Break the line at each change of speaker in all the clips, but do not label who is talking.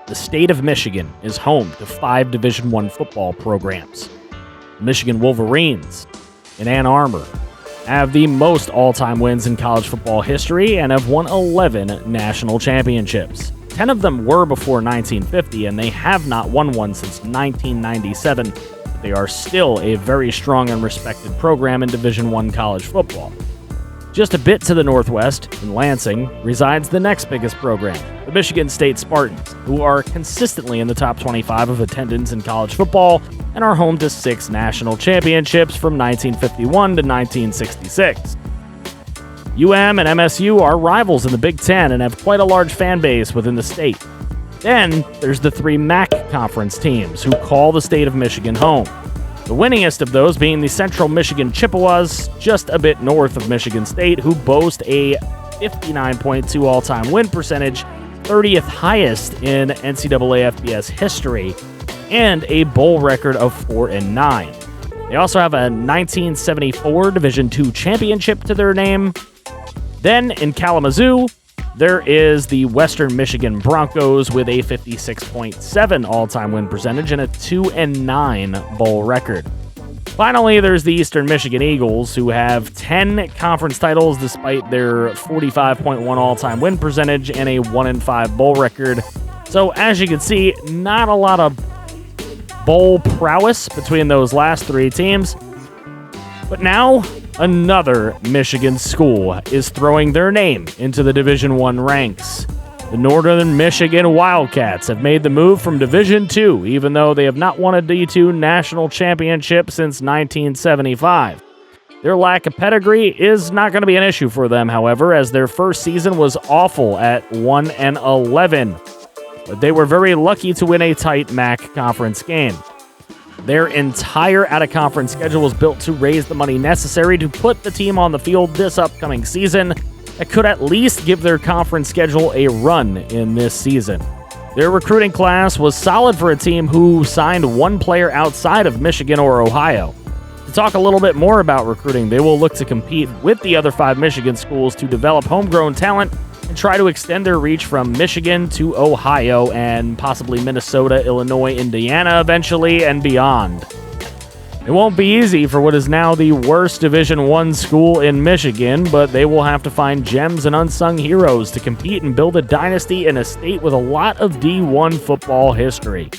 the state of Michigan is home to 5 Division I football programs. The Michigan Wolverines in Ann Arbor have the most all-time wins in college football history and have won 11 national championships. 10 of them were before 1950, and they have not won one since 1997. They are still a very strong and respected program in Division I college football. Just a bit to the northwest, in Lansing, resides the next biggest program, the Michigan State Spartans, who are consistently in the top 25 of attendance in college football and are home to 6 national championships from 1951 to 1966. UM and MSU are rivals in the Big Ten and have quite a large fan base within the state. Then there's the 3 MAC conference teams who call the state of Michigan home. The winningest of those being the Central Michigan Chippewas, just a bit north of Michigan State, who boast a 59.2 all-time win percentage, 30th highest in NCAA FBS history, and a bowl record of 4-9. They also have a 1974 Division II championship to their name. Then in Kalamazoo, there is the Western Michigan Broncos with a 56.7 all-time win percentage and a 2-9 bowl record. Finally, there's the Eastern Michigan Eagles, who have 10 conference titles despite their 45.1 all-time win percentage and a 1-5 bowl record. So as you can see, not a lot of bowl prowess between those last 3 teams. But now, another Michigan school is throwing their name into the Division I ranks. The Northern Michigan Wildcats have made the move from Division II, even though they have not won a D2 national championship since 1975. Their lack of pedigree is not going to be an issue for them, however, as their first season was awful at 1-11. But they were very lucky to win a tight MAC conference game. Their entire out-of-conference schedule was built to raise the money necessary to put the team on the field this upcoming season that could at least give their conference schedule a run in this season. Their recruiting class was solid for a team who signed 1 player outside of Michigan or Ohio. To talk a little bit more about recruiting, they will look to compete with the other 5 Michigan schools to develop homegrown talent and try to extend their reach from Michigan to Ohio and possibly Minnesota, Illinois, Indiana eventually, and beyond. It won't be easy for what is now the worst Division I school in Michigan, but they will have to find gems and unsung heroes to compete and build a dynasty in a state with a lot of D1 football history.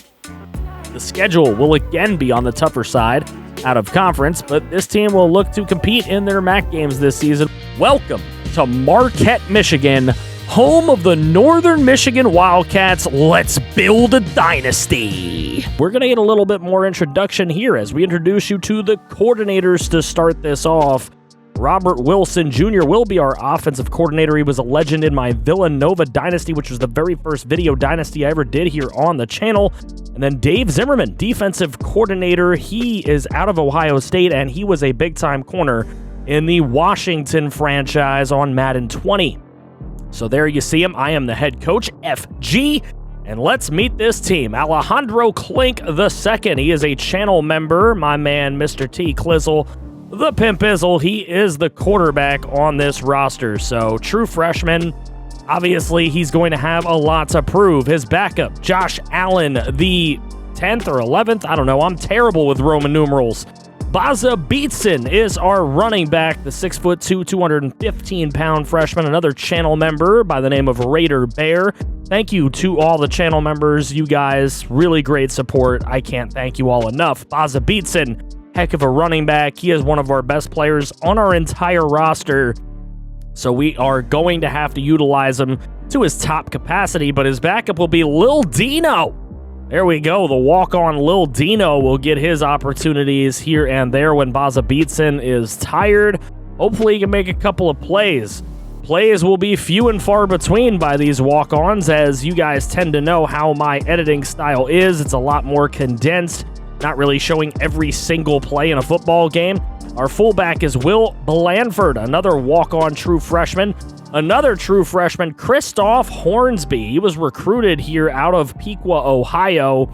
The schedule will again be on the tougher side out of conference, but this team will look to compete in their MAC games this season. Welcome to Marquette, Michigan, home of the Northern Michigan Wildcats. Let's build a dynasty. We're going to get a little bit more introduction here as we introduce you to the coordinators to start this off. Robert Wilson Jr. will be our offensive coordinator. He was a legend in my Villanova dynasty, which was the very first video dynasty I ever did here on the channel. And then Dave Zimmerman, defensive coordinator. He is out of Ohio State, and he was a big-time corner in the Washington franchise on Madden 20. So there you see him. I am the head coach, FG, and let's meet this team. Alejandro Klink II. He is a channel member. My man, Mr. T. Clizzle, the Pimpizzle. He is the quarterback on this roster. So true freshman. Obviously, he's going to have a lot to prove. His backup, Josh Allen, the 10th or 11th. I don't know. I'm terrible with Roman numerals. Baza Beatson is our running back, the 6'2", 215-pound freshman, another channel member by the name of Raider Bear. Thank you to all the channel members. You guys, really great support. I can't thank you all enough. Baza Beatson, heck of a running back. He is one of our best players on our entire roster, so we are going to have to utilize him to his top capacity, but his backup will be Lil Dino. There we go. The walk-on Lil Dino will get his opportunities here and there when Baza Beatson is tired. Hopefully he can make a couple of plays. Plays will be few and far between by these walk-ons, as you guys tend to know how my editing style is. It's a lot more condensed, not really showing every single play in a football game. Our fullback is Will Blandford, another walk-on true freshman. Another true freshman, Christoph Hornsby. He was recruited here out of Piqua, Ohio,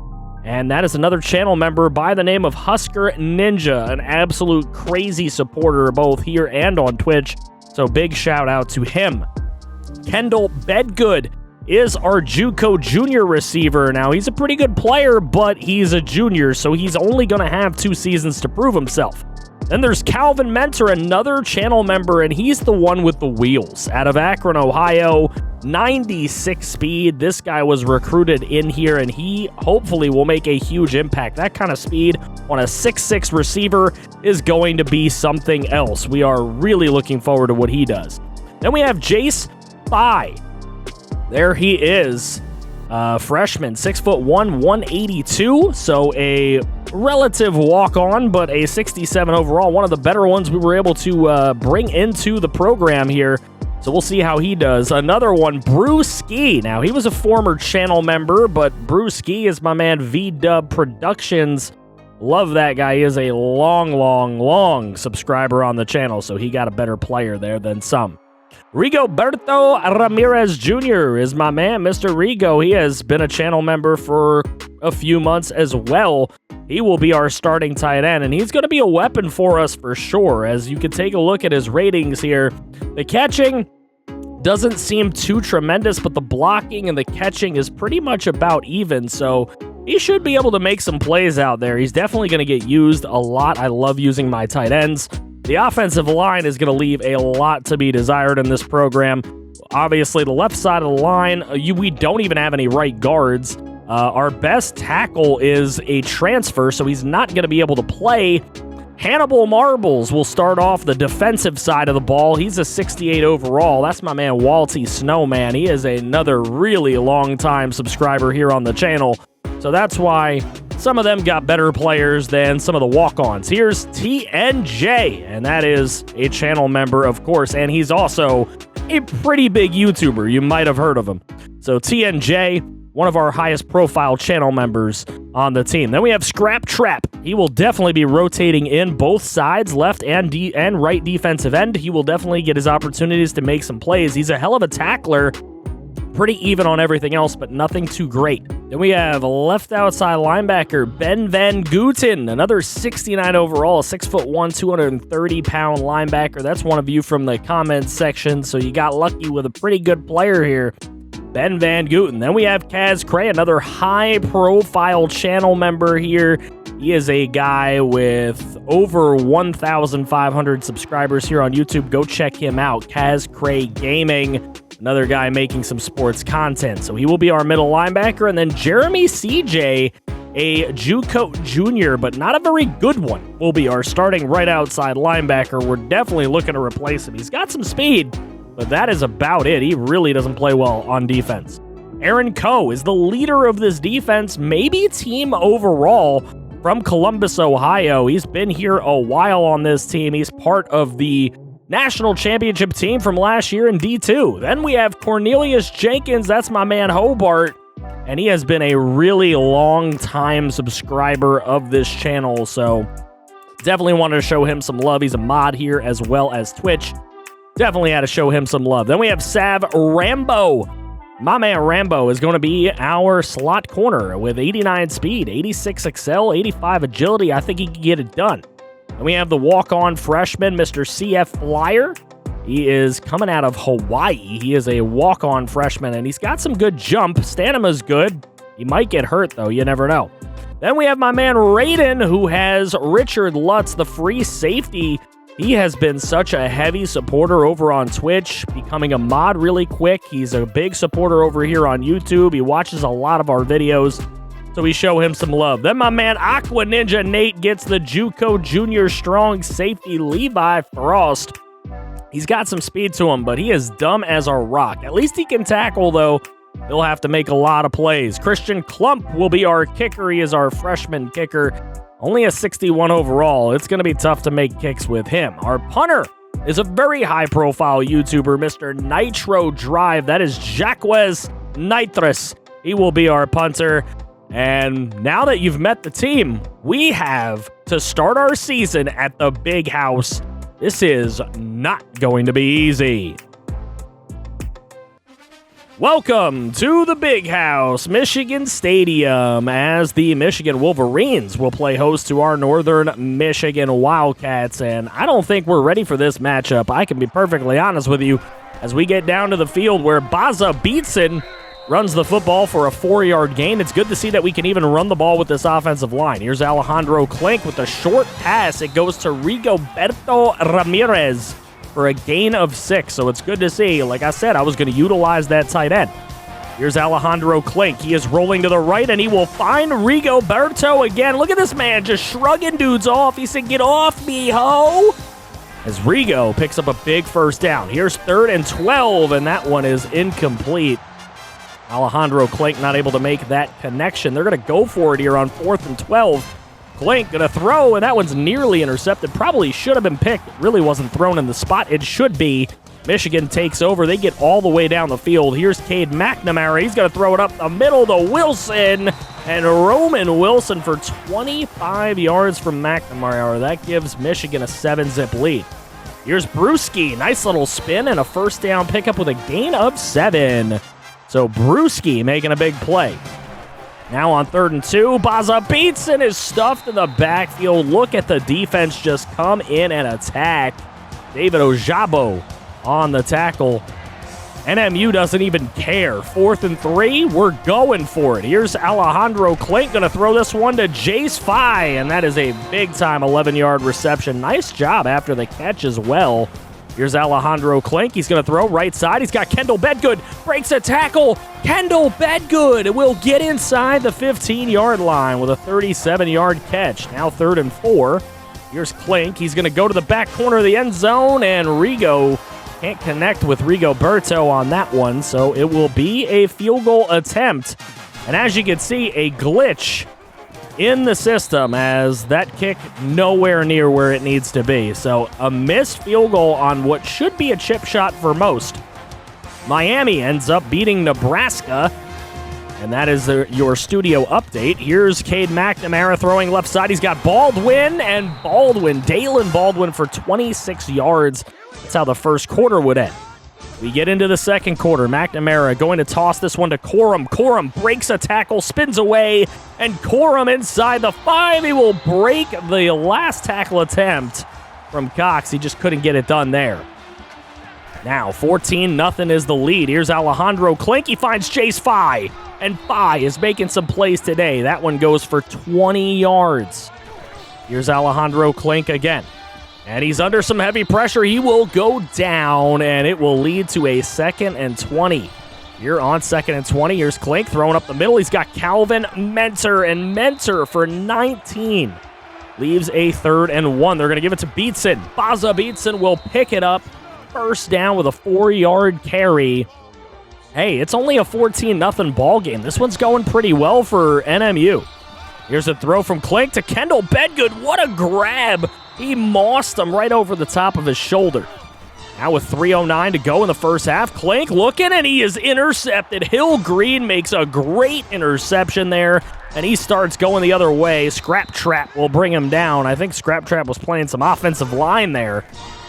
and that is another channel member by the name of Husker Ninja, an absolute crazy supporter both here and on Twitch, so big shout out to him. Kendall Bedgood is our JUCO junior receiver. Now, he's a pretty good player, but he's a junior, so he's only going to have 2 seasons to prove himself. Then there's Calvin Mentor, another channel member, and he's the one with the wheels. Out of Akron, Ohio, 96 speed. This guy was recruited in here, and he hopefully will make a huge impact. That kind of speed on a 6'6 receiver is going to be something else. We are really looking forward to what he does. Then we have Jace Thigh. There he is. Freshman, 6'1", 182. So a relative walk-on, but a 67 overall. One of the better ones we were able to bring into the program here. So we'll see how he does. Another one, Brewski. Now, he was a former channel member, but Brewski is my man V-Dub Productions. Love that guy. He is a long subscriber on the channel, so he got a better player there than some. Rigoberto Ramirez Jr. is my man, Mr. Rigo. He has been a channel member for a few months as well. He will be our starting tight end, and he's going to be a weapon for us for sure. As you can take a look at his ratings here, the catching doesn't seem too tremendous, but the blocking and the catching is pretty much about even, so he should be able to make some plays out there. He's definitely going to get used a lot. I love using my tight ends. The offensive line is going to leave a lot to be desired in this program. Obviously, the left side of the line, we don't even have any right guards. Our best tackle is a transfer, so he's not going to be able to play. Hannibal Marbles will start off the defensive side of the ball. He's a 68 overall. That's my man, Walty Snowman. He is another really long-time subscriber here on the channel. So that's why some of them got better players than some of the walk-ons. Here's TNJ, and that is a channel member, of course, and he's also a pretty big YouTuber. You might have heard of him. So TNJ, one of our highest profile channel members on the team. Then we have Scrap Trap. He will definitely be rotating in both sides, left and right defensive end. He will definitely get his opportunities to make some plays. He's a hell of a tackler. Pretty even on everything else, but nothing too great. Then we have a left outside linebacker, Ben Van Gooten, another 69 overall, a 6'1", 230-pound linebacker. That's one of you from the comments section, so you got lucky with a pretty good player here, Ben Van Gooten. Then we have Kaz Cray, another high-profile channel member here. He is a guy with over 1,500 subscribers here on YouTube. Go check him out, Kaz Cray Gaming. Another guy making some sports content. So he will be our middle linebacker. And then Jeremy CJ, a JUCO junior, but not a very good one, will be our starting right outside linebacker. We're definitely looking to replace him. He's got some speed, but that is about it. He really doesn't play well on defense. Aaron Coe is the leader of this defense, maybe team overall, from Columbus, Ohio. He's been here a while on this team. He's part of the national championship team from last year in D2. Then we have Cornelius Jenkins. That's my man Hobart, and he has been a really long-time subscriber of this channel, so definitely wanted to show him some love. He's a mod here as well as Twitch. Definitely had to show him some love. Then we have Sav Rambo. My man Rambo is going to be our slot corner with 89 speed, 86 excel, 85 agility. I think he can get it done. And we have the walk-on freshman, Mr. CF Flyer. He is coming out of Hawaii. He is a walk-on freshman, and he's got some good jump. Stamina's good. He might get hurt, though. You never know. Then we have my man Raiden, who has Richard Lutz, the free safety. He has been such a heavy supporter over on Twitch, becoming a mod really quick. He's a big supporter over here on YouTube. He watches a lot of our videos, so we show him some love. Then my man Aqua Ninja Nate gets the JUCO junior strong safety Levi Frost. He's got some speed to him, but he is dumb as a rock. At least he can tackle, though. He'll have to make a lot of plays. Christian Klump will be our kicker. He is our freshman kicker. Only a 61 overall. It's going to be tough to make kicks with him. Our punter is a very high-profile YouTuber, Mr. Nitro Drive. That is Jaguars Nitrous. He will be our punter. And now that you've met the team, we have to start our season at the big house. This is not going to be easy. Welcome to the Big House, Michigan Stadium, as the Michigan Wolverines will play host to our Northern Michigan Wildcats, and I don't think we're ready for this matchup. I can be perfectly honest with you, as we get down to the field where Baza Beatson runs the football for a 4-yard gain. It's good to see that we can even run the ball with this offensive line. Here's Alejandro Klink with a short pass. It goes to Rigoberto Ramirez for a gain of 6. So it's good to see. Like I said, I was going to utilize that tight end. Here's Alejandro Klink. He is rolling to the right, and he will find Rigoberto again. Look at this man just shrugging dudes off. He said, "Get off me, ho!" As Rigo picks up a big first down. Here's 3rd and 12, and that one is incomplete. Alejandro Klink not able to make that connection. They're going to go for it here on 4th and 12. Klink going to throw, and that one's nearly intercepted. Probably should have been picked. It really wasn't thrown in the spot it should be. Michigan takes over. They get all the way down the field. Here's Cade McNamara. He's going to throw it up the middle to Wilson. And Roman Wilson for 25 yards from McNamara. That gives Michigan a 7-zip lead. Here's Brewski. Nice little spin and a first down pickup with a gain of 7. So Brewski making a big play. Now on 3rd and 2, Baza beats and is stuffed in the backfield. Look at the defense just come in and attack. David Ojabo on the tackle. NMU doesn't even care. 4th and 3, we're going for it. Here's Alejandro Klink going to throw this one to Jace Fye, and that is a big-time 11-yard reception. Nice job after the catch as well. Here's Alejandro Klink. He's going to throw right side. He's got Kendall Bedgood. Breaks a tackle. Kendall Bedgood will get inside the 15-yard line with a 37-yard catch. Now 3rd and 4. Here's Klink. He's going to go to the back corner of the end zone, and Rigo can't connect with Rigoberto on that one, so it will be a field goal attempt. And as you can see, a glitch in the system as that kick nowhere near where it needs to be. So a missed field goal on what should be a chip shot for most. Miami ends up beating Nebraska, and that is your studio update. Here's Cade McNamara throwing left side. He's got Dalen Baldwin for 26 yards. That's how the first quarter would end. We get into the second quarter. McNamara going to toss this one to Corum. Corum breaks a tackle, spins away, and Corum inside the 5. He will break the last tackle attempt from Cox. He just couldn't get it done there. Now 14-0 is the lead. Here's Alejandro Klink. He finds Chase Fye, and Fye is making some plays today. That one goes for 20 yards. Here's Alejandro Klink again. And he's under some heavy pressure. He will go down, and it will lead to a 2nd and 20. Here on 2nd and 20, here's Klink throwing up the middle. He's got Calvin Mentor, and Mentor for 19. Leaves a 3rd and 1. They're going to give it to Beatson. Baza Beatson will pick it up. First down with a 4-yard carry. Hey, it's only a 14-0 ball game. This one's going pretty well for NMU. Here's a throw from Klink to Kendall Bedgood. What a grab. He mossed him right over the top of his shoulder. Now with 3:09 to go in the first half, Klink looking, and he is intercepted. Hill Green makes a great interception there, and he starts going the other way. Scrap Trap will bring him down. I think Scrap Trap was playing some offensive line there.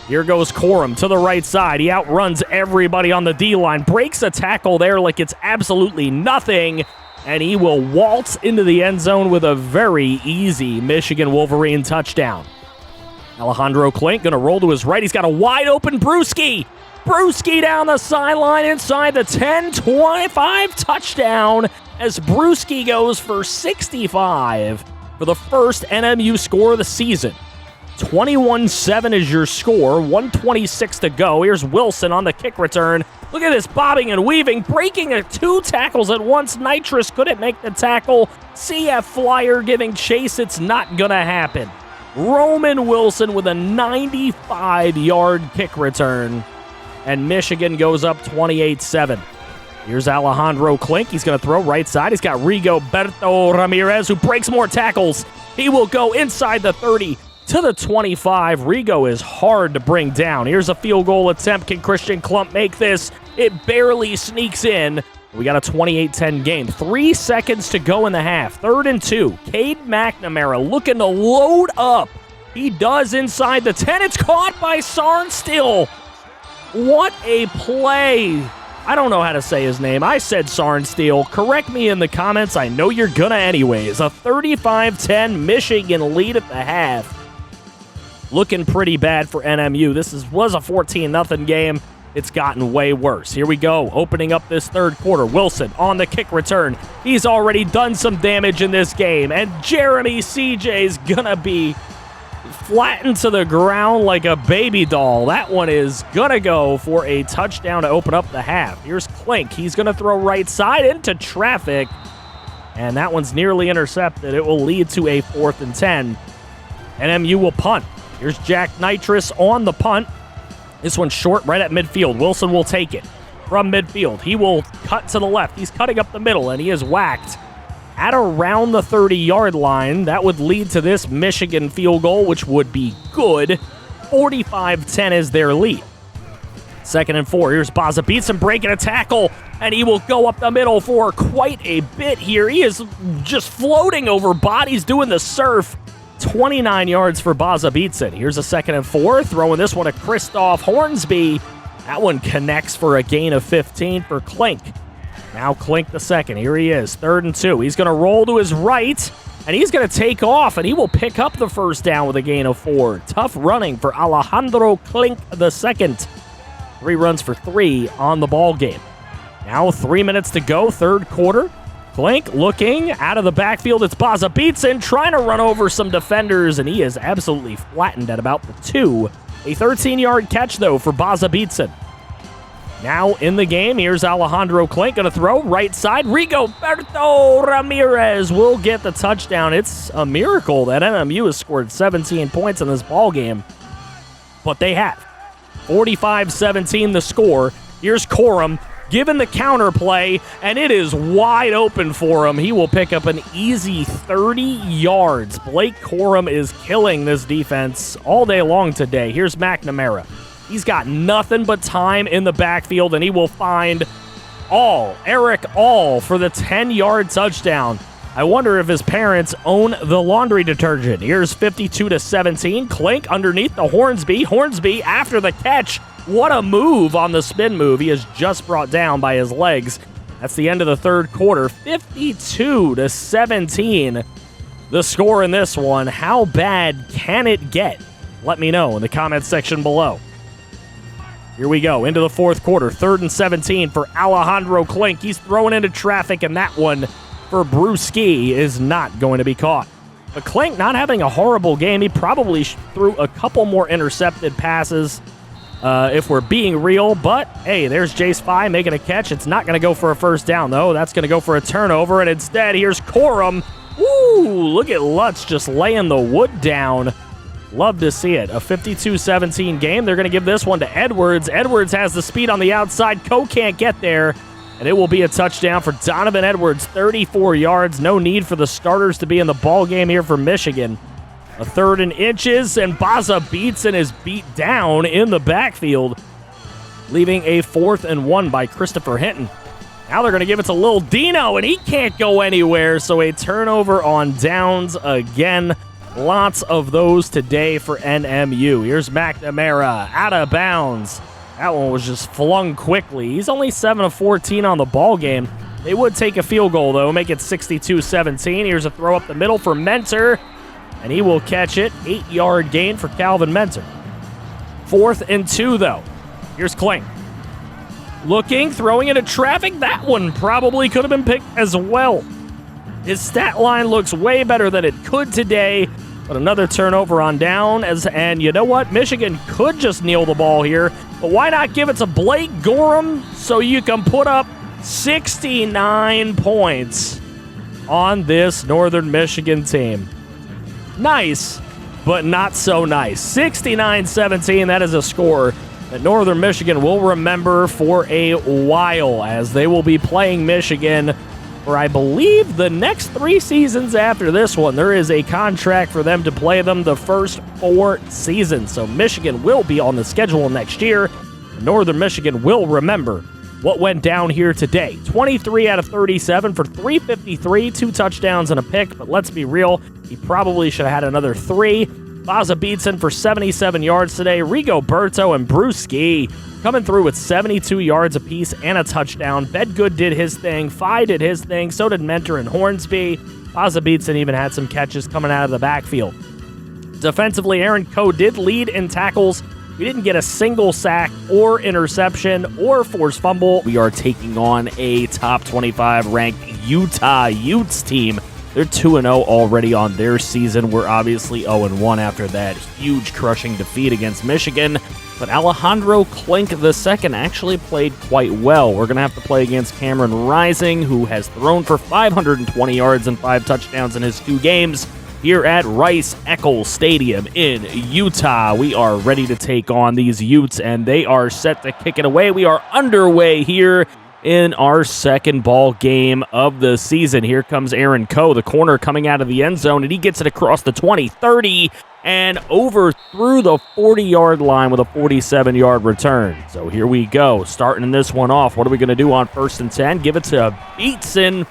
Here goes Corum to the right side. He outruns everybody on the D-line, breaks a tackle there like it's absolutely nothing, and he will waltz into the end zone with a very easy Michigan Wolverine touchdown. Alejandro Klink going to roll to his right. He's got a wide-open Brewski. Brewski down the sideline inside the 10-25 touchdown as Brewski goes for 65 for the first NMU score of the season. 21-7 is your score. 1:26 to go. Here's Wilson on the kick return. Look at this bobbing and weaving, breaking 2 tackles at once. Nitrous couldn't make the tackle. CF Flyer giving chase. It's not going to happen. Roman Wilson with a 95-yard kick return. And Michigan goes up 28-7. Here's Alejandro Klink. He's going to throw right side. He's got Rigoberto Ramirez, who breaks more tackles. He will go inside the 30 to the 25. Rigo is hard to bring down. Here's a field goal attempt. Can Christian Klump make this? It barely sneaks in. We got a 28-10 game. 3 seconds to go in the half. 3rd and 2. Cade McNamara looking to load up. He does inside the 10. It's caught by Sarnstill. What a play. I don't know how to say his name. I said Sarnstill. Correct me in the comments. I know you're gonna anyways. A 35-10 Michigan lead at the half. Looking pretty bad for NMU. This was a 14-0 game. it's gotten way worse. Here we go, opening up this third quarter. Wilson on the kick return. He's already done some damage in this game, and Jeremy CJ's gonna be flattened to the ground like a baby doll. That one is gonna go for a touchdown to open up the half. Here's Klink. He's gonna throw right side into traffic, and that one's nearly intercepted. It will lead to a 4th and 10. NMU will punt. Here's Jack Nitrous on the punt. This one's short right at midfield. Wilson will take it from midfield. He will cut to the left. He's cutting up the middle, and he is whacked at around the 30-yard line. That would lead to this Michigan field goal, which would be good. 45-10 is their lead. 2nd and 4. Here's Baza Beatson breaking a tackle, and he will go up the middle for quite a bit here. He is just floating over bodies, doing the surf. 29 yards for Baza Beatson. Here's a 2nd and 4. Throwing this one to Christoph Hornsby. That one connects for a gain of 15 for Klink. Now Klink the second. Here he is, 3rd and 2. He's going to roll to his right, and he's going to take off, and he will pick up the first down with a gain of 4. Tough running for Alejandro Klink the second. 3 runs for 3 on the ball game. Now 3 minutes to go, third quarter. Klink looking out of the backfield. It's Baza Beatson trying to run over some defenders, and he is absolutely flattened at about the 2. A 13-yard catch, though, for Baza Beatson. Now in the game, here's Alejandro Klink going to throw right side. Rigoberto Ramirez will get the touchdown. It's a miracle that NMU has scored 17 points in this ball game, but they have. 45-17 the score. Here's Corum given the counter play, and it is wide open for him. He will pick up an easy 30 yards. Blake Corum is killing this defense all day long today. Here's McNamara. He's got nothing but time in the backfield, and he will find Eric All for the 10-yard touchdown. I wonder if his parents own the laundry detergent. Here's 52-17. Klink underneath the Hornsby. Hornsby after the catch. What a move on the spin move. He is just brought down by his legs. That's the end of the third quarter. 52-17. The score in this one. How bad can it get? Let me know in the comments section below. Here we go, into the fourth quarter. 3rd and 17 for Alejandro Klink. He's throwing into traffic, and that one for Brewski is not going to be caught. But Klink not having a horrible game. He probably threw a couple more intercepted passes if we're being real. But, hey, there's Jace Fye making a catch. It's not going to go for a first down, though. That's going to go for a turnover, and instead, here's Corum. Woo! Look at Lutz just laying the wood down. Love to see it. A 52-17 game. They're going to give this one to Edwards. Edwards has the speed on the outside. Coe can't get there. And it will be a touchdown for Donovan Edwards. 34 yards. No need for the starters to be in the ball game here for Michigan. A 3rd and inches, and Baza Beatson is beat down in the backfield, leaving a 4th and 1 by Christopher Hinton. Now they're going to give it to Lil Dino, and he can't go anywhere. So a turnover on downs again. Lots of those today for NMU. Here's McNamara out of bounds. That one was just flung quickly. He's only 7 of 14 on the ball game. They would take a field goal, though, make it 62-17. Here's a throw up the middle for Mentor, and he will catch it. 8-yard gain for Calvin Mentor. 4th and 2, though. Here's Klink. Looking, throwing into traffic. That one probably could have been picked as well. His stat line looks way better than it could today, but another turnover on down. And you know what? Michigan could just kneel the ball here, but why not give it to Blake Corum so you can put up 69 points on this Northern Michigan team? Nice, but not so nice. 69-17, that is a score that Northern Michigan will remember for a while, as they will be playing Michigan for, I believe, the next 3 seasons after this one. There is a contract for them to play them the first 4 seasons. So Michigan will be on the schedule next year. Northern Michigan will remember what went down here today. 23 out of 37 for 353, 2 touchdowns and a pick. But let's be real, he probably should have had another 3. Baza Beatson for 77 yards today. Rigoberto and Brewski coming through with 72 yards apiece and a touchdown. Bedgood did his thing. Fye did his thing. So did Mentor and Hornsby. Baza Beatson even had some catches coming out of the backfield. Defensively, Aaron Coe did lead in tackles We didn't get a single sack or interception or forced fumble. We are taking on a top 25 ranked Utah Utes team. They're 2-0 already on their season. We're obviously 0-1 after that huge crushing defeat against Michigan. But Alejandro Klink II actually played quite well. We're going to have to play against Cameron Rising, who has thrown for 520 yards and 5 touchdowns in his 2 games here at Rice-Eccles Stadium in Utah. We are ready to take on these Utes, and they are set to kick it away. We are underway here in our second ball game of the season. Here comes Aaron Coe, the corner, coming out of the end zone, and he gets it across the 20, 30, and over through the 40-yard line with a 47-yard return. So here we go, starting this one off. What are we going to do on 1st and 10? Give it to Beatson,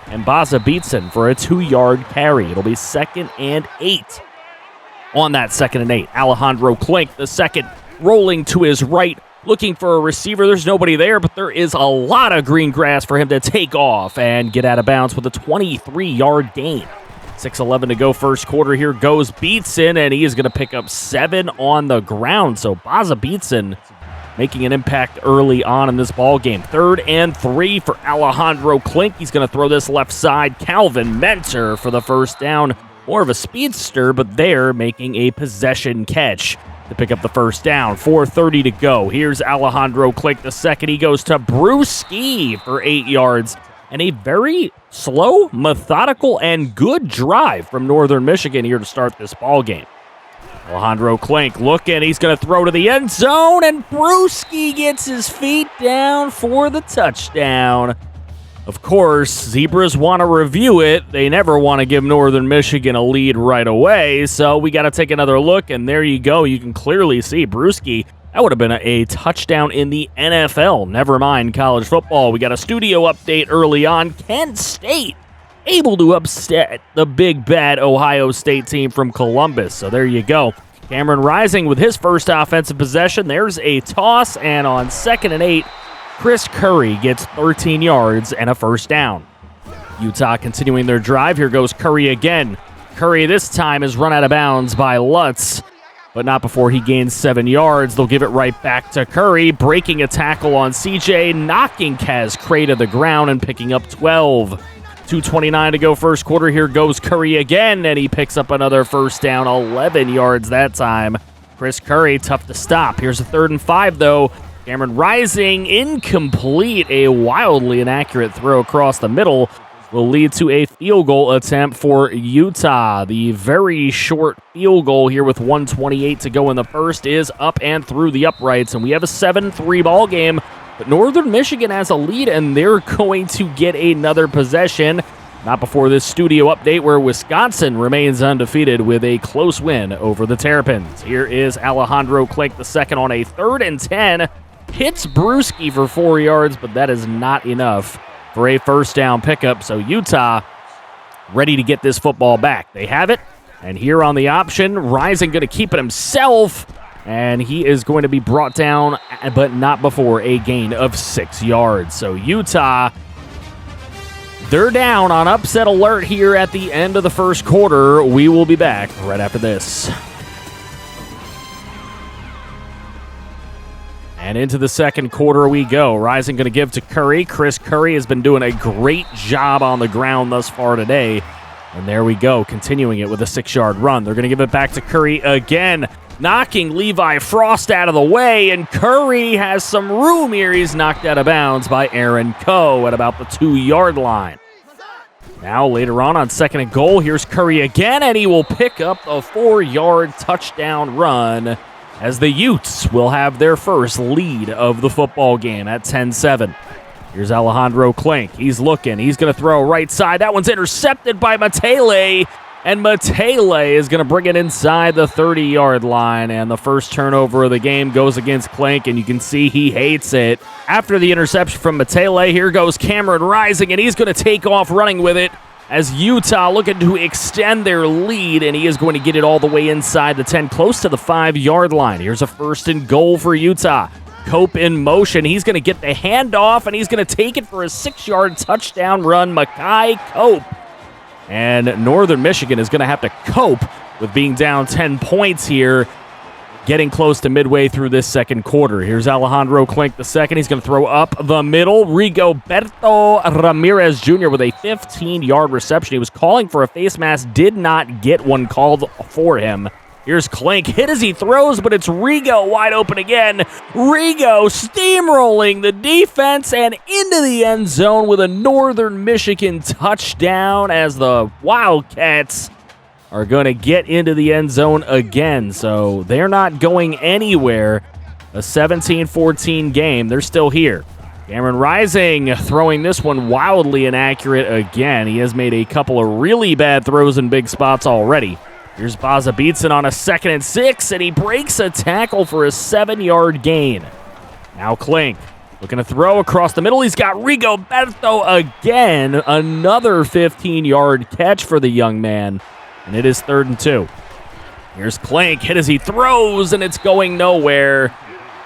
and Baza Beatson for a 2-yard carry. It'll be 2nd and 8. On that 2nd and 8, Alejandro Klink II rolling to his right, looking for a receiver. There's nobody there, but there is a lot of green grass for him to take off and get out of bounds with a 23-yard gain. 6:11 to go first quarter. Here goes Beatson, and he is going to pick up 7 on the ground. So Baza Beatson making an impact early on in this ball game. 3rd and 3 for Alejandro Klink. He's going to throw this left side. Calvin Mentor for the first down. More of a speedster, but they're making a possession catch to pick up the first down. 4:30 to go. Here's Alejandro Klink II. He goes to Brewski for 8 yards. And a very slow, methodical, and good drive from Northern Michigan here to start this ball game. Alejandro Klink looking. He's going to throw to the end zone, and Brewski gets his feet down for the touchdown. Of course, Zebras want to review it. They never want to give Northern Michigan a lead right away, so we got to take another look, and there you go. You can clearly see Brewski. That would have been a touchdown in the NFL. Never mind college football. We got a studio update early on. Kent State able to upset the big bad Ohio State team from Columbus. So there you go. Cameron Rising with his first offensive possession. There's a toss, and on 2nd and 8, Chris Curry gets 13 yards and a first down. Utah continuing their drive. Here goes Curry again. Curry this time is run out of bounds by Lutz, but not before he gains 7 yards. They'll give it right back to Curry, breaking a tackle on CJ, knocking Kaz Cray to the ground and picking up 12. 2:29 to go first quarter. Here goes Curry again, and he picks up another first down, 11 yards that time. Chris Curry, tough to stop. Here's a 3rd and 5, though. Cameron Rising, incomplete. A wildly inaccurate throw across the middle will lead to a field goal attempt for Utah. The very short field goal here with 1:28 to go in the first is up and through the uprights, and we have a 7-3 ball game. But Northern Michigan has a lead, and they're going to get another possession. Not before this studio update where Wisconsin remains undefeated with a close win over the Terrapins. Here is Alejandro Klink II on a 3rd and 10. Hits Brewski for 4 yards, but that is not enough for a first down pickup. So Utah ready to get this football back. They have it, and here on the option, Rising going to keep it himself, and he is going to be brought down, but not before a gain of 6 yards. So Utah, they're down on upset alert here at the end of the first quarter. We will be back right after this. And into the second quarter we go. Rising going to give to Curry. Chris Curry has been doing a great job on the ground thus far today. And there we go, continuing it with a 6-yard run. They're going to give it back to Curry again, knocking Levi Frost out of the way, and Curry has some room here. He's knocked out of bounds by Aaron Coe at about the 2-yard line. Now later on 2nd and goal, here's Curry again, and he will pick up a 4-yard touchdown run as the Utes will have their first lead of the football game at 10-7. Here's Alejandro Klink. He's looking. He's going to throw right side. That one's intercepted by Matele, and Matele is going to bring it inside the 30-yard line, and the first turnover of the game goes against Klink, and you can see he hates it. After the interception from Matele, here goes Cameron Rising, and he's going to take off running with it as Utah looking to extend their lead, and he is going to get it all the way inside the 10, close to the 5-yard line. Here's a 1st and goal for Utah. Cope in motion. He's going to get the handoff, and he's going to take it for a 6-yard touchdown run. Makai Cope. And Northern Michigan is going to have to cope with being down 10 points here. getting close to midway through this second quarter. Here's Alejandro Klink the second. He's going to throw up the middle. Rigoberto Ramirez Jr. with a 15-yard reception. He was calling for a face mask, did not get one called for him. Here's Klink, hit as he throws, but it's Rigo wide open again. Rigo steamrolling the defense and into the end zone with a Northern Michigan touchdown as the Wildcats are going to get into the end zone again. So they're not going anywhere. A 17-14 game. They're still here. Cameron Rising throwing this one wildly inaccurate again. He has made a couple of really bad throws in big spots already. Here's Baza Beatson on a 2nd and 6, and he breaks a tackle for a 7-yard gain. Now Klink looking to throw across the middle. He's got Rigoberto again. Another 15-yard catch for the young man, and it is 3rd and 2. Here's Klink, hit as he throws, and it's going nowhere.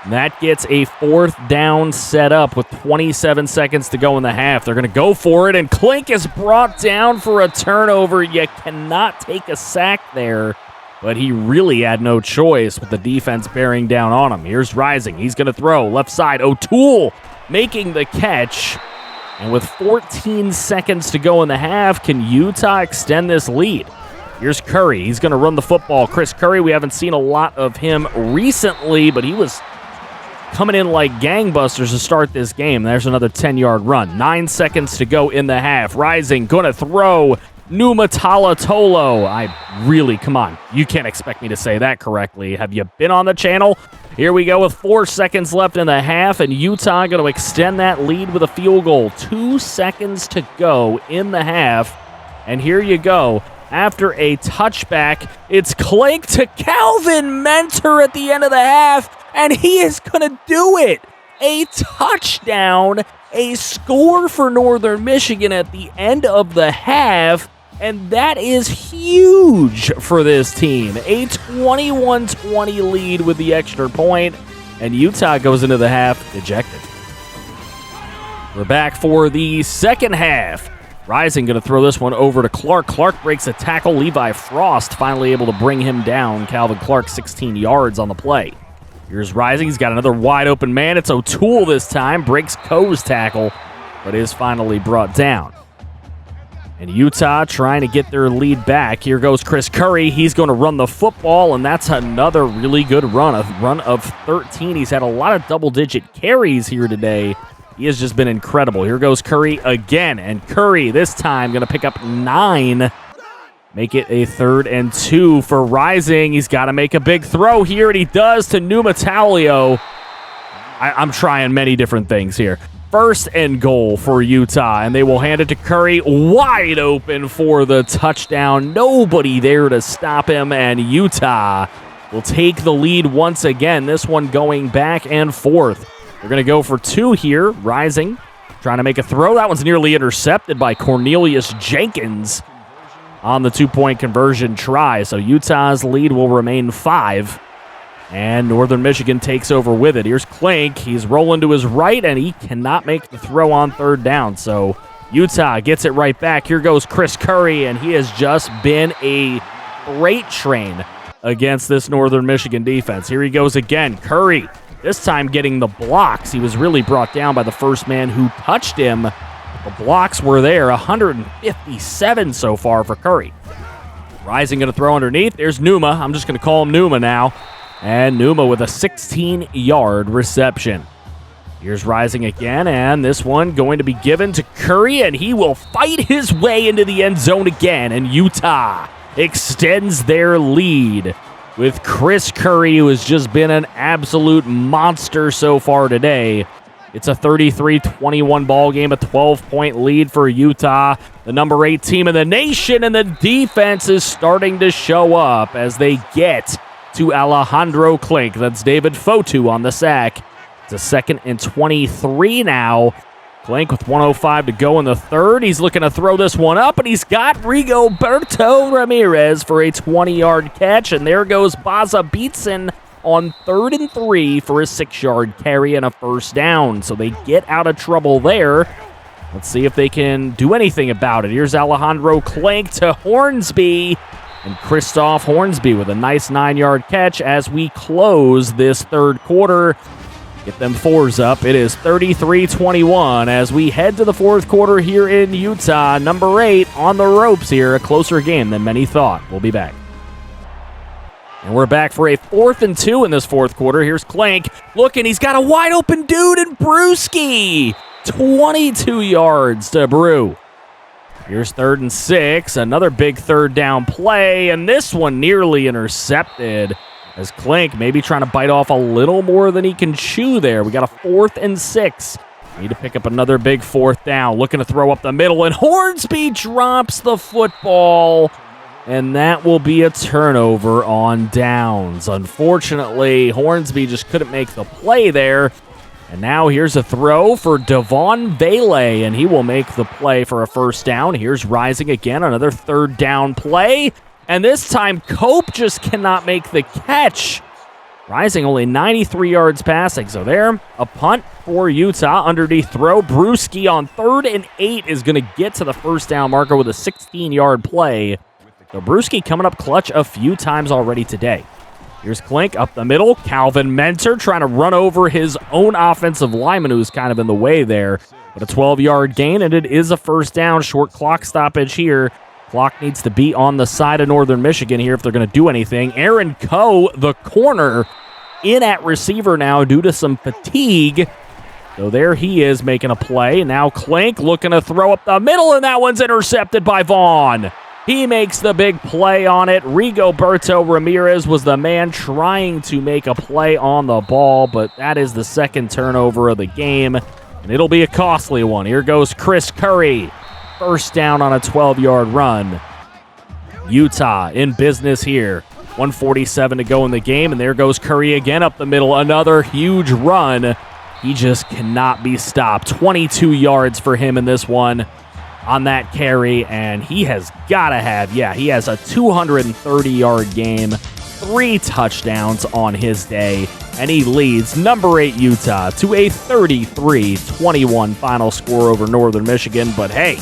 That gets a 4th down set up with 27 seconds to go in the half. They're going to go for it, and Klink is brought down for a turnover. You cannot take a sack there, but he really had no choice with the defense bearing down on him. Here's Rising. He's going to throw left side. O'Toole making the catch, and with 14 seconds to go in the half, can Utah extend this lead? Here's Curry. He's going to run the football. Chris Curry, we haven't seen a lot of him recently, but he was coming in like gangbusters to start this game. There's another 10-yard run. 9 seconds to go in the half. Rising, going to throw. Numatala Tolo. Come on. You can't expect me to say that correctly. Have you been on the channel? Here we go with 4 seconds left in the half, and Utah going to extend that lead with a field goal. 2 seconds to go in the half, and here you go. After a touchback, it's Klink to Calvin Mentor at the end of the half, and he is going to do it. A touchdown, a score for Northern Michigan at the end of the half, and that is huge for this team. A 21-20 lead with the extra point, and Utah goes into the half dejected. We're back for the second half. Rising going to throw this one over to Clark. Clark breaks a tackle. Levi Frost finally able to bring him down. Calvin Clark 16 yards on the play. Here's Rising. He's got another wide open man. It's O'Toole this time. Breaks Coe's tackle, but is finally brought down. And Utah trying to get their lead back. Here goes Chris Curry. He's going to run the football, and that's another really good run. A run of 13. He's had a lot of double-digit carries here today. He has just been incredible. Here goes Curry again, and Curry this time going to pick up 9. Make it a 3rd and 2 for Rising. He's got to make a big throw here, and he does to Numatalio. I'm trying many different things here. 1st and goal for Utah, and they will hand it to Curry wide open for the touchdown. Nobody there to stop him, and Utah will take the lead once again. This one going back and forth. They're going to go for 2 here. Rising trying to make a throw. That one's nearly intercepted by Cornelius Jenkins on the 2-point conversion try. So Utah's lead will remain 5. And Northern Michigan takes over with it. Here's Klink. He's rolling to his right, and he cannot make the throw on 3rd down. So Utah gets it right back. Here goes Chris Curry, and he has just been a freight train against this Northern Michigan defense. Here he goes again. Curry, this time getting the blocks. He was really brought down by the first man who touched him. The blocks were there. 157 so far for Curry. Rising going to throw underneath. There's Numa. I'm just going to call him Numa now. And Numa with a 16-yard reception. Here's Rising again, and this one going to be given to Curry, and he will fight his way into the end zone again, and Utah extends their lead with Chris Curry, who has just been an absolute monster so far today. It's a 33-21 ball game, a 12-point lead for Utah, the number 8 team in the nation, and the defense is starting to show up as they get to Alejandro Klink. That's David Fotu on the sack. It's a 2nd and 23 now. Klink with 1:05 to go in the 3rd. He's looking to throw this one up, and he's got Rigoberto Ramirez for a 20-yard catch, and there goes Baza Beatson on 3rd and 3 for a 6-yard carry and a 1st down. So they get out of trouble there. Let's see if they can do anything about it. Here's Alejandro Klink to Hornsby. And Christoph Hornsby with a nice 9-yard catch as we close this third quarter. Get them fours up. It is 33-21 as we head to the fourth quarter here in Utah. Number 8 on the ropes here. A closer game than many thought. We'll be back. And we're back for a 4th and 2 in this fourth quarter. Here's Clank looking. He's got a wide open dude in Brewski. 22 yards to Brew. Here's 3rd and 6. Another big third down play. And this one nearly intercepted as Clank maybe trying to bite off a little more than he can chew there. We got a 4th and 6. Need to pick up another big 4th down. Looking to throw up the middle. And Hornsby drops the football. And that will be a turnover on downs. Unfortunately, Hornsby just couldn't make the play there. And now here's a throw for Devon Vele, and he will make the play for a first down. Here's Rising again, another third down play. And this time, Cope just cannot make the catch. Rising only 93 yards passing. So there, a punt for Utah. Underneath throw. Brewski on 3rd and 8 is going to get to the first down marker with a 16-yard play. So Brewski coming up clutch a few times already today. Here's Clink up the middle. Calvin Mentor trying to run over his own offensive lineman who's kind of in the way there. But a 12-yard gain, and it is a first down. Short clock stoppage here. Clock needs to be on the side of Northern Michigan here if they're going to do anything. Aaron Coe, the corner, in at receiver now due to some fatigue. So there he is making a play. Now Clink looking to throw up the middle, and that one's intercepted by Vaughn. He makes the big play on it. Rigoberto Ramirez was the man trying to make a play on the ball, but that is the second turnover of the game, and it'll be a costly one. Here goes Chris Curry. First down on a 12-yard run. Utah in business here. 1:47 to go in the game, and there goes Curry again up the middle. Another huge run. He just cannot be stopped. 22 yards for him in this one on that carry, and he has got to have, he has a 230-yard game, 3 touchdowns on his day, and he leads number 8 Utah to a 33-21 final score over Northern Michigan. But hey,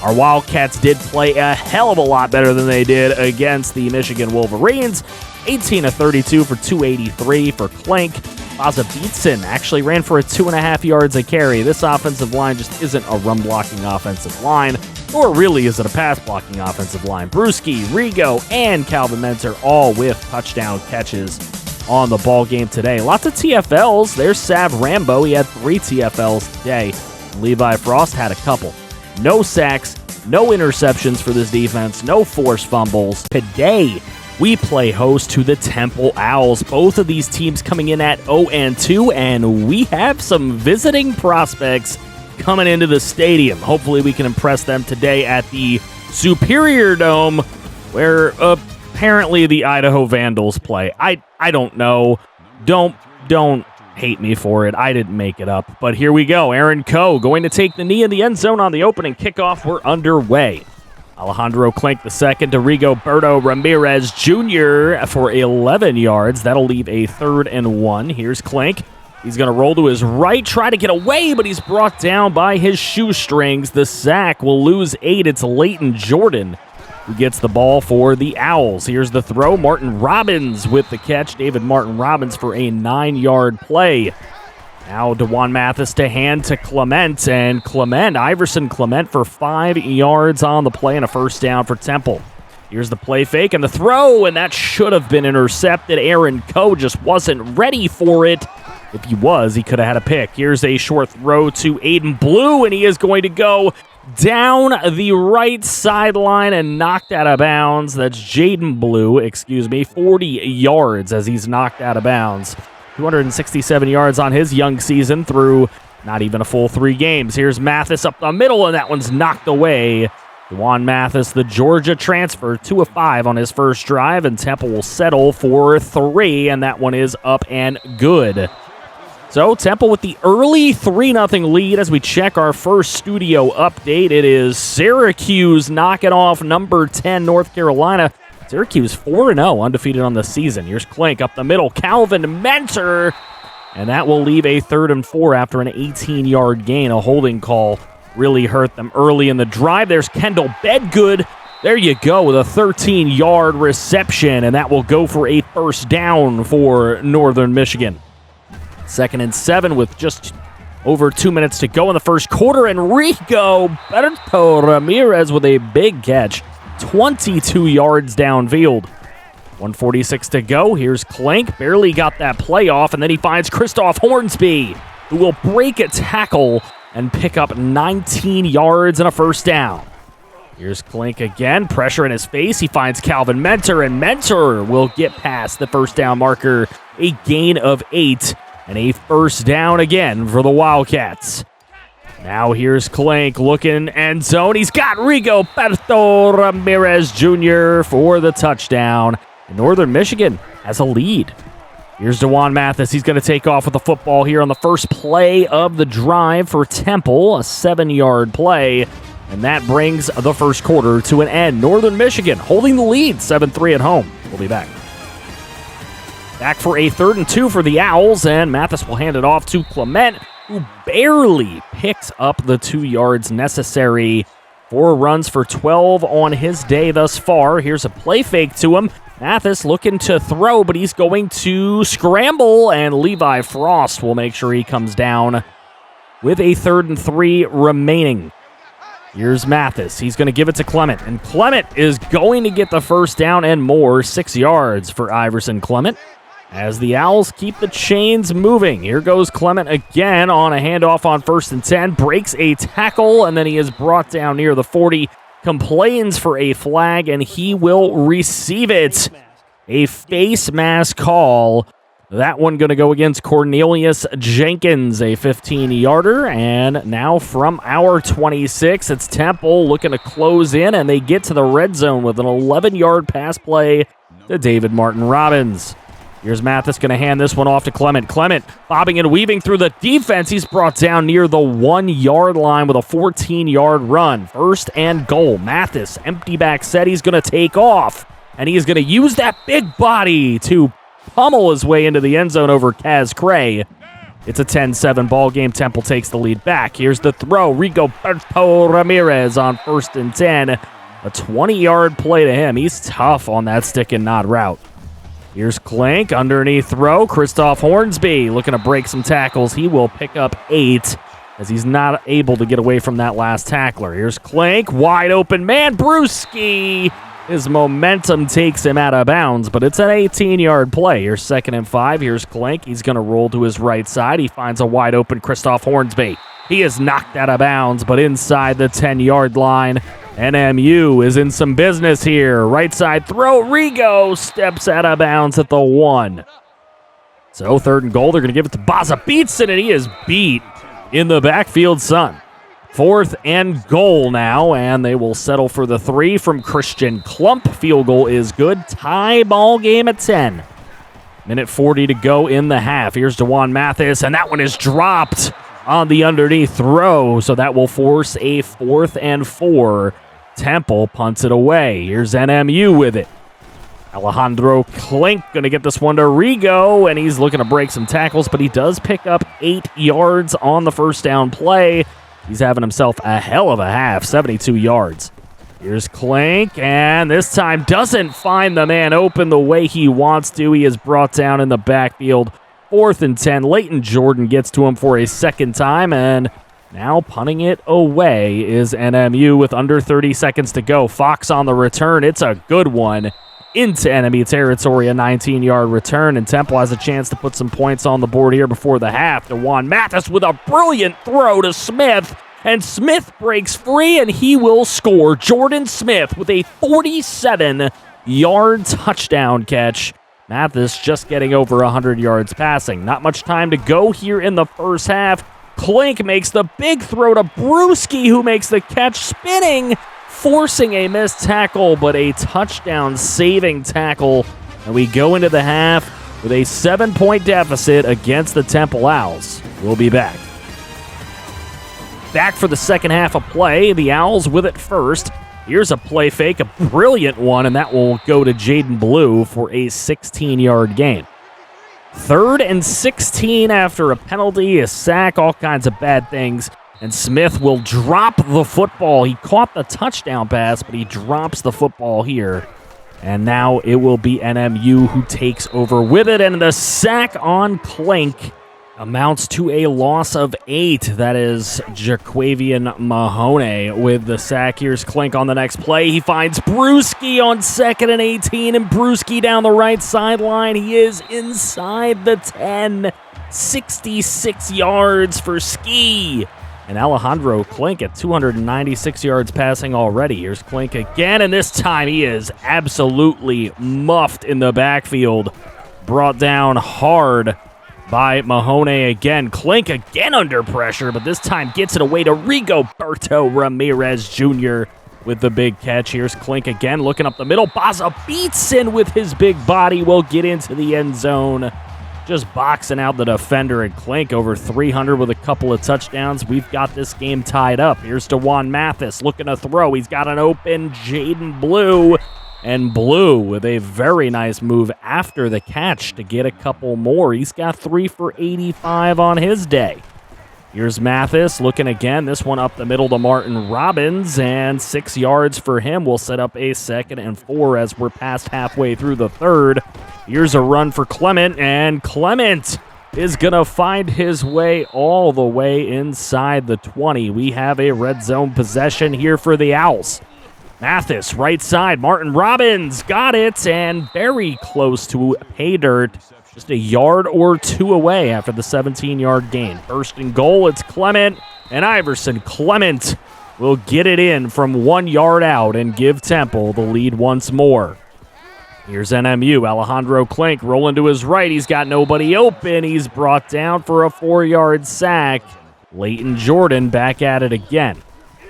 our Wildcats did play a hell of a lot better than they did against the Michigan Wolverines. 18 of 32 for 283 for Clank. Baza Beatson actually ran for a 2.5 yards a carry. This offensive line just isn't a run-blocking offensive line, or really is it a pass-blocking offensive line. Brewski, Rigo, and Calvin Mentor all with touchdown catches on the ball game today. Lots of TFLs. There's Sav Rambo. He had 3 TFLs today. Levi Frost had a couple. No sacks, no interceptions for this defense, no forced fumbles. Today, we play host to the Temple Owls. Both of these teams coming in at 0-2, and we have some visiting prospects coming into the stadium. Hopefully we can impress them today at the Superior Dome, where apparently the Idaho Vandals play. I don't know. Don't hate me for it. I didn't make it up. But here we go. Aaron Coe going to take the knee in the end zone on the opening kickoff. We're underway. Alejandro Clink II to Rigoberto Ramirez Jr. for 11 yards. That'll leave a 3rd and 1. Here's Clink. He's going to roll to his right, try to get away, but he's brought down by his shoestrings. The sack will lose 8. It's Leighton Jordan who gets the ball for the Owls. Here's the throw. Martin Robbins with the catch. David Martin Robbins for a 9-yard play. Now DeJuan Mathis to hand to Clement, and Iverson Clement for 5 yards on the play and a first down for Temple. Here's the play fake and the throw, and that should have been intercepted. Aaron Coe just wasn't ready for it. If he was, he could have had a pick. Here's a short throw to Aiden Blue, and he is going to go down the right sideline and knocked out of bounds. That's Jaden Blue, 40 yards as he's knocked out of bounds. 267 yards on his young season through not even a full 3 games. Here's Mathis up the middle, and that one's knocked away. DeJuan Mathis, the Georgia transfer, 2 of 5 on his first drive, and Temple will settle for 3, and that one is up and good. So Temple with the early 3-0 lead as we check our first studio update. It is Syracuse knocking off number 10 North Carolina. Syracuse 4-0, undefeated on the season. Here's Clink up the middle. Calvin Mentor. And that will leave a 3rd and 4 after an 18-yard gain. A holding call really hurt them early in the drive. There's Kendall Bedgood There you go with a 13-yard reception, and that will go for a first down for Northern Michigan. 2nd and 7 with just over 2 minutes to go in the first quarter. Enrico Berto Ramirez with a big catch, 22 yards downfield. 1:46 to go. Here's Clink, barely got that play off, and then he finds Christoph Hornsby, who will break a tackle and pick up 19 yards and a first down. Here's Clink again, pressure in his face. He finds Calvin Mentor, and Mentor will get past the first down marker. A gain of 8 and a first down again for the Wildcats. Now here's Clink looking end zone. He's got Rigoberto Ramirez Jr. for the touchdown. Northern Michigan has a lead. Here's DeJuan Mathis. He's going to take off with the football here on the first play of the drive for Temple, a 7-yard play. And that brings the first quarter to an end. Northern Michigan holding the lead, 7-3 at home. We'll be back. Back for a 3rd and 2 for the Owls, and Mathis will hand it off to Clement, who barely picks up the 2 yards necessary. 4 runs for 12 on his day thus far. Here's a play fake to him. Mathis looking to throw, but he's going to scramble, and Levi Frost will make sure he comes down with a 3rd and 3 remaining. Here's Mathis. He's going to give it to Clement, and Clement is going to get the first down and more, 6 yards for Iverson Clement, as the Owls keep the chains moving. Here goes Clement again on a handoff on 1st and 10, breaks a tackle, and then he is brought down near the 40, complains for a flag, and he will receive it. A face mask call. That one going to go against Cornelius Jenkins, a 15-yarder. And now from our 26, it's Temple looking to close in, and they get to the red zone with an 11-yard pass play to David Martin Robbins. Here's Mathis going to hand this one off to Clement. Clement bobbing and weaving through the defense. He's brought down near the 1-yard line with a 14-yard run. 1st and goal. Mathis, empty back set. He's going to take off, and he is going to use that big body to pummel his way into the end zone over Kaz Cray. It's a 10-7 ball game. Temple takes the lead back. Here's the throw. Rigoberto Ramirez on 1st and 10. A 20-yard play to him. He's tough on that stick and nod route. Here's Clink, underneath throw. Christoph Hornsby looking to break some tackles. He will pick up 8 as he's not able to get away from that last tackler. Here's Clink, wide open man. Brewski. His momentum takes him out of bounds, but it's an 18-yard play. Here's 2nd and 5. Here's Clink. He's going to roll to his right side. He finds a wide open Christoph Hornsby. He is knocked out of bounds, but inside the 10-yard line. NMU is in some business here. Right side throw. Rigo steps out of bounds at the 1. So 3rd and goal. They're going to give it to Baza. Beats it, and he is beat in the backfield, son. 4th and goal now, and they will settle for the 3 from Christian Klump. Field goal is good. Tie ball game at 10. Minute 40 to go in the half. Here's DeJuan Mathis, and that one is dropped on the underneath throw, so that will force a 4th and 4. Temple punts it away. Here's NMU with it. Alejandro Clink going to get this one to Rigo, and he's looking to break some tackles, but he does pick up 8 yards on the first down play. He's having himself a hell of a half, 72 yards. Here's Clink, and this time doesn't find the man open the way he wants to. He is brought down in the backfield. 4th and 10. Leighton Jordan gets to him for a 2nd time, and now punting it away is NMU with under 30 seconds to go. Fox on the return. It's a good one into enemy territory, a 19-yard return, and Temple has a chance to put some points on the board here before the half. DeJuan Mathis with a brilliant throw to Smith, and Smith breaks free, and he will score. Jordan Smith with a 47-yard touchdown catch. Mathis just getting over 100 yards passing. Not much time to go here in the first half. Clink makes the big throw to Brewski, who makes the catch spinning, forcing a missed tackle, but a touchdown-saving tackle. And we go into the half with a 7-point deficit against the Temple Owls. We'll be back. Back for the second half of play. The Owls with it first. Here's a play fake, a brilliant one, and that will go to Jaden Blue for a 16-yard gain. 3rd and 16 after a penalty, a sack, all kinds of bad things. And Smith will drop the football. He caught the touchdown pass, but he drops the football here. And now it will be NMU who takes over with it. And the sack on Klink amounts to a loss of 8. That is Jaquavian Mahoney with the sack. Here's Klink on the next play. He finds Brewski on 2nd and 18, and Brewski down the right sideline. He is inside the 10. 66 yards for Ski. And Alejandro Klink at 296 yards passing already. Here's Klink again, and this time he is absolutely muffed in the backfield. Brought down hard by Mahoney again. Klink again under pressure, but this time gets it away to Rigoberto Ramirez Jr. with the big catch. Here's Klink again, looking up the middle. Baza Beatson with his big body will get into the end zone. Just boxing out the defender, and Klink over 300 with a couple of touchdowns. We've got this game tied up. Here's DeJuan Mathis looking to throw. He's got an open Jaden Blue. And Blue with a very nice move after the catch to get a couple more. He's got 3 for 85 on his day. Here's Mathis looking again. This one up the middle to Martin Robbins, and 6 yards for him. We'll set up a 2nd and 4 as we're past halfway through the third. Here's a run for Clement, and Clement is going to find his way all the way inside the 20. We have a red zone possession here for the Owls. Mathis, right side. Martin Robbins got it, and very close to pay dirt. Just a yard or 2 away after the 17-yard gain. First and goal, it's Clement and Iverson. Clement will get it in from 1 yard out and give Temple the lead once more. Here's NMU. Alejandro Klink rolling to his right. He's got nobody open. He's brought down for a 4-yard sack. Leighton Jordan back at it again.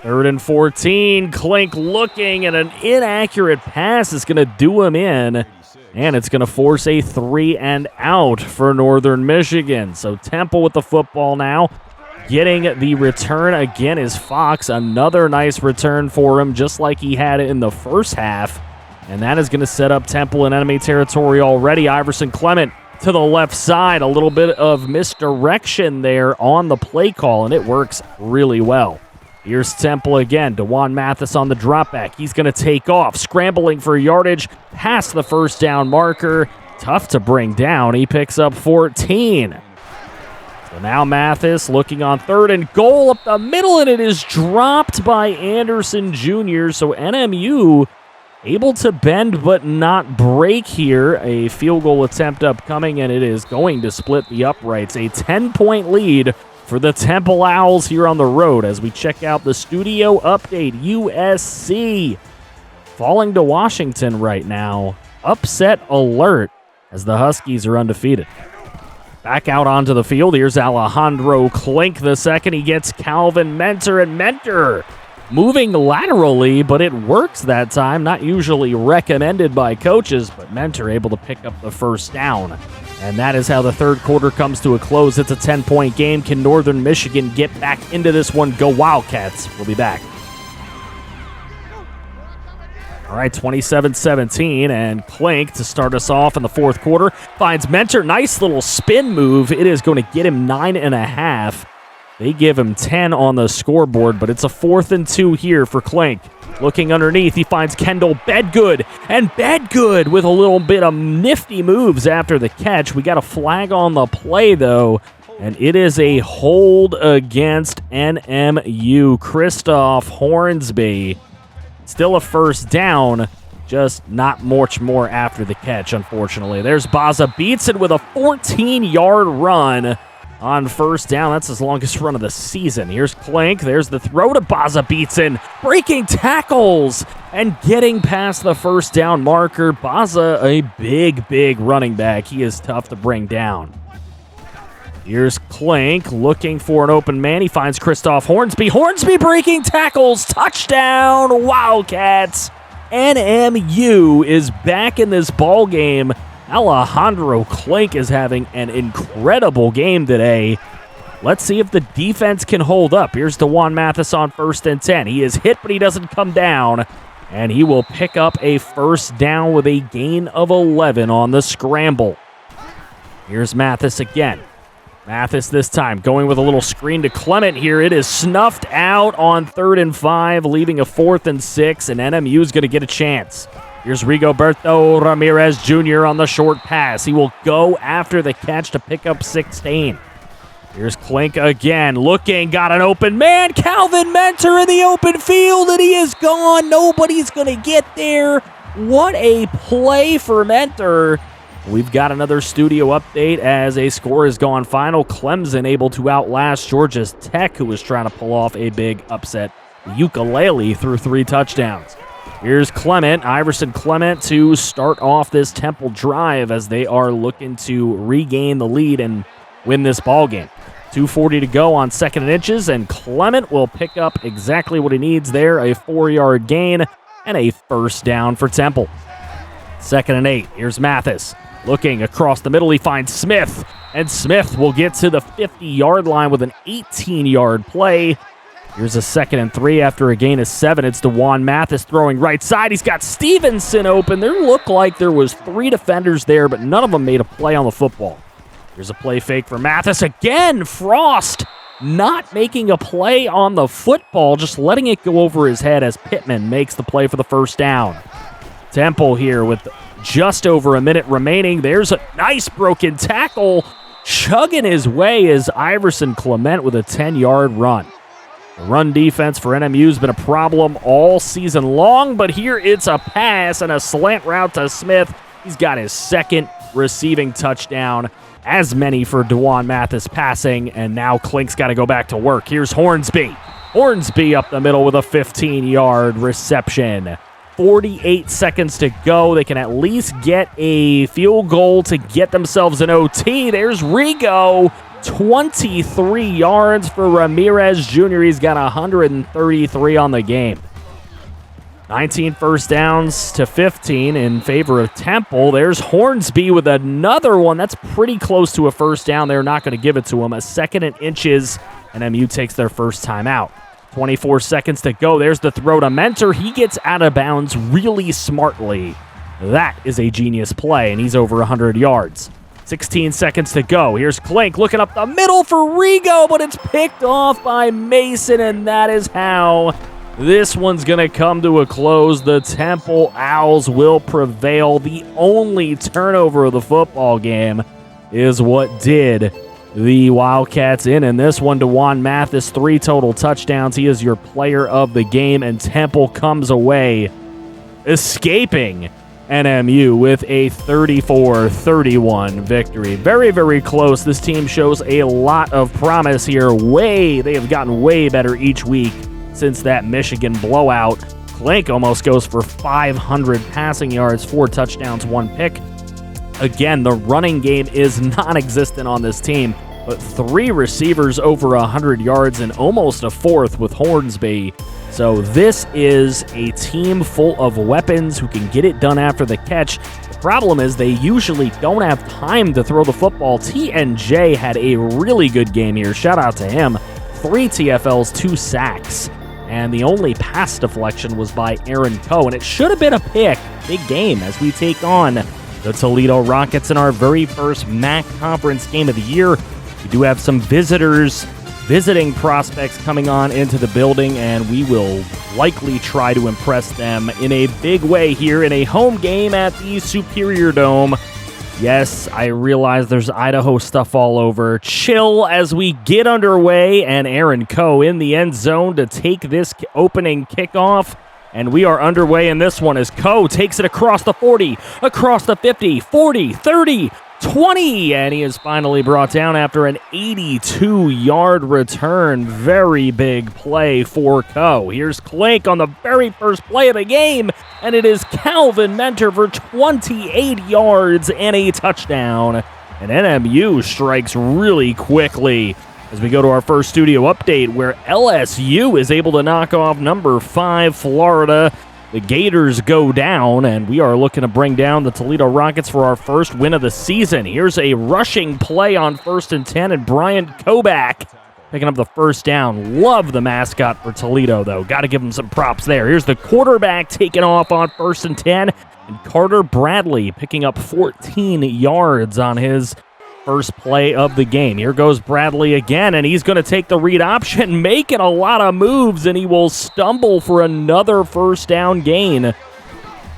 3rd and 14. Klink looking, and an inaccurate pass is going to do him in. And it's going to force a 3 and out for Northern Michigan. So Temple with the football now. Getting the return again is Fox. Another nice return for him, just like he had it in the first half. And that is going to set up Temple in enemy territory already. Iverson Clement to the left side. A little bit of misdirection there on the play call, and it works really well. Here's Temple again. DeJuan Mathis on the dropback. He's going to take off, scrambling for yardage past the first down marker. Tough to bring down. He picks up 14. So now Mathis looking on 3rd and goal up the middle, and it is dropped by Anderson Jr. So NMU able to bend but not break here. A field goal attempt upcoming, and it is going to split the uprights. A 10-point lead for the Temple Owls here on the road as we check out the studio update. USC falling to Washington right now. Upset alert as the Huskies are undefeated. Back out onto the field. Here's Alejandro Klink the second. He gets Calvin Mentor, and Mentor moving laterally, but it works that time. Not usually recommended by coaches, but Mentor able to pick up the first down. And that is how the third quarter comes to a close. It's a 10-point game. Can Northern Michigan get back into this one? Go Wildcats. We'll be back. All right, 27-17, and Klink to start us off in the fourth quarter. Finds Mentor. Nice little spin move. It is going to get him 9.5. They give him 10 on the scoreboard, but it's a 4th and 2 here for Klink. Looking underneath, he finds Kendall Bedgood, and Bedgood with a little bit of nifty moves after the catch. We got a flag on the play, though, and it is a hold against NMU. Christoph Hornsby. Still a first down, just not much more after the catch, unfortunately. There's Baza Beatson with a 14-yard run on first down. That's his longest run of the season. Here's Klink. There's the throw to Baza Beatson. Breaking tackles and getting past the first down marker. Baza, a big running back. He is tough to bring down. Here's Klink looking for an open man. He finds Christoph Hornsby. Hornsby breaking tackles. Touchdown, Wildcats. NMU is back in this ball game. Alejandro Klink is having an incredible game today. Let's see if the defense can hold up. Here's DeJuan Mathis on 1st and 10. He is hit, but he doesn't come down. And he will pick up a first down with a gain of 11 on the scramble. Here's Mathis again. Mathis this time going with a little screen to Clement here. It is snuffed out on 3rd and 5, leaving a 4th and 6, and NMU is going to get a chance. Here's Rigoberto Ramirez Jr. on the short pass. He will go after the catch to pick up 16. Here's Klink again, looking, got an open man. Calvin Mentor in the open field, and he is gone. Nobody's going to get there. What a play for Mentor. We've got another studio update as a score has gone final. Clemson able to outlast Georgia Tech, who was trying to pull off a big upset. Ukulele threw 3 touchdowns. Here's Iverson Clement to start off this Temple drive as they are looking to regain the lead and win this ball game. 2:40 to go on 2nd and inches, and Clement will pick up exactly what he needs there, a 4-yard gain and a first down for Temple. 2nd and 8. Here's Mathis. Looking across the middle, he finds Smith, and Smith will get to the 50-yard line with an 18-yard play. Here's a 2nd and 3 after a gain of 7. It's DeJuan Mathis throwing right side. He's got Stevenson open. There looked like there was 3 defenders there, but none of them made a play on the football. Here's a play fake for Mathis. Again, Frost not making a play on the football, just letting it go over his head as Pittman makes the play for the first down. Temple here with just over a minute remaining. There's a nice broken tackle. Chugging his way is Iverson Clement with a 10-yard run. The run defense for NMU has been a problem all season long, but here it's a pass and a slant route to Smith. He's got his 2nd receiving touchdown, as many for DeJuan Mathis passing, and now Klink's got to go back to work. Here's Hornsby. Hornsby up the middle with a 15-yard reception. 48 seconds to go. They can at least get a field goal to get themselves an OT. There's Rigo. 23 yards for Ramirez Jr. He's got 133 on the game. 19 first downs to 15 in favor of Temple. There's Hornsby with another one. That's pretty close to a first down. They're not going to give it to him. A 2nd and inches, and NMU takes their first time out. 24 seconds to go. There's the throw to Mentor. He gets out of bounds really smartly. That is a genius play, and he's over 100 yards. 16 seconds to go. Here's Klink looking up the middle for Rigo, but it's picked off by Mason, and that is how this one's going to come to a close. The Temple Owls will prevail. The only turnover of the football game is what did the Wildcats in. And this one, DeJuan Mathis, 3 total touchdowns. He is your player of the game, and Temple comes away escaping NMU with a 34-31 victory. Very, very close. This team shows a lot of promise here. They have gotten way better each week since that Michigan blowout. Klink almost goes for 500 passing yards, 4 touchdowns, 1 pick. Again, the running game is non-existent on this team, but 3 receivers over 100 yards and almost a 4th with Hornsby. So this is a team full of weapons who can get it done after the catch. The problem is they usually don't have time to throw the football. TNJ had a really good game here. Shout out to him. 3 TFLs, 2 sacks. And the only pass deflection was by Aaron Coe. And it should have been a pick. Big game as we take on the Toledo Rockets in our very first MAC conference game of the year. We do have some visiting prospects coming on into the building, and we will likely try to impress them in a big way here in a home game at the Superior Dome. Yes, I realize there's Idaho stuff all over. Chill as we get underway, and Aaron Coe in the end zone to take this opening kickoff. And we are underway in this one as Coe takes it across the 40, across the 50, 40, 30, 20, and he is finally brought down after an 82-yard return. Very big play for Coe. Here's Klink on the very first play of the game, and it is Calvin Mentor for 28 yards and a touchdown. And NMU strikes really quickly as we go to our first studio update, where LSU is able to knock off number 5 Florida. The Gators go down, and we are looking to bring down the Toledo Rockets for our first win of the season. Here's a rushing play on 1st and 10, and Brian Koback picking up the first down. Love the mascot for Toledo, though. Got to give him some props there. Here's the quarterback taking off on 1st and 10, and Carter Bradley picking up 14 yards on his first play of the game. Here goes Bradley again, and he's going to take the read option, making a lot of moves, and he will stumble for another first down gain.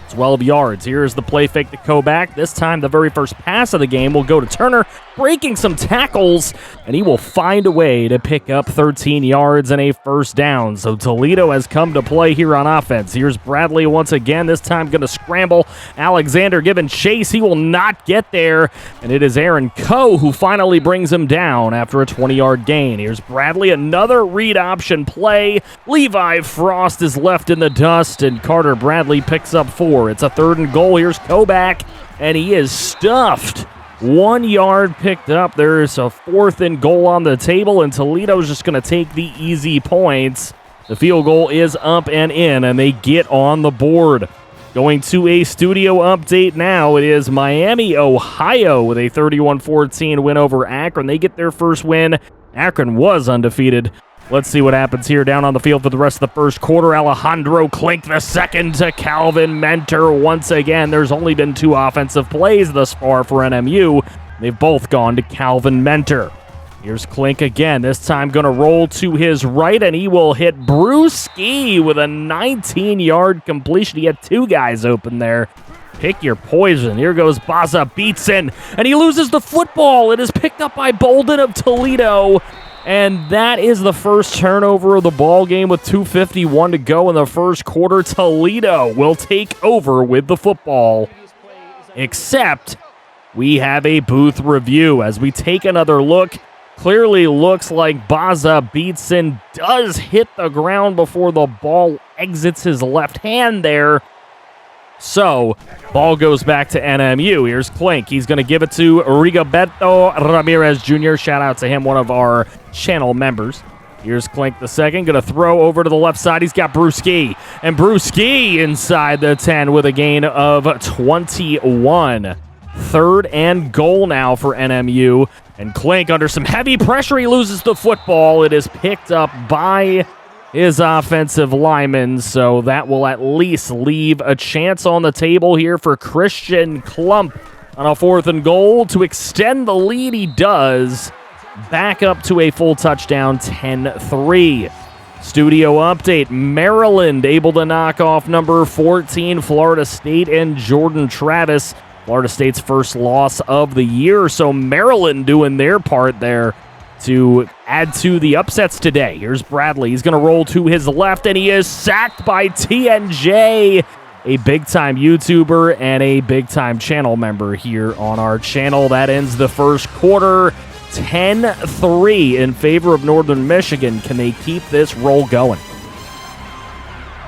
12 yards. Here's the play fake to Koback. This time, the very first pass of the game will go to Turner, breaking some tackles, and he will find a way to pick up 13 yards and a first down. So Toledo has come to play here on offense. Here's Bradley once again, this time going to scramble. Alexander giving chase. He will not get there, and it is Aaron Coe who finally brings him down after a 20-yard gain. Here's Bradley, another read option play. Levi Frost is left in the dust, and Carter Bradley picks up 4. It's a 3rd and goal. Here's Koback, and he is stuffed. 1 yard picked up. There's a 4th and goal on the table, and Toledo's just going to take the easy points. The field goal is up and in, and they get on the board. Going to a studio update now. It is Miami, Ohio, with a 31-14 win over Akron. They get their first win. Akron was undefeated. Let's see what happens here down on the field for the rest of the first quarter. Alejandro Klink the second to Calvin Mentor. Once again, there's only been 2 offensive plays thus far for NMU. They've both gone to Calvin Mentor. Here's Klink again, this time going to roll to his right, and he will hit Brewski with a 19-yard completion. He had 2 guys open there. Pick your poison. Here goes Baza Beatson, and he loses the football. It is picked up by Bolden of Toledo. And that is the first turnover of the ball game with 2:51 to go in the first quarter. Toledo will take over with the football. Except we have a booth review as we take another look. Clearly looks like Baza Beatson does hit the ground before the ball exits his left hand there. So, ball goes back to NMU. Here's Klink. He's going to give it to Rigoberto Ramirez Jr. Shout out to him, one of our channel members. Here's Klink the second. Going to throw over to the left side. He's got Brewski. And Brewski inside the 10 with a gain of 21. 3rd and goal now for NMU. And Klink under some heavy pressure. He loses the football. It is picked up by his offensive lineman, so that will at least leave a chance on the table here for Christian Klump on a 4th and goal. To extend the lead, he does. Back up to a full touchdown, 10-3. Studio update, Maryland able to knock off number 14, Florida State, and Jordan Travis. Florida State's first loss of the year, so Maryland doing their part there to add to the upsets today. Here's Bradley. He's going to roll to his left, and he is sacked by TNJ, a big-time YouTuber and a big-time channel member here on our channel. That ends the first quarter, 10-3 in favor of Northern Michigan. Can they keep this roll going?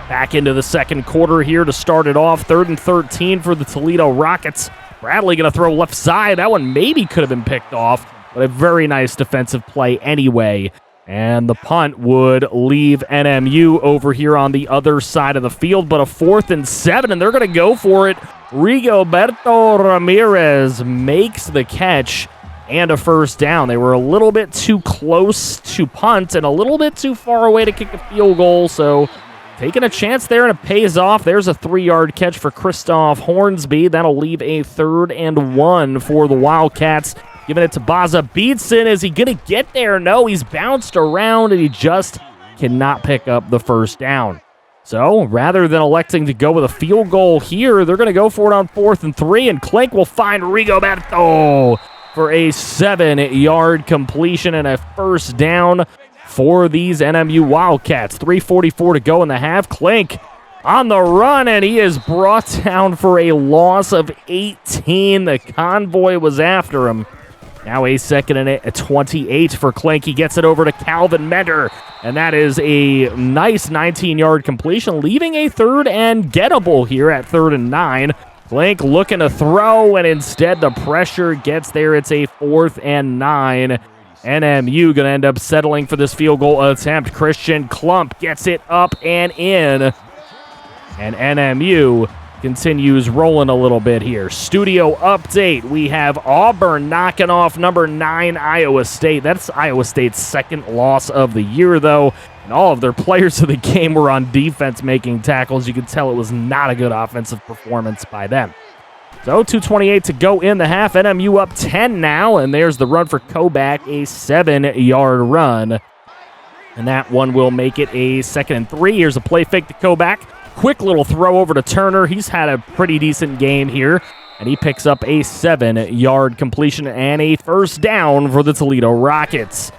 Back into the second quarter here to start it off. 3rd and 13 for the Toledo Rockets. Bradley going to throw left side. That one maybe could have been picked off, but a very nice defensive play anyway. And the punt would leave NMU over here on the other side of the field, but a 4th and 7, and they're going to go for it. Rigoberto Ramirez makes the catch and a first down. They were a little bit too close to punt and a little bit too far away to kick a field goal, so taking a chance there, and it pays off. There's a 3-yard catch for Christoph Hornsby. That'll leave a 3rd and 1 for the Wildcats. Giving it to Baza Beatson. Is he going to get there? No, he's bounced around, and he just cannot pick up the first down. So, rather than electing to go with a field goal here, they're going to go for it on 4th and 3, and Klink will find Rigoberto for a 7-yard completion and a first down for these NMU Wildcats. 3:44 to go in the half. Klink on the run, and he is brought down for a loss of 18. The convoy was after him. Now a 2nd and 28 for Klink. He gets it over to Calvin Mentor, and that is a nice 19-yard completion, leaving a 3rd and gettable here at 3rd and 9. Klink looking to throw, and instead the pressure gets there. It's a 4th and 9. NMU going to end up settling for this field goal attempt. Christian Klump gets it up and in, and NMU continues rolling a little bit here. Studio update. We have Auburn knocking off number 9 Iowa State. That's Iowa State's 2nd loss of the year, though. And all of their players of the game were on defense making tackles. You could tell it was not a good offensive performance by them. So 2:28 to go in the half. NMU up 10 now, and there's the run for Kobach, a 7-yard run. And that one will make it a 2nd and 3. Here's a play fake to Kobach. Quick little throw over to Turner. He's had a pretty decent game here, and he picks up a 7-yard completion and a first down for the Toledo Rockets.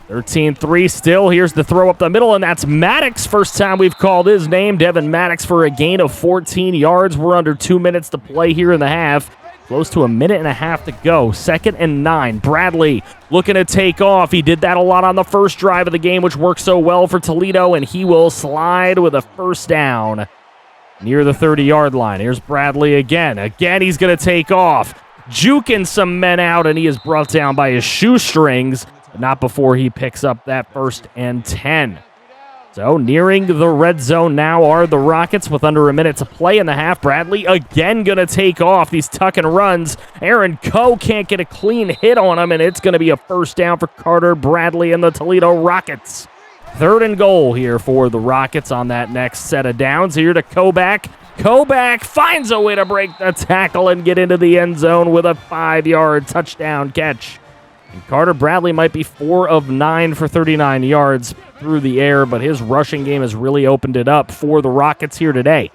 13-3 still. Here's the throw up the middle, and that's Maddox. First time we've called his name. Devin Maddox for a gain of 14 yards. We're under 2 minutes to play here in the half. Close to a minute and a half to go. 2nd and 9. Bradley looking to take off. He did that a lot on the first drive of the game, which worked so well for Toledo, and he will slide with a first down near the 30-yard line. Here's Bradley again. Again, he's going to take off. Juking some men out, and he is brought down by his shoestrings. Not before he picks up that 1st and 10. So nearing the red zone now are the Rockets with under a minute to play in the half. Bradley again going to take off these tuck and runs. Aaron Coe can't get a clean hit on him, and it's going to be a first down for Carter Bradley and the Toledo Rockets. 3rd and goal here for the Rockets on that next set of downs. Here to Kobach. Kobach finds a way to break the tackle and get into the end zone with a 5-yard touchdown catch. And Carter Bradley might be 4 of 9 for 39 yards through the air, but his rushing game has really opened it up for the Rockets here today.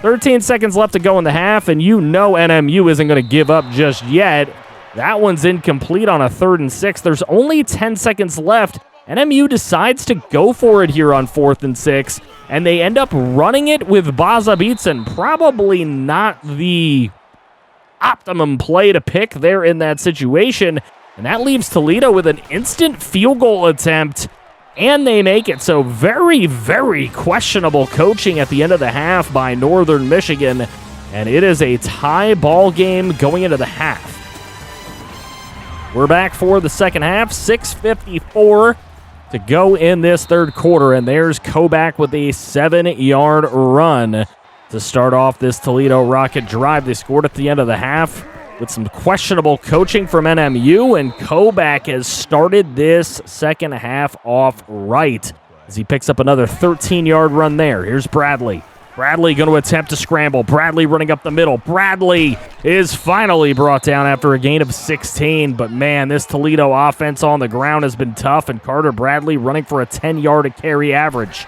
13 seconds left to go in the half, and you know NMU isn't going to give up just yet. That one's incomplete on a 3rd and 6. There's only 10 seconds left. NMU decides to go for it here on 4th and 6, and they end up running it with Baza Beatson. Probably not the optimum play to pick there in that situation. And that leaves Toledo with an instant field goal attempt, and they make it. So very, very questionable coaching at the end of the half by Northern Michigan, and it is a tie ball game going into the half. We're back for the second half, 6:54 to go in this third quarter, and there's Kobach with a 7-yard run to start off this Toledo Rocket drive. They scored at the end of the half with some questionable coaching from NMU, and Kobach has started this second half off right as he picks up another 13-yard run there. Here's Bradley. Bradley going to attempt to scramble. Bradley running up the middle. Bradley is finally brought down after a gain of 16, but man, this Toledo offense on the ground has been tough, and Carter Bradley running for a 10-yard a carry average.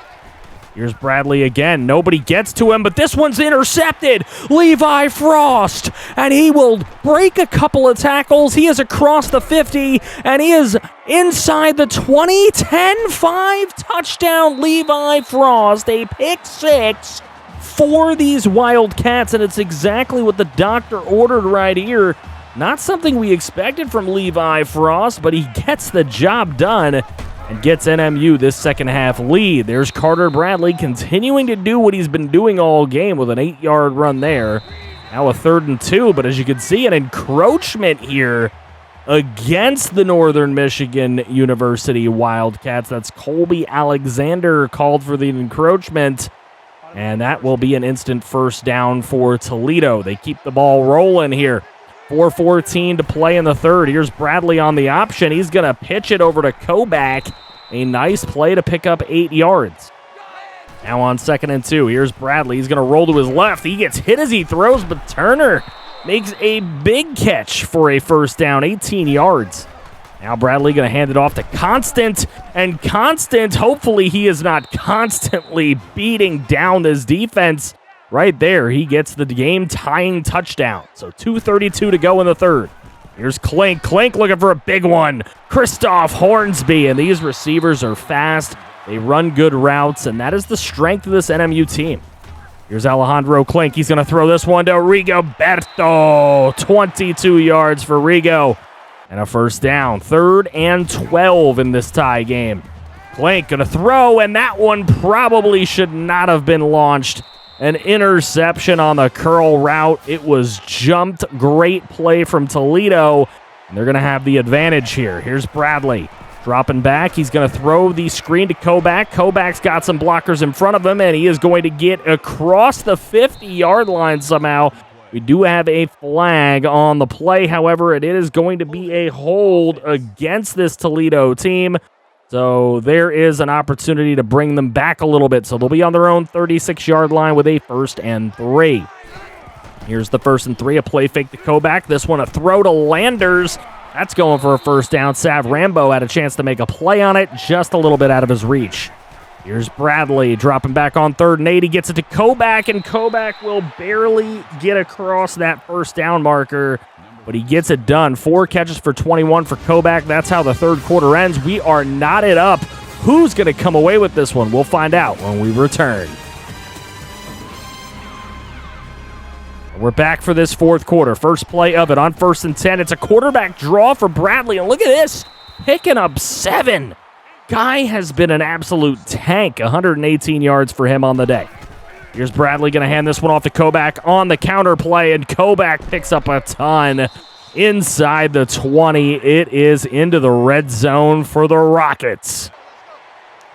Here's Bradley again. Nobody gets to him, but this one's intercepted. Levi Frost, and he will break a couple of tackles. He is across the 50, and he is inside the 20. 10-5 touchdown, Levi Frost. A pick 6 for these Wildcats, and it's exactly what the doctor ordered right here. Not something we expected from Levi Frost, but he gets the job done and gets NMU this second half lead. There's Carter Bradley continuing to do what he's been doing all game with an 8-yard run there. Now a 3rd and 2, but as you can see, an encroachment here against the Northern Michigan University Wildcats. That's Colby Alexander called for the encroachment, and that will be an instant first down for Toledo. They keep the ball rolling here. 4:14 to play in the third. Here's Bradley on the option. He's going to pitch it over to Kobach. A nice play to pick up 8 yards. Now on 2nd and 2. Here's Bradley. He's going to roll to his left. He gets hit as he throws, but Turner makes a big catch for a first down, 18 yards. Now Bradley going to hand it off to Constant, and Constant, hopefully he is not constantly beating down this defense. Right there, he gets the game-tying touchdown. So 2:32 to go in the third. Here's Clink. Clink looking for a big one. Christoph Hornsby, and these receivers are fast. They run good routes, and that is the strength of this NMU team. Here's Alejandro Clink. He's going to throw this one to Rigoberto. 22 yards for Rigo, and a first down. 3rd and 12 in this tie game. Clink going to throw, and that one probably should not have been launched. An interception on the curl route. It was jumped. Great play from Toledo, and they're going to have the advantage here. Here's Bradley dropping back. He's going to throw the screen to Kobach. Kobach's got some blockers in front of him, and he is going to get across the 50-yard line somehow. We do have a flag on the play. However, it is going to be a hold against this Toledo team. So there is an opportunity to bring them back a little bit. So they'll be on their own 36-yard line with a 1st and 3. Here's the 1st and 3, a play fake to Koback. This one a throw to Landers. That's going for a first down. Sav Rambo had a chance to make a play on it, just a little bit out of his reach. Here's Bradley dropping back on 3rd and 8. He gets it to Koback, and Koback will barely get across that first down marker, but he gets it done. 4 catches for 21 for Koback. That's how the third quarter ends. We are knotted up. Who's going to come away with this one? We'll find out when we return. We're back for this fourth quarter. First play of it on 1st and 10. It's a quarterback draw for Bradley, and look at this, picking up 7. Guy has been an absolute tank. 118 yards for him on the day. Here's Bradley going to hand this one off to Koback on the counter play, and Koback picks up a ton inside the 20. It is into the red zone for the Rockets.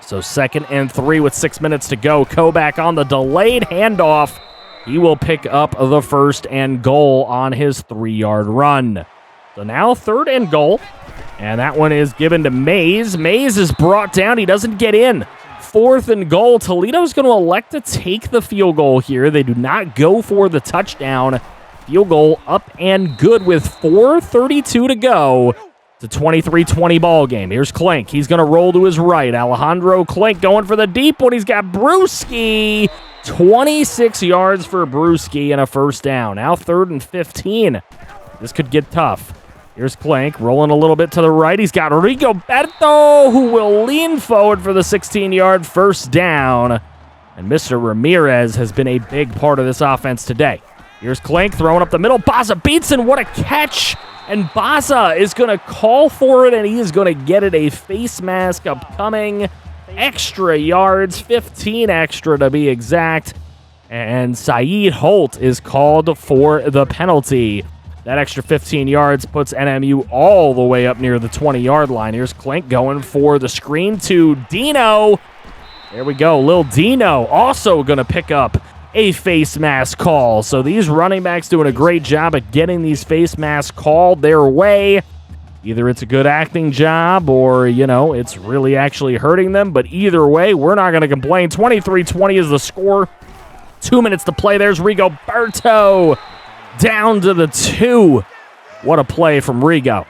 So 2nd and 3 with 6 minutes to go. Koback on the delayed handoff. He will pick up the 1st and goal on his 3-yard run. So now 3rd and goal. And that one is given to Mays. Mays is brought down. He doesn't get in. 4th and goal. Toledo's going to elect to take the field goal here. They do not go for the touchdown. Field goal up and good with 4:32 to go. It's a 23-20 ball game. Here's Klink. He's going to roll to his right. Alejandro Klink going for the deep one. He's got Brewski. 26 yards for Brewski and a first down. Now 3rd and 15. This could get tough. Here's Klink rolling a little bit to the right. He's got Rigoberto, who will lean forward for the 16-yard first down. And Mr. Ramirez has been a big part of this offense today. Here's Klink throwing up the middle. Baza beats him. What a catch. And Baza is going to call for it, and he is going to get it. A face mask upcoming. Extra yards, 15 extra to be exact. And Saeed Holt is called for the penalty. That extra 15 yards puts NMU all the way up near the 20-yard line. Here's Klink going for the screen to Dino. There we go. Lil Dino also going to pick up a face mask call. So these running backs doing a great job at getting these face masks called their way. Either it's a good acting job or, it's really actually hurting them. But either way, we're not going to complain. 23-20 is the score. 2 minutes to play. There's Rigoberto down to the 2. What a play from Rigo.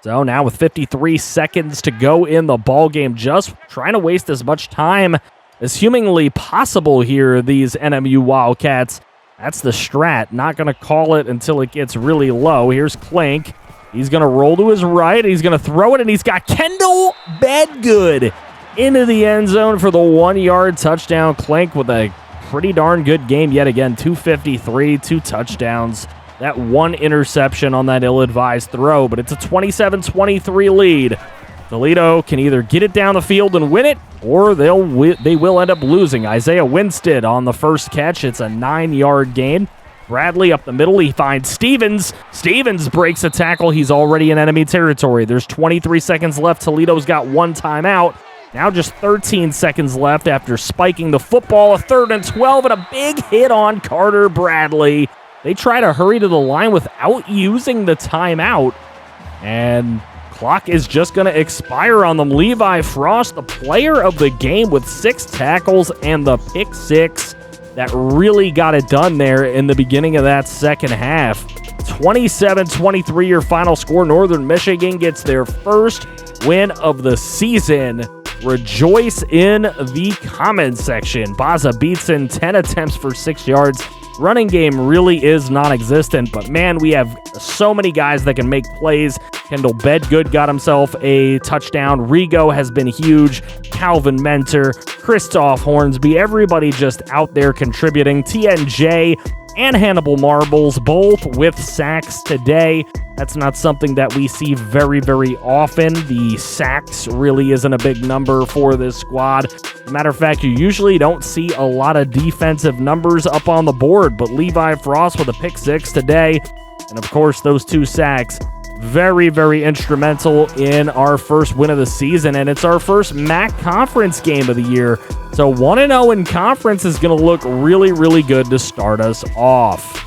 So now with 53 seconds to go in the ball game, just trying to waste as much time as humanly possible here, these NMU Wildcats. That's the strat. Not going to call it until it gets really low. Here's Klink. He's going to roll to his right. He's going to throw it, and he's got Kendall Bedgood into the end zone for the 1-yard touchdown. Klink with a pretty darn good game yet again. 253, 2 touchdowns. That 1 interception on that ill-advised throw, but it's a 27-23 lead. Toledo can either get it down the field and win it, or they will end up losing. Isaiah Winstead on the first catch. It's a 9-yard gain. Bradley up the middle. He finds Stevens. Stevens breaks a tackle. He's already in enemy territory. There's 23 seconds left. Toledo's got 1 timeout. Now just 13 seconds left after spiking the football. A 3rd and 12 and a big hit on Carter Bradley. They try to hurry to the line without using the timeout. And clock is just going to expire on them. Levi Frost, the player of the game with 6 tackles and the pick 6. That really got it done there in the beginning of that second half. 27-23 your final score. Northern Michigan gets their first win of the season. Rejoice in the comments section. Baza beats in 10 attempts for 6 yards. Running game really is non-existent, but man, we have so many guys that can make plays. Kendall Bedgood got himself a touchdown. Rigo has been huge. Calvin Mentor, Christoph Hornsby, everybody just out there contributing. TNJ and Hannibal Marbles, both with sacks today. That's not something that we see very, very often. The sacks really isn't a big number for this squad. Matter of fact, you usually don't see a lot of defensive numbers up on the board, but Levi Frost with a pick 6 today. And of course, those 2 sacks, very, very instrumental in our first win of the season. And it's our first MAC conference game of the year. So 1-0 in conference is going to look really, really good to start us off.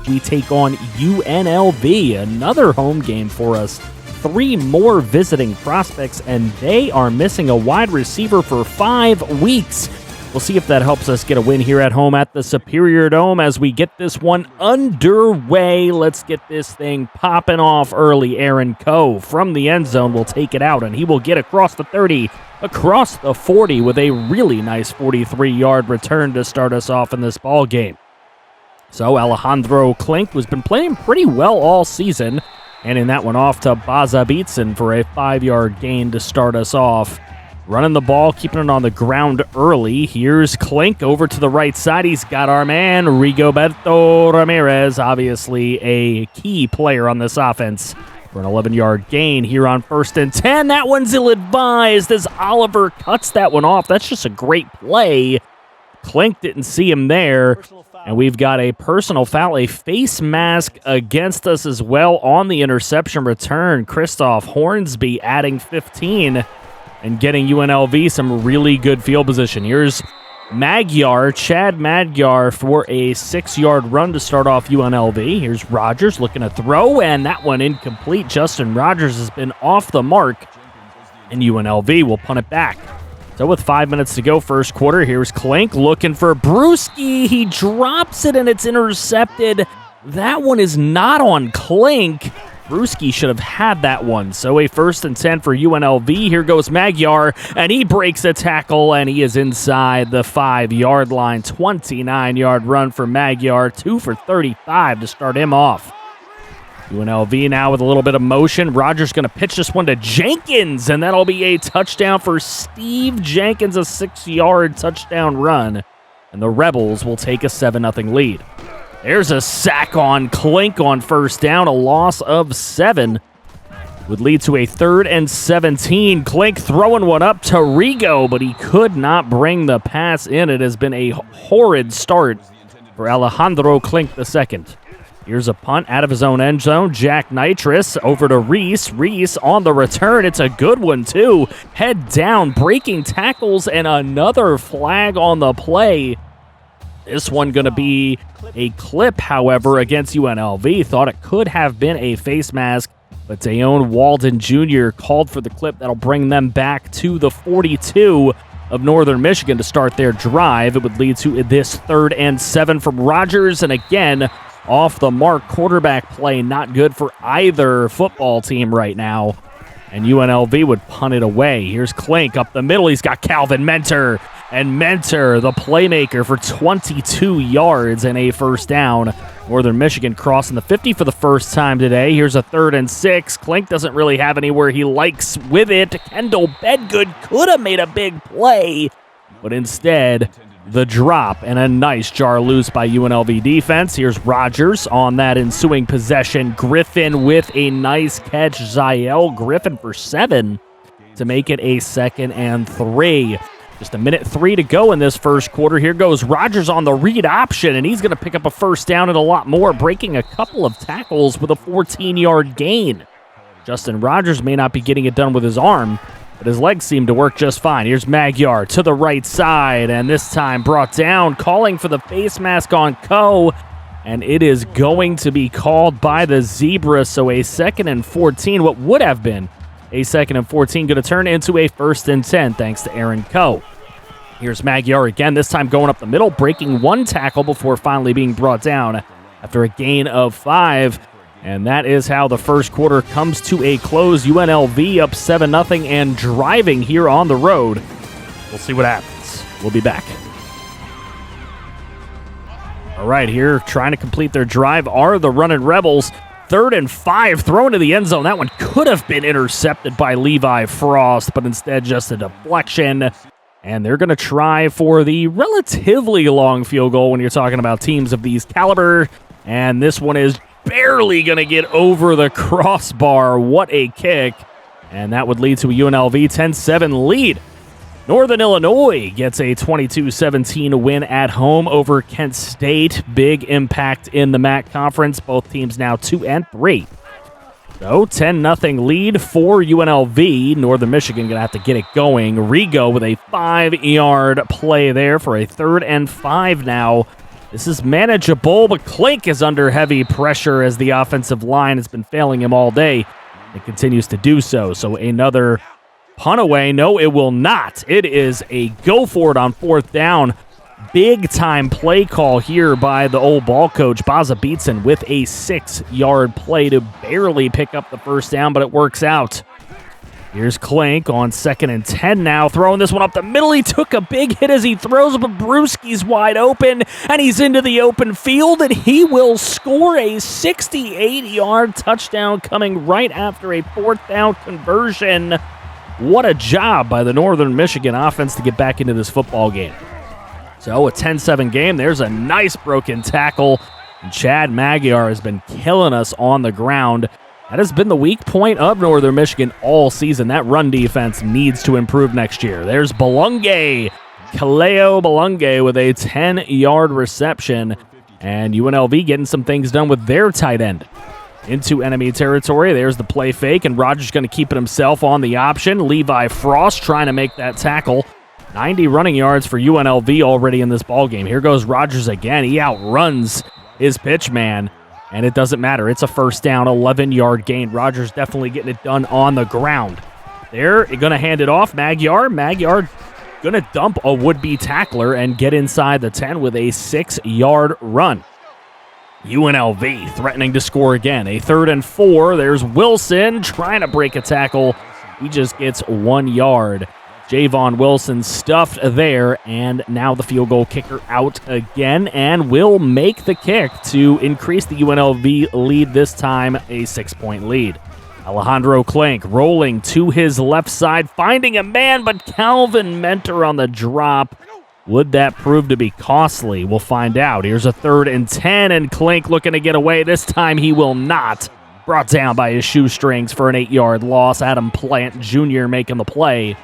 We take on UNLV, another home game for us. 3 more visiting prospects, and they are missing a wide receiver for 5 weeks. We'll see if that helps us get a win here at home at the Superior Dome as we get this one underway. Let's get this thing popping off early. Aaron Coe from the end zone will take it out, and he will get across the 30, across the 40 with a really nice 43-yard return to start us off in this ball game. So Alejandro Klink has been playing pretty well all season, and in that one off to Baza Beatson for a 5-yard gain to start us off. Running the ball, keeping it on the ground early. Here's Klink over to the right side. He's got our man, Rigoberto Ramirez, obviously a key player on this offense, for an 11-yard gain here on 1st and 10. That one's ill-advised as Oliver cuts that one off. That's just a great play. Klink didn't see him there. And we've got a personal foul, a face mask against us as well on the interception return. Christoph Hornsby adding 15 and getting UNLV some really good field position. Here's Chad Magyar for a 6-yard run to start off UNLV. Here's Rogers looking to throw, and that one incomplete. Justin Rogers has been off the mark, and UNLV will punt it back. So with 5 minutes to go, first quarter, here's Klink looking for Brewski. He drops it, and it's intercepted. That one is not on Klink. Brewski should have had that one. So a 1st and 10 for UNLV. Here goes Magyar, and he breaks a tackle, and he is inside the 5-yard line. 29-yard run for Magyar, 2 for 35 to start him off. UNLV now with a little bit of motion. Rogers going to pitch this one to Jenkins, and that'll be a touchdown for Steve Jenkins, a 6-yard touchdown run. And the Rebels will take a 7-0 lead. There's a sack on Klink on 1st down, a loss of 7. Would lead to a 3rd and 17. Klink throwing one up to Rigo, but he could not bring the pass in. It has been a horrid start for Alejandro Klink II. Here's a punt out of his own end zone. Jack Nitrous over to Reese. Reese on the return. It's a good one, too. Head down, breaking tackles, and another flag on the play. This one going to be a clip, however, against UNLV. Thought it could have been a face mask, but Dayon Walden Jr. called for the clip. That'll bring them back to the 42 of Northern Michigan to start their drive. It would lead to this 3rd and 7 from Rogers, and again, off the mark quarterback play, not good for either football team right now. And UNLV would punt it away. Here's Klink up the middle. He's got Calvin Mentor. And Mentor, the playmaker, for 22 yards and a 1st down. Northern Michigan crossing the 50 for the first time today. Here's a 3rd and 6. Klink doesn't really have anywhere he likes with it. Kendall Bedgood could have made a big play, but instead, the drop and a nice jar loose by UNLV defense. Here's Rogers on that ensuing possession. Griffin with a nice catch. Ziel Griffin for 7 to make it a 2nd and 3. Just a minute 3 to go in this first quarter. Here goes Rogers on the read option, and he's going to pick up a 1st down and a lot more, breaking a couple of tackles with a 14-yard gain. Justin Rogers may not be getting it done with his arm, but his legs seem to work just fine. Here's Magyar to the right side, and this time brought down, calling for the face mask on Coe, and it is going to be called by the Zebra, so a 2nd and 14, what would have been a 2nd and 14, going to turn into a 1st and 10, thanks to Aaron Coe. Here's Magyar again, this time going up the middle, breaking one tackle before finally being brought down after a gain of 5. And that is how the first quarter comes to a close. UNLV up 7-0 and driving here on the road. We'll see what happens. We'll be back. All right, here trying to complete their drive are the running Rebels. 3rd and 5, thrown to the end zone. That one could have been intercepted by Levi Frost, but instead just a deflection. And they're going to try for the relatively long field goal when you're talking about teams of these caliber. And this one is barely going to get over the crossbar. What a kick. And that would lead to a UNLV 10-7 lead. Northern Illinois gets a 22-17 win at home over Kent State. Big impact in the MAC conference. Both teams now 2-3. So 10-0 lead for UNLV. Northern Michigan going to have to get it going. Rigo with a 5-yard play there for a 3rd and 5 now. This is manageable, but Klink is under heavy pressure as the offensive line has been failing him all day. It continues to do so. So another Punt away. No, it will not. It is a go for it on 4th down. Big time play call here by the old ball coach, Baza Beatson, with a 6-yard play to barely pick up the first down, but it works out. Here's Klink on 2nd and 10 now, throwing this one up the middle. He took a big hit as he throws, but Brewski's wide open, and he's into the open field, and he will score a 68-yard touchdown coming right after a 4th down conversion. What a job by the Northern Michigan offense to get back into this football game. So a 10-7 game. There's a nice broken tackle. And Chad Magyar has been killing us on the ground. That has been the weak point of Northern Michigan all season. That run defense needs to improve next year. There's Balunge, Kaleo Balunge with a 10-yard reception. And UNLV getting some things done with their tight end. Into enemy territory. There's the play fake, and Rogers going to keep it himself on the option. Levi Frost trying to make that tackle. 90 running yards for UNLV already in this ballgame. Here goes Rogers again. He outruns his pitch man, and it doesn't matter. It's a first down, 11-yard gain. Rogers definitely getting it done on the ground. They're going to hand it off. Magyar going to dump a would-be tackler and get inside the 10 with a 6-yard run. UNLV threatening to score again. A 3rd and 4. There's Wilson trying to break a tackle. He just gets 1 yard. Javon Wilson stuffed there, and now the field goal kicker out again, and will make the kick to increase the UNLV lead, this time a 6-point lead. Alejandro Klink rolling to his left side, finding a man, but Calvin Mentor on the drop. Would that prove to be costly? We'll find out. Here's a 3rd and 10, and Klink looking to get away. This time he will not. Brought down by his shoestrings for an 8-yard loss. Adam Plant Jr. making the play.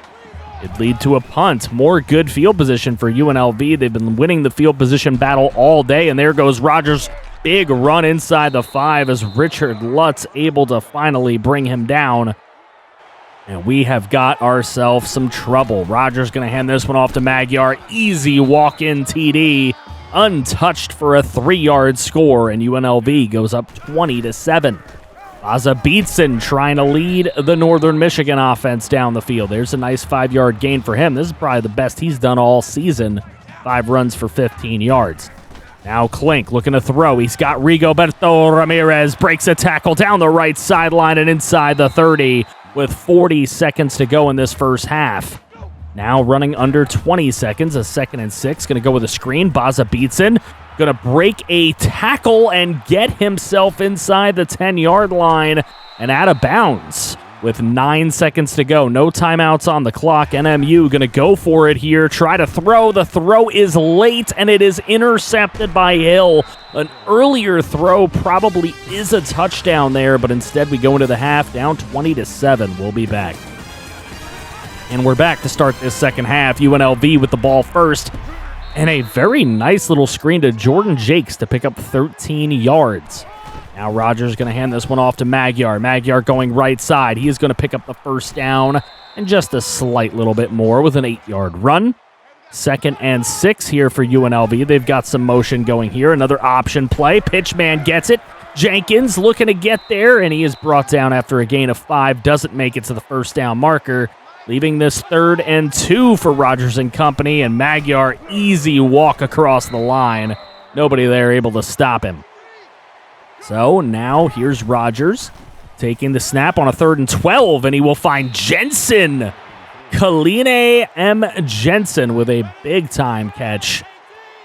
It'd lead to a punt. More good field position for UNLV. They've been winning the field position battle all day, and there goes Rogers. Big run inside the 5 as Richard Lutz able to finally bring him down. And we have got ourselves some trouble. Rogers going to hand this one off to Magyar. Easy walk-in TD. Untouched for a 3-yard score, and UNLV goes up 20-7. Baza Beatson trying to lead the Northern Michigan offense down the field. There's a nice 5-yard gain for him. This is probably the best he's done all season. 5 runs for 15 yards. Now Klink looking to throw. He's got Rigoberto Ramirez. Breaks a tackle down the right sideline and inside the 30 with 40 seconds to go in this first half. Now running under 20 seconds. A 2nd and 6. Going to go with a screen. Baza Beatson going to break a tackle and get himself inside the 10-yard line and out of bounds with 9 seconds to go. No timeouts on the clock. NMU going to go for it here. Try to throw. The throw is late, and it is intercepted by Hill. An earlier throw probably is a touchdown there, but instead we go into the half down 20-7. We'll be back. And we're back to start this second half. UNLV with the ball first. And a very nice little screen to Jordan Jakes to pick up 13 yards. Now Rogers going to hand this one off to Magyar. Magyar going right side. He is going to pick up the first down and just a slight little bit more with an 8-yard run. 2nd and 6 here for UNLV. They've got some motion going here. Another option play. Pitchman gets it. Jenkins looking to get there, and he is brought down after a gain of 5. Doesn't make it to the first down marker. Leaving this 3rd and 2 for Rogers and company, and Magyar easy walk across the line. Nobody there able to stop him. So now here's Rogers taking the snap on a 3rd and 12, and he will find Jensen. Kaline M. Jensen with a big-time catch.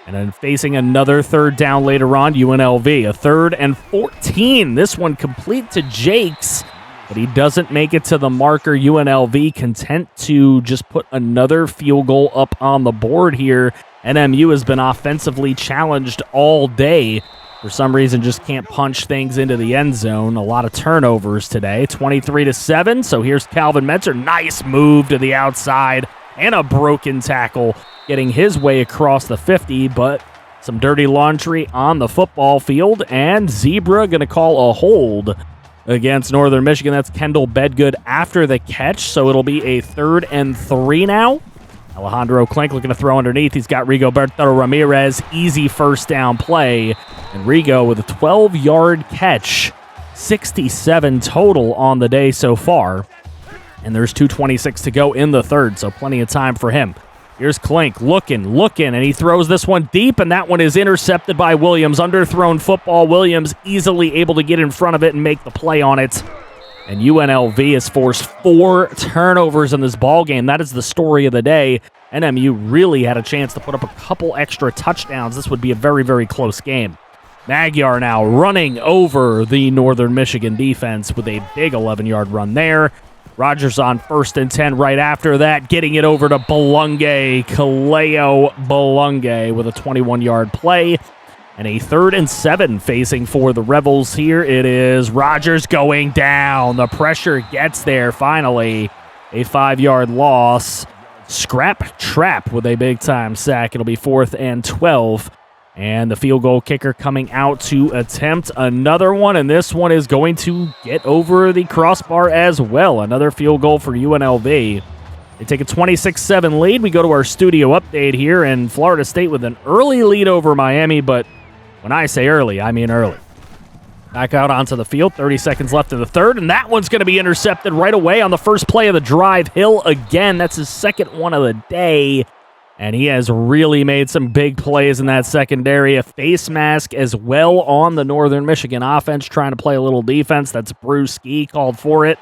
And then facing another 3rd down later on, UNLV. A 3rd and 14. This one complete to Jakes. But he doesn't make it to the marker. UNLV content to just put another field goal up on the board here. NMU has been offensively challenged all day. For some reason, just can't punch things into the end zone. A lot of turnovers today. 23-7. So here's Calvin Mentor. Nice move to the outside and a broken tackle getting his way across the 50, but some dirty laundry on the football field. And Zebra going to call a hold against Northern Michigan. That's Kendall Bedgood after the catch, so it'll be a 3rd and 3 now. Alejandro Klink looking to throw underneath. He's got Rigoberto Ramirez. Easy first down play. And Rigo with a 12-yard catch. 67 total on the day so far. And there's 2:26 to go in the third, so plenty of time for him. Here's Klink looking, and he throws this one deep, and that one is intercepted by Williams. Underthrown football. Williams easily able to get in front of it and make the play on it. And UNLV has forced 4 turnovers in this ball game. That is the story of the day. NMU really had a chance to put up a couple extra touchdowns. This would be a very, very close game. Magyar now running over the Northern Michigan defense with a big 11-yard run there. Rogers on 1st and 10 right after that, getting it over to Kaleo Balunge with a 21-yard play. And a 3rd and 7 facing for the Rebels here. It is Rogers going down. The pressure gets there finally. A 5-yard loss. Scrap Trap with a big-time sack. It'll be 4th and 12. And the field goal kicker coming out to attempt another one, and this one is going to get over the crossbar as well. Another field goal for UNLV. They take a 26-7 lead. We go to our studio update here, and Florida State with an early lead over Miami, but when I say early, I mean early. Back out onto the field, 30 seconds left in the third, and that one's going to be intercepted right away on the first play of the drive. Hill again, that's his second one of the day. And he has really made some big plays in that secondary. A face mask as well on the Northern Michigan offense, trying to play a little defense. That's Brewski called for it.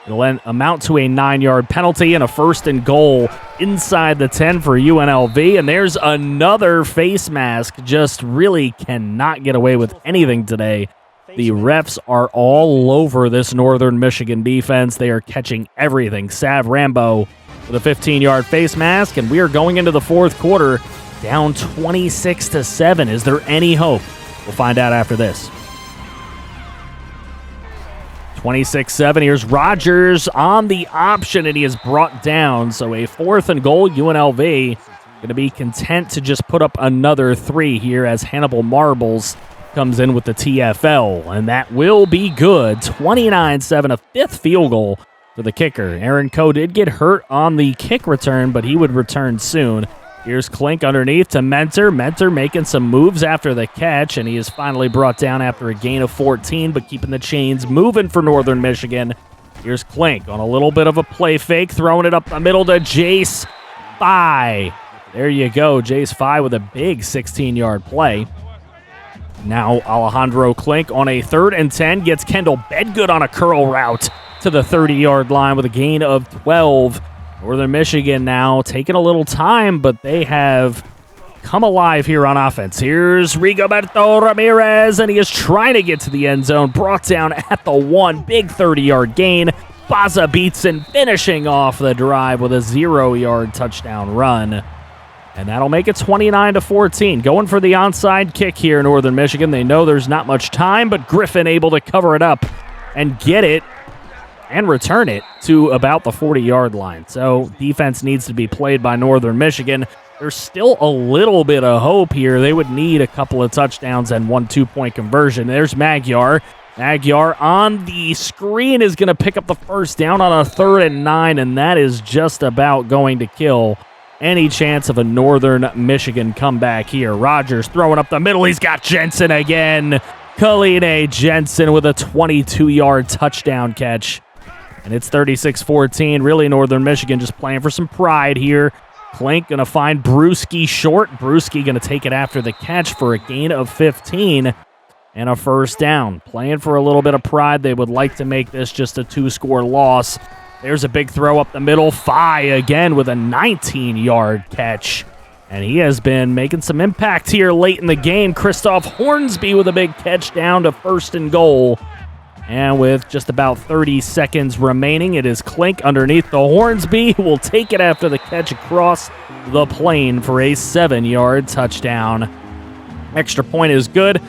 It'll amount to a 9-yard penalty and a 1st and goal inside the 10 for UNLV. And there's another face mask. Just really cannot get away with anything today. The refs are all over this Northern Michigan defense. They are catching everything. Sav Rambo with a 15-yard face mask, and we are going into the fourth quarter down 26-7. Is there any hope? We'll find out after this. 26-7. Here's Rogers on the option, and he is brought down. So a 4th and goal. UNLV going to be content to just put up another 3 here as Hannibal Marbles comes in with the TFL, and that will be good. 29-7, a 5th field goal for the kicker. Aaron Coe did get hurt on the kick return, but he would return soon. Here's Klink underneath to Mentor. Mentor making some moves after the catch, and he is finally brought down after a gain of 14, but keeping the chains moving for Northern Michigan. Here's Klink on a little bit of a play fake, throwing it up the middle to Jace Fye. There you go, Jace Fye with a big 16-yard play. Now Alejandro Klink on a 3rd and 10 gets Kendall Bedgood on a curl route to the 30-yard line with a gain of 12. Northern Michigan now taking a little time, but they have come alive here on offense. Here's Rigoberto Ramirez, and he is trying to get to the end zone. Brought down at the 1. Big 30-yard gain. Baza Beatson finishing off the drive with a 0-yard touchdown run. And that'll make it 29-14. Going for the onside kick here, Northern Michigan. They know there's not much time, but Griffin able to cover it up and get it and return it to about the 40-yard line. So defense needs to be played by Northern Michigan. There's still a little bit of hope here. They would need a couple of touchdowns and 1 2-point conversion. There's Magyar. Magyar on the screen is going to pick up the first down on a 3rd and 9, and that is just about going to kill any chance of a Northern Michigan comeback here. Rogers throwing up the middle. He's got Jensen again. Kaline Jensen with a 22-yard touchdown catch. And it's 36-14. Really, Northern Michigan just playing for some pride here. Klink going to find Brewski short. Brewski going to take it after the catch for a gain of 15 and a first down. Playing for a little bit of pride. They would like to make this just a 2-score loss. There's a big throw up the middle. Fye again with a 19-yard catch. And he has been making some impact here late in the game. Christoph Hornsby with a big catch down to 1st and goal. And with just about 30 seconds remaining, it is Klink underneath the Hornsby, who will take it after the catch across the plane for a 7-yard touchdown. Extra point is good.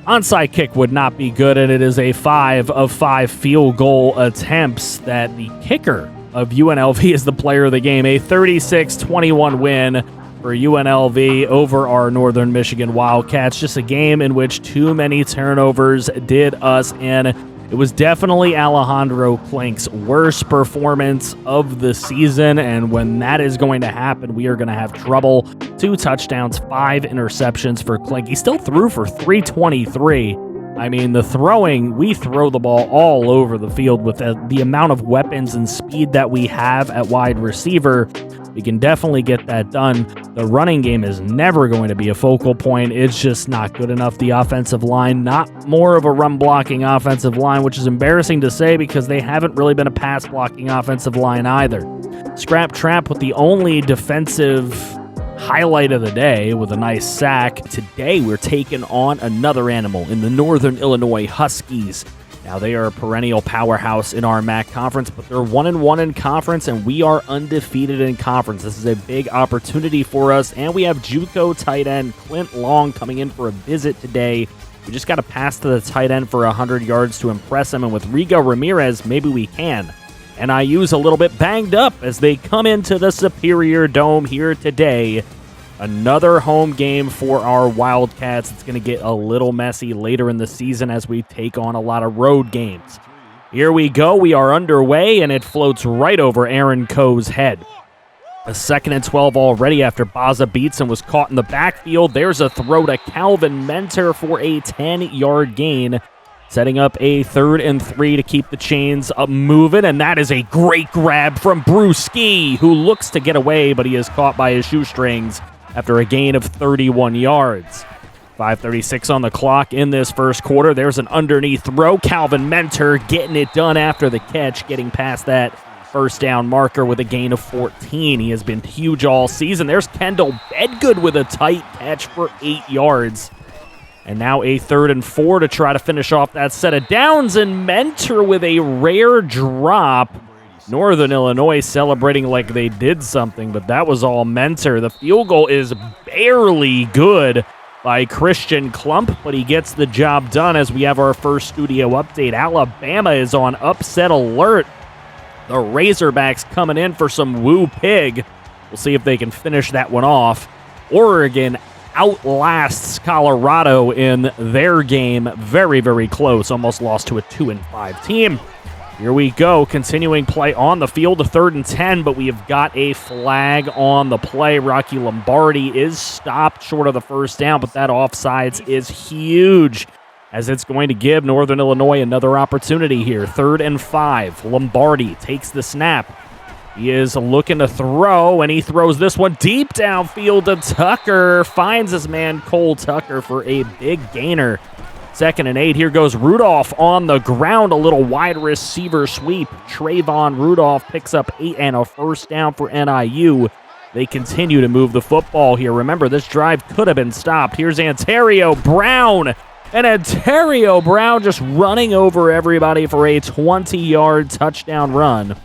Onside kick would not be good, and it is a 5 of 5 field goal attempts that the kicker of UNLV is the player of the game. A 36-21 win for UNLV over our Northern Michigan Wildcats. Just a game in which too many turnovers did us in. It was definitely Alejandro Klink's worst performance of the season, and when that is going to happen, we are going to have trouble. 2 touchdowns, 5 interceptions for Klink. He still threw for 323, I mean, the throwing, we throw the ball all over the field with the amount of weapons and speed that we have at wide receiver. We can definitely get that done. The running game is never going to be a focal point. It's just not good enough. The offensive line, not more of a run-blocking offensive line, which is embarrassing to say because they haven't really been a pass-blocking offensive line either. Scrap Trap with the only defensive highlight of the day with a nice sack. Today, we're taking on another animal in the Northern Illinois Huskies. Now, they are a perennial powerhouse in our MAC conference, but they're 1-1 in conference, and we are undefeated in conference. This is a big opportunity for us, and we have JUCO tight end Clint Long coming in for a visit today. We just got to pass to the tight end for 100 yards to impress him, and with Rigo Ramirez, maybe we can. NIU's a little bit banged up as they come into the Superior Dome here today. Another home game for our Wildcats. It's going to get a little messy later in the season as we take on a lot of road games. Here we go. We are underway, and it floats right over Aaron Coe's head. A 2nd and 12 already after Baza beats and was caught in the backfield. There's a throw to Calvin Mentor for a 10-yard gain, setting up a 3rd and 3 to keep the chains up moving, and that is a great grab from Brewski, who looks to get away, but he is caught by his shoestrings after a gain of 31 yards. 5:36 on the clock in this first quarter. There's an underneath throw. Calvin Mentor getting it done after the catch, getting past that first down marker with a gain of 14. He has been huge all season. There's Kendall Bedgood with a tight catch for 8 yards. And now a 3rd and 4 to try to finish off that set of downs, and Mentor with a rare drop. Northern Illinois celebrating like they did something, but that was all Mentor. The field goal is barely good by Christian Klump, but he gets the job done as we have our first studio update. Alabama is on upset alert. The Razorbacks coming in for some woo pig. We'll see if they can finish that one off. Oregon outlasts Colorado in their game. Very, very close. Almost lost to a 2-5 team. Here we go, continuing play on the field, a 3rd and 10, but we have got a flag on the play. Rocky Lombardi is stopped short of the first down, but that offsides is huge, as it's going to give Northern Illinois another opportunity here. 3rd and 5, Lombardi takes the snap. He is looking to throw, and he throws this one deep downfield to Tucker. Finds his man Cole Tucker for a big gainer. 2nd and 8. Here goes Rudolph on the ground. A little wide receiver sweep. Trayvon Rudolph picks up 8 and a first down for NIU. They continue to move the football here. Remember, this drive could have been stopped. Here's Ontario Brown. And Ontario Brown just running over everybody for a 20-yard touchdown run.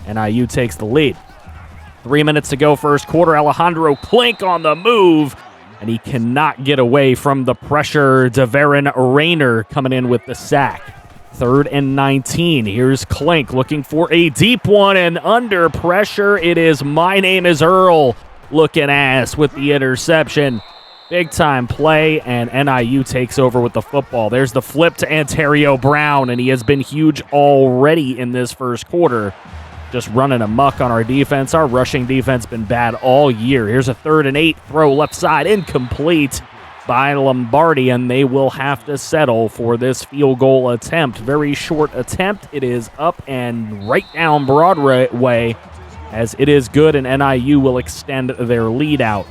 NIU takes the lead. 3 minutes to go first quarter. Alejandro Klink on the move. And he cannot get away from the pressure. Deveron Rayner coming in with the sack. 3rd and 19. Here's Klink looking for a deep one, and under pressure, it is My Name is Earl looking ass with the interception. Big time play, and NIU takes over with the football. There's the flip to Ontario Brown, and he has been huge already in this first quarter. Just running amok on our defense. Our rushing defense been bad all year. Here's a 3rd and 8. Throw left side, incomplete by Lombardi, and they will have to settle for this field goal attempt. Very short attempt. It is up and right down Broadway, as it is good, and NIU will extend their lead out.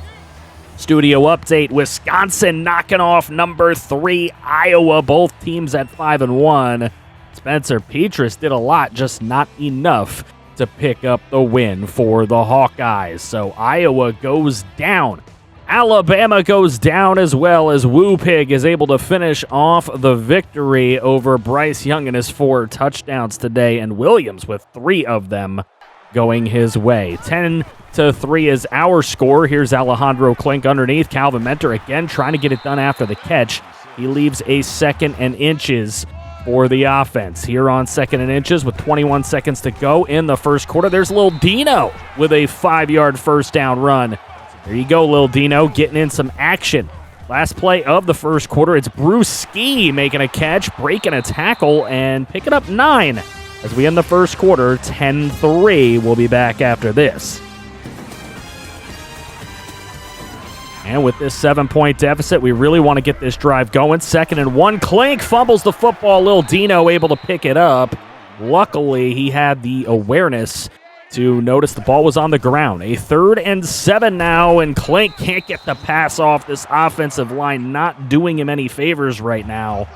Studio update, Wisconsin knocking off number 3, Iowa. Both teams at 5-1. Spencer Petras did a lot, just not enough to pick up the win for the Hawkeyes. So Iowa goes down. Alabama goes down as well, as Woo Pig is able to finish off the victory over Bryce Young and his 4 touchdowns today, and Williams with 3 of them going his way. 10-3 is our score. Here's Alejandro Klink underneath. Calvin Mentor again trying to get it done after the catch. He leaves a 2nd and inches for the offense. Here on 2nd and inches with 21 seconds to go in the first quarter. There's Lil Dino with a 5-yard first down run. There you go, Lil Dino, getting in some action. Last play of the first quarter, it's Brewski making a catch, breaking a tackle, and picking up 9. As we end the first quarter, 10-3. We'll be back after this. And with this 7-point deficit, we really want to get this drive going. 2nd and 1. Klink fumbles the football. Lil Dino able to pick it up. Luckily, he had the awareness to notice the ball was on the ground. A 3rd and 7 now, and Klink can't get the pass off. This offensive line not doing him any favors right now.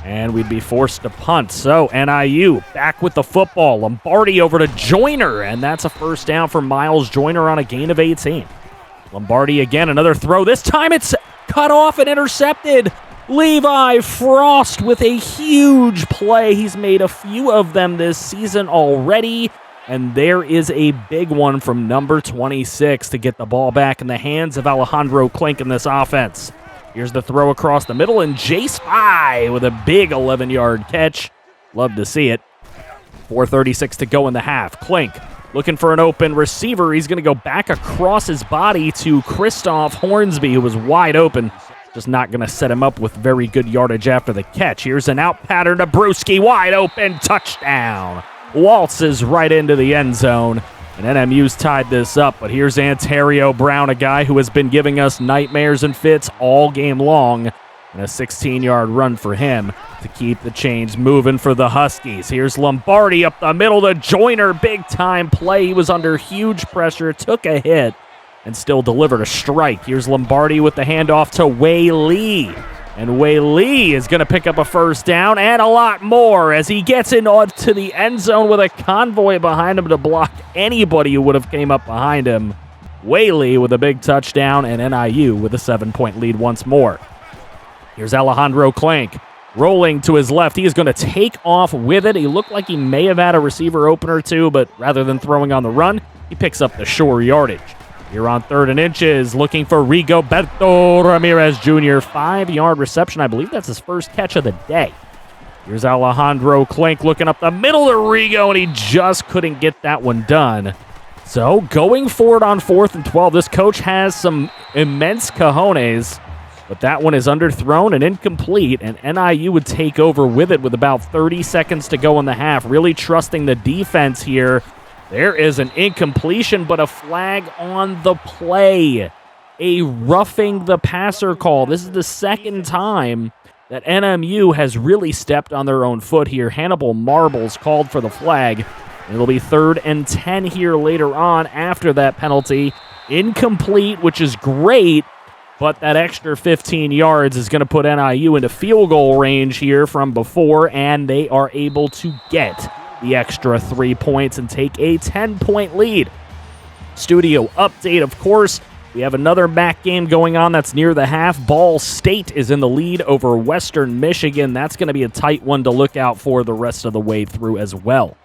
And we'd be forced to punt. So NIU back with the football. Lombardi over to Joyner, and that's a first down for Miles Joyner on a gain of 18. Lombardi again, another throw. This time it's cut off and intercepted. Levi Frost with a huge play. He's made a few of them this season already. And there is a big one from number 26 to get the ball back in the hands of Alejandro Klink in this offense. Here's the throw across the middle, and Jace Spy with a big 11-yard catch. Love to see it. 4:36 to go in the half. Klink looking for an open receiver. He's going to go back across his body to Christoph Hornsby, who was wide open. Just not going to set him up with very good yardage after the catch. Here's an out pattern to Brewski, wide open, touchdown. Waltzes right into the end zone, and NMU's tied this up. But here's Ontario Brown, a guy who has been giving us nightmares and fits all game long, and a 16-yard run for him to keep the chains moving for the Huskies. Here's Lombardi up the middle to Joyner, big-time play. He was under huge pressure, took a hit, and still delivered a strike. Here's Lombardi with the handoff to Wei Lee. And Wei Lee is going to pick up a first down and a lot more as he gets into the end zone with a convoy behind him to block anybody who would have came up behind him. Wei Lee with a big touchdown, and NIU with a 7-point lead once more. Here's Alejandro Klink rolling to his left. He is going to take off with it. He looked like he may have had a receiver open or two, but rather than throwing on the run, he picks up the short yardage. Here on 3rd and inches, looking for Rigoberto Ramirez Jr. 5-yard reception. I believe that's his first catch of the day. Here's Alejandro Klink looking up the middle to Rigo, and he just couldn't get that one done. So going forward on 4th and 12, this coach has some immense cojones, but that one is underthrown and incomplete, and NIU would take over with it with about 30 seconds to go in the half, really trusting the defense here. There is an incompletion, but a flag on the play. A roughing the passer call. This is the second time that NMU has really stepped on their own foot here. Hannibal Marbles called for the flag. It'll be 3rd and 10 here later on after that penalty. Incomplete, which is great, but that extra 15 yards is going to put NIU into field goal range here from before, and they are able to get the extra 3 points and take a 10-point lead. Studio update, of course. We have another MAC game going on that's near the half. Ball State is in the lead over Western Michigan. That's going to be a tight one to look out for the rest of the way through as well.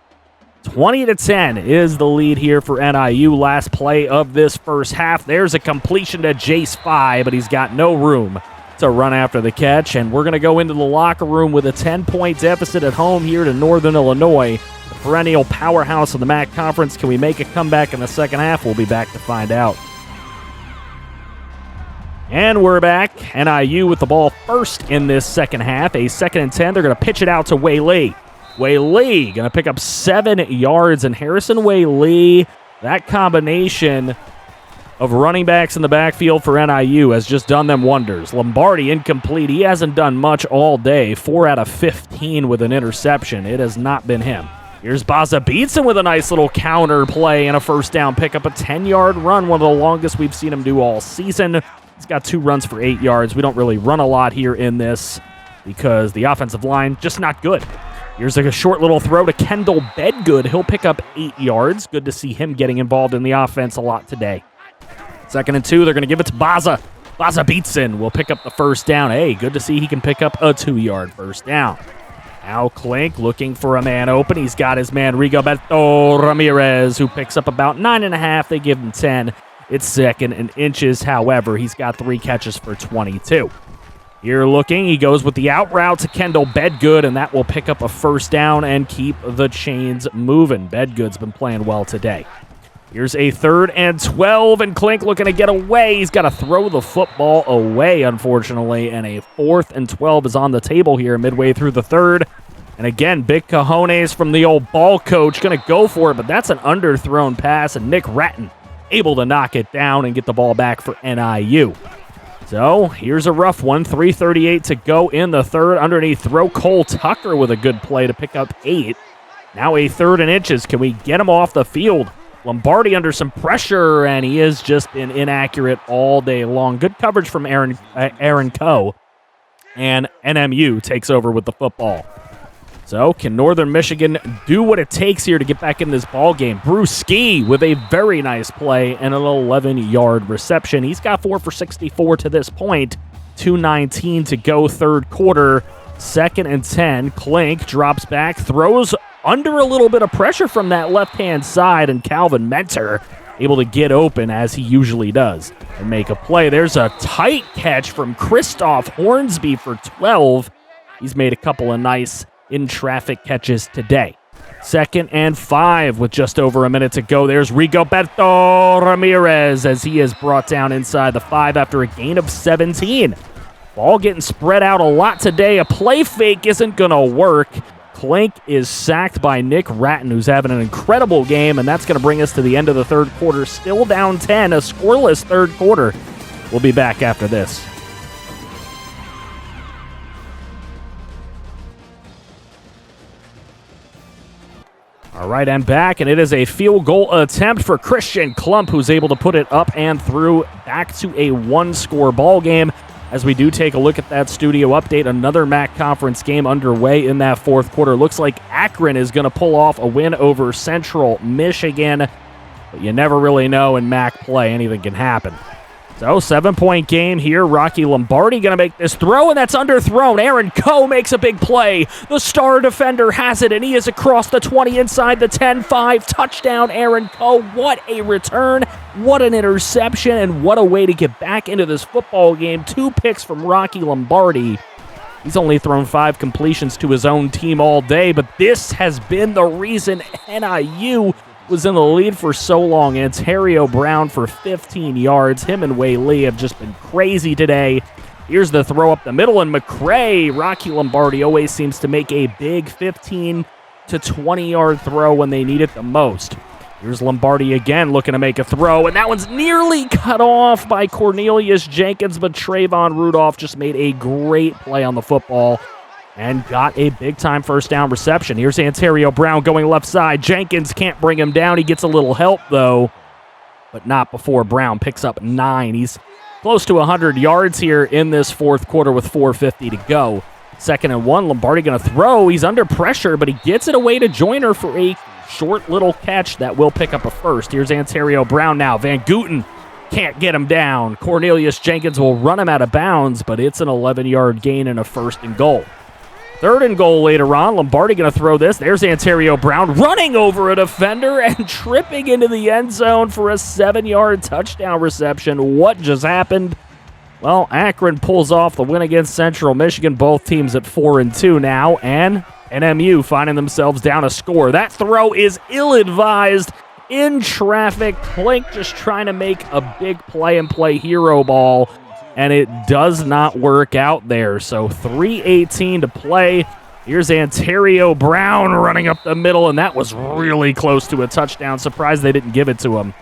20-10 is the lead here for NIU. Last play of this first half. There's a completion to Jace Spy, but he's got no room to run after the catch, and we're going to go into the locker room with a 10-point deficit at home here to Northern Illinois, the perennial powerhouse of the MAC Conference. Can we make a comeback in the second half? We'll be back to find out. And we're back. NIU with the ball first in this second half. A 2nd and 10. They're going to pitch it out to Wei Lee. Wei Lee going to pick up 7 yards, and Harrison Wei Lee, that combination of running backs in the backfield for NIU has just done them wonders. Lombardi incomplete. He hasn't done much all day. 4 out of 15 with an interception. It has not been him. Here's Baza Beatson with a nice little counter play and a first down pickup. A 10-yard run, one of the longest we've seen him do all season. He's got 2 runs for 8 yards. We don't really run a lot here in this because the offensive line just not good. Here's a short little throw to Kendall Bedgood. He'll pick up 8 yards. Good to see him getting involved in the offense a lot today. 2nd and 2, they're going to give it to Baza. Baza Beatson will pick up the first down. Hey, good to see he can pick up a 2-yard first down. Now Klink looking for a man open. He's got his man Rigoberto Ramirez, who picks up about 9.5. They give him 10. It's 2nd and inches. However, he's got 3 catches for 22. Here looking, he goes with the out route to Kendall Bedgood, and that will pick up a first down and keep the chains moving. Bedgood's been playing well today. Here's a 3rd and 12, and Klink looking to get away. He's got to throw the football away, unfortunately, and a 4th and 12 is on the table here midway through the 3rd. And again, big cojones from the old ball coach. Going to go for it, but that's an underthrown pass, and Nick Ratton able to knock it down and get the ball back for NIU. So here's a rough one. 3:38 to go in the third. Underneath throw, Cole Tucker with a good play to pick up 8. Now a 3rd and inches. Can we get him off the field? Lombardi under some pressure, and he has just been inaccurate all day long. Good coverage from Aaron Coe, and NMU takes over with the football. So can Northern Michigan do what it takes here to get back in this ball game? Brewski with a very nice play and an 11-yard reception. He's got 4 for 64 to this point. 2:19 to go, third quarter. 2nd and 10. Klink drops back, throws under a little bit of pressure from that left-hand side, and Calvin Mentor able to get open as he usually does and make a play. There's a tight catch from Christoph Hornsby for 12. He's made a couple of nice in-traffic catches today. 2nd and 5 with just over a minute to go. There's Rigoberto Ramirez as he is brought down inside the 5 after a gain of 17. Ball getting spread out a lot today. A play fake isn't going to work. Klink is sacked by Nick Ratton, who's having an incredible game, and that's going to bring us to the end of the third quarter. Still down 10, a scoreless third quarter. We'll be back after this. All right, and back, and it is a field goal attempt for Christian Klump, who's able to put it up and through, back to a 1-score ball game. As we do take a look at that studio update, another MAC conference game underway in that fourth quarter. Looks like Akron is going to pull off a win over Central Michigan, but you never really know in MAC play. Anything can happen. So, 7-point game here. Rocky Lombardi going to make this throw, and that's underthrown. Aaron Coe makes a big play. The star defender has it, and he is across the 20 inside the 10-5. Touchdown, Aaron Coe. What a return. What an interception, and what a way to get back into this football game. 2 picks from Rocky Lombardi. He's only thrown 5 completions to his own team all day, but this has been the reason NIU was in the lead for so long. Ontario Brown for 15 yards. Him and Wei Lee have just been crazy today. Here's the throw up the middle, and McCray. Rocky Lombardi always seems to make a big 15 to 20-yard throw when they need it the most. Here's Lombardi again looking to make a throw, and that one's nearly cut off by Cornelius Jenkins, but Trayvon Rudolph just made a great play on the football and got a big-time first down reception. Here's Ontario Brown going left side. Jenkins can't bring him down. He gets a little help, though, but not before Brown picks up 9. He's close to 100 yards here in this fourth quarter with 4:50 to go. 2nd and 1, Lombardi going to throw. He's under pressure, but he gets it away to Joyner for a short little catch that will pick up a first. Here's Ontario Brown now. Van Gooten can't get him down. Cornelius Jenkins will run him out of bounds, but it's an 11-yard gain and a 1st and goal. 3rd and goal later on. Lombardi going to throw this. There's Ontario Brown running over a defender and tripping into the end zone for a 7-yard touchdown reception. What just happened? Well, Akron pulls off the win against Central Michigan. Both teams at 4-2 now, and NMU finding themselves down a score. That throw is ill-advised in traffic. Klink just trying to make a big play and play hero ball, and it does not work out there. So 3:18 to play. Here's Ontario Brown running up the middle, and that was really close to a touchdown. Surprised they didn't give it to him.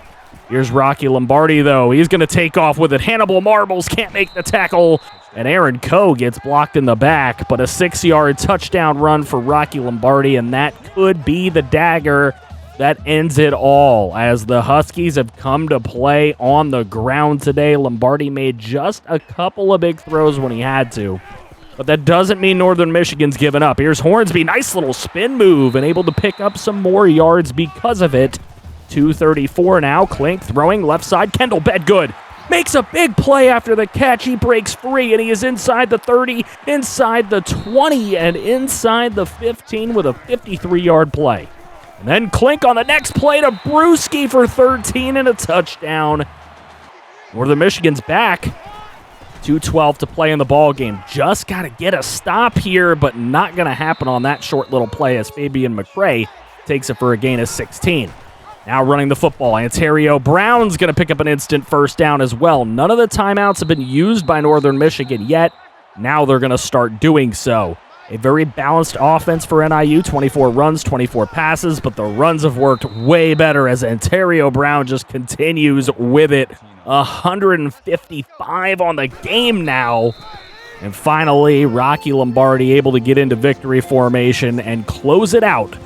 Here's Rocky Lombardi, though. He's going to take off with it. Hannibal Marbles can't make the tackle, and Aaron Coe gets blocked in the back, but a 6-yard touchdown run for Rocky Lombardi, and that could be the dagger that ends it all, as the Huskies have come to play on the ground today. Lombardi made just a couple of big throws when he had to, but that doesn't mean Northern Michigan's given up. Here's Hornsby, nice little spin move, and able to pick up some more yards because of it. 2:34 now. Klink throwing left side. Kendall Bedgood makes a big play after the catch. He breaks free, and he is inside the 30, inside the 20, and inside the 15 with a 53-yard play. And then Klink on the next play to Brewski for 13 and a touchdown. Northern Michigan's back. 2:12 to play in the ball game. Just got to get a stop here, but not going to happen on that short little play as Fabian McCray takes it for a gain of 16. Now running the football, Ontario Brown's going to pick up an instant first down as well. None of the timeouts have been used by Northern Michigan yet. Now they're going to start doing so. A very balanced offense for NIU, 24 runs, 24 passes, but the runs have worked way better as Ontario Brown just continues with it. 155 on the game now. And finally, Rocky Lombardi able to get into victory formation and close it out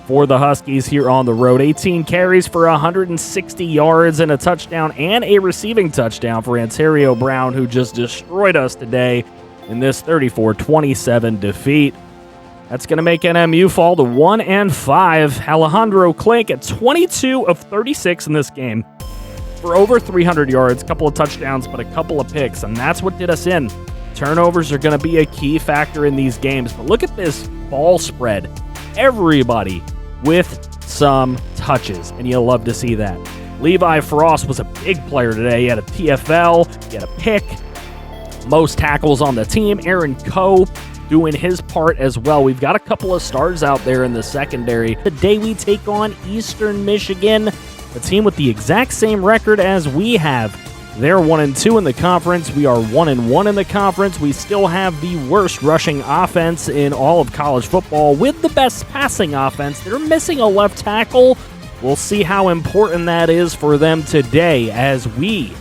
for the Huskies here on the road. 18 carries for 160 yards and a touchdown and a receiving touchdown for Ontario Brown, who just destroyed us today in this 34-27 defeat. That's going to make NMU fall to 1-5. Alejandro Klink at 22 of 36 in this game for over 300 yards, a couple of touchdowns, but a couple of picks, and that's what did us in. Turnovers are going to be a key factor in these games, but look at this ball spread. Everybody with some touches, and you'll love to see that. Levi Frost was a big player today. He had a TFL, he had a pick, most tackles on the team. Aaron Coe doing his part as well. We've got a couple of stars out there in the secondary. Today we take on Eastern Michigan, a team with the exact same record as we have. They're 1-2 in the conference. We are 1-1 in the conference. We still have the worst rushing offense in all of college football with the best passing offense. They're missing a left tackle. We'll see how important that is for them today as we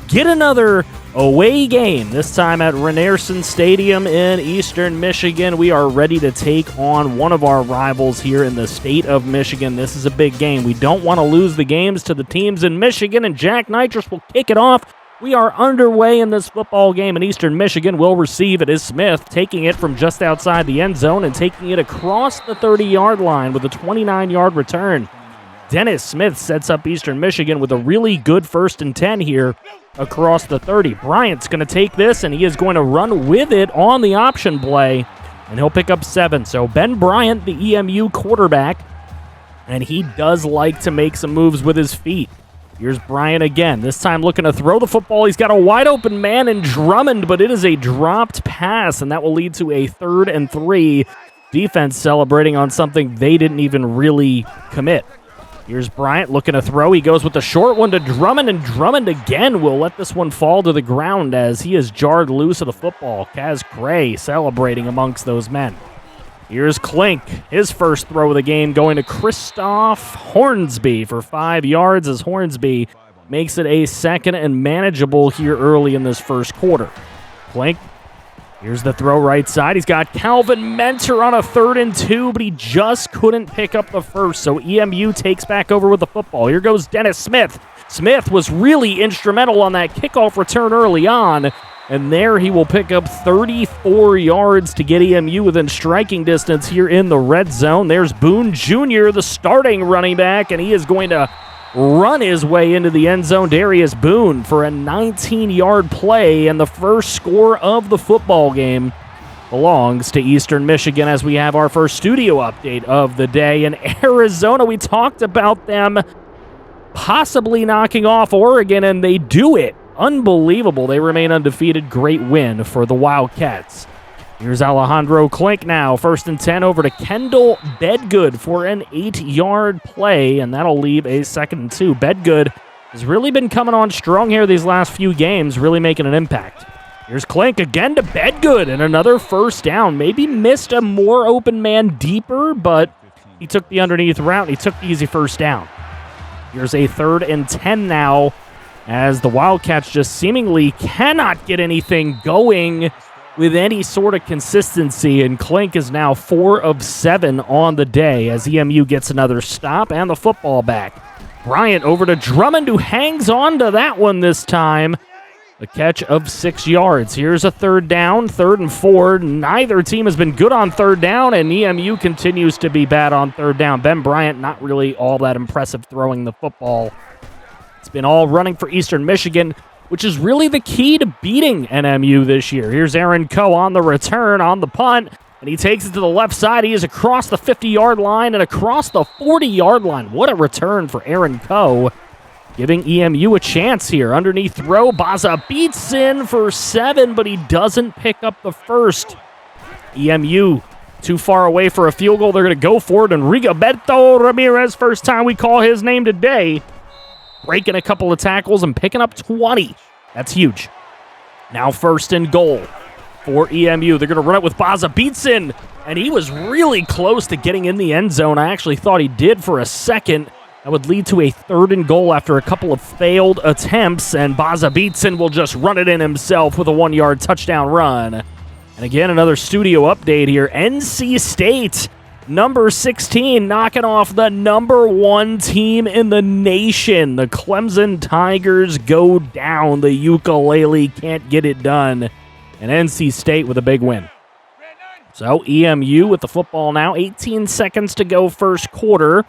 get another away game, this time at Rynearson Stadium in Eastern Michigan. We are ready to take on one of our rivals here in the state of Michigan. This is a big game. We don't want to lose the games to the teams in Michigan, and Jack Nitrous will kick it off. We are underway in this football game, and Eastern Michigan will receive. It is Smith taking it from just outside the end zone and taking it across the 30-yard line with a 29-yard return. Dennis Smith sets up Eastern Michigan with a really good 1st and 10 here across the 30. Bryant's going to take this, and he is going to run with it on the option play, and he'll pick up 7. So Ben Bryant, the EMU quarterback, and he does like to make some moves with his feet. Here's Bryant again, this time looking to throw the football. He's got a wide open man in Drummond, but it is a dropped pass, and that will lead to a 3rd and 3. Defense celebrating on something they didn't even really commit. Here's Bryant looking to throw. He goes with the short one to Drummond, and Drummond again will let this one fall to the ground as he is jarred loose of the football. Kaz Gray celebrating amongst those men. Here's Klink, his first throw of the game going to Christoph Hornsby for 5 yards as Hornsby makes it a 2nd and manageable here early in this first quarter. Klink, here's the throw right side. He's got Calvin Mentor on a 3rd and 2, but he just couldn't pick up the first, so EMU takes back over with the football. Here goes Dennis Smith. Smith was really instrumental on that kickoff return early on, and there he will pick up 34 yards to get EMU within striking distance here in the red zone. There's Boone Jr., the starting running back, and he is going to run his way into the end zone. Darius Boone for a 19-yard play, and the first score of the football game belongs to Eastern Michigan as we have our first studio update of the day. In Arizona, we talked about them possibly knocking off Oregon, and they do it. Unbelievable. They remain undefeated. Great win for the Wildcats. Here's Alejandro Klink now. 1st and 10 over to Kendall Bedgood for an 8-yard play, and that'll leave a 2nd and 2. Bedgood has really been coming on strong here these last few games, really making an impact. Here's Klink again to Bedgood, and another first down. Maybe missed a more open man deeper, but he took the underneath route, and he took the easy first down. Here's a 3rd and 10 now, as the Wildcats just seemingly cannot get anything going with any sort of consistency, and Klink is now 4 of 7 on the day as EMU gets another stop and the football back. Bryant over to Drummond, who hangs on to that one this time. A catch of 6 yards. Here's a 3rd down, 3rd and 4. Neither team has been good on 3rd down, and EMU continues to be bad on 3rd down. Ben Bryant not really all that impressive throwing the football. It's been all running for Eastern Michigan, which is really the key to beating NMU this year. Here's Aaron Coe on the return, on the punt, and he takes it to the left side. He is across the 50-yard line and across the 40-yard line. What a return for Aaron Coe, giving EMU a chance here. Underneath throw, Baza beats in for 7, but he doesn't pick up the first. EMU too far away for a field goal. They're going to go for it, and Rigoberto Ramirez, first time we call his name today, breaking a couple of tackles and picking up 20. That's huge. Now 1st and goal for EMU. They're going to run it with Baza Beatson, and he was really close to getting in the end zone. I actually thought he did for a second. That would lead to a 3rd and goal after a couple of failed attempts, and Baza Beatson will just run it in himself with a 1-yard touchdown run. And again, another studio update here. NC State, number 16, knocking off the number 1 team in the nation. The Clemson Tigers go down. The ukulele can't get it done. And NC State with a big win. So EMU with the football now. 18 seconds to go first quarter.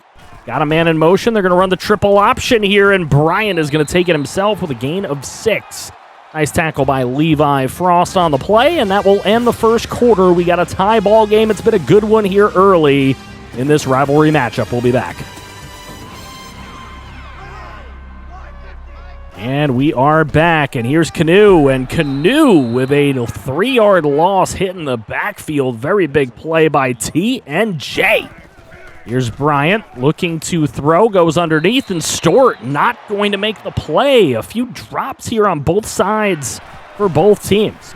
Got a man in motion. They're going to run the triple option here, and Bryant is going to take it himself with a gain of 6. Nice tackle by Levi Frost on the play, and that will end the first quarter. We got a tie ball game. It's been a good one here early in this rivalry matchup. We'll be back. And we are back, and here's Canoe, and Canoe with a 3-yard loss hitting the backfield. Very big play by TNJ. Here's Bryant looking to throw, goes underneath, and Stewart not going to make the play. A few drops here on both sides for both teams.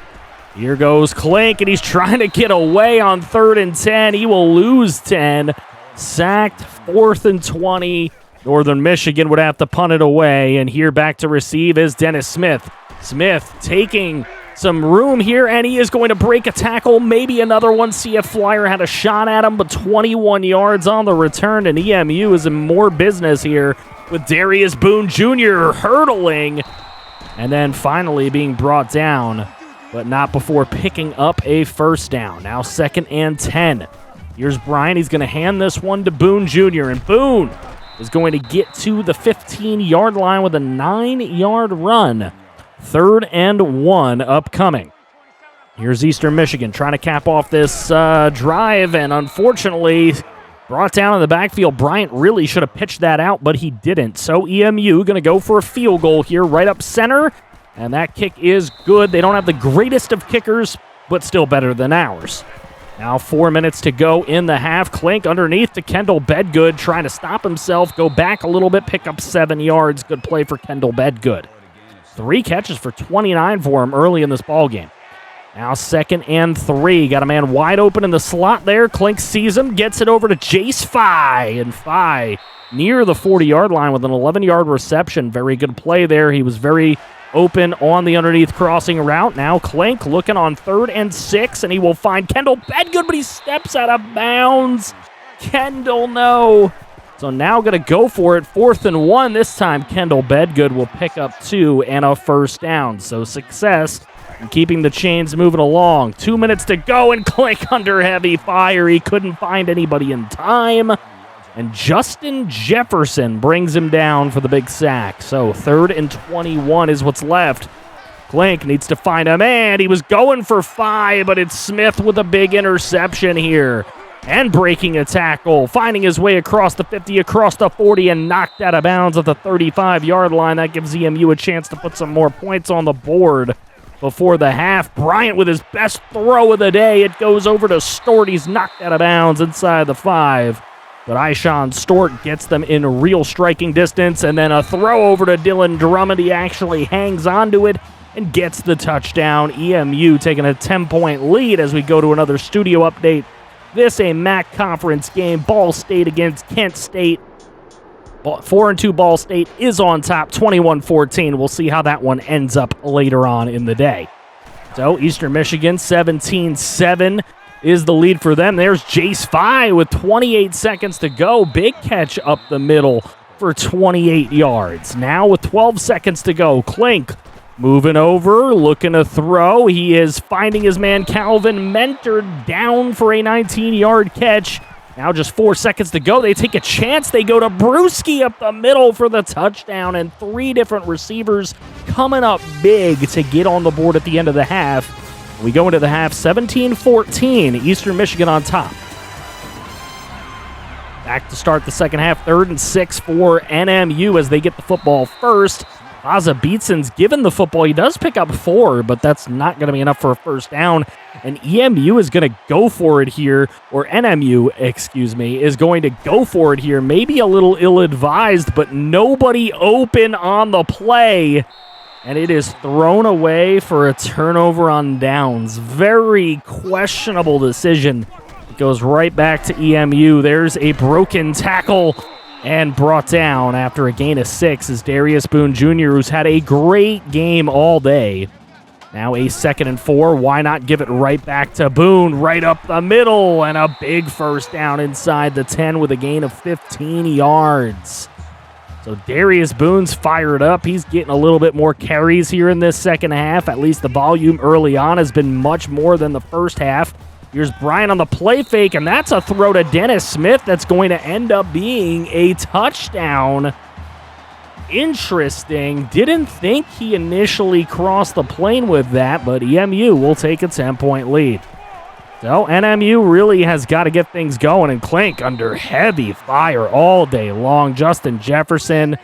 Here goes Klink, and he's trying to get away on 3rd and 10. He will lose 10. Sacked, 4th and 20. Northern Michigan would have to punt it away, and here back to receive is Dennis Smith. Smith taking some room here, and he is going to break a tackle, maybe another one. CF Flyer had a shot at him, but 21 yards on the return, and EMU is in more business here with Darius Boone Jr. hurdling, and then finally being brought down, but not before picking up a first down. Now 2nd and 10. Here's Bryant. He's going to hand this one to Boone Jr., and Boone is going to get to the 15-yard line with a 9-yard run. 3rd and 1 upcoming. Here's Eastern Michigan trying to cap off this drive, and unfortunately brought down in the backfield. Bryant really should have pitched that out, but he didn't. So EMU going to go for a field goal here right up center, and that kick is good. They don't have the greatest of kickers, but still better than ours. Now 4 minutes to go in the half. Klink underneath to Kendall Bedgood, trying to stop himself, go back a little bit, pick up 7 yards. Good play for Kendall Bedgood. 3 catches for 29 for him early in this ballgame. Now 2nd and 3. Got a man wide open in the slot there. Klink sees him, gets it over to Jace Fye. And Fye near the 40-yard line with an 11-yard reception. Very good play there. He was very open on the underneath crossing route. Now Klink looking on 3rd and 6, and he will find Kendall Bedgood, but he steps out of bounds. Kendall, no. So now going to go for it. 4th and 1. This time Kendall Bedgood will pick up 2 and a first down. So success in keeping the chains moving along. 2 minutes to go, and Klink under heavy fire. He couldn't find anybody in time. And Justin Jefferson brings him down for the big sack. So 3rd and 21 is what's left. Klink needs to find a man. He was going for 5, but it's Smith with a big interception here. And breaking a tackle, finding his way across the 50, across the 40, and knocked out of bounds at the 35-yard line. That gives EMU a chance to put some more points on the board before the half. Bryant with his best throw of the day. It goes over to Stewart. He's knocked out of bounds inside the 5. But Ishan Stewart gets them in real striking distance, and then a throw over to Dylan Drummond. He actually hangs onto it and gets the touchdown. EMU taking a 10-point lead as we go to another studio update. This a MAC conference game. Ball State against Kent State. 4-2 Ball State is on top, 21-14. We'll see how that one ends up later on in the day. So Eastern Michigan, 17-7 is the lead for them. There's Jace Fye with 28 seconds to go. Big catch up the middle for 28 yards. Now with 12 seconds to go, Klink moving over, looking to throw. He is finding his man Calvin Mentor down for a 19-yard catch. Now just 4 seconds to go. They take a chance. They go to Brewski up the middle for the touchdown, and 3 different receivers coming up big to get on the board at the end of the half. We go into the half 17-14, Eastern Michigan on top. Back to start the second half, 3rd and 6 for NMU as they get the football first. Baza Beatson's given the football. He does pick up 4, but that's not going to be enough for a first down. And EMU is going to go for it here, or NMU, excuse me, is going to go for it here. Maybe a little ill-advised, but nobody open on the play. and it is thrown away for a turnover on downs. Very questionable decision. It goes right back to EMU. There's a broken tackle and brought down after a gain of 6 is Darius Boone Jr., who's had a great game all day. Now a 2nd and 4. Why not give it right back to Boone, right up the middle, and a big first down inside the 10 with a gain of 15 yards. So Darius Boone's fired up. He's getting a little bit more carries here in this second half. At least the volume early on has been much more than the first half. Here's Bryant on the play fake, and that's a throw to Dennis Smith that's going to end up being a touchdown. Interesting. Didn't think he initially crossed the plane with that, but EMU will take a 10-point lead. So NMU really has got to get things going, and Clink under heavy fire all day long. Justin Jefferson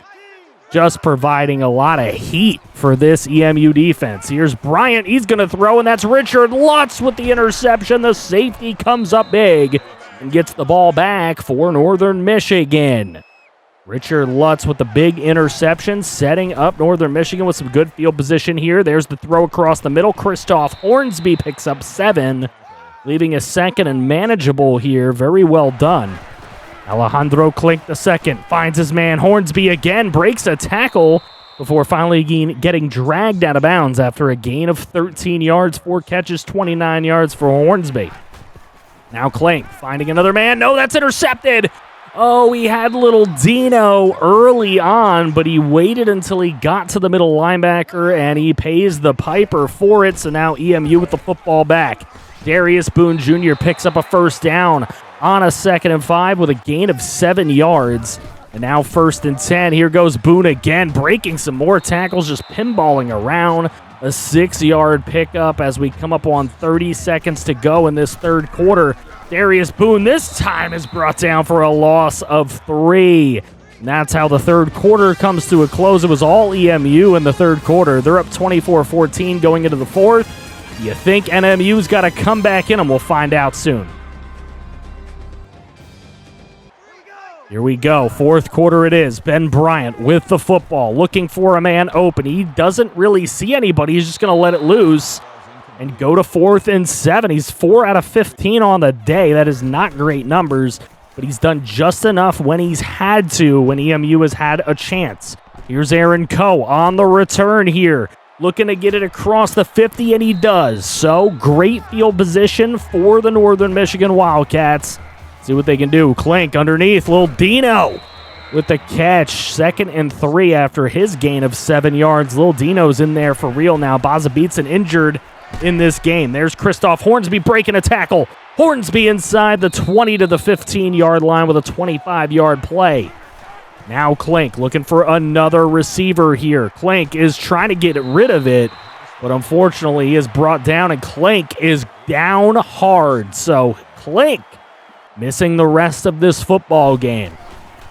just providing a lot of heat for this EMU defense. Here's Bryant. He's going to throw, and that's Richard Lutz with the interception. The safety comes up big and gets the ball back for Northern Michigan. Richard Lutz with the big interception, setting up Northern Michigan with some good field position here. There's the throw across the middle. Christoph Hornsby picks up 7, leaving a 2nd and manageable here. Very well done. Alejandro Klink II finds his man Hornsby again, breaks a tackle before finally getting dragged out of bounds after a gain of 13 yards, 4 catches, 29 yards for Hornsby. Now Klink finding another man. No, that's intercepted. Oh, he had little Dino early on, but he waited until he got to the middle linebacker, and he pays the piper for it. So now EMU with the football back. Darius Boone Jr. picks up a first down on a 2nd and 5 with a gain of 7 yards. And now 1st and 10. Here goes Boone again, breaking some more tackles, just pinballing around. A 6-yard pickup as we come up on 30 seconds to go in this third quarter. Darius Boone this time is brought down for a loss of 3. And that's how the third quarter comes to a close. It was all EMU in the third quarter. They're up 24-14 going into the fourth. You think NMU's got to come back in them? We'll find out soon. Here we go. Fourth quarter it is. Ben Bryant with the football, looking for a man open. He doesn't really see anybody. He's just going to let it loose and go to 4th and 7. He's 4 out of 15 on the day. That is not great numbers, but he's done just enough when he's had to, when EMU has had a chance. Here's Aaron Coe on the return here, looking to get it across the 50, and he does. So great field position for the Northern Michigan Wildcats. See what they can do. Clink underneath, little Dino with the catch. 2nd and 3 after his gain of 7 yards. Little Dino's in there for real now. Baza Beatson injured in this game. There's Christoph Hornsby breaking a tackle. Hornsby inside the 20 to the 15-yard line with a 25-yard play. Now Clink looking for another receiver here. Clink is trying to get rid of it, but unfortunately he is brought down, and Clink is down hard. So Clink missing the rest of this football game.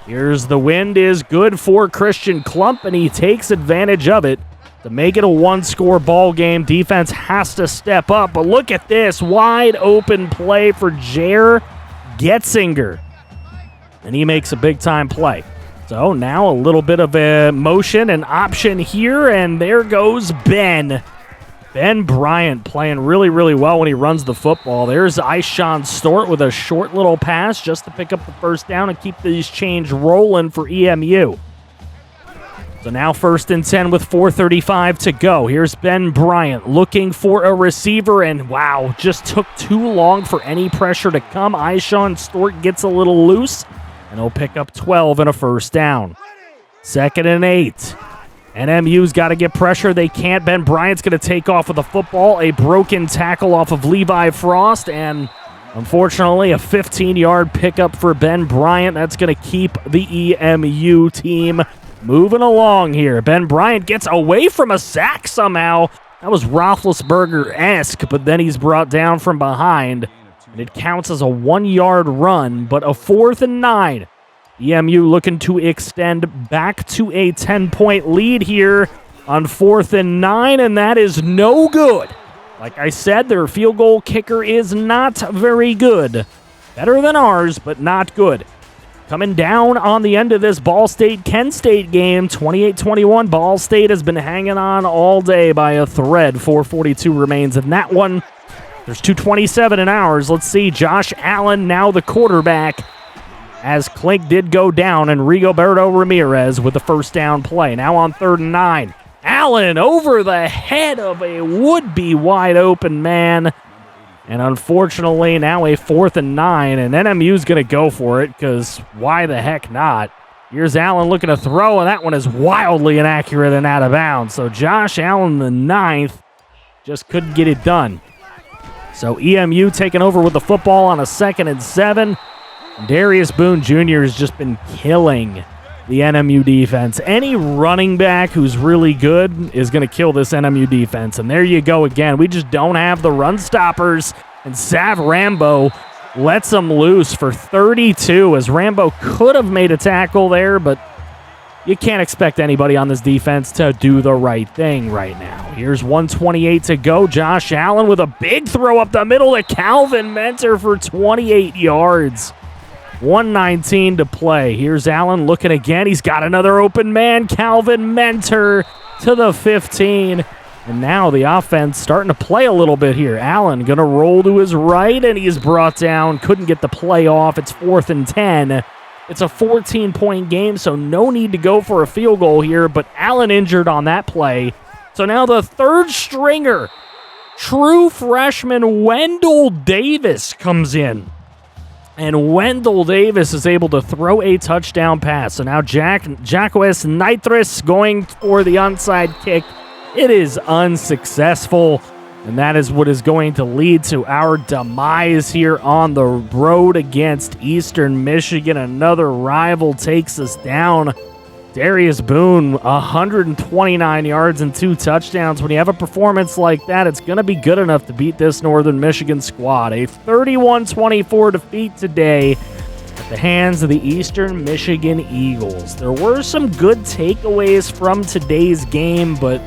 Here's the wind is good for Christian Klump, and he takes advantage of it to make it a one-score ball game. Defense has to step up, but look at this wide open play for Jair Getzinger, and he makes a big-time play. So now a little bit of a motion and option here, and there goes Ben. Ben Bryant playing really, really well when he runs the football. There's Ishan Stort with a short little pass just to pick up the first down and keep these chains rolling for EMU. So now 1st and 10 with 4:35 to go. Here's Ben Bryant looking for a receiver, and wow, just took too long for any pressure to come. Ishan Stort gets a little loose, and he'll pick up 12 and a first down. 2nd and 8. NMU's got to get pressure. They can't. Ben Bryant's going to take off with the football. A broken tackle off of Levi Frost, and unfortunately a 15-yard pickup for Ben Bryant. That's going to keep the EMU team moving along here. Ben Bryant gets away from a sack somehow. That was Roethlisberger-esque, but then he's brought down from behind, and it counts as a 1-yard run, but a 4th and 9. EMU looking to extend back to a 10-point lead here on 4th and 9, and that is no good. Like I said, their field goal kicker is not very good. Better than ours, but not good. Coming down on the end of this Ball State-Kent State game, 28-21. Ball State has been hanging on all day by a thread. 4:42 remains in that one. There's 2:27 in ours. Let's see. Josh Allen now the quarterback, as Klink did go down, and Rigoberto Ramirez with the first down play. Now on 3rd and 9. Allen over the head of a would-be wide-open man. And unfortunately, now a 4th and 9, and NMU's going to go for it, because why the heck not? Here's Allen looking to throw, and that one is wildly inaccurate and out of bounds. So Josh Allen, the 9th, just couldn't get it done. So EMU taking over with the football on a 2nd and 7. Darius Boone Jr. has just been killing the NMU defense. Any running back who's really good is going to kill this NMU defense. And there you go again. We just don't have the run stoppers. And Sav Rambo lets them loose for 32, as Rambo could have made a tackle there, but you can't expect anybody on this defense to do the right thing right now. Here's 1:28 to go. Josh Allen with a big throw up the middle to Calvin Mentor for 28 yards. 1:19 to play. Here's Allen looking again. He's got another open man. Calvin Mentor to the 15. And now the offense starting to play a little bit here. Allen going to roll to his right, and he's brought down. Couldn't get the play off. It's 4th and 10. It's a 14-point game, so no need to go for a field goal here, but Allen injured on that play. So now the third stringer, true freshman Wendell Davis, comes in. And Wendell Davis is able to throw a touchdown pass. So now Jacques Nitris going for the onside kick. It is unsuccessful. And that is what is going to lead to our demise here on the road against Eastern Michigan. Another rival takes us down. Darius Boone, 129 yards and 2 touchdowns. When you have a performance like that, it's going to be good enough to beat this Northern Michigan squad. A 31-24 defeat today at the hands of the Eastern Michigan Eagles. There were some good takeaways from today's game, but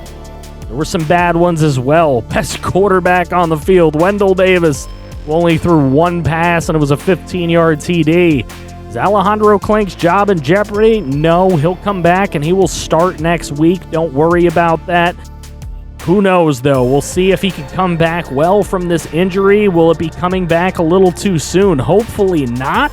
there were some bad ones as well. Best quarterback on the field, Wendell Davis, only threw one pass, and it was a 15-yard TD. Is Alejandro Klink's job in jeopardy? No, he'll come back and he will start next week. Don't worry about that. Who knows, though? We'll see if he can come back well from this injury. Will it be coming back a little too soon? Hopefully not.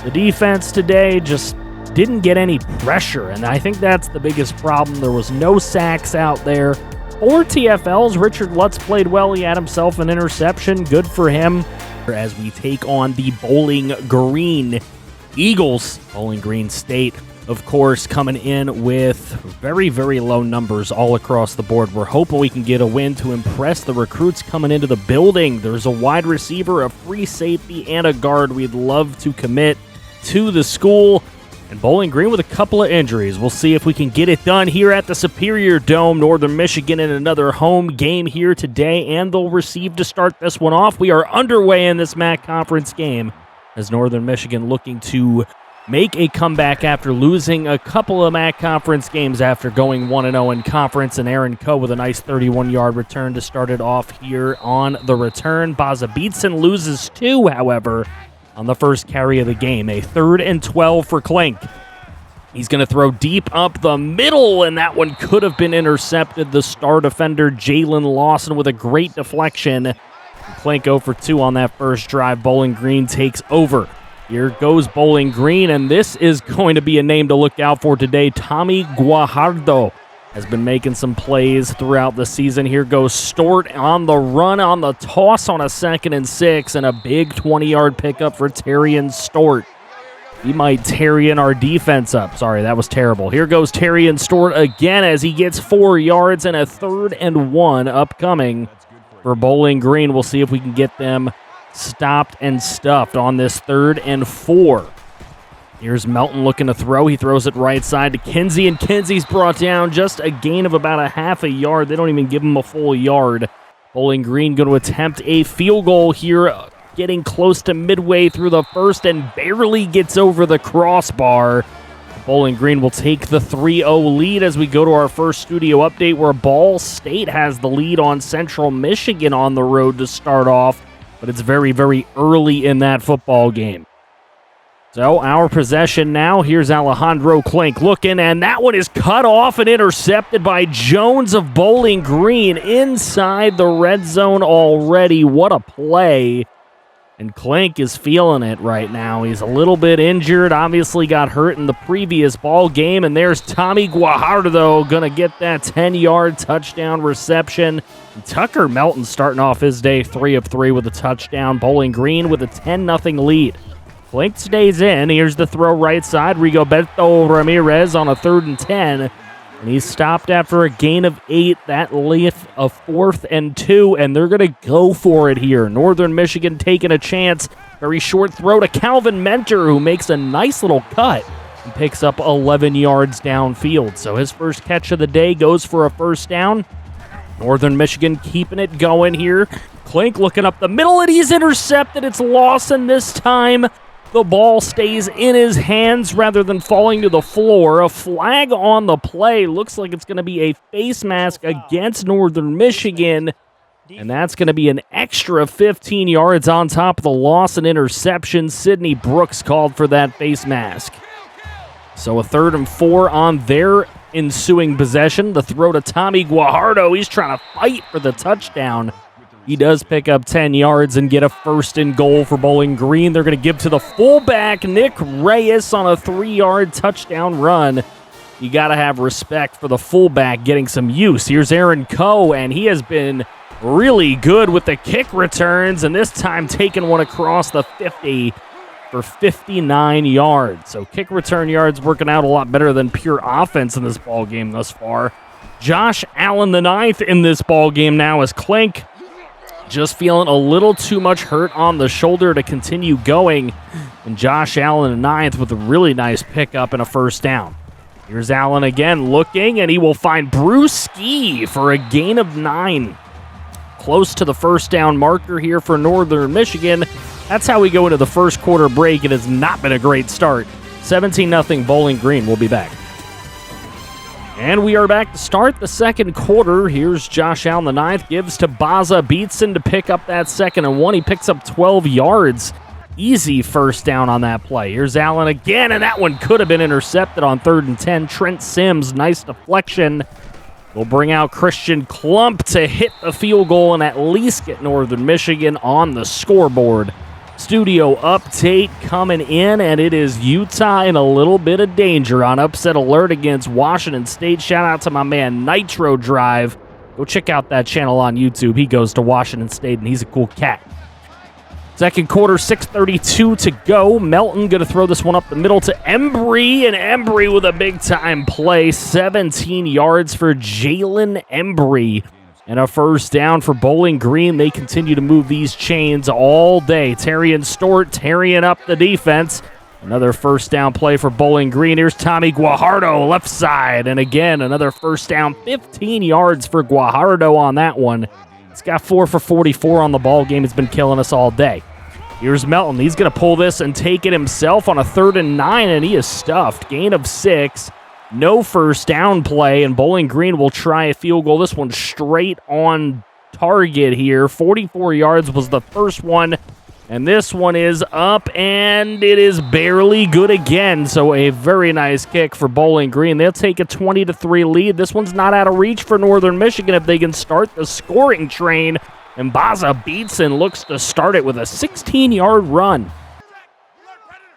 The defense today just didn't get any pressure, and I think that's the biggest problem. There was no sacks out there. 4 TFLs. Richard Lutz played well. He had himself an interception. Good for him. As we take on the Bowling Green Eagles. Bowling Green State, of course, coming in with very, very low numbers all across the board. We're hoping we can get a win to impress the recruits coming into the building. There's a wide receiver, a free safety, and a guard we'd love to commit to the school. And Bowling Green with a couple of injuries. We'll see if we can get it done here at the Superior Dome. Northern Michigan in another home game here today, and they'll receive to start this one off. We are underway in this MAC Conference game as Northern Michigan looking to make a comeback after losing a couple of MAC Conference games after going 1-0 in conference. And Aaron Coe with a nice 31-yard return to start it off here on the return. Baza Beatson loses 2, however, on the first carry of the game. A 3rd and 12 for Klink. He's going to throw deep up the middle, and that one could have been intercepted. The star defender, Jalen Lawson, with a great deflection. Klink 0 for 2 on that first drive. Bowling Green takes over. Here goes Bowling Green, and this is going to be a name to look out for today. Tommy Guajardo has been making some plays throughout the season. Here goes Stort on the run, on the toss on a 2nd and 6, and a big 20-yard pickup for Terrian Stort. He might Terrian our defense up. Sorry, that was terrible. Here goes Terrian Stort again as he gets 4 yards, and a 3rd and 1 upcoming for Bowling Green. We'll see if we can get them stopped and stuffed on this 3rd and 4. Here's Melton looking to throw. He throws it right side to Kinsey, and Kinsey's brought down just a gain of about a half a yard. They don't even give him a full yard. Bowling Green going to attempt a field goal here, getting close to midway through the first and barely gets over the crossbar. Bowling Green will take the 3-0 lead as we go to our first studio update, where Ball State has the lead on Central Michigan on the road to start off, but it's very, very early in that football game. So our possession now. Here's Alejandro Klink looking, and that one is cut off and intercepted by Jones of Bowling Green inside the red zone already. What a play. And Klink is feeling it right now. He's a little bit injured, obviously got hurt in the previous ball game, and there's Tommy Guajardo going to get that 10-yard touchdown reception. And Tucker Melton starting off his day 3 of 3 with a touchdown. Bowling Green with a 10-0 lead. Klink stays in. Here's the throw right side. Rigoberto Ramirez on a 3rd and 10. And he's stopped after a gain of 8. That leaves a 4th and 2, and they're going to go for it here. Northern Michigan taking a chance. Very short throw to Calvin Mentor, who makes a nice little cut and picks up 11 yards downfield. So his first catch of the day goes for a first down. Northern Michigan keeping it going here. Klink looking up the middle, and he's intercepted. It's Lawson this time. The ball stays in his hands rather than falling to the floor. A flag on the play. Looks like it's going to be a face mask against Northern Michigan. And that's going to be an extra 15 yards on top of the loss and interception. Sidney Brooks called for that face mask. So a 3rd and 4 on their ensuing possession. The throw to Tommy Guajardo. He's trying to fight for the touchdown. He does pick up 10 yards and get a 1st and goal for Bowling Green. They're going to give to the fullback, Nick Reyes, on a 3-yard touchdown run. You got to have respect for the fullback getting some use. Here's Aaron Coe, and he has been really good with the kick returns, and this time taking one across the 50 for 59 yards. So kick return yards working out a lot better than pure offense in this ball game thus far. Josh Allen, the 9th in this ball game now, as Klink just feeling a little too much hurt on the shoulder to continue going. And Josh Allen, the 9th, with a really nice pickup and a first down. Here's Allen again looking, and he will find Brewski for a gain of 9. Close to the first down marker here for Northern Michigan. That's how we go into the first quarter break. It has not been a great start. 17-0 Bowling Green. We'll be back. And we are back to start the second quarter. Here's Josh Allen, the 9th, gives to Baza Beatson to pick up that 2nd and 1. He picks up 12 yards. Easy first down on that play. Here's Allen again, and that one could have been intercepted on 3rd and 10. Trent Sims, nice deflection. We'll bring out Christian Klump to hit the field goal and at least get Northern Michigan on the scoreboard. Studio update coming in, and it is Utah in a little bit of danger on upset alert against Washington State. Shout out to my man Nitro Drive. Go check out that channel on YouTube. He goes to Washington State, and he's a cool cat. Second quarter, 6:32 to go. Melton going to throw this one up the middle to Embry, and Embry with a big-time play. 17 yards for Jalen Embry. And a first down for Bowling Green. They continue to move these chains all day. Terrian Stort tearing up the defense. Another first down play for Bowling Green. Here's Tommy Guajardo, left side. And again, another first down. 15 yards for Guajardo on that one. He's got 4 for 44 on the ball game. It's been killing us all day. Here's Melton. He's going to pull this and take it himself on a 3rd and 9, and he is stuffed. Gain of 6. No first down play, and Bowling Green will try a field goal. This one straight on target here. 44 yards was the first one, and this one is up, and it is barely good again. So a very nice kick for Bowling Green. They'll take a 20-3 lead. This one's not out of reach for Northern Michigan if they can start the scoring train, and Baza Beatson looks to start it with a 16-yard run.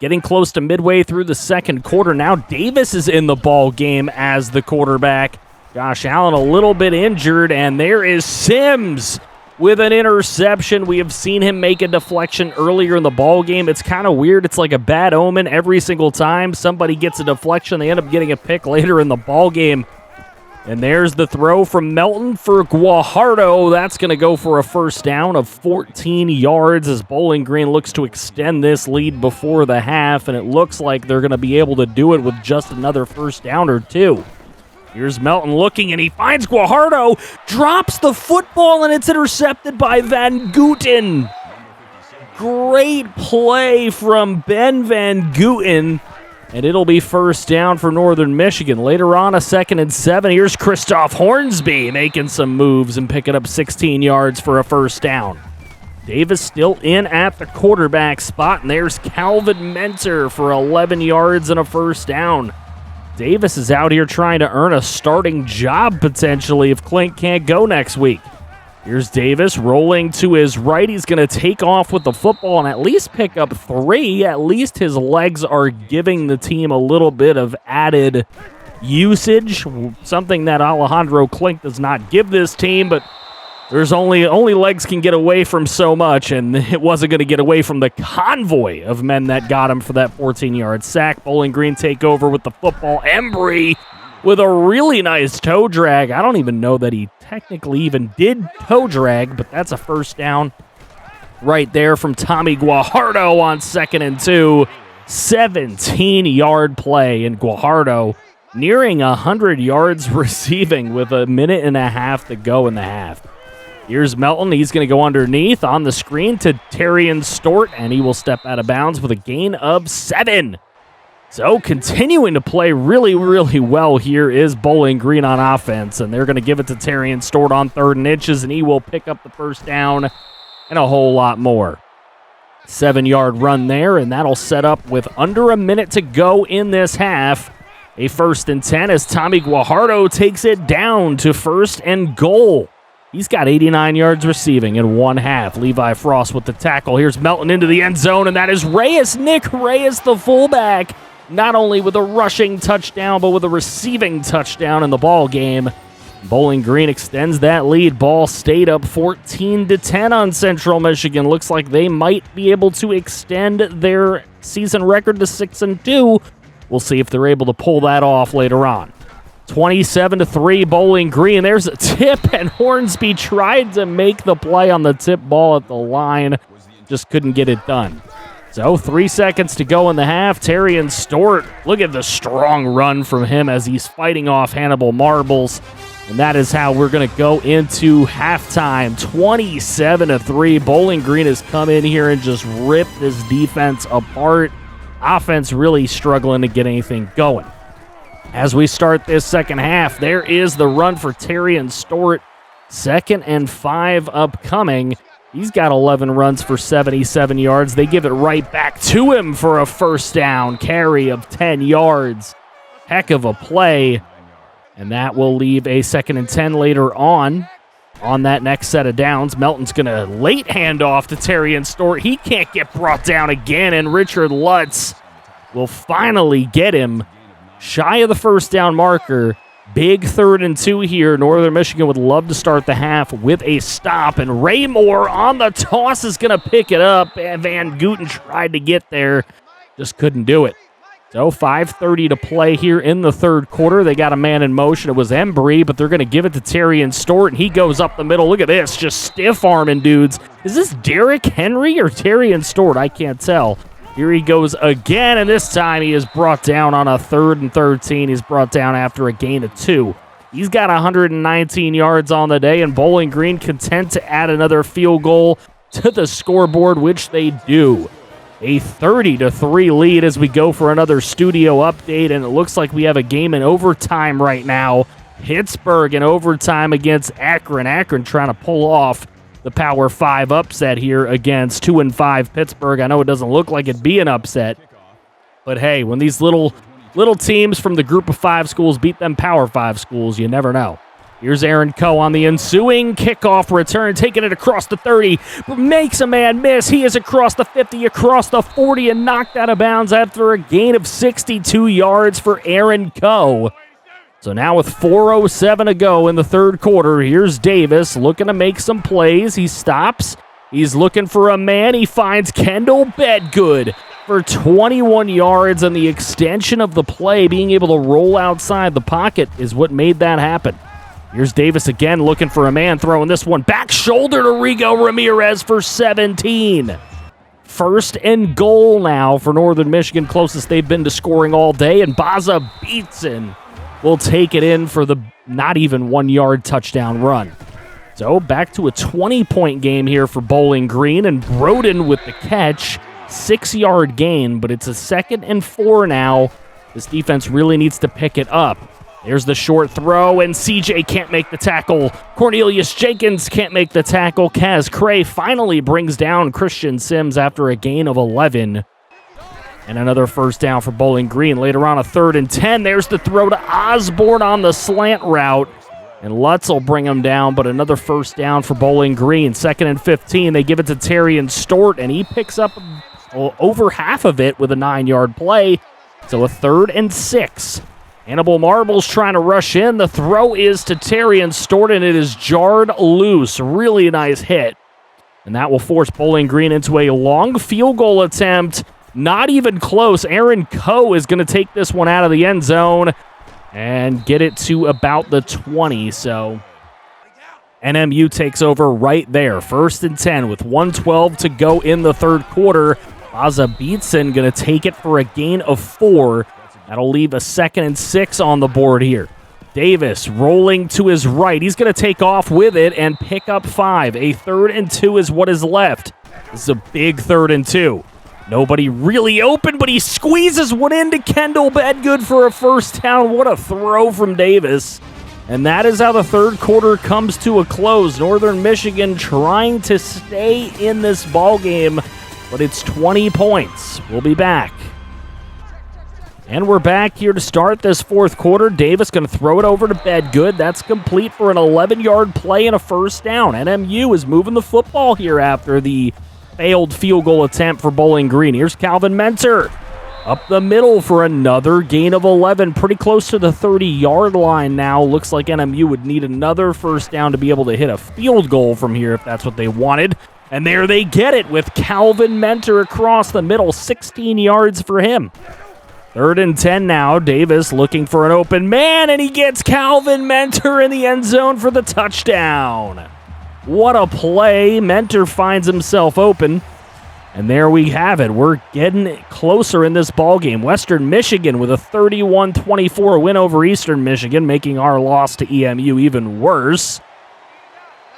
Getting close to midway through the second quarter now. Davis is in the ball game as the quarterback. Josh Allen a little bit injured, and there is Sims with an interception. We have seen him make a deflection earlier in the ball game. It's kind of weird. It's like a bad omen every single time somebody gets a deflection. They end up getting a pick later in the ball game. And there's the throw from Melton for Guajardo. That's going to go for a first down of 14 yards as Bowling Green looks to extend this lead before the half, and it looks like they're going to be able to do it with just another first down or 2. Here's Melton looking, and he finds Guajardo, drops the football, and it's intercepted by Van Gooten. Great play from Ben Van Gooten. And it'll be first down for Northern Michigan. Later on, a 2nd and 7. Here's Christoph Hornsby making some moves and picking up 16 yards for a first down. Davis still in at the quarterback spot, and there's Calvin Mentor for 11 yards and a first down. Davis is out here trying to earn a starting job potentially if Clint can't go next week. Here's Davis rolling to his right. He's going to take off with the football and at least pick up 3. At least his legs are giving the team a little bit of added usage, something that Alejandro Klink does not give this team, but there's only legs can get away from so much, and it wasn't going to get away from the convoy of men that got him for that 14-yard sack. Bowling Green take over with the football. Embry with a really nice toe drag. I don't even know that he technically even did toe drag, but that's a first down right there from Tommy Guajardo on 2nd and 2. 17-yard play, and Guajardo nearing 100 yards receiving with a minute and a half to go in the half. Here's Melton. He's going to go underneath on the screen to Terrian Stort, and he will step out of bounds with a gain of 7. So continuing to play really, really well here is Bowling Green on offense, and they're going to give it to Terrian Stort on 3rd and inches, and he will pick up the first down and a whole lot more. 7-yard run there, and that'll set up with under a minute to go in this half. A 1st and 10 as Tommy Guajardo takes it down to 1st and goal. He's got 89 yards receiving in one half. Levi Frost with the tackle. Here's Melton into the end zone, and that is Reyes. Nick Reyes, the fullback, not only with a rushing touchdown, but with a receiving touchdown in the ball game. Bowling Green extends that lead. Ball State up 14-10 on Central Michigan. Looks like they might be able to extend their season record to 6-2. We'll see if they're able to pull that off later on. 27-3 Bowling Green. There's a tip, and Hornsby tried to make the play on the tip ball at the line. Just couldn't get it done. So 3 seconds to go in the half. Terrian Stort, look at the strong run from him as he's fighting off Hannibal Marbles. And that is how we're going to go into halftime. 27-3. Bowling Green has come in here and just ripped this defense apart. Offense really struggling to get anything going. As we start this second half, there is the run for Terrian Stort. 2nd and 5 upcoming. He's got 11 runs for 77 yards. They give it right back to him for a first down carry of 10 yards. Heck of a play. And that will leave a 2nd and 10 later on that next set of downs. Melton's going to late hand off to Terrian Stort. He can't get brought down again, and Richard Lutz will finally get him shy of the first down marker. Big 3rd and 2 here. Northern Michigan would love to start the half with a stop, and Ray Moore on the toss is going to pick it up. And Van Gooten tried to get there, just couldn't do it. So 5:30 to play here in the 3rd quarter. They got a man in motion. It was Embry, but they're going to give it to Terrian Stort, and he goes up the middle. Look at this, just stiff-arming dudes. Is this Derrick Henry or Terrian Stort? I can't tell. Here he goes again, and this time he is brought down on a 3rd and 13. He's brought down after a gain of 2. He's got 119 yards on the day, and Bowling Green content to add another field goal to the scoreboard, which they do. A 30-3 lead as we go for another studio update, and it looks like we have a game in overtime right now. Pittsburgh in overtime against Akron. Akron trying to pull off the Power 5 upset here against 2-5 Pittsburgh. I know it doesn't look like it'd be an upset, but hey, when these little teams from the Group of 5 schools beat them Power 5 schools, you never know. Here's Aaron Coe on the ensuing kickoff return, taking it across the 30, makes a man miss. He is across the 50, across the 40, and knocked out of bounds after a gain of 62 yards for Aaron Coe. So now with 4:07 to go in the 3rd quarter, here's Davis looking to make some plays. He stops. He's looking for a man. He finds Kendall Bedgood for 21 yards, and the extension of the play, being able to roll outside the pocket, is what made that happen. Here's Davis again looking for a man, throwing this one back shoulder to Rigo Ramirez for 17. 1st and goal now for Northern Michigan, closest they've been to scoring all day, and Baza Beatson will take it in for the not even 1-yard touchdown run. So back to a 20-point game here for Bowling Green, and Broden with the catch. 6-yard gain, but it's a 2nd and 4 now. This defense really needs to pick it up. There's the short throw, and CJ can't make the tackle. Cornelius Jenkins can't make the tackle. Kaz Cray finally brings down Christian Sims after a gain of 11. And another first down for Bowling Green. Later on, a 3rd and 10. There's the throw to Osborne on the slant route. And Lutz will bring him down, but another first down for Bowling Green. 2nd and 15. They give it to Terrian Stort, and he picks up over half of it with a 9-yard play. So a 3rd and 6. Hannibal Marbles trying to rush in. The throw is to Terrian Stort, and it is jarred loose. Really nice hit. And that will force Bowling Green into a long field goal attempt. Not even close. Aaron Coe is going to take this one out of the end zone and get it to about the 20. So NMU takes over right there. 1st and 10 with 1:12 to go in the third quarter. Baza Beatson going to take it for a gain of 4. That'll leave a 2nd and 6 on the board here. Davis rolling to his right. He's going to take off with it and pick up 5. A 3rd and 2 is what is left. This is a big 3rd and 2. Nobody really open, but he squeezes one into Kendall Bedgood for a first down. What a throw from Davis. And that is how the third quarter comes to a close. Northern Michigan trying to stay in this ball game, but it's 20 points. We'll be back. And we're back here to start this fourth quarter. Davis going to throw it over to Bedgood. That's complete for an 11-yard play and a first down. NMU is moving the football here after the failed field goal attempt for Bowling Green. Here's Calvin Mentor up the middle for another gain of 11. Pretty close to the 30-yard line now. Looks like NMU would need another first down to be able to hit a field goal from here if that's what they wanted. And there they get it with Calvin Mentor across the middle. 16 yards for him. 3rd and 10 now. Davis looking for an open man, and he gets Calvin Mentor in the end zone for the touchdown. What a play. Mentor finds himself open. And there we have it. We're getting closer in this ballgame. Western Michigan with a 31-24 win over Eastern Michigan, making our loss to EMU even worse.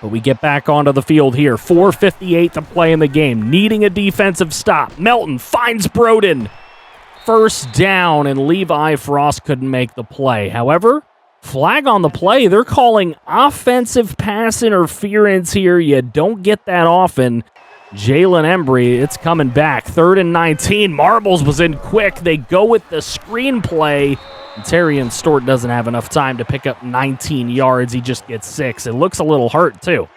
But we get back onto the field here. 4:58 to play in the game. Needing a defensive stop. Melton finds Broden. First down, and Levi Frost couldn't make the play. However, flag on the play. They're calling offensive pass interference here. You don't get that often. Jalen Embry, it's coming back. 3rd and 19. Marbles was in quick. They go with the screenplay. Terrian Stort doesn't have enough time to pick up 19 yards. He just gets 6. It looks a little hurt, too.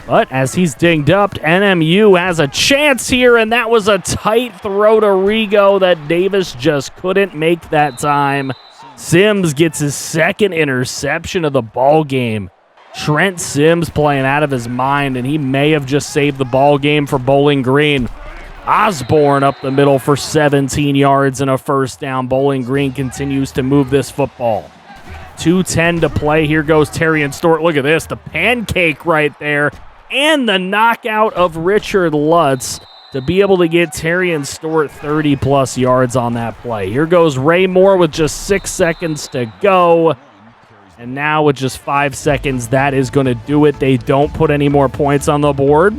But as he's dinged up, NMU has a chance here, and that was a tight throw to Rigo that Davis just couldn't make that time. Sims gets his 2nd interception of the ball game. Trent Sims playing out of his mind, and he may have just saved the ball game for Bowling Green. Osborne up the middle for 17 yards and a first down. Bowling Green continues to move this football. 2:10 to play. Here goes Terrian Stort. Look at this, the pancake right there. And the knockout of Richard Lutz to be able to get Terrian Stort 30-plus yards on that play. Here goes Ray Moore with just 6 seconds to go. And now with just 5 seconds, that is going to do it. They don't put any more points on the board.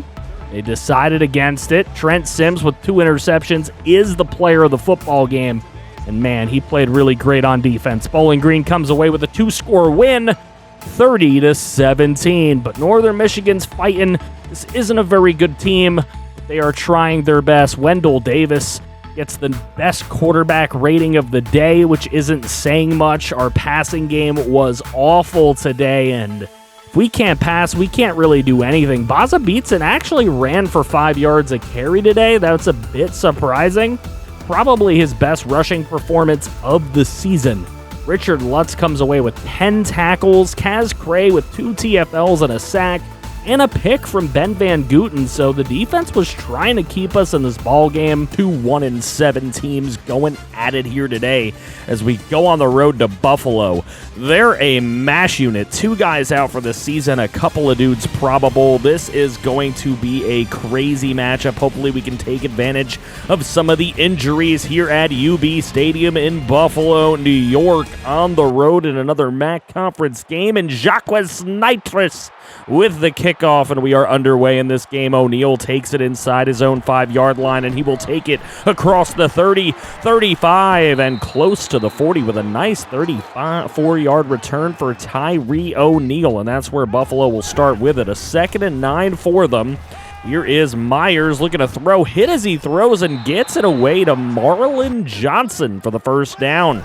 They decided against it. Trent Sims with 2 interceptions is the player of the football game. And man, he played really great on defense. Bowling Green comes away with a 2-score win. 30-17, but Northern Michigan's fighting. This isn't a very good team. They are trying their best. Wendell Davis gets the best quarterback rating of the day, which isn't saying much. Our passing game was awful today, and if we can't pass, we can't really do anything. Baza Beatson actually ran for 5 yards a carry today. That's a bit surprising. Probably his best rushing performance of the season. Richard Lutz comes away with 10 tackles. Kaz Cray with 2 TFLs and a sack, and a pick from Ben Van Gooten. So the defense was trying to keep us in this ball game. 2 1-7 teams going at it here today as we go on the road to Buffalo. They're a mash unit. 2 guys out for the season, a couple of dudes probable. This is going to be a crazy matchup. Hopefully we can take advantage of some of the injuries here at UB Stadium in Buffalo, New York, on the road in another MAC conference game. And Jacques Nitrous with the kickoff kickoff, and we are underway in this game. O'Neal takes it inside his own 5-yard line, and he will take it across the 30, 35, and close to the 40 with a nice 34-yard return for Tyree O'Neal, and that's where Buffalo will start with it. A 2nd and 9 for them. Here is Myers looking to throw, hit as he throws, and gets it away to Marlon Johnson for the first down.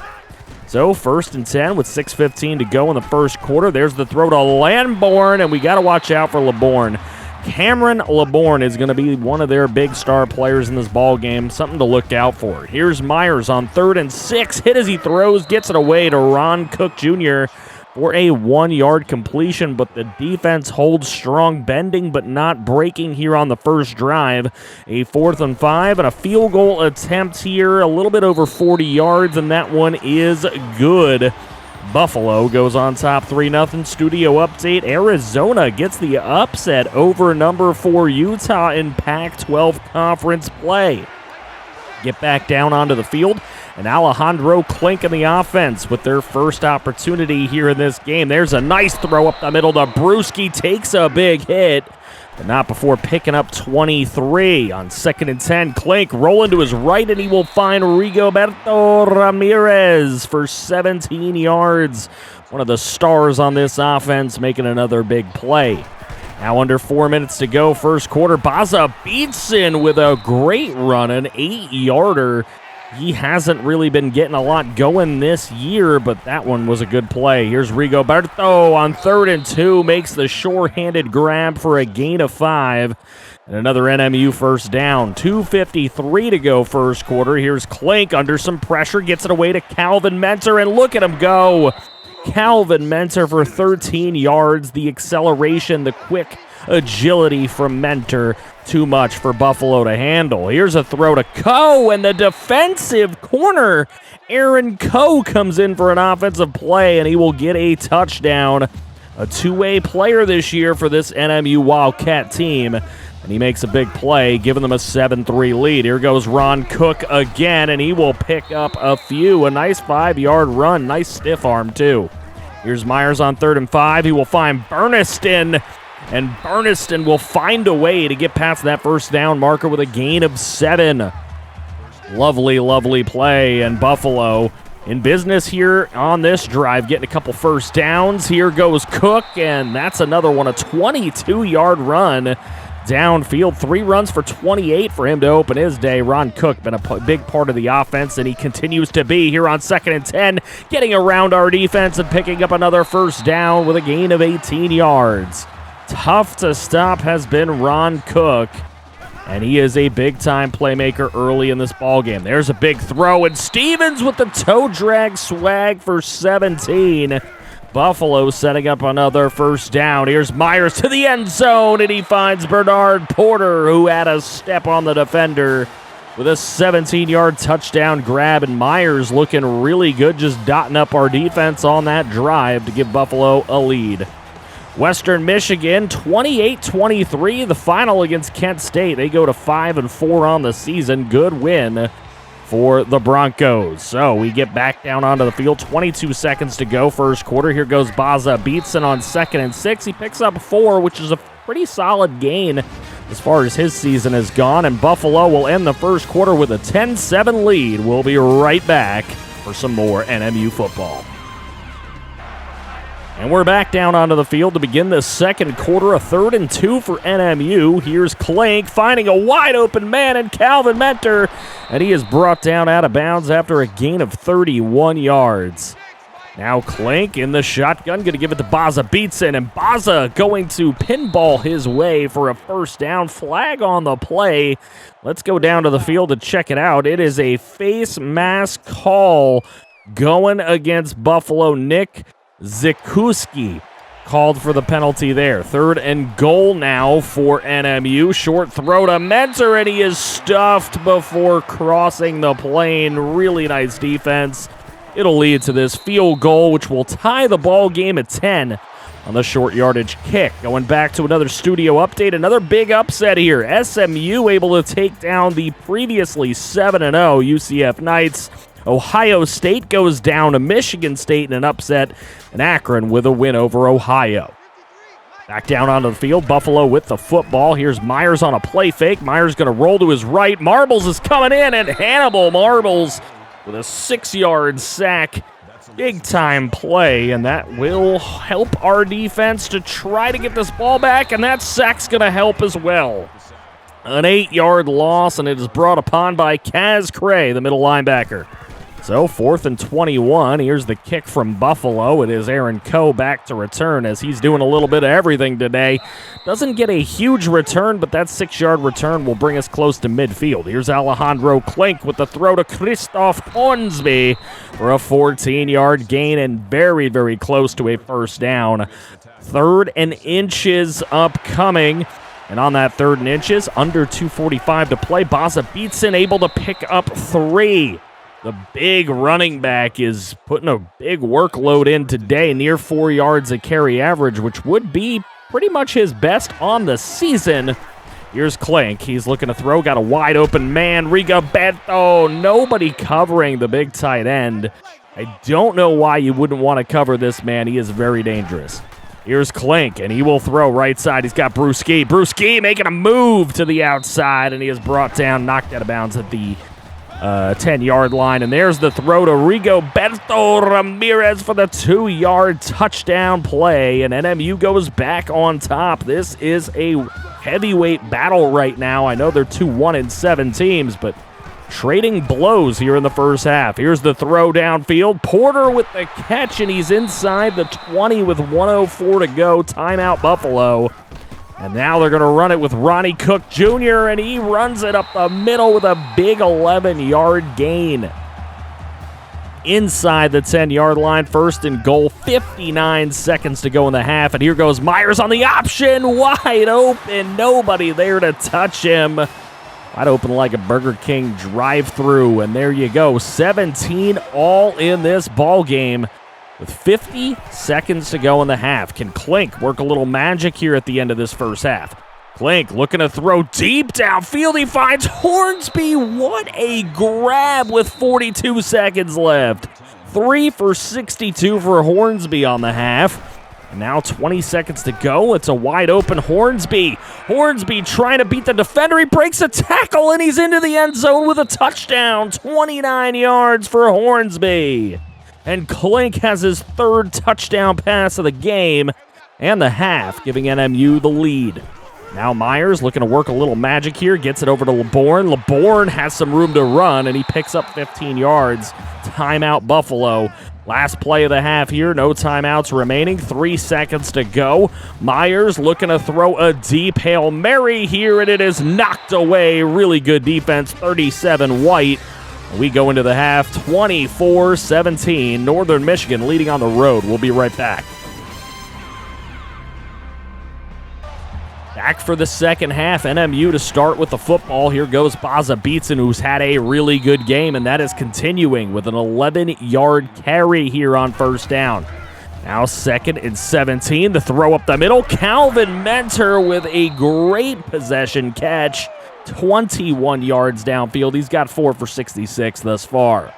So 1st and 10 with 6:15 to go in the first quarter. There's the throw to Lamborn, and we got to watch out for LeBourne. Cameron LeBourne is going to be one of their big star players in this ball game. Something to look out for. Here's Myers on 3rd and 6. Hit as he throws, gets it away to Ron Cook Jr. for a 1-yard completion, but the defense holds strong, bending but not breaking here on the first drive. A 4th and 5 and a field goal attempt here, a little bit over 40 yards, and that one is good. Buffalo goes on top 3-0. Studio update. Arizona gets the upset over number 4 Utah in Pac-12 conference play. Get back down onto the field, and Alejandro Klink in the offense with their first opportunity here in this game. There's a nice throw up the middle to Brewski, takes a big hit, but not before picking up 23. On 2nd and 10, Klink rolling to his right, and he will find Rigoberto Ramirez for 17 yards. One of the stars on this offense making another big play. Now under 4 minutes to go, first quarter. Baza Beatson with a great run, an 8-yarder. He hasn't really been getting a lot going this year, but that one was a good play. Here's Rigoberto on 3rd and 2, makes the short-handed grab for a gain of 5. And another NMU first down. 2:53 to go first quarter. Here's Klink under some pressure, gets it away to Calvin Mentor, and look at him go. Calvin Mentor for 13 yards. The acceleration, the quick agility from Mentor, too much for Buffalo to handle. Here's a throw to Coe, and the defensive corner, Aaron Coe, comes in for an offensive play, and he will get a touchdown. A two-way player this year for this NMU Wildcat team, and he makes a big play, giving them a 7-3 lead. Here goes Ron Cook again, and he will pick up a few. A nice 5-yard run, nice stiff arm too. Here's Myers on 3rd and 5. He will find Burniston, and Burniston will find a way to get past that first down marker with a gain of 7. Lovely, lovely play, and Buffalo in business here on this drive, getting a couple first downs. Here goes Cook, and that's another one, a 22-yard run downfield. 3 runs for 28 for him to open his day. Ron Cook been a big part of the offense, and he continues to be here on 2nd and 10, getting around our defense and picking up another first down with a gain of 18 yards. Tough to stop has been Ron Cook, and he is a big-time playmaker early in this ballgame. There's a big throw, and Stevens with the toe drag swag for 17. Buffalo setting up another first down. Here's Myers to the end zone, and he finds Bernard Porter, who had a step on the defender with a 17-yard touchdown grab, and Myers looking really good, just dotting up our defense on that drive to give Buffalo a lead. Western Michigan, 28-23, the final against Kent State. They go to 5-4 on the season. Good win for the Broncos. So we get back down onto the field. 22 seconds to go first quarter. Here goes Baza Beatson on 2nd and 6. He picks up 4, which is a pretty solid gain as far as his season has gone. And Buffalo will end the first quarter with a 10-7 lead. We'll be right back for some more NMU football. And we're back down onto the field to begin the second quarter. A 3rd and 2 for NMU. Here's Klink finding a wide-open man in Calvin Mentor, and he is brought down out of bounds after a gain of 31 yards. Now Klink in the shotgun, going to give it to Baza Beatson, and Baza going to pinball his way for a first down. Flag on the play. Let's go down to the field to check it out. It is a face mask call going against Buffalo. Nick Zikuski called for the penalty there. 3rd and goal now for NMU. Short throw to Mentor, and he is stuffed before crossing the plane. Really nice defense. It'll lead to this field goal, which will tie the ball game at 10 on the short yardage kick. Going back to another studio update, another big upset here. SMU able to take down the previously 7-0 UCF Knights. Ohio State goes down to Michigan State in an upset, and Akron with a win over Ohio. Back down onto the field, Buffalo with the football. Here's Myers on a play fake. Myers going to roll to his right. Marbles is coming in, and Hannibal Marbles with a 6-yard sack. Big-time play, and that will help our defense to try to get this ball back, and that sack's going to help as well. An 8-yard loss, and it is brought upon by Kaz Cray, the middle linebacker. So 4th and 21. Here's the kick from Buffalo. It is Aaron Coe back to return as he's doing a little bit of everything today. Doesn't get a huge return, but that 6-yard return will bring us close to midfield. Here's Alejandro Klink with the throw to Christoph Hornsby for a 14-yard gain and very, very close to a first down. 3rd and inches upcoming. And on that 3rd and inches, under 2:45 to play, Baza Beatson able to pick up 3. The big running back is putting a big workload in today, near 4 yards a carry average, which would be pretty much his best on the season. Here's Klink. He's looking to throw. Got a wide open man. Rigoberto. Nobody covering the big tight end. I don't know why you wouldn't want to cover this man. He is very dangerous. Here's Klink, and he will throw right side. He's got Brewski. Brewski making a move to the outside, and he is brought down, knocked out of bounds at the 10-yard line, and there's the throw to Rigoberto Ramirez for the 2-yard touchdown play, and NMU goes back on top. This is a heavyweight battle right now. I know they're 2-1-7 teams, but trading blows here in the first half. Here's the throw downfield. Porter with the catch, and he's inside the 20 with 1:04 to go. Timeout Buffalo. And now they're going to run it with Ronnie Cook Jr., and he runs it up the middle with a big 11-yard gain. Inside the 10-yard line, 1st and goal, 59 seconds to go in the half. And here goes Myers on the option, wide open, nobody there to touch him. Wide open like a Burger King drive-through, and there you go. 17 all in this ball game. With 50 seconds to go in the half. Can Klink work a little magic here at the end of this first half? Klink looking to throw deep downfield. He finds Hornsby. What a grab with 42 seconds left. 3 for 62 for Hornsby on the half. And now 20 seconds to go. It's a wide open Hornsby. Hornsby trying to beat the defender. He breaks a tackle, and he's into the end zone with a touchdown. 29 yards for Hornsby. And Klink has his 3rd touchdown pass of the game and the half, giving NMU the lead. Now Myers looking to work a little magic here, gets it over to LeBourne. LeBourne has some room to run, and he picks up 15 yards. Timeout Buffalo. Last play of the half here, no timeouts remaining, 3 seconds to go. Myers looking to throw a deep Hail Mary here, and it is knocked away. Really good defense, 37 White. We go into the half 24-17. Northern Michigan leading on the road. We'll be right back. Back for the second half. NMU to start with the football. Here goes Baza Beatson, who's had a really good game, and that is continuing with an 11-yard carry here on first down. Now 2nd and 17. The throw up the middle. Calvin Mentor with a great possession catch. 21 yards downfield. He's got 4 for 66 thus far.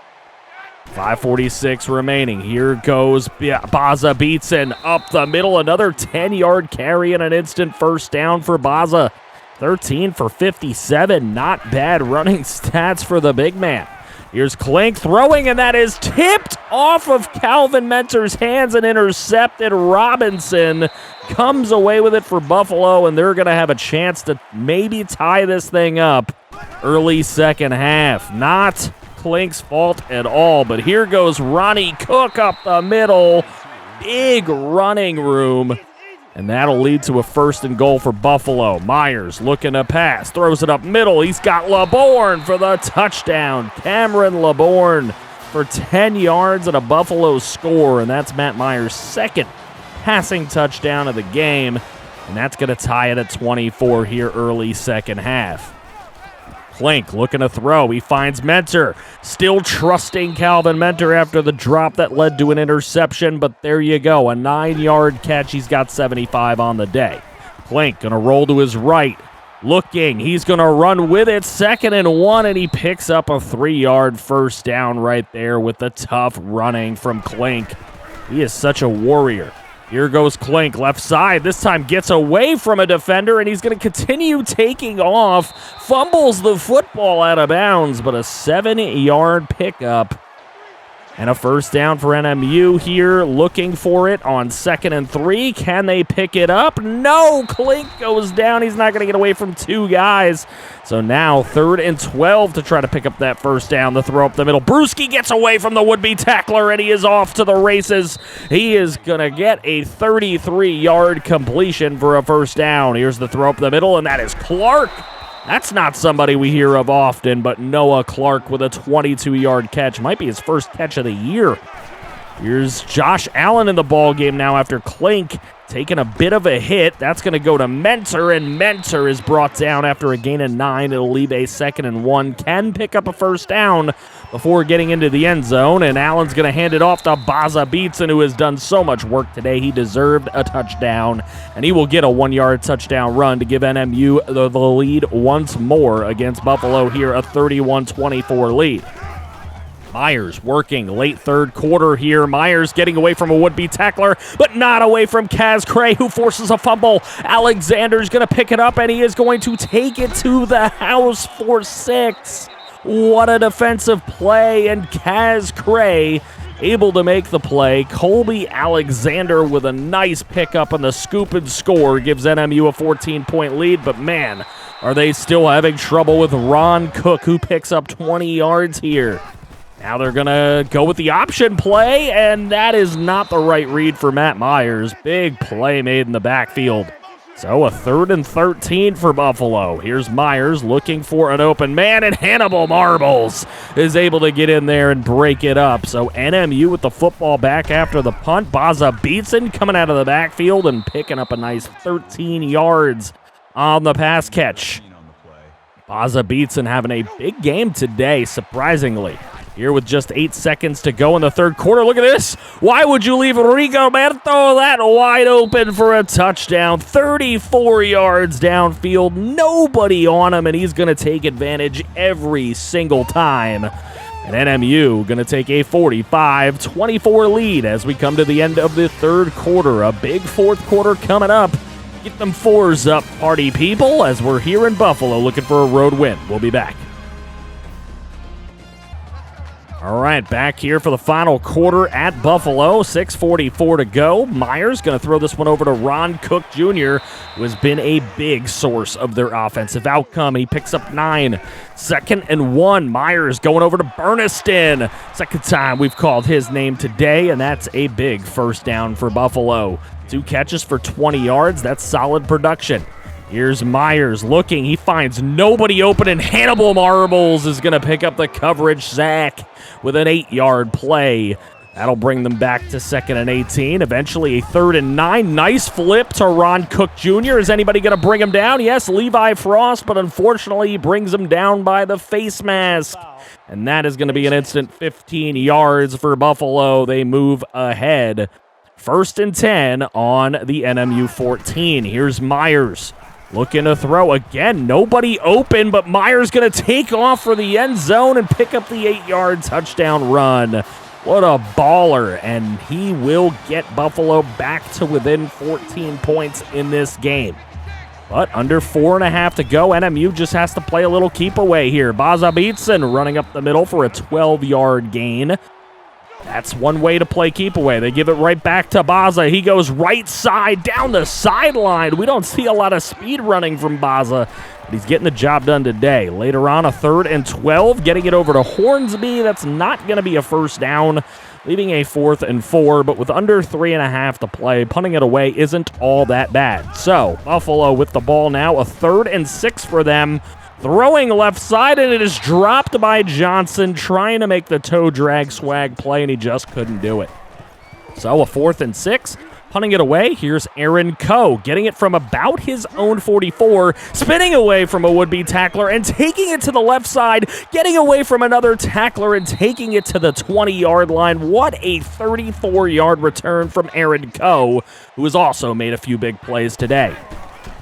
5:46 remaining. Here goes Baza Beatson up the middle. Another 10-yard carry and an instant first down for Baza. 13 for 57. Not bad running stats for the big man. Here's Klink throwing, and that is tipped off of Calvin Mentor's hands and intercepted. Robinson comes away with it for Buffalo, and they're going to have a chance to maybe tie this thing up early second half. Not Klink's fault at all, but here goes Ronnie Cook up the middle. Big running room, and that'll lead to a 1st and goal for Buffalo. Myers looking to pass, throws it up middle. He's got LeBourne for the touchdown. Cameron LeBourne for 10 yards and a Buffalo score, and that's Matt Myers' 2nd passing touchdown of the game, and that's going to tie it at 24 here early second half. Klink looking to throw. He finds Mentor. Still trusting Calvin Mentor after the drop that led to an interception, but there you go. A 9-yard catch. He's got 75 on the day. Klink going to roll to his right. Looking. He's going to run with it. 2nd and 1, and he picks up a 3-yard first down right there with the tough running from Klink. He is such a warrior. Here goes Klink, left side. This time gets away from a defender, and he's going to continue taking off. Fumbles the football out of bounds, but a 7-yard pickup. And a first down for NMU here, looking for it on 2nd and 3. Can they pick it up? No, Klink goes down. He's not going to get away from 2 guys. So now 3rd and 12 to try to pick up that first down. The throw up the middle. Brewski gets away from the would-be tackler, and he is off to the races. He is going to get a 33-yard completion for a first down. Here's the throw up the middle, and that is Clark. That's not somebody we hear of often, but Noah Clark with a 22-yard catch. Might be his first catch of the year. Here's Josh Allen in the ball game now after Klink taking a bit of a hit. That's going to go to Mentor, and Mentor is brought down after a gain of 9. It'll leave a 2nd and 1. Can pick up a first down before getting into the end zone, and Allen's going to hand it off to Baza Beatson, who has done so much work today. He deserved a touchdown, and he will get a 1-yard touchdown run to give NMU the lead once more against Buffalo here, a 31-24 lead. Myers working late 3rd quarter here. Myers getting away from a would-be tackler, but not away from Kaz Cray, who forces a fumble. Alexander's going to pick it up, and he is going to take it to the house for 6. What a defensive play, and Kaz Cray able to make the play. Colby Alexander with a nice pickup on the scoop and score gives NMU a 14-point lead, but man, are they still having trouble with Ron Cook, who picks up 20 yards here. Now they're going to go with the option play, and that is not the right read for Matt Myers. Big play made in the backfield. So a 3rd and 13 for Buffalo. Here's Myers looking for an open man, and Hannibal Marbles is able to get in there and break it up. So NMU with the football back after the punt. Baza Beatson coming out of the backfield and picking up a nice 13 yards on the pass catch. Baza Beatson having a big game today, surprisingly. Here with just 8 seconds to go in the 3rd quarter. Look at this. Why would you leave Rigoberto that wide open for a touchdown? 34 yards downfield. Nobody on him, and he's going to take advantage every single time. And NMU going to take a 45-24 lead as we come to the end of the 3rd quarter. A big 4th quarter coming up. Get them 4s up, party people, as we're here in Buffalo looking for a road win. We'll be back. All right, back here for the final quarter at Buffalo. 6:44 to go. Myers going to throw this one over to Ron Cook Jr., who has been a big source of their offensive outcome. He picks up 9. 2nd and 1. Myers going over to Burniston. Second time we've called his name today, and that's a big first down for Buffalo. 2 catches for 20 yards. That's solid production. Here's Myers looking. He finds nobody open, and Hannibal Marbles is going to pick up the coverage sack with an 8-yard play. That'll bring them back to 2nd and 18. Eventually a 3rd and 9. Nice flip to Ron Cook Jr. Is anybody going to bring him down? Yes, Levi Frost, but unfortunately he brings him down by the face mask. And that is going to be an instant 15 yards for Buffalo. They move ahead. 1st and 10 on the NMU 14. Here's Myers. Looking to throw again. Nobody open, but Myers going to take off for the end zone and pick up the 8-yard touchdown run. What a baller, and he will get Buffalo back to within 14 points in this game. But under 4.5 to go, NMU just has to play a little keep away here. Baza Beatson running up the middle for a 12-yard gain. That's one way to play keep away. They give it right back to Baza. He goes right side down the sideline. We don't see a lot of speed running from Baza, but he's getting the job done today. Later on, a 3rd and 12, getting it over to Hornsby. That's not going to be a first down, leaving a 4th and 4, but with under 3.5 to play, punting it away isn't all that bad. So Buffalo with the ball now, a 3rd and 6 for them. Throwing left side, and it is dropped by Johnson, trying to make the toe drag swag play, and he just couldn't do it. So a 4th and 6, punting it away. Here's Aaron Coe, getting it from about his own 44, spinning away from a would-be tackler and taking it to the left side, getting away from another tackler and taking it to the 20-yard line. What a 34-yard return from Aaron Coe, who has also made a few big plays today.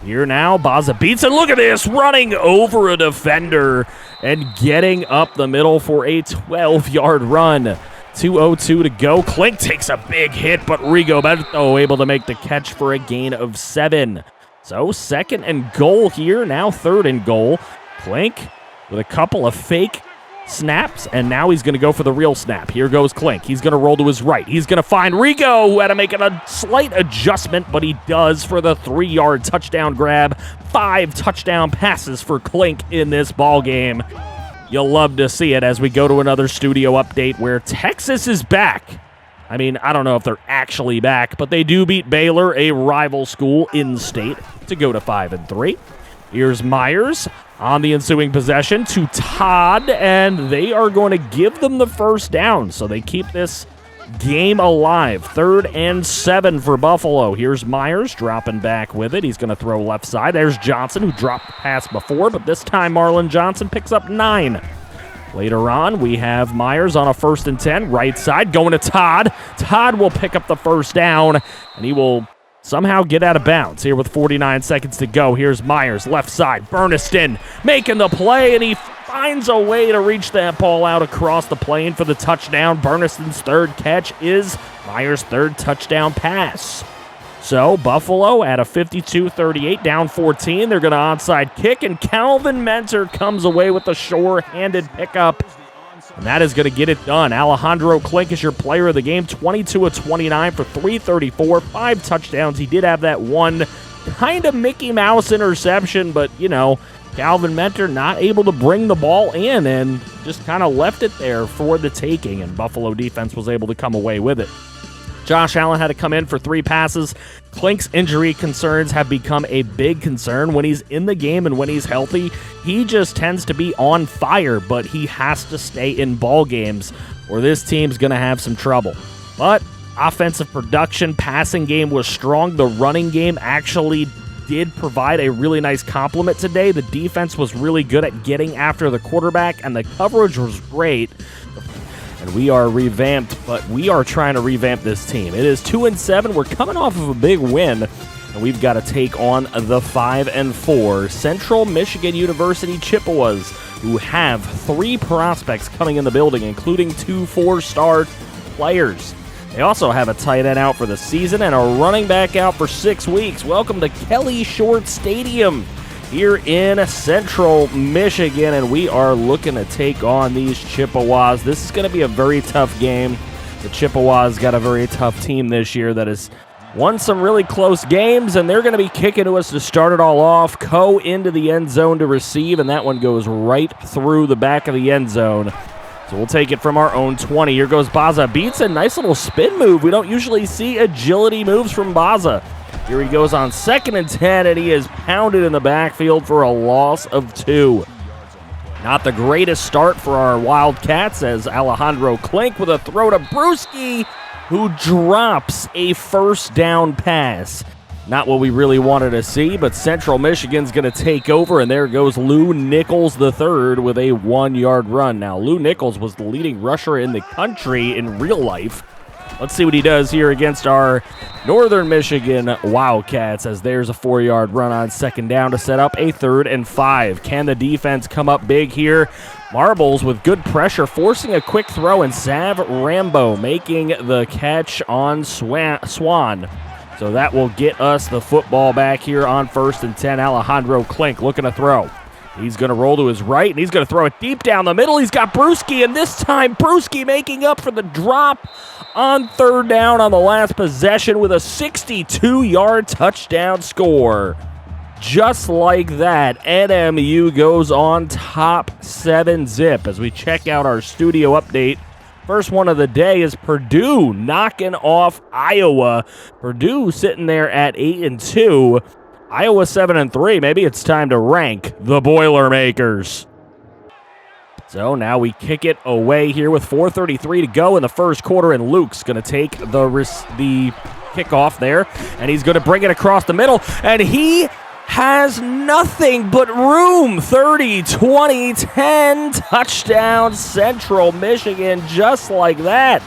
Here now, Baza Beatson, look at this, running over a defender and getting up the middle for a 12-yard run. 2:02 to go. Klink takes a big hit, but Rigoberto able to make the catch for a gain of 7. So 2nd and goal here, now 3rd and goal. Klink with a couple of fake snaps, and now he's going to go for the real snap. Here goes Klink. He's going to roll to his right. He's going to find Rigo, who had to make a slight adjustment, but he does for the 3-yard touchdown grab. 5 touchdown passes for Klink in this ball game. You'll love to see it as we go to another studio update where Texas is back. I mean, I don't know if they're actually back, but they do beat Baylor, a rival school in state, to go to 5-3. Here's Myers on the ensuing possession to Todd, and they are going to give them the first down, so they keep this game alive. 3rd and 7 for Buffalo. Here's Myers dropping back with it. He's going to throw left side. There's Johnson, who dropped the pass before, but this time Marlon Johnson picks up 9. Later on, we have Myers on a 1st and 10, right side, going to Todd. Todd will pick up the first down, and he will somehow get out of bounds here with 49 seconds to go. Here's Myers, left side. Burniston making the play, and he finds a way to reach that ball out across the plane for the touchdown. Burniston's 3rd catch is Myers' 3rd touchdown pass. So Buffalo at a 52-38, down 14. They're going to onside kick, and Calvin Mentor comes away with a sure-handed pickup. And that is going to get it done. Alejandro Klink is your player of the game, 22 of 29 for 334, 5 touchdowns. He did have that one kind of Mickey Mouse interception, but, you know, Calvin Mentor not able to bring the ball in and just kind of left it there for the taking, and Buffalo defense was able to come away with it. Josh Allen had to come in for 3 passes. Klink's injury concerns have become a big concern. When he's in the game and when he's healthy, he just tends to be on fire, but he has to stay in ball games or this team's going to have some trouble. But offensive production, passing game was strong. The running game actually did provide a really nice complement today. The defense was really good at getting after the quarterback, and the coverage was great. And we are revamped, but we are trying to revamp this team. It is 2-7. We're coming off of a big win, and we've got to take on the 5-4 Central Michigan University Chippewas, who have 3 prospects coming in the building, including 2 4-star players. They also have a tight end out for the season and a running back out for 6 weeks. Welcome to Kelly Short Stadium here in Central Michigan, and we are looking to take on these Chippewas. This is going to be a very tough game. The Chippewas got a very tough team this year that has won some really close games, and they're going to be kicking to us to start it all off. Coe into the end zone to receive, and that one goes right through the back of the end zone. So we'll take it from our own 20. Here goes Baza. Beats a nice little spin move. We don't usually see agility moves from Baza. Here he goes on 2nd and 10, and he is pounded in the backfield for a loss of 2. Not the greatest start for our Wildcats, as Alejandro Klink with a throw to Brewski, who drops a first down pass. Not what we really wanted to see, but Central Michigan's going to take over, and there goes Lou Nichols III with a 1-yard run. Now, Lou Nichols was the leading rusher in the country in real life. Let's see what he does here against our Northern Michigan Wildcats, as there's a 4-yard run on 2nd down to set up a 3rd and 5. Can the defense come up big here? Marbles with good pressure, forcing a quick throw, and Sav Rambo making the catch on Swan. So that will get us the football back here on 1st and 10. Alejandro Klink looking to throw. He's going to roll to his right, and he's going to throw it deep down the middle. He's got Brewski, and this time Brewski making up for the drop on 3rd down on the last possession with a 62-yard touchdown score. Just like that, NMU goes on top 7-zip. As we check out our studio update, first one of the day is Purdue knocking off Iowa. Purdue sitting there at 8-2. Iowa 7-3. Maybe it's time to rank the Boilermakers. So now we kick it away here with 4:33 to go in the first quarter, and Luke's going to take the kickoff there, and he's going to bring it across the middle, and he has nothing but room. 30, 20, 10, touchdown Central Michigan, just like that.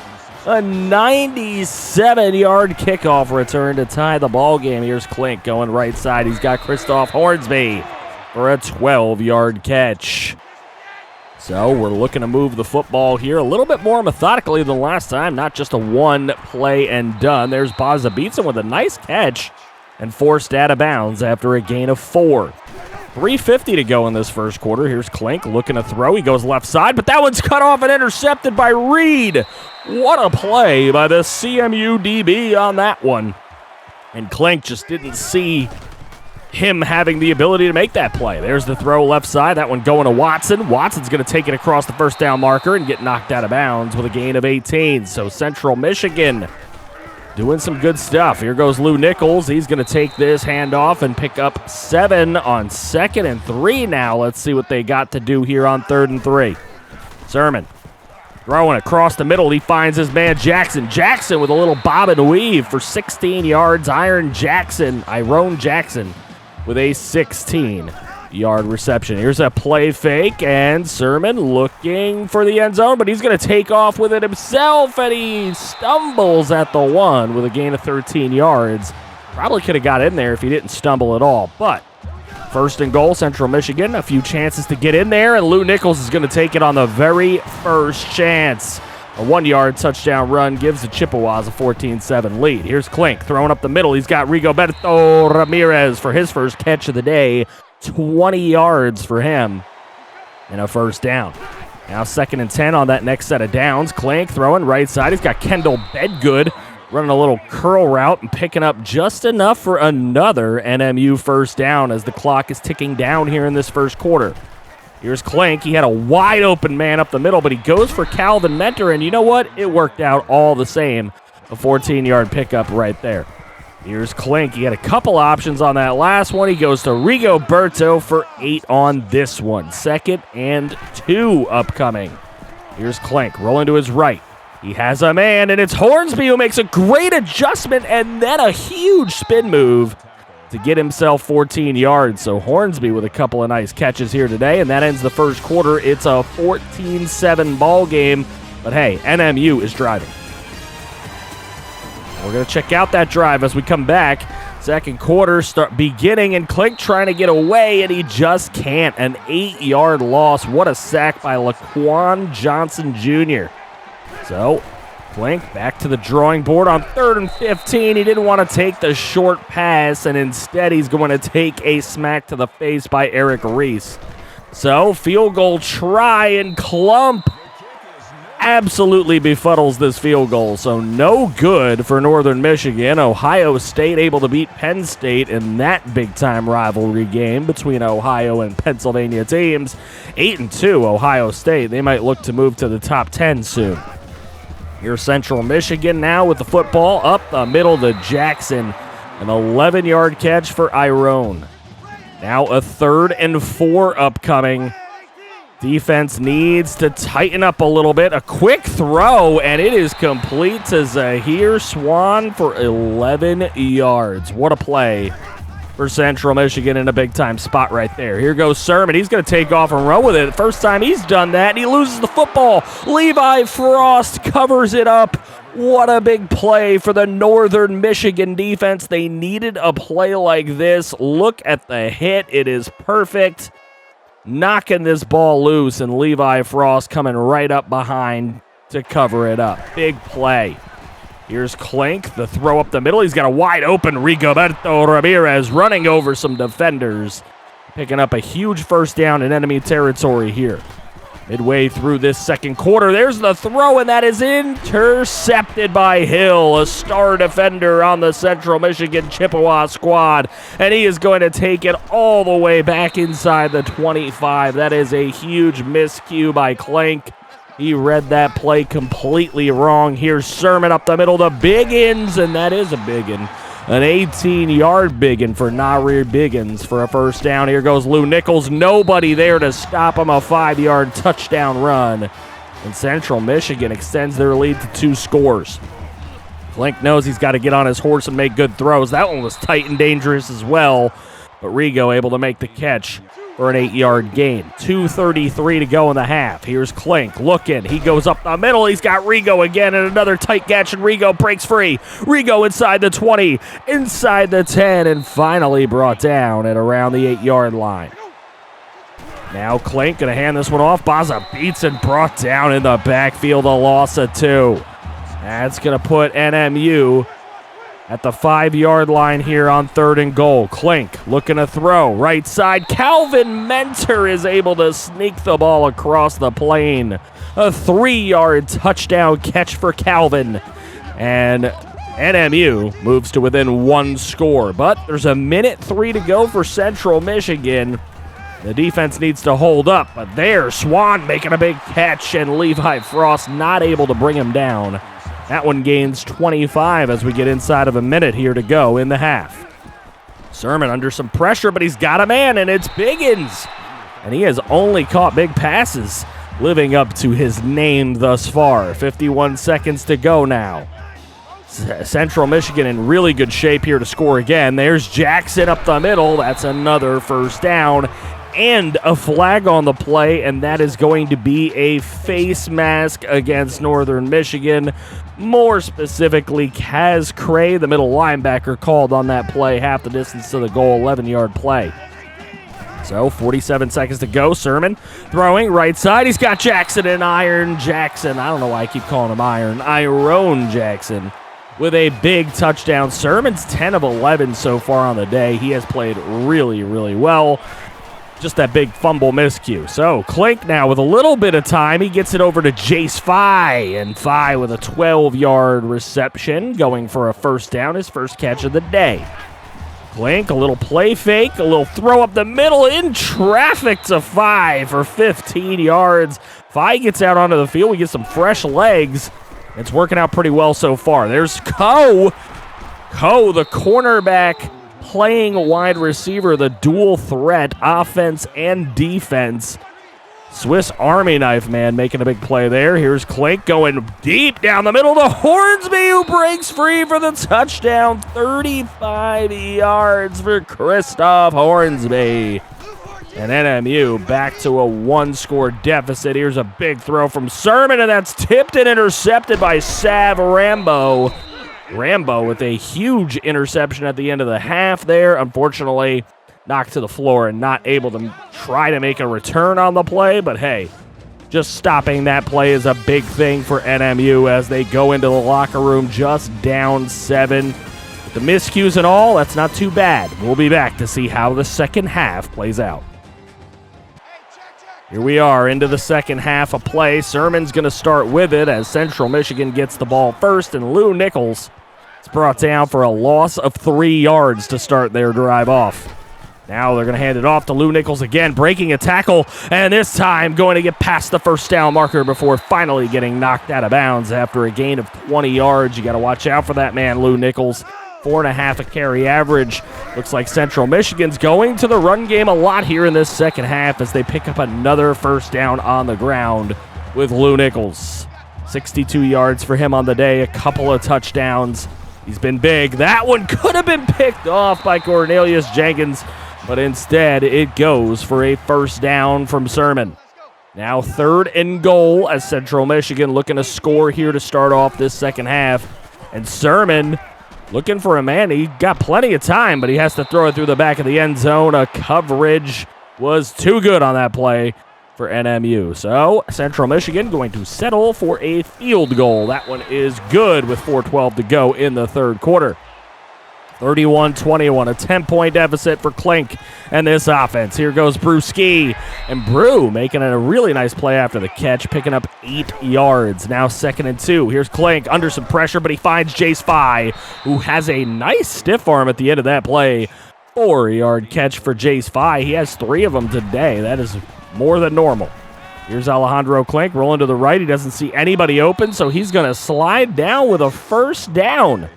A 97-yard kickoff return to tie the ball game. Here's Klink going right side. He's got Christoph Hornsby for a 12-yard catch. So we're looking to move the football here a little bit more methodically than last time, not just a one play and done. There's Bazabitsa with a nice catch and forced out of bounds after a gain of 4. 3:50 to go in this first quarter. Here's Klink looking to throw. He goes left side, but that one's cut off and intercepted by Reed. What a play by the CMU DB on that one. And Klink just didn't see him having the ability to make that play. There's the throw left side. That one going to Watson. Watson's going to take it across the first down marker and get knocked out of bounds with a gain of 18. So Central Michigan doing some good stuff. Here goes Lou Nichols. He's going to take this handoff and pick up 7 on 2nd and 3 now. Let's see what they got to do here on 3rd and 3. Sermon throwing across the middle. He finds his man Jackson. Jackson with a little bob and weave for 16 yards. Iron Jackson with a 16-yard reception. Here's a play fake, and Sermon looking for the end zone, but he's going to take off with it himself, and he stumbles at the 1 with a gain of 13 yards. Probably could have got in there if he didn't stumble at all, but 1st and goal, Central Michigan. A few chances to get in there, and Lou Nichols is going to take it on the very first chance. A 1-yard touchdown run gives the Chippewas a 14-7 lead. Here's Klink throwing up the middle. He's got Rigoberto Ramirez for his first catch of the day. 20 yards for him and a first down. Now 2nd and 10 on that next set of downs. Klink throwing right side. He's got Kendall Bedgood running a little curl route and picking up just enough for another NMU first down as the clock is ticking down here in this first quarter. Here's Klink. He had a wide open man up the middle, but he goes for Calvin Mentor, and you know what? It worked out all the same. A 14-yard pickup right there. Here's Klink. He had a couple options on that last one. He goes to Rigoberto for 8 on this one. 2nd and 2 upcoming. Here's Klink rolling to his right. He has a man, and it's Hornsby who makes a great adjustment and then a huge spin move to get himself 14 yards. So Hornsby with a couple of nice catches here today, and that ends the first quarter. It's a 14-7 ball game, but hey, NMU is driving. We're going to check out that drive as we come back. Second quarter beginning, and Klink trying to get away, and he just can't. An 8-yard loss. What a sack by Laquan Johnson Jr. So Klink back to the drawing board on 3rd and 15. He didn't want to take the short pass, and instead he's going to take a smack to the face by Eric Reese. So field goal try, and Klump absolutely befuddles this field goal. So no good for Northern Michigan. Ohio State able to beat Penn State in that big-time rivalry game between Ohio and Pennsylvania teams. 8-2 Ohio State. They might look to move to the top 10 soon. Here's Central Michigan now with the football up the middle to Jackson. An 11-yard catch for Iron. Now a 3rd and 4 upcoming. Defense needs to tighten up a little bit. A quick throw, and it is complete to Zahir Swan for 11 yards. What a play for Central Michigan in a big-time spot right there. Here goes Sermon. He's going to take off and run with it. First time he's done that, and he loses the football. Levi Frost covers it up. What a big play for the Northern Michigan defense. They needed a play like this. Look at the hit. It is perfect. Knocking this ball loose, and Levi Frost coming right up behind to cover it up. Big play. Here's Klink, the throw up the middle. He's got a wide open Rigoberto Ramirez running over some defenders, picking up a huge first down in enemy territory here. Midway through this second quarter, there's the throw, and that is intercepted by Hill, a star defender on the Central Michigan Chippewa squad, and he is going to take it all the way back inside the 25. That is a huge miscue by Klink. He read that play completely wrong. Here's Sermon up the middle to Biggins, and that is a biggin. An 18-yard biggin for Narir Biggins for a first down. Here goes Lou Nichols. Nobody there to stop him. A 5-yard touchdown run. And Central Michigan extends their lead to 2 scores. Klink knows he's got to get on his horse and make good throws. That one was tight and dangerous as well. But Rigo able to make the catch for an 8-yard gain. 2:33 to go in the half. Here's Klink looking. He goes up the middle. He's got Rigo again, and another tight catch, and Rigo breaks free. Rigo inside the 20, inside the 10, and finally brought down at around the 8-yard line. Now Klink going to hand this one off. Baza beats and brought down in the backfield, a loss of 2. That's going to put NMU at the 5-yard line here on 3rd and goal. Klink looking to throw. Right side. Calvin Mentor is able to sneak the ball across the plane. A 3-yard touchdown catch for Calvin. And NMU moves to within 1 score. But there's a minute 3 to go for Central Michigan. The defense needs to hold up. But there, Swan making a big catch, and Levi Frost not able to bring him down. That one gains 25 as we get inside of a minute here to go in the half. Sermon under some pressure, but he's got a man, and it's Biggins. And he has only caught big passes, living up to his name thus far. 51 seconds to go now. Central Michigan in really good shape here to score again. There's Jackson up the middle. That's another first down. And a flag on the play, and that is going to be a face mask against Northern Michigan. More specifically, Kaz Cray, the middle linebacker, called on that play, half the distance to the goal, 11-yard play. So 47 seconds to go. Sermon throwing right side. He's got Jackson and Iron Jackson. I don't know why I keep calling him Iron Jackson with a big touchdown. Sermon's 10 of 11 so far on the day. He has played really, really well. Just that big fumble miscue. So Klink now with a little bit of time. He gets it over to Jace Fye. And Fye with a 12-yard reception going for a first down. His first catch of the day. Klink, a little play fake. A little throw up the middle in traffic to Fye for 15 yards. Fye gets out onto the field. We get some fresh legs. It's working out pretty well so far. There's Coe. Coe, the cornerback, playing wide receiver, the dual threat, offense and defense. Swiss Army knife man making a big play there. Here's Klink going deep down the middle to Hornsby, who breaks free for the touchdown. 35 yards for Christoph Hornsby. And NMU back to a 1-score deficit. Here's a big throw from Sermon, and that's tipped and intercepted by Sav Rambo. Rambo with a huge interception at the end of the half there. Unfortunately, knocked to the floor and not able to try to make a return on the play. But hey, just stopping that play is a big thing for NMU as they go into the locker room just down 7. With the miscues and all, that's not too bad. We'll be back to see how the second half plays out. Here we are into the second half of play. Sermon's going to start with it as Central Michigan gets the ball first, and Lou Nichols is brought down for a loss of 3 yards to start their drive off. Now they're going to hand it off to Lou Nichols again, breaking a tackle, and this time going to get past the first down marker before finally getting knocked out of bounds after a gain of 20 yards. You got to watch out for that man, Lou Nichols. 4.5 a carry average. Looks like Central Michigan's going to the run game a lot here in this second half as they pick up another first down on the ground with Lou Nichols. 62 yards for him on the day, a couple of touchdowns. He's been big. That one could have been picked off by Cornelius Jenkins, but instead it goes for a first down from Sermon. Now 3rd and goal as Central Michigan looking to score here to start off this second half. And Sermon looking for a man. He got plenty of time, but he has to throw it through the back of the end zone. A coverage was too good on that play for NMU. So Central Michigan going to settle for a field goal. That one is good with 4:12 to go in the third quarter. 31-21, a 10-point deficit for Klink and this offense. Here goes Brewski, and Brew making a really nice play after the catch, picking up 8 yards. Now 2nd and 2. Here's Klink under some pressure, but he finds Jace Fye, who has a nice stiff arm at the end of that play. 4-yard catch for Jace Fye. He has 3 of them today. That is more than normal. Here's Alejandro Klink rolling to the right. He doesn't see anybody open, so he's going to slide down with a first down.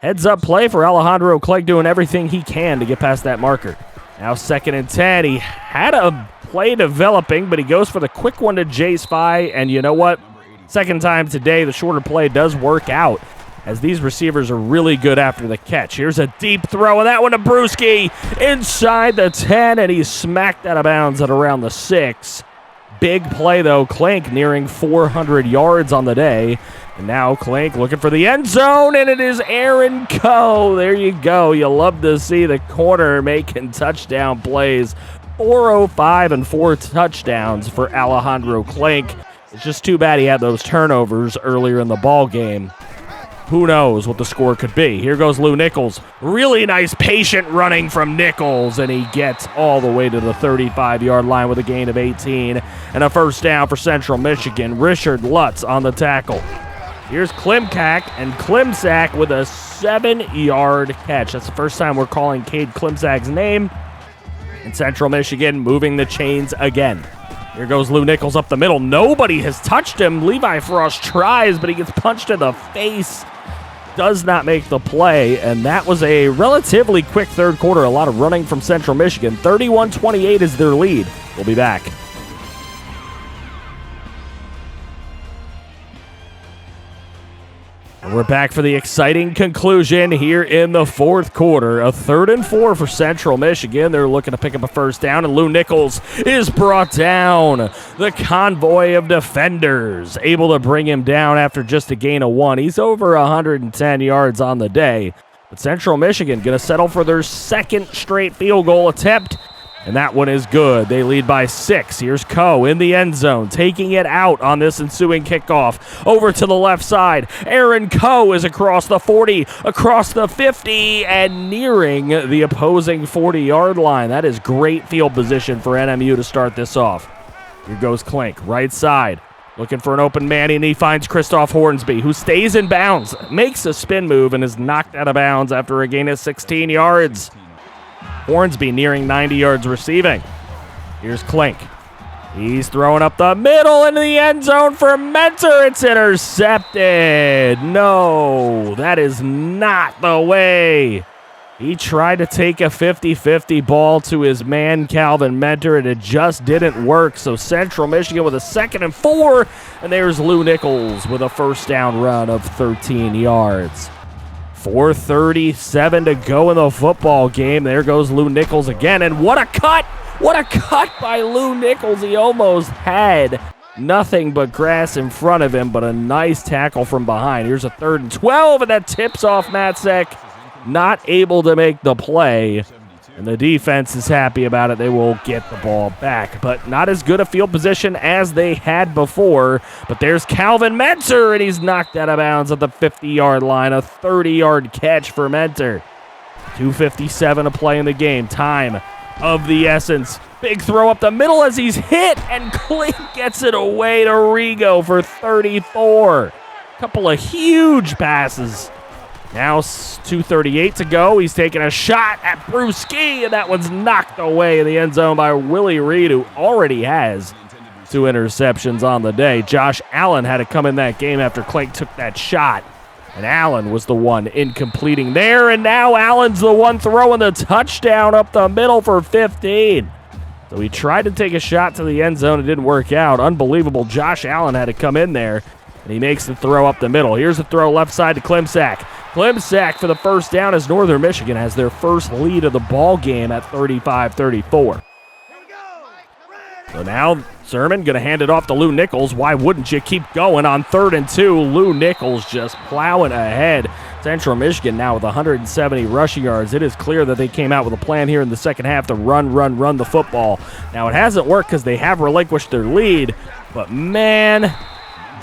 Heads-up play for Alejandro Klink, doing everything he can to get past that marker. Now 2nd and 10. He had a play developing, but he goes for the quick one to Jace Fye, and you know what? Second time today, the shorter play does work out, as these receivers are really good after the catch. Here's a deep throw, and that one to Brewski inside the 10, and he's smacked out of bounds at around the 6. Big play, though. Klink nearing 400 yards on the day. And now Klink looking for the end zone, and it is Aaron Coe. There you go. You love to see the corner making touchdown plays. 405 and 4 touchdowns for Alejandro Klink. It's just too bad he had those turnovers earlier in the ball game. Who knows what the score could be. Here goes Lou Nichols. Really nice patient running from Nichols, and he gets all the way to the 35-yard line with a gain of 18 and a first down for Central Michigan. Richard Lutz on the tackle. Here's Klimczak, and Klimczak with a 7-yard catch. That's the first time we're calling Cade Klimczak's name. And Central Michigan moving the chains again. Here goes Lou Nichols up the middle. Nobody has touched him. Levi Frost tries, but he gets punched in the face. Does not make the play, and that was a relatively quick third quarter. A lot of running from Central Michigan. 31-28 is their lead. We'll be back. And we're back for the exciting conclusion here in the fourth quarter. A 3rd and 4 for Central Michigan. They're looking to pick up a first down, and Lou Nichols is brought down. The convoy of defenders able to bring him down after just a gain of 1. He's over 110 yards on the day. But Central Michigan going to settle for their second straight field goal attempt. And that one is good. They lead by 6. Here's Coe in the end zone, taking it out on this ensuing kickoff. Over to the left side. Aaron Coe is across the 40, across the 50, and nearing the opposing 40-yard line. That is great field position for NMU to start this off. Here goes Klink, right side. Looking for an open man, and he finds Christoph Hornsby, who stays in bounds, makes a spin move, and is knocked out of bounds after a gain of 16 yards. Hornsby nearing 90 yards receiving. Here's Klink. He's throwing up the middle into the end zone for Mentor. It's intercepted. No, that is not the way. He tried to take a 50-50 ball to his man, Calvin Mentor, and it just didn't work. So Central Michigan with a 2nd and 4, and there's Lou Nichols with a first down run of 13 yards. 4:37 to go in the football game. There goes Lou Nichols again, and what a cut! What a cut by Lou Nichols. He almost had nothing but grass in front of him, but a nice tackle from behind. Here's a 3rd and 12, and that tips off Matzek. Not able to make the play, and the defense is happy about it. They will get the ball back, but not as good a field position as they had before. But there's Calvin Mentor, and he's knocked out of bounds at the 50-yard line. A 30-yard catch for Mentor. 2:57 to play in the game. Time of the essence. Big throw up the middle as he's hit, and Klink gets it away to Rigo for 34. Couple of huge passes. Now 2:38 to go. He's taking a shot at Brewski, and that one's knocked away in the end zone by Willie Reed, who already has 2 interceptions on the day. Josh Allen had to come in that game after Klink took that shot, and Allen was the one incompleting there, and now Allen's the one throwing the touchdown up the middle for 15. So he tried to take a shot to the end zone. It didn't work out. Unbelievable. Josh Allen had to come in there, and he makes the throw up the middle. Here's the throw left side to Klimczak. Klimczak for the first down as Northern Michigan has their first lead of the ball game at 35-34. So now Sermon going to hand it off to Lou Nichols. Why wouldn't you keep going on 3rd and 2? Lou Nichols just plowing ahead. Central Michigan now with 170 rushing yards. It is clear that they came out with a plan here in the second half to run the football. Now it hasn't worked because they have relinquished their lead, but man,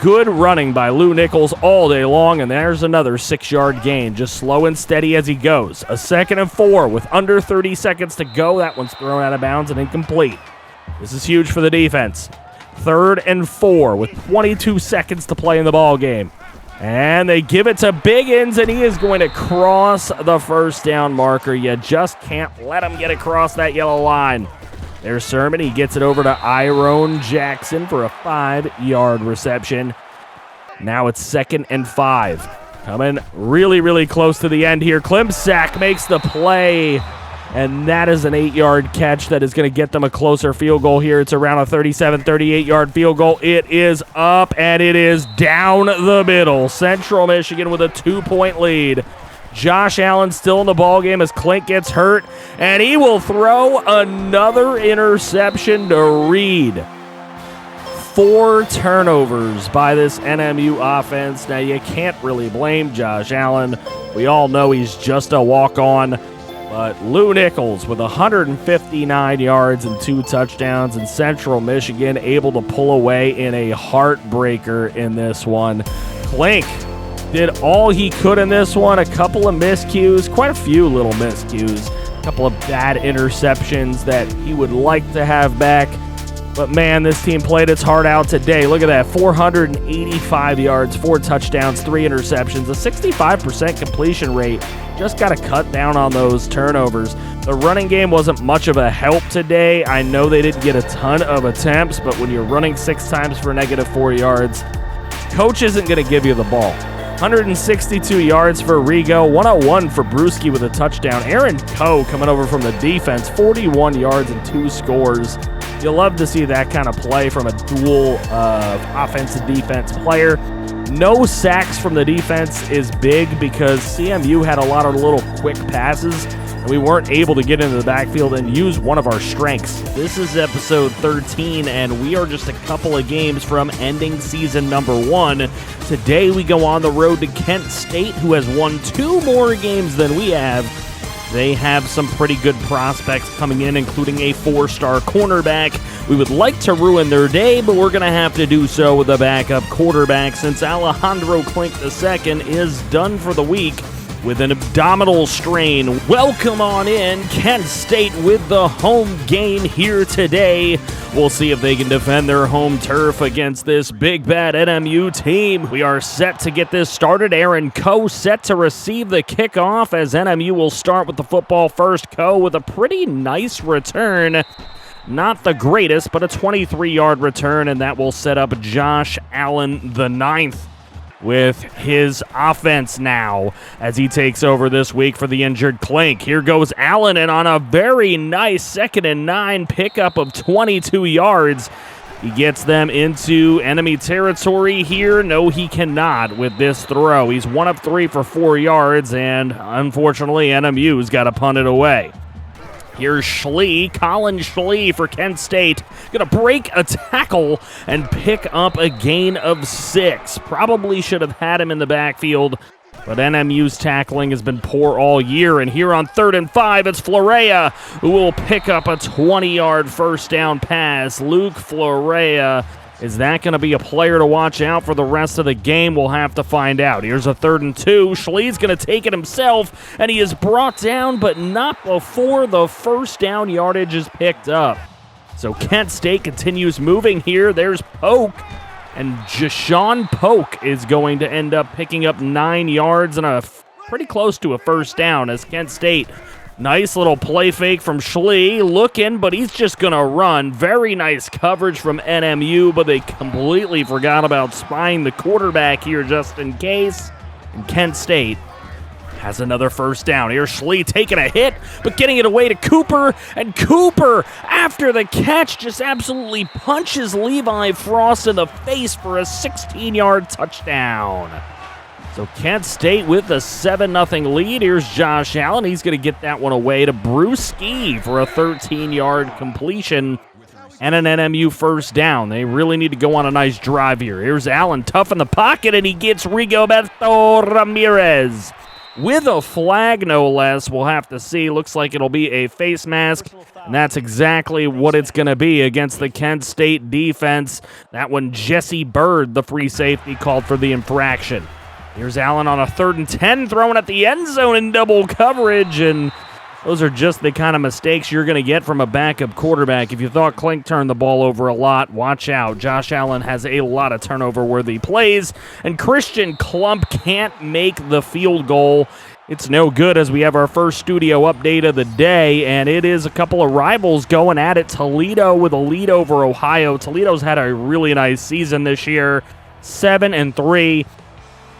good running by Lou Nichols all day long, and there's another 6-yard gain, just slow and steady as he goes. A 2nd and 4 with under 30 seconds to go. That one's thrown out of bounds and incomplete. This is huge for the defense. 3rd and 4 with 22 seconds to play in the ball game. And they give it to Biggins, and he is going to cross the first down marker. You just can't let him get across that yellow line. There's Sermon. He gets it over to Iron Jackson for a 5-yard reception. Now it's 2nd and 5. Coming really, really close to the end here. Klimczak makes the play, and that is an 8-yard catch that is going to get them a closer field goal here. It's around a 38-yard field goal. It is up, and it is down the middle. Central Michigan with a 2-point lead. Josh Allen still in the ballgame as Klink gets hurt, and he will throw another interception to Reed. 4 turnovers by this NMU offense. Now, you can't really blame Josh Allen. We all know he's just a walk-on, But Lou Nichols with 159 yards and 2 touchdowns, and Central Michigan able to pull away in a heartbreaker in this one. Klink did all he could in this one. A couple of miscues, quite a few little miscues, a couple of bad interceptions that he would like to have back. But man, this team played its heart out today. Look at that, 485 yards, 4 touchdowns, 3 interceptions, a 65% completion rate. Just got to cut down on those turnovers. The running game wasn't much of a help today. I know they didn't get a ton of attempts, but when you're running 6 times for -4 yards, coach isn't going to give you the ball. 162 yards for Rigo, 101 for Brewski with a touchdown. Aaron Coe coming over from the defense, 41 yards and 2 scores. You'll love to see that kind of play from a dual offensive-defense player. No sacks from the defense is big because CMU had a lot of little quick passes, and we weren't able to get into the backfield and use one of our strengths. This is episode 13, and we are just a couple of games from ending season number 1. Today we go on the road to Kent State, who has won 2 more games than we have. They have some pretty good prospects coming in, including a 4-star cornerback. We would like to ruin their day, but we're going to have to do so with a backup quarterback since Alejandro Klink II is done for the week with an abdominal strain. Welcome on in, Kent State with the home game here today. We'll see if they can defend their home turf against this big bad NMU team. We are set to get this started. Aaron Coe set to receive the kickoff as NMU will start with the football first. Coe with a pretty nice return. Not the greatest, but a 23-yard return, and that will set up Josh Allen the 9th with his offense now as he takes over this week for the injured Klink. Here goes Allen, and on a very nice 2nd and 9 pickup of 22 yards, he gets them into enemy territory here. No, he cannot with this throw. He's 1 of 3 for 4 yards, and unfortunately, NMU's got to punt it away. Here's Schlee, Colin Schlee for Kent State. Going to break a tackle and pick up a gain of 6. Probably should have had him in the backfield, but NMU's tackling has been poor all year. And here on 3rd and 5, it's Florea who will pick up a 20-yard first down pass. Luke Florea. Is that going to be a player to watch out for the rest of the game? We'll have to find out. Here's a 3rd and 2. Schlee's going to take it himself, and he is brought down, but not before the first down yardage is picked up. So Kent State continues moving here. There's Polk, and Jashawn Polk is going to end up picking up 9 yards and pretty close to a first down as Kent State. Nice little play fake from Schlee, looking, but he's just going to run. Very nice coverage from NMU, but they completely forgot about spying the quarterback here just in case. And Kent State has another first down. Here's Schlee taking a hit, but getting it away to Cooper, and Cooper, after the catch, just absolutely punches Levi Frost in the face for a 16-yard touchdown. So Kent State with a 7-0 lead. Here's Josh Allen. He's going to get that one away to Brewski for a 13-yard completion and an NMU first down. They really need to go on a nice drive here. Here's Allen, tough in the pocket, and he gets Rigoberto Ramirez with a flag, no less. We'll have to see. Looks like it'll be a face mask, and that's exactly what it's going to be against the Kent State defense. That one, Jesse Bird, the free safety, called for the infraction. Here's Allen on a 3rd and 10, throwing at the end zone in double coverage, and those are just the kind of mistakes you're going to get from a backup quarterback. If you thought Klink turned the ball over a lot, watch out. Josh Allen has a lot of turnover-worthy plays, and Christian Klump can't make the field goal. It's no good as we have our first studio update of the day, and it is a couple of rivals going at it. Toledo with a lead over Ohio. Toledo's had a really nice season this year, 7-3.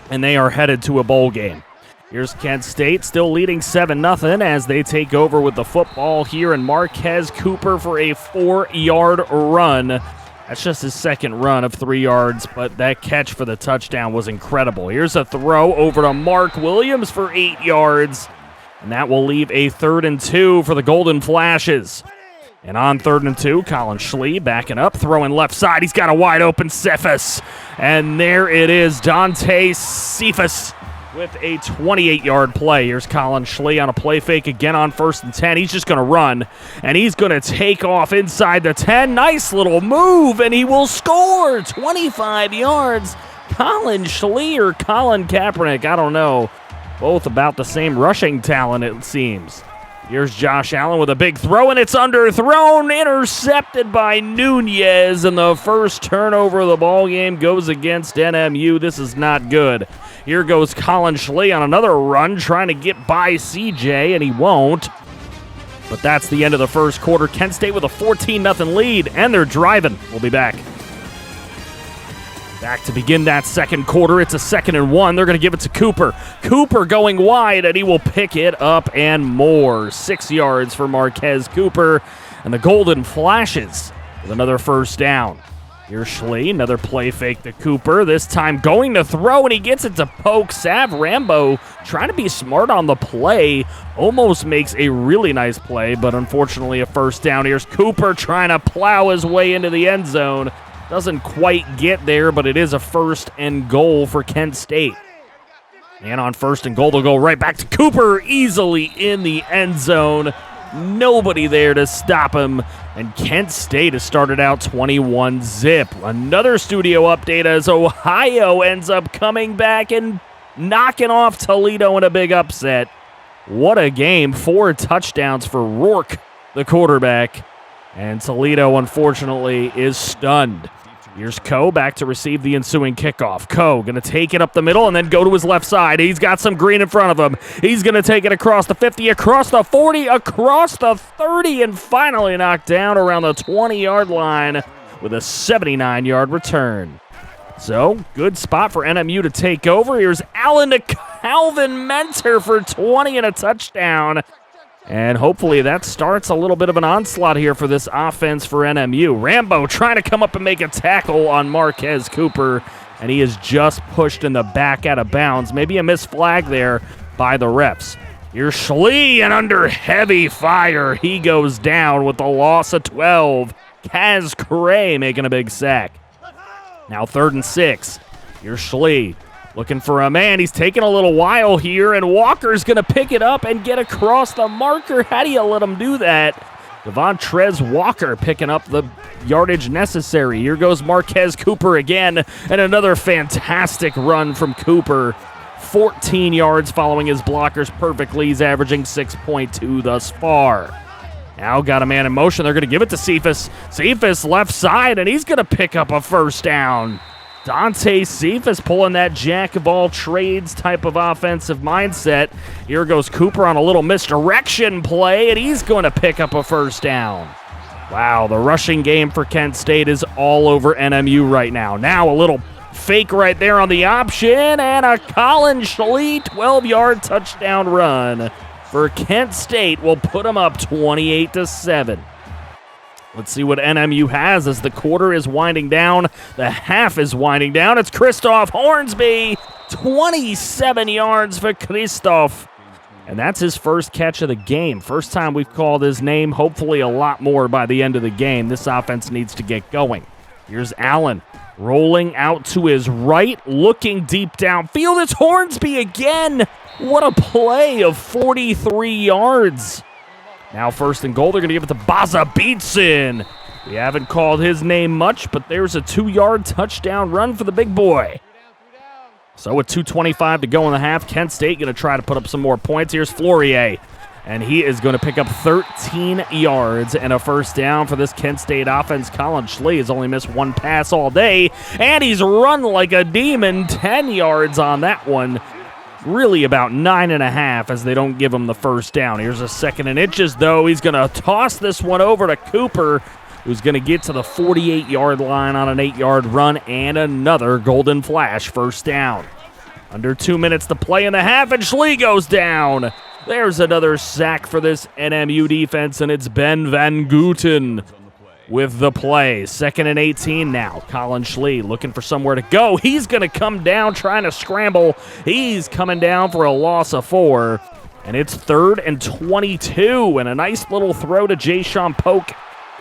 And they are headed to a bowl game. Here's Kent State still leading 7-0 as they take over with the football here, and Marquez Cooper for a 4-yard run. That's just his second run of 3 yards, but that catch for the touchdown was incredible. Here's a throw over to Mark Williams for 8 yards, and that will leave a 3rd and 2 for the Golden Flashes. And on 3rd and 2, Colin Schlee backing up, throwing left side. He's got a wide open Cephas. And there it is, Dante Cephas with a 28-yard play. Here's Colin Schley on a play fake again on 1st and 10. He's just going to run, and he's going to take off inside the 10. Nice little move, and he will score 25 yards. Colin Schley or Colin Kaepernick, I don't know. Both about the same rushing talent, it seems. Here's Josh Allen with a big throw, and it's underthrown, intercepted by Nunez, and the first turnover of the ball game goes against NMU. This is not good. Here goes Colin Schley on another run, trying to get by CJ, and he won't. But that's the end of the first quarter. Kent State with a 14-0 lead, and they're driving. We'll be back. Back to begin that second quarter. It's a 2nd and 1. They're going to give it to Cooper. Cooper going wide, and he will pick it up and more. 6 yards for Marquez Cooper, and the Golden Flashes with another first down. Here's Schley, another play fake to Cooper. This time going to throw, and he gets it to Poke. Sav Rambo trying to be smart on the play. Almost makes a really nice play, but unfortunately a first down. Here's Cooper trying to plow his way into the end zone. Doesn't quite get there, but it is a 1st and goal for Kent State. And on 1st and goal, they'll go right back to Cooper, easily in the end zone. Nobody there to stop him. And Kent State has started out 21-zip. Another studio update as Ohio ends up coming back and knocking off Toledo in a big upset. What a game. 4 touchdowns for Rourke, the quarterback. And Toledo, unfortunately, is stunned. Here's Coe back to receive the ensuing kickoff. Coe going to take it up the middle and then go to his left side. He's got some green in front of him. He's going to take it across the 50, across the 40, across the 30, and finally knocked down around the 20-yard line with a 79-yard return. So, good spot for NMU to take over. Here's Allen to Calvin Mentor for 20 and a touchdown. And hopefully that starts a little bit of an onslaught here for this offense for NMU. Rambo trying to come up and make a tackle on Marquez Cooper, and he is just pushed in the back out of bounds. Maybe a missed flag there by the refs. Here's Schley, and under heavy fire, he goes down with a loss of 12. Kaz Cray making a big sack. Now 3rd and 6. Here's Schley. Looking for a man. He's taking a little while here, and Walker's going to pick it up and get across the marker. How do you let him do that? Devontrez Walker picking up the yardage necessary. Here goes Marquez Cooper again, and another fantastic run from Cooper. 14 yards following his blockers perfectly. He's averaging 6.2 thus far. Now got a man in motion. They're going to give it to Cephas. Cephas left side, and he's going to pick up a first down. Dante Cephas pulling that jack-of-all-trades type of offensive mindset. Here goes Cooper on a little misdirection play, and he's going to pick up a first down. Wow, the rushing game for Kent State is all over NMU right now. Now a little fake right there on the option, and a Colin Schley 12-yard touchdown run for Kent State will put them up 28-7. Let's see what NMU has as the quarter is winding down. The half is winding down. It's Christoph Hornsby. 27 yards for Christoph. And that's his first catch of the game. First time we've called his name. Hopefully a lot more by the end of the game. This offense needs to get going. Here's Allen rolling out to his right, looking deep downfield. It's Hornsby again. What a play of 43 yards. Now 1st and goal, they're going to give it to Baza Beatson. We haven't called his name much, but there's a 2-yard touchdown run for the big boy. So with 2:25 to go in the half, Kent State going to try to put up some more points. Here's Flourier, and he is going to pick up 13 yards and a first down for this Kent State offense. Colin Schley has only missed 1 pass all day, and he's run like a demon. 10 yards on that one. Really about 9.5 as they don't give him the first down. Here's a 2nd and inches, though. He's going to toss this one over to Cooper, who's going to get to the 48-yard line on an 8-yard run, and another Golden Flash first down. Under 2 minutes to play in the half, and Schley goes down. There's another sack for this NMU defense, and it's Ben Van Gooten with the play. 2nd and 18 now. Colin Schley looking for somewhere to go. He's going to come down trying to scramble. He's coming down for a loss of 4. And it's 3rd and 22. And a nice little throw to Jay Sean Polk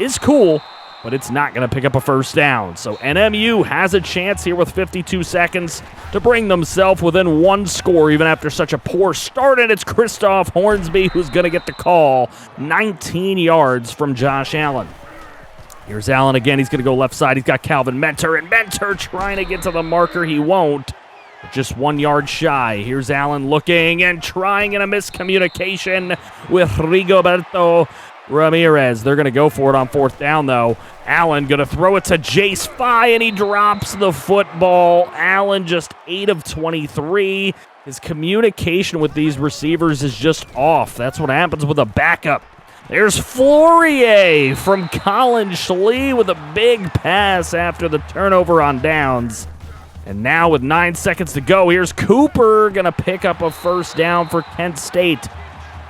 is cool. but it's not going to pick up a first down. So NMU has a chance here with 52 seconds to bring themselves within one score even after such a poor start, and it's Christoph Hornsby who's going to get the call. 19 yards from Josh Allen. Here's Allen again. He's going to go left side. He's got Calvin Mentor, and Mentor trying to get to the marker. He won't. Just 1 yard shy. Here's Allen looking and trying in a miscommunication with Rigoberto Ramirez. They're going to go for it on fourth down, though. Allen going to throw it to Jace Fye, and he drops the football. Allen just 8 of 23. His communication with these receivers is just off. That's what happens with a backup. There's Flourier from Colin Schlee with a big pass after the turnover on downs. And now with 9 seconds to go, here's Cooper going to pick up a first down for Kent State.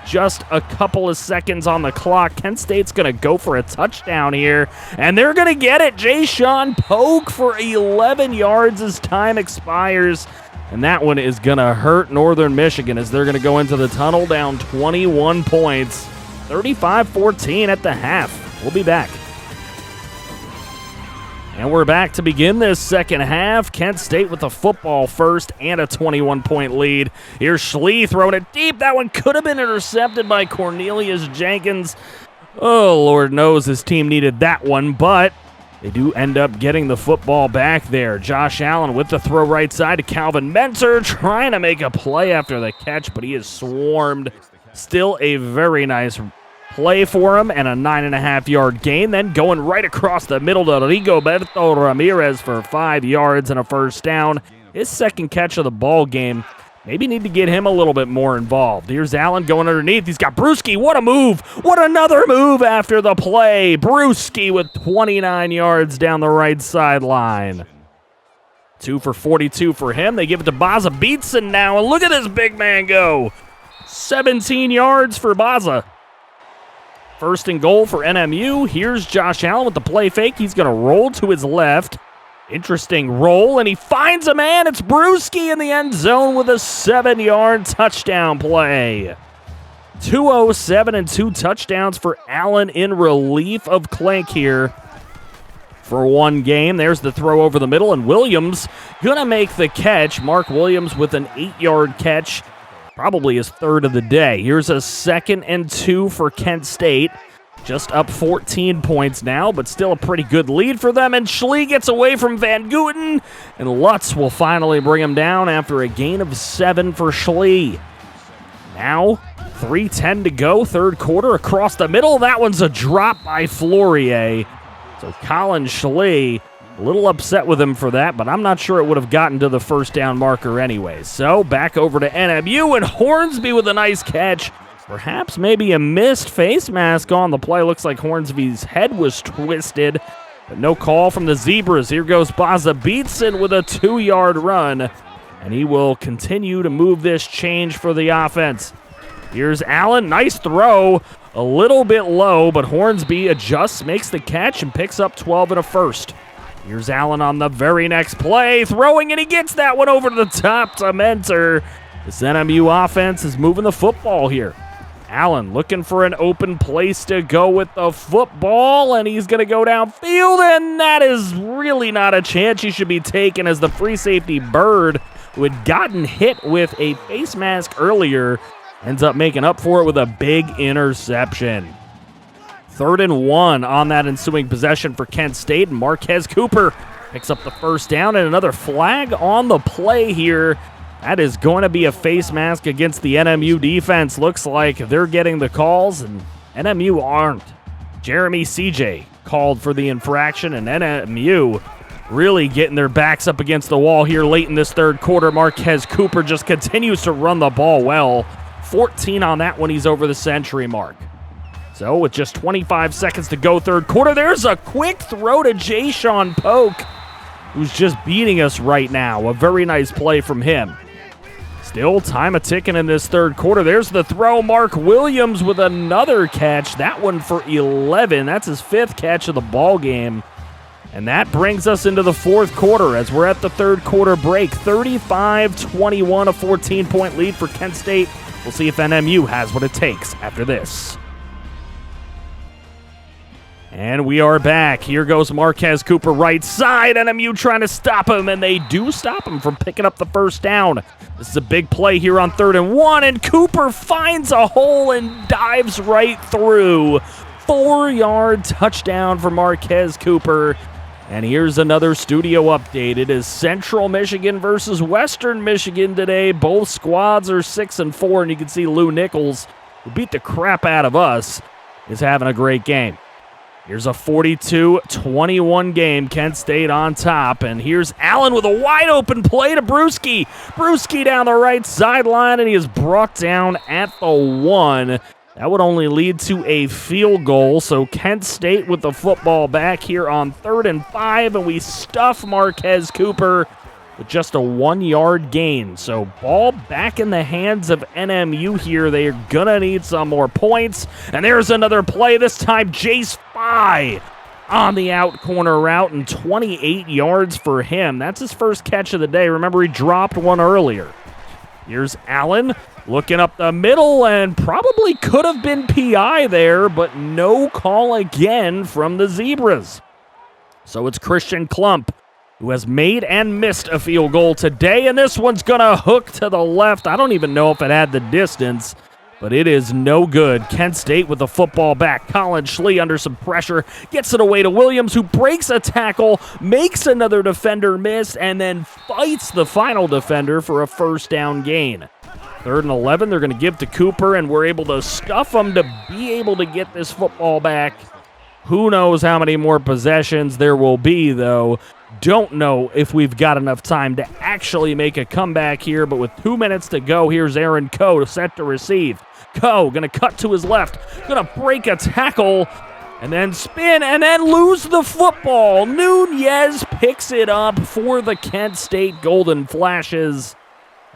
Just a couple of seconds on the clock. Kent State's going to go for a touchdown here, and they're going to get it. Jay-Sean Polk for 11 yards as time expires, and that one is going to hurt Northern Michigan as they're going to go into the tunnel down 21 points, 35-14 at the half. We'll be back. And we're back to begin this second half. Kent State with the football first and a 21-point lead. Here's Schlee throwing it deep. That one could have been intercepted by Cornelius Jenkins. Oh, Lord knows his team needed that one, but they do end up getting the football back there. Josh Allen with the throw right side to Calvin Mentor, trying to make a play after the catch, but he is swarmed. Still a very nice play for him and a 9.5-yard gain. Then going right across the middle to Rigoberto Ramirez for 5 yards and a first down. His second catch of the ball game. Maybe need to get him a little bit more involved. Here's Allen going underneath. He's got Brewski. What a move. What another move after the play. Brewski with 29 yards down the right sideline. 2 for 42 for him. They give it to Baza Beatson now. And look at this big man go. 17 yards for Baza. First and goal for NMU. Here's Josh Allen with the play fake. He's going to roll to his left. Interesting roll, and he finds a man. It's Brewski in the end zone with a 7-yard touchdown play. 207 and 2 touchdowns for Allen in relief of Clank here for one game. There's the throw over the middle, and Williams going to make the catch. Mark Williams with an 8-yard catch. Probably his third of the day. Here's a 2nd and 2 for Kent State. Just up 14 points now, but still a pretty good lead for them. And Schlee gets away from Van Gooten, and Lutz will finally bring him down after a gain of 7 for Schlee. Now, 3:10 to go, third quarter across the middle. That one's a drop by Flourier. So Colin Schlee, a little upset with him for that, but I'm not sure it would have gotten to the first down marker anyway. So back over to NMU, and Hornsby with a nice catch. Perhaps maybe a missed face mask on the play. Looks like Hornsby's head was twisted, but no call from the Zebras. Here goes Baza Beatson with a 2-yard run, and he will continue to move this change for the offense. Here's Allen. Nice throw. A little bit low, but Hornsby adjusts, makes the catch, and picks up 12 and a first. Here's Allen on the very next play, throwing, and he gets that one over to the top to Mentor. This NMU offense is moving the football here. Allen looking for an open place to go with the football, and he's going to go downfield, and that is really not a chance he should be taken as the free safety Bird, who had gotten hit with a face mask earlier, ends up making up for it with a big interception. 3rd and 1 on that ensuing possession for Kent State, and Marquez Cooper picks up the first down, and another flag on the play here. That is going to be a face mask against the NMU defense. Looks like they're getting the calls, and NMU aren't. Jeremy CJ called for the infraction, and NMU really getting their backs up against the wall here late in this third quarter. Marquez Cooper just continues to run the ball well. 14 on that one. He's over the century mark. So with just 25 seconds to go third quarter, there's a quick throw to Jay-Sean Polk, who's just beating us right now. A very nice play from him. Still time a-ticking in this third quarter. There's the throw. Mark Williams with another catch. That one for 11. That's his 5th catch of the ball game. And that brings us into the fourth quarter as we're at the third quarter break. 35-21, a 14-point lead for Kent State. We'll see if NMU has what it takes after this. And we are back. Here goes Marquez Cooper right side. NMU trying to stop him, and they do stop him from picking up the first down. This is a big play here on 3rd and 1, and Cooper finds a hole and dives right through. 4-yard touchdown for Marquez Cooper. And here's another studio update. It is Central Michigan versus Western Michigan today. Both squads are 6-4, and you can see Lou Nichols, who beat the crap out of us, is having a great game. Here's a 42-21 game. Kent State on top. And here's Allen with a wide-open play to Brewski. Brewski down the right sideline, and he is brought down at the 1. That would only lead to a field goal. So Kent State with the football back here on 3rd and 5, and we stuff Marquez Cooper with just a 1-yard gain. So ball back in the hands of NMU here. They are going to need some more points. And there's another play, this time Jace Fye on the out corner route, and 28 yards for him. That's his first catch of the day. Remember, he dropped one earlier. Here's Allen looking up the middle, and probably could have been PI there, but no call again from the Zebras. So it's Christian Klump, who has made and missed a field goal today, and this one's going to hook to the left. I don't even know if it had the distance, but it is no good. Kent State with the football back. Colin Schlee under some pressure, gets it away to Williams, who breaks a tackle, makes another defender miss, and then fights the final defender for a first down gain. 3rd and 11, they're going to give to Cooper, and we're able to stuff them to be able to get this football back. Who knows how many more possessions there will be, though. Don't know if we've got enough time to actually make a comeback here, but with 2 minutes to go, here's Aaron Coe set to receive. Coe going to cut to his left, going to break a tackle, and then spin, and then lose the football. Nunez picks it up for the Kent State Golden Flashes.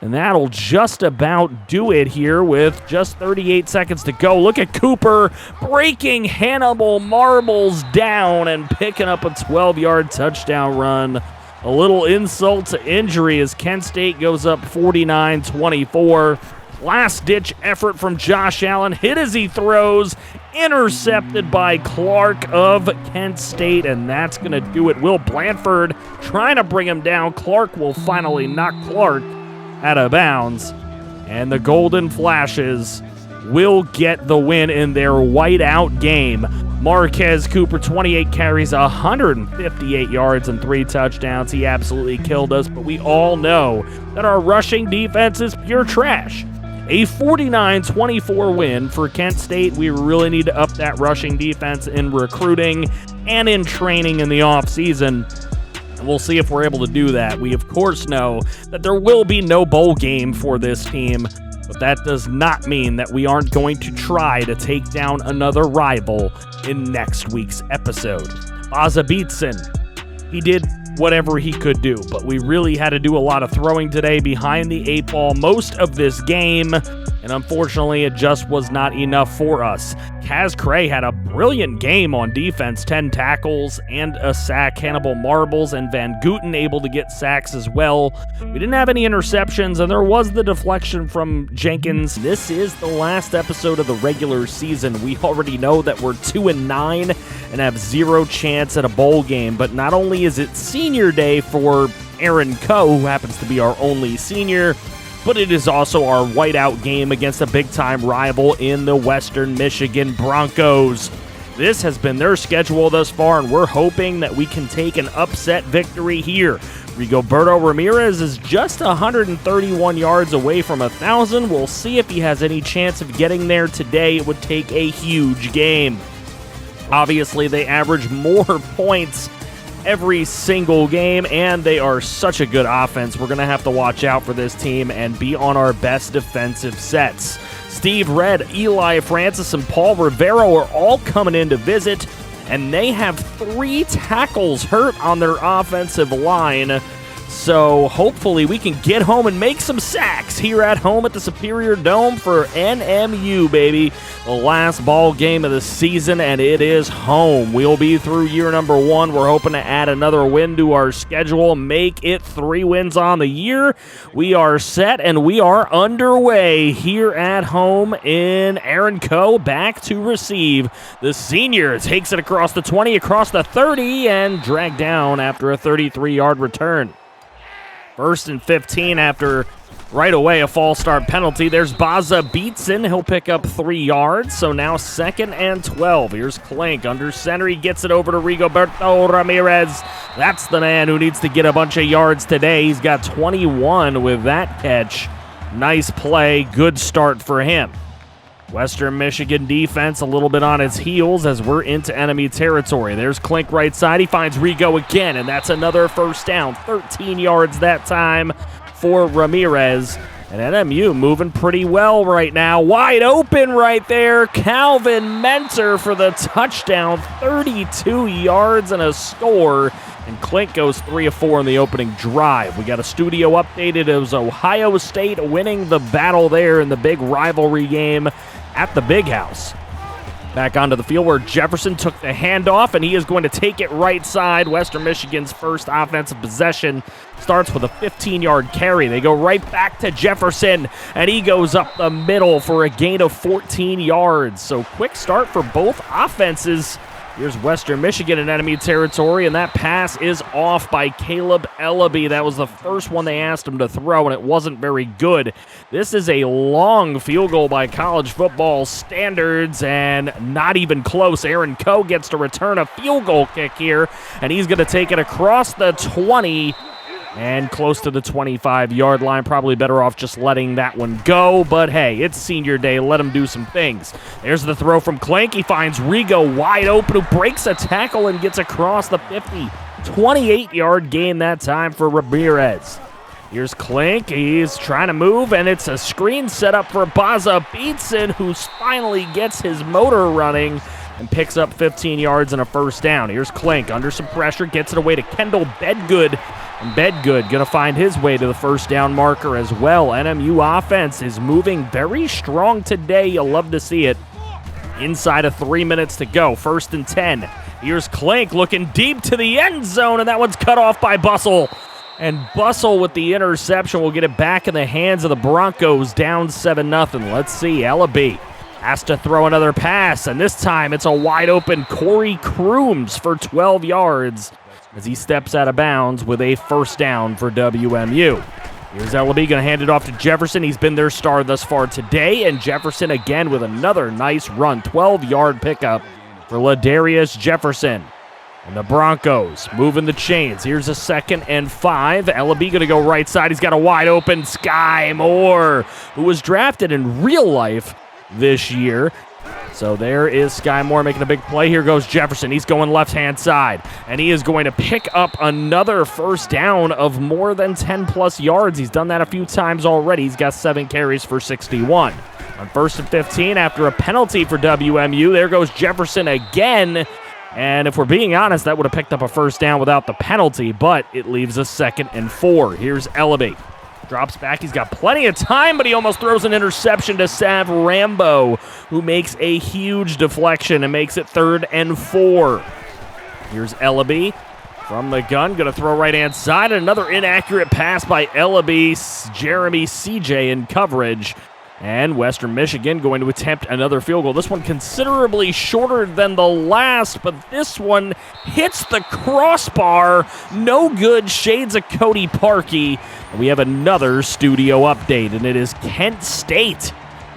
And that'll just about do it here with just 38 seconds to go. Look at Cooper breaking Hannibal Marbles down and picking up a 12-yard touchdown run. A little insult to injury as Kent State goes up 49-24. Last-ditch effort from Josh Allen. Hit as he throws. Intercepted by Clark of Kent State, and that's going to do it. Will Blanford trying to bring him down. Clark will finally knock Clark out of bounds, and the Golden Flashes will get the win in their whiteout game. Marquez Cooper, 28 carries, 158 yards, and 3 touchdowns. He absolutely killed us, but we all know that our rushing defense is pure trash. A 49-24 win for Kent State. We really need to up that rushing defense in recruiting and in training in the offseason. And we'll see if we're able to do that. We, of course, know that there will be no bowl game for this team, but that does not mean that we aren't going to try to take down another rival in next week's episode. Baza Beatson, he did whatever he could do, but we really had to do a lot of throwing today behind the 8 ball most of this game, and unfortunately it just was not enough for us. Kaz Cray had a brilliant game on defense, 10 tackles and a sack. Hannibal Marbles and Van Gooten able to get sacks as well. We didn't have any interceptions, and there was the deflection from Jenkins. This is the last episode of the regular season. We already know that we're 2-9 and have 0 chance at a bowl game, but not only is it senior day for Aaron Coe, who happens to be our only senior, but it is also our whiteout game against a big-time rival in the Western Michigan Broncos. This has been their schedule thus far, and we're hoping that we can take an upset victory here. Rigoberto Ramirez is just 131 yards away from 1,000. We'll see if he has any chance of getting there today. It would take a huge game. Obviously, they average more points every single game, and they are such a good offense. We're going to have to watch out for this team and be on our best defensive sets. Steve Redd, Eli Francis, and Paul Rivero are all coming in to visit, and they have 3 tackles hurt on their offensive line. So hopefully we can get home and make some sacks here at home at the Superior Dome for NMU, baby. The last ball game of the season, and it is home. We'll be through year number 1. We're hoping to add another win to our schedule, make it 3 wins on the year. We are set, and we are underway here at home in Aaron Coe, back to receive. The senior takes it across the 20, across the 30, and dragged down after a 33-yard return. 1st and 15 after right away a false start penalty. There's Baza Beatson. He'll pick up 3 yards. So now 2nd and 12. Here's Klink under center. He gets it over to Rigoberto Ramirez. That's the man who needs to get a bunch of yards today. He's got 21 with that catch. Nice play. Good start for him. Western Michigan defense a little bit on its heels as we're into enemy territory. There's Klink right side. He finds Rigo again, and that's another first down. 13 yards that time for Ramirez. And NMU moving pretty well right now. Wide open right there. Calvin Mentor for the touchdown. 32 yards and a score. And Klink goes 3 of 4 in the opening drive. We got a studio update. It was Ohio State winning the battle there in the big rivalry game at the Big House. Back onto the field where Jefferson took the handoff, and he is going to take it right side. Western Michigan's first offensive possession starts with a 15-yard carry. They go right back to Jefferson, and he goes up the middle for a gain of 14 yards. So quick start for both offenses. Here's Western Michigan in enemy territory, and that pass is off by Caleb Ellaby. That was the first one they asked him to throw, and it wasn't very good. This is a long field goal by college football standards, and not even close. Aaron Coe gets to return a field goal kick here, and he's going to take it across the 20 and close to the 25-yard line. Probably better off just letting that one go, but hey, it's senior day. Let him do some things. There's the throw from Klink. He finds Rigo wide open, who breaks a tackle and gets across the 50. 28-yard gain that time for Ramirez. Here's Klink. He's trying to move, and it's a screen set up for Baza Beatson, who finally gets his motor running and picks up 15 yards and a first down. Here's Klink under some pressure, gets it away to Kendall Bedgood. And Bedgood going to find his way to the first down marker as well. NMU offense is moving very strong today. You'll love to see it. Inside of 3 minutes to go. 1st and 10. Here's Klink looking deep to the end zone, and that one's cut off by Bustle. And Bustle with the interception will get it back in the hands of the Broncos, down 7-0. Let's see, Ellaby has to throw another pass, and this time it's a wide open Corey Crooms for 12 yards. As he steps out of bounds with a first down for WMU. Here's Ellaby going to hand it off to Jefferson. He's been their star thus far today, and Jefferson again with another nice run. 12-yard pickup for Ladarius Jefferson. And the Broncos moving the chains. Here's a 2nd and 5. Ellaby going to go right side. He's got a wide open Sky Moore, who was drafted in real life this year. So there is Sky Moore making a big play. Here goes Jefferson. He's going left-hand side, and he is going to pick up another first down of more than 10-plus yards. He's done that a few times already. He's got 7 carries for 61. On 1st and 15, after a penalty for WMU, there goes Jefferson again. And if we're being honest, that would have picked up a first down without the penalty, but it leaves a 2nd and 4. Here's Ellaby. Drops back. He's got plenty of time, but he almost throws an interception to Sav Rambo, who makes a huge deflection and makes it 3rd and 4. Here's Ellaby from the gun. Going to throw right-hand side. Another inaccurate pass by Ellaby. Jeremy CJ in coverage. And Western Michigan going to attempt another field goal. This one considerably shorter than the last, but this one hits the crossbar. No good. Shades of Cody Parkey. We have another studio update, and it is Kent State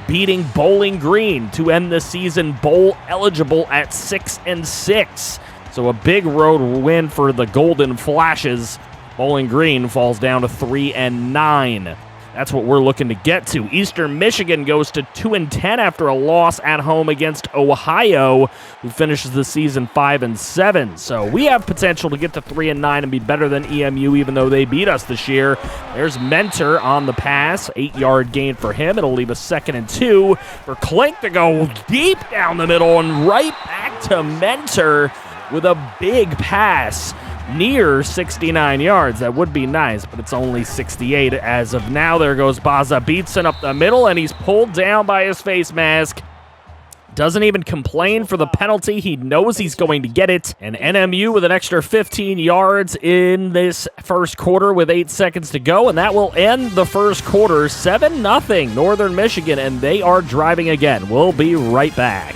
beating Bowling Green to end the season bowl eligible at 6-6. So a big road win for the Golden Flashes. Bowling Green falls down to 3-9. That's what we're looking to get to. Eastern Michigan goes to 2-10 after a loss at home against Ohio, who finishes the season 5-7. So we have potential to get to 3-9 and be better than EMU, even though they beat us this year. There's Mentor on the pass, 8-yard gain for him. It'll leave a 2nd and 2 for Klink to go deep down the middle and right back to Mentor with a big pass. near 69 yards. That would be nice, but it's only 68 as of now. There goes Baza Beatson up the middle, and he's pulled down by his face mask. Doesn't even complain for the penalty. He knows he's going to get it. And NMU with an extra 15 yards in this first quarter with 8 seconds to go. And that will end the first quarter 7-0 Northern Michigan. And they are driving again. We'll be right back.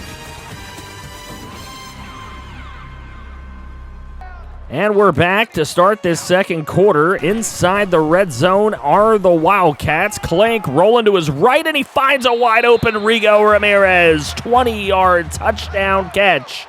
And we're back to start this second quarter. Inside the red zone are the Wildcats. Clank rolling to his right, and he finds a wide-open Rigo Ramirez. 20-yard touchdown catch.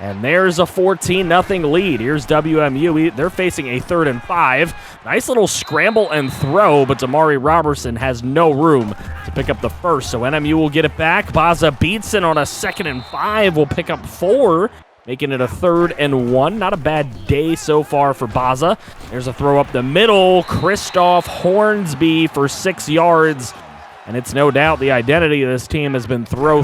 And there's a 14-0 lead. Here's WMU. They're facing a 3rd and 5. Nice little scramble and throw, but Damari Robertson has no room to pick up the first. So NMU will get it back. Baza Beatson on a 2nd and 5 will pick up 4. Making it a 3rd and 1. Not a bad day so far for Baza. There's a throw up the middle. Christoph Hornsby for 6 yards. And it's no doubt the identity of this team has been throw.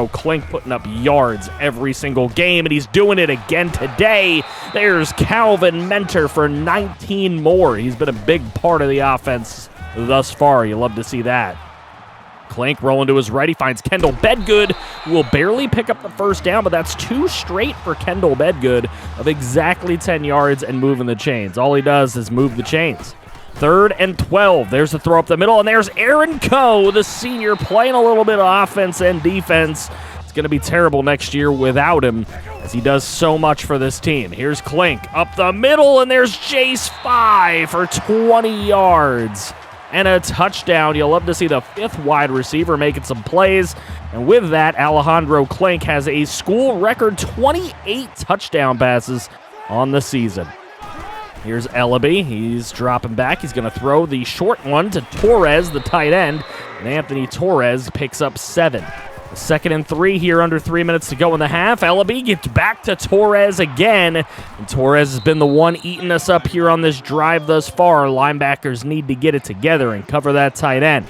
Klink putting up yards every single game, and he's doing it again today. There's Calvin Mentor for 19 more. He's been a big part of the offense thus far. You love to see that. Clank rolling to his right. He finds Kendall Bedgood, who will barely pick up the first down, but that's 2 straight for Kendall Bedgood of exactly 10 yards and moving the chains. All he does is move the chains. 3rd and 12. There's the throw up the middle, and there's Aaron Coe, the senior, playing a little bit of offense and defense. It's going to be terrible next year without him, as he does so much for this team. Here's Clink up the middle, and there's Jace 5 for 20 yards. And a touchdown. You'll love to see the 5th wide receiver making some plays. And with that, Alejandro Clink has a school record 28 touchdown passes on the season. Here's Ellaby. He's dropping back. He's going to throw the short one to Torres, the tight end. And Anthony Torres picks up 7. 2nd and 3 here, under 3 minutes to go in the half. Ellaby gets back to Torres again. And Torres has been the one eating us up here on this drive thus far. Linebackers need to get it together and cover that tight end.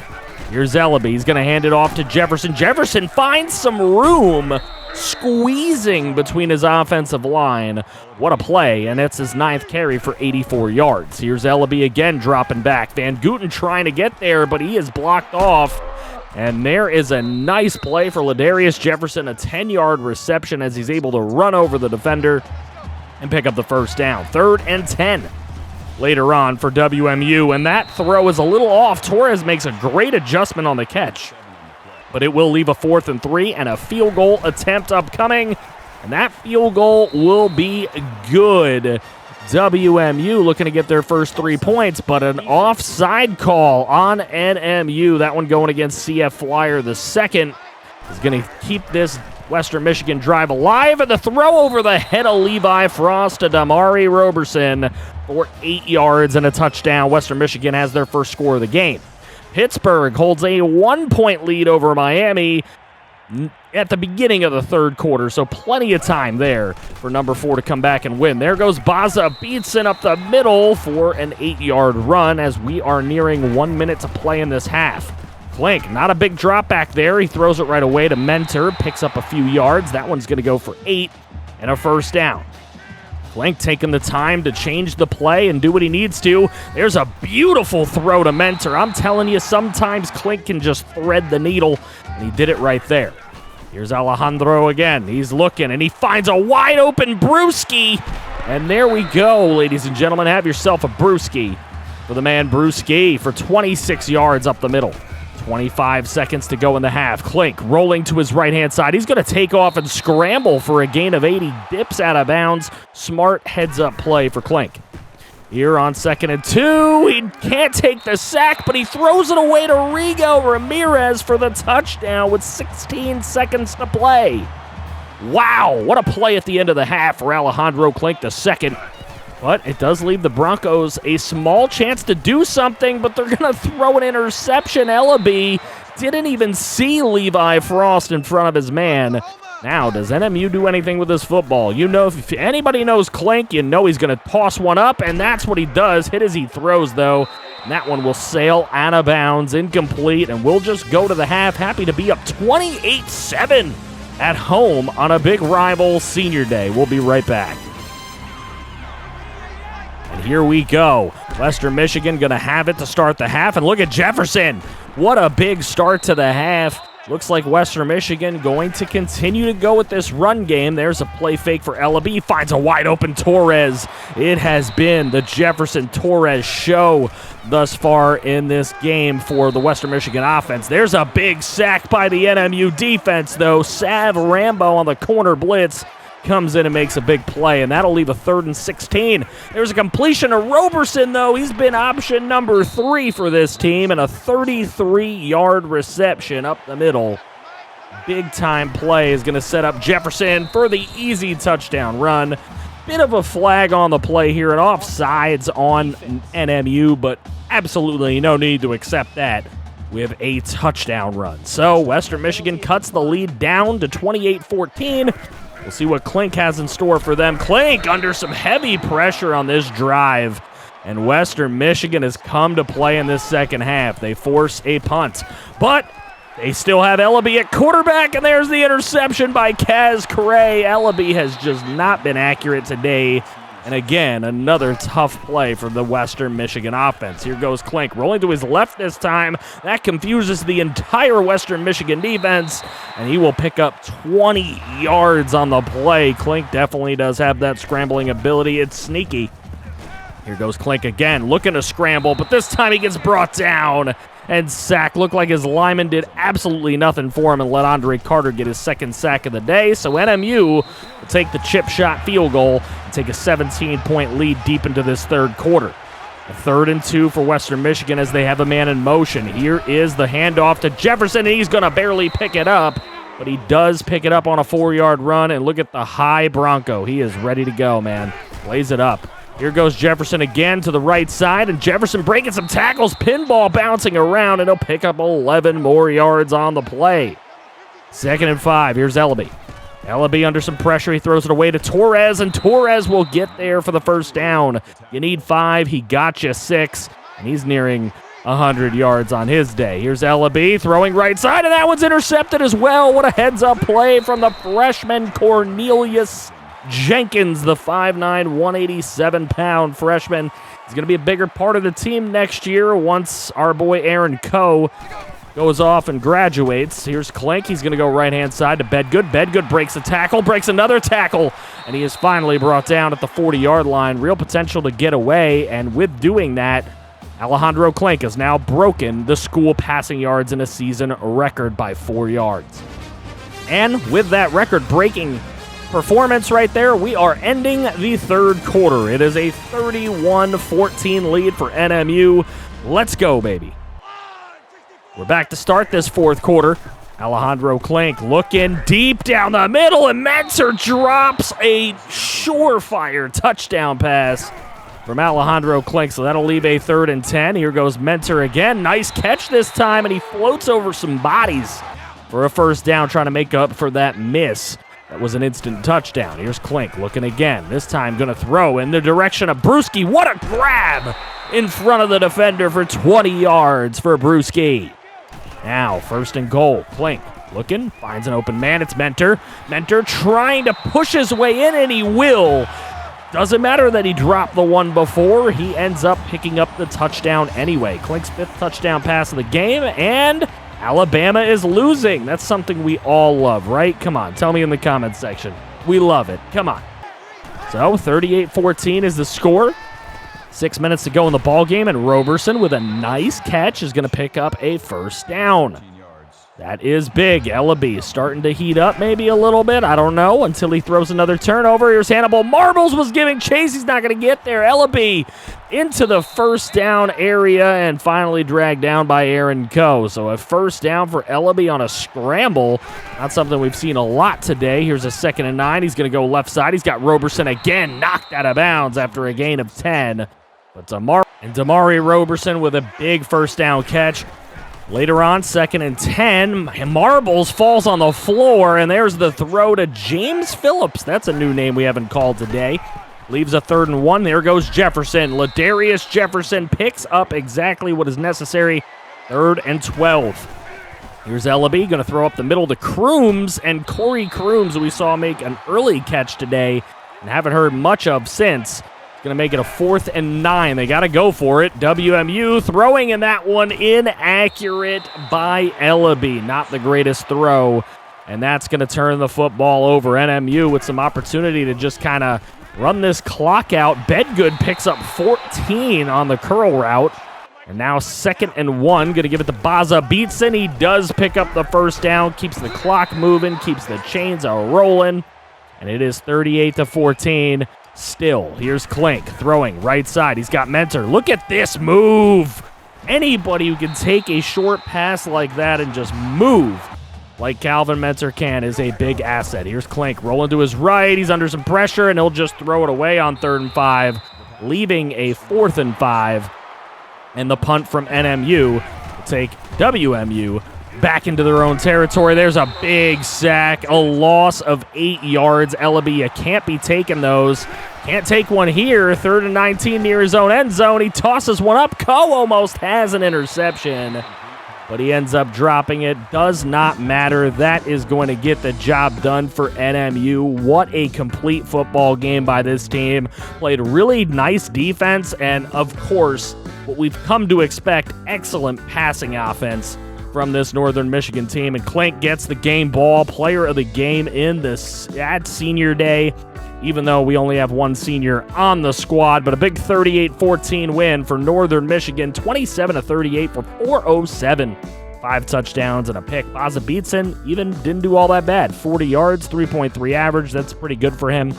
Here's Ellaby. He's going to hand it off to Jefferson. Jefferson finds some room, squeezing between his offensive line. What a play, and it's his 9th carry for 84 yards. Here's Ellaby again dropping back. Van Gooten trying to get there, but he is blocked off. And there is a nice play for Ladarius Jefferson, a 10-yard reception as he's able to run over the defender and pick up the first down. 3rd and 10 later on for WMU, and that throw is a little off. Torres makes a great adjustment on the catch, but it will leave a 4th and 3 and a field goal attempt upcoming, and that field goal will be good. WMU looking to get their first 3 points, but an offside call on NMU. That one going against CF Flyer. The second is going to keep this Western Michigan drive alive, and the throw over the head of Levi Frost to Damari Roberson for 8 yards and a touchdown. Western Michigan has their first score of the game. Pittsburgh holds a 1-point lead over Miami at the beginning of the 3rd quarter, so plenty of time there for number 4 to come back and win. There goes Baza Beatson up the middle for an 8-yard run as we are nearing 1 minute to play in this half. Clink, not a big drop back there. He throws it right away to Mentor, picks up a few yards. That one's going to go for 8 and a first down. Clink taking the time to change the play and do what he needs to. There's a beautiful throw to Mentor. I'm telling you, sometimes Clink can just thread the needle, and he did it right there. Here's Alejandro again. He's looking, and he finds a wide-open Brewski. And there we go, ladies and gentlemen. Have yourself a Brewski for the man Brewski for 26 yards up the middle. 25 seconds to go in the half. Clink rolling to his right-hand side. He's going to take off and scramble for a gain of 80. Dips out of bounds. Smart heads-up play for Clink. Here on 2nd and 2, he can't take the sack, but he throws it away to Rigo Ramirez for the touchdown with 16 seconds to play. Wow, what a play at the end of the half for Alejandro Clink II. But it does leave the Broncos a small chance to do something, but they're going to throw an interception. Ellaby didn't even see Levi Frost in front of his man. Now, does NMU do anything with this football? You know, if anybody knows Clink, you know he's going to toss one up, and that's what he does. Hit as he throws, though. And that one will sail out of bounds, incomplete, and we'll just go to the half. Happy to be up 28-7 at home on a big rival senior day. We'll be right back. Here we go. Western Michigan going to have it to start the half. And look at Jefferson. What a big start to the half. Looks like Western Michigan going to continue to go with this run game. There's a play fake for Ellaby. Finds a wide open Torres. It has been the Jefferson-Torres show thus far in this game for the Western Michigan offense. There's a big sack by the NMU defense, though. Sav Rambo on the corner blitz comes in and makes a big play, and that'll leave a 3rd and 16. There's a completion to Roberson, though. He's been option number 3 for this team, and a 33-yard reception up the middle. Big-time play is going to set up Jefferson for the easy touchdown run. Bit of a flag on the play here, and offsides on NMU, but absolutely no need to accept that with a touchdown run. So Western Michigan cuts the lead down to 28-14. We'll see what Klink has in store for them. Klink under some heavy pressure on this drive, and Western Michigan has come to play in this second half. They force a punt, but they still have Ellaby at quarterback, and there's the interception by Kaz Cray. Ellaby has just not been accurate today. And again, another tough play for the Western Michigan offense. Here goes Klink, rolling to his left this time. That confuses the entire Western Michigan defense, and he will pick up 20 yards on the play. Klink definitely does have that scrambling ability. It's sneaky. Here goes Klink again, looking to scramble, but this time he gets brought down and sacked. Looked like his lineman did absolutely nothing for him and let Andre Carter get his 2nd sack of the day. So NMU will take the chip shot field goal and take a 17-point lead deep into this 3rd quarter. A 3rd and 2 for Western Michigan as they have a man in motion. Here is the handoff to Jefferson, and he's going to barely pick it up, but he does pick it up on a 4-yard run, and look at the high Bronco. He is ready to go, man. Plays it up. Here goes Jefferson again to the right side, and Jefferson breaking some tackles, pinball bouncing around, and he'll pick up 11 more yards on the play. 2nd and 5. Here's Ellaby. Ellaby under some pressure. He throws it away to Torres, and Torres will get there for the 1st down. You need 5. He got you 6, and he's nearing 100 yards on his day. Here's Ellaby throwing right side, and that one's intercepted as well. What a heads-up play from the freshman Cornelius Jenkins, the 5'9", 187-pound freshman. He's going to be a bigger part of the team next year once our boy Aaron Coe goes off and graduates. Here's Klink. He's going to go right-hand side to Bedgood. Bedgood breaks a tackle, breaks another tackle, and he is finally brought down at the 40-yard line. Real potential to get away, and with doing that, Alejandro Klink has now broken the school passing yards in a season record by 4 yards. And with that record-breaking performance right there, we are ending the 3rd quarter. It is a 31-14 lead for NMU. Let's go, baby. We're back to start this 4th quarter. Alejandro Klink looking deep down the middle, and Mentor drops a surefire touchdown pass from Alejandro Klink, so that'll leave a 3rd and 10. Here goes Mentor again. Nice catch this time, and he floats over some bodies for a 1st down, trying to make up for that miss. That was an instant touchdown. Here's Klink looking again. This time going to throw in the direction of Brewski. What a grab in front of the defender for 20 yards for Brewski. Now 1st and goal. Klink looking, finds an open man. It's Mentor. Mentor trying to push his way in, and he will. Doesn't matter that he dropped the one before. He ends up picking up the touchdown anyway. Klink's 5th touchdown pass of the game, and Alabama is losing. That's something we all love, right? Come on, tell me in the comments section. We love it. Come on. So 38-14 is the score. 6 minutes to go in the ballgame, and Roberson with a nice catch is going to pick up a 1st down. That is big. Ellaby starting to heat up maybe a little bit. I don't know until he throws another turnover. Here's Hannibal. Marbles was giving chase. He's not going to get there. Ellaby into the 1st down area and finally dragged down by Aaron Coe. So a 1st down for Ellaby on a scramble. Not something we've seen a lot today. Here's a 2nd and 9. He's going to go left side. He's got Roberson again knocked out of bounds after a gain of 10. But Damari Roberson with a big 1st down catch. Later on, 2nd and 10, Marbles falls on the floor, and there's the throw to James Phillips. That's a new name we haven't called today. Leaves a 3rd and 1. There goes Jefferson. Ladarius Jefferson picks up exactly what is necessary. 3rd and 12. Here's Ellaby, going to throw up the middle to Crooms, and Corey Crooms, we saw make an early catch today and haven't heard much of since. Going to make it a 4th and 9. They got to go for it. WMU throwing, and that one inaccurate by Ellaby. Not the greatest throw, and that's going to turn the football over. NMU with some opportunity to just kind of run this clock out. Bedgood picks up 14 on the curl route. And now 2nd and 1. Going to give it to Baza Beatson. He does pick up the first down, keeps the clock moving, keeps the chains rolling. And it is 38-14. Still, here's Klink throwing right side. He's got Mentor. Look at this move. Anybody who can take a short pass like that and just move like Calvin Mentor can is a big asset. Here's Klink rolling to his right. He's under some pressure, and he'll just throw it away on 3rd and 5, leaving a 4th and 5. And the punt from NMU will take WMU back into their own territory. There's a big sack, a loss of 8 yards. Ellaby, you can't be taking those. Can't take one here. 3rd and 19 near his own end zone. He tosses one up. Coe almost has an interception, but he ends up dropping it. Does not matter. That is going to get the job done for NMU. What a complete football game by this team. Played really nice defense, and of course, what we've come to expect, excellent passing offense from this Northern Michigan team. And Klink gets the game ball, player of the game at senior day, even though we only have one senior on the squad. But a big 38-14 win for Northern Michigan, 27-38 for 407. 5 touchdowns and a pick. Baza Beatson even didn't do all that bad. 40 yards, 3.3 average. That's pretty good for him.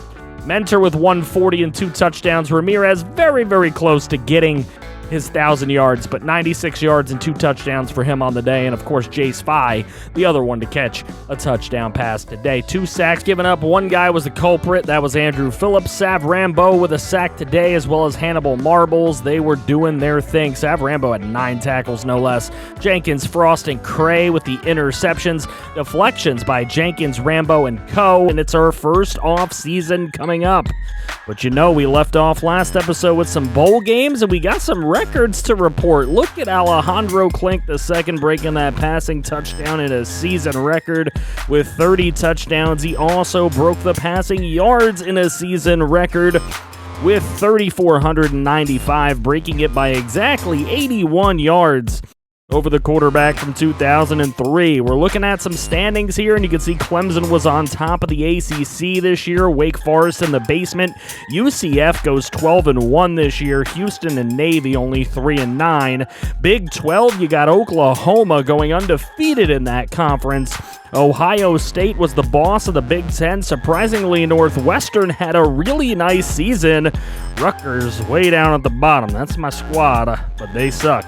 Mentor with 140 and 2 touchdowns. Ramirez very, very close to getting his 1,000 yards, but 96 yards and 2 touchdowns for him on the day. And, of course, Jace Fye, the other one to catch a touchdown pass today. 2 sacks given up. One guy was the culprit. That was Andrew Phillips. Sav Rambo with a sack today, as well as Hannibal Marbles. They were doing their thing. Sav Rambo had 9 tackles, no less. Jenkins, Frost, and Cray with the interceptions. Deflections by Jenkins, Rambo, and Coe. And it's our first off season coming up. But you know, we left off last episode with some bowl games, and we got some records to report. Look at Alejandro Klink II breaking that passing touchdown in a season record with 30 touchdowns. He also broke the passing yards in a season record with 3,495, breaking it by exactly 81 yards over the quarterback from 2003. We're looking at some standings here, and you can see Clemson was on top of the ACC this year. Wake Forest in the basement. UCF goes 12-1 this year. Houston and Navy only 3-9. Big 12, you got Oklahoma going undefeated in that conference. Ohio State was the boss of the Big Ten. Surprisingly, Northwestern had a really nice season. Rutgers way down at the bottom. That's my squad, but they suck.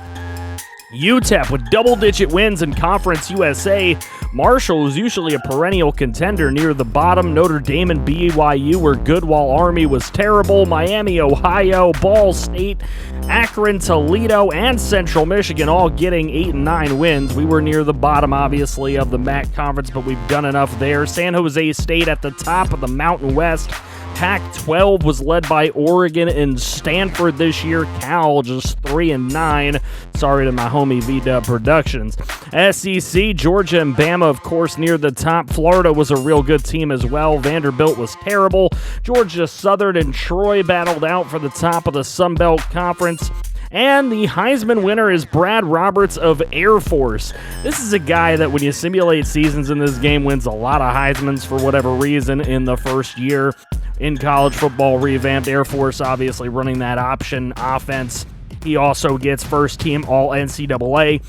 UTEP with double-digit wins in Conference USA. Marshall is usually a perennial contender near the bottom. Notre Dame and BYU were good while Army was terrible. Miami, Ohio, Ball State, Akron, Toledo, and Central Michigan all getting 8 and 9 wins. We were near the bottom, obviously, of the MAC Conference, but we've done enough there. San Jose State at the top of the Mountain West. Pac-12 was led by Oregon and Stanford this year. Cal just 3-9. Sorry to my homie V-Dub Productions. SEC, Georgia and Bama, of course, near the top. Florida was a real good team as well. Vanderbilt was terrible. Georgia Southern and Troy battled out for the top of the Sun Belt Conference. And the Heisman winner is Brad Roberts of Air Force. This is a guy that when you simulate seasons in this game wins a lot of Heismans for whatever reason in the first year in college football. Revamped. Air Force obviously running that option offense. He also gets first team All NCAA.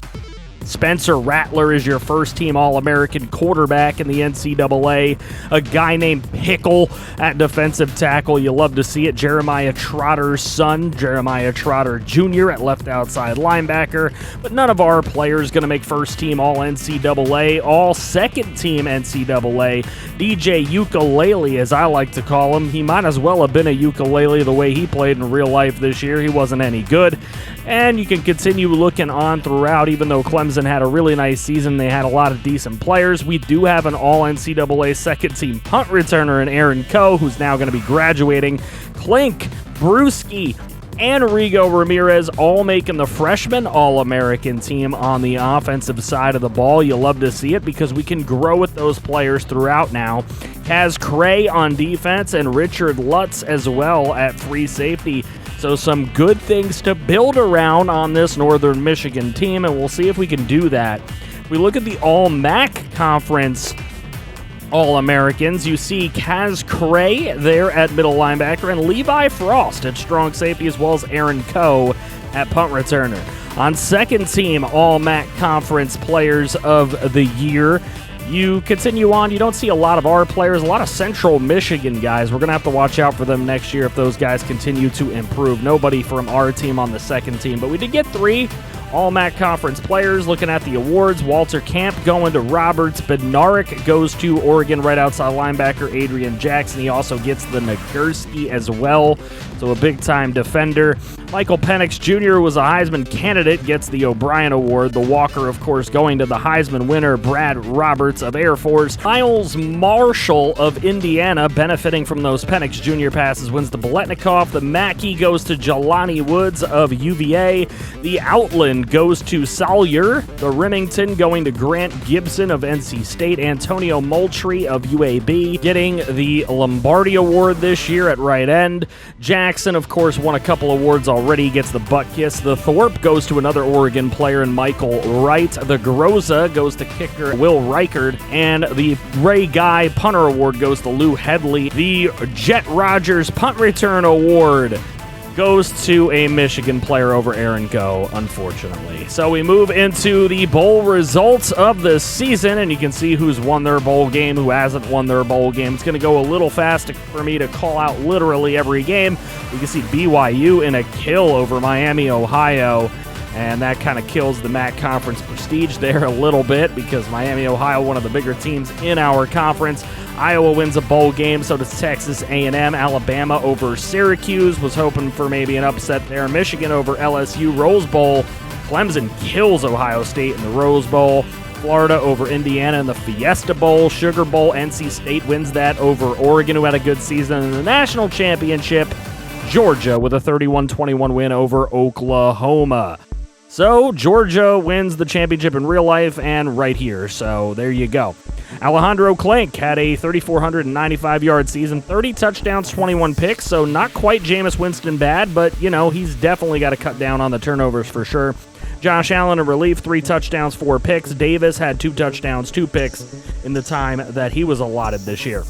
Spencer Rattler is your first-team All-American quarterback in the NCAA. A guy named Pickle at defensive tackle. You love to see it. Jeremiah Trotter's son, Jeremiah Trotter Jr. at left outside linebacker. But none of our players going to make first-team All-NCAA. All second-team NCAA. DJ Ukulele, as I like to call him. He might as well have been a ukulele the way he played in real life this year. He wasn't any good. And you can continue looking on throughout, even though Clemson had a really nice season. They had a lot of decent players. We do have an All-NCAA second-team punt returner in Aaron Coe, who's now going to be graduating. Klink, Brewski, and Rigo Ramirez, all making the freshman All-American team on the offensive side of the ball. You love to see it because we can grow with those players throughout now. Kaz Cray on defense and Richard Lutz as well at free safety. So some good things to build around on this Northern Michigan team, and we'll see if we can do that. If we look at the All-MAC Conference All-Americans, you see Kaz Cray there at middle linebacker and Levi Frost at strong safety, as well as Aaron Coe at punt returner. On second team All-MAC Conference Players of the Year, you continue on. You don't see a lot of our players, a lot of Central Michigan guys. We're going to have to watch out for them next year if those guys continue to improve. Nobody from our team on the second team, but we did get 3 All-MAC Conference players. Looking at the awards, Walter Camp going to Roberts. Bednarik goes to Oregon right outside linebacker Adrian Jackson. He also gets the Nagurski as well, so a big-time defender. Michael Penix Jr. was a Heisman candidate, gets the O'Brien Award. The Walker, of course, going to the Heisman winner, Brad Roberts of Air Force. Miles Marshall of Indiana, benefiting from those Penix Jr. passes, wins the Biletnikoff. The Mackey goes to Jelani Woods of UVA. The Outland goes to Salyer. The Remington going to Grant Gibson of NC State. Antonio Moultrie of UAB getting the Lombardi Award this year at right end. Jackson, of course, won a couple awards already, gets the butt kiss. The Thorpe goes to another Oregon player in Michael Wright. The Groza goes to kicker Will Reichard. And the Ray Guy Punter Award goes to Lou Headley. The Jet Rogers Punt Return Award goes to a Michigan player over Aaron Go, unfortunately. So we move into the bowl results of the season, and you can see who's won their bowl game, who hasn't won their bowl game. It's going to go a little fast for me to call out literally every game. You can see BYU in a kill over Miami, Ohio, and that kind of kills the MAC conference prestige there a little bit because Miami, Ohio, one of the bigger teams in our conference. Iowa wins a bowl game, so does Texas A&M. Alabama over Syracuse, was hoping for maybe an upset there. Michigan over LSU, Rose Bowl. Clemson kills Ohio State in the Rose Bowl. Florida over Indiana in the Fiesta Bowl. Sugar Bowl, NC State wins that over Oregon, who had a good season. In the national championship, Georgia with a 31-21 win over Oklahoma. So Georgia wins the championship in real life and right here. So there you go. Alejandro Clink had a 3,495-yard season, 30 touchdowns, 21 picks, so not quite Jameis Winston bad, but, you know, he's definitely got to cut down on the turnovers for sure. Josh Allen in relief, 3 touchdowns, 4 picks. Davis had 2 touchdowns, 2 picks in the time that he was allotted this year.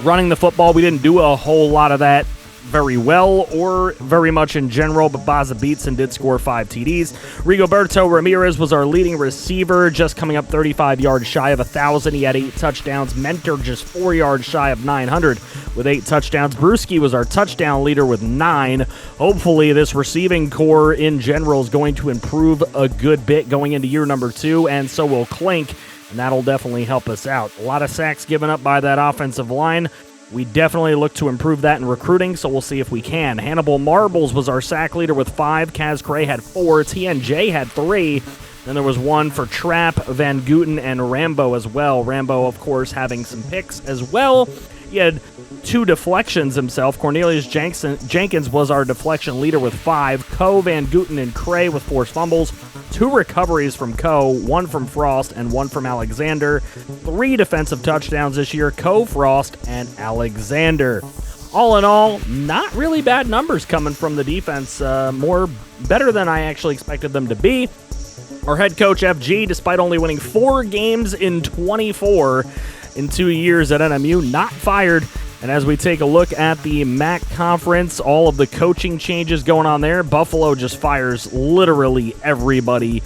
Running the football, we didn't do a whole lot of that very well or very much in general, but Baza Beatson did score 5 TDs. Rigoberto Ramirez was our leading receiver, just coming up 35 yards shy of 1,000. He had 8 touchdowns. Mentor just 4 yards shy of 900 with 8 touchdowns. Brewski was our touchdown leader with 9. Hopefully this receiving core in general is going to improve a good bit going into year number 2, and so will Clink, and that'll definitely help us out. A lot of sacks given up by that offensive line. We definitely look to improve that in recruiting, so we'll see if we can. Hannibal Marbles was our sack leader with 5. Kaz Cray had 4. TNJ had 3. Then there was 1 for Trapp, Van Guten, and Rambo as well. Rambo, of course, having some picks as well. He had 2 deflections himself. Cornelius Jenkins was our deflection leader with 5. Coe, Van Guten, and Cray with forced fumbles. 2 recoveries from Coe, 1 from Frost, and 1 from Alexander. 3 defensive touchdowns this year, Coe, Frost, and Alexander. All in all, not really bad numbers coming from the defense. Better than I actually expected them to be. Our head coach, FG, despite only winning 4 games in 24 in 2 years at NMU, not fired. And as we take a look at the MAC conference, all of the coaching changes going on there, Buffalo just fires literally everybody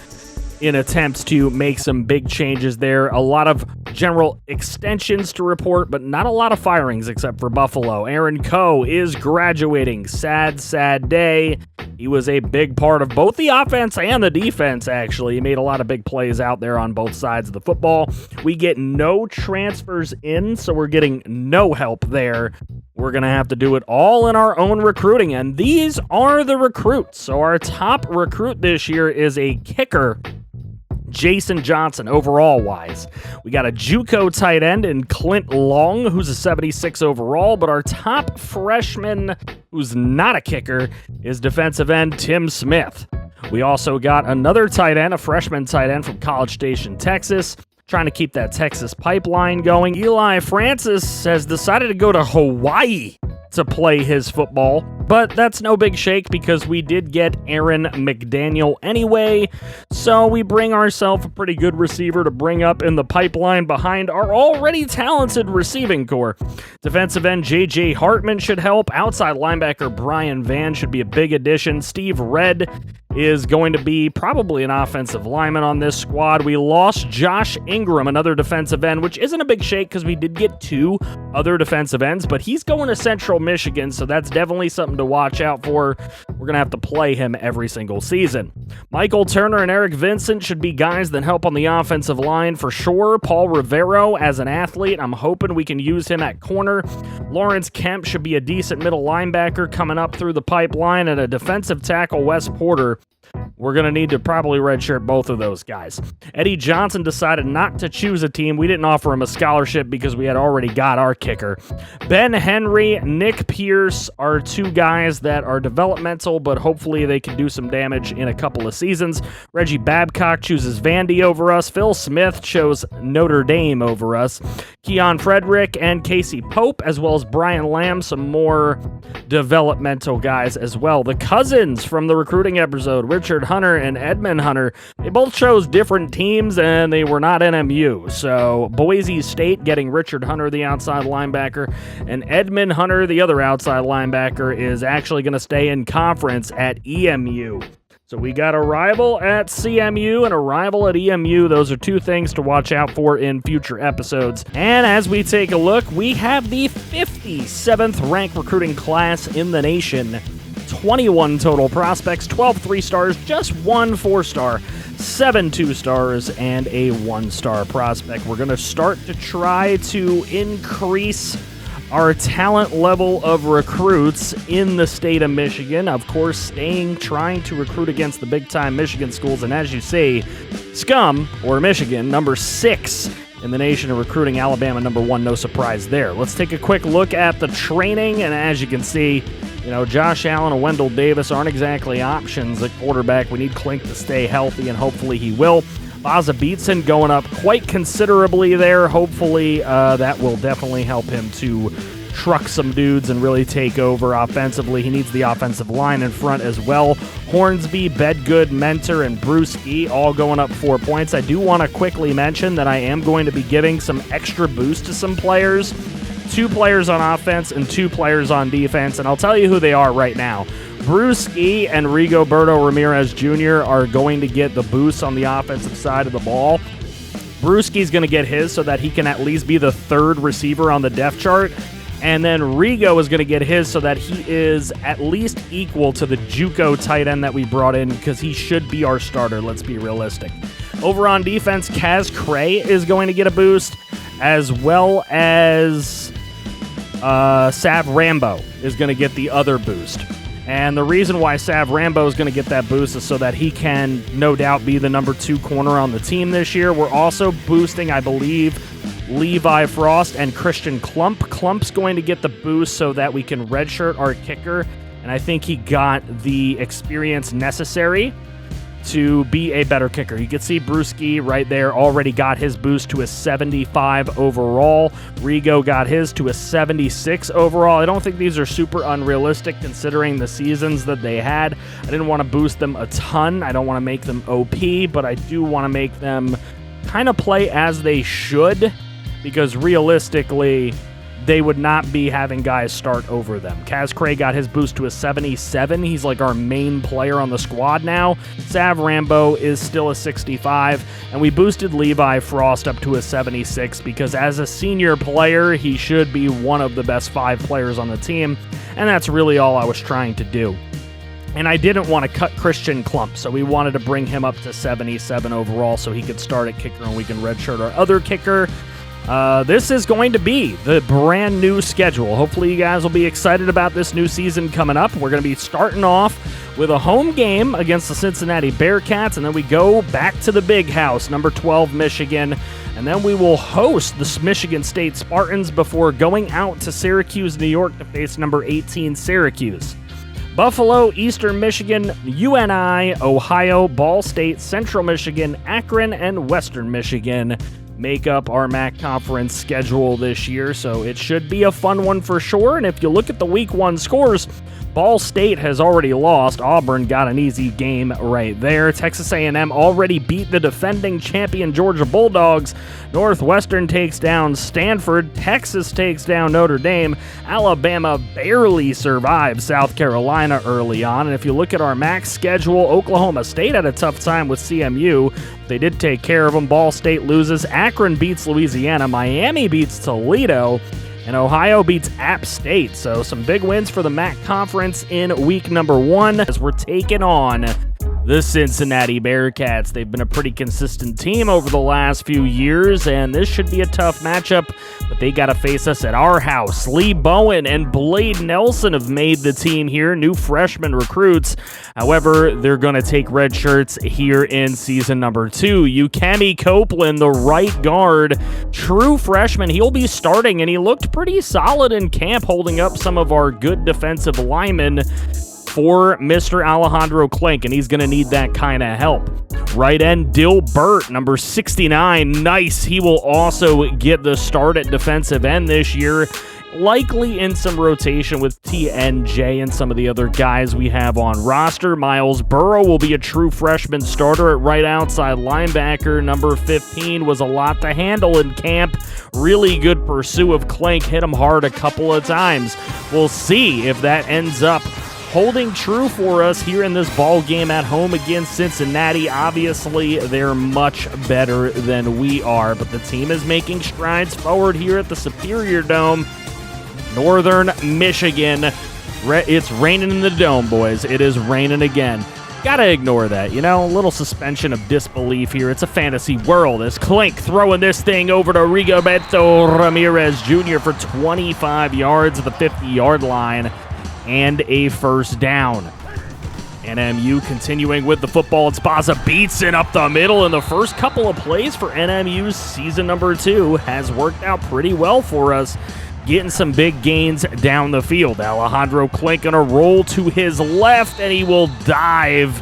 in attempts to make some big changes there. A lot of general extensions to report, but not a lot of firings except for Buffalo. Aaron Coe is graduating. Sad, sad day. He was a big part of both the offense and the defense, actually. He made a lot of big plays out there on both sides of the football. We get no transfers in, so we're getting no help there. We're going to have to do it all in our own recruiting, and these are the recruits. So our top recruit this year is a kicker, Jason Johnson, overall-wise. We got a JUCO tight end in Clint Long, who's a 76 overall, but our top freshman, who's not a kicker, is defensive end Tim Smith. We also got another tight end, a freshman tight end from College Station, Texas, trying to keep that Texas pipeline going. Eli Francis has decided to go to Hawaii to play his football, but that's no big shake because we did get Aaron McDaniel anyway, so we bring ourselves a pretty good receiver to bring up in the pipeline behind our already talented receiving core. Defensive end J.J. Hartman should help. Outside linebacker Brian Van should be a big addition. Steve Redd is going to be probably an offensive lineman on this squad. We lost Josh Ingram, another defensive end, which isn't a big shake because we did get 2 other defensive ends, but he's going to Central Michigan, so that's definitely something to watch out for. We're going to have to play him every single season. Michael Turner and Eric Vincent should be guys that help on the offensive line for sure. Paul Rivero as an athlete, I'm hoping we can use him at corner. Lawrence Kemp should be a decent middle linebacker coming up through the pipeline, and a defensive tackle, Wes Porter. We're going to need to probably redshirt both of those guys. Eddie Johnson decided not to choose a team. We didn't offer him a scholarship because we had already got our kicker. Ben Henry, Nick Pierce are 2 guys that are developmental, but hopefully they can do some damage in a couple of seasons. Reggie Babcock chooses Vandy over us. Phil Smith chose Notre Dame over us. Keon Frederick and Casey Pope, as well as Brian Lamb, some more developmental guys as well. The cousins from the recruiting episode, Richard Hunter and Edmund Hunter, they both chose different teams and they were not NMU. So Boise State getting Richard Hunter, the outside linebacker, and Edmund Hunter, the other outside linebacker, is actually going to stay in conference at EMU. So we got a rival at CMU and a rival at EMU. Those are 2 things to watch out for in future episodes. And as we take a look, we have the 57th ranked recruiting class in the nation. 21 total prospects, 12 3-stars, just 1 4-star, 7 2-stars, and a 1-star prospect. We're going to start to try to increase our talent level of recruits in the state of Michigan. Of course, trying to recruit against the big-time Michigan schools. And as you see, Scum, or Michigan, number 6 in the nation of recruiting. Alabama, number 1, no surprise there. Let's take a quick look at the training, and as you can see, Josh Allen and Wendell Davis aren't exactly options at quarterback. We need Klink to stay healthy, and hopefully he will. Baza Beatson going up quite considerably there. Hopefully that will definitely help him to truck some dudes and really take over offensively. He needs the offensive line in front as well. Hornsby, Bedgood, Mentor, and Brewski all going up 4 points. I do want to quickly mention that I am going to be giving some extra boost to some players. 2 players on offense and 2 players on defense, and I'll tell you who they are right now. Brewski and Rigoberto Ramirez Jr. are going to get the boost on the offensive side of the ball. Brewski's going to get his so that he can at least be the 3rd receiver on the depth chart, and then Rigo is going to get his so that he is at least equal to the JUCO tight end that we brought in, because he should be our starter, let's be realistic. Over on defense, Kaz Cray is going to get a boost, as well as Sav Rambo is going to get the other boost. And the reason why Sav Rambo is going to get that boost is so that he can, no doubt, be the number 2 corner on the team this year. We're also boosting, I believe, Levi Frost and Christian Klump. Klump's going to get the boost so that we can redshirt our kicker, and I think he got the experience necessary to be a better kicker. You can see Brewski right there already got his boost to a 75 overall. Rigo got his to a 76 overall. I don't think these are super unrealistic considering the seasons that they had. I didn't want to boost them a ton. I don't want to make them OP, but I do want to make them kind of play as they should, because realistically, they would not be having guys start over them. Kaz Cray got his boost to a 77. He's like our main player on the squad now. Sav Rambo is still a 65, and we boosted Levi Frost up to a 76 because as a senior player, he should be one of the best 5 players on the team, and that's really all I was trying to do. And I didn't want to cut Christian Klump, so we wanted to bring him up to 77 overall so he could start at kicker and we can redshirt our other kicker. This is going to be the brand new schedule. Hopefully you guys will be excited about this new season coming up. We're going to be starting off with a home game against the Cincinnati Bearcats, and then we go back to the big house, number 12 Michigan, and then we will host the Michigan State Spartans before going out to Syracuse, New York to face number 18 Syracuse. Buffalo, Eastern Michigan, UNI, Ohio, Ball State, Central Michigan, Akron, and Western Michigan make up our MAC conference schedule this year, so it should be a fun one for sure. And if you look at the week 1 scores, Ball State has already lost. Auburn got an easy game right there. Texas A&M already beat the defending champion Georgia Bulldogs. Northwestern takes down Stanford. Texas takes down Notre Dame. Alabama barely survived South Carolina early on. And if you look at our MAC schedule, Oklahoma State had a tough time with CMU. They did take care of them. Ball State loses. Akron beats Louisiana. Miami beats Toledo. And Ohio beats App State. So some big wins for the MAC Conference in week number 1 as we're taking on the Cincinnati Bearcats. They've been a pretty consistent team over the last few years, and this should be a tough matchup, but they got to face us at our house. Lee Bowen and Blade Nelson have made the team here, new freshman recruits. However, they're going to take red shirts here in season number 2. Ukemi Copeland, the right guard, true freshman. He'll be starting, and he looked pretty solid in camp, holding up some of our good defensive linemen for Mr. Alejandro Klink, and he's going to need that kind of help. Right end, Dill Burt, number 69. Nice. He will also get the start at defensive end this year, likely in some rotation with TNJ and some of the other guys we have on roster. Miles Burrow will be a true freshman starter at right outside linebacker. Number 15 was a lot to handle in camp. Really good pursuit of Klink. Hit him hard a couple of times. We'll see if that ends up holding true for us here in this ball game at home against Cincinnati. Obviously, they're much better than we are, but the team is making strides forward here at the Superior Dome. Northern Michigan. It's raining in the dome, boys. It is raining again. Gotta ignore that, you know, a little suspension of disbelief here. It's a fantasy world as Klink throwing this thing over to Rigoberto Ramirez Jr. for 25 yards at the 50-yard line and a first down. NMU continuing with the football. It's Baza Beatson up the middle, and the first couple of plays for NMU's season number 2 has worked out pretty well for us, getting some big gains down the field. Alejandro Klink gonna roll to his left, and he will dive,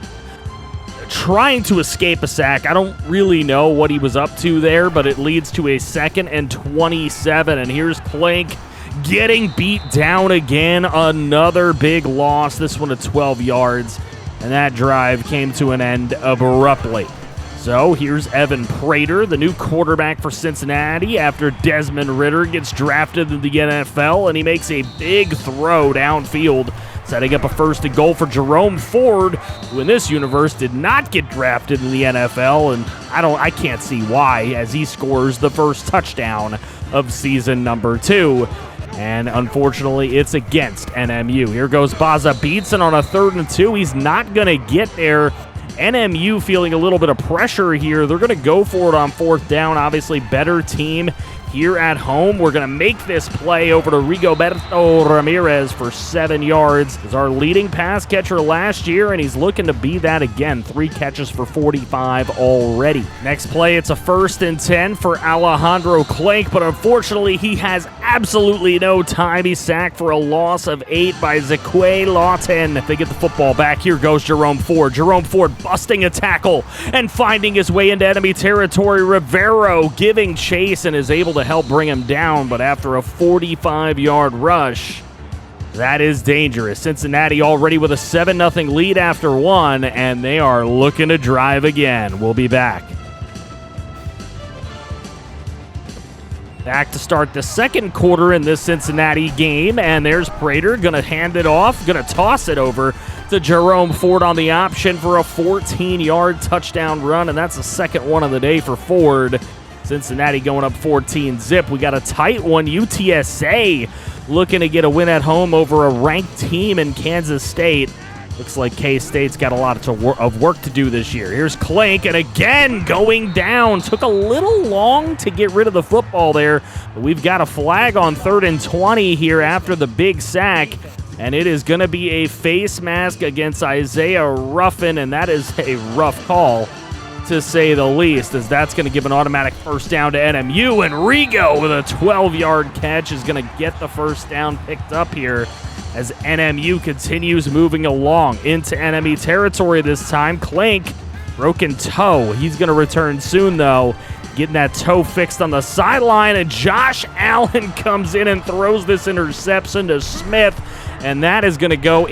trying to escape a sack. I don't really know what he was up to there, but it leads to a 2nd and 27, and here's Klink getting beat down again. Another big loss, this one at 12 yards, and that drive came to an end abruptly. So here's Evan Prater, the new quarterback for Cincinnati after Desmond Ridder gets drafted in the NFL, and he makes a big throw downfield, setting up a 1st and goal for Jerome Ford, who in this universe did not get drafted in the NFL, and I can't see why, as he scores the first touchdown of season number 2. And unfortunately, it's against NMU. Here goes Baza Beatson on a 3rd and 2. He's not going to get there. NMU feeling a little bit of pressure here. They're going to go for it on 4th down. Obviously, better team here at home. We're going to make this play over to Rigoberto Ramirez for 7 yards. He's our leading pass catcher last year, and he's looking to be that again. 3 catches for 45 already. Next play, it's a 1st and 10 for Alejandro Klink, but unfortunately, he has absolutely no time. He's sacked for a loss of 8 by Zaquay Lawton. They get the football back. Here goes Jerome Ford. Jerome Ford busting a tackle and finding his way into enemy territory. Rivero giving chase and is able to help bring him down, but after a 45-yard rush, that is dangerous. Cincinnati already with a 7-0 lead after 1, and they are looking to drive again. We'll be back. Back to start the second quarter in this Cincinnati game, and there's Prater going to hand it off, going to toss it over to Jerome Ford on the option for a 14-yard touchdown run, and that's the second one of the day for Ford. Cincinnati going up 14-zip. We got a tight one. UTSA looking to get a win at home over a ranked team in Kansas State. Looks like K-State's got a lot of work to do this year. Here's Klink, and again going down. Took a little long to get rid of the football there, but we've got a flag on 3rd and 20 here after the big sack. And it is going to be a face mask against Isaiah Ruffin, and that is a rough call, to say the least, as that's going to give an automatic first down to NMU, and Rigo with a 12-yard catch is going to get the first down picked up here as NMU continues moving along into enemy territory this time. Clink, broken toe. He's going to return soon, though, getting that toe fixed on the sideline, and Josh Allen comes in and throws this interception to Smith, and that is going to go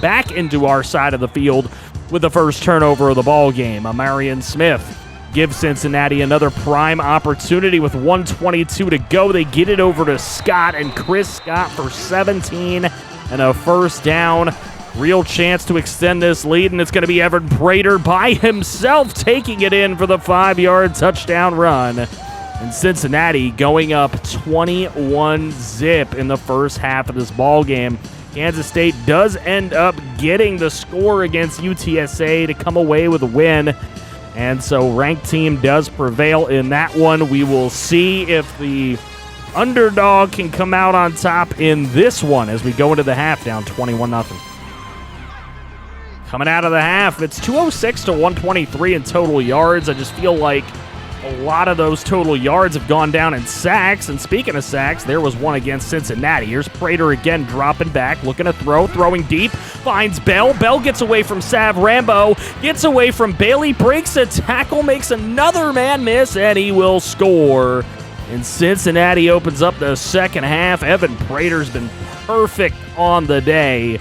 back into our side of the field with the first turnover of the ball game. Marion Smith gives Cincinnati another prime opportunity with 1:22 to go. They get it over to Scott, and Chris Scott for 17 and a first down. Real chance to extend this lead, and it's going to be Evan Prater by himself taking it in for the 5-yard touchdown run. And Cincinnati going up 21-zip in the first half of this ball game. Kansas State does end up getting the score against UTSA to come away with a win. And so ranked team does prevail in that one. We will see if the underdog can come out on top in this one as we go into the half down 21-0. Coming out of the half, it's 206 to 123 in total yards. I just feel like a lot of those total yards have gone down in sacks. And speaking of sacks, there was one against Cincinnati. Here's Prater again, dropping back, looking to throw, throwing deep, finds Bell. Bell gets away from Sav Rambo, gets away from Bailey, breaks a tackle, makes another man miss, and he will score. And Cincinnati opens up the second half. Evan Prater's been perfect on the day.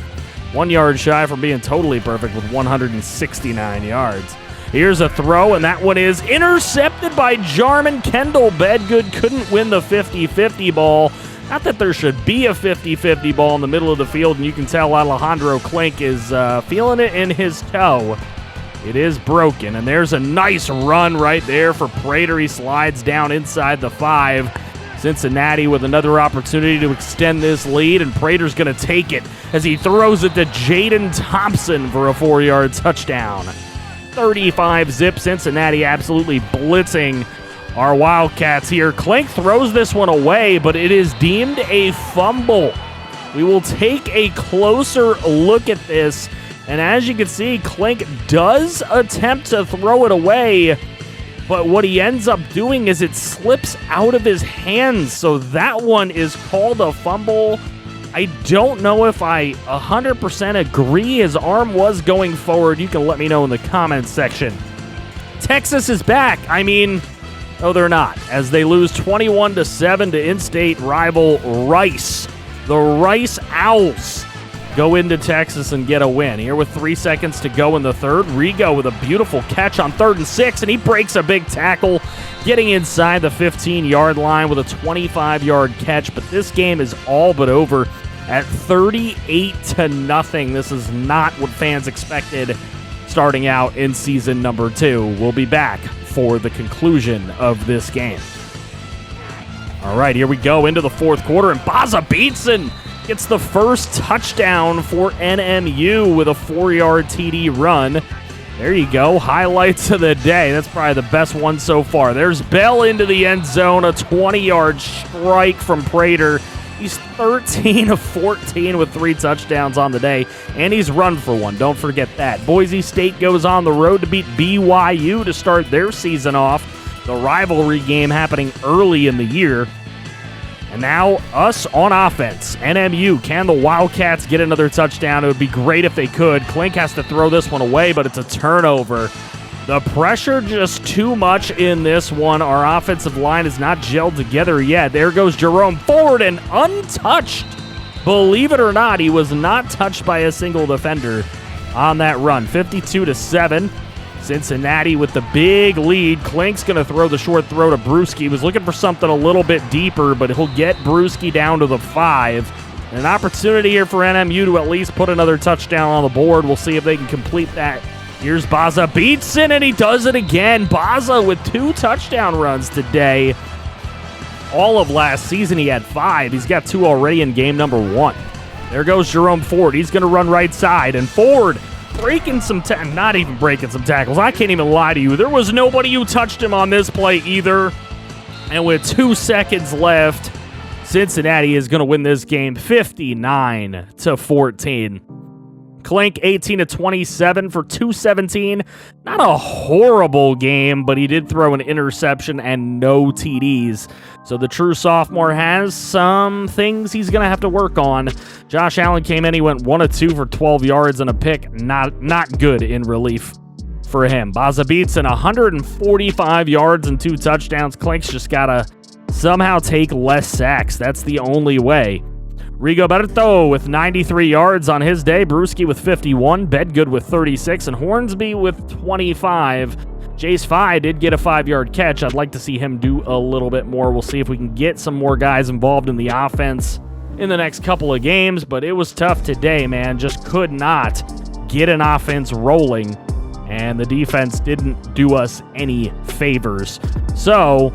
1 yard shy from being totally perfect with 169 yards. Here's a throw, and that one is intercepted by Jarman Kendall. Bedgood couldn't win the 50-50 ball. Not that there should be a 50-50 ball in the middle of the field, and you can tell Alejandro Clink is feeling it in his toe. It is broken, and there's a nice run right there for Prater. He slides down inside the 5. Cincinnati with another opportunity to extend this lead, and Prater's going to take it as he throws it to Jaden Thompson for a 4-yard touchdown. 35-zip, Cincinnati absolutely blitzing our Wildcats here. Clink throws this one away, but it is deemed a fumble. We will take a closer look at this, and as you can see, Clink does attempt to throw it away, but what he ends up doing is it slips out of his hands, so that one is called a fumble. I don't know if I 100% agree. His arm was going forward. You can let me know in the comments section. Texas is back. I mean, no, they're not, as they lose 21-7 to in-state rival Rice. The Rice Owls go into Texas and get a win. Here with 3 seconds to go in the third, Rigo with a beautiful catch on 3rd and 6, and he breaks a big tackle, getting inside the 15-yard line with a 25-yard catch. But this game is all but over at 38-0. This is not what fans expected starting out in season number 2. We'll be back for the conclusion of this game. All right, here we go into the fourth quarter, and Baza Beatson gets the first touchdown for NMU with a 4-yard TD run. There you go, highlights of the day. That's probably the best one so far. There's Bell into the end zone, a 20-yard strike from Prater. He's 13 of 14 with 3 touchdowns on the day, and he's run for one. Don't forget that. Boise State goes on the road to beat BYU to start their season off. The rivalry game happening early in the year. And now us on offense. NMU, can the Wildcats get another touchdown? It would be great if they could. Clink has to throw this one away, but it's a turnover. The pressure just too much in this one. Our offensive line is not gelled together yet. There goes Jerome forward and untouched. Believe it or not, he was not touched by a single defender on that run. 52-7. Cincinnati with the big lead. Clink's going to throw the short throw to Brewski. He was looking for something a little bit deeper, but he'll get Brewski down to the 5. And an opportunity here for NMU to at least put another touchdown on the board. We'll see if they can complete that. Here's Baza Beatson, and he does it again. Baza with 2 touchdown runs today. All of last season, he had 5. He's got 2 already in game number 1. There goes Jerome Ford. He's going to run right side, and Ford breaking some not even breaking some tackles. I can't even lie to you. There was nobody who touched him on this play either. And with 2 seconds left, Cincinnati is going to win this game 59-14. Klink, 18-27 for 217. Not a horrible game, but he did throw an interception and no TDs. So the true sophomore has some things he's going to have to work on. Josh Allen came in. He went 1 of 2 for 12 yards and a pick. Not good in relief for him. Baza Beatson, 145 yards and 2 touchdowns. Klink's just got to somehow take less sacks. That's the only way. Rigoberto with 93 yards on his day. Brewski with 51. Bedgood with 36. And Hornsby with 25. Jace Fye did get a 5-yard catch. I'd like to see him do a little bit more. We'll see if we can get some more guys involved in the offense in the next couple of games. But it was tough today, man. Just could not get an offense rolling. And the defense didn't do us any favors. So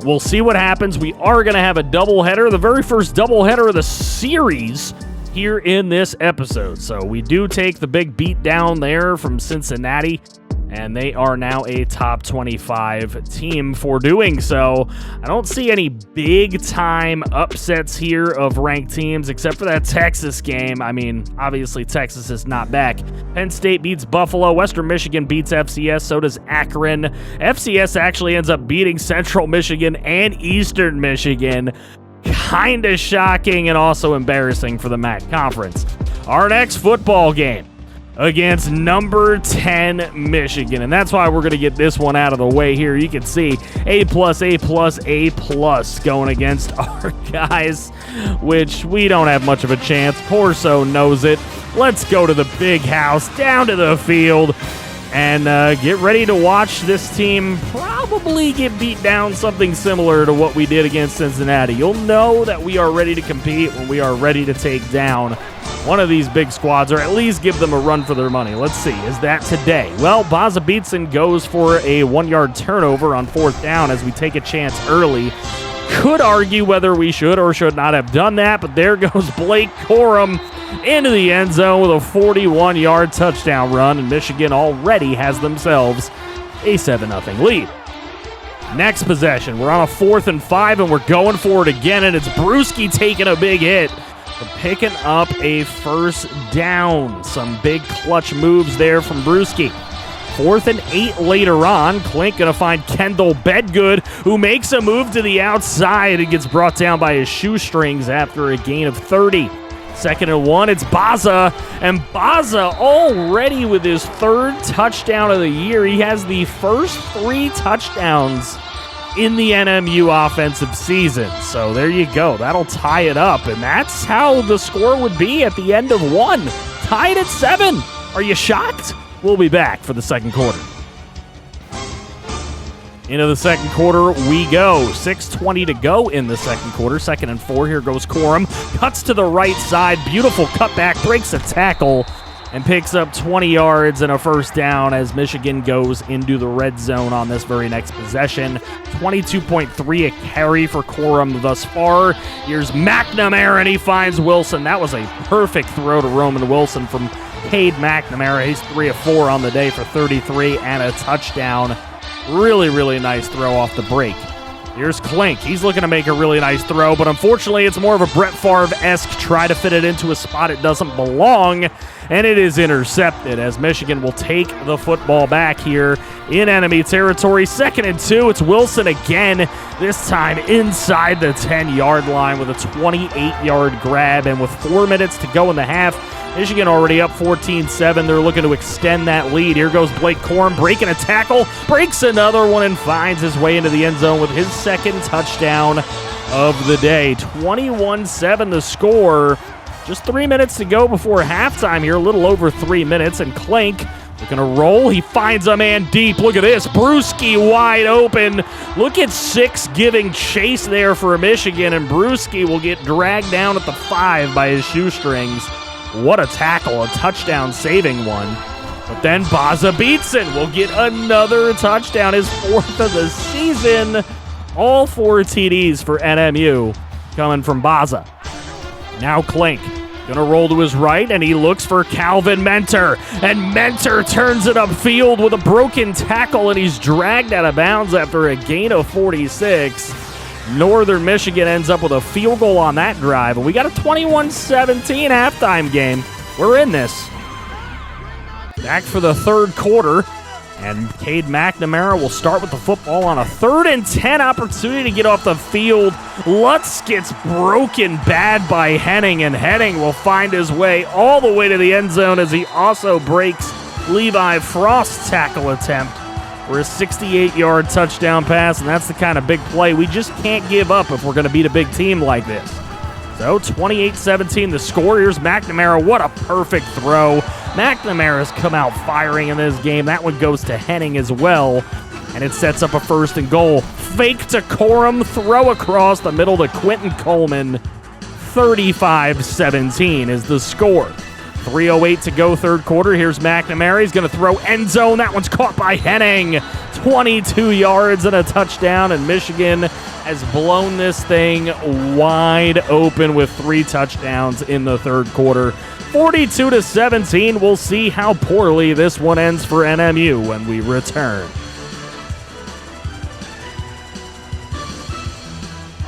we'll see what happens. We are going to have a doubleheader, the very first doubleheader of the series here in this episode. So we do take the big beat down there from Cincinnati, and they are now a top 25 team for doing so. I don't see any big-time upsets here of ranked teams, except for that Texas game. I mean, obviously, Texas is not back. Penn State beats Buffalo. Western Michigan beats FCS. So does Akron. FCS actually ends up beating Central Michigan and Eastern Michigan. Kind of shocking and also embarrassing for the MAC Conference. Our next football game against number 10 Michigan. And that's why we're going to get this one out of the way here. You can see A+, A+, A+ going against our guys, which we don't have much of a chance. Corso knows it. Let's go to the big house, down to the field, and get ready to watch this team probably get beat down, something similar to what we did against Cincinnati. You'll know that we are ready to compete when we are ready to take down one of these big squads, or at least give them a run for their money. Let's see, is that today? Well, Baza Beatson goes for a 1-yard turnover on 4th down as we take a chance early. Could argue whether we should or should not have done that, but there goes Blake Corum into the end zone with a 41-yard touchdown run, and Michigan already has themselves a 7-0 lead. Next possession, we're on a 4th and 5, and we're going for it again, and it's Brewski taking a big hit. Picking up a 1st down. Some big clutch moves there from Brewski. 4th and 8 later on. Klink going to find Kendall Bedgood, who makes a move to the outside and gets brought down by his shoestrings after a gain of 30. 2nd and 1, it's Baza, and Baza already with his 3rd touchdown of the year. He has the first 3 touchdowns in the NMU offensive season. So there you go. That'll tie it up, and that's how the score would be at the end of 1. Tied at 7. Are you shocked? We'll be back for the second quarter. Into the second quarter we go. 6:20 to go in the second quarter. 2nd and 4. Here goes Corum. Cuts to the right side. Beautiful cutback. Breaks a tackle and picks up 20 yards and a 1st down as Michigan goes into the red zone on this very next possession. 22.3 a carry for Corum thus far. Here's McNamara, and he finds Wilson. That was a perfect throw to Roman Wilson from Cade McNamara. He's 3 of 4 on the day for 33 and a touchdown. Really, really nice throw off the break. Here's Klink. He's looking to make a really nice throw, but unfortunately it's more of a Brett Favre-esque try to fit it into a spot it doesn't belong, and it is intercepted as Michigan will take the football back here in enemy territory. 2nd and 2. It's Wilson again, this time inside the 10-yard line with a 28-yard grab, and with 4 minutes to go in the half, Michigan already up 14-7. They're looking to extend that lead. Here goes Blake Corum breaking a tackle, breaks another one, and finds his way into the end zone with his 2nd touchdown of the day. 21-7 the score. Just 3 minutes to go before halftime here, a little over 3 minutes, and Klink looking to roll. He finds a man deep. Look at this. Brewski wide open. Look at 6 giving chase there for Michigan, and Brewski will get dragged down at the 5 by his shoestrings. What a tackle, a touchdown-saving one. But then Baza Beatson will get another touchdown, his 4th of the season. All 4 TDs for NMU coming from Baza. Now Klink gonna roll to his right, and he looks for Calvin Mentor. And Mentor turns it upfield with a broken tackle, and he's dragged out of bounds after a gain of 46. Northern Michigan ends up with a field goal on that drive, and we got a 21-17 halftime game. We're in this. Back for the third quarter, and Cade McNamara will start with the football on a 3rd and 10 opportunity to get off the field. Lutz gets broken bad by Henning, and Henning will find his way all the way to the end zone as he also breaks Levi Frost's tackle attempt for a 68-yard touchdown pass, and that's the kind of big play we just can't give up if we're going to beat a big team like this. So 28-17 the score. Here's McNamara. What a perfect throw. McNamara's come out firing in this game. That one goes to Henning as well, and it sets up a 1st and goal. Fake to Corum, throw across the middle to Quentin Coleman. 35-17 is the score. 3:08 to go, third quarter. Here's McNamara. He's going to throw end zone. That one's caught by Henning. 22 yards and a touchdown, and Michigan has blown this thing wide open with 3 touchdowns in the third quarter. 42-17. We'll see how poorly this one ends for NMU when we return.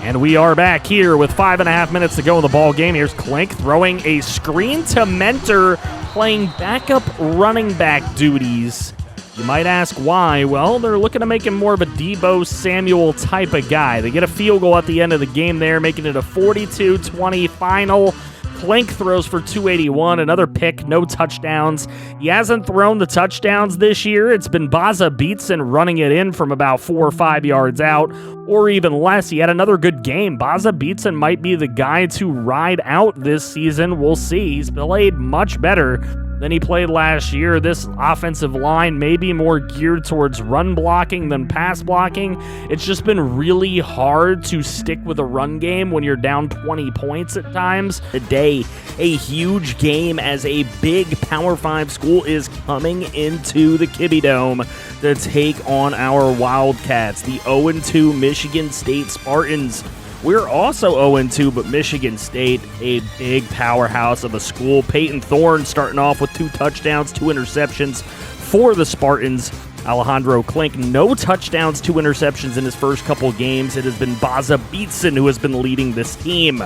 And we are back here with 5.5 minutes to go in the ball game. Here's Klink throwing a screen to Mentor, playing backup running back duties. You might ask why. Well, they're looking to make him more of a Debo Samuel type of guy. They get a field goal at the end of the game there, making it a 42-20 final. Klink throws for 281, another pick, no touchdowns. He hasn't thrown the touchdowns this year. It's been Baza Beatson running it in from about 4 or 5 yards out, or even less. He had another good game. Baza Beatson might be the guy to ride out this season. We'll see. He's played much better than he played last year. This offensive line may be more geared towards run blocking than pass blocking. It's just been really hard to stick with a run game when you're down 20 points at times. Today, a huge game as a big Power 5 school is coming into the Kibbe Dome to take on our Wildcats, the 0-2 Michigan State Spartans. We're also 0-2, but Michigan State, a big powerhouse of a school. Peyton Thorne starting off with 2 touchdowns, 2 interceptions for the Spartans. Alejandro Klink, no touchdowns, 2 interceptions in his first couple games. It has been Baza Beatson who has been leading this team.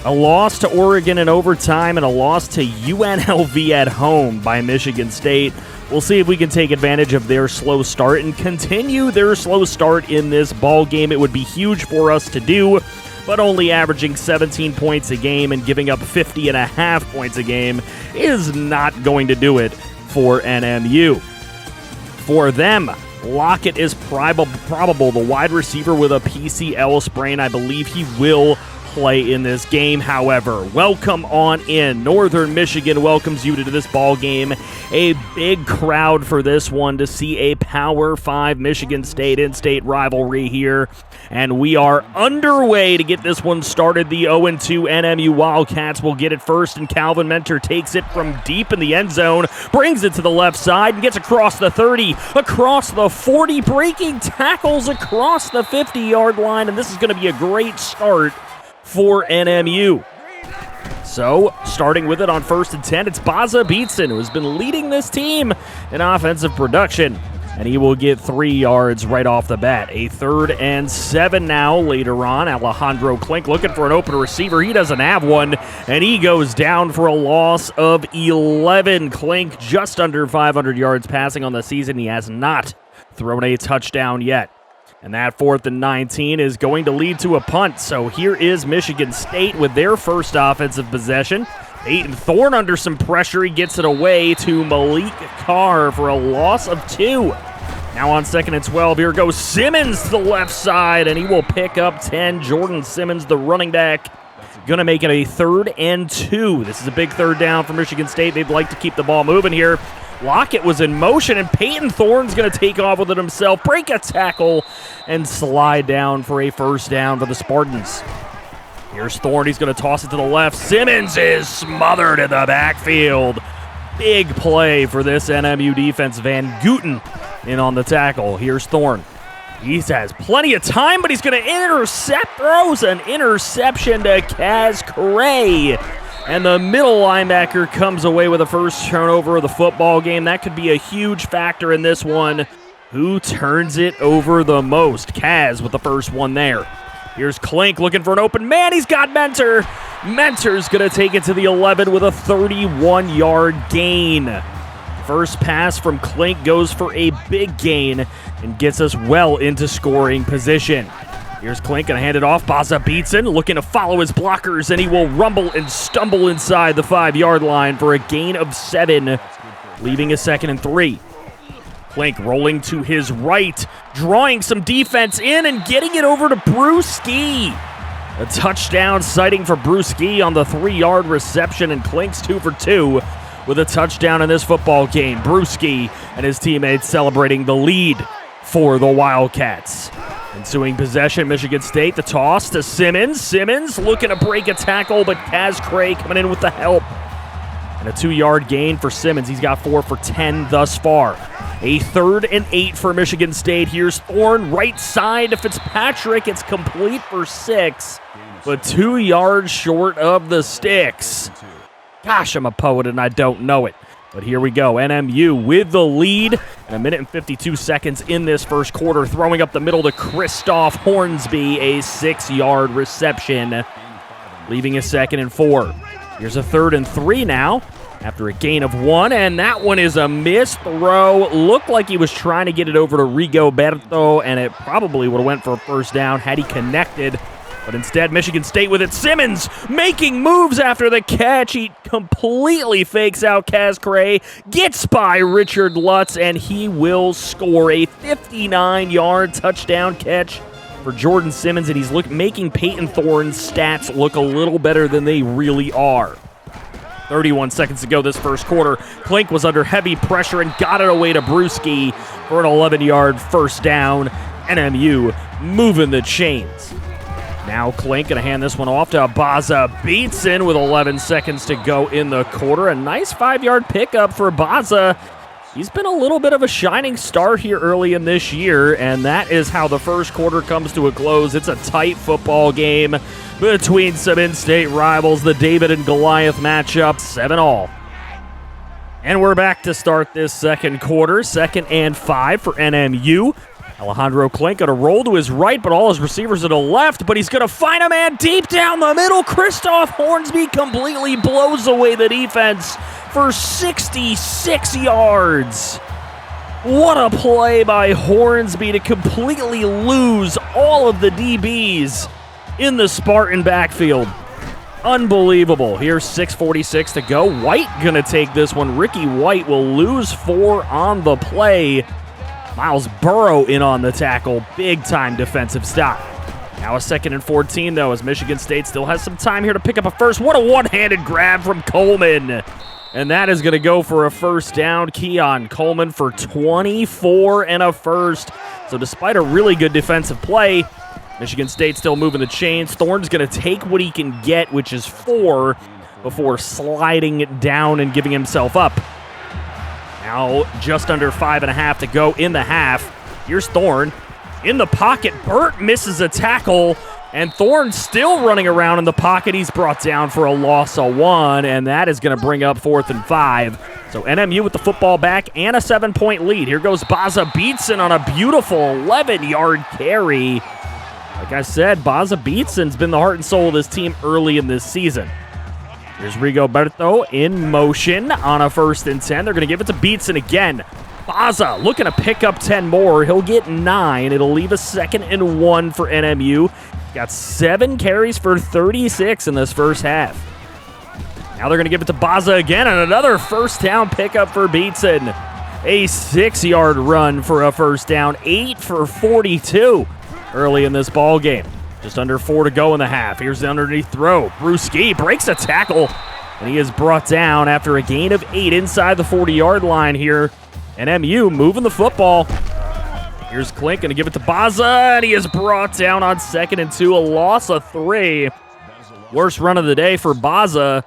A loss to Oregon in overtime and a loss to UNLV at home by Michigan State. We'll see if we can take advantage of their slow start and continue their slow start in this ball game. It would be huge for us to do, but only averaging 17 points a game and giving up 50.5 points a game is not going to do it for NMU. For them, Lockett is probable, the wide receiver with a PCL sprain. I believe he will play in this game. However, welcome on in. Northern Michigan welcomes you to this ball game. A big crowd for this one to see a Power 5 Michigan State in-state rivalry here. And we are underway to get this one started. The 0-2 NMU Wildcats will get it first, and Calvin Mentor takes it from deep in the end zone, brings it to the left side, and gets across the 30, across the 40, breaking tackles across the 50-yard line, and this is going to be a great start for NMU. So, starting with it on 1st and 10, it's Baza Beatson, who has been leading this team in offensive production, and he will get 3 yards right off the bat. A 3rd and 7 now later on. Alejandro Klink looking for an open receiver. He doesn't have one, and he goes down for a loss of 11. Klink just under 500 yards passing on the season. He has not thrown a touchdown yet. And that 4th and 19 is going to lead to a punt. So here is Michigan State with their first offensive possession. Peyton Thorne under some pressure. He gets it away to Malik Carr for a loss of 2. Now on 2nd and 12, here goes Simmons to the left side, and he will pick up 10. Jordan Simmons, the running back, going to make it a 3rd and 2. This is a big 3rd down for Michigan State. They'd like to keep the ball moving here. Lockett was in motion, and Peyton Thorne's going to take off with it himself, break a tackle, and slide down for a 1st down for the Spartans. Here's Thorne. He's going to toss it to the left. Simmons is smothered in the backfield. Big play for this NMU defense. Van Gooten in on the tackle. Here's Thorne. He has plenty of time, but he's going to intercept. Throws an interception to Kaz Cray. And the middle linebacker comes away with the first turnover of the football game. That could be a huge factor in this one. Who turns it over the most? Kaz with the first one there. Here's Klink looking for an open man. He's got Mentor. Mentor's going to take it to the 11 with a 31-yard gain. First pass from Klink goes for a big gain and gets us well into scoring position. Here's Klink going to hand it off. Baza Beatson looking to follow his blockers, and he will rumble and stumble inside the 5-yard line for a gain of 7, leaving a 2nd and 3. Klink rolling to his right, drawing some defense in and getting it over to Brewski. A touchdown sighting for Brewski on the 3-yard reception, and Klink's 2 for 2 with a touchdown in this football game. Brewski and his teammates celebrating the lead for the Wildcats. Ensuing possession, Michigan State, the toss to Simmons. Simmons looking to break a tackle, but Kaz Cray coming in with the help. And a 2-yard gain for Simmons. He's got 4 for 10 thus far. A 3rd and 8 for Michigan State. Here's Thorne, right side to Fitzpatrick. It's complete for 6, but 2 yards short of the sticks. Gosh, I'm a poet and I don't know it. But here we go. NMU with the lead. And 1 minute and 52 seconds in this first quarter. Throwing up the middle to Christoph Hornsby. A 6-yard reception, leaving a 2nd and 4. Here's a 3rd and 3 now after a gain of 1. And that one is a missed throw. Looked like he was trying to get it over to Rigoberto, and it probably would have went for a first down had he connected. But instead, Michigan State with it. Simmons making moves after the catch. He completely fakes out Kaz Cray, gets by Richard Lutz, and he will score a 59-yard touchdown catch for Jordan Simmons, and he's making Peyton Thorne's stats look a little better than they really are. 31 seconds to go this first quarter. Klink was under heavy pressure and got it away to Brewski for an 11-yard first down. NMU moving the chains. Now Klink going to hand this one off to Baza Beatson with 11 seconds to go in the quarter. A nice 5-yard pickup for Baza. He's been a little bit of a shining star here early in this year, and that is how the first quarter comes to a close. It's a tight football game between some in-state rivals, the David and Goliath matchup, 7-all. And we're back to start this second quarter, 2nd and 5 for NMU. Alejandro Klink going to roll to his right, but all his receivers to the left, but he's going to find a man deep down the middle. Christoph Hornsby completely blows away the defense for 66 yards. What a play by Hornsby to completely lose all of the DBs in the Spartan backfield. Unbelievable. Here's 6:46 to go. White going to take this one. Ricky White will lose 4 on the play. Miles Burrow in on the tackle. Big-time defensive stop. Now a 2nd and 14, though, as Michigan State still has some time here to pick up a first. What a one-handed grab from Coleman. And that is going to go for a first down. Keon Coleman for 24 and a first. So despite a really good defensive play, Michigan State still moving the chains. Thorne's going to take what he can get, which is 4, before sliding down and giving himself up. Now just under 5.5 to go in the half. Here's Thorne in the pocket. Burt misses a tackle, and Thorne's still running around in the pocket. He's brought down for a loss of 1, and that is going to bring up 4th and 5. So NMU with the football back and a 7-point lead. Here goes Baza Beatson on a beautiful 11-yard carry. Like I said, Baza Beatson's been the heart and soul of this team early in this season. Here's Rigoberto in motion on a 1st and 10. They're going to give it to Beatson again. Baza looking to pick up 10 more. He'll get 9. It'll leave a 2nd and 1 for NMU. Got 7 carries for 36 in this first half. Now they're going to give it to Baza again, and another first down pickup for Beatson. A 6-yard run for a first down. 8 for 42 early in this ball game. Just under 4 to go in the half. Here's the underneath throw. Brewski breaks a tackle, and he is brought down after a gain of 8 inside the 40-yard line here. NMU moving the football. Here's Klink going to give it to Baza, and he is brought down on 2nd and 2, a loss of 3. Worst run of the day for Baza.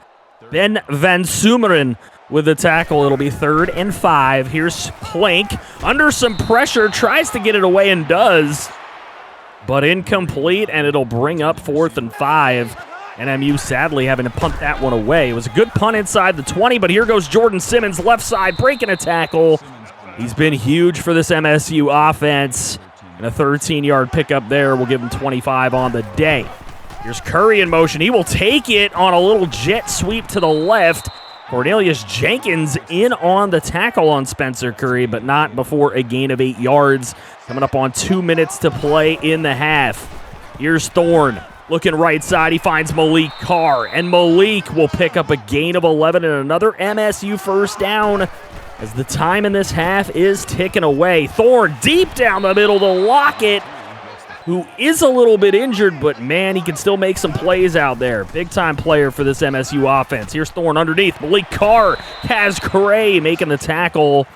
Ben Van Sumeren with the tackle. It'll be 3rd and 5. Here's Klink under some pressure, tries to get it away and does, but incomplete, and it'll bring up 4th and 5. NMU sadly having to punt that one away. It was a good punt inside the 20, but here goes Jordan Simmons, left side, breaking a tackle. He's been huge for this MSU offense. And a 13-yard pickup there will give him 25 on the day. Here's Curry in motion. He will take it on a little jet sweep to the left. Cornelius Jenkins in on the tackle on Spencer Curry, but not before a gain of 8 yards. Coming up on 2 minutes to play in the half. Here's Thorne. Looking right side, he finds Malik Carr, and Malik will pick up a gain of 11 and another MSU first down as the time in this half is ticking away. Thorne deep down the middle to Lockett, who is a little bit injured, but man, he can still make some plays out there. Big-time player for this MSU offense. Here's Thorne underneath. Malik Carr, Kaz Cray making the tackle.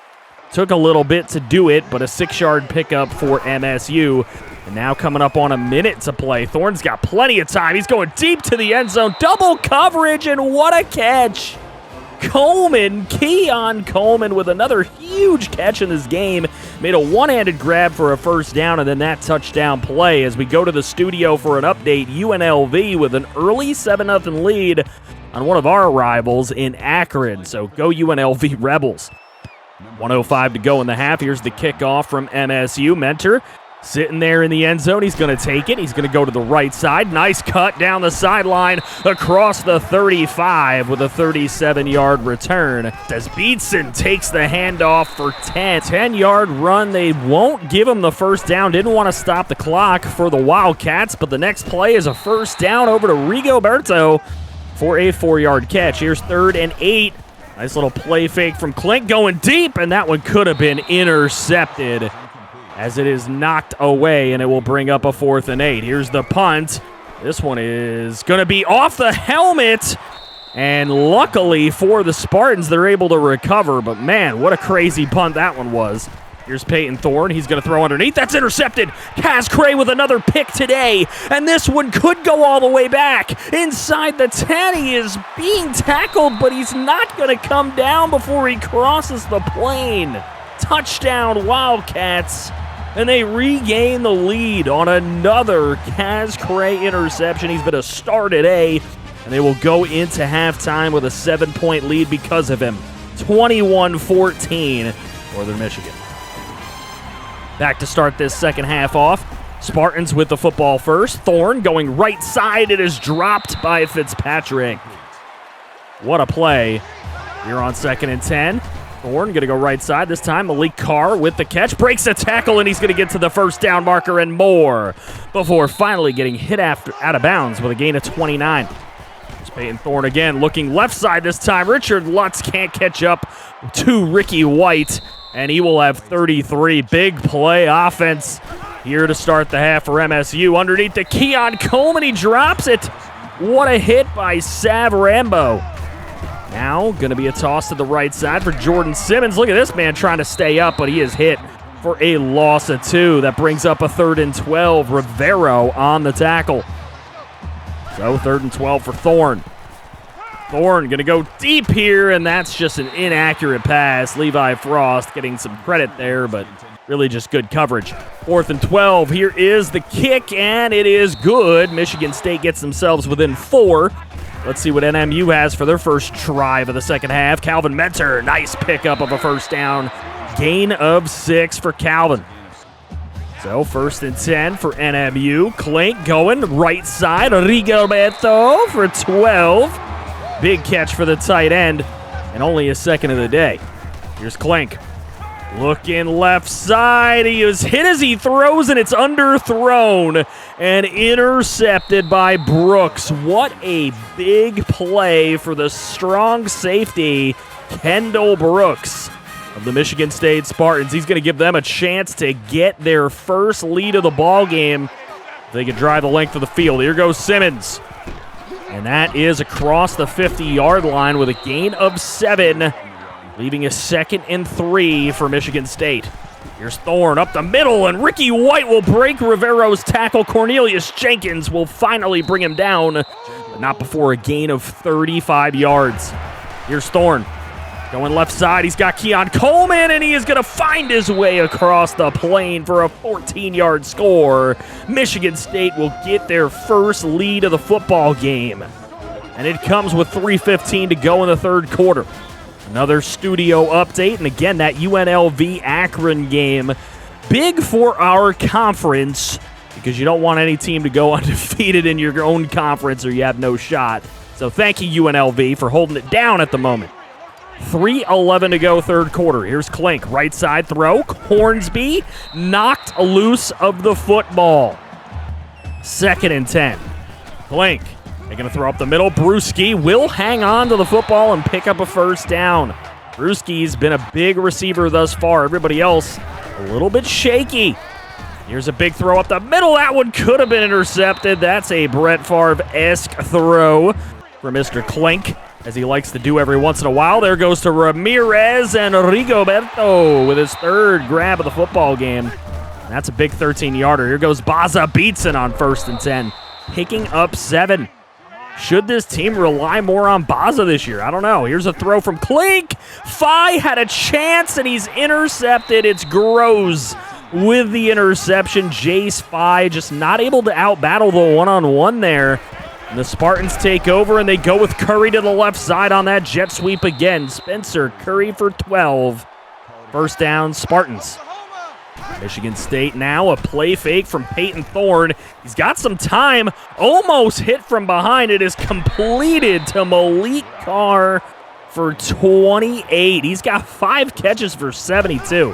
Took a little bit to do it, but a 6-yard pickup for MSU. And now coming up on a minute to play. Thorne's got plenty of time. He's going deep to the end zone. Double coverage, and what a catch. Keon Coleman with another huge catch in this game. Made a one-handed grab for a first down, and then that touchdown play. As we go to the studio for an update, UNLV with an early 7-0 lead on one of our rivals in Akron. So go UNLV Rebels. 1:05 to go in the half. Here's the kickoff from MSU. Mentor sitting there in the end zone. He's going to take it. He's going to go to the right side. Nice cut down the sideline across the 35 with a 37-yard return. As Beatson takes the handoff for 10. 10-yard run. They won't give him the first down. Didn't want to stop the clock for the Wildcats, but the next play is a first down over to Rigoberto for a 4-yard catch. Here's 3rd and 8. Nice little play fake from Klink going deep, and that one could have been intercepted as it is knocked away, and it will bring up a 4th and 8. Here's the punt. This one is going to be off the helmet, and luckily for the Spartans, they're able to recover, but man, what a crazy punt that one was. Here's Peyton Thorne. He's going to throw underneath. That's intercepted. Kaz Cray with another pick today, and this one could go all the way back. Inside the 10, he is being tackled, but he's not going to come down before he crosses the plane. Touchdown, Wildcats. And they regain the lead on another Kaz Cray interception. He's been a star today, and they will go into halftime with a 7-point lead because of him. 21-14, Northern Michigan. Back to start this second half off. Spartans with the football first. Thorne going right side. It is dropped by Fitzpatrick. What a play. Here on 2nd and 10. Thorne going to go right side this time. Malik Carr with the catch. Breaks a tackle, and he's going to get to the first down marker and more before finally getting hit out of bounds with a gain of 29. It's Peyton Thorne again looking left side this time. Richard Lutz can't catch up to Ricky White, and he will have 33. Big play offense here to start the half for MSU. Underneath the Keon Coleman, he drops it. What a hit by Sav Rambo. Now, going to be a toss to the right side for Jordan Simmons. Look at this man trying to stay up, but he is hit for a loss of 2. That brings up a 3rd and 12. Rivero on the tackle. So 3rd and 12 for Thorne. Thorne going to go deep here, and that's just an inaccurate pass. Levi Frost getting some credit there, but really just good coverage. 4th and 12. Here is the kick, and it is good. Michigan State gets themselves within 4. Let's see what NMU has for their first drive of the second half. Calvin Mentor, nice pickup of a first down. Gain of 6 for Calvin. So 1st and 10 for NMU. Klink going right side. Rigoberto for 12. Big catch for the tight end, and only a second of the day. Here's Klink. Looking left side. He is hit as he throws, and it's underthrown and intercepted by Brooks. What a big play for the strong safety, Kendall Brooks of the Michigan State Spartans. He's going to give them a chance to get their first lead of the ball game. They can drive the length of the field. Here goes Simmons. And that is across the 50-yard line with a gain of 7. Leaving a 2nd and 3 for Michigan State. Here's Thorne up the middle, and Ricky White will break Rivero's tackle. Cornelius Jenkins will finally bring him down, but not before a gain of 35 yards. Here's Thorne going left side. He's got Keon Coleman, and he is going to find his way across the plane for a 14-yard score. Michigan State will get their first lead of the football game, and it comes with 3:15 to go in the third quarter. Another studio update, and again, that UNLV Akron game big for our conference because you don't want any team to go undefeated in your own conference or you have no shot. So thank you, UNLV, for holding it down at the moment. 3:11 to go, third quarter. Here's Klink, right side throw. Hornsby knocked loose of the football. 2nd and 10. Klink, they're going to throw up the middle. Brewski will hang on to the football and pick up a first down. Brewski's been a big receiver thus far. Everybody else a little bit shaky. Here's a big throw up the middle. That one could have been intercepted. That's a Brett Favre-esque throw for Mr. Klink, as he likes to do every once in a while. There goes to Ramirez, and Rigoberto with his 3rd grab of the football game. And that's a big 13-yarder. Here goes Baza Beatson on 1st and 10, picking up 7. Should this team rely more on Baza this year? I don't know. Here's a throw from Klink. Fye had a chance, and he's intercepted. It's Groves with the interception. Jace Fye just not able to out-battle the one-on-one there. And the Spartans take over, and they go with Curry to the left side on that jet sweep again. Spencer Curry for 12. First down, Spartans. Michigan State now, a play fake from Peyton Thorne. He's got some time, almost hit from behind. It is completed to Malik Carr for 28. He's got 5 catches for 72.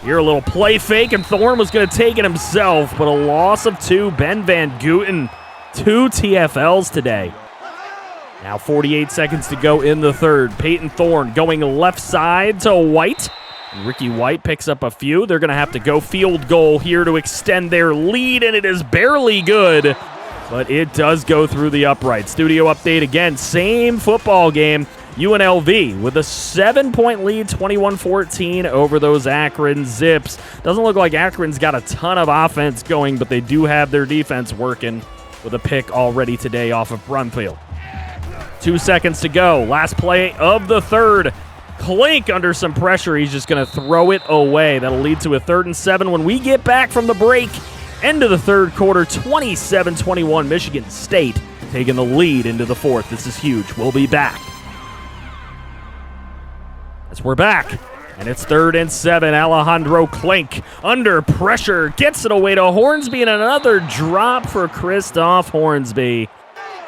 Here a little play fake, and Thorne was going to take it himself, but a loss of 2. Ben Van Gooten, 2 TFLs today. Now 48 seconds to go in the third. Peyton Thorne going left side to White. And Ricky White picks up a few. They're going to have to go field goal here to extend their lead, and it is barely good, but it does go through the upright. Studio update again, same football game. UNLV with a 7-point lead, 21-14 over those Akron Zips. Doesn't look like Akron's got a ton of offense going, but they do have their defense working with a pick already today off of Brunfield. 2 seconds to go. Last play of the third. Klink under some pressure. He's just going to throw it away. That'll lead to a 3rd and 7 when we get back from the break. End of the third quarter, 27-21. Michigan State taking the lead into the fourth. This is huge. We'll be back. As we're back, and it's 3rd and 7. Alejandro Klink under pressure gets it away to Hornsby, and another drop for Christoph Hornsby.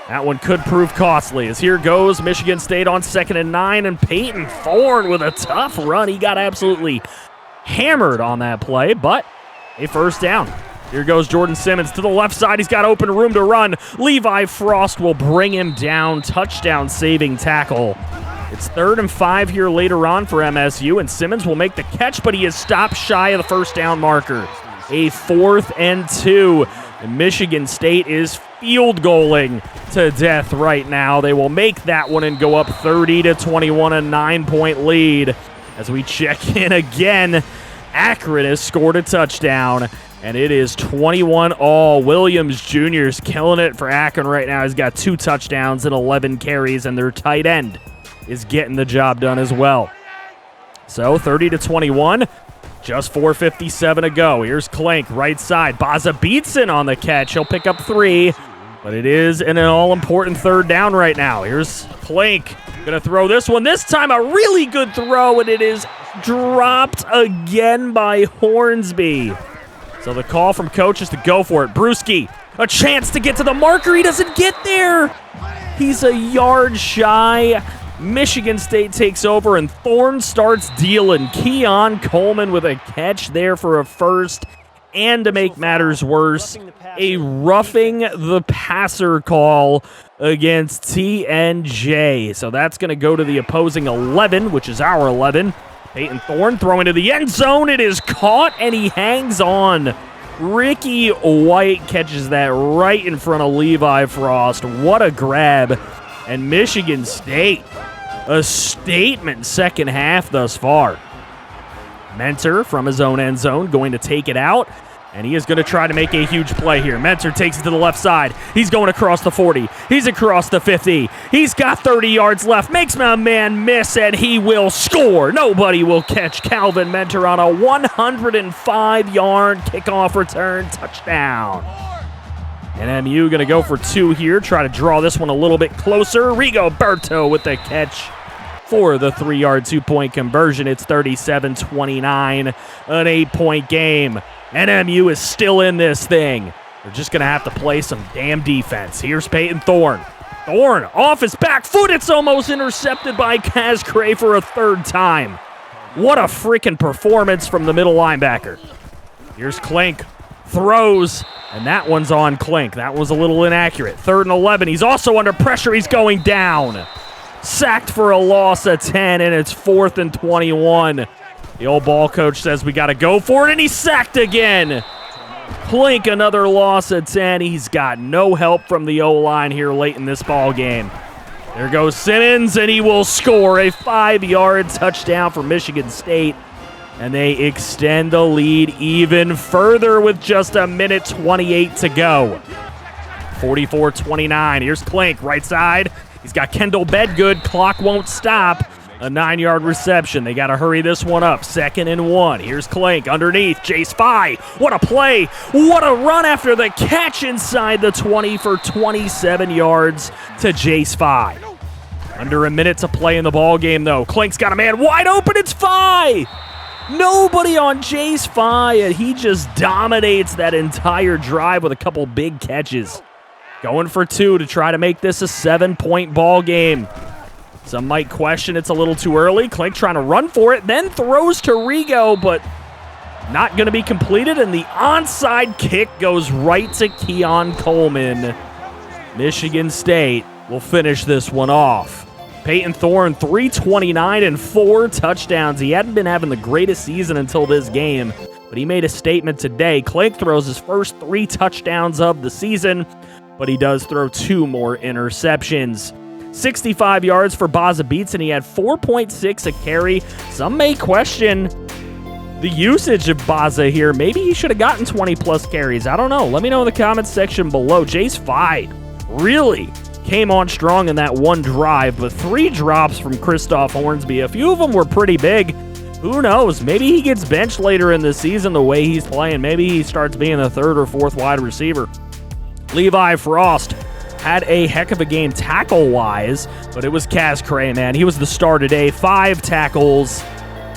That one could prove costly, as here goes Michigan State on 2nd and 9, and Peyton Thorne with a tough run. He got absolutely hammered on that play, but a first down. Here goes Jordan Simmons to the left side. He's got open room to run. Levi Frost will bring him down. Touchdown saving tackle. It's 3rd and 5 here later on for MSU, and Simmons will make the catch, but he is stopped shy of the first down marker. A 4th and 2. And Michigan State is field goaling to death right now. They will make that one and go up 30-21, a 9-point lead. As we check in again, Akron has scored a touchdown, and it is 21-all. Williams Jr. is killing it for Akron right now. He's got 2 touchdowns and 11 carries, and their tight end is getting the job done as well. So 30-21, just 4:57 to go. Here's Klink, right side. Baza Beatson on the catch. He'll pick up 3, but it is an all-important 3rd down right now. Here's Klink, gonna throw this one. This time a really good throw, and it is dropped again by Hornsby. So the call from coach is to go for it. Brewski, a chance to get to the marker. He doesn't get there. He's a yard shy. Michigan State takes over, and Thorne starts dealing. Keon Coleman with a catch there for a first. And to make matters worse, a roughing the passer call against TNJ. So that's going to go to the opposing 11, which is our 11. Peyton Thorne throwing to the end zone. It is caught, and he hangs on. Ricky White catches that right in front of Levi Frost. What a grab. And Michigan State, a statement second half thus far. Mentor from his own end zone going to take it out, and he is going to try to make a huge play here. Mentor takes it to the left side. He's going across the 40. He's across the 50. He's got 30 yards left. Makes my man miss, and he will score. Nobody will catch Calvin Mentor on a 105-yard kickoff return touchdown. And MU going to go for 2 here, try to draw this one a little bit closer. Rigoberto with the catch for the 3-yard 2-point conversion. It's 37-29, an 8-point game. NMU is still in this thing. They're just going to have to play some damn defense. Here's Peyton Thorne. Thorne off his back foot. It's almost intercepted by Kaz Cray for a third time. What a freaking performance from the middle linebacker. Here's Klink. Throws, and that one's on Klink. That was a little inaccurate. 3rd and 11. He's also under pressure. He's going down. Sacked for a loss of 10, and it's 4th and 21. The old ball coach says we got to go for it, and he's sacked again. Klink, another loss of 10. He's got no help from the O-line here late in this ball game. There goes Simmons, and he will score a 5-yard touchdown for Michigan State. And they extend the lead even further with just a minute 28 to go. 44-29. Here's Klink, right side. He's got Kendall Bedgood. Clock won't stop. A 9-yard reception. They got to hurry this one up. 2nd and 1. Here's Klink underneath. Jace Fye. What a play. What a run after the catch inside the 20 for 27 yards to Jace Fye. Under a minute to play in the ball game, though. Klink's got a man wide open. It's Fye. Nobody on Jace Fye, and he just dominates that entire drive with a couple big catches. Going for 2 to try to make this a 7-point ball game. Some might question it's a little too early. Klink trying to run for it, then throws to Rigo, but not going to be completed, and the onside kick goes right to Keon Coleman. Michigan State will finish this one off. Peyton Thorne, 329 and 4 touchdowns. He hadn't been having the greatest season until this game, but he made a statement today. Klink throws his first 3 touchdowns of the season, but he does throw 2 more interceptions. 65 yards for Baza Beats, and he had 4.6 a carry. Some may question the usage of Baza here. Maybe he should have gotten 20-plus carries. I don't know. Let me know in the comments section below. Jace Fye really came on strong in that one drive, but 3 drops from Christoph Hornsby. A few of them were pretty big. Who knows? Maybe he gets benched later in the season the way he's playing. Maybe he starts being the 3rd or 4th wide receiver. Levi Frost had a heck of a game tackle-wise, but it was Kaz Cray, man. He was the star today. 5 tackles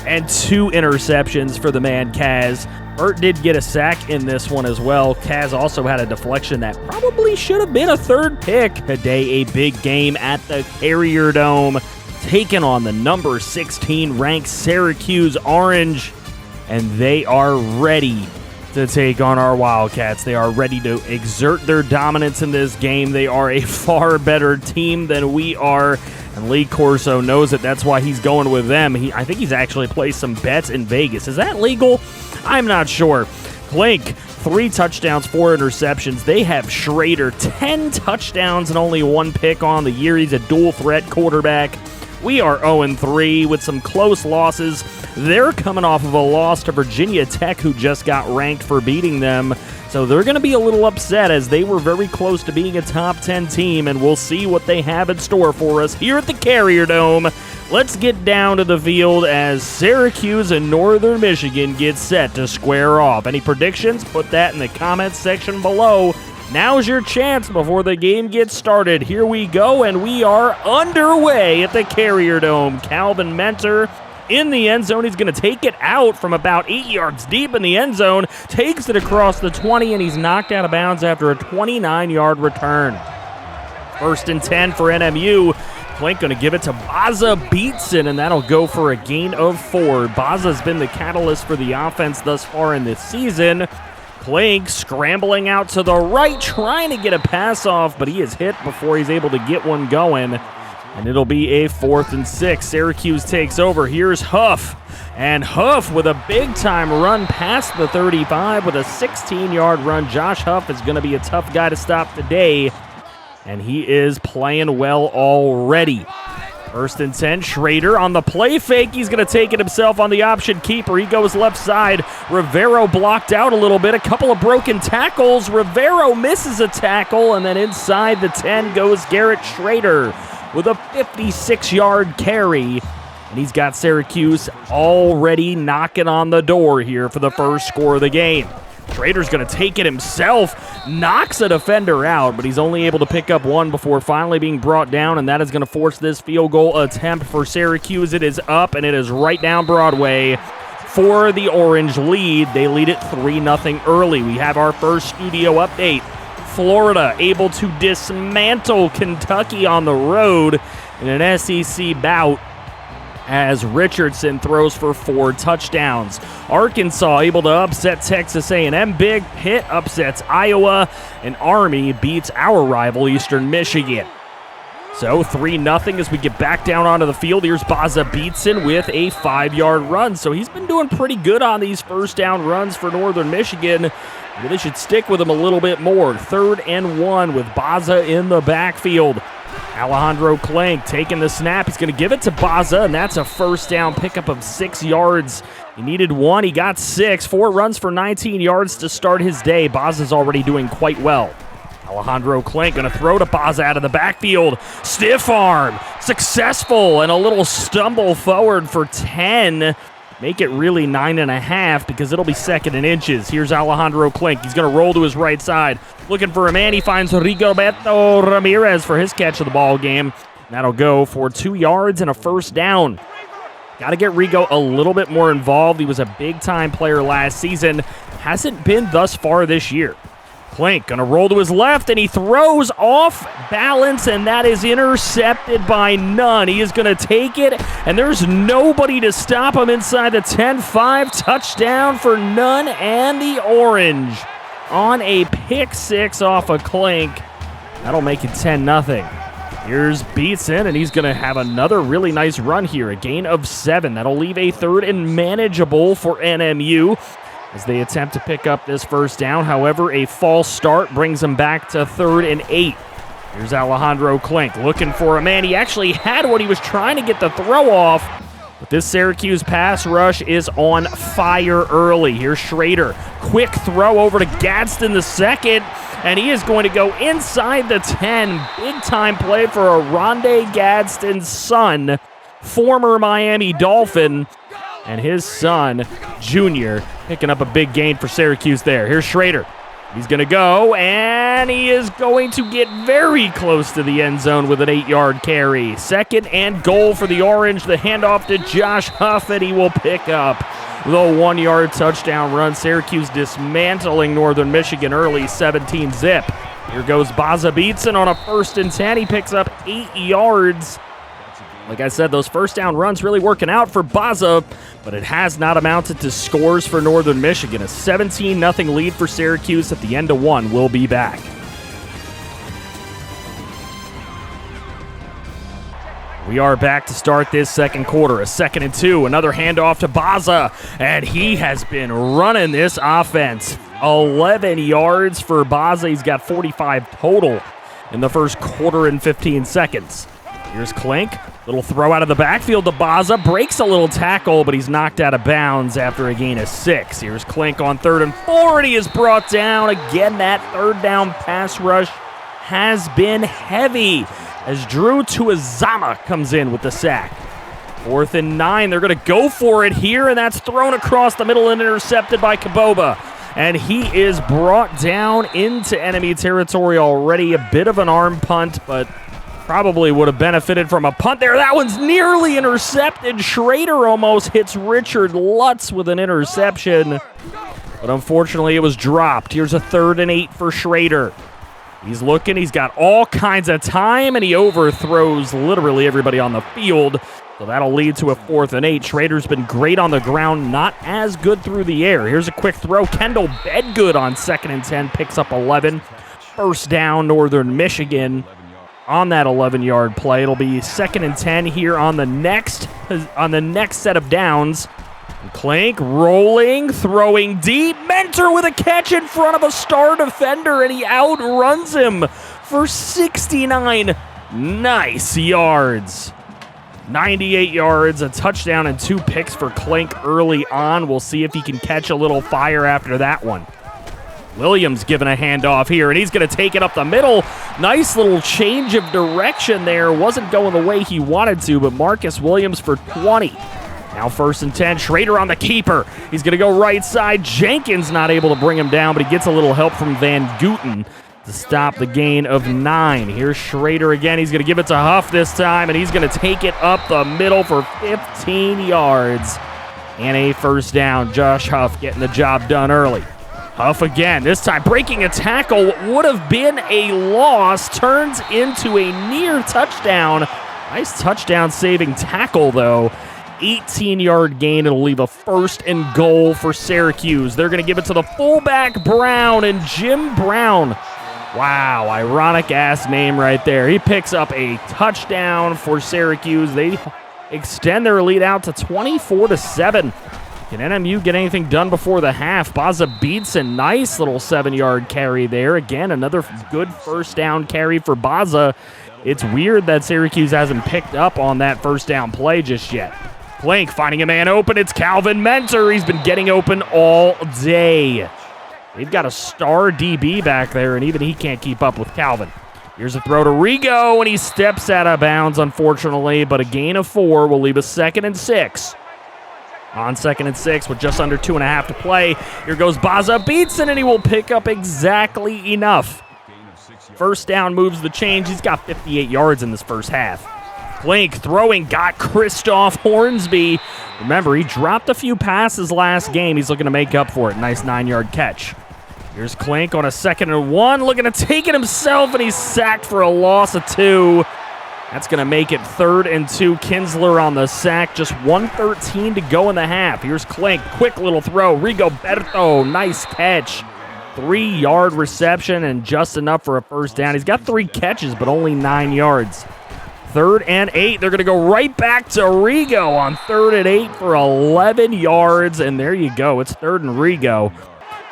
and 2 interceptions for the man Kaz. Burt did get a sack in this one as well. Kaz also had a deflection that probably should have been a 3rd pick. Today, a big game at the Carrier Dome, taking on the number 16 ranked Syracuse Orange, and they are ready to take on our Wildcats. They are ready to exert their dominance in this game. They are a far better team than we are, and Lee Corso knows it. That's why he's going with them. I think he's actually placed some bets in Vegas. Is that legal? I'm not sure. Klink, 3 touchdowns, 4 interceptions. They have Schrader, 10 touchdowns and only 1 pick on the year. He's a dual-threat quarterback. We are 0-3 with some close losses. They're coming off of a loss to Virginia Tech, who just got ranked for beating them. So they're going to be a little upset, as they were very close to being a top 10 team, and we'll see what they have in store for us here at the Carrier Dome. Let's get down to the field as Syracuse and Northern Michigan get set to square off. Any predictions? Put that in the comments section below. Now's your chance before the game gets started. Here we go, and we are underway at the Carrier Dome. Calvin Mentor in the end zone. He's going to take it out from about 8 yards deep in the end zone, takes it across the 20, and he's knocked out of bounds after a 29-yard return. 1st and 10 for NMU. Klink going to give it to Baza Beatson, and that'll go for a gain of 4. Baza's been the catalyst for the offense thus far in this season. Klink scrambling out to the right, trying to get a pass off, but he is hit before he's able to get one going. And it'll be a 4th and 6. Syracuse takes over. Here's Huff. And Huff with a big-time run past the 35 with a 16-yard run. Josh Huff is going to be a tough guy to stop today, and he is playing well already. 1st and 10, Schrader on the play fake. He's going to take it himself on the option keeper. He goes left side. Rivero blocked out a little bit. A couple of broken tackles. Rivero misses a tackle, and then inside the 10 goes Garrett Schrader with a 56-yard carry. And he's got Syracuse already knocking on the door here for the first score of the game. Schrader's going to take it himself, knocks a defender out, but he's only able to pick up one before finally being brought down, and that is going to force this field goal attempt for Syracuse. It is up, and it is right down Broadway for the Orange lead. They lead it 3-0 early. We have our first studio update. Florida able to dismantle Kentucky on the road in an SEC bout as Richardson throws for 4 touchdowns. Arkansas able to upset Texas A&M big. Pitt upsets Iowa, and Army beats our rival Eastern Michigan. So 3-0 as we get back down onto the field. Here's Baza Beatson with a 5-yard run. So he's been doing pretty good on these first down runs for Northern Michigan. They should stick with him a little bit more. 3rd and 1 with Baza in the backfield. Alejandro Clank taking the snap. He's going to give it to Baza, and that's a first down pickup of 6 yards. He needed 1. He got 6. 4 runs for 19 yards to start his day. Baza's already doing quite well. Alejandro Clank going to throw to Baza out of the backfield. Stiff arm. Successful, and a little stumble forward for 10. Make it really 9.5 because it'll be 2nd and inches. Here's Alejandro Clank. He's going to roll to his right side. Looking for a man. He finds Rigoberto Ramirez for his catch of the ball game. That'll go for 2 yards and a first down. Got to get Rigo a little bit more involved. He was a big-time player last season. Hasn't been thus far this year. Clank going to roll to his left, and he throws off balance, and that is intercepted by Nunn. He is going to take it, and there's nobody to stop him inside the 10-5. Touchdown for Nunn and the Orange on a pick 6 off of Clank. That'll make it 10-0. Here's Beatson, and he's going to have another really nice run here, a gain of 7. That'll leave a 3rd and manageable for NMU as they attempt to pick up this first down. However, a false start brings them back to 3rd and 8. Here's Alejandro Clank looking for a man. He actually had what he was trying to get the throw off, but this Syracuse pass rush is on fire early. Here's Schrader. Quick throw over to Gadsden the second, and he is going to go inside the 10. Big-time play for Aronde Gadsden's son, former Miami Dolphin, and his son, Junior, picking up a big gain for Syracuse there. Here's Schrader. He's going to go, and he is going to get very close to the end zone with an 8-yard carry. 2nd and goal for the Orange. The handoff to Josh Huff, and he will pick up the 1-yard touchdown run. Syracuse dismantling Northern Michigan early, 17-zip. Here goes Baza Beatson on a 1st and 10. He picks up 8 yards. Like I said, those first down runs really working out for Baza, but it has not amounted to scores for Northern Michigan. A 17-0 lead for Syracuse at the end of 1. We'll be back. We are back to start this second quarter. A 2nd and 2. Another handoff to Baza, and he has been running this offense. 11 yards for Baza. He's got 45 total in the first quarter and 15 seconds. Here's Clank. Little throw out of the backfield to Baza. Breaks a little tackle, but he's knocked out of bounds after a gain of 6. Here's Clank on 3rd and 4, and he is brought down. Again, that 3rd down pass rush has been heavy as Drew Tuazama comes in with the sack. 4th and 9. They're going to go for it here, and that's thrown across the middle and intercepted by Kaboba. And he is brought down into enemy territory already. A bit of an arm punt, but probably would have benefited from a punt there. That one's nearly intercepted. Schrader almost hits Richard Lutz with an interception, but unfortunately it was dropped. Here's a 3rd and 8 for Schrader. He's looking. He's got all kinds of time, and he overthrows literally everybody on the field. So that'll lead to a 4th and 8. Schrader's been great on the ground, not as good through the air. Here's a quick throw. Kendall Bedgood on 2nd and 10 picks up 11. First down, Northern Michigan. On that 11-yard play, it'll be 2nd and 10 here on the next set of downs. Clank rolling, throwing deep. Mentor with a catch in front of a star defender, and he outruns him for 69 nice yards. 98 yards, a touchdown, and 2 picks for Clank early on. We'll see if he can catch a little fire after that one. Williams given a handoff here, and he's going to take it up the middle. Nice little change of direction there. Wasn't going the way he wanted to, but Marcus Williams for 20. Now 1st and 10, Schrader on the keeper. He's going to go right side. Jenkins not able to bring him down, but he gets a little help from Van Gooten to stop the gain of 9. Here's Schrader again. He's going to give it to Huff this time, and he's going to take it up the middle for 15 yards. And a 1st down. Josh Huff getting the job done early. Huff again, this time breaking a tackle. What would have been a loss turns into a near touchdown. Nice touchdown saving tackle, though. 18-yard gain. It'll leave a 1st and goal for Syracuse. They're going to give it to the fullback, Brown, and Jim Brown. Wow, ironic-ass name right there. He picks up a touchdown for Syracuse. They extend their lead out to 24-7. Can NMU get anything done before the half? Baza beats a nice little 7-yard carry there. Again, another good 1st down carry for Baza. It's weird that Syracuse hasn't picked up on that 1st down play just yet. Blank finding a man open. It's Calvin Mentor. He's been getting open all day. They've got a star DB back there, and even he can't keep up with Calvin. Here's a throw to Rigo, and he steps out of bounds, unfortunately, but a gain of 4 will leave a 2nd and 6. On 2nd and 6 with just under 2.5 to play. Here goes Baza Beatson, and he will pick up exactly enough. 1st down moves the change. He's got 58 yards in this first half. Blink throwing, got Christoph Hornsby. Remember, he dropped a few passes last game. He's looking to make up for it. Nice 9-yard catch. Here's Klink on a 2nd and 1, looking to take it himself, and he's sacked for a loss of 2. That's going to make it 3rd and 2. Kinsler on the sack. Just 1:13 to go in the half. Here's Klink. Quick little throw. Rigoberto. Nice catch. 3-yard reception and just enough for a 1st down. He's got 3 catches, but only 9 yards. 3rd and 8. They're going to go right back to Rigo on 3rd and 8 for 11 yards. And there you go. It's 3rd and Rigo.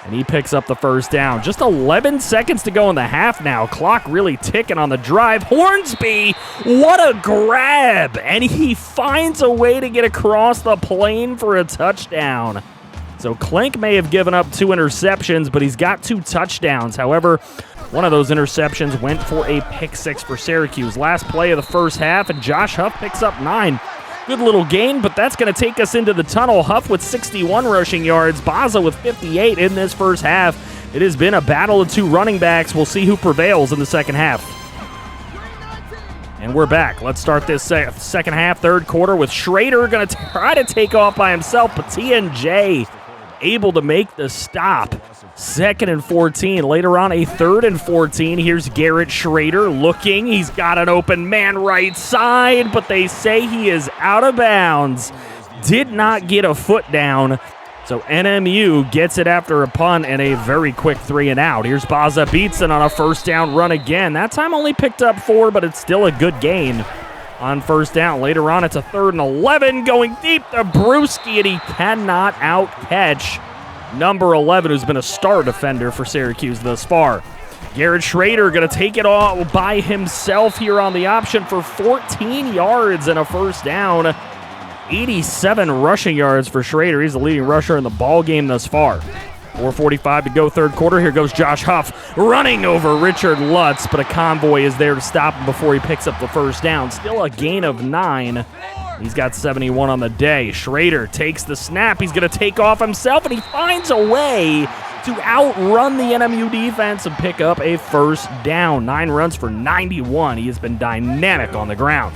And he picks up the 1st down. Just 11 seconds to go in the half now. Clock really ticking on the drive. Hornsby, what a grab! And he finds a way to get across the plane for a touchdown. So Klink may have given up 2 interceptions, but he's got 2 touchdowns. However, one of those interceptions went for a pick 6 for Syracuse. Last play of the first half, and Josh Huff picks up 9. Good little gain, but that's going to take us into the tunnel. Huff with 61 rushing yards, Baza with 58 in this first half. It has been a battle of 2 running backs. We'll see who prevails in the second half. And we're back. Let's start this second half, 3rd quarter, with Schrader going to try to take off by himself, but TNJ able to make the stop. 2nd and 14. Later on, a 3rd and 14. Here's Garrett Schrader looking. He's got an open man right side, but they say he is out of bounds. Did not get a foot down. So NMU gets it after a punt and a very quick 3 and out. Here's Baza Beatson on a 1st down run again. That time only picked up 4, but it's still a good gain on 1st down. Later on, it's a 3rd and 11 going deep to Brewski, and he cannot out-catch number 11, who's been a star defender for Syracuse thus far. Garrett Schrader going to take it all by himself here on the option for 14 yards and a 1st down. 87 rushing yards for Schrader. He's the leading rusher in the ball game thus far. 4:45 to go, 3rd quarter. Here goes Josh Huff running over Richard Lutz, but a convoy is there to stop him before he picks up the 1st down. Still a gain of 9. He's got 71 on the day. Schrader takes the snap. He's going to take off himself, and he finds a way to outrun the NMU defense and pick up a 1st down. 9 runs for 91. He has been dynamic on the ground.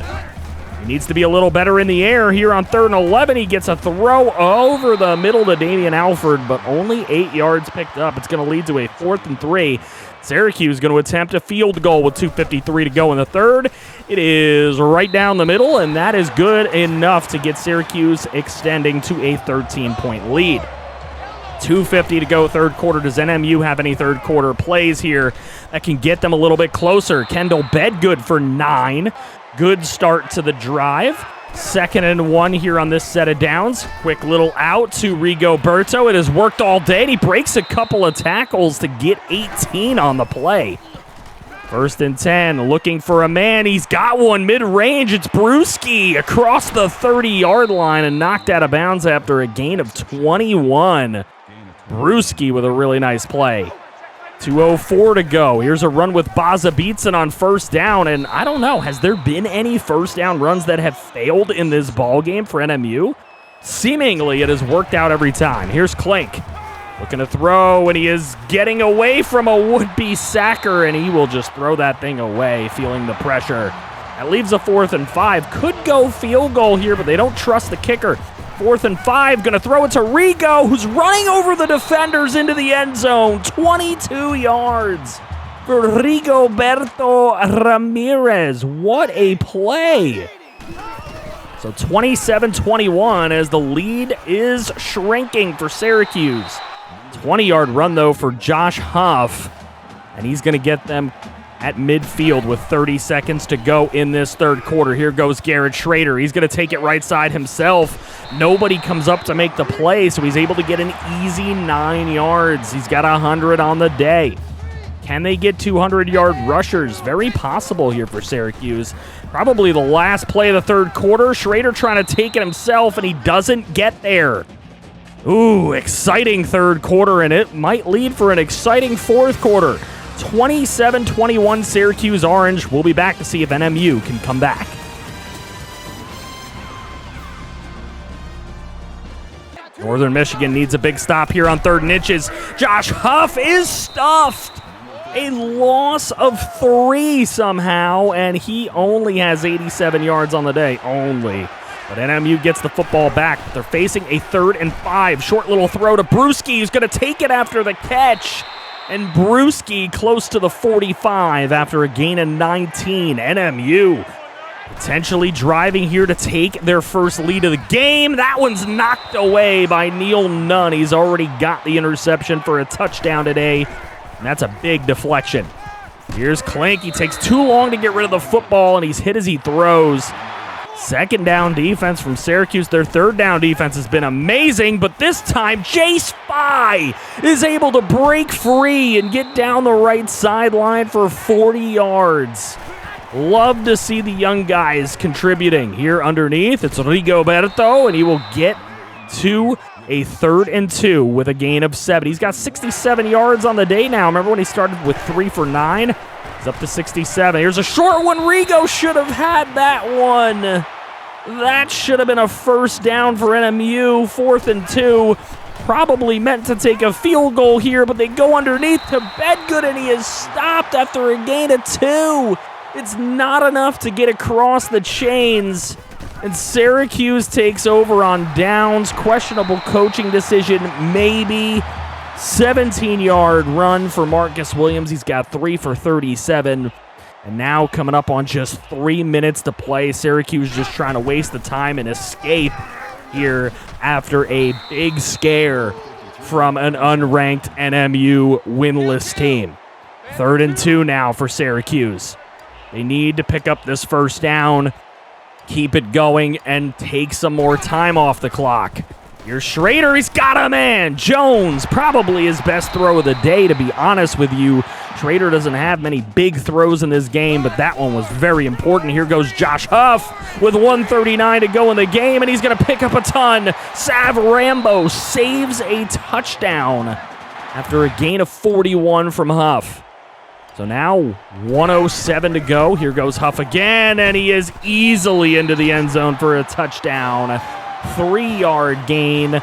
He needs to be a little better in the air here on 3rd and 11. He gets a throw over the middle to Damian Alford, but only 8 yards picked up. It's going to lead to a 4th and 3. Syracuse going to attempt a field goal with 2:53 to go in the 3rd. It is right down the middle, and that is good enough to get Syracuse extending to a 13-point lead. 2:50 to go, 3rd quarter. Does NMU have any 3rd quarter plays here that can get them a little bit closer? Kendall Bedgood for 9. Good start to the drive. 2nd and 1 here on this set of downs. Quick little out to Rigoberto. It has worked all day, and he breaks a couple of tackles to get 18 on the play. 1st and 10, looking for a man. He's got one mid-range. It's Brewski across the 30-yard line and knocked out of bounds after a gain of 21. Brewski with a really nice play. 2:04 to go. Here's a run with Baza Beatson on 1st down, and I don't know, has there been any 1st down runs that have failed in this ball game for NMU? seemingly it has worked out every time. Here's Klink looking to throw, and he is getting away from a would-be sacker, and he will just throw that thing away, feeling the pressure. That leaves a 4th and 5. Could go field goal here, but they don't trust the kicker. 4th and 5, going to throw it to Rigo, who's running over the defenders into the end zone. 22 yards for Rigoberto Ramirez. What a play. So 27-21 as the lead is shrinking for Syracuse. 20-yard run, though, for Josh Huff, and he's going to get them at midfield with 30 seconds to go in this third quarter. Here goes Garrett Schrader. He's going to take it right side himself. Nobody comes up to make the play, so he's able to get an easy 9 yards. He's got 100 on the day. Can they get 200-yard rushers? Very possible here for Syracuse. Probably the last play of the third quarter. Schrader trying to take it himself, and he doesn't get there. Ooh, exciting third quarter, and it might lead for an exciting fourth quarter. 27-21 Syracuse Orange. We'll be back to see if NMU can come back. Northern Michigan needs a big stop here on 3rd and inches. Josh Huff is stuffed. A loss of 3 somehow, and he only has 87 yards on the day. Only. But NMU gets the football back. They're facing a 3rd and 5. Short little throw to Brewski, who's going to take it after the catch. And Brewski close to the 45 after a gain of 19. NMU potentially driving here to take their first lead of the game. That one's knocked away by Neil Nunn. He's already got the interception for a touchdown today, and that's a big deflection. Here's Klink. He takes too long to get rid of the football, and he's hit as he throws. 2nd down defense from Syracuse. Their 3rd down defense has been amazing, but this time Jace Spy is able to break free and get down the right sideline for 40 yards. Love to see the young guys contributing. Here underneath, it's Rigoberto, and he will get to a 3rd and 2 with a gain of 7. He's got 67 yards on the day now. Remember when he started with 3 for 9? He's up to 67. Here's a short one. Rigo should have had that one. That should have been a first down for NMU. 4th and 2. Probably meant to take a field goal here, but they go underneath to Bedgood, and he is stopped after a gain of 2. It's not enough to get across the chains, and Syracuse takes over on downs. Questionable coaching decision, maybe. 17-yard run for Marcus Williams. He's got 3 for 37. And now coming up on just 3 minutes to play. Syracuse just trying to waste the time and escape here after a big scare from an unranked NMU winless team. 3rd and 2 now for Syracuse. They need to pick up this first down, keep it going, and take some more time off the clock. Here's Schrader. He's got a man. Jones, probably his best throw of the day, to be honest with you. Schrader doesn't have many big throws in this game, but that one was very important. Here goes Josh Huff with 1:39 to go in the game, and he's going to pick up a ton. Sav Rambo saves a touchdown after a gain of 41 from Huff. So now 1:07 to go. Here goes Huff again, and he is easily into the end zone for a touchdown. 3-yard gain,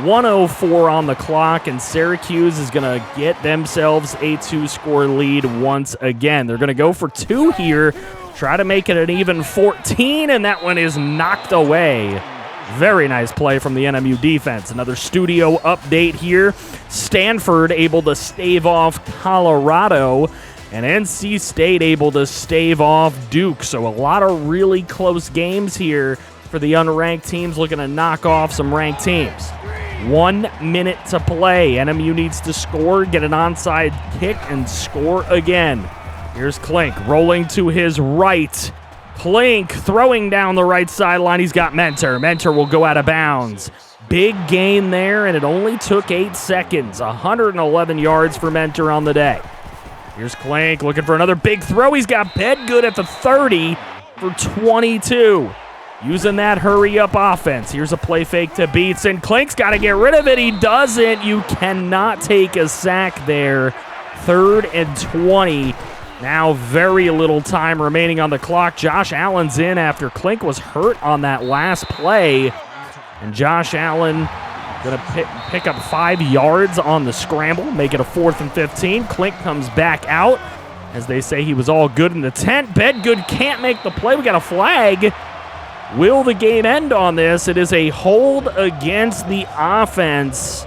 1:04 on the clock, and Syracuse is going to get themselves a 2-score lead once again. They're going to go for 2 here, try to make it an even 14, and that one is knocked away. Very nice play from the NMU defense. Another studio update here. Stanford able to stave off Colorado, and NC State able to stave off Duke. So a lot of really close games here for the unranked teams looking to knock off some ranked teams. 1 minute to play. NMU needs to score, get an onside kick, and score again. Here's Klink rolling to his right. Klink throwing down the right sideline. He's got Mentor. Mentor will go out of bounds. Big gain there, and it only took 8 seconds. 111 yards for Mentor on the day. Here's Klink looking for another big throw. He's got Bedgood at the 30 for 22. Using that hurry-up offense. Here's a play fake to Beats, and Klink's got to get rid of it. He doesn't. You cannot take a sack there. 3rd and 20. Now very little time remaining on the clock. Josh Allen's in after Klink was hurt on that last play. And Josh Allen going to pick up 5 yards on the scramble, make it a 4th and 15. Klink comes back out. As they say, he was all good in the tent. Bedgood can't make the play. We got a flag. Will the game end on this? It is a hold against the offense.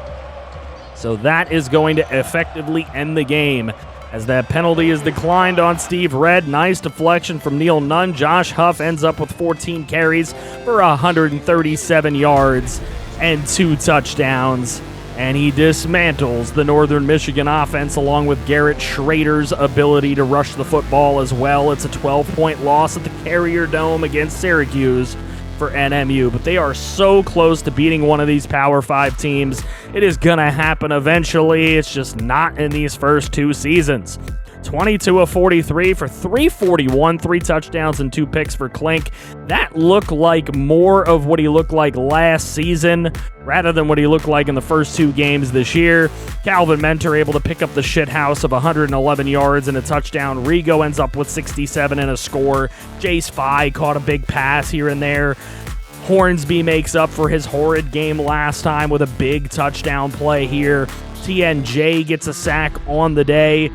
So that is going to effectively end the game, as that penalty is declined on Steve Redd. Nice deflection from Neil Nunn. Josh Huff ends up with 14 carries for 137 yards and 2 touchdowns. And he dismantles the Northern Michigan offense along with Garrett Schrader's ability to rush the football as well. It's a 12-point loss at the Carrier Dome against Syracuse for NMU, but they are so close to beating one of these Power 5 teams. It is going to happen eventually. It's just not in these first 2 seasons. 22 of 43 for 341, 3 touchdowns and 2 picks for Klink. That looked like more of what he looked like last season rather than what he looked like in the first 2 games this year. Calvin Mentor able to pick up the shithouse of 111 yards and a touchdown. Rigo ends up with 67 and a score. Jace Fye caught a big pass here and there. Hornsby makes up for his horrid game last time with a big touchdown play here. TNJ gets a sack on the day.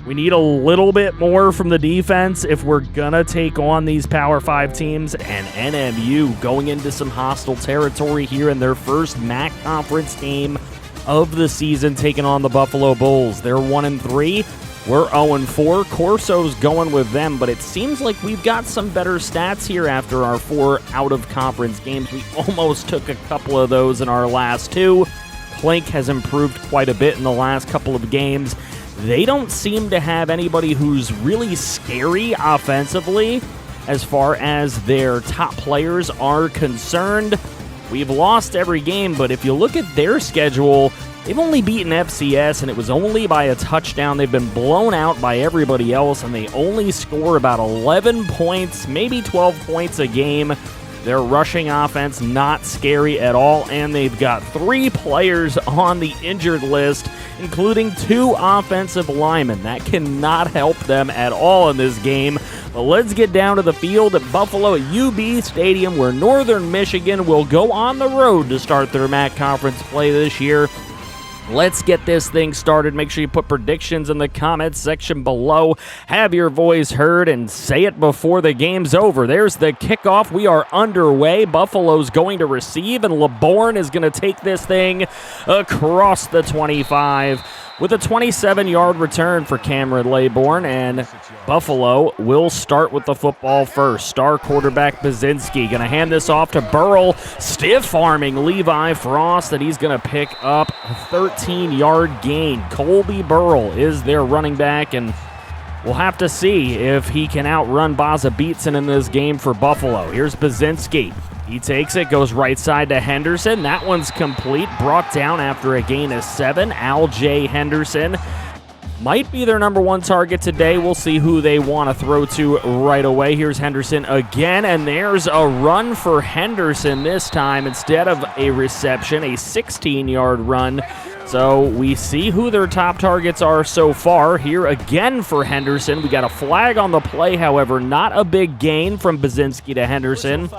We need a little bit more from the defense if we're going to take on these Power 5 teams. And NMU going into some hostile territory here in their first MAC conference game of the season, taking on the Buffalo Bulls. They're 1-3. We're 0-4. Corso's going with them, but it seems like we've got some better stats here after our 4 out-of-conference games. We almost took a couple of those in our last 2. Klink has improved quite a bit in the last couple of games. They don't seem to have anybody who's really scary offensively as far as their top players are concerned. We've lost every game, but if you look at their schedule, they've only beaten FCS, and it was only by a touchdown. They've been blown out by everybody else, and they only score about 11 points, maybe 12 points a game. Their rushing offense, not scary at all, and they've got 3 players on the injured list, including 2 offensive linemen. That cannot help them at all in this game. But let's get down to the field at Buffalo at UB Stadium, where Northern Michigan will go on the road to start their MAC conference play this year. Let's get this thing started. Make sure you put predictions in the comments section below. Have your voice heard and say it before the game's over. There's the kickoff. We are underway. Buffalo's going to receive, and LeBourne is going to take this thing across the 25 with a 27-yard return for Cameron Laybourne, and Buffalo will start with the football first. Star quarterback Baczynski going to hand this off to Burrell, stiff-arming Levi Frost, and he's going to pick up a 13-yard gain. Colby Burrell is their running back, and we'll have to see if he can outrun Baza Beatson in this game for Buffalo. Here's Baczynski. He takes it, goes right side to Henderson. That one's complete, brought down after a gain of 7. Al J. Henderson might be their number 1 target today. We'll see who they want to throw to right away. Here's Henderson again, and there's a run for Henderson this time instead of a reception, a 16-yard run. So we see who their top targets are so far. Here again for Henderson. We got a flag on the play, however, not a big gain from Baczynski to Henderson.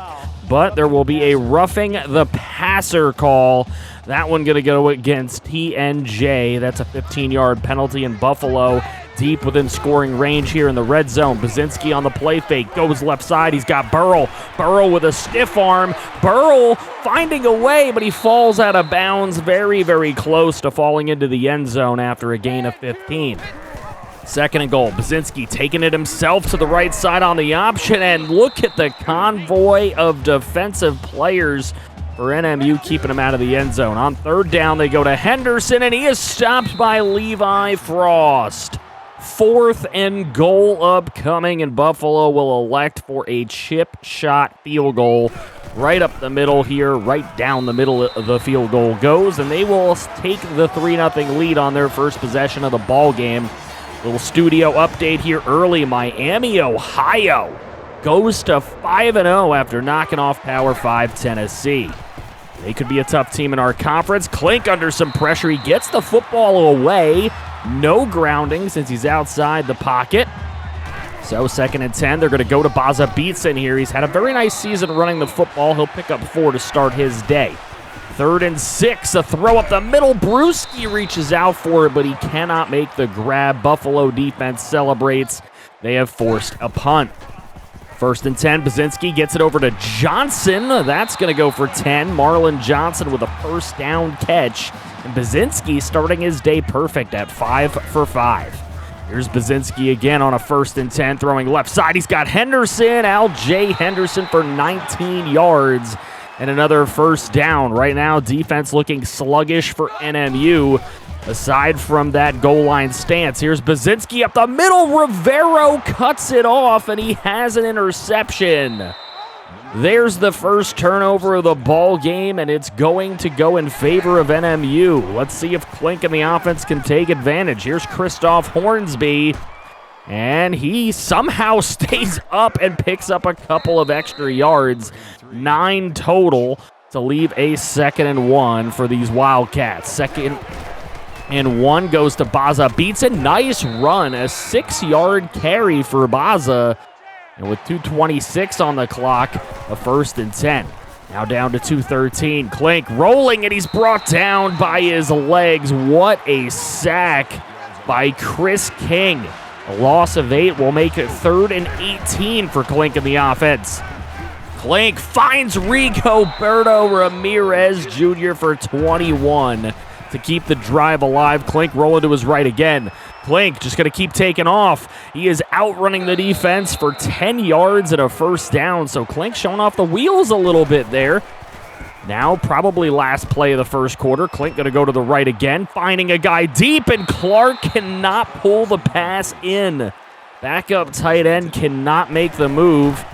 But there will be a roughing the passer call. That one going to go against TNJ. That's a 15-yard penalty, in Buffalo deep within scoring range here in the red zone. Baczynski on the play fake, goes left side. He's got Burrell. Burrell with a stiff arm. Burrell finding a way, but he falls out of bounds very, very close to falling into the end zone after a gain of 15. 2nd and goal. Baczynski taking it himself to the right side on the option, and look at the convoy of defensive players for NMU keeping him out of the end zone. On 3rd down, they go to Henderson, and he is stopped by Levi Frost. 4th and goal upcoming, and Buffalo will elect for a chip shot field goal. Right up the middle here, right down the middle of the field goal goes, and they will take the 3-0 lead on their first possession of the ball game. Little studio update here early. Miami, Ohio goes to 5-0 after knocking off Power 5 Tennessee. They could be a tough team in our conference. Klink under some pressure. He gets the football away. No grounding since he's outside the pocket. So 2nd and 10, they're going to go to Baza Beatson here. He's had a very nice season running the football. He'll pick up 4 to start his day. 3rd and 6, a throw up the middle. Brewski reaches out for it, but he cannot make the grab. Buffalo defense celebrates. They have forced a punt. 1st and 10, Bazinski gets it over to Johnson. That's going to go for 10. Marlon Johnson with a first down catch. And Bazinski starting his day perfect at 5 for 5. Here's Bazinski again on a 1st and 10, throwing left side. He's got Henderson, Al-J. Henderson for 19 yards and another first down. Right now, defense looking sluggish for NMU. Aside from that goal line stance, here's Bazinski up the middle. Rivero cuts it off, and he has an interception. There's the first turnover of the ball game, and it's going to go in favor of NMU. Let's see if Klink and the offense can take advantage. Here's Christoph Hornsby, and he somehow stays up and picks up a couple of extra yards. 9 total to leave a 2nd and 1 for these Wildcats. 2nd and 1 goes to Baza Beatson. Nice run, a 6-yard carry for Baza. And with 2:26 on the clock, a 1st and 10. Now down to 2:13. Klink rolling, and he's brought down by his legs. What a sack by Chris King. A loss of 8 will make it 3rd and 18 for Klink in the offense. Klink finds Rigoberto Ramirez Jr. for 21 to keep the drive alive. Klink rolling to his right again. Klink just going to keep taking off. He is outrunning the defense for 10 yards and a first down, so Klink showing off the wheels a little bit there. Now probably last play of the first quarter. Klink going to go to the right again, finding a guy deep, and Clark cannot pull the pass in. Backup tight end cannot make the move.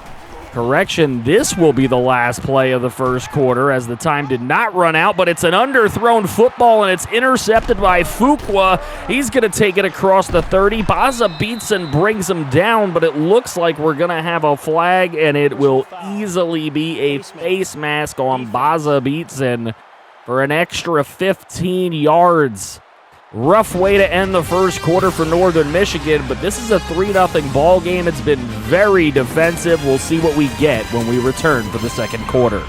Correction, this will be the last play of the first quarter as the time did not run out, but it's an underthrown football, and it's intercepted by Fuqua. He's going to take it across the 30. Baza Beatson brings him down, but it looks like we're going to have a flag, and it will easily be a face mask on Baza Beatson for an extra 15 yards. Rough way to end the first quarter for Northern Michigan, but this is a 3-0 ball game. It's been very defensive. We'll see what we get when we return for the second quarter.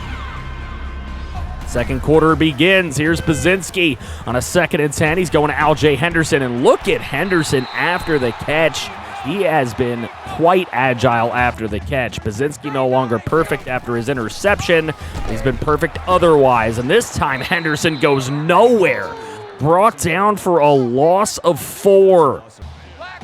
Second quarter begins. Here's Bazinski on a 2nd and 10. He's going to Al-J. Henderson, and look at Henderson after the catch. He has been quite agile after the catch. Bazinski no longer perfect after his interception. He's been perfect otherwise, and this time Henderson goes nowhere. Brought down for a loss of 4.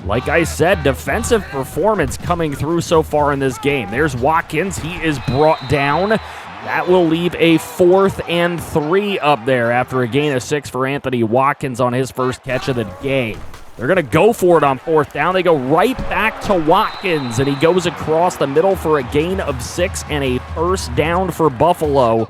Like I said, defensive performance coming through so far in this game. There's Watkins. He is brought down. That will leave a 4th and 3 up there after a gain of 6 for Anthony Watkins on his first catch of the game. They're going to go for it on 4th down. They go right back to Watkins, and he goes across the middle for a gain of 6 and a first down for Buffalo.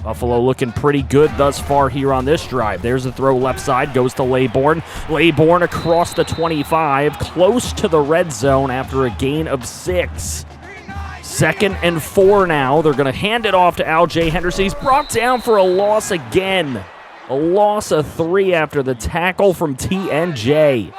Buffalo looking pretty good thus far here on this drive. There's a throw left side, goes to Laybourne. Laybourne across the 25, close to the red zone after a gain of 6. 2nd and 4 now. They're going to hand it off to Al-J. Henderson. He's brought down for a loss again. A loss of 3 after the tackle from TNJ.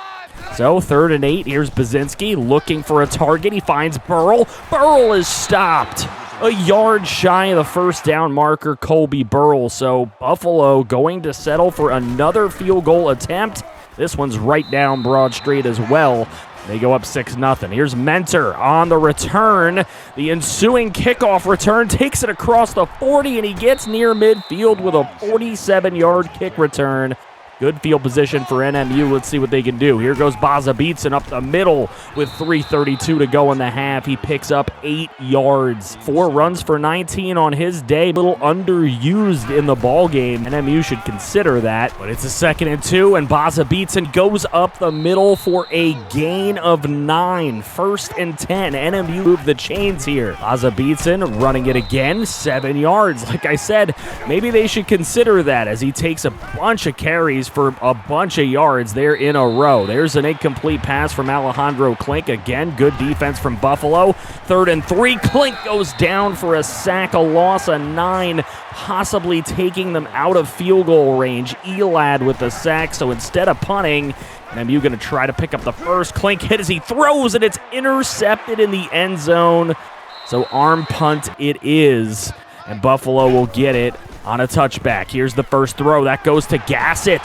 So 3rd and 8. Here's Bazinski looking for a target. He finds Burrell. Burrell is stopped. A yard shy of the first down marker, Colby Burrell. So Buffalo going to settle for another field goal attempt. This one's right down Broad Street as well. They go up 6-0. Here's Mentor on the return. The ensuing kickoff return takes it across the 40, and he gets near midfield with a 47-yard kick return. Good field position for NMU. Let's see what they can do. Here goes Baza Beatson up the middle with 3:32 to go in the half. He picks up 8 yards. 4 runs for 19 on his day. A little underused in the ball game. NMU should consider that. But it's a 2nd and 2, and Baza Beatson goes up the middle for a gain of 9. 1st and 10. NMU move the chains here. Baza Beatson running it again. 7 yards. Like I said, maybe they should consider that as he takes a bunch of carries for a bunch of yards there in a row. There's an incomplete pass from Alejandro Klink. Again, good defense from Buffalo. 3rd and 3. Klink goes down for a sack, a loss of 9, possibly taking them out of field goal range. Elad with the sack, so instead of punting, NMU going to try to pick up the first. Klink hit as he throws, and it's intercepted in the end zone. So arm punt it is, and Buffalo will get it on a touchback. Here's the first throw. That goes to Gassett.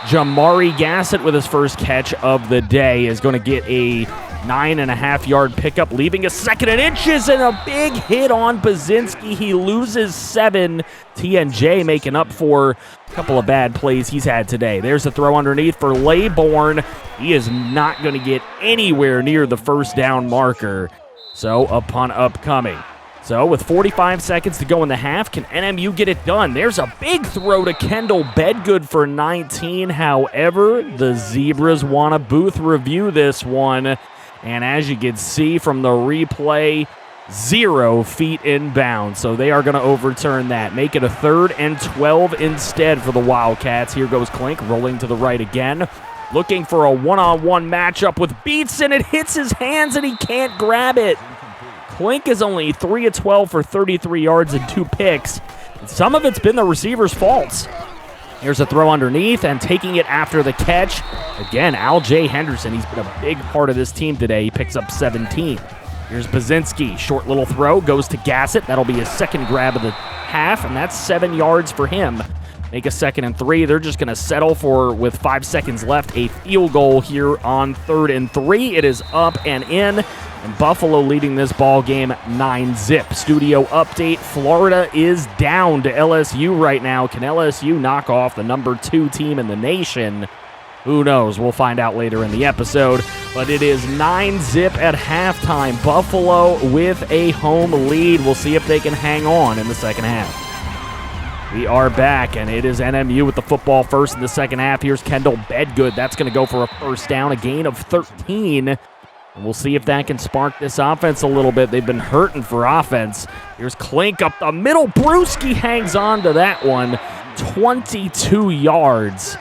Jamari Gassett with his first catch of the day is going to get a 9.5-yard pickup, leaving a 2nd and inches, and a big hit on Bazinski. He loses 7. TNJ making up for a couple of bad plays he's had today. There's a throw underneath for Laybourne. He is not going to get anywhere near the first down marker. So a punt upcoming. So with 45 seconds to go in the half, can NMU get it done? There's a big throw to Kendall Bedgood for 19. However, the Zebras want a booth review this one. And as you can see from the replay, 0 feet inbound. So they are going to overturn that. Make it a 3rd and 12 instead for the Wildcats. Here goes Klink rolling to the right again. Looking for a one-on-one matchup with Beats, and it hits his hands and he can't grab it. Klink is only 3 of 12 for 33 yards and 2 picks. And some of it's been the receiver's faults. Here's a throw underneath and taking it after the catch. Again, Al-J Henderson, he's been a big part of this team today. He picks up 17. Here's Bazinski. Short little throw goes to Gassett. That'll be his 2nd grab of the half, and that's 7 yards for him. Make a 2nd and 3. They're just going to settle for, with 5 seconds left, a field goal here on 3rd and 3. It is up and in, and Buffalo leading this ball game 9-zip. Studio update, Florida is down to LSU right now. Can LSU knock off the number 2 team in the nation? Who knows? We'll find out later in the episode. But it is 9-zip at halftime. Buffalo with a home lead. We'll see if they can hang on in the second half. We are back, and it is NMU with the football first in the second half. Here's Kendall Bedgood. That's going to go for a first down, a gain of 13. And we'll see if that can spark this offense a little bit. They've been hurting for offense. Here's Klink up the middle. Brewski hangs on to that one. 22 yards.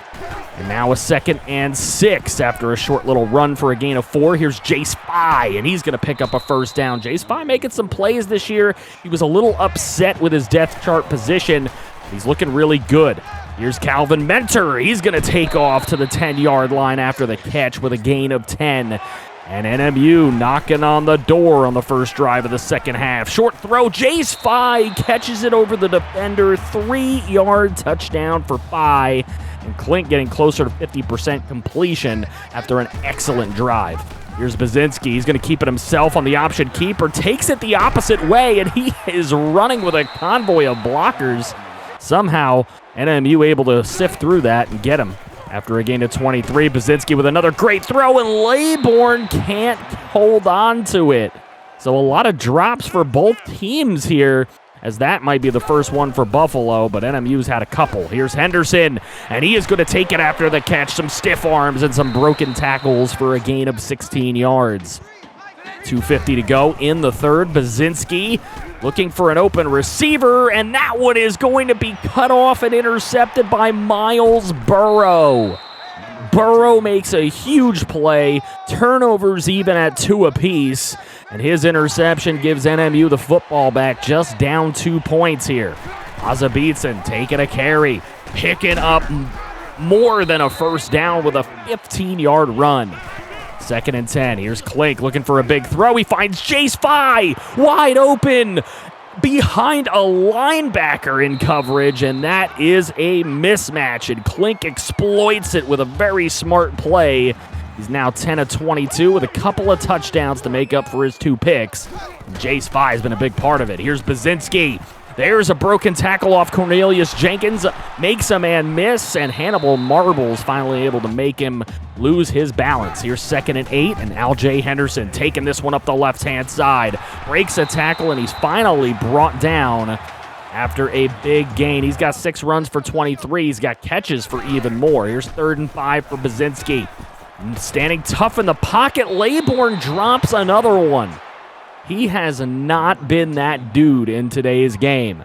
And now a 2nd and 6 after a short little run for a gain of 4. Here's Jace Spy, and he's going to pick up a first down. Jace Spy making some plays this year. He was a little upset with his depth chart position. He's looking really good. Here's Calvin Mentor. He's going to take off to the 10-yard line after the catch with a gain of 10. And NMU knocking on the door on the first drive of the second half. Short throw, Jace Spy catches it over the defender. 3-yard touchdown for Spy. And Klink getting closer to 50% completion after an excellent drive. Here's Bazinski. He's going to keep it himself on the option keeper. Takes it the opposite way, and he is running with a convoy of blockers. Somehow, NMU able to sift through that and get him. After a gain of 23, Bazinski with another great throw, and Laybourne can't hold on to it. So a lot of drops for both teams here, as that might be the first one for Buffalo, but NMU's had a couple. Here's Henderson, and he is going to take it after the catch. Some stiff arms and some broken tackles for a gain of 16 yards. 2:50 to go in the third. Bazinski looking for an open receiver, and that one is going to be cut off and intercepted by Miles Burrow. Burrow makes a huge play, turnovers even at 2 apiece, and his interception gives NMU the football back, just down 2 points here. Azabitson taking a carry, picking up more than a first down with a 15-yard run. 2nd and 10. Here's Klink looking for a big throw. He finds Jace Spy wide open behind a linebacker in coverage, and that is a mismatch, and Klink exploits it with a very smart play. He's now 10 of 22 with a couple of touchdowns to make up for his 2 picks. Jace Spy has been a big part of it. Here's Bazinski. There's a broken tackle off Cornelius Jenkins. Makes a man miss, and Hannibal Marbles finally able to make him lose his balance. Here's 2nd and 8, and Al-J Henderson taking this one up the left-hand side. Breaks a tackle, and he's finally brought down after a big gain. He's got 6 runs for 23. He's got catches for even more. Here's 3rd and 5 for Bazinski. Standing tough in the pocket, Laybourne drops another one. He has not been that dude in today's game.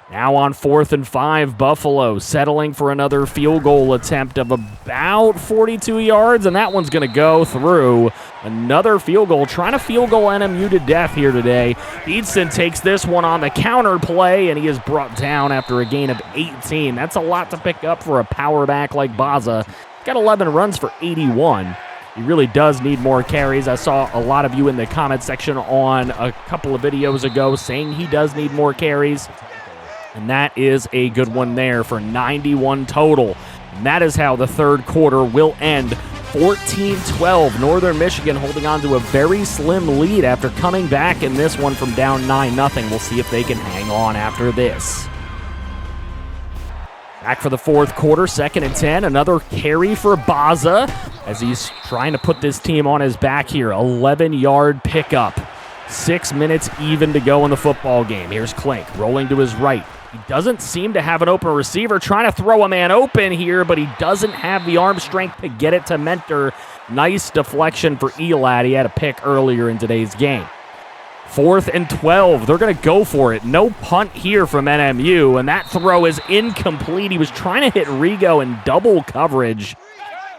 Now on 4th and 5, Buffalo settling for another field goal attempt of about 42 yards, and that one's going to go through. Another field goal, trying to field goal NMU to death here today. Beatson takes this one on the counter play, and he is brought down after a gain of 18. That's a lot to pick up for a power back like Baza. Got 11 runs for 81. He really does need more carries. I saw a lot of you in the comment section on a couple of videos ago saying he does need more carries. And that is a good one there for 91 total. And that is how the third quarter will end. 14-12, Northern Michigan holding on to a very slim lead after coming back in this one from down 9-0. We'll see if they can hang on after this. Back for the fourth quarter, 2nd and 10. Another carry for Baza as he's trying to put this team on his back here. 11-yard pickup. 6 minutes even to go in the football game. Here's Klink rolling to his right. He doesn't seem to have an open receiver, trying to throw a man open here, but he doesn't have the arm strength to get it to Mentor. Nice deflection for Elad. He had a pick earlier in today's game. 4th and 12. They're going to go for it. No punt here from NMU, and that throw is incomplete. He was trying to hit Rigo in double coverage,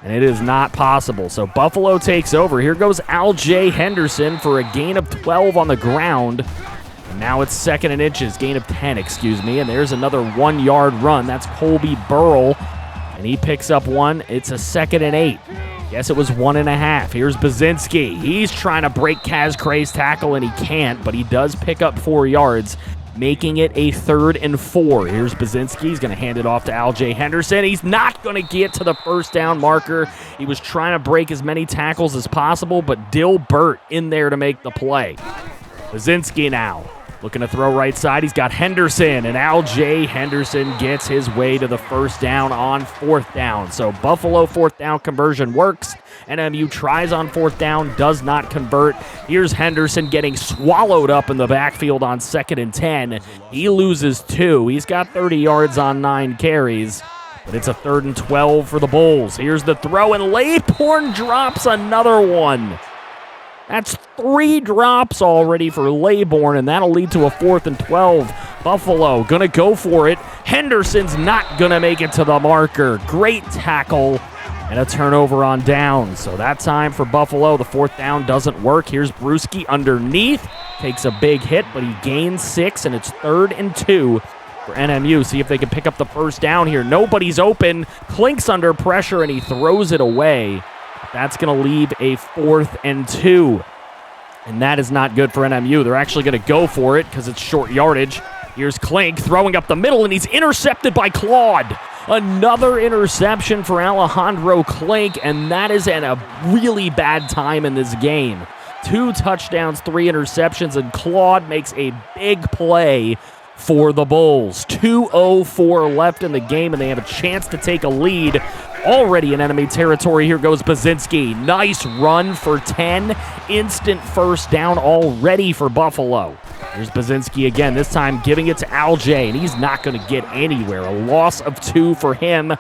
and it is not possible. So Buffalo takes over. Here goes Al-J Henderson for a gain of 12 on the ground. And now it's 2nd and inches, gain of 10, and there's another 1-yard run. That's Colby Burrell, and he picks up one. It's a 2nd and 8. Guess it was 1.5. Here's Bazinski. He's trying to break Kaz Cray's tackle, and he can't, but he does pick up 4 yards, making it a 3rd and 4. Here's Bazinski. He's going to hand it off to Al-J Henderson. He's not going to get to the first down marker. He was trying to break as many tackles as possible, but Dill Burt in there to make the play. Bazinski now looking to throw right side. He's got Henderson, and Al-J Henderson gets his way to the first down on 4th down. So Buffalo 4th down conversion works. NMU tries on 4th down, does not convert. Here's Henderson getting swallowed up in the backfield on 2nd and 10. He loses 2. He's got 30 yards on 9 carries. But it's a 3rd and 12 for the Bulls. Here's the throw, and Laybourne drops another one. That's 3 drops already for Laybourne, and that'll lead to a 4th and 12. Buffalo gonna go for it. Henderson's not gonna make it to the marker. Great tackle and a turnover on down. So that time for Buffalo, the 4th down doesn't work. Here's Brewski underneath. Takes a big hit, but he gains 6, and it's 3rd and 2 for NMU. See if they can pick up the first down here. Nobody's open. Klink's under pressure, and he throws it away. That's going to leave a 4th and 2. And that is not good for NMU. They're actually going to go for it because it's short yardage. Here's Klink throwing up the middle, and he's intercepted by Claude. Another interception for Alejandro Klink, and that is at a really bad time in this game. 2 touchdowns, 3 interceptions, and Claude makes a big play for the Bulls. 2:04 left in the game, and they have a chance to take a lead. Already in enemy territory. Here goes Bazinski. Nice run for 10. Instant first down already for Buffalo. Here's Bazinski again, this time giving it to Al-J, and he's not going to get anywhere. A loss of 2 for him.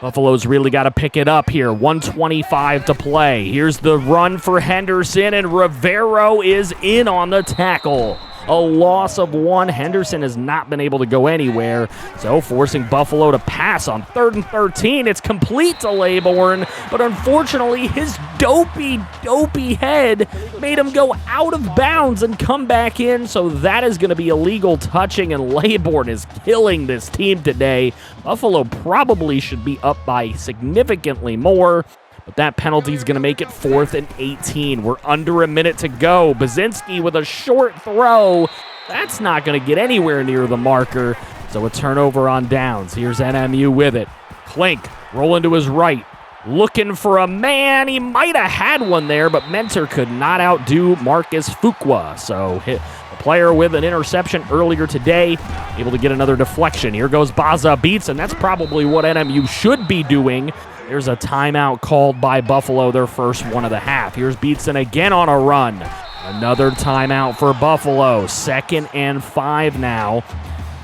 Buffalo's really got to pick it up here. 1:25 to play. Here's the run for Henderson, and Rivero is in on the tackle. A loss of 1. Henderson has not been able to go anywhere, so forcing Buffalo to pass on 3rd and 13. It's complete to Laybourne, but unfortunately his dopey head made him go out of bounds and come back in, so that is going to be illegal touching, and Laybourne is killing this team today. Buffalo probably should be up by significantly more, but that penalty is going to make it 4th and 18. We're under a minute to go. Bazinski with a short throw. That's not going to get anywhere near the marker. So a turnover on downs. Here's NMU with it. Klink rolling to his right. Looking for a man. He might have had one there, but Mentor could not outdo Marcus Fuqua. So the player with an interception earlier today, able to get another deflection. Here goes Baza Beats, and that's probably what NMU should be doing. There's a timeout called by Buffalo, their first one of the half. Here's Beatson again on a run. Another timeout for Buffalo. 2nd and 5 now.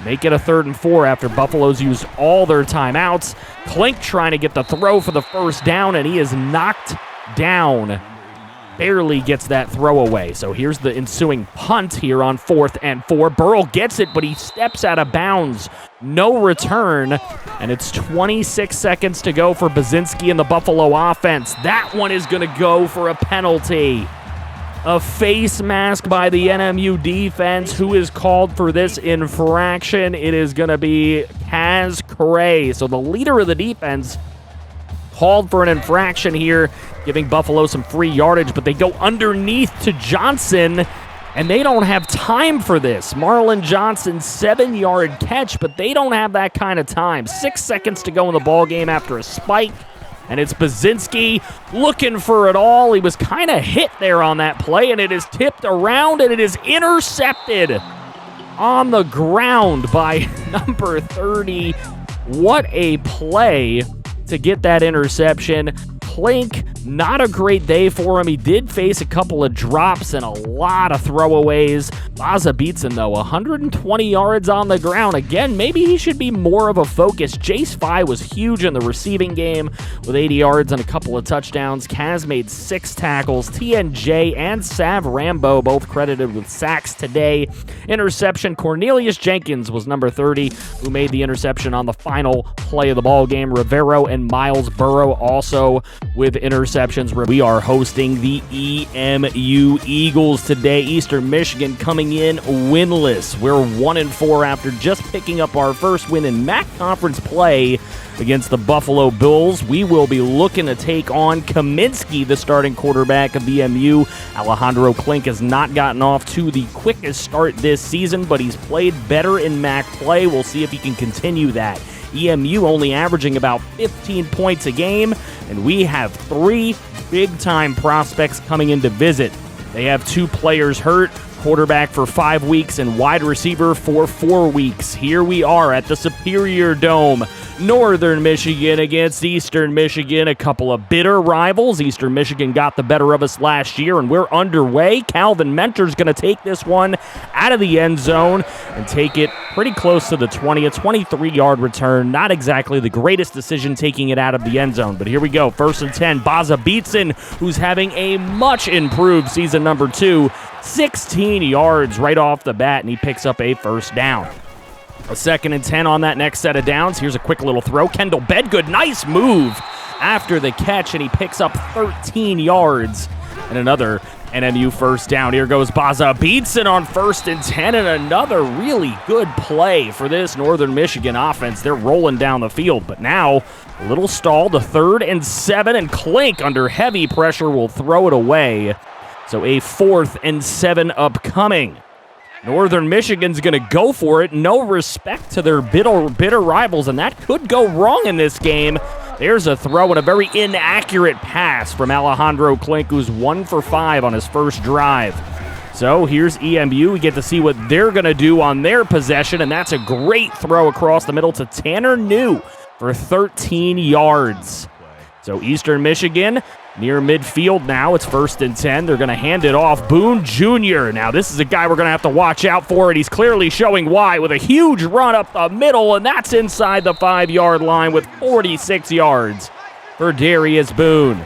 Make it a 3rd and 4 after Buffalo's used all their timeouts. Klink trying to get the throw for the first down, and he is knocked down barely gets that throwaway. So here's the ensuing punt here on 4th and 4. Burrow gets it, but he steps out of bounds. No return, and it's 26 seconds to go for Baczynski and the Buffalo offense. That one is going to go for a penalty. A face mask by the NMU defense. Who is called for this infraction? It is going to be Kaz Cray. So the leader of the defense called for an infraction here, giving Buffalo some free yardage, but they go underneath to Johnson, and they don't have time for this. Marlon Johnson, 7-yard catch, but they don't have that kind of time. 6 seconds to go in the ball game after a spike, and it's Baczynski looking for it all. He was kind of hit there on that play, and it is tipped around, and it is intercepted on the ground by number 30. What a play to get that interception. Klink, not a great day for him. He did face a couple of drops and a lot of throwaways. Baza beats him, though. 120 yards on the ground. Again, maybe he should be more of a focus. Jace Fye was huge in the receiving game with 80 yards and a couple of touchdowns. Kaz made 6 tackles. TNJ and Sav Rambo both credited with sacks today. Interception, Cornelius Jenkins was number 30, who made the interception on the final play of the ball game. Rivero and Miles Burrow also with interceptions. We are hosting the EMU Eagles today. Eastern Michigan coming in winless. We're 1-4 after just picking up our first win in MAC conference play against the Buffalo Bills. We will be looking to take on Kaminsky, the starting quarterback of EMU. Alejandro Klink has not gotten off to the quickest start this season, but he's played better in MAC play. We'll see if he can continue that. EMU only averaging about 15 points a game, and we have 3 big-time prospects coming in to visit. They have 2 players hurt, quarterback for 5 weeks and wide receiver for 4 weeks. Here we are at the Superior Dome. Northern Michigan against Eastern Michigan, a couple of bitter rivals. Eastern Michigan got the better of us last year, and we're underway. Calvin Mentor's going to take this one out of the end zone and take it pretty close to the 20, a 23-yard return. Not exactly the greatest decision taking it out of the end zone, but here we go. 1st and 10, Baza Beatson, who's having a much improved season number 2, 16 yards right off the bat, and he picks up a first down. A 2nd and 10 on that next set of downs. Here's a quick little throw. Kendall Bedgood, nice move after the catch, and he picks up 13 yards and another NMU first down. Here goes Baza Beatson on 1st and 10, and another really good play for this Northern Michigan offense. They're rolling down the field, but now a little stall to 3rd and 7, and Klink under heavy pressure will throw it away. So a 4th and 7 upcoming. Northern Michigan's going to go for it. No respect to their bitter rivals, and that could go wrong in this game. There's a throw and a very inaccurate pass from Alejandro Klink, who's 1 for 5 on his first drive. So here's EMU. We get to see what they're going to do on their possession, and that's a great throw across the middle to Tanner New for 13 yards. So Eastern Michigan near midfield now. It's 1st and 10. They're going to hand it off. Boone Jr. Now, this is a guy we're going to have to watch out for, and he's clearly showing why with a huge run up the middle, and that's inside the 5-yard line with 46 yards for Darius Boone.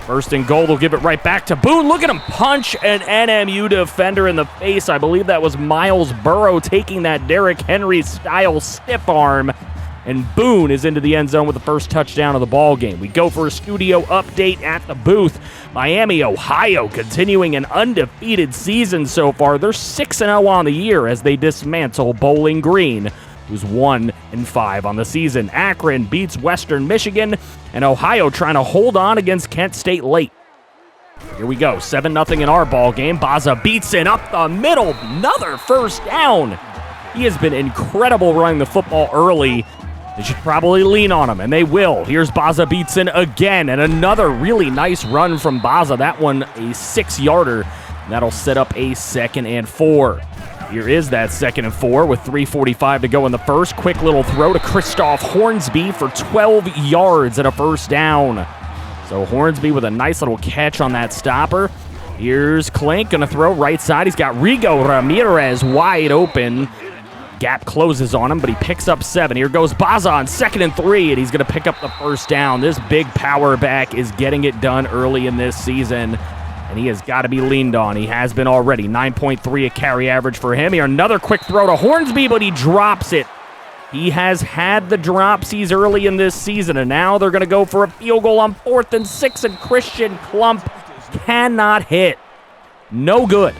1st and goal, they'll give it right back to Boone. Look at him punch an NMU defender in the face. I believe that was Miles Burrow taking that Derrick Henry-style stiff arm. And Boone is into the end zone with the first touchdown of the ball game. We go for a studio update at the booth. Miami, Ohio, continuing an undefeated season so far. They're 6-0 on the year as they dismantle Bowling Green, who's 1-5 on the season. Akron beats Western Michigan, and Ohio trying to hold on against Kent State late. Here we go, 7-0 in our ball game. Baza Beatson up the middle, another first down. He has been incredible running the football early. They should probably lean on him, and they will. Here's Baza Beatson again, and another really nice run from Baza. That one a 6-yarder. That'll set up a 2nd and 4. Here is that 2nd and 4 with 3:45 to go in the first. Quick little throw to Christoph Hornsby for 12 yards and a first down. So Hornsby with a nice little catch on that stopper. Here's Klink going to throw right side. He's got Rigo Ramirez wide open. Gap closes on him, but he picks up 7. Here goes Baza on 2nd and 3, and he's going to pick up the first down. This big power back is getting it done early in this season. and he has got to be leaned on. He has been already. 9.3 a carry average for him. Here, another quick throw to Hornsby, but he drops it. He has had the dropsies early in this season, and now they're going to go for a field goal on 4th and 6, and Christian Klump cannot hit. No good.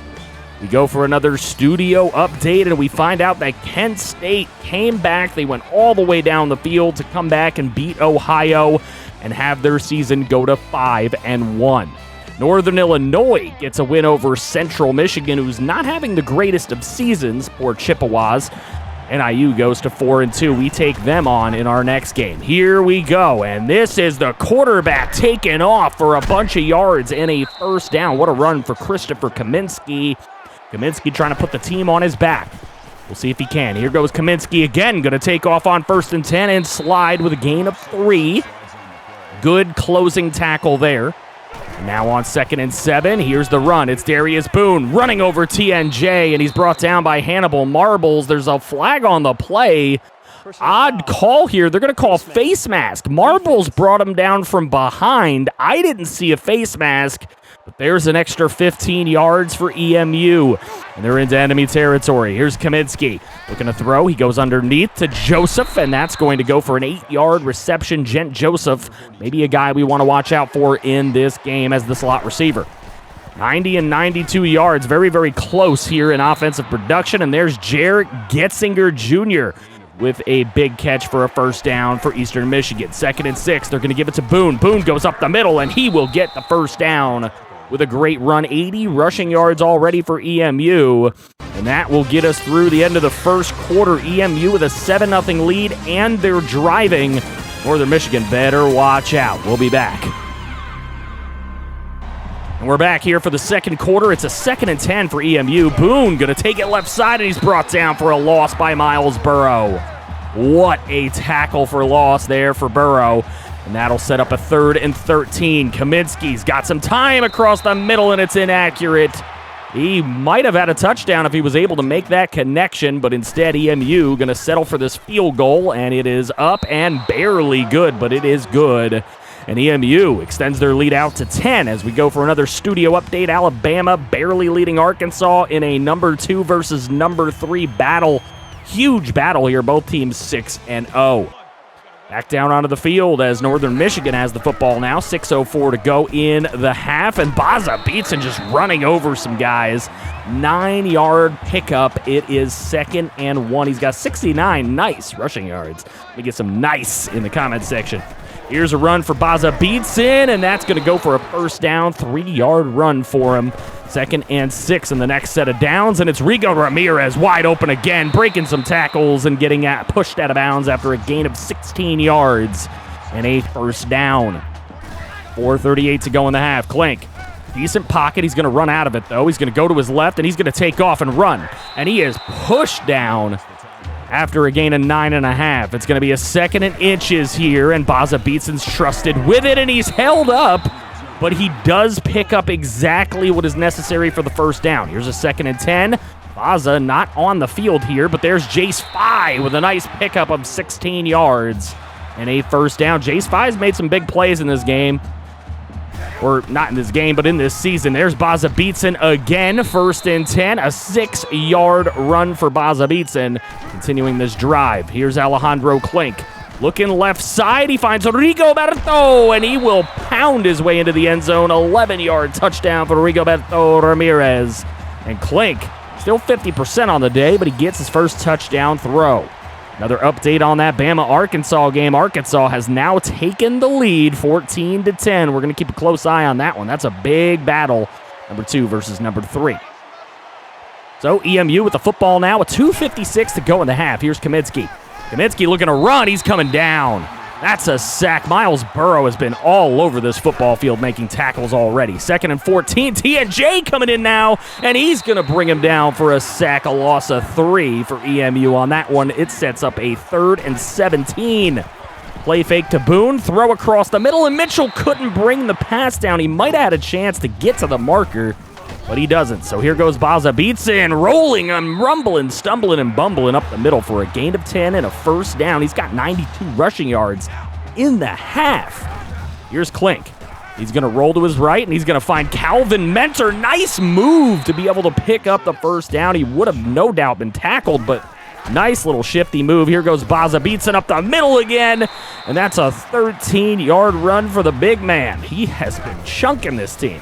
We go for another studio update, and we find out that Kent State came back. They went all the way down the field to come back and beat Ohio and have their season go to 5-1. Northern Illinois gets a win over Central Michigan, who's not having the greatest of seasons, poor Chippewas. NIU goes to 4-2. We take them on in our next game. Here we go, and this is the quarterback taking off for a bunch of yards and a first down. What a run for Christopher Kaminsky. Kaminsky trying to put the team on his back. We'll see if he can. Here goes Kaminsky again, going to take off on 1st and 10 and slide with a gain of 3. Good closing tackle there. Now on 2nd and 7, here's the run. It's Darius Boone running over TNJ, and he's brought down by Hannibal Marbles. There's a flag on the play. Odd call here. They're going to call face mask. Marbles brought him down from behind. I didn't see a face mask, but there's an extra 15 yards for EMU, and they're into enemy territory. Here's Kaminsky looking to throw. He goes underneath to Joseph, and that's going to go for an 8-yard reception. Gent Joseph, maybe a guy we want to watch out for in this game as the slot receiver. 90 and 92 yards, very, very close here in offensive production, and there's Jarrett Getzinger Jr. with a big catch for a first down for Eastern Michigan. 2nd and 6, they're going to give it to Boone. Boone goes up the middle, and he will get the first down with a great run. 80 rushing yards already for EMU, and that will get us through the end of the first quarter. EMU with a 7-0 lead, and they're driving. Northern Michigan better watch out. We'll be back. And we're back here for the second quarter. It's a 2nd and 10 for EMU. Boone going to take it left side, and he's brought down for a loss by Miles Burrow. What a tackle for loss there for Burrow. And that'll set up a 3rd and 13. Kaminsky's got some time across the middle, and it's inaccurate. He might have had a touchdown if he was able to make that connection, but instead EMU going to settle for this field goal, and it is up and barely good, but it is good. And EMU extends their lead out to 10 as we go for another studio update. Alabama barely leading Arkansas in a number 2 versus number 3 battle. Huge battle here, both teams 6-0. Back down onto the field as Northern Michigan has the football now. 6:04 to go in the half, and Baza Beatson just running over some guys. 9-yard pickup. It is 2nd and 1. He's got 69 nice rushing yards. Let me get some nice in the comment section. Here's a run for Baza Beatson, and that's going to go for a first down. 3-yard run for him. 2nd and 6 in the next set of downs, and it's Rigo Ramirez wide open again, breaking some tackles and getting pushed out of bounds after a gain of 16 yards and a first down. 4:38 to go in the half. Klink, decent pocket. He's going to run out of it, though. He's going to go to his left, and he's going to take off and run, and he is pushed down after a gain of 9.5. It's going to be a 2nd and inches here, and Baza Beatson's trusted with it, and he's held up. But he does pick up exactly what is necessary for the first down. Here's a 2nd and 10. Baza not on the field here, but there's Jace Fye with a nice pickup of 16 yards and a first down. Jace Fye's made some big plays in this game. Or not in this game, but in this season. There's Baza Beatson again. 1st and 10. A 6-yard run for Baza Beatson. Continuing this drive. Here's Alejandro Klink. Looking left side, he finds Rigoberto, and he will pound his way into the end zone. 11-yard touchdown for Rigoberto Ramirez. And Klink, still 50% on the day, but he gets his first touchdown throw. Another update on that Bama-Arkansas game. Arkansas has now taken the lead, 14-10. We're going to keep a close eye on that one. That's a big battle, number 2 versus number 3. So EMU with the football now, with 2:56 to go in the half. Here's Kaminsky. Kaminsky looking to run. He's coming down. That's a sack. Miles Burrow has been all over this football field making tackles already. 2nd and 14. TNJ coming in now, and he's going to bring him down for a sack. A loss of 3 for EMU on that one. It sets up a 3rd and 17. Play fake to Boone. Throw across the middle, and Mitchell couldn't bring the pass down. He might have had a chance to get to the marker, but he doesn't. So here goes Baza Beatson, rolling and rumbling, stumbling and bumbling up the middle for a gain of 10 and a first down. He's got 92 rushing yards in the half. Here's Klink. He's going to roll to his right, and he's going to find Calvin Mentor. Nice move to be able to pick up the first down. He would have no doubt been tackled, but nice little shifty move. Here goes Baza Beatson up the middle again, and that's a 13-yard run for the big man. He has been chunking this team.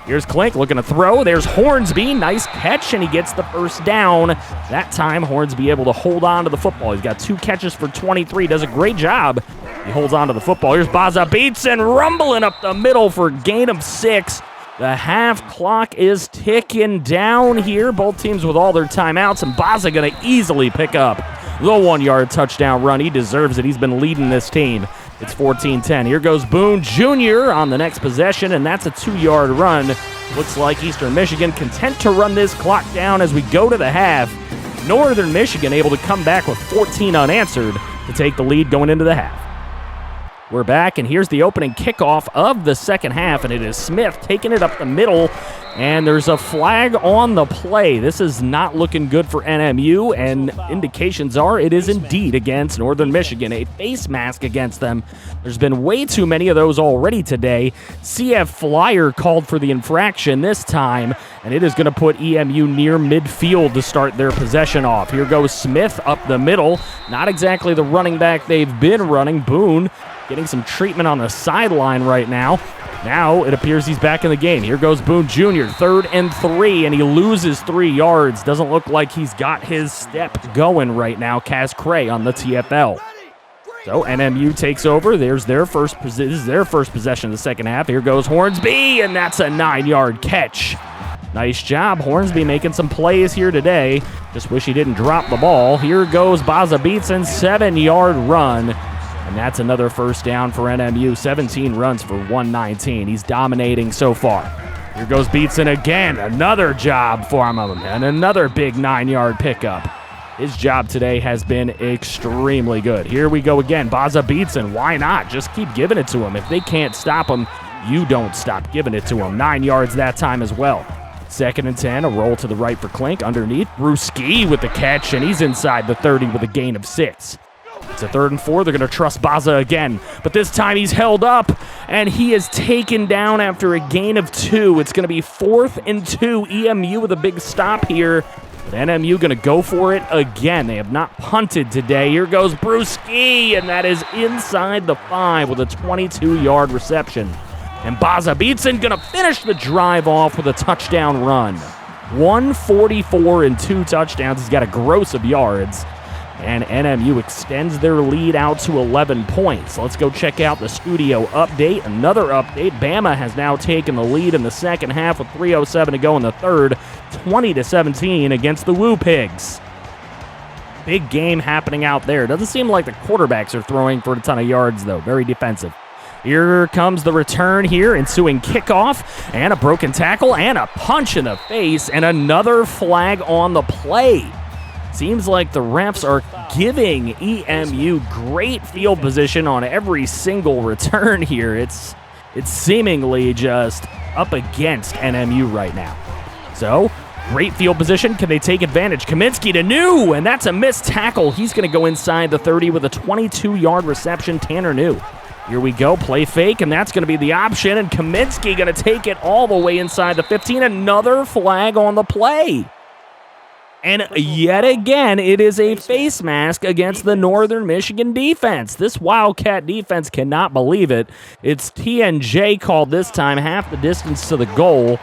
Here's Klink looking to throw. There's Hornsby. Nice catch, and he gets the first down. That time, Hornsby able to hold on to the football. He's got 2 catches for 23. Does a great job. He holds on to the football. Here's Baza Beatson rumbling up the middle for a gain of 6. The half clock is ticking down here. Both teams with all their timeouts, and Baza going to easily pick up the 1-yard touchdown run. He deserves it. He's been leading this team. It's 14-10. Here goes Boone Jr. on the next possession, and that's a 2-yard run. Looks like Eastern Michigan content to run this clock down as we go to the half. Northern Michigan able to come back with 14 unanswered to take the lead going into the half. We're back, and here's the opening kickoff of the second half, and it is Smith taking it up the middle, and there's a flag on the play. This is not looking good for NMU, and indications are it is indeed against Northern Michigan, a face mask against them. There's been way too many of those already today. CF Flyer called for the infraction this time, and it is going to put EMU near midfield to start their possession off. Here goes Smith up the middle. Not exactly the running back they've been running. Boone getting some treatment on the sideline right now. Now it appears he's back in the game. Here goes Boone Jr., 3rd and 3, and he loses 3 yards. Doesn't look like he's got his step going right now. Kaz Cray on the TFL. So NMU takes over. This is their first possession of the second half. Here goes Hornsby, and that's a 9-yard catch. Nice job, Hornsby making some plays here today. Just wish he didn't drop the ball. Here goes Baza Beatson, 7-yard run. And that's another first down for NMU. 17 runs for 119. He's dominating so far. Here goes Beatson again. Another job for him, and another big 9-yard pickup. His job today has been extremely good. Here we go again. Baza Beatson. Why not? Just keep giving it to him. If they can't stop him, you don't stop giving it to him. 9 yards that time as well. 2nd and 10. A roll to the right for Klink. Underneath. Brewski with the catch, and he's inside the 30 with a gain of 6. It's a 3rd and 4. They're going to trust Baza again. But this time he's held up, and he is taken down after a gain of 2. It's going to be 4th and 2. EMU with a big stop here. But NMU going to go for it again. They have not punted today. Here goes Brewski, and that is inside the 5 with a 22-yard reception. And Baza Beatson going to finish the drive off with a touchdown run. 144 and 2 touchdowns. He's got a gross of yards. And NMU extends their lead out to 11 points. Let's go check out the studio update. Another update. Bama has now taken the lead in the second half with 3:07 to go in the third. 20-17 against the Woo Pigs. Big game happening out there. Doesn't seem like the quarterbacks are throwing for a ton of yards, though. Very defensive. Here comes the return here, ensuing kickoff, and a broken tackle, and a punch in the face, and another flag on the play. Seems like the refs are giving EMU great field position on every single return here. It's seemingly just up against NMU right now. So, great field position. Can they take advantage? Kaminsky to New, and that's a missed tackle. He's going to go inside the 30 with a 22-yard reception. Tanner New. Here we go, play fake, and that's going to be the option, and Kaminsky going to take it all the way inside the 15. Another flag on the play. And yet again, it is a face mask against the Northern Michigan defense. This Wildcat defense cannot believe it. It's TNJ called this time, half the distance to the goal.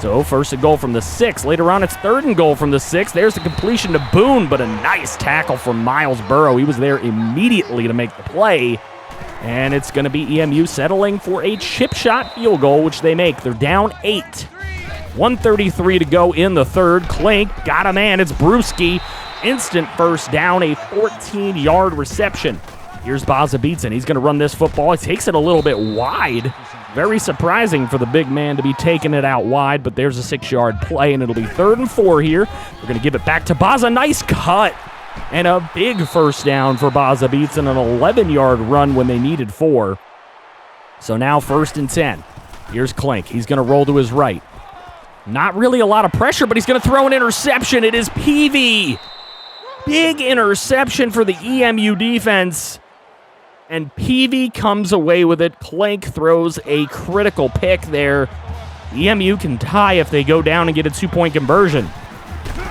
So first and goal from the 6. Later on, it's 3rd and goal from the 6. There's the completion to Boone, but a nice tackle from Miles Burrow. He was there immediately to make the play. And it's going to be EMU settling for a chip shot field goal, which they make. They're down 8. 1:33 to go in the third. Klink got a man. It's Brewski. Instant first down, a 14-yard reception. Here's Baza Beatson. He's going to run this football. He takes it a little bit wide. Very surprising for the big man to be taking it out wide, but there's a 6-yard play, and it'll be 3rd and 4 here. We're going to give it back to Baza. Nice cut. And a big first down for Baza Beatson, an 11-yard run when they needed 4. So now 1st and 10. Here's Klink. He's going to roll to his right. Not really a lot of pressure, but he's going to throw an interception. It is Peavy. Big interception for the EMU defense. and Peavy comes away with it. Clank throws a critical pick there. EMU can tie if they go down and get a 2-point conversion.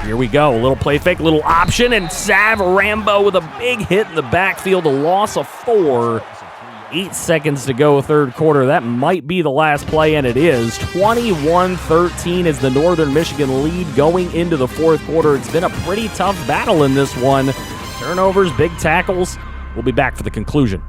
Here we go, a little play fake, a little option, and Sav Rambo with a big hit in the backfield, a loss of 4. 8 seconds to go, third quarter. That might be the last play, and it is. 21-13 is the Northern Michigan lead going into the fourth quarter. It's been a pretty tough battle in this one. Turnovers, big tackles. We'll be back for the conclusion.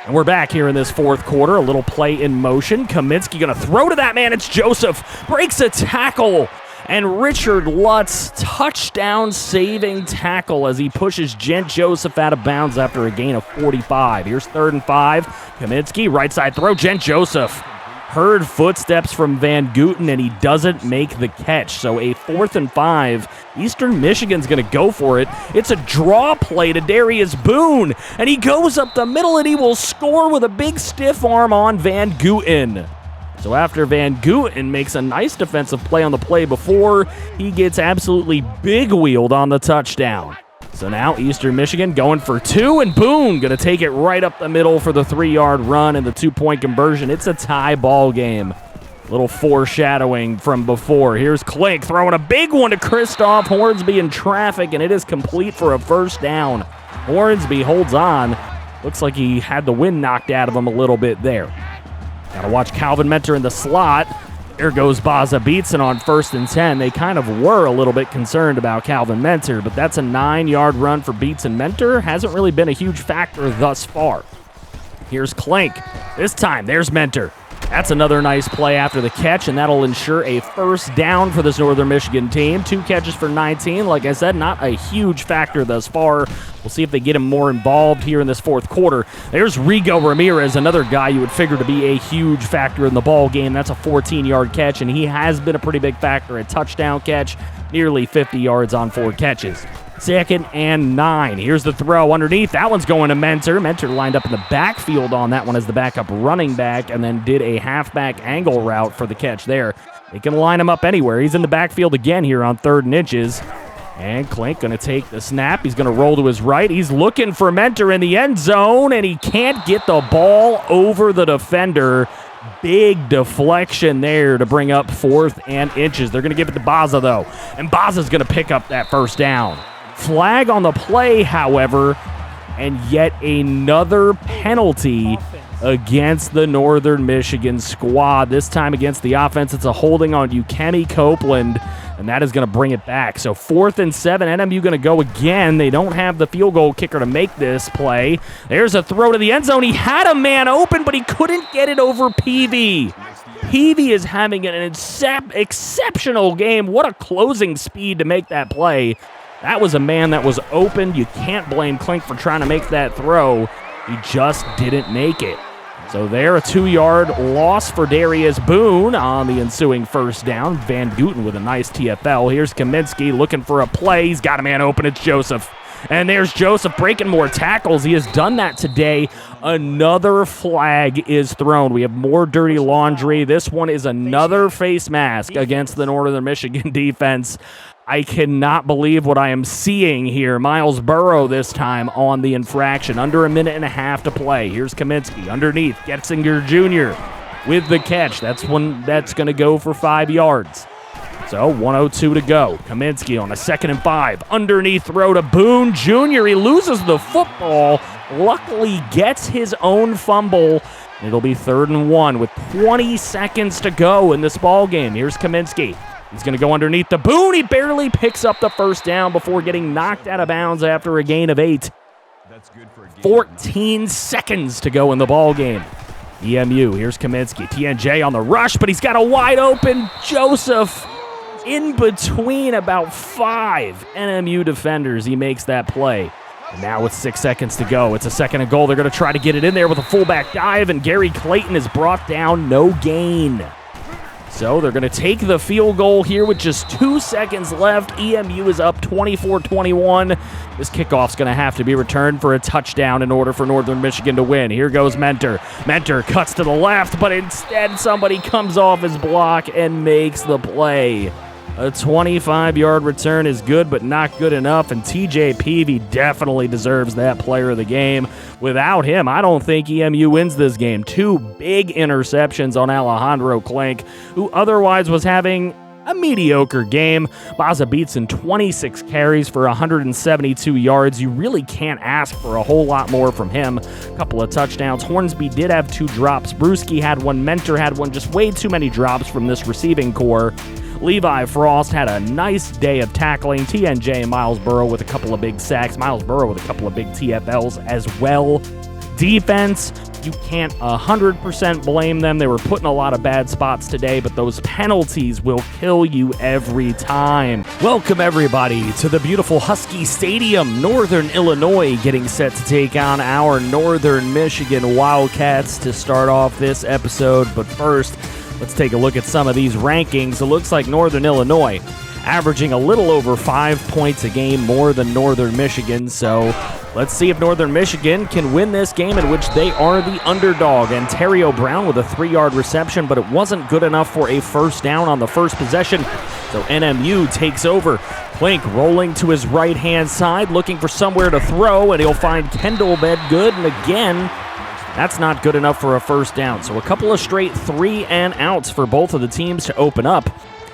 And we're back here in this fourth quarter. A little play in motion. Kaminsky going to throw to that man. It's Joseph. Breaks a tackle. And Richard Lutz, touchdown saving tackle as he pushes Gent Joseph out of bounds after a gain of 45. Here's 3rd and 5. Kaminsky, right side throw. Gent Joseph heard footsteps from Van Gooten, and he doesn't make the catch. So a 4th and 5. Eastern Michigan's going to go for it. It's a draw play to Darius Boone, and he goes up the middle, and he will score with a big stiff arm on Van Gooten. So after Van Gooten makes a nice defensive play on the play before, he gets absolutely big-wheeled on the touchdown. So now Eastern Michigan going for 2, and Boone going to take it right up the middle for the 3-yard run and the 2-point conversion. It's a tie ball game. Little foreshadowing from before. Here's Clink throwing a big one to Christoph Hornsby in traffic, and it is complete for a first down. Hornsby holds on. Looks like he had the wind knocked out of him a little bit there. Got to watch Calvin Mentor in the slot. There goes Baza Beatson on 1st and 10. They kind of were a little bit concerned about Calvin Mentor, but that's a 9-yard run for Beatson. Mentor hasn't really been a huge factor thus far. Here's Clank. This time, there's Mentor. That's another nice play after the catch, and that'll ensure a first down for this Northern Michigan team. 2 catches for 19. Like I said, not a huge factor thus far. We'll see if they get him more involved here in this fourth quarter. There's Rigo Ramirez, another guy you would figure to be a huge factor in the ball game. That's a 14-yard catch, and he has been a pretty big factor. A touchdown catch, nearly 50 yards on 4 catches. 2nd and 9. Here's the throw underneath. That one's going to Mentor. Mentor lined up in the backfield on that one as the backup running back and then did a halfback angle route for the catch there. They can line him up anywhere. He's in the backfield again here on 3rd and inches. And Clink going to take the snap. He's going to roll to his right. He's looking for Mentor in the end zone, and he can't get the ball over the defender. Big deflection there to bring up 4th and inches. They're going to give it to Baza, though. And Baza's going to pick up that first down. Flag on the play, however, and yet another penalty against the Northern Michigan squad. This time against the offense, it's a holding on Ukemi Copeland, and that is going to bring it back. So 4th and 7, NMU going to go again. They don't have the field goal kicker to make this play. There's a throw to the end zone. He had a man open, but he couldn't get it over Peavy. Peavy is having an exceptional game. What a closing speed to make that play. That was a man that was open. You can't blame Clink for trying to make that throw. He just didn't make it. So there, a 2-yard loss for Darius Boone on the ensuing first down. Van Gooten with a nice TFL. Here's Kaminsky looking for a play. He's got a man open. It's Joseph. And there's Joseph breaking more tackles. He has done that today. Another flag is thrown. We have more dirty laundry. This one is another face mask against the Northern Michigan defense. I cannot believe what I am seeing here. Miles Burrow this time on the infraction. Under a minute and a half to play. Here's Kaminsky underneath. Getzinger Jr. with the catch. That's one that's going to go for 5 yards. So 1:02 to go. Kaminsky on a 2nd and 5. Underneath throw to Boone Jr. He loses the football. Luckily gets his own fumble. It'll be 3rd and 1 with 20 seconds to go in this ball game. Here's Kaminsky. He's going to go underneath the Boone. He barely picks up the first down before getting knocked out of bounds after a gain of 8. 14 seconds to go in the ball game. EMU, here's Kaminsky. TNJ on the rush, but he's got a wide open Joseph in between about 5 NMU defenders. He makes that play. And now with 6 seconds to go, it's a 2nd and goal. They're going to try to get it in there with a fullback dive, and Gary Clayton is brought down, no gain. So they're going to take the field goal here with just 2 seconds left. EMU is up 24-21. This kickoff's going to have to be returned for a touchdown in order for Northern Michigan to win. Here goes Mentor. Mentor cuts to the left, but instead somebody comes off his block and makes the play. A 25-yard return is good, but not good enough, and TJ Peavy definitely deserves that player of the game. Without him, I don't think EMU wins this game. 2 big interceptions on Alejandro Klink, who otherwise was having a mediocre game. Baza beats in 26 carries for 172 yards. You really can't ask for a whole lot more from him. A couple of touchdowns. Hornsby did have 2 drops. Brewski had 1. Mentor had 1. Just way too many drops from this receiving core. Levi Frost had a nice day of tackling. TNJ and Miles Burrow with a couple of big sacks. Miles Burrow with a couple of big TFLs as well. Defense, you can't 100% blame them. They were put in a lot of bad spots today, but those penalties will kill you every time. Welcome, everybody, to the beautiful Husky Stadium. Northern Illinois getting set to take on our Northern Michigan Wildcats to start off this episode. But first, let's take a look at some of these rankings. It looks like Northern Illinois averaging a little over 5 points a game more than Northern Michigan. So let's see if Northern Michigan can win this game in which they are the underdog. Ontario Brown with a 3-yard reception, but it wasn't good enough for a first down on the first possession. So NMU takes over. Klink rolling to his right-hand side, looking for somewhere to throw, and he'll find Kendall Bedgood, and again, that's not good enough for a first down. So a couple of straight 3-and-outs for both of the teams to open up.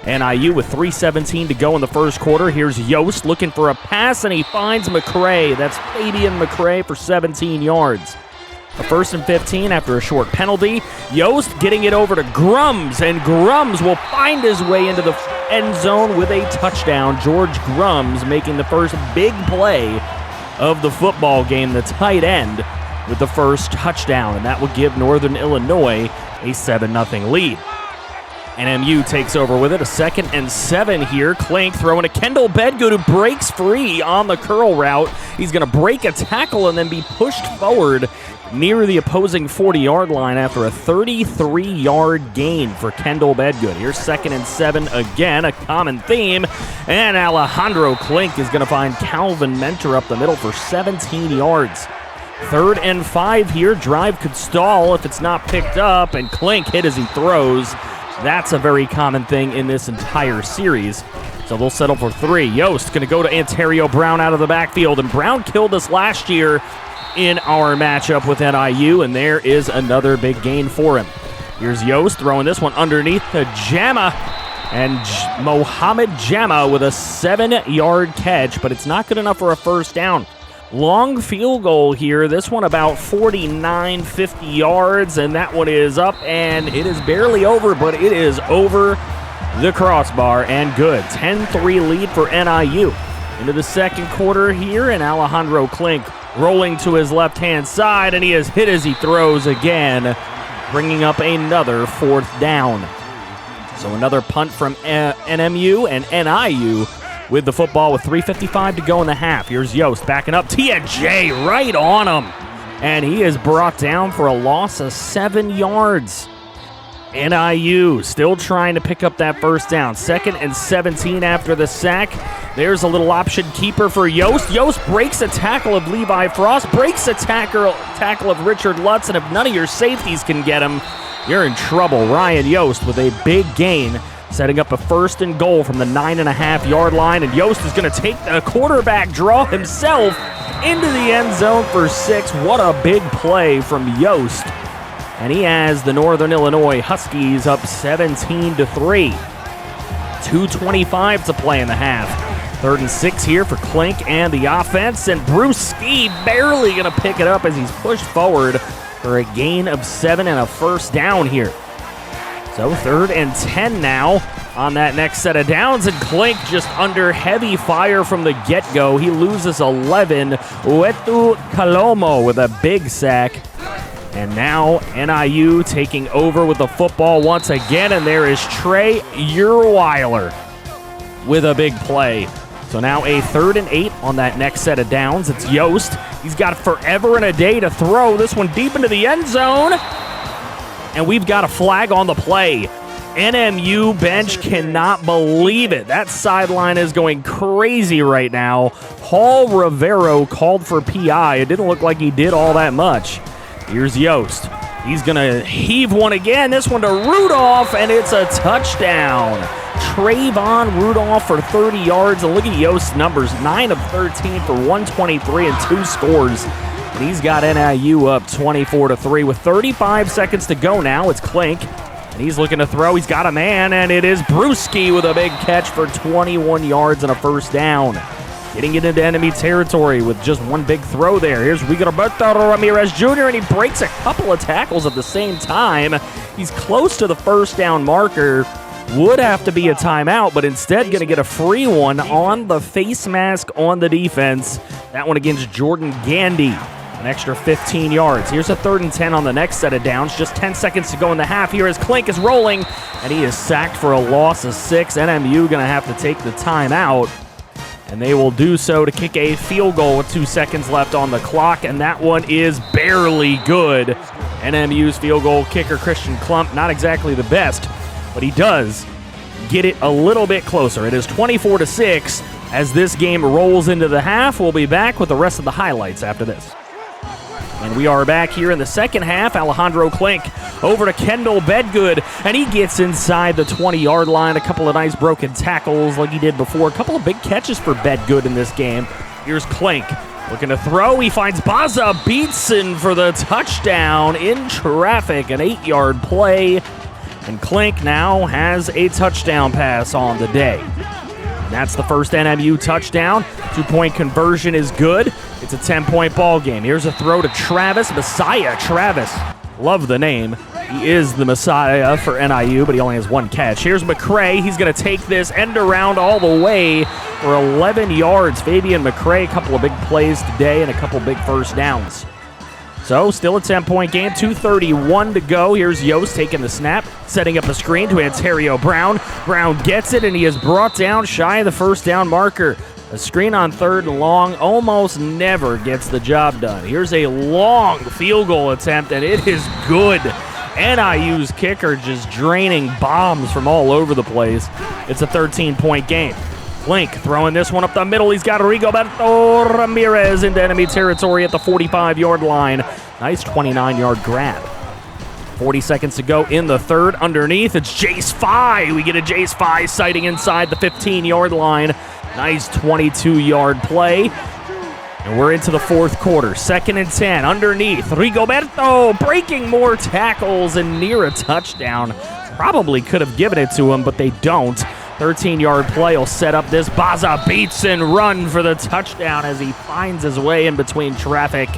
NIU with 3:17 to go in the first quarter. Here's Yost looking for a pass, and he finds McCray. That's Fabian McCray for 17 yards. A 1st and 15 after a short penalty. Yost getting it over to Grums, and Grums will find his way into the end zone with a touchdown. George Grums making the first big play of the football game, the tight end, with the first touchdown, and that will give Northern Illinois a 7-0 lead. NMU takes over with it, a 2nd and 7 here. Klink throwing to Kendall Bedgood, who breaks free on the curl route. He's going to break a tackle and then be pushed forward near the opposing 40-yard line after a 33-yard gain for Kendall Bedgood. Here's 2nd and 7 again, a common theme. And Alejandro Klink is going to find Calvin Mentor up the middle for 17 yards. 3rd and 5 here. Drive could stall if it's not picked up, and Klink hit as he throws. That's a very common thing in this entire series. So they'll settle for 3. Yost going to go to Ontario Brown out of the backfield, and Brown killed us last year in our matchup with NIU, and there is another big gain for him. Here's Yost throwing this one underneath to Jama, and Mohamed Jama with a 7-yard catch, but it's not good enough for a first down. Long field goal here. This one about 49, 50 yards, and that one is up, and it is barely over, but it is over the crossbar and good. 10-3 lead for NIU. Into the second quarter here, and Alejandro Klink rolling to his left-hand side, and he is hit as he throws again, bringing up another 4th down. So another punt from NMU, and NIU with the football with 3:55 to go in the half. Here's Yost backing up. TNJ right on him, and he is brought down for a loss of 7 yards. NIU still trying to pick up that first down. 2nd and 17 after the sack. There's a little option keeper for Yost. Yost breaks a tackle of Levi Frost, breaks a tackle of Richard Lutz, and if none of your safeties can get him, you're in trouble. Ryan Yost with a big gain, setting up a 1st and goal from the 9.5-yard line, and Yost is going to take the quarterback draw himself into the end zone for 6. What a big play from Yost. And he has the Northern Illinois Huskies up 17-3. 2:25 to play in the half. 3rd and 6 here for Klink and the offense, and Brewski barely going to pick it up as he's pushed forward for a gain of 7 and a first down here. So 3rd and 10 now on that next set of downs, and Klink just under heavy fire from the get-go. He loses 11. Uetu Kalomo with a big sack. And now NIU taking over with the football once again, and there is Trey Urweiler with a big play. So now a 3rd and 8 on that next set of downs. It's Yost. He's got forever and a day to throw. This one deep into the end zone. And we've got a flag on the play. NMU bench cannot believe it. That sideline is going crazy right now. Paul Rivero called for PI. It didn't look like he did all that much. Here's Yost. He's going to heave one again. This one to Rudolph, and it's a touchdown. Trayvon Rudolph for 30 yards. And look at Yost's numbers, 9 of 13 for 123 and 2 scores. And he's got NIU up 24-3 with 35 seconds to go now. It's Klink, and he's looking to throw. He's got a man, and it is Brewski with a big catch for 21 yards and a first down. Getting it into enemy territory with just one big throw there. Here's Rigoberto Ramirez Jr., and he breaks a couple of tackles at the same time. He's close to the first down marker. Would have to be a timeout, but instead going to get a free one on the face mask on the defense. That one against Jordan Gandy. An extra 15 yards. Here's a 3rd and 10 on the next set of downs. Just 10 seconds to go in the half here as Klink is rolling, and he is sacked for a loss of 6. NMU going to have to take the timeout, and they will do so to kick a field goal with 2 seconds left on the clock, and that one is barely good. NMU's field goal kicker, Christian Klump, not exactly the best, but he does get it a little bit closer. It is 24-6 as this game rolls into the half. We'll be back with the rest of the highlights after this. And we are back here in the second half. Alejandro Klink over to Kendall Bedgood, and he gets inside the 20-yard line. A couple of nice broken tackles like he did before. A couple of big catches for Bedgood in this game. Here's Klink looking to throw. He finds Baza Beatson for the touchdown in traffic, an 8-yard play. And Klink now has a touchdown pass on the day. And that's the first NMU touchdown. 2-point conversion is good. It's a 10-point ball game. Here's a throw to Travis, Messiah Travis. Love the name. He is the Messiah for NIU, but he only has 1 catch. Here's McCray. He's going to take this end around all the way for 11 yards. Fabian McCray, a couple of big plays today and a couple big first downs. So still a 10-point game, 2:31 to go. Here's Yost taking the snap, setting up a screen to Ontario Brown. Brown gets it, and he is brought down shy of the first down marker. A screen on 3rd and long almost never gets the job done. Here's a long field goal attempt, and it is good. NIU's kicker just draining bombs from all over the place. It's a 13-point game. Klink throwing this one up the middle. He's got Rigoberto Ramirez into enemy territory at the 45-yard line. Nice 29-yard grab. 40 seconds to go in the third. Underneath, it's Jace Fye. We get a Jace Fye sighting inside the 15-yard line. Nice 22-yard play. And we're into the fourth quarter. 2nd and 10. Underneath, Rigoberto breaking more tackles and near a touchdown. Probably could have given it to him, but they don't. 13-yard play will set up this Baza Beatson run for the touchdown as he finds his way in between traffic.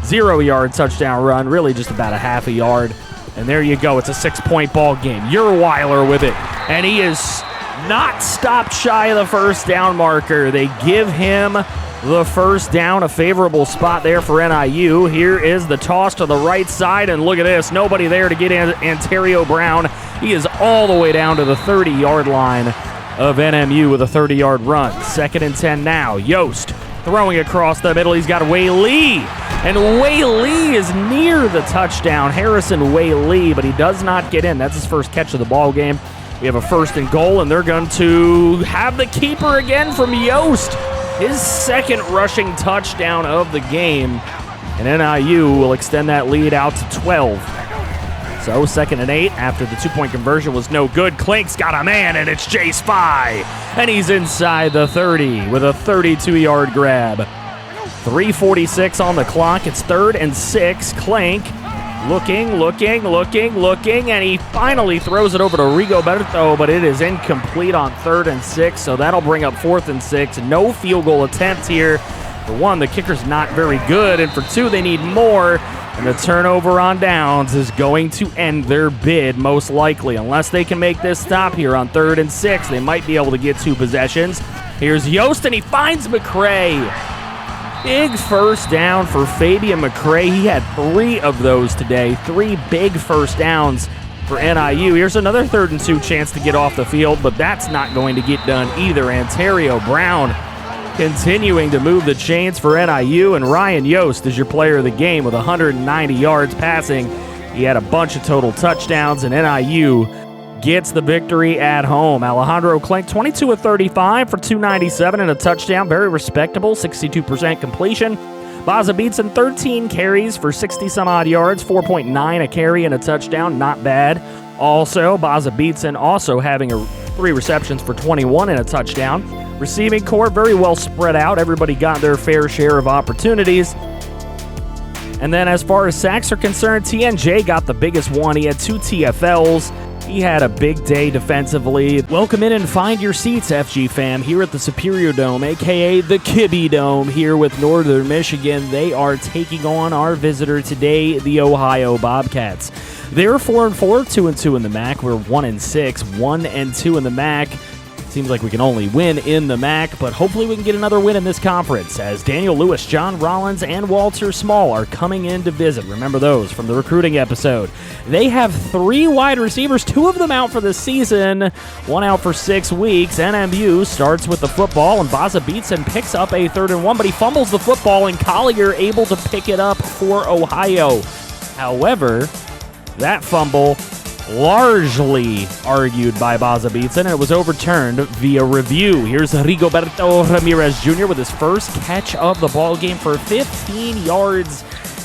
0-yard touchdown run, really just about a half a yard. And there you go. It's a 6-point ball game. Urweiler with it. And he is not stopped shy of the first down marker. They give him the first down, a favorable spot there for NIU. Here is the toss to the right side, and look at this. Nobody there to get Ontario Brown. He is all the way down to the 30-yard line of NMU with a 30-yard run. 2nd and 10 now. Yost throwing across the middle. He's got Wei Lee, and Wei Lee is near the touchdown. Harrison Wei Lee, but he does not get in. That's his first catch of the ball game. We have a 1st and goal, and they're going to have the keeper again from Yost. His 2nd rushing touchdown of the game, and NIU will extend that lead out to 12. So 2nd and 8 after the 2-point conversion was no good. Klink's got a man, and it's Jace Fye, and he's inside the 30 with a 32-yard grab. 3:46 on the clock. It's 3rd and 6. Klink looking, and he finally throws it over to Rigoberto, but it is incomplete on 3rd and 6, so that'll bring up 4th and 6. No field goal attempt here. For one, the kicker's not very good, and for two, they need more, and the turnover on downs is going to end their bid, most likely. Unless they can make this stop here on 3rd and 6, they might be able to get 2 possessions. Here's Yost, and he finds McCray. Big first down for Fabian McCray. He had 3 of those today. 3 big first downs for NIU. Here's another 3rd and 2 chance to get off the field, but that's not going to get done either. Ontario Brown continuing to move the chains for NIU, and Ryan Yost is your player of the game with 190 yards passing. He had a bunch of total touchdowns, and NIU gets the victory at home. Alejandro Klink, 22 of 35 for 297 and a touchdown. Very respectable, 62% completion. Baza Beatson, 13 carries for 60-some-odd yards, 4.9 a carry and a touchdown. Not bad. Also, Baza Beatson also having 3 receptions for 21 and a touchdown. Receiving core very well spread out. Everybody got their fair share of opportunities. And then as far as sacks are concerned, TNJ got the biggest one. He had 2 TFLs. He had a big day defensively. Welcome in and find your seats, FG fam, here at the Superior Dome, a.k.a. the Kibby Dome, here with Northern Michigan. They are taking on our visitor today, the Ohio Bobcats. They're 4-4, 2-2 in the MAC. We're 1-6, 1-2 in the MAC. Seems like we can only win in the MAC, but hopefully we can get another win in this conference as Daniel Lewis, John Rollins, and Walter Small are coming in to visit. Remember those from the recruiting episode. They have 3 wide receivers, 2 of them out for the season, 1 out for 6 weeks. NMU starts with the football, and Baza Beatson picks up a 3rd and 1, but he fumbles the football, and Collier able to pick it up for Ohio. However, that fumble largely argued by Baza Beatson, and it was overturned via review. Here's Rigoberto Ramirez Jr. with his first catch of the ball game for 15 yards.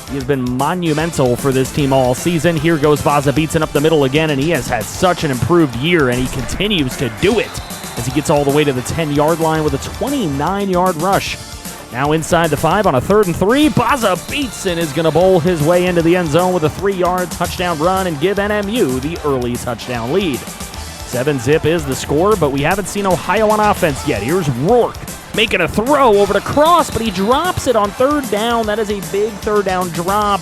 He has been monumental for this team all season. Here goes Baza Beatson up the middle again, and he has had such an improved year, and he continues to do it as he gets all the way to the 10-yard line with a 29-yard rush. Now inside the 5 on a 3rd and 3, Baza Beatson is going to bowl his way into the end zone with a 3-yard touchdown run and give NMU the early touchdown lead. 7-zip is the score, but we haven't seen Ohio on offense yet. Here's Rourke making a throw over to Cross, but he drops it on 3rd down. That is a big 3rd down drop.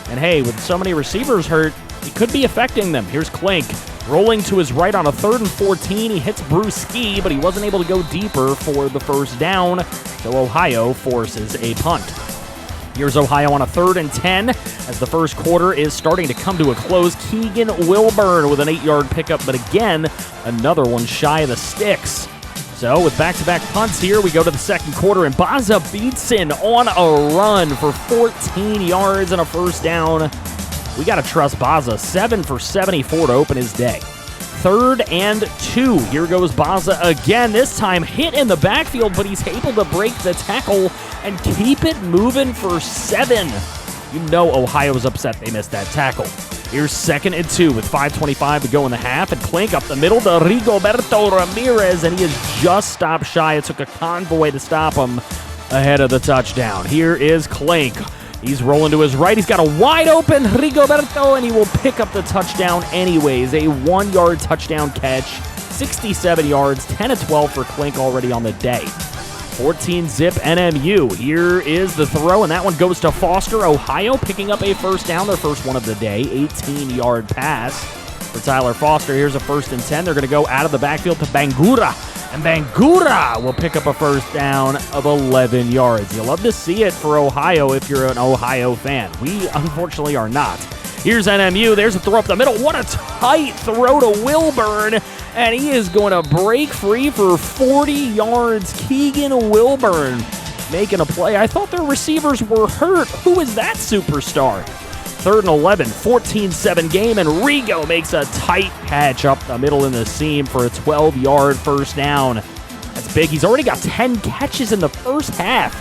And hey, with so many receivers hurt, it could be affecting them. Here's Klink rolling to his right on a 3rd and 14. He hits Brewski, but he wasn't able to go deeper for the 1st down, so Ohio forces a punt. Here's Ohio on a 3rd and 10 as the first quarter is starting to come to a close. Keegan Wilburn with an 8-yard pickup, but again, another one shy of the sticks. So with back-to-back punts here, we go to the second quarter, and Baza Beatson on a run for 14 yards and a 1st down. We got to trust Baza, 7 for 74 to open his day. 3rd and 2. Here goes Baza again. This time hit in the backfield, but he's able to break the tackle and keep it moving for 7. You know Ohio's upset they missed that tackle. Here's 2nd and 2 with 5:25 to go in the half, and Klink up the middle to Rigoberto Ramirez, and he has just stopped shy. It took a convoy to stop him ahead of the touchdown. Here is Klink. He's rolling to his right. He's got a wide open Rigoberto, and he will pick up the touchdown anyways. A 1-yard touchdown catch, 67 yards, 10-12 for Klink already on the day. 14-zip NMU. Here is the throw, and that one goes to Foster. Ohio picking up a 1st down, their first one of the day. 18-yard pass for Tyler Foster. Here's a 1st and 10. They're going to go out of the backfield to Bangura. And Bangura will pick up a 1st down of 11 yards. You'll love to see it for Ohio if you're an Ohio fan. We, unfortunately, are not. Here's NMU. There's a throw up the middle. What a tight throw to Wilburn. And he is going to break free for 40 yards. Keegan Wilburn making a play. I thought their receivers were hurt. Who is that superstar? 3rd and 11, 14-7 game, and Rigo makes a tight catch up the middle in the seam for a 12-yard 1st down. That's big. He's already got 10 catches in the first half.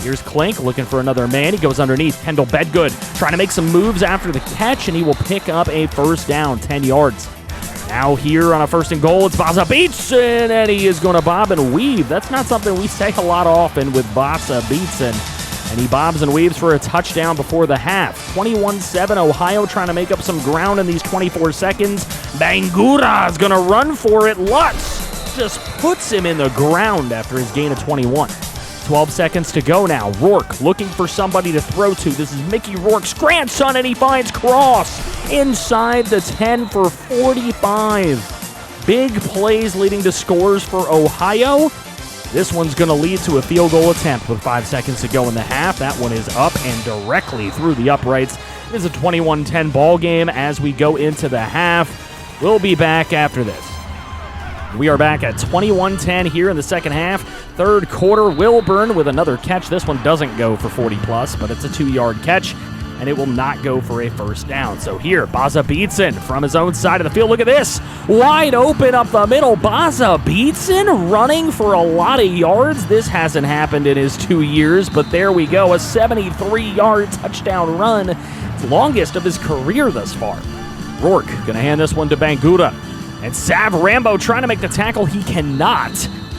Here's Klink looking for another man. He goes underneath. Kendall Bedgood trying to make some moves after the catch, and he will pick up a 1st down, 10 yards. Now here on a 1st and goal, it's Baza Beatson, and he is going to bob and weave. That's not something we say a lot often with Baza Beatson. And he bobs and weaves for a touchdown before the half. 21-7, Ohio trying to make up some ground in these 24 seconds. Bangura is going to run for it. Lutz just puts him in the ground after his gain of 21. 12 seconds to go now. Rourke looking for somebody to throw to. This is Mickey Rourke's grandson, and he finds Cross inside the 10 for 45. Big plays leading to scores for Ohio. This one's going to lead to a field goal attempt with 5 seconds to go in the half. That one is up and directly through the uprights. It is a 21-10 ball game as we go into the half. We'll be back after this. We are back at 21-10 here in the second half. 3rd quarter, Wilburn with another catch. This one doesn't go for 40+, but it's a 2-yard catch. and it will not go for a first down. So here, Baza Beatson from his own side of the field. Look at this. Wide open up the middle. Baza Beatson running for a lot of yards. This hasn't happened in his 2 years, but there we go. A 73-yard touchdown run. It's the longest of his career thus far. Rourke going to hand this one to Bangura. And Sav Rambo trying to make the tackle. He cannot.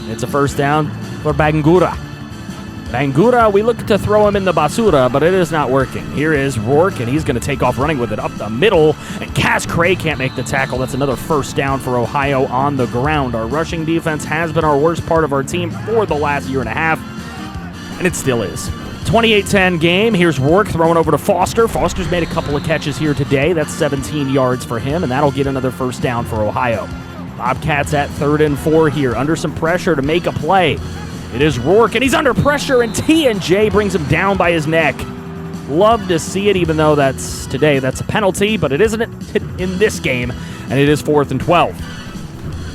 It's a first down for Bangura. Bangura, we look to throw him in the basura, but it is not working. Here is Rourke, and he's going to take off running with it up the middle. And Cass Cray can't make the tackle. That's another first down for Ohio on the ground. Our rushing defense has been our worst part of our team for the last year and a half, and it still is. 28-10 game. Here's Rourke throwing over to Foster. Foster's made a couple of catches here today. That's 17 yards for him, and that'll get another first down for Ohio. Bobcats at 3rd and 4 here, under some pressure to make a play. It is Rourke, and he's under pressure, and T&J brings him down by his neck. Love to see it, even though that's a penalty, but it isn't in this game, and it is 4th and 12.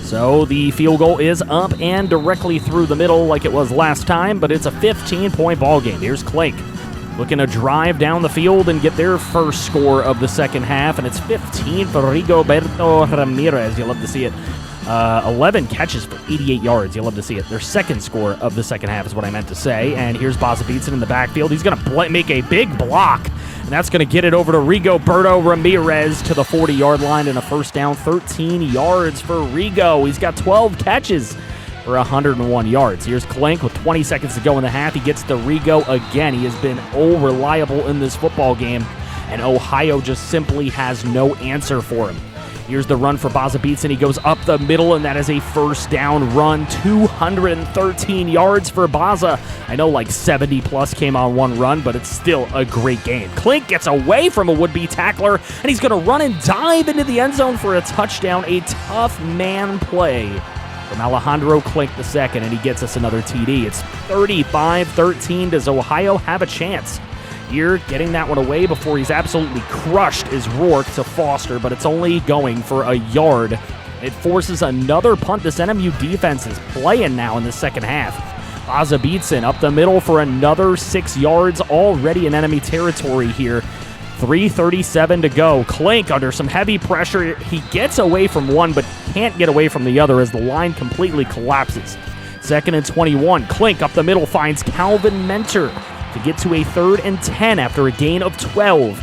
So the field goal is up and directly through the middle like it was last time, but it's a 15-point ball game. Here's Klink looking to drive down the field and get their first score of the second half, and it's 15 for Rigoberto Ramirez. You'll love to see it. 11 catches for 88 yards. You'll love to see it. Their second score of the second half is what I meant to say. And here's Baza Beatson in the backfield. He's going to make a big block, and that's going to get it over to Rigoberto Ramirez to the 40-yard line, and a first down, 13 yards for Rigo. He's got 12 catches for 101 yards. Here's Klink with 20 seconds to go in the half. He gets to Rigo again. He has been reliable in this football game, and Ohio just simply has no answer for him. Here's the run for Baza Beatson. He goes up the middle, and that is a first down run. 213 yards for Baza. I know like 70-plus came on one run, but it's still a great game. Klink gets away from a would-be tackler, and he's going to run and dive into the end zone for a touchdown. A tough man play from Alejandro Klink II, and he gets us another TD. It's 35-13. Does Ohio have a chance? Here, getting that one away before he's absolutely crushed is Rourke to Foster, but it's only going for a yard. It forces another punt. This NMU defense is playing now in the second half. Baza Beatson up the middle for another 6 yards, already in enemy territory here. 3:37 to go. Klink under some heavy pressure. He gets away from one, but can't get away from the other as the line completely collapses. 2nd and 21. Klink up the middle finds Calvin Mentor to get to a 3rd and 10 after a gain of 12.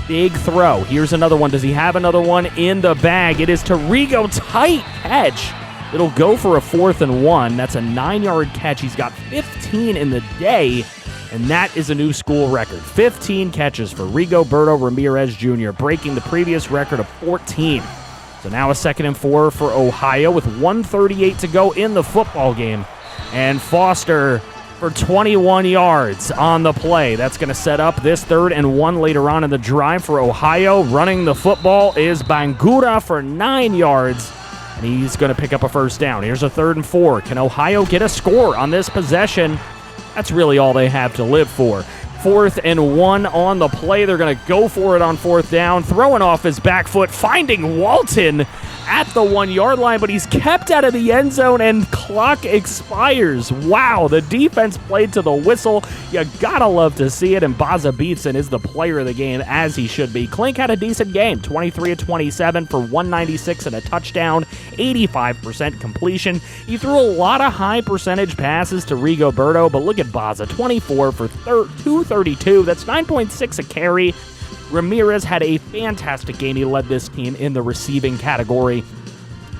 Big throw. Here's another one. Does he have another one in the bag? It is to Rigo. Tight catch. It'll go for a 4th and 1. That's a 9-yard catch. He's got 15 in the day, and that is a new school record. 15 catches for Rigoberto Ramirez Jr., breaking the previous record of 14. So now a 2nd and 4 for Ohio with 1:38 to go in the football game. And Foster for 21 yards on the play. That's going to set up this 3rd and 1 later on in the drive for Ohio. Running the football is Bangura for 9 yards, and he's going to pick up a first down. Here's a 3rd and 4. Can Ohio get a score on this possession? That's really all they have to live for. 4th and 1 on the play. They're going to go for it on 4th down, throwing off his back foot, finding Walton at the 1-yard line, but he's kept out of the end zone, and clock expires. Wow, the defense played to the whistle. You gotta love to see it, and Baza Beatson is the player of the game, as he should be. Klink had a decent game, 23 of 27 for 196 and a touchdown, 85% completion. He threw a lot of high percentage passes to Rigoberto, but look at Baza, 24 for 232. That's 9.6 a carry. Ramirez had a fantastic game. He led this team in the receiving category.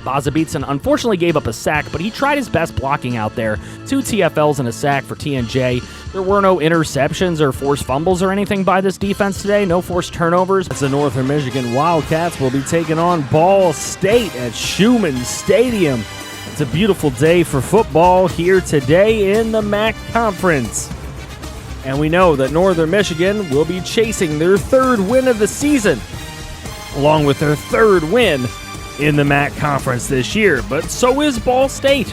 Baza Beatson unfortunately gave up a sack, but he tried his best blocking out there. 2 TFLs and a sack for T&J. There were no interceptions or forced fumbles or anything by this defense today. No forced turnovers.
The Northern Michigan Wildcats will be taking on Ball State at Schumann Stadium. It's a beautiful day for football here today in the MAC Conference. And we know that Northern Michigan will be chasing their 3rd win of the season, along with their 3rd win in the MAC Conference this year. But so is Ball State.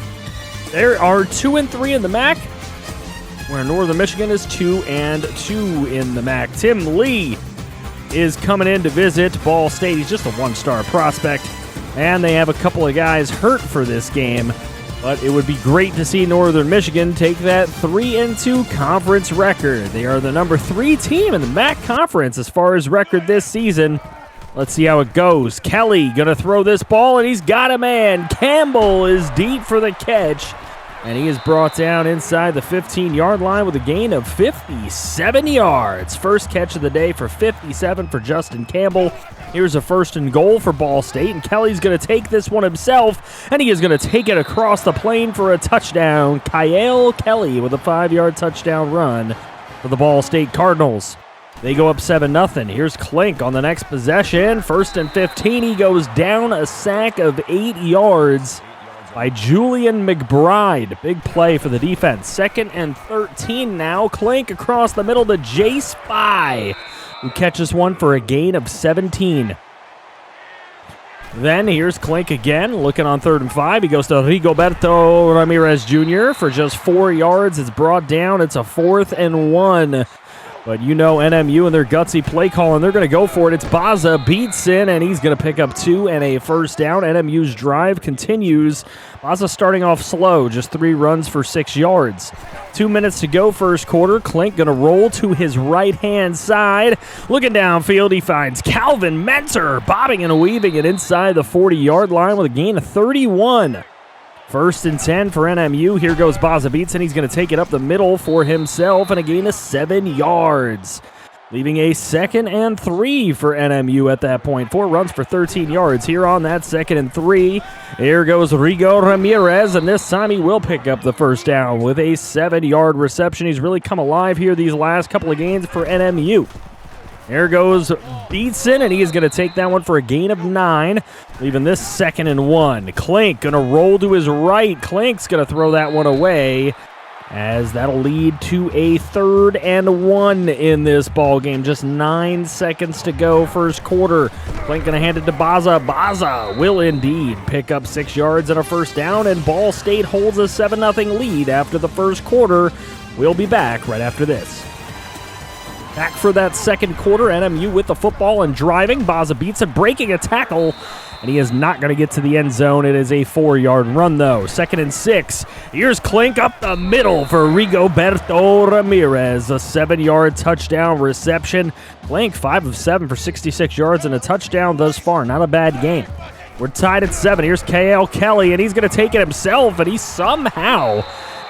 There are 2-3 in the MAC, where Northern Michigan is 2-2 in the MAC. Tim Lee is coming in to visit Ball State. He's just a 1-star prospect, and they have a couple of guys hurt for this game. But it would be great to see Northern Michigan take that 3-2 conference record. They are the number 3 team in the MAC conference as far as record this season. Let's see how it goes. Kelly gonna throw this ball, and he's got a man. Campbell is deep for the catch, and he is brought down inside the 15-yard line with a gain of 57 yards. First catch of the day for 57 for Justin Campbell. Here's a 1st and goal for Ball State, and Kelly's going to take this one himself, and he is going to take it across the plane for a touchdown. Kyle Kelly with a 5-yard touchdown run for the Ball State Cardinals. They go up 7-0. Here's Klink on the next possession. 1st and 15. He goes down, a sack of 8 yards by Julian McBride. Big play for the defense. 2nd and 13 now. Klink across the middle to Jace Fye, who catches one for a gain of 17. Then here's Klink again, looking on 3rd and 5. He goes to Rigoberto Ramirez Jr. for just 4 yards. It's brought down. It's a 4th and 1. But you know NMU and their gutsy play call, and they're going to go for it. It's Baza Beatson, and he's going to pick up 2 and a first down. NMU's drive continues. Baza starting off slow, just 3 runs for 6 yards. 2 minutes to go first quarter. Klink going to roll to his right-hand side. Looking downfield, he finds Calvin Mentor, bobbing and weaving it inside the 40-yard line with a gain of 31. 1st and 10 for NMU. Here goes Baza Beatson. He's going to take it up the middle for himself and a gain of 7 yards. Leaving a 2nd and 3 for NMU at that point. 4 runs for 13 yards here on that 2nd and 3. Here goes Rigo Ramirez, and this time he will pick up the first down with a 7-yard reception. He's really come alive here these last couple of games for NMU. There goes Beatson, and he is going to take that one for a gain of 9, leaving this 2nd and 1. Klink going to roll to his right. Klink's going to throw that one away, as that'll lead to a 3rd and 1 in this ball game. Just 9 seconds to go first quarter. Klink going to hand it to Baza. Baza will indeed pick up 6 yards and a first down, and Ball State holds a 7-0 lead after the first quarter. We'll be back right after this. Back for that second quarter, NMU with the football and driving. Baza Beatson breaking a tackle, and he is not going to get to the end zone. It is a 4-yard run, though. 2nd and 6. Here's Klink up the middle for Rigoberto Ramirez. A 7-yard touchdown reception. Klink 5 of 7 for 66 yards and a touchdown thus far. Not a bad game. We're tied at 7. Here's Kyle Kelly, and he's going to take it himself, and he somehow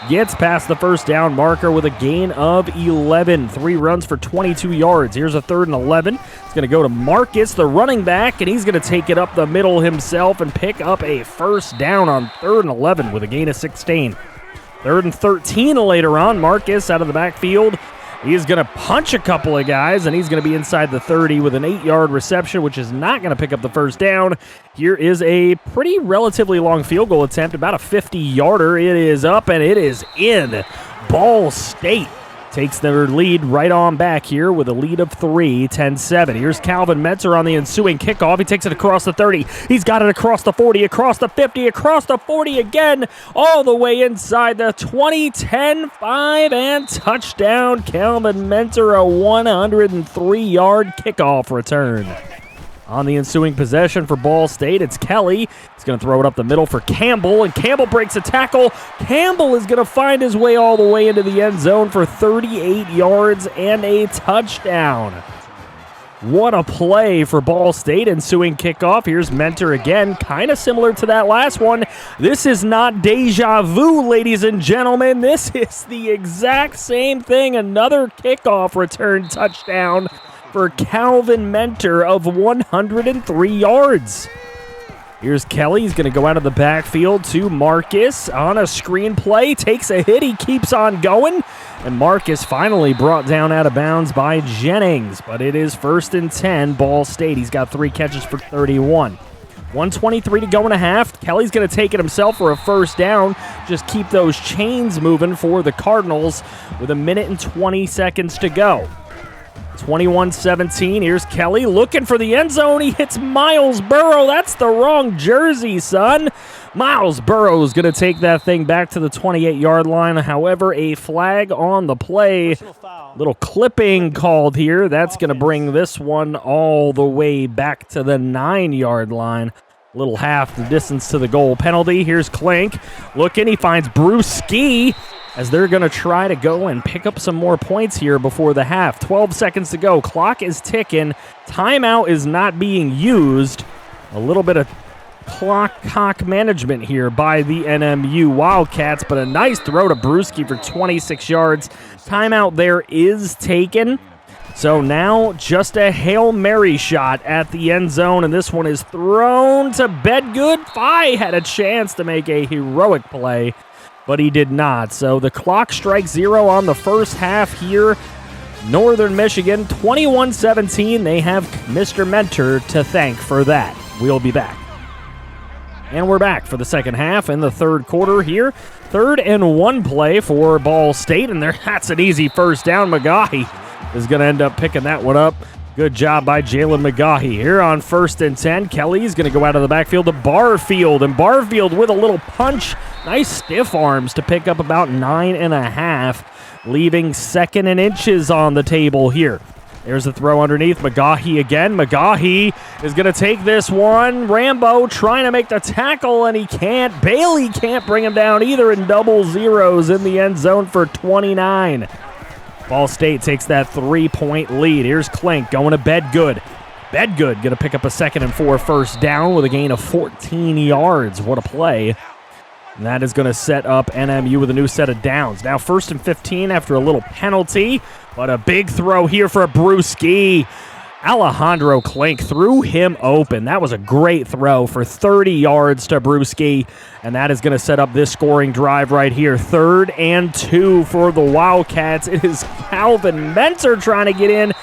gets past the first down marker with a gain of 11. 3 runs for 22 yards. Here's a 3rd and 11. It's going to go to Marcus, the running back, and he's going to take it up the middle himself and pick up a first down on 3rd and 11 with a gain of 16. 3rd and 13 later on. Marcus out of the backfield. He's going to punch a couple of guys, and he's going to be inside the 30 with an 8-yard reception, which is not going to pick up the first down. Here is a pretty relatively long field goal attempt, about a 50-yarder. It is up, and it is in. Ball State takes their lead right on back here with a lead of 3, 10-7. Here's Calvin Mentor on the ensuing kickoff. He takes it across the 30. He's got it across the 40, across the 50, across the 40 again, all the way inside the 20, 10-5, and touchdown. Calvin Mentor, a 103-yard kickoff return. On the ensuing possession for Ball State, it's Kelly. He's going to throw it up the middle for Campbell, and Campbell breaks a tackle. Campbell is going to find his way all the way into the end zone for 38 yards and a touchdown. What a play for Ball State. Ensuing kickoff. Here's Mentor again, kind of similar to that last one. This is not deja vu, ladies and gentlemen. This is the exact same thing. Another kickoff return touchdown for Calvin Mentor of 103 yards. Here's Kelly. He's going to go out of the backfield to Marcus on a screen play. Takes a hit. He keeps on going. And Marcus finally brought down out of bounds by Jennings. But it is 1st and 10, Ball State. He's got 3 catches for 31. 1:23 to go in a half. Kelly's going to take it himself for a first down. Just keep those chains moving for the Cardinals with 1 minute and 20 seconds to go. 21-17. Here's Kelly looking for the end zone. He hits Miles Burrow. That's the wrong jersey, son. Miles Burrow is going to take that thing back to the 28-yard line. However, a flag on the play. Little clipping called here. That's going to bring this one all the way back to the 9-yard line. A little half the distance to the goal penalty. Here's Klink looking. He finds Brewski as they're going to try to go and pick up some more points here before the half. 12 seconds to go. Clock is ticking. Timeout is not being used. A little bit of clock management here by the NMU Wildcats, but a nice throw to Brewski for 26 yards. Timeout there is taken. So now just a Hail Mary shot at the end zone, and this one is thrown to Bedgood. Phi had a chance to make a heroic play, but he did not. So the clock strikes 0 on the first half here. Northern Michigan, 21-17. They have Mr. Mentor to thank for that. We'll be back. And we're back for the second half in the third quarter here. 3rd and 1 play for Ball State, and that's an easy first down. McGahee is going to end up picking that one up. Good job by Jalen McGahee. Here on 1st and 10, Kelly's going to go out of the backfield to Barfield, and Barfield with a little punch. Nice stiff arms to pick up about 9.5, leaving 2nd and inches on the table here. There's a throw underneath. McGahee again. McGahee is going to take this one. Rambo trying to make the tackle, and he can't. Bailey can't bring him down either, in double zeros in the end zone for 29. Ball State takes that 3-point lead. Here's Klink going to Bedgood. Bedgood going to pick up a 2nd and 4 first down with a gain of 14 yards. What a play. And that is going to set up NMU with a new set of downs. Now 1st and 15 after a little penalty, but a big throw here for Brewski. Alejandro Klink threw him open. That was a great throw for 30 yards to Brewski, and that is going to set up this scoring drive right here. 3rd and 2 for the Wildcats. It is Calvin Mentor trying to get in,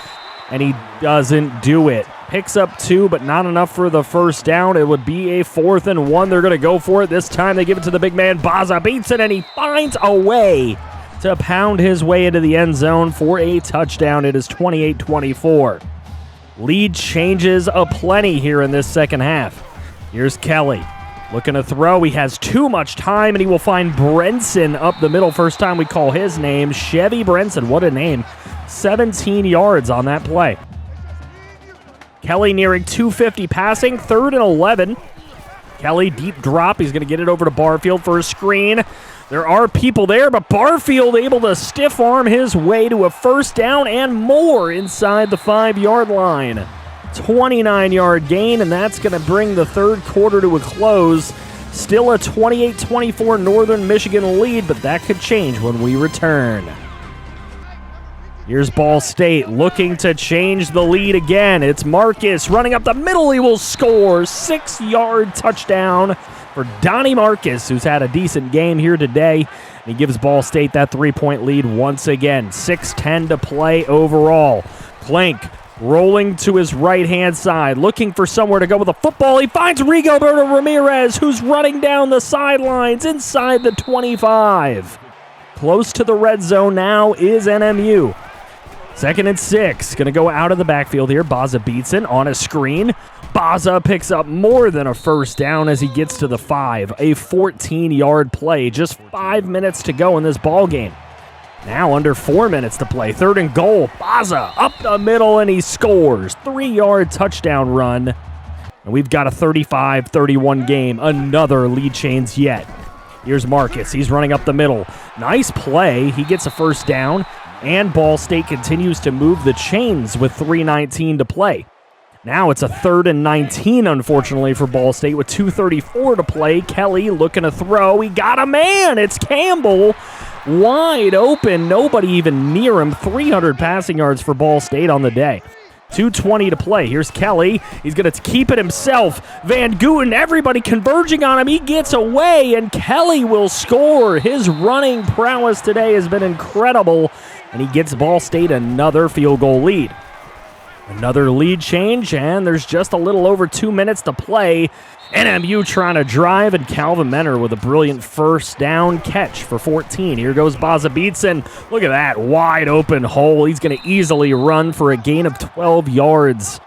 and he doesn't do it. Picks up 2, but not enough for the first down. It would be a 4th and 1. They're going to go for it. This time they give it to the big man. Baza beats it, and he finds a way to pound his way into the end zone for a touchdown. It is 28-24. Lead changes aplenty here in this second half. Here's Kelly looking to throw. He has too much time, and he will find Brenson up the middle. First time we call his name. Chevy Brenson, what a name. 17 yards on that play. Kelly nearing 250 passing, 3rd and 11. Kelly, deep drop. He's going to get it over to Barfield for a screen. There are people there, but Barfield able to stiff arm his way to a first down and more inside the 5-yard line. 29-yard gain, and that's going to bring the third quarter to a close. Still a 28-24 Northern Michigan lead, but that could change when we return. Here's Ball State looking to change the lead again. It's Marcus running up the middle. He will score. 6-yard touchdown for Donnie Marcus, who's had a decent game here today. He gives Ball State that 3-point lead once again. 6:10 to play overall. Klink rolling to his right-hand side, looking for somewhere to go with the football. He finds Rigoberto Ramirez, who's running down the sidelines inside the 25. Close to the red zone now is NMU. 2nd and 6. Going to go out of the backfield here. Baza beats it on a screen. Baza picks up more than a first down as he gets to the 5. A 14-yard play. Just 5 minutes to go in this ball game. Now under 4 minutes to play. 3rd and goal. Baza up the middle, and he scores. 3-yard touchdown run. And we've got a 35-31 game. Another lead change yet. Here's Marcus. He's running up the middle. Nice play. He gets a first down. And Ball State continues to move the chains with 3:19 to play. Now it's a 3rd and 19, unfortunately, for Ball State with 2:34 to play. Kelly looking to throw. He got a man. It's Campbell. Wide open. Nobody even near him. 300 passing yards for Ball State on the day. 2:20 to play. Here's Kelly. He's going to keep it himself. Van Gooten, everybody converging on him. He gets away, and Kelly will score. His running prowess today has been incredible, and he gets Ball State another field goal lead. Another lead change, and there's just a little over 2 minutes to play. NMU trying to drive, and Calvin Mentor with a brilliant first down catch for 14. Here goes Baza Beatson. Look at that wide open hole. He's going to easily run for a gain of 12 yards.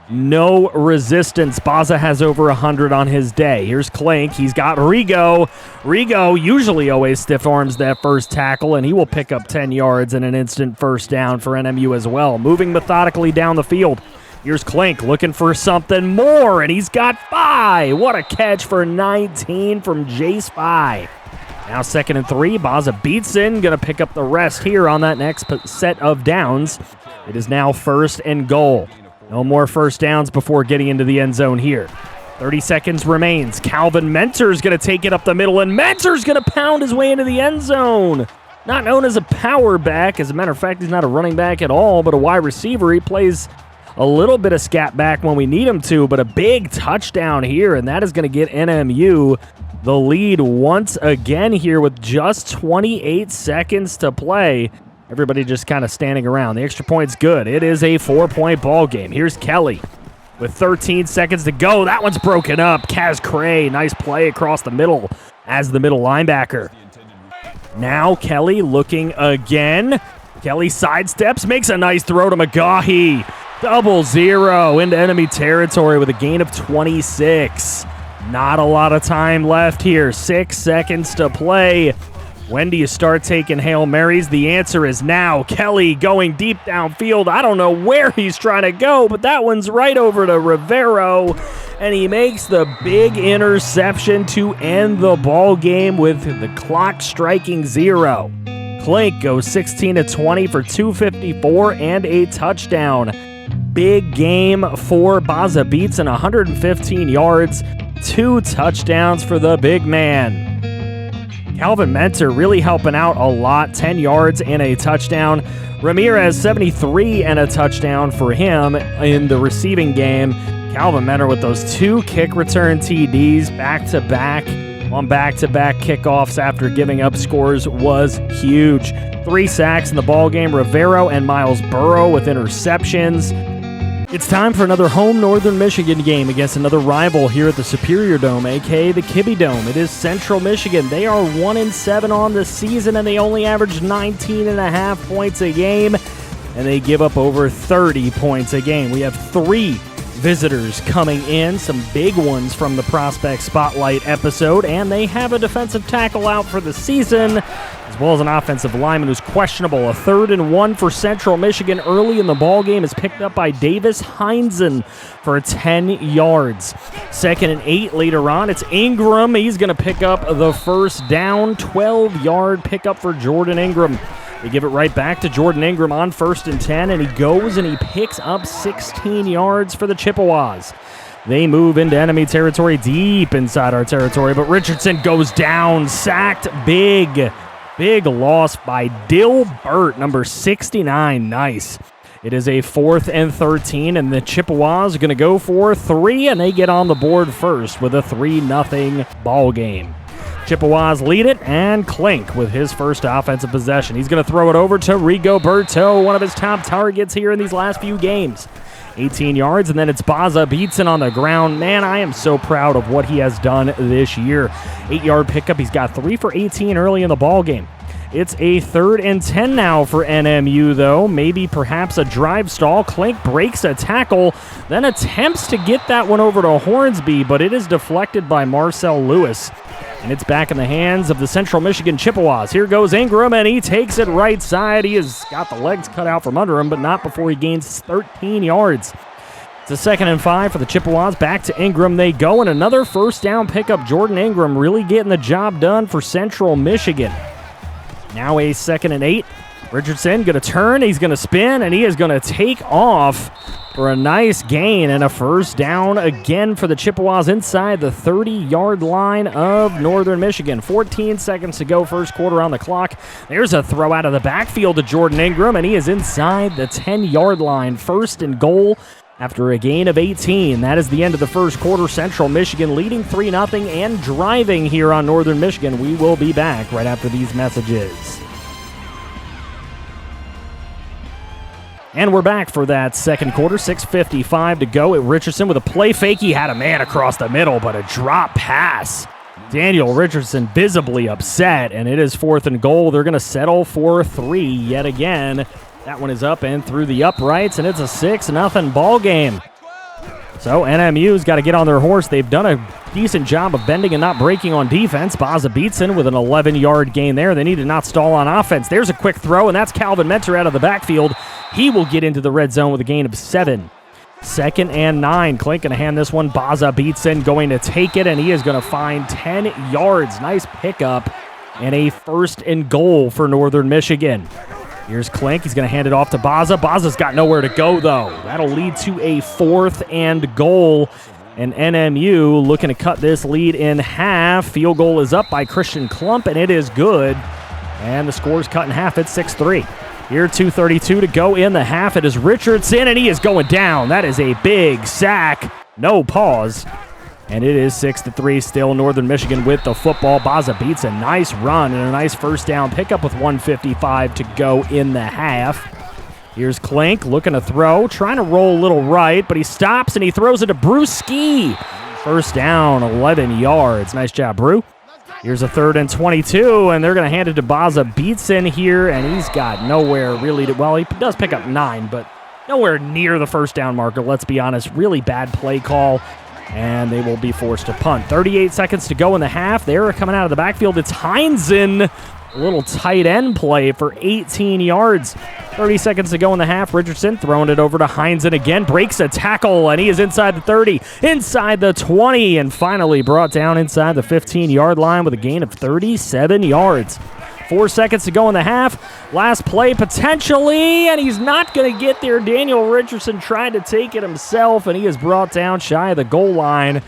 No resistance. Baza has over 100 on his day. Here's Klink. He's got Rigo. Rigo usually always stiff arms that first tackle, and he will pick up 10 yards and an instant first down for NMU as well. Moving methodically down the field. Here's Klink looking for something more, and he's got 5. What a catch for 19 from Jace 5. Now 2nd and 3. Baza Beatson going to pick up the rest here on that next set of downs. It is now 1st and goal. No more first downs before getting into the end zone here. 30 seconds remains. Calvin Mentor's going to take it up the middle, and Mentor's going to pound his way into the end zone. Not known as a power back. As a matter of fact, he's not a running back at all, but a wide receiver. He plays a little bit of scat back when we need him to, but a big touchdown here, and that is going to get NMU the lead once again here with just 28 seconds to play. Everybody just kind of standing around. The extra point's good. It is a 4-point ball game. Here's Kelly with 13 seconds to go. That one's broken up. Kaz Cray, nice play across the middle as the middle linebacker. Now Kelly looking again. Kelly sidesteps, makes a nice throw to McGahee. 0-0 into enemy territory with a gain of 26. Not a lot of time left here. 6 seconds to play. When do you start taking Hail Marys? The answer is now. Kelly going deep downfield. I don't know where he's trying to go, but that one's right over to Rivero, and he makes the big interception to end the ball game with the clock striking 0. Klink goes 16-20 for 254 and a touchdown. Big game for Baza Beatson, 115 yards, 2 touchdowns for the big man. Calvin Mentor really helping out a lot, 10 yards and a touchdown. Ramirez, 73 and a touchdown for him in the receiving game. Calvin Mentor with those 2 kick return TDs back-to-back on back-to-back kickoffs after giving up scores was huge. 3 sacks in the ballgame. Rivero and Miles Burrow with interceptions. It's time for another home Northern Michigan game against another rival here at the Superior Dome, a.k.a. the Kibbe Dome. It is Central Michigan. They are 1-7 on the season, and they only average 19.5 points a game, and they give up over 30 points a game. We have 3 visitors coming in, some big ones from the Prospect Spotlight episode, and they have a defensive tackle out for the season, as well as an offensive lineman who's questionable. A 3rd and 1 for Central Michigan early in the ballgame is picked up by Davis Heinzen for 10 yards. 2nd and 8 later on. It's Ingram. He's going to pick up the first down. 12-yard pickup for Jordan Ingram. They give it right back to Jordan Ingram on 1st and 10, and he goes and he picks up 16 yards for the Chippewas. They move into enemy territory, deep inside our territory, but Richardson goes down, sacked big. Big loss by Dilbert, number 69. Nice. It is a 4th and 13, and the Chippewas are going to go for 3, and they get on the board first with a 3-0 ball game. Chippewas lead it, and Klink with his first offensive possession. He's going to throw it over to Rigoberto, one of his top targets here in these last few games. 18 yards, and then it's Baza Beatson on the ground. Man, I am so proud of what he has done this year. 8-yard pickup. He's got 3 for 18 early in the ball game. It's a 3rd and 10 now for NMU, though. Maybe perhaps a drive stall. Klink breaks a tackle, then attempts to get that one over to Hornsby, but it is deflected by Marcel Lewis. And it's back in the hands of the Central Michigan Chippewas. Here goes Ingram, and he takes it right side. He has got the legs cut out from under him, but not before he gains 13 yards. It's a 2nd and 5 for the Chippewas. Back to Ingram they go, and another first down pickup. Jordan Ingram really getting the job done for Central Michigan. Now a 2nd and 8. Richardson going to turn, he's going to spin, and he is going to take off for a nice gain and a first down again for the Chippewas inside the 30-yard line of Northern Michigan. 14 seconds to go, first quarter on the clock. There's a throw out of the backfield to Jordan Ingram, and he is inside the 10-yard line. 1st and goal after a gain of 18. That is the end of the first quarter. Central Michigan leading 3-0 and driving here on Northern Michigan. We will be back right after these messages. And we're back for that second quarter. 6:55 to go. Richardson with a play fake. He had a man across the middle, but a drop pass. Daniel Richardson visibly upset, and it is 4th and goal. They're going to settle for 3 yet again. That one is up and through the uprights, and it's a 6-0 ball game. So NMU's got to get on their horse. They've done a decent job of bending and not breaking on defense. Baza Beatson with an 11-yard gain there. They need to not stall on offense. There's a quick throw, and that's Calvin Mentor out of the backfield. He will get into the red zone with a gain of 7. 2nd and 9. Klink going to hand this one. Baza Beatson going to take it, and he is going to find 10 yards. Nice pickup and a 1st and goal for Northern Michigan. Here's Klink. He's going to hand it off to Baza. Baza's got nowhere to go, though. That'll lead to a 4th and goal. And NMU looking to cut this lead in half. Field goal is up by Christian Klump, and it is good. And the score's cut in half. It's 6-3. Here, 2:32 to go in the half. It is Richardson, and he is going down. That is a big sack. No pause. And it is 6-3 still. Northern Michigan with the football. Baza beats a nice run and a nice first down pickup with 1:55 to go in the half. Here's Klink looking to throw, trying to roll a little right, but he stops and he throws it to Brewski. First down, 11 yards. Nice job, Brew. Here's a 3rd and 22, and they're going to hand it to Baza Beatson here, and he's got nowhere really to, well, he does pick up 9, but nowhere near the first down marker, let's be honest. Really bad play call, and they will be forced to punt. 38 seconds to go in the half. They're coming out of the backfield. It's Heinzen. A little tight end play for 18 yards. 30 seconds to go in the half. Richardson throwing it over to Heinzen again. Breaks a tackle, and he is inside the 30, inside the 20, and finally brought down inside the 15-yard line with a gain of 37 yards. 4 seconds to go in the half. Last play potentially, and he's not going to get there. Daniel Richardson tried to take it himself, and he is brought down shy of the goal line.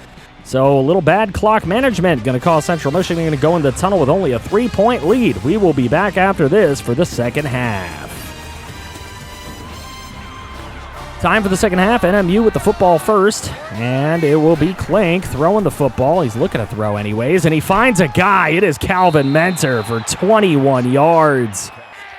So a little bad clock management going to cause Central Michigan to go into the tunnel with only a 3-point lead. We will be back after this for the second half. Time for the second half. NMU with the football first, and it will be Klink throwing the football. He's looking to throw anyways, and he finds a guy. It is Calvin Mentor for 21 yards.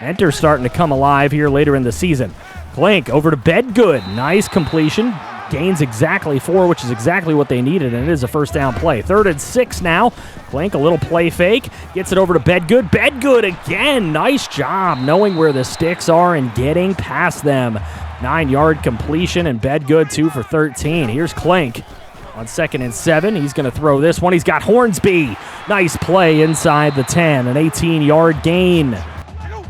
Mentor starting to come alive here later in the season. Klink over to Bedgood. Nice completion. Gains exactly 4, which is exactly what they needed, and it is a first down play. 3rd and 6 now. Klink, a little play fake. Gets it over to Bedgood. Bedgood again. Nice job knowing where the sticks are and getting past them. 9-yard completion, and Bedgood 2 for 13. Here's Klink on 2nd and 7. He's going to throw this one. He's got Hornsby. Nice play inside the 10. An 18-yard gain.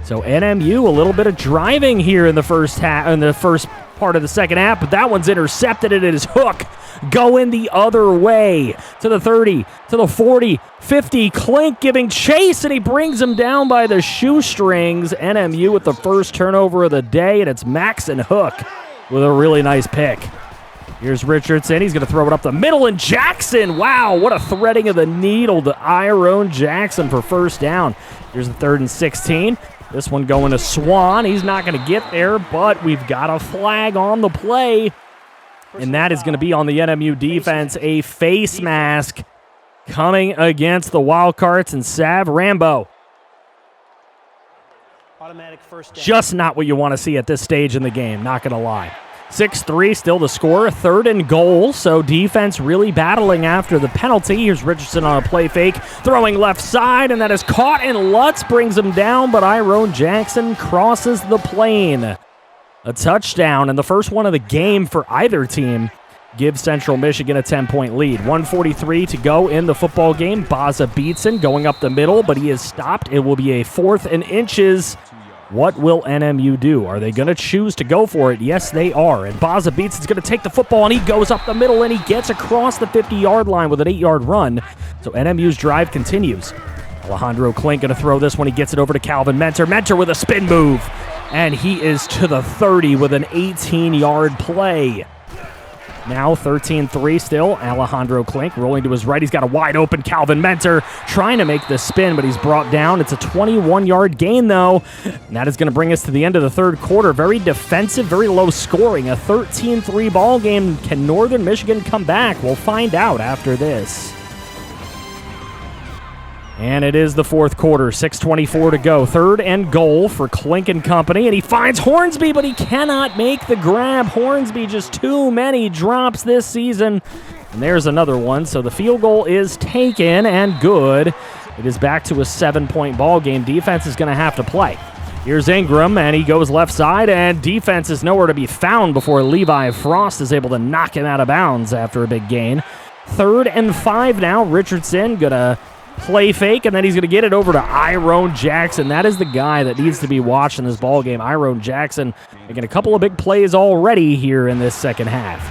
So NMU, a little bit of driving here in the first half, in the first part of the second half, but that one's intercepted, and it is Hook going the other way to the 30, to the 40, 50. Klink giving chase, and he brings him down by the shoestrings. NMU with the first turnover of the day, and it's Maxon Hook with a really nice pick. Here's Richardson. He's going to throw it up the middle, and Jackson. Wow, what a threading of the needle to Iron Jackson for first down. Here's the 3rd and 16. This one going to Swan. He's not going to get there, but we've got a flag on the play, and that is going to be on the NMU defense. A face mask coming against the Wildcats and Sav Rambo. Just not what you want to see at this stage in the game, not going to lie. 6-3 still the score, 3rd and goal, so defense really battling after the penalty. Here's Richardson on a play fake, throwing left side, and that is caught, and Lutz brings him down, but Iron Jackson crosses the plane. A touchdown, and the first one of the game for either team gives Central Michigan a 10-point lead. 1:43 to go in the football game. Baza Beatson going up the middle, but he is stopped. It will be a 4th and inches. What will NMU do? Are they going to choose to go for it? Yes, they are. And Baza Beatson's going to take the football, and he goes up the middle, and he gets across the 50-yard line with an 8-yard run. So NMU's drive continues. Alejandro Klink going to throw this one. He gets it over to Calvin Mentor. Mentor with a spin move, and he is to the 30 with an 18-yard play. Now 13-3 still. Alejandro Klink rolling to his right. He's got a wide open Calvin Mentor trying to make the spin, but he's brought down. It's a 21-yard gain, though. And that is going to bring us to the end of the third quarter. Very defensive, very low scoring. A 13-3 ball game. Can Northern Michigan come back? We'll find out after this. And it is the fourth quarter, 6:24 to go. 3rd and goal for Klink and company, and he finds Hornsby, but he cannot make the grab. Hornsby, just too many drops this season. And there's another one, so the field goal is taken and good. It is back to a 7-point ball game. Defense is going to have to play. Here's Ingram, and he goes left side, and defense is nowhere to be found before Levi Frost is able to knock him out of bounds after a big gain. 3rd and 5 now. Richardson going to
play fake, and then he's going to get it over to Iron Jackson. That is the guy that needs to be watched in this ball game. Iron Jackson making a couple of big plays already here in this second half.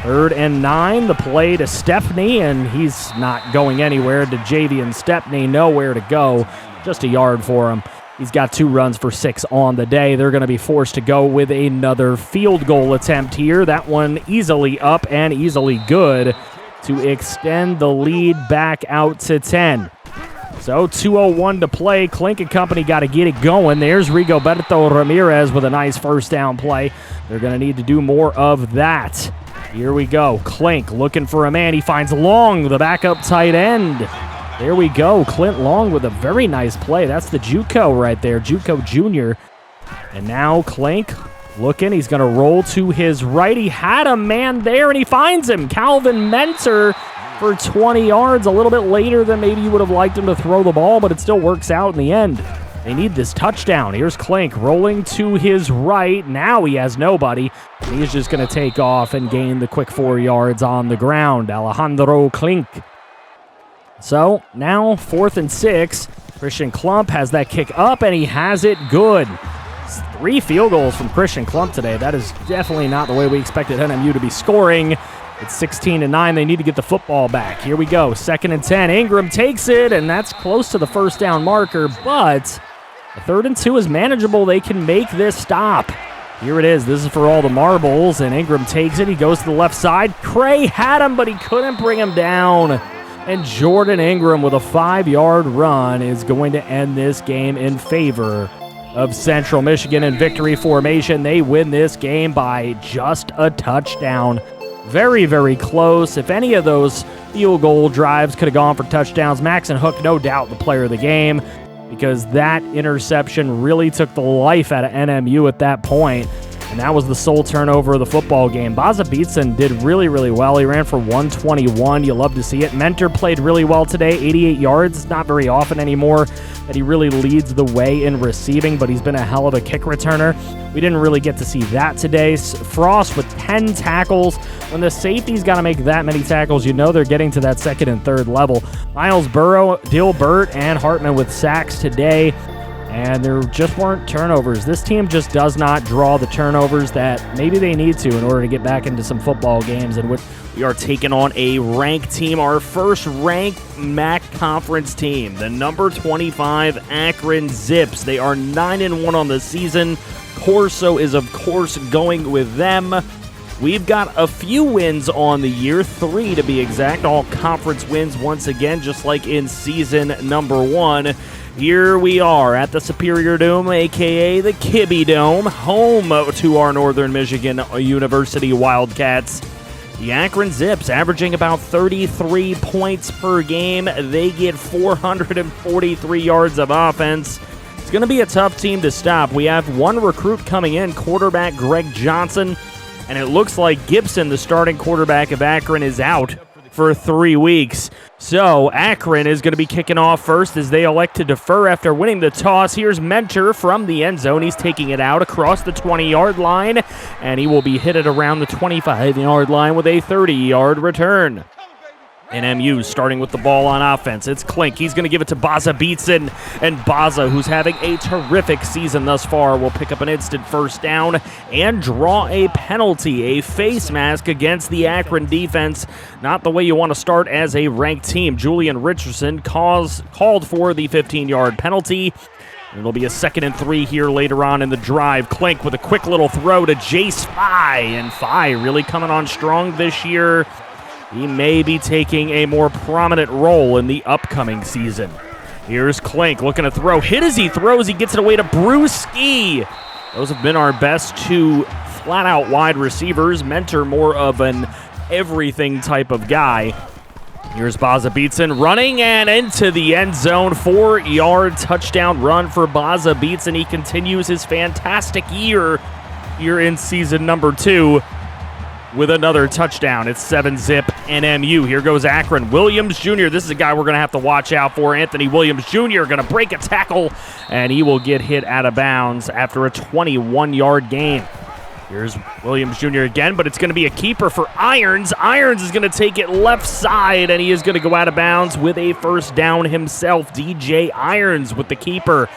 3rd and 9, the play to Stepney, and he's not going anywhere. To Javian Stepney, nowhere to go. Just a yard for him. He's got 2 runs for 6 on the day. They're going to be forced to go with another field goal attempt here. That one easily up and easily good to extend the lead back out to 10. So 2:01 to play. Clink and company got to get it going. There's Rigoberto Ramirez with a nice first down play. They're going to need to do more of that. Here we go. Clink looking for a man. He finds Long, the backup tight end. There we go. Clint Long with a very nice play. That's the JUCO right there, JUCO Junior. And now Clink looking. He's going to roll to his right. He had a man there, and he finds him. Calvin Mentor for 20 yards. A little bit later than maybe you would have liked him to throw the ball, but it still works out in the end. They need this touchdown. Here's Clink rolling to his right. Now he has nobody. He's just going to take off and gain the quick 4 yards on the ground. Alejandro Clink. So now 4th and 6. Christian Klump has that kick up, and he has it good. 3 field goals from Christian Klump today. That is definitely not the way we expected NMU to be scoring. It's 16-9. They need to get the football back. Here we go. 2nd and 10. Ingram takes it, and that's close to the first down marker, but a 3rd and 2 is manageable. They can make this stop. Here it is. This is for all the marbles, and Ingram takes it. He goes to the left side. Cray had him, but he couldn't bring him down. And Jordan Ingram with a 5-yard run is going to end this game in favor of Central Michigan in victory formation. They win this game by just a touchdown. Very, very close. If any of those field goal drives could have gone for touchdowns, Maxon Hook, no doubt the player of the game, because that interception really took the life out of NMU at that point. And that was the sole turnover of the football game. Baza Beatson did really, really well. He ran for 121. You love to see it. Mentor played really well today, 88 yards. It's not very often anymore that he really leads the way in receiving, but he's been a hell of a kick returner. We didn't really get to see that today. Frost with 10 tackles. When the safety's got to make that many tackles, you know they're getting to that 2nd and 3rd level. Miles Burrow, Dilbert, and Hartman with sacks today. And there just weren't turnovers. This team just does not draw the turnovers that maybe they need to in order to get back into some football games in which we are taking on a ranked team, our first ranked MAC conference team, the number 25 Akron Zips. They are 9-1 on the season. Corso is, of course, going with them. We've got a few wins on the year, 3 to be exact, all conference wins once again, just like in season number 1. Here we are at the Superior Dome, a.k.a. the Kibbe Dome, home to our Northern Michigan University Wildcats. The Akron Zips averaging about 33 points per game. They get 443 yards of offense. It's going to be a tough team to stop. We have one recruit coming in, quarterback Greg Johnson, and it looks like Gibson, the starting quarterback of Akron, is out for 3 weeks. So Akron is going to be kicking off first as they elect to defer after winning the toss. Here's Mentor from the end zone. He's taking it out across the 20-yard line, and he will be hit at around the 25-yard line with a 30-yard return. NMU starting with the ball on offense. It's Clink. He's going to give it to Baza Beatson, and Baza, who's having a terrific season thus far, will pick up an instant first down and draw a penalty, a face mask against the Akron defense. Not the way you want to start as a ranked team. Julian Richardson called for the 15-yard penalty. It'll be a 2nd and 3 here later on in the drive. Clink with a quick little throw to Jace Fye, and Fye really coming on strong this year. He may be taking a more prominent role in the upcoming season. Here's Clink looking to throw. Hit as he throws. He gets it away to Brewski. Those have been our best 2 flat-out wide receivers. Mentor more of an everything type of guy. Here's Baza Beatson running and into the end zone. 4-yard touchdown run for Baza Beatson. He continues his fantastic year here in season number 2. With another touchdown. It's 7-zip NMU. Here goes Akron. Williams Jr. This is a guy we're going to have to watch out for. Anthony Williams Jr. going to break a tackle, and he will get hit out of bounds after a 21-yard gain. Here's Williams Jr. again, but it's going to be a keeper for Irons. Irons is going to take it left side, and he is going to go out of bounds with a first down himself. DJ Irons with the keeper.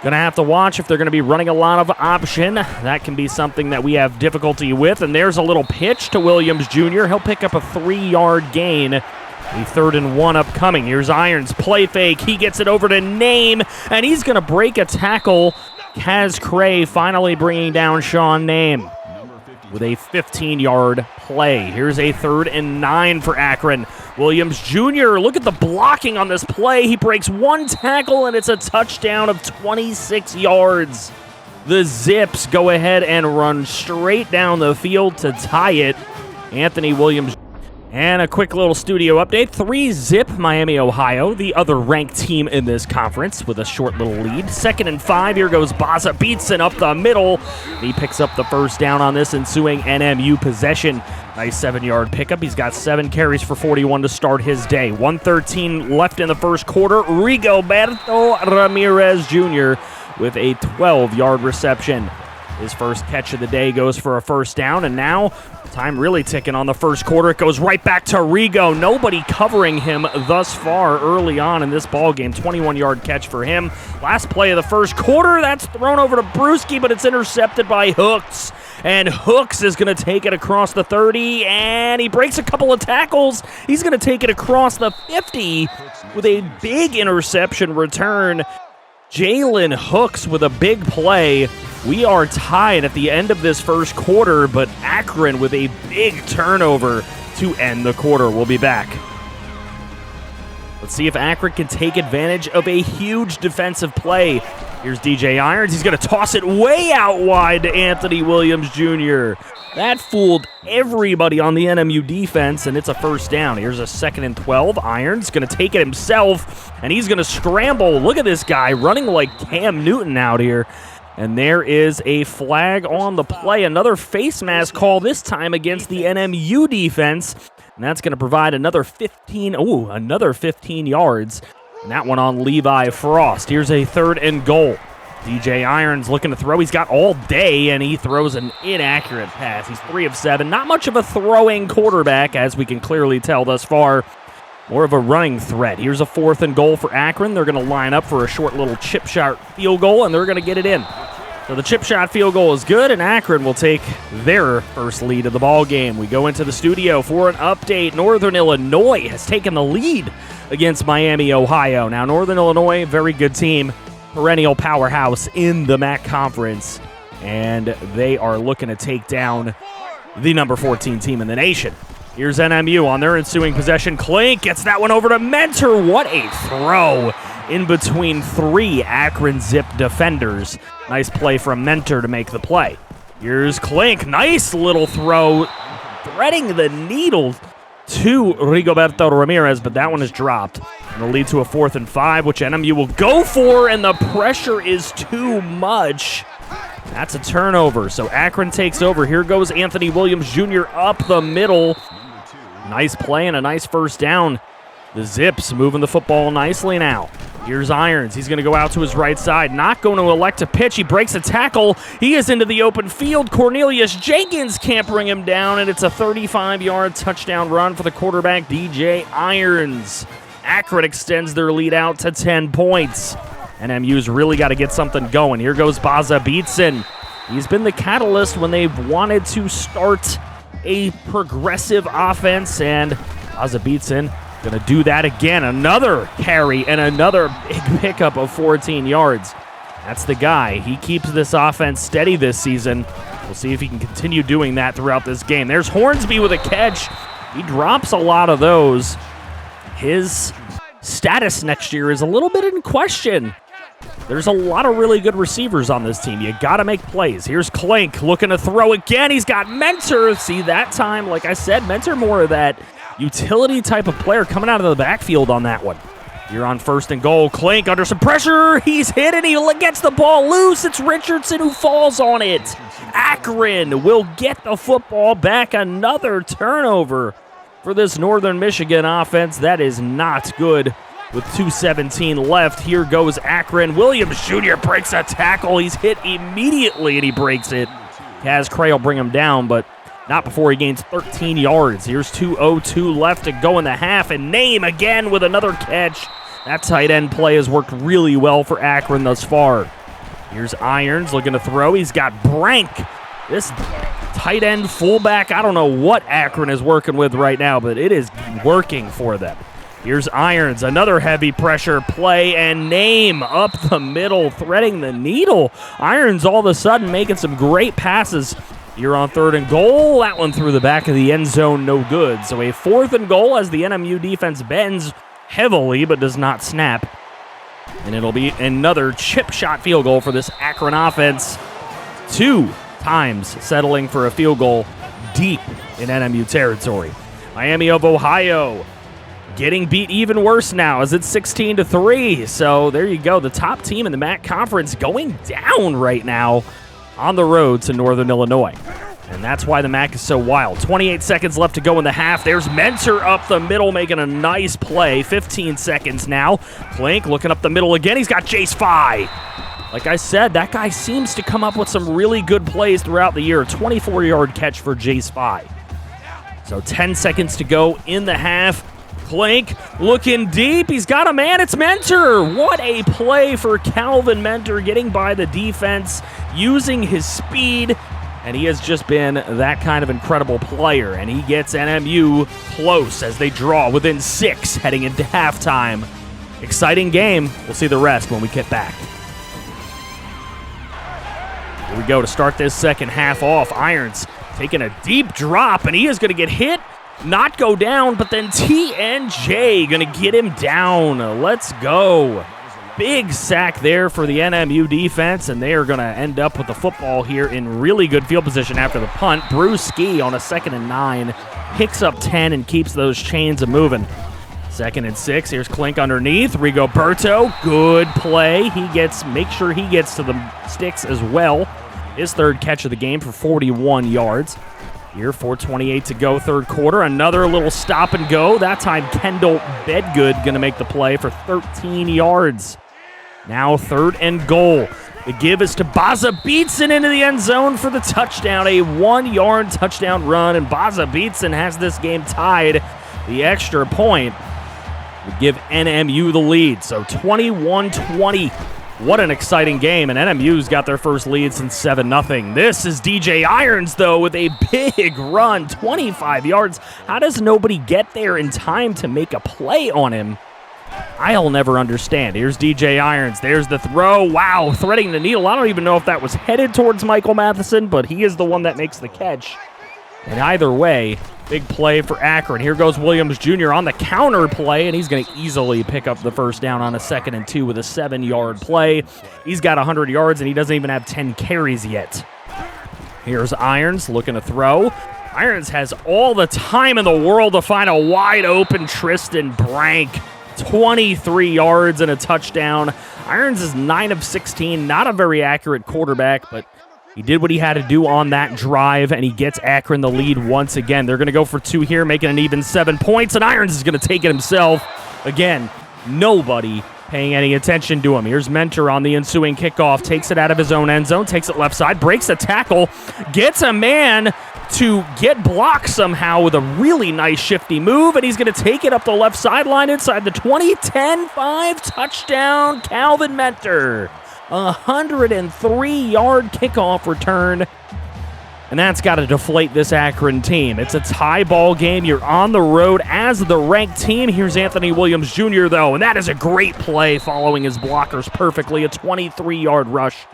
Going to have to watch if they're going to be running a lot of option. That can be something that we have difficulty with. And there's a little pitch to Williams Jr. He'll pick up a 3-yard gain. A 3rd and 1 upcoming. Here's Irons, play fake. He gets it over to Name, and he's going to break a tackle. Kaz Cray finally bringing down Sean Name with a 15-yard play. Here's a 3rd and 9 for Akron. Williams Jr., look at the blocking on this play. He breaks one tackle, and it's a touchdown of 26 yards. The Zips go ahead and run straight down the field to tie it. Anthony Williams. And a quick little studio update. 3-zip Miami, Ohio, the other ranked team in this conference with a short little lead. 2nd and 5. Here goes Baza Beatson up the middle. He picks up the first down on this ensuing NMU possession. Nice 7-yard pickup. He's got 7 carries for 41 to start his day. 1:13 left in the first quarter. Rigoberto Ramirez Jr. with a 12-yard reception. His first catch of the day goes for a first down, and now time really ticking on the first quarter. It goes right back to Rigo. Nobody covering him thus far early on in this ball game. 21-yard catch for him. Last play of the first quarter, that's thrown over to Brewski, but it's intercepted by Hooks. And Hooks is going to take it across the 30, and he breaks a couple of tackles. He's going to take it across the 50 with a big interception return. Jalen Hooks with a big play. We are tied at the end of this first quarter, but Akron with a big turnover to end the quarter. We'll be back. Let's see if Akron can take advantage of a huge defensive play. Here's DJ Irons. He's going to toss it way out wide to Anthony Williams Jr. That fooled everybody on the NMU defense, and it's a first down. Here's a 2nd and 12. Irons going to take it himself, and he's going to scramble. Look at this guy running like Cam Newton out here. And there is a flag on the play. Another face mask call, this time against the NMU defense. And that's going to provide another 15 yards. And that one on Levi Frost. Here's a 3rd and goal. DJ Irons looking to throw. He's got all day, and he throws an inaccurate pass. He's 3 of 7. Not much of a throwing quarterback, as we can clearly tell thus far. More of a running threat. Here's a 4th and goal for Akron. They're going to line up for a short little chip shot field goal, and they're going to get it in. So the chip shot field goal is good, and Akron will take their first lead of the ball game. We go into the studio for an update. Northern Illinois has taken the lead against Miami, Ohio. Now, Northern Illinois, very good team, perennial powerhouse in the MAC Conference, and they are looking to take down the number 14 team in the nation. Here's NMU on their ensuing possession. Clink gets that one over to Mentor. What a throw in between 3 Akron Zip defenders. Nice play from Mentor to make the play. Here's Clink. Nice little throw, threading the needle to Rigoberto Ramirez, but that one is dropped. And it'll lead to a 4th and 5, which NMU will go for, and the pressure is too much. That's a turnover, so Akron takes over. Here goes Anthony Williams Jr. up the middle. Nice play and a nice first down. The Zips moving the football nicely now. Here's Irons. He's going to go out to his right side. Not going to elect a pitch. He breaks a tackle. He is into the open field. Cornelius Jenkins can't bring him down, and it's a 35-yard touchdown run for the quarterback, DJ Irons. Akron extends their lead out to 10 points. NMU's really got to get something going. Here goes Baza Beatson. He's been the catalyst when they've wanted to start a progressive offense, and Baza Beatson going to do that again. Another carry and another big pickup of 14 yards. That's the guy. He keeps this offense steady this season. We'll see if he can continue doing that throughout this game. There's Hornsby with a catch. He drops a lot of those. His status next year is a little bit in question. There's a lot of really good receivers on this team. You got to make plays. Here's Clink looking to throw again. He's got Mentor. See, that time, like I said, Mentor more of that utility type of player coming out of the backfield on that one. You're on 1st and goal. Clink under some pressure. He's hit and he gets the ball loose. It's Richardson who falls on it. Akron will get the football back. Another turnover for this Northern Michigan offense. That is not good. With 2:17 left, here goes Akron. Williams Jr. breaks a tackle. He's hit immediately, and he breaks it.
Kaz Cray will bring him down, but not before he gains 13 yards. Here's 2:02 left to go in the half, and Name again with another catch. That tight end play has worked really well for Akron thus far. Here's Irons looking to throw. He's got Brank. This tight end fullback, I don't know what Akron is working with right now, but it is working for them. Here's Irons, another heavy pressure play, and Name up the middle, threading the needle. Irons all of a sudden making some great passes. Here on 3rd and goal. That one through the back of the end zone, no good. So a 4th and goal as the NMU defense bends heavily but does not snap. And it'll be another chip shot field goal for this Akron offense. 2 times settling for a field goal deep in NMU territory. Miami of Ohio getting beat even worse now as it's 16-3. So there you go. The top team in the MAC conference going down right now on the road to Northern Illinois. And that's why the MAC is so wild. 28 seconds left to go in the half. There's Mentor up the middle making a nice play. 15 seconds now. Klink looking up the middle again. He's got Jace Fye. Like I said, that guy seems to come up with some really good plays throughout the year. 24-yard catch for Jace Fye. So 10 seconds to go in the half. Klink looking deep. He's got a man. It's Mentor. What a play for Calvin Mentor, getting by the defense, using his speed, and he has just been that kind of incredible player. And he gets NMU close as they draw within 6 heading into halftime. Exciting game. We'll see the rest when we get back. Here we go to start this second half off. Irons taking a deep drop, and he is going to get hit. Not go down, but then TNJ going to get him down. Let's go. Big sack there for the NMU defense, and they are going to end up with the football here in really good field position after the punt. Brewski on a 2nd and 9 picks up 10 and keeps those chains a-moving. 2nd and 6. Here's Klink underneath. Rigoberto, good play. Make sure he gets to the sticks as well. His 3rd catch of the game for 41 yards. Here, 4:28 to go, 3rd quarter. Another little stop and go. That time, Kendall Bedgood going to make the play for 13 yards. Now 3rd and goal. The give is to Baza Beatson into the end zone for the touchdown. A 1-yard touchdown run, and Baza Beatson has this game tied. The extra point would give NMU the lead. So 21-20. What an exciting game, and NMU's got their first lead since 7-0. This is DJ Irons, though, with a big run, 25 yards. How does nobody get there in time to make a play on him? I'll never understand. Here's DJ Irons. There's the throw. Wow, threading the needle. I don't even know if that was headed towards Michael Matheson, but he is the one that makes the catch. And either way, big play for Akron. Here goes Williams Jr. on the counter play, and he's going to easily pick up the first down on a 2nd and 2 with a 7-yard play. He's got 100 yards, and he doesn't even have 10 carries yet. Here's Irons looking to throw. Irons has all the time in the world to find a wide-open Tristan Brank. 23 yards and a touchdown. Irons is 9 of 16, not a very accurate quarterback, but he did what he had to do on that drive, and he gets Akron the lead once again. They're going to go for 2 here, making an even 7 points, and Irons is going to take it himself. Again, nobody paying any attention to him. Here's Mentor on the ensuing kickoff, takes it out of his own end zone, takes it left side, breaks a tackle, gets a man to get blocked somehow with a really nice shifty move, and he's going to take it up the left sideline inside the 20, 10-5, touchdown, Calvin Mentor. 103-yard kickoff return, and that's got to deflate this Akron team. It's a tie ball game. You're on the road as the ranked team. Here's Anthony Williams Jr., though, and that is a great play following his blockers perfectly. A 23-yard rush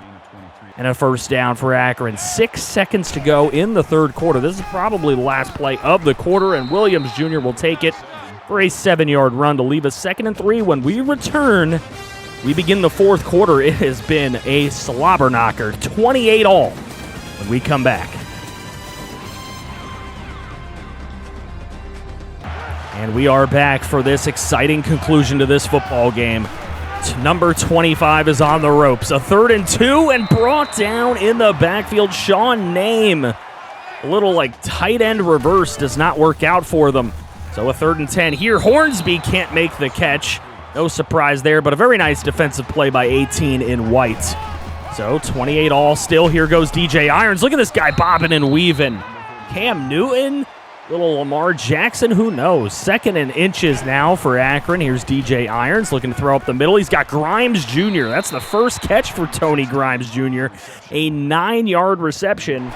and a first down for Akron. 6 seconds to go in the 3rd quarter. This is probably the last play of the quarter, and Williams Jr. will take it for a 7-yard run to leave us 2nd and 3 when we return. We begin the 4th quarter. It has been a slobber knocker, 28-all when we come back. And we are back for this exciting conclusion to this football game. Number 25 is on the ropes. A 3rd and 2 and brought down in the backfield. Sean Name. A little tight end reverse does not work out for them. So a 3rd and 10 here. Hornsby can't make the catch. No surprise there, but a very nice defensive play by 18 in white.
So 28 all still. Here goes DJ Irons. Look at this guy bobbing and weaving. Cam Newton, little Lamar Jackson, who knows? 2nd and inches now for Akron. Here's DJ Irons looking to throw up the middle. He's got Grimes Jr. That's the first catch for Tony Grimes Jr. A 9-yard reception.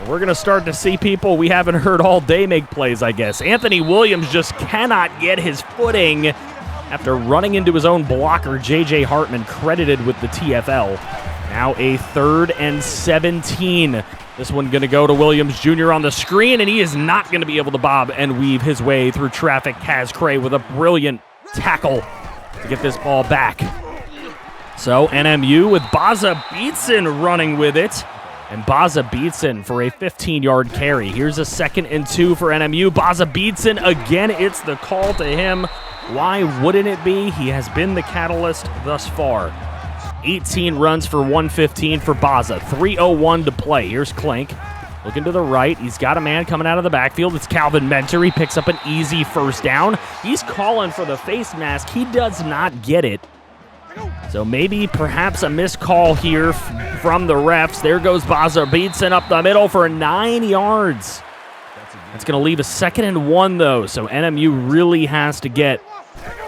We're going to start to see people we haven't heard all day make plays, I guess. Anthony Williams just cannot get his footing after running into his own blocker, J.J. Hartman, credited with the TFL. Now a 3rd and 17. This one going to go to Williams Jr. on the screen, and he is not going to be able to bob and weave his way through traffic. Kaz Cray with a brilliant tackle to get this ball back. So NMU with Baza Beatson running with it. And Baza Beatson for a 15-yard carry. Here's a 2nd and 2 for NMU. Baza Beatson, again, it's the call to him. Why wouldn't it be? He has been the catalyst thus far. 18 runs for 115 for Baza. 3:01 to play. Here's Klink looking to the right. He's got a man coming out of the backfield. It's Calvin Mentor. He picks up an easy 1st down. He's calling for the face mask. He does not get it. So maybe perhaps a missed call here from the refs. There goes Baza Beatson up the middle for 9 yards. That's going to leave a 2nd and 1, though. So NMU really has to get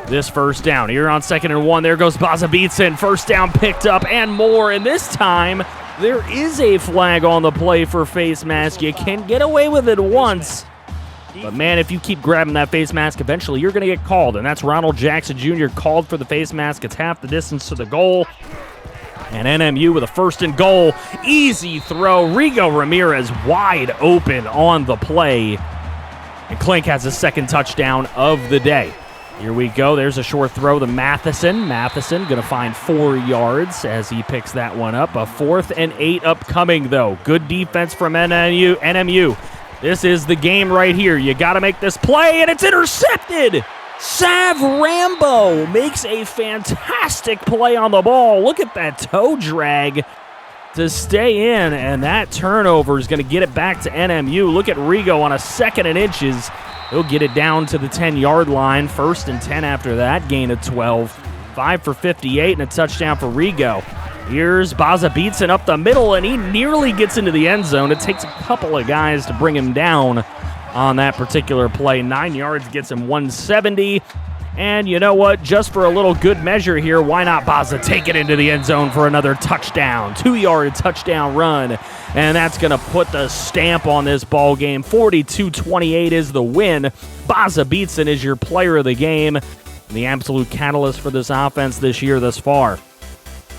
this 1st down. Here on 2nd and 1, there goes Baza Beatson. 1st down picked up and more. And this time, there is a flag on the play for face mask. You can get away with it once. But, man, if you keep grabbing that face mask, eventually you're going to get called. And that's Ronald Jackson Jr. called for the face mask. It's half the distance to the goal. And NMU with a 1st and goal. Easy throw. Rigo Ramirez wide open on the play. And Klink has his 2nd touchdown of the day. Here we go. There's a short throw to Matheson. Matheson going to find 4 yards as he picks that one up. A 4th and 8 upcoming, though. Good defense from NMU. This is the game right here. You got to make this play, and it's intercepted. Sav Rambo makes a fantastic play on the ball. Look at that toe drag to stay in, and that turnover is going to get it back to NMU. Look at Rigo on a 2nd and inches. He'll get it down to the 10-yard line. 1st and 10 after that, gain of 12. 5 for 58 and a touchdown for Rigo. Here's Baza Beatson up the middle, and he nearly gets into the end zone. It takes a couple of guys to bring him down on that particular play. 9 yards gets him 170. And you know what? Just for a little good measure here, why not Baza take it into the end zone for another touchdown? 2-yard touchdown run. And that's going to put the stamp on this ball game. 42-28 is the win. Baza Beatson is your player of the game and the absolute catalyst for this offense this year thus far.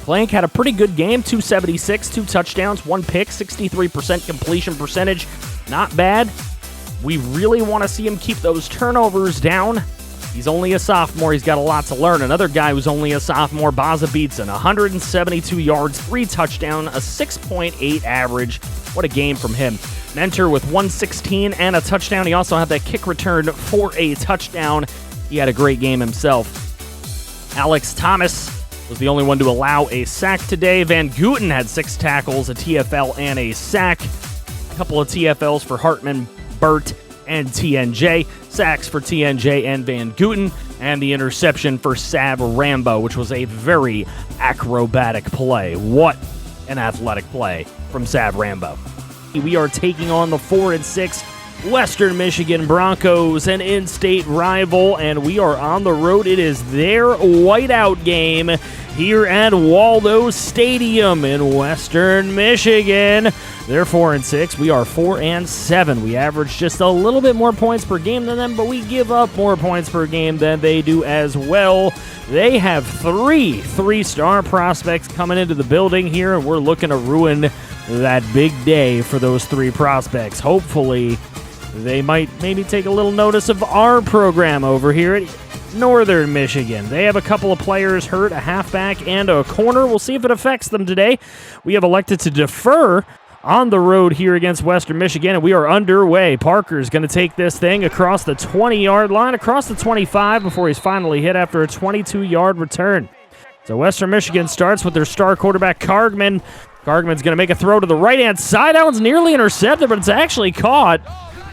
Klink had a pretty good game, 276, 2 touchdowns, 1 pick, 63% completion percentage. Not bad. We really want to see him keep those turnovers down. He's only a sophomore. He's got a lot to learn. Another guy who's only a sophomore, Baza Beatson, 172 yards, 3 touchdowns, a 6.8 average. What a game from him. Mentor with 116 and a touchdown. He also had that kick return for a touchdown. He had a great game himself. Alex Thomas was the only one to allow a sack today. Van Gooten had 6 tackles, a TFL, and a sack. A couple of TFLs for Hartman, Burt, and TNJ. Sacks for TNJ and Van Gooten. And the interception for Sav Rambo, which was a very acrobatic play. What an athletic play from Sav Rambo. We are taking on the 4-6 Western Michigan Broncos, an in-state rival, and we are on the road. It is their whiteout game here at Waldo Stadium in Western Michigan. They're 4-6. We are 4-7. We average just a little bit more points per game than them, but we give up more points per game than they do as well. They have 3 3-star prospects coming into the building here, and we're looking to ruin that big day for those 3 prospects. Hopefully, they might maybe take a little notice of our program over here at Northern Michigan. They have a couple of players hurt, a halfback and a corner. We'll see if it affects them today. We have elected to defer on the road here against Western Michigan, and we are underway. Parker's going to take this thing across the 20-yard line, across the 25 before he's finally hit after a 22-yard return. So Western Michigan starts with their star quarterback, Cargman. Cargman's going to make a throw to the right-hand side. That one's nearly intercepted, but it's actually caught.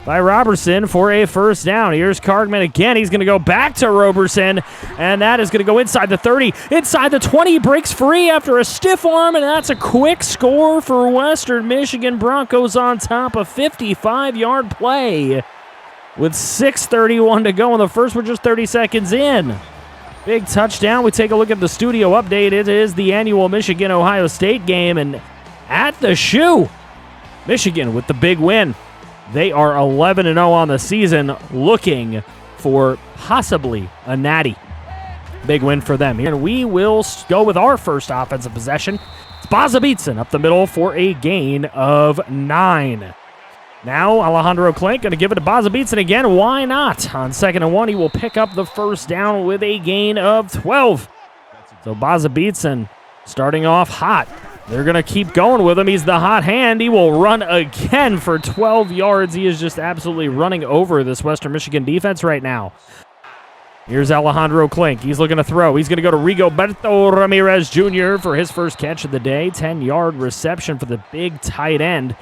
by Robertson for a first down. Here's Cargman again. He's going to go back to Robertson, and that is going to go inside the 30, inside the 20. He breaks free after a stiff arm, and that's a quick score for Western Michigan. Broncos on top, a 55-yard play with 6:31 to go in the first. We're just 30 seconds in. Big touchdown. We take a look at the studio update. It is the annual Michigan-Ohio State game, and at the shoe, Michigan with the big win. They are 11-0 on the season, looking for possibly a natty. Big win for them here. And we will go with our first offensive possession. It's Baza up the middle for a gain of 9. Now Alejandro Klink going to give it to Baza again. Why not? On 2nd and 1, he will pick up the first down with a gain of 12. So Baza starting off hot. They're going to keep going with him. He's the hot hand. He will run again for 12 yards. He is just absolutely running over this Western Michigan defense right now. Here's Alejandro Klink. He's looking to throw. He's going to go to Rigoberto Ramirez Jr. for his first catch of the day. 10-yard reception for the big tight end.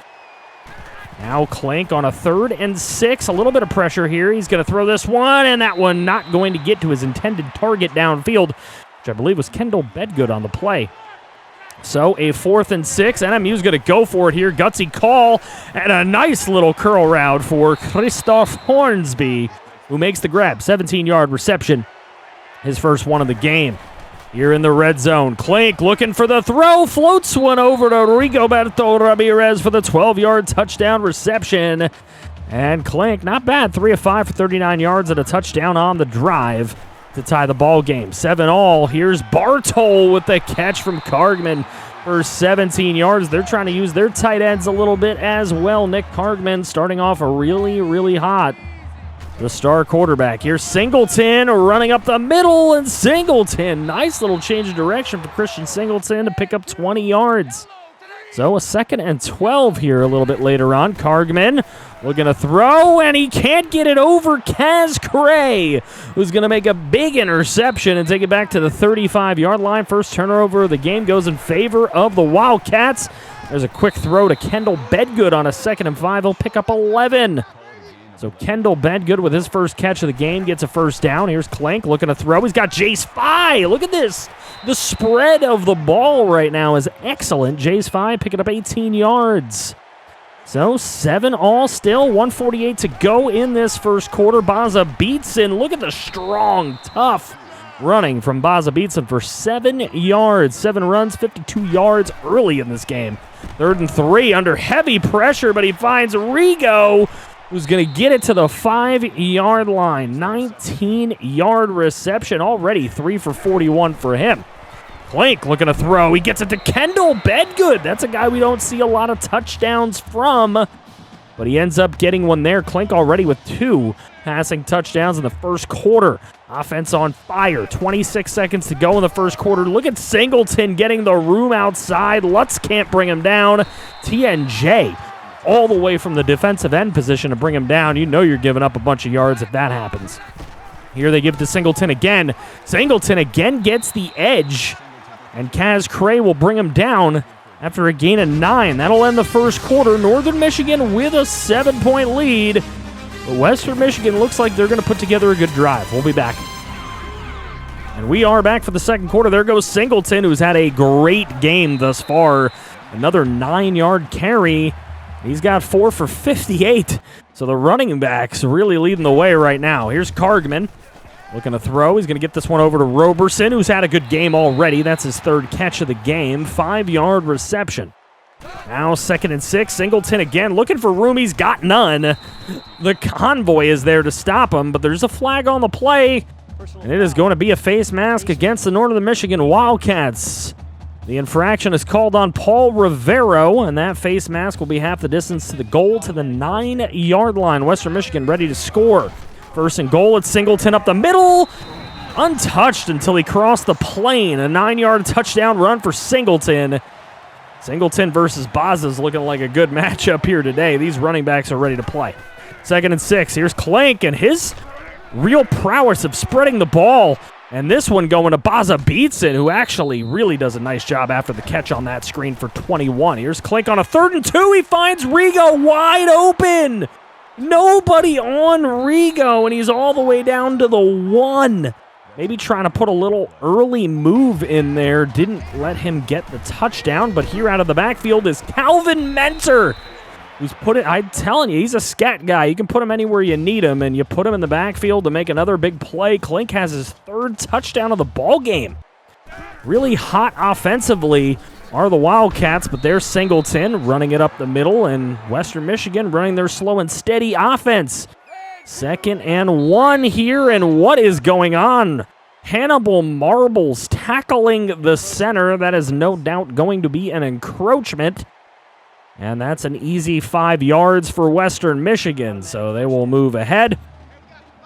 Now Klink on a 3rd and 6. A little bit of pressure here. He's going to throw this one, and that one not going to get to his intended target downfield, which I believe was Kendall Bedgood on the play. So a 4th and 6. NMU's going to go for it here. Gutsy call and a nice little curl route for Christoph Hornsby, who makes the grab. 17-yard reception. His first one of the game. Here in the red zone. Klink looking for the throw. Floats one over to Rigoberto Ramirez for the 12-yard touchdown reception. And Klink, not bad. 3 of 5 for 39 yards and a touchdown on the drive to tie the ball game. 7-all. Here's Bartol with the catch from Cargman for 17 yards. They're trying to use their tight ends a little bit as well. Nick Cargman starting off really, really hot. The star quarterback. Here's Singleton running up the middle, and Singleton. Nice little change of direction for Christian Singleton to pick up 20 yards. So a 2nd and 12 here a little bit later on. Cargman looking to throw, and he can't get it over Kaz Cray, who's going to make a big interception and take it back to the 35-yard line. First turnover of the game goes in favor of the Wildcats. There's a quick throw to Kendall Bedgood on a 2nd and 5. He'll pick up 11. So Kendall Bedgood with his first catch of the game gets a first down. Here's Klink looking to throw. He's got Jace Fye. Look at this. The spread of the ball right now is excellent. Jace Fye picking up 18 yards. So 7-all still. 1:48 to go in this first quarter. Baza look at the strong, tough running from Baza for 7 yards. 7 runs, 52 yards early in this game. 3rd and 3 under heavy pressure, but he finds Rigo, who's going to get it to the 5-yard line. 19-yard reception. Already 3 for 41 for him. Klink looking to throw. He gets it to Kendall Bedgood. That's a guy we don't see a lot of touchdowns from, but he ends up getting one there. Klink already with 2 passing touchdowns in the first quarter. Offense on fire. 26 seconds to go in the first quarter. Look at Singleton getting the room outside. Lutz can't bring him down. TNJ all the way from the defensive end position to bring him down. You know you're giving up a bunch of yards if that happens. Here they give it to Singleton again. Singleton again gets the edge, and Kaz Cray will bring him down after a gain of 9. That'll end the first quarter. Northern Michigan with a 7-point lead. But Western Michigan looks like they're going to put together a good drive. We'll be back. And we are back for the second quarter. There goes Singleton, who's had a great game thus far. Another 9-yard carry. He's got 4 for 58. So the running backs really leading the way right now. Here's Cargman looking to throw. He's going to get this one over to Roberson, who's had a good game already. That's his 3rd catch of the game. 5-yard reception. Now 2nd and 6. Singleton again looking for room. He's got none. The convoy is there to stop him, but there's a flag on the play, and it is going to be a face mask against the Northern Michigan Wildcats. The infraction is called on Paul Rivero, and that face mask will be half the distance to the goal to the 9-yard line. Western Michigan ready to score. 1st and goal. It's Singleton up the middle. Untouched until he crossed the plane. A 9-yard touchdown run for Singleton. Singleton versus Baza's looking like a good matchup here today. These running backs are ready to play. 2nd and 6. Here's Klink and his real prowess of spreading the ball. And this one going to Baza who actually really does a nice job after the catch on that screen for 21. Here's Klink on a 3rd and 2. He finds Rigo wide open. Nobody on Rigo, and he's all the way down to the 1. Maybe trying to put a little early move in there. Didn't let him get the touchdown, but here out of the backfield is Calvin Mentor, who's put it. I'm telling you, he's a scat guy. You can put him anywhere you need him, and you put him in the backfield to make another big play. Klink has his 3rd touchdown of the ball game. Really hot offensively are the Wildcats, but there's Singleton running it up the middle, and Western Michigan running their slow and steady offense. 2nd and 1 here, and what is going on? Hannibal Marbles tackling the center. That is no doubt going to be an encroachment, and that's an easy 5 yards for Western Michigan, so they will move ahead.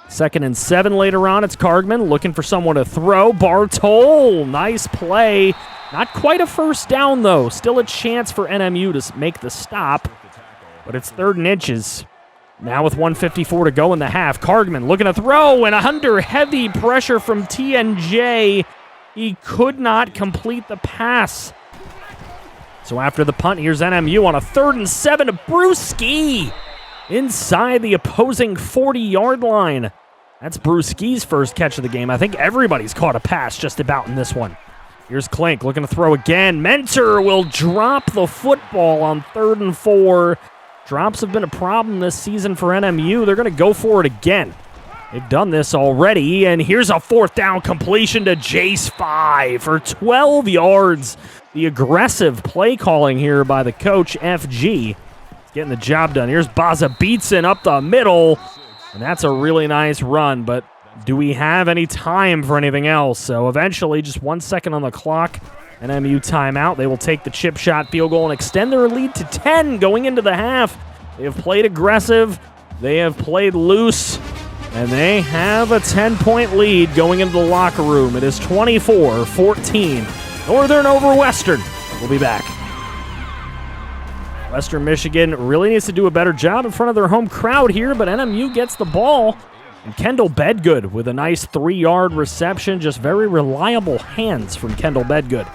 2nd and 7 later on. It's Kargman looking for someone to throw. Bartol, nice play. Not quite a first down, though. Still a chance for NMU to make the stop, but it's 3rd and inches. Now with 1:54 to go in the half, Kargman looking to throw, and under heavy pressure from TNJ, he could not complete the pass. So after the punt, here's NMU on a 3rd and 7 to Brewski inside the opposing 40-yard line. That's Brewski's first catch of the game. I think everybody's caught a pass just about in this one. Here's Klink looking to throw again. Mentor will drop the football on 3rd and 4. Drops have been a problem this season for NMU. They're going to go for it again. They've done this already, and here's a 4th down completion to Jace 5 for 12 yards. The aggressive play calling here by the coach, FG. He's getting the job done. Here's Baza Beatson up the middle, and that's a really nice run, but do we have any time for anything else? So eventually, just 1 second on the clock. NMU timeout. They will take the chip shot field goal and extend their lead to 10 going into the half. They have played aggressive. They have played loose. And they have a 10-point lead going into the locker room. It is 24-14. Northern over Western. We'll be back. Western Michigan really needs to do a better job in front of their home crowd here, but NMU gets the ball. And Kendall Bedgood with a nice 3-yard reception. Just very reliable hands from Kendall Bedgood.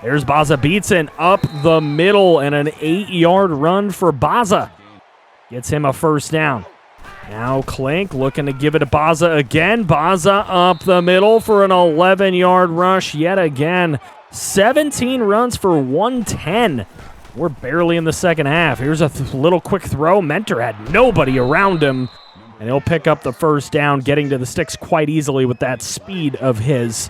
There's Baza Beatson up the middle, and an 8-yard run for Baza. Gets him a first down. Now Klink looking to give it to Baza again. Baza up the middle for an 11-yard rush yet again. 17 runs for 110. We're barely in the second half. Here's a little quick throw. Mentor had nobody around him, and he'll pick up the first down, getting to the sticks quite easily with that speed of his.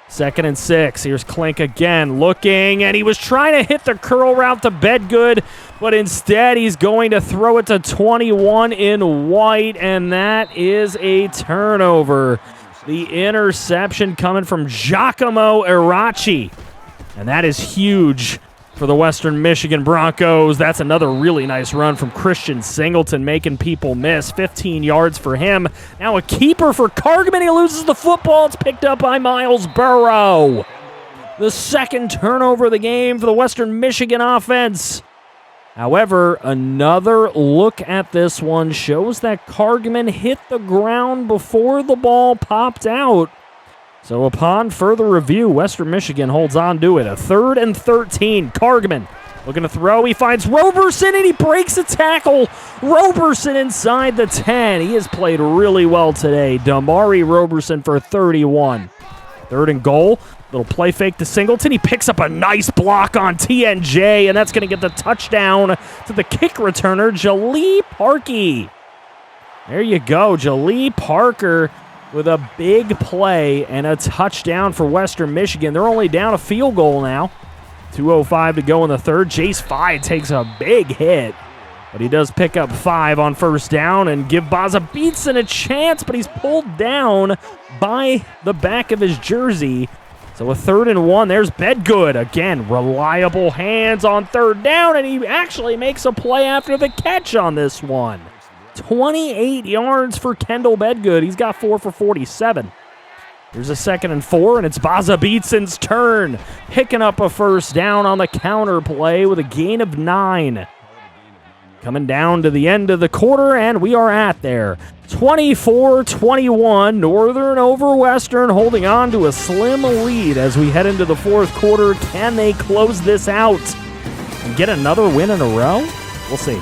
2nd and 6. Here's Klink again looking, and he was trying to hit the curl route to Bedgood, but instead he's going to throw it to 21 in white, and that is a turnover. The interception coming from Giacomo Irachi, and that is huge for the Western Michigan Broncos. That's another really nice run from Christian Singleton, making people miss. 15 yards for him. Now a keeper for Kargman. He loses the football. It's picked up by Miles Burrow. The 2nd turnover of the game for the Western Michigan offense. However, another look at this one shows that Kargman hit the ground before the ball popped out. So upon further review, Western Michigan holds on to it. A 3rd and 13. Kargman looking to throw. He finds Roberson, and he breaks a tackle. Roberson inside the 10. He has played really well today. Damari Roberson for 31. 3rd and goal. Little play fake to Singleton. He picks up a nice block on TNJ, and that's going to get the touchdown to the kick returner, Jalee Parkey. There you go, Jalee Parker with a big play and a touchdown for Western Michigan. They're only down a field goal now. 2:05 to go in the 3rd. Jace 5 takes a big hit, but he does pick up 5 on first down and give Baza Beatson a chance, but he's pulled down by the back of his jersey. So a 3rd and 1. There's Bedgood. Again, reliable hands on 3rd down, and he actually makes a play after the catch on this one. 28 yards for Kendall Bedgood. He's got 4 for 47. Here's a 2nd and 4, and it's Baza Beatson's turn. Picking up a first down on the counter play with a gain of 9. Coming down to the end of the quarter, and we are at there. 24-21, Northern over Western, holding on to a slim lead as we head into the 4th quarter. Can they close this out and get another win in a row? We'll see.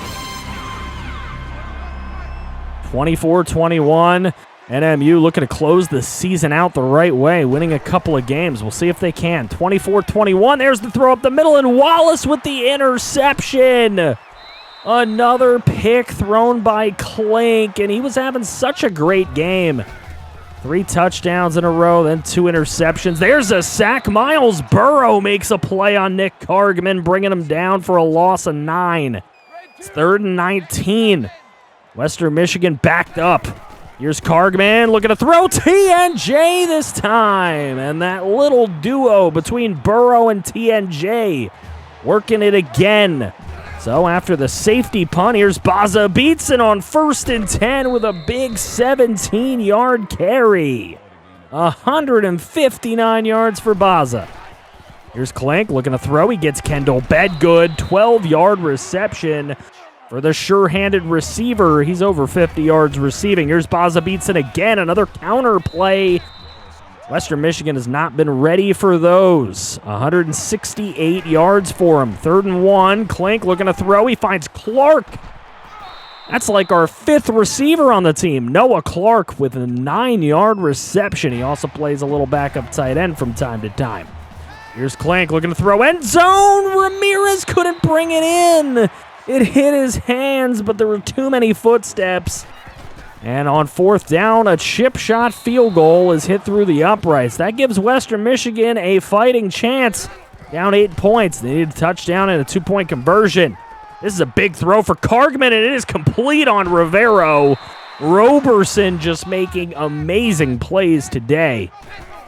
24-21. NMU looking to close the season out the right way, winning a couple of games. We'll see if they can. 24-21. There's the throw up the middle, and Wallace with the interception. Another pick thrown by Klink, and he was having such a great game. 3 touchdowns in a row, then 2 interceptions. There's a sack. Miles Burrow makes a play on Nick Kargman, bringing him down for a loss of 9. It's 3rd and 19. Western Michigan backed up. Here's Kargman looking to throw. TNJ this time. And that little duo between Burrow and TNJ working it again. So after the safety punt, here's Baza Beatson on 1st and 10 with a big 17-yard carry. 159 yards for Baza. Here's Klink looking to throw. He gets Kendall Bedgood. 12-yard reception for the sure-handed receiver. He's over 50 yards receiving. Here's Baza Beatson again. Another counter play. Western Michigan has not been ready for those. 168 yards for him. 3rd and 1. Klink looking to throw. He finds Clark. That's like our 5th receiver on the team. Noah Clark with a 9-yard reception. He also plays a little backup tight end from time to time. Here's Klink looking to throw. End zone. Ramirez couldn't bring it in. It hit his hands, but there were too many footsteps. And on 4th down, a chip shot field goal is hit through the uprights. That gives Western Michigan a fighting chance. Down 8 points. They need a touchdown and a 2-point conversion. This is a big throw for Kargman, and it is complete on Rivero. Roberson just making amazing plays today.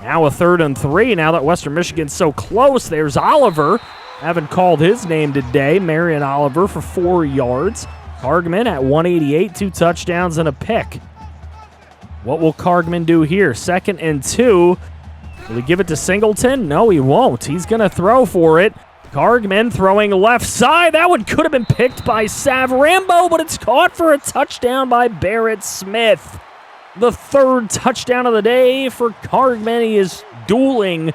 Now a 3rd and 3. Now that Western Michigan's so close, there's Oliver. Haven't called his name today. Marion Oliver for 4 yards. Kargman at 188, 2 touchdowns and a pick. What will Kargman do here? 2nd and 2. Will he give it to Singleton? No, he won't. He's going to throw for it. Kargman throwing left side. That one could have been picked by Sav Rambo, but it's caught for a touchdown by Barrett Smith. The 3rd touchdown of the day for Kargman. He is dueling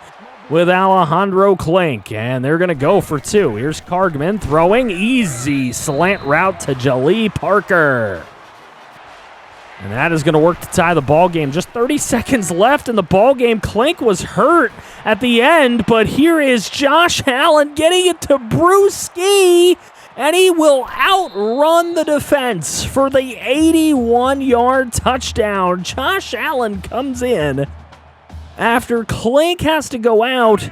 with Alejandro Klink, and they're going to go for 2. Here's Kargman throwing. Easy slant route to Jalee Parker. And that is going to work to tie the ball game. Just 30 seconds left in the ball game. Klink was hurt at the end, but here is Josh Allen getting it to Brewski, and he will outrun the defense for the 81-yard touchdown. Josh Allen comes in after Klink has to go out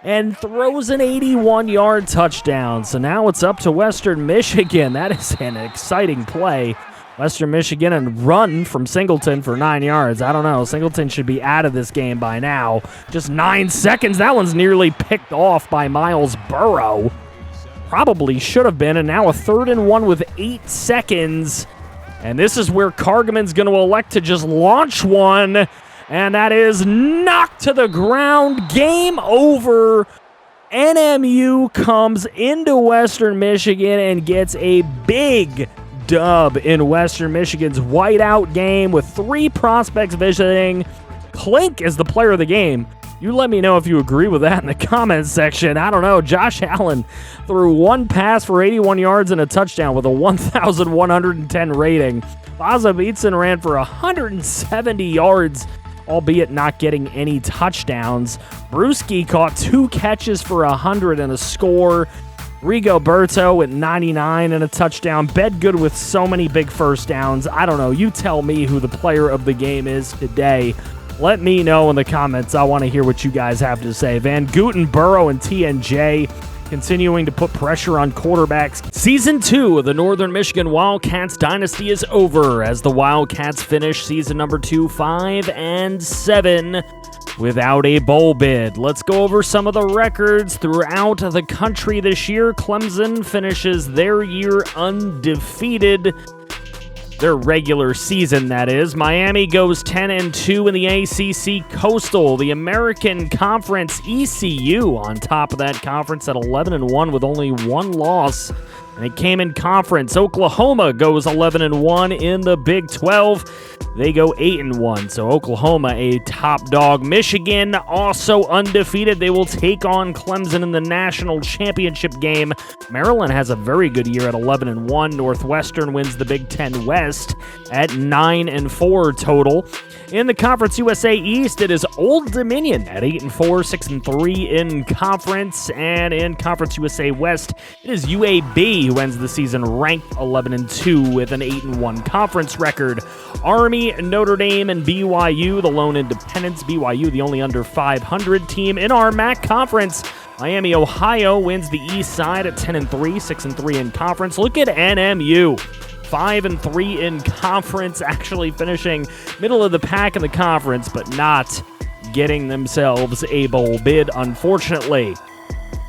and throws an 81-yard touchdown. So now it's up to Western Michigan. That is an exciting play. Western Michigan and run from Singleton for 9 yards. I don't know. Singleton should be out of this game by now. Just 9 seconds. That one's nearly picked off by Miles Burrow. Probably should have been. And now a 3rd and 1 with 8 seconds. And this is where Kargman's going to elect to just launch one. And that is knocked to the ground. Game over. NMU comes into Western Michigan and gets a big dub in Western Michigan's whiteout game with 3 prospects visiting. Klink is the player of the game. You let me know if you agree with that in the comments section. I don't know. Josh Allen threw 1 pass for 81 yards and a touchdown with a 1,110 rating. Baza Beatson ran for 170 yards, albeit not getting any touchdowns. Brewski caught 2 catches for 100 and a score. Rigoberto with 99 and a touchdown. Bedgood with so many big first downs. I don't know. You tell me who the player of the game is today. Let me know in the comments. I want to hear what you guys have to say. Van Guten, Burrow, and TNJ continuing to put pressure on quarterbacks. Season 2 of the Northern Michigan Wildcats dynasty is over as the Wildcats finish season number 2, 5-7 without a bowl bid. Let's go over some of the records throughout the country this year. Clemson finishes their year undefeated. Their regular season, that is. Miami goes 10-2 in the ACC Coastal. The American Conference, ECU on top of that conference at 11-1 with only 1 loss.
And it came in conference. Oklahoma goes 11-1 in the Big 12. They go 8-1. So Oklahoma, a top dog. Michigan also undefeated. They will take on Clemson in the national championship game. Maryland has a very good year at 11-1. Northwestern wins the Big Ten West at 9-4 total. In the Conference USA East, it is Old Dominion at 8-4, 6-3 in conference. And in Conference USA West, it is UAB who ends the season ranked 11-2 with an 8-1 conference record. Army, Notre Dame, and BYU, the lone independents. BYU, the only under 500 team in our MAC conference. Miami, Ohio wins the East Side at 10-3, 6-3 in conference. Look at NMU. 5-3 in conference, actually finishing middle of the pack in the conference, but not getting themselves a bowl bid, unfortunately.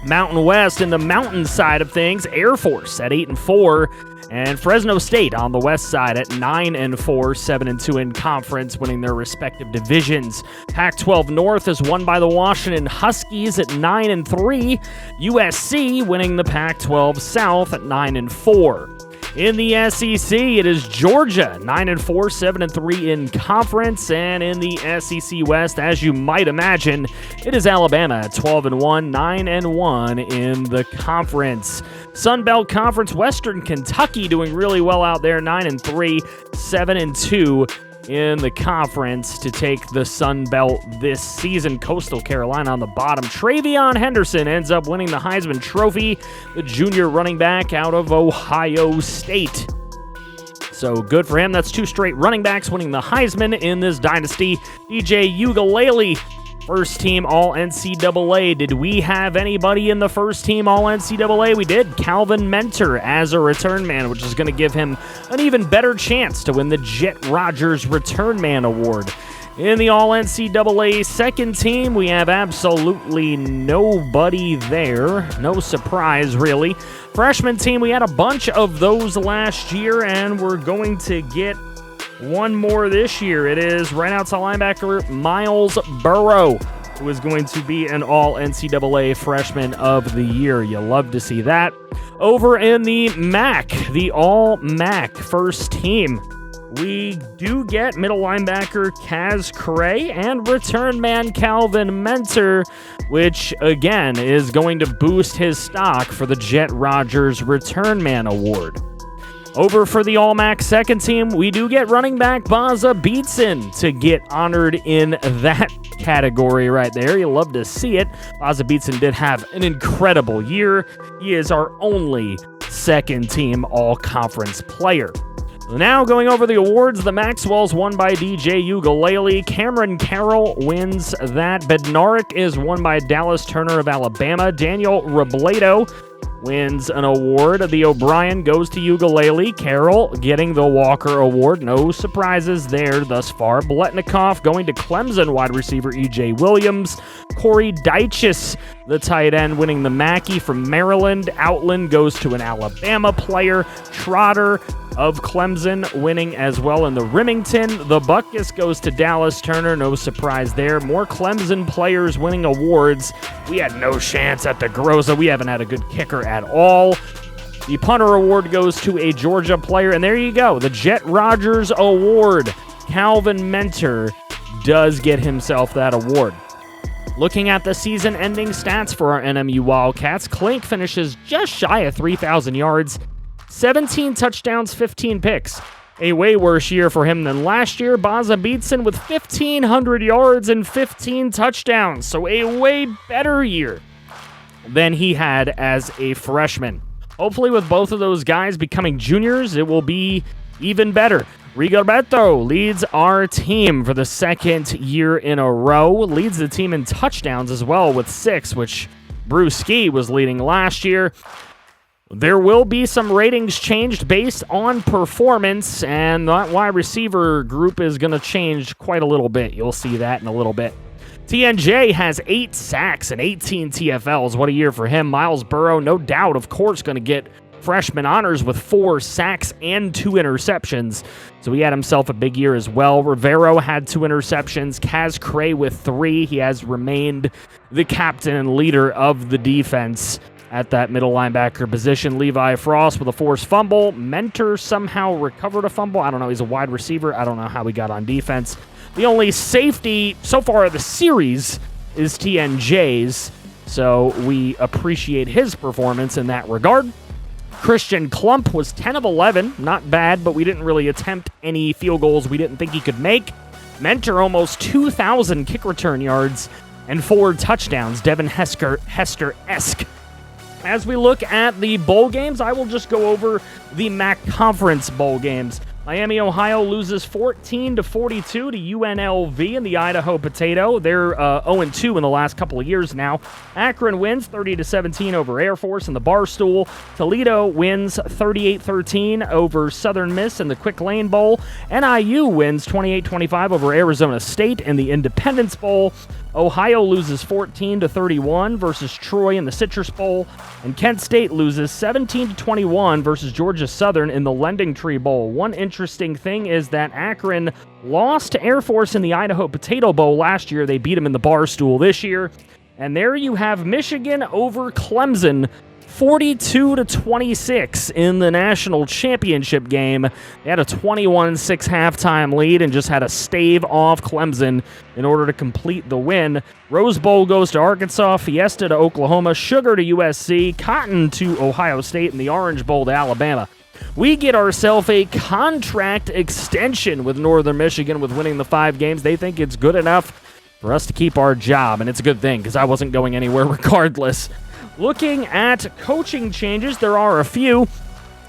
Mountain West, in the mountain side of things, Air Force at 8-4, and Fresno State on the west side at 9-4, 7-2 in conference, winning their respective divisions. Pac-12 North is won by the Washington Huskies at 9-3, USC winning the Pac-12 South at 9-4. In the SEC, it is Georgia, 9-4, 7-3 in conference. And in the SEC West, as you might imagine, it is Alabama, 12-1, 9-1 in the conference. Sun Belt Conference, Western Kentucky doing really well out there, 9-3, 7-2 in the conference to take the Sun Belt this season. Coastal Carolina on the bottom. Travion Henderson ends up winning the Heisman Trophy, the junior running back out of Ohio State. So good for him. That's two straight running backs winning the Heisman in this dynasty. DJ Ugalele, first team All-NCAA. Did we have anybody in the first team All-NCAA? We did. Calvin Mentor as a return man, which is going to give him an even better chance to win the Jet Rogers Return Man Award. In the All-NCAA second team, we have absolutely nobody there. No surprise, really. Freshman team, we had a bunch of those last year, and we're going to get one more this year. It is right outside linebacker Miles Burrow, who is going to be an All-NCAA Freshman of the Year. You love to see that. Over in the MAC, the All-MAC first team, we do get middle linebacker Kaz Cray and return man Calvin Mentor, which, again, is going to boost his stock for the Jet Rogers Return Man Award. Over for the All-MAC second team, we do get running back Baza Beatson to get honored in that category right there. You love to see it. Baza Beatson did have an incredible year. He is our only second team All-Conference player. Now going over the awards, the Maxwell's won by DJ Ugalele. Cameron Carroll wins that. Bednarik is won by Dallas Turner of Alabama. Daniel Robledo wins an award. The O'Brien goes to Ugalele. Carroll getting the Walker Award. No surprises there thus far. Biletnikoff going to Clemson wide receiver E.J. Williams. Corey Dyches, the tight end, winning the Mackey from Maryland. Outland goes to an Alabama player. Trotter of Clemson winning as well in the Remington. The Buckus goes to Dallas Turner. No surprise there. More Clemson players winning awards. We had no chance at the Groza. We haven't had a good kicker at all. The punter award goes to a Georgia player. And there you go. The Jet Rogers Award. Calvin Mentor does get himself that award. Looking at the season-ending stats for our NMU Wildcats, Klink finishes just shy of 3,000 yards, 17 touchdowns, 15 picks. A way worse year for him than last year. Baza Beatson with 1,500 yards and 15 touchdowns. So a way better year than he had as a freshman. Hopefully with both of those guys becoming juniors, it will be even better. Rigoberto leads our team for the second year in a row. Leads the team in touchdowns as well with 6, which Brewski was leading last year. There will be some ratings changed based on performance, and that wide receiver group is going to change quite a little bit. You'll see that in a little bit. TNJ has 8 sacks and 18 TFLs. What a year for him. Miles Burrow, no doubt, of course, going to get freshman honors with 4 sacks and 2 interceptions. So he had himself a big year as well. Rivero had 2 interceptions. Kaz Cray with 3. He has remained the captain and leader of the defense at that middle linebacker position. Levi Frost with a forced fumble. Mentor somehow recovered a fumble. I don't know. He's a wide receiver. I don't know how he got on defense. The only safety so far of the series is TNJ's, so we appreciate his performance in that regard. Christian Klump was 10 of 11. Not bad, but we didn't really attempt any field goals we didn't think he could make. Mentor almost 2,000 kick return yards and 4 touchdowns. Devin Hester-esque. As we look at the bowl games, I will just go over the MAC Conference bowl games. Miami, Ohio loses 14-42 to UNLV in the Idaho Potato. They're 0-2 in the last couple of years now. Akron wins 30-17 over Air Force in the Barstool. Toledo wins 38-13 over Southern Miss in the Quick Lane Bowl. NIU wins 28-25 over Arizona State in the Independence Bowl. Ohio loses 14-31 versus Troy in the Citrus Bowl, and Kent State loses 17-21 versus Georgia Southern in the Lending Tree Bowl. One interesting thing is that Akron lost to Air Force in the Idaho Potato Bowl last year. They beat them in the Barstool this year. And there you have Michigan over Clemson, 42-26 in the national championship game. They had a 21-6 halftime lead and just had to stave off Clemson in order to complete the win. Rose Bowl goes to Arkansas, Fiesta to Oklahoma, Sugar to USC, Cotton to Ohio State, and the Orange Bowl to Alabama. We get ourselves a contract extension with Northern Michigan with winning the 5 games. They think it's good enough for us to keep our job, and it's a good thing because I wasn't going anywhere regardless. Looking at coaching changes, there are a few.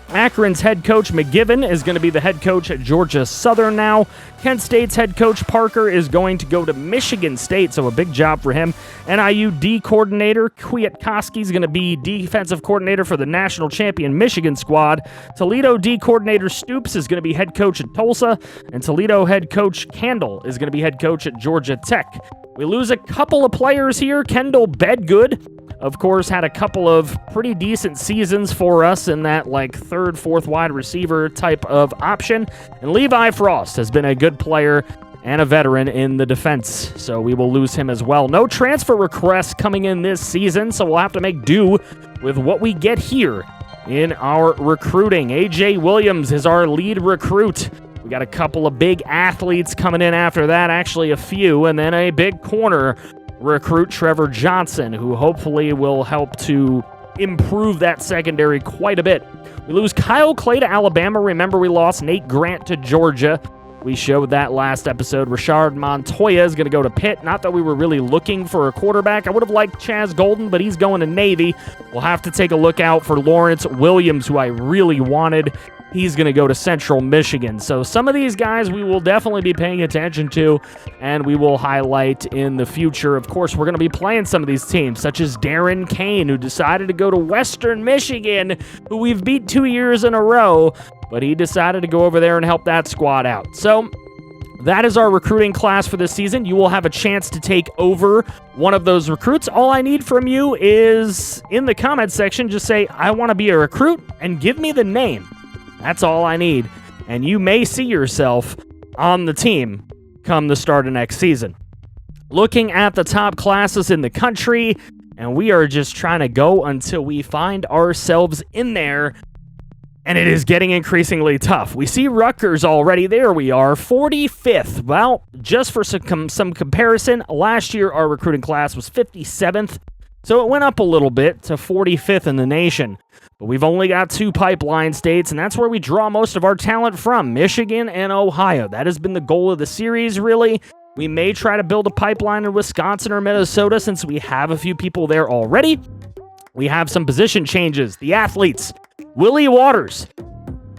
Akron's head coach McGiven is going to be the head coach at Georgia Southern now. Kent State's head coach Parker is going to go to Michigan State, so a big job for him. NIU D coordinator Kwiatkowski is going to be defensive coordinator for the national champion Michigan squad. Toledo D coordinator Stoops is going to be head coach at Tulsa, and Toledo head coach Candle is going to be head coach at Georgia Tech. We lose a couple of players here. Kendall Bedgood, of course, had a couple of pretty decent seasons for us in that third, fourth wide receiver type of option. And Levi Frost has been a good player and a veteran in the defense, so we will lose him as well. No transfer requests coming in this season, so we'll have to make do with what we get here in our recruiting. A.J. Williams is our lead recruit. We got a couple of big athletes coming in after that, actually a few, and then a big corner recruit, Trevor Johnson, who hopefully will help to improve that secondary quite a bit. We lose Kyle Clay to Alabama. Remember, we lost Nate Grant to Georgia. We showed that last episode. Rashard Montoya is going to go to Pitt. Not that we were really looking for a quarterback. I would have liked Chaz Golden, but he's going to Navy. We'll have to take a look out for Lawrence Williams, who I really wanted. He's going to go to Central Michigan. So some of these guys we will definitely be paying attention to, and we will highlight in the future. Of course, we're going to be playing some of these teams, such as Darren Kane, who decided to go to Western Michigan, who we've beat 2 years in a row, but he decided to go over there and help that squad out. So that is our recruiting class for this season. You will have a chance to take over one of those recruits. All I need from you is, in the comments section, just say, I want to be a recruit, and give me the name. That's all I need, and you may see yourself on the team come the start of next season. Looking at the top classes in the country, and we are just trying to go until we find ourselves in there, and it is getting increasingly tough. We see Rutgers already. There we are, 45th. Well, just for some comparison, last year our recruiting class was 57th, so it went up a little bit to 45th in the nation. But we've only got 2 pipeline states, and that's where we draw most of our talent from, Michigan and Ohio. That has been the goal of the series, really. We may try to build a pipeline in Wisconsin or Minnesota since we have a few people there already. We have some position changes. The athletes. Willie Waters.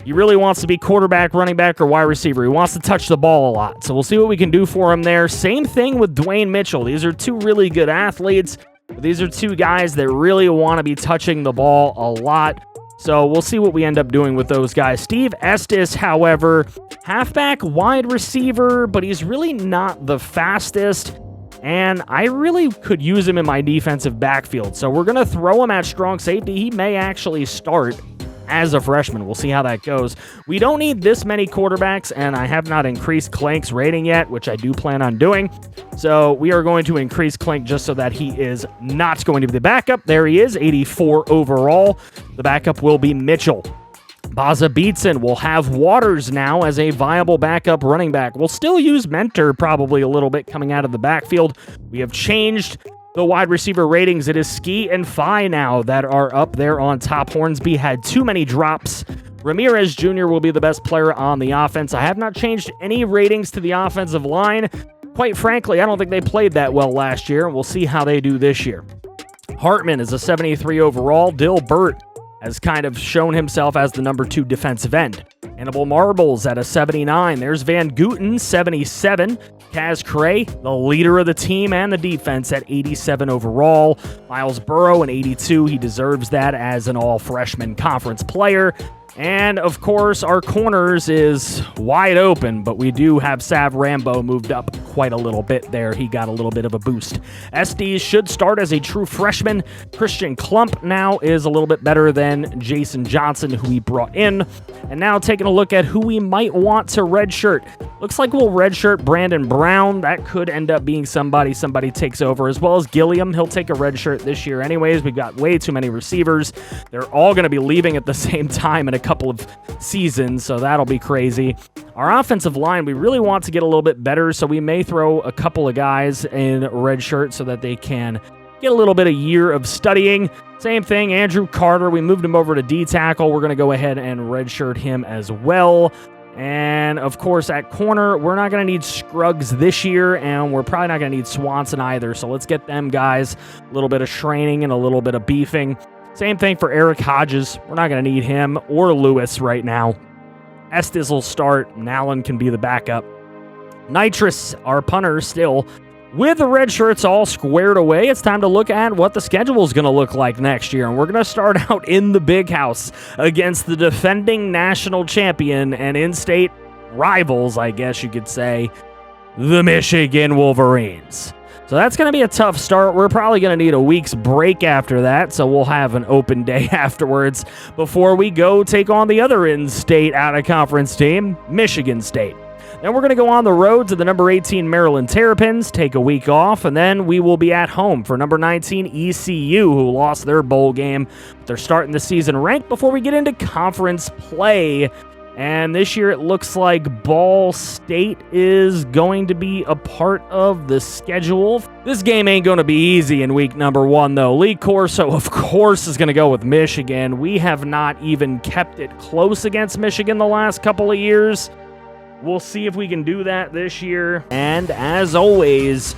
He really wants to be quarterback, running back, or wide receiver. He wants to touch the ball a lot, so we'll see what we can do for him there. Same thing with Dwayne Mitchell. These are 2 really good athletes. These are 2 guys that really want to be touching the ball a lot, so we'll see what we end up doing with those guys. Steve Estes, however, halfback, wide receiver, but he's really not the fastest, and I really could use him in my defensive backfield, so we're going to throw him at strong safety. He may actually start as a freshman. We'll see how that goes. We don't need this many quarterbacks, and I have not increased Clank's rating yet, which I do plan on doing. So we are going to increase Clank just so that he is not going to be the backup. There he is, 84 overall. The backup will be Mitchell. Baza Beatson will have Waters now as a viable backup running back. We'll still use Mentor probably a little bit coming out of the backfield. We have changed the wide receiver ratings. It is Ski and Phi now that are up there on top. Hornsby had too many drops. Ramirez Jr. will be the best player on the offense. I have not changed any ratings to the offensive line. Quite frankly, I don't think they played that well last year, and we'll see how they do this year. Hartman is a 73 overall. Dill Burt has kind of shown himself as the number 2 defensive end. Hannibal Marbles at a 79. There's Van Gooten, 77. Kaz Cray, the leader of the team and the defense, at 87 overall. Miles Burrow, an 82. He deserves that as an all-freshman conference player. And, of course, our corners is wide open, but we do have Sav Rambo moved up quite a little bit there. He got a little bit of a boost. SDs should start as a true freshman. Christian Klump now is a little bit better than Jason Johnson, who we brought in. And now taking a look at who we might want to redshirt. Looks like we'll redshirt Brandon Brown. That could end up being somebody takes over, as well as Gilliam. He'll take a redshirt this year anyways. We've got way too many receivers. They're all going to be leaving at the same time in a couple of seasons, so that'll be crazy. Our offensive line, we really want to get a little bit better, so we may throw a couple of guys in red shirt so that they can get a little bit of year of studying. Same thing, Andrew Carter, we moved him over to D-tackle. We're going to go ahead and redshirt him as well. And, of course, at corner, we're not going to need Scruggs this year, and we're probably not going to need Swanson either, so let's get them guys a little bit of training and a little bit of beefing. Same thing for Eric Hodges. We're not going to need him or Lewis right now. Estes will start. Nallen can be the backup. Nitrous, our punter, still. With the red shirts all squared away, it's time to look at what the schedule is going to look like next year. And we're going to start out in the big house against the defending national champion and in-state rivals, I guess you could say, the Michigan Wolverines. So that's going to be a tough start. We're probably going to need a week's break after that, so we'll have an open day afterwards before we go take on the other in-state out-of-conference team, Michigan State. Then we're going to go on the road to the number 18 Maryland Terrapins, take a week off, and then we will be at home for number 19 ECU, who lost their bowl game. But they're starting the season ranked before we get into conference play. And this year it looks like Ball State is going to be a part of the schedule. This game ain't going to be easy in week number 1, though. Lee Corso, of course, is going to go with Michigan. We have not even kept it close against Michigan the last couple of years. We'll see if we can do that this year. And as always,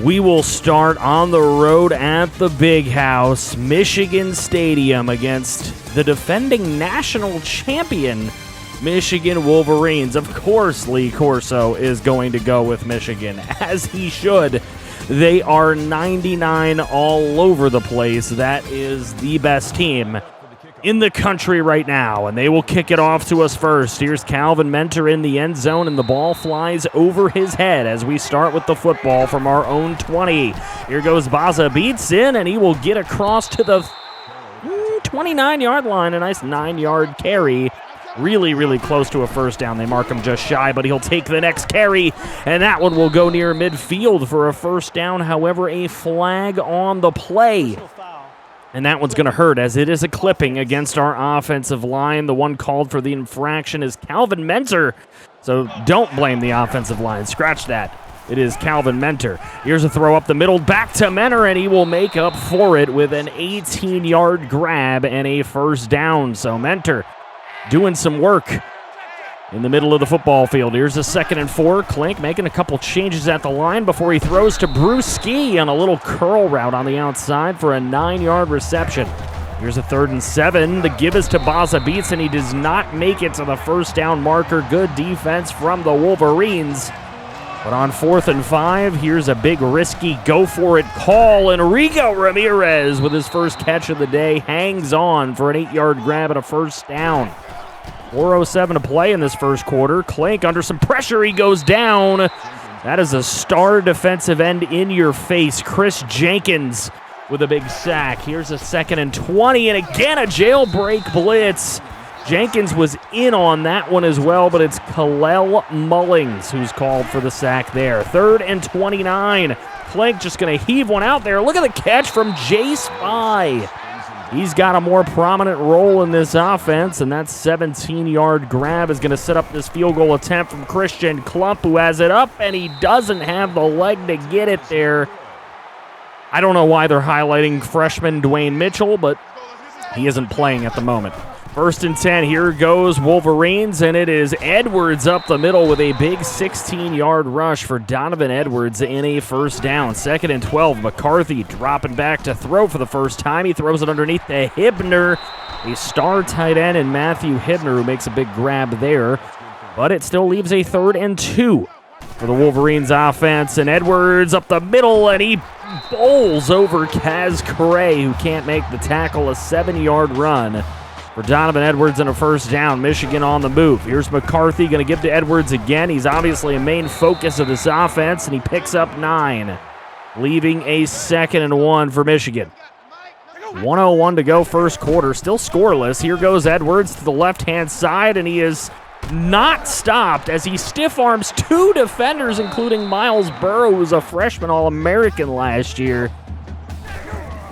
we will start on the road at the Big House, Michigan Stadium, against the defending national champion, Michigan Wolverines. Of course, Lee Corso is going to go with Michigan, as he should. They are 99 all over the place. That is the best team in the country right now, and they will kick it off to us first. Here's Calvin Mentor in the end zone, and the ball flies over his head as we start with the football from our own 20. Here goes Baza Beatson, and he will get across to the 29-yard line. A nice 9-yard carry. Really, really close to a first down. They mark him just shy, but he'll take the next carry, and that one will go near midfield for a first down. However, a flag on the play. And that one's going to hurt, as it is a clipping against our offensive line. The one called for the infraction is Calvin Mentor. So don't blame the offensive line. Scratch that. It is Calvin Mentor. Here's a throw up the middle, back to Mentor, and he will make up for it with an 18-yard grab and a first down. So Mentor doing some work in the middle of the football field. Here's a 2nd and 4. Klink making a couple changes at the line before he throws to Bruce Ski on a little curl route on the outside for a 9-yard reception. Here's a 3rd and 7. The give is to Baza Beats, and he does not make it to the first down marker. Good defense from the Wolverines. But on 4th and 5, here's a big risky go-for-it call, and Rigo Ramirez with his first catch of the day hangs on for an 8-yard grab and a first down. 4:07 to play in this first quarter. Klink under some pressure. He goes down. That is a star defensive end in your face. Chris Jenkins
with a big sack. Here's a 2nd and 20, and again a jailbreak blitz. Jenkins was in on that one as well, but it's Kalel Mullings who's called for the sack there. 3rd and 29. Clank just going to heave one out there. Look at the catch from Jay Spy. He's got a more prominent role in this offense, and that 17-yard grab is going to set up this field goal attempt from Christian Klump, who has it up, and he doesn't have the leg to get it there. I don't know why they're highlighting freshman Dwayne Mitchell, but he isn't playing at the moment. 1st and 10, here goes Wolverines, and it is Edwards up the middle with a big 16-yard rush for Donovan Edwards in a 1st down. 2nd and 12, McCarthy dropping back to throw for the first time. He throws it underneath to Hibner, a star tight end, and Matthew Hibner, who makes a big grab there. But it still leaves a 3rd and 2 for the Wolverines offense, and Edwards up the middle, and he bowls over Kaz Cray, who can't make the tackle. A 7-yard run for Donovan Edwards and a 1st down. Michigan on the move. Here's McCarthy, going to give to Edwards again. He's obviously a main focus of this offense, and he picks up 9, leaving a 2nd and 1 for Michigan. 1:01 to go, 1st quarter, still scoreless. Here goes Edwards to the left-hand side, and he is not stopped as he stiff-arms 2 defenders, including Miles Burrow, who's a freshman All-American last year.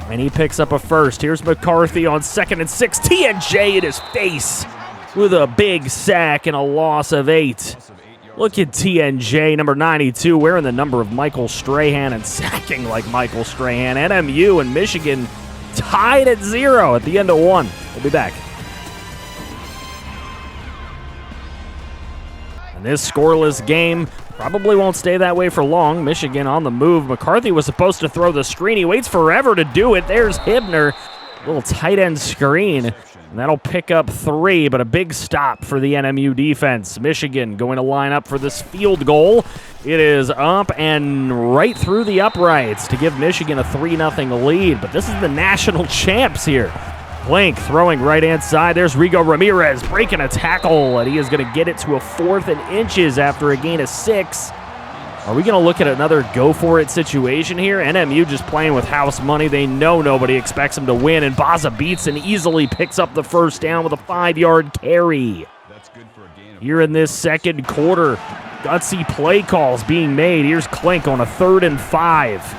And he picks up a 1st. Here's McCarthy on 2nd and 6. TNJ in his face with a big sack and a loss of 8. Look at TNJ, number 92, wearing the number of Michael Strahan and sacking like Michael Strahan. NMU and Michigan tied at 0 at the end of 1. We'll be back. And this scoreless game probably won't stay that way for long. Michigan on the move. McCarthy was supposed to throw the screen. He waits forever to do it. There's Hibner. Little tight end screen. And that'll pick up 3, but a big stop for the NMU defense. Michigan going to line up for this field goal. It is up and right through the uprights to give Michigan a 3-0 lead. But this is the national champs here. Blank throwing right-hand side. There's Rigo Ramirez breaking a tackle, and he is going to get it to a 4th and inches after a gain of 6. Are we going to look at another go-for-it situation here? NMU just playing with house money. They know nobody expects them to win, and Baza beats and easily picks up the 1st down with a 5-yard carry. Here in this 2nd quarter, gutsy play calls being made. Here's Klink on a 3rd and 5.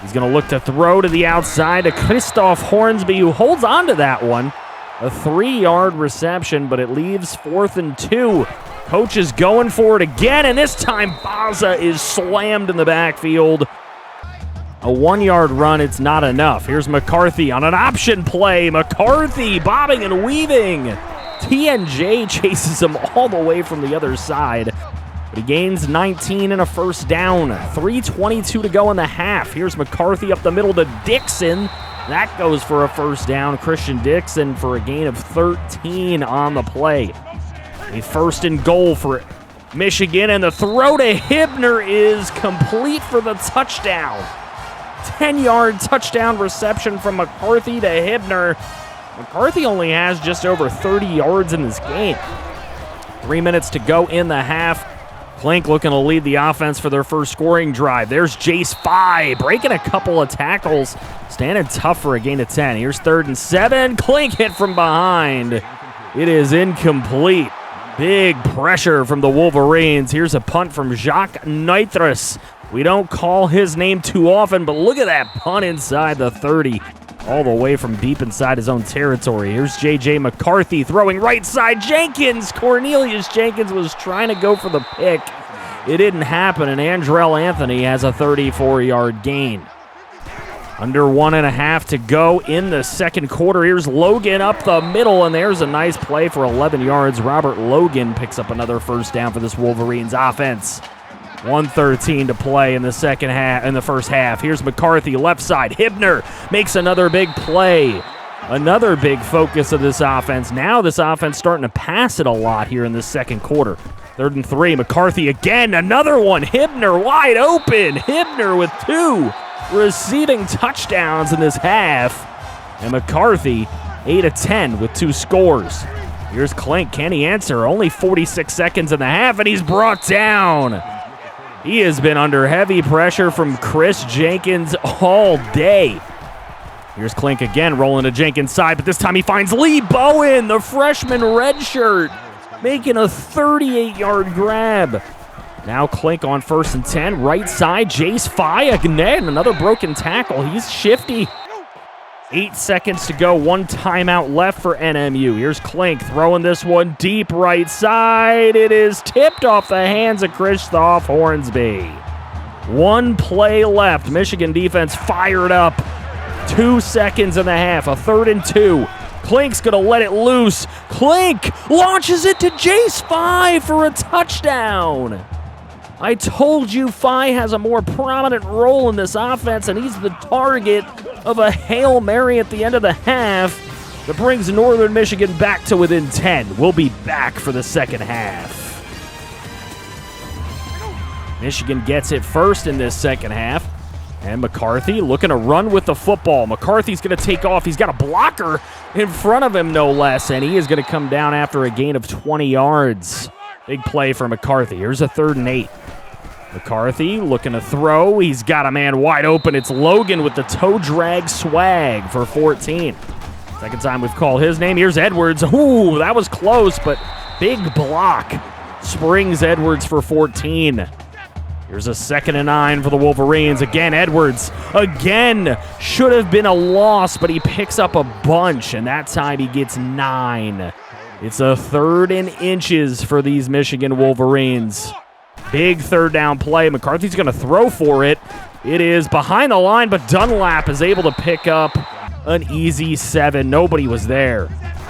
He's going to look to throw to the outside to Christoph Hornsby, who holds on to that one. A 3-yard reception, but it leaves 4th and 2. Coach is going for it again, and this time Baza is slammed in the backfield. A 1-yard run, it's not enough. Here's McCarthy on an option play. McCarthy bobbing and weaving. TNJ chases him all the way from the other side. But he gains 19 and a 1st down. 3:22 to go in the half. Here's McCarthy up the middle to Dixon. That goes for a 1st down. Christian Dixon for a gain of 13 on the play. A 1st and goal for Michigan, and the throw to Hibner is complete for the touchdown. 10-yard touchdown reception from McCarthy to Hibner. McCarthy only has just over 30 yards in this game. 3 minutes to go in the half. Klink looking to lead the offense for their 1st scoring drive. There's Jace Fye breaking a couple of tackles, standing tough for a gain of 10. Here's 3rd and 7. Klink hit from behind. It is incomplete. Big pressure from the Wolverines. Here's a punt from Jacques Nitras. We don't call his name too often, but look at that punt inside the 30. All the way from deep inside his own territory. Here's J.J. McCarthy throwing right side. Jenkins, Cornelius Jenkins was trying to go for the pick. It didn't happen, and Andrell Anthony has a 34-yard gain. Under 1.5 to go in the 2nd quarter. Here's Logan up the middle, and there's a nice play for 11 yards. Robert Logan picks up another 1st down for this Wolverines offense. 1:13 to play in the 1st half. Here's McCarthy, left side. Hibner makes another big play. Another big focus of this offense. Now this offense starting to pass it a lot here in the 2nd quarter. 3rd and 3. McCarthy again. Another one. Hibner wide open. Hibner with 2 receiving touchdowns in this half. And McCarthy 8 of 10 with 2 scores. Here's Klink. Can he answer? Only 46 seconds in the half, and he's brought down. He has been under heavy pressure from Chris Jenkins all day. Here's Klink again, rolling to Jenkins' side, but this time he finds Lee Bowen, the freshman redshirt, making a 38-yard grab. Now Klink on 1st and 10, right side, Jace Fye again, another broken tackle. He's shifty. 8 seconds to go, 1 timeout left for NMU. Here's Klink throwing this one deep right side. It is tipped off the hands of Christoph Hornsby. 1 play left. Michigan defense fired up. 2 seconds and a half, a 3rd and 2. Klink's going to let it loose. Klink launches it to Jace Fye for a touchdown. I told you Fye has a more prominent role in this offense, and he's the target of a Hail Mary at the end of the half that brings Northern Michigan back to within 10. We'll be back for the second half. Michigan gets it first in this second half. And McCarthy looking to run with the football. McCarthy's going to take off. He's got a blocker in front of him, no less, and he is going to come down after a gain of 20 yards. Big play for McCarthy. Here's a 3rd and 8. McCarthy looking to throw. He's got a man wide open. It's Logan with the toe drag swag for 14. Second time we've called his name. Here's Edwards. Ooh, that was close, but big block. Springs Edwards for 14. Here's a 2nd and 9 for the Wolverines. Again, Edwards. Again, should have been a loss, but he picks up a bunch, and that time he gets 9. It's a 3rd and inches for these Michigan Wolverines. Big 3rd down play. McCarthy's going to throw for it. It is behind the line, but Dunlap is able to pick up an easy 7. Nobody was there.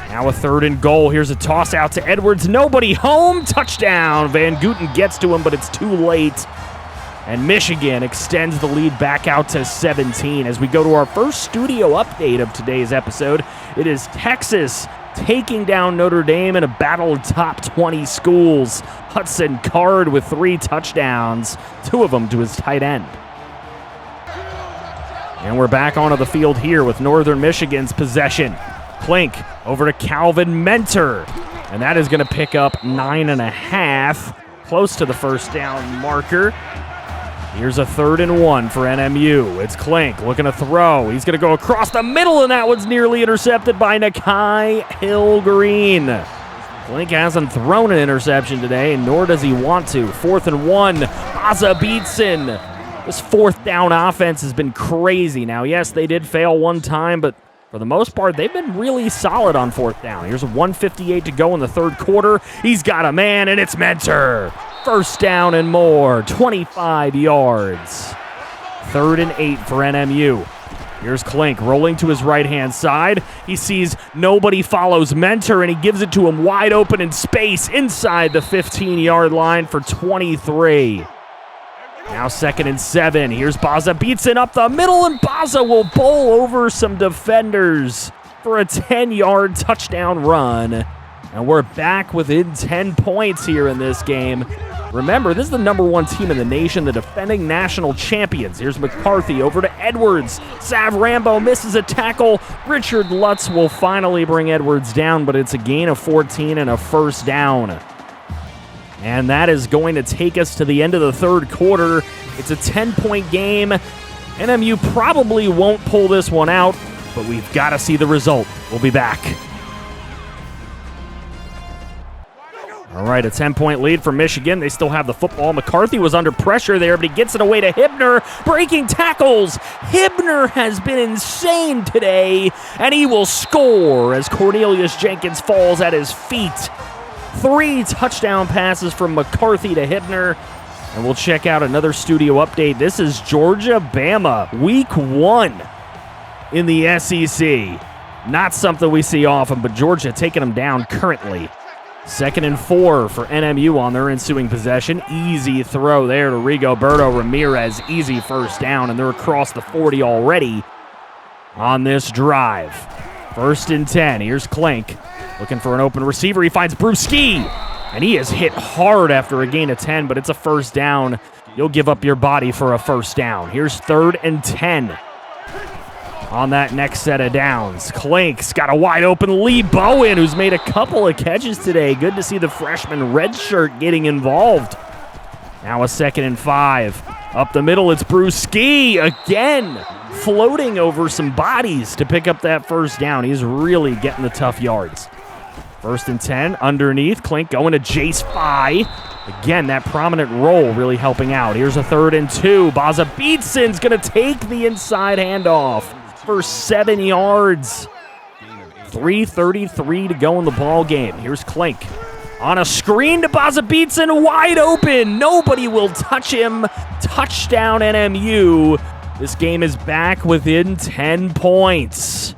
Now a 3rd and goal. Here's a toss out to Edwards. Nobody home. Touchdown. Van Guten gets to him, but it's too late. And Michigan extends the lead back out to 17. As we go to our first studio update of today's episode, it is Texas taking down Notre Dame in a battle of top 20 schools. Hudson Card with 3 touchdowns, 2 of them to his tight end. And we're back onto the field here with Northern Michigan's possession. Klink over to Calvin Mentor, and that is going to pick up 9.5, close to the 1st down marker. Here's a 3rd and 1 for NMU. It's Klink looking to throw. He's going to go across the middle, and that one's nearly intercepted by Nakai Hill-Green. Klink hasn't thrown an interception today, nor does he want to. 4th and 1. Baza Beatson. This 4th down offense has been crazy. Now, yes, they did fail 1 time, but for the most part, they've been really solid on 4th down. Here's a 1:58 to go in the 3rd quarter. He's got a man, and it's Mentor. 1st down and more, 25 yards. 3rd and 8 for NMU. Here's Klink rolling to his right-hand side. He sees nobody follows Mentor, and he gives it to him wide open in space inside the 15-yard line for 23. Now 2nd and 7. Here's Baza Beatson up the middle, and Baza will bowl over some defenders for a 10-yard touchdown run. And we're back within 10 points here in this game. Remember, this is the #1 team in the nation, the defending national champions. Here's McCarthy over to Edwards. Sav Rambo misses a tackle. Richard Lutz will finally bring Edwards down, but it's a gain of 14 and a 1st down. And that is going to take us to the end of the 3rd quarter. It's a 10-point game. NMU probably won't pull this one out, but we've got to see the result. We'll be back. All right, a 10-point lead for Michigan. They still have the football. McCarthy was under pressure there, but he gets it away to Hibner. Breaking tackles. Hibner has been insane today, and he will score as Cornelius Jenkins falls at his feet. 3 touchdown passes from McCarthy to Hibner. And we'll check out another studio update. This is Georgia-Bama, week 1 in the SEC. Not something we see often, but Georgia taking them down currently. 2nd and 4 for NMU on their ensuing possession. Easy throw there to Rigoberto Ramirez. Easy 1st down, and they're across the 40 already on this drive. 1st and 10. Here's Klink looking for an open receiver. He finds Brewski, and he is hit hard after a gain of 10, but it's a 1st down. You'll give up your body for a 1st down. Here's 3rd and 10. On that next set of downs, Klink's got a wide open Lee Bowen, who's made a couple of catches today. Good to see the freshman redshirt getting involved. Now a 2nd and 5. Up the middle, it's Brewski again. floating over some bodies to pick up that first down. He's really getting the tough yards. 1st and 10, underneath. Klink going to Jace Phi. Again, that prominent role really helping out. Here's a 3rd and 2. Baza Beatson's going to take the inside handoff for 7 yards. 3:33 to go in the ball game. Here's Klink on a screen to Baza Beatson, wide open. Nobody will touch him. Touchdown NMU. This game is back within 10 points.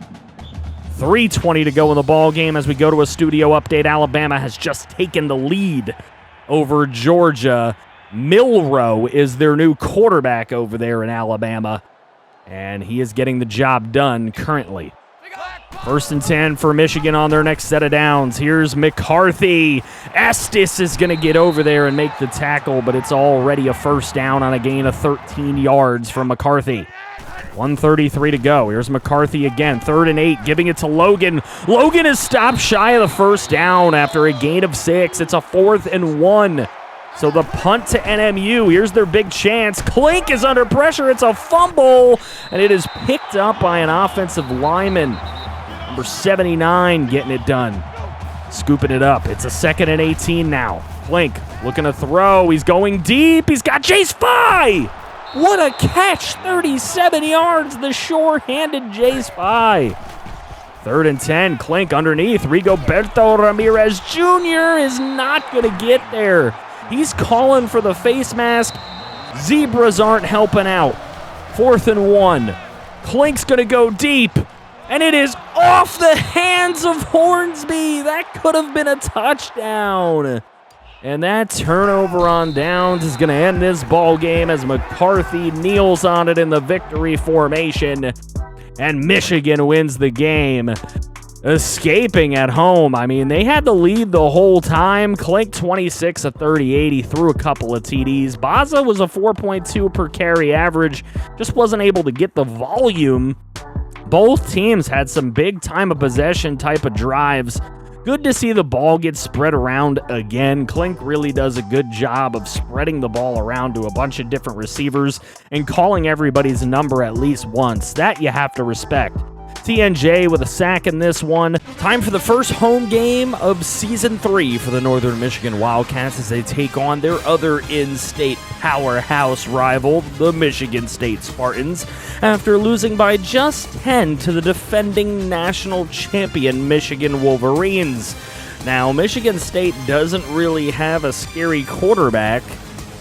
3:20 to go in the ball game as we go to a studio update. Alabama has just taken the lead over Georgia. Milroe is their new quarterback over there in Alabama, and he is getting the job done currently. 1st and 10 for Michigan on their next set of downs. Here's McCarthy. Estes is going to get over there and make the tackle, but it's already a first down on a gain of 13 yards from McCarthy. 1:33 to go. Here's McCarthy again. 3rd and 8, giving it to Logan. Logan is stopped shy of the first down after a gain of 6. It's a 4th and 1. So the punt to NMU. Here's their big chance. Klink is under pressure. It's a fumble, and it is picked up by an offensive lineman. Number 79 getting it done. Scooping it up. It's a 2nd and 18 now. Klink looking to throw. He's going deep. He's got Jace Phi. What a catch. 37 yards. The sure-handed Jace Phi. 3rd and 10. Klink underneath. Rigoberto Ramirez Jr. is not going to get there. He's calling for the face mask. Zebras aren't helping out. 4th and 1. Klink's going to go deep. And it is off the hands of Hornsby. That could have been a touchdown. And that turnover on downs is going to end this ball game as McCarthy kneels on it in the victory formation. And Michigan wins the game. Escaping at home. I mean, they had the lead the whole time. Klink 26 of 38. He threw a couple of TDs. Baza was a 4.2 per carry average. Just wasn't able to get the volume. Both teams had some big time of possession type of drives. Good to see the ball get spread around again. Klink really does a good job of spreading the ball around to a bunch of different receivers and calling everybody's number at least once. That you have to respect. TNJ with a sack in this one. Time for the first home game of Season 3 for the Northern Michigan Wildcats as they take on their other in-state powerhouse rival, the Michigan State Spartans, after losing by just 10 to the defending national champion Michigan Wolverines. Now, Michigan State doesn't really have a scary quarterback.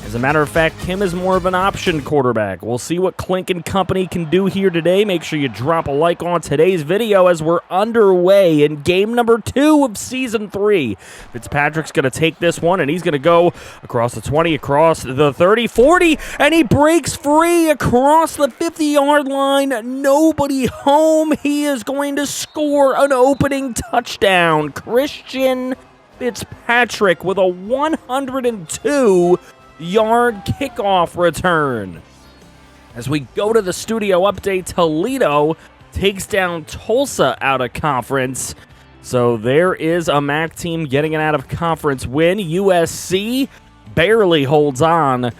As a matter of fact, Kim is more of an option quarterback. We'll see what Klink and company can do here today. Make sure you drop a like on today's video as we're underway in game number 2 of Season 3. Fitzpatrick's going to take this one, and he's going to go across the 20, across the 30, 40, and he breaks free across the 50-yard line. Nobody home. He is going to score an opening touchdown. Christian Fitzpatrick with a 102-yard kickoff return. As we go to the studio update, Toledo takes down Tulsa out of conference. So there is a MAC team getting an out of conference win. USC barely holds on,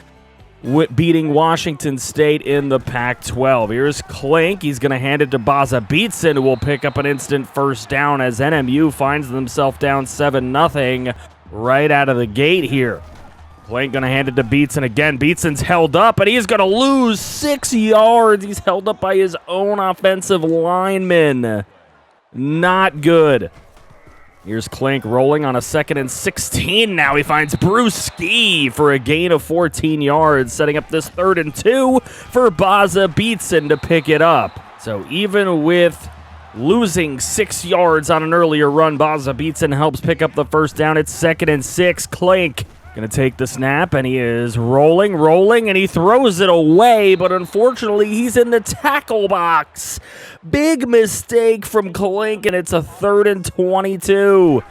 beating Washington State in the Pac-12. Here's Klink. He's going to hand it to Baza Beatson, who will pick up an instant first down as NMU finds themselves down 7-0 right out of the gate here. Klink going to hand it to Beatson again. Beatson's held up, and he's going to lose 6 yards. He's held up by his own offensive lineman. Not good. Here's Klink rolling on a 2nd and 16 now. He finds Brewski for a gain of 14 yards, setting up this 3rd and 2 for Baza Beatson to pick it up. So even with losing 6 yards on an earlier run, Baza Beatson helps pick up the first down. It's 2nd and 6. Klink going to take the snap, and he is rolling, and he throws it away, but unfortunately, he's in the tackle box. Big mistake from Klink, and it's a 3rd and 22.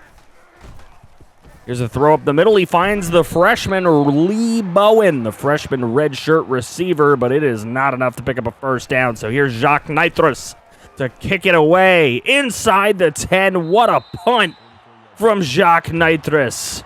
Here's a throw up the middle. He finds the freshman Lee Bowen, the freshman redshirt receiver, but it is not enough to pick up a first down. So here's Jacques Nitrus to kick it away inside the 10. What a punt from Jacques Nitrus.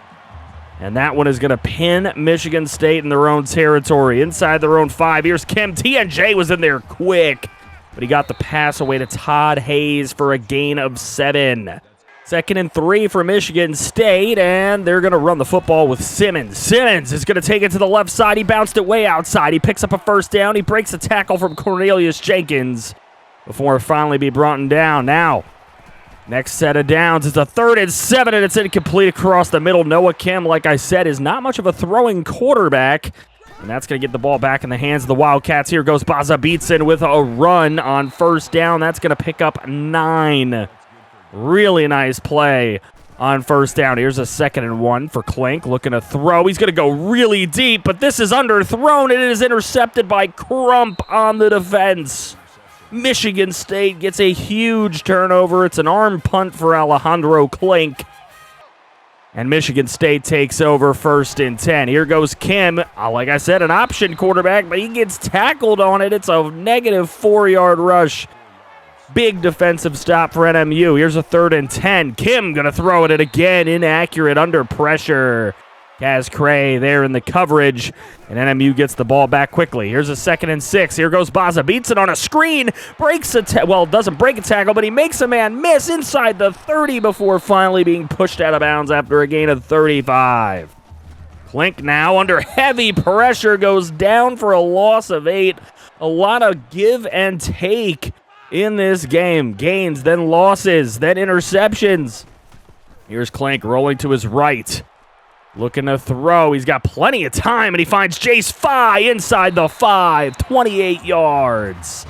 And that one is going to pin Michigan State in their own territory. Inside their own 5. Here's Kim. TNJ was in there quick. but he got the pass away to Todd Hayes for a gain of 7. 2nd and 3 for Michigan State, and they're going to run the football with Simmons. Simmons is going to take it to the left side. He bounced it way outside. He picks up a first down. He breaks a tackle from Cornelius Jenkins before finally be brought down. Now, next set of downs. It's a 3rd and 7, and it's incomplete across the middle. Noah Kim, like I said, is not much of a throwing quarterback, and that's going to get the ball back in the hands of the Wildcats. Here goes Baza Beatson with a run on first down. That's going to pick up 9. Really nice play on first down. Here's a 2nd and 1 for Klink, looking to throw. He's going to go really deep, but this is underthrown, and it is intercepted by Crump on the defense. Michigan State gets a huge turnover. It's an arm punt for Alejandro Klink. And Michigan State takes over 1st and 10. Here goes Kim. Like I said, an option quarterback, but he gets tackled on it. It's a negative 4-yard rush. Big defensive stop for NMU. Here's a 3rd and 10. Kim going to throw it again. Inaccurate under pressure. Kaz Cray there in the coverage, and NMU gets the ball back quickly. Here's a 2nd and 6. Here goes Baza. Beats it on a screen. Breaks a doesn't break a tackle, but he makes a man miss inside the 30 before finally being pushed out of bounds after a gain of 35. Klink now under heavy pressure goes down for a loss of 8. A lot of give and take in this game. Gains, then losses, then interceptions. Here's Klink rolling to his right. Looking to throw. He's got plenty of time, and he finds Jace Fye inside the 5. 28 yards.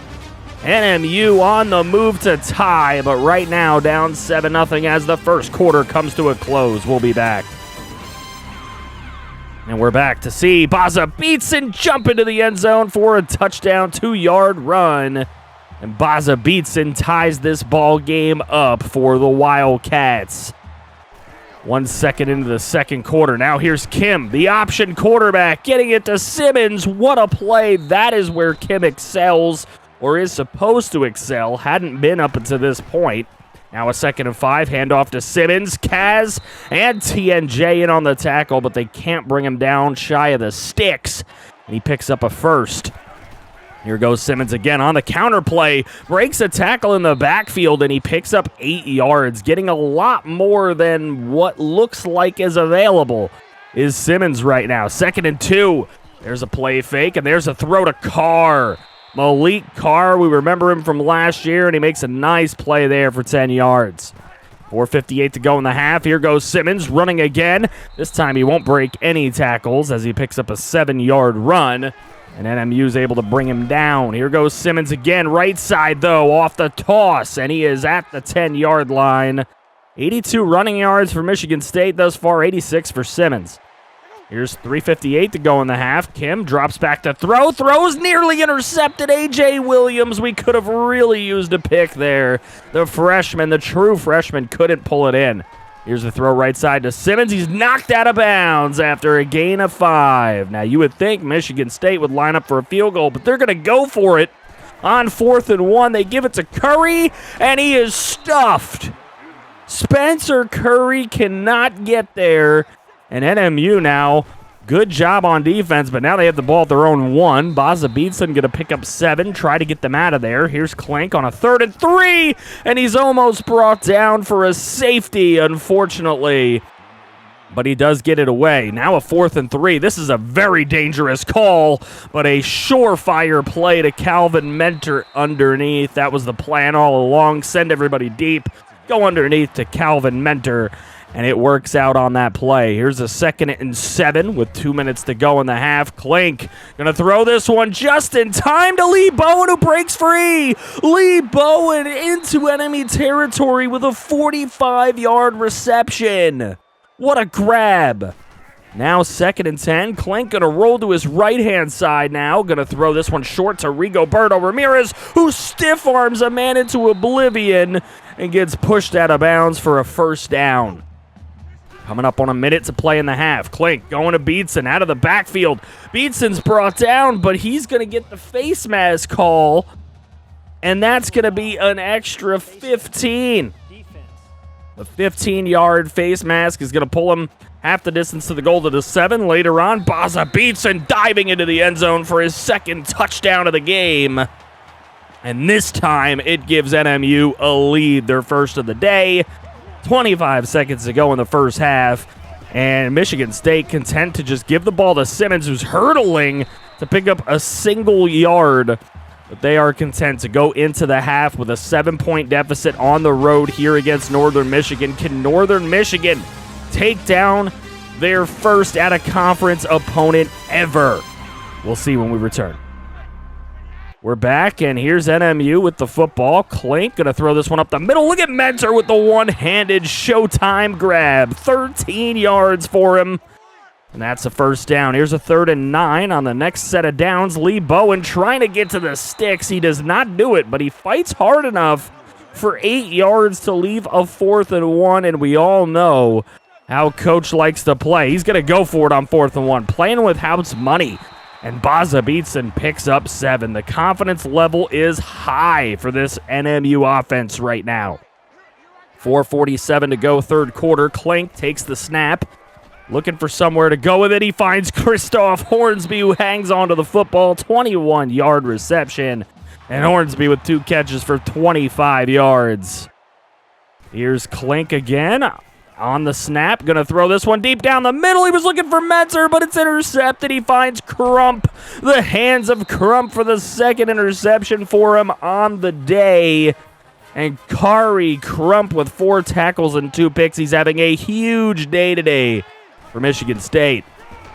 NMU on the move to tie, but right now down 7-0 as the first quarter comes to a close. We'll be back. And we're back to see Baza Beatson jump into the end zone for a touchdown 2-yard run. And Baza Beatson ties this ball game up for the Wildcats. 1 second into the second quarter. Now here's Kim, the option quarterback, getting it to Simmons. What a play. That is where Kim excels, or is supposed to excel. Hadn't been up until this point. Now a 2nd and 5, handoff to Simmons. Kaz and TNJ in on the tackle, but they can't bring him down shy of the sticks. And he picks up a first. Here goes Simmons again on the counter play. Breaks a tackle in the backfield, and he picks up 8 yards. Getting a lot more than what looks like is available is Simmons right now. 2nd and 2. There's a play fake, and there's a throw to Carr. Malik Carr, we remember him from last year, and he makes a nice play there for 10 yards. 4:58 to go in the half. Here goes Simmons running again. This time he won't break any tackles as he picks up a 7-yard run. And NMU's able to bring him down. Here goes Simmons again. Right side, though, off the toss. And he is at the 10-yard line. 82 running yards for Michigan State thus far, 86 for Simmons. Here's 3:58 to go in the half. Kim drops back to throw. Throws nearly intercepted. A.J. Williams, we could have really used a pick there. The freshman, the true freshman, couldn't pull it in. Here's the throw right side to Simmons. He's knocked out of bounds after a gain of 5. Now, you would think Michigan State would line up for a field goal, but they're going to go for it on 4th and 1. They give it to Curry, and he is stuffed. Spencer Curry cannot get there, and NMU now, good job on defense, but now they have the ball at their own 1. Baza Beatson going to pick up 7, try to get them out of there. Here's Klink on a 3rd and 3, and he's almost brought down for a safety, unfortunately. But he does get it away. Now a 4th and 3. This is a very dangerous call, but a surefire play to Calvin Mentor underneath. That was the plan all along. Send everybody deep. Go underneath to Calvin Mentor. And it works out on that play. Here's a 2nd and 7 with 2 minutes to go in the half. Klink gonna throw this one just in time to Lee Bowen, who breaks free. Lee Bowen into enemy territory with a 45-yard reception. What a grab. Now 2nd and 10. Klink gonna roll to his right-hand side now. Gonna throw this one short to Rigoberto Ramirez, who stiff arms a man into oblivion and gets pushed out of bounds for a first down. Coming up on a minute to play in the half. Klink going to Beatson out of the backfield. Beatson's brought down, but he's going to get the face mask call, and that's going to be an extra 15. The 15-yard face mask is going to pull him half the distance to the goal to the 7. Later on, Baza Beatson diving into the end zone for his 2nd touchdown of the game. And this time, it gives NMU a lead, their first of the day. 25 seconds to go in the first half. And Michigan State content to just give the ball to Simmons, who's hurdling to pick up a single yard. But they are content to go into the half with a 7-point deficit on the road here against Northern Michigan. Can Northern Michigan take down their first out-of-conference opponent ever? We'll see when we return. We're back, and here's NMU with the football. Klink going to throw this one up the middle. Look at Mentor with the one-handed Showtime grab. 13 yards for him, and that's a first down. Here's a 3rd and 9 on the next set of downs. Lee Bowen trying to get to the sticks. He does not do it, but he fights hard enough for 8 yards to leave a 4th and 1, and we all know how Coach likes to play. He's going to go for it on 4th and 1, playing with house money. And Baza Beatson picks up 7. The confidence level is high for this NMU offense right now. 4:47 to go, third quarter. Klink takes the snap. Looking for somewhere to go with it. He finds Christoph Hornsby, who hangs onto the football. 21-yard reception. And Hornsby with 2 catches for 25 yards. Here's Klink again. On the snap, going to throw this one deep down the middle. He was looking for Mentor, but it's intercepted. He finds Crump. The hands of Crump for the second interception for him on the day. And Kari Crump with 4 tackles and 2 picks. He's having a huge day today for Michigan State.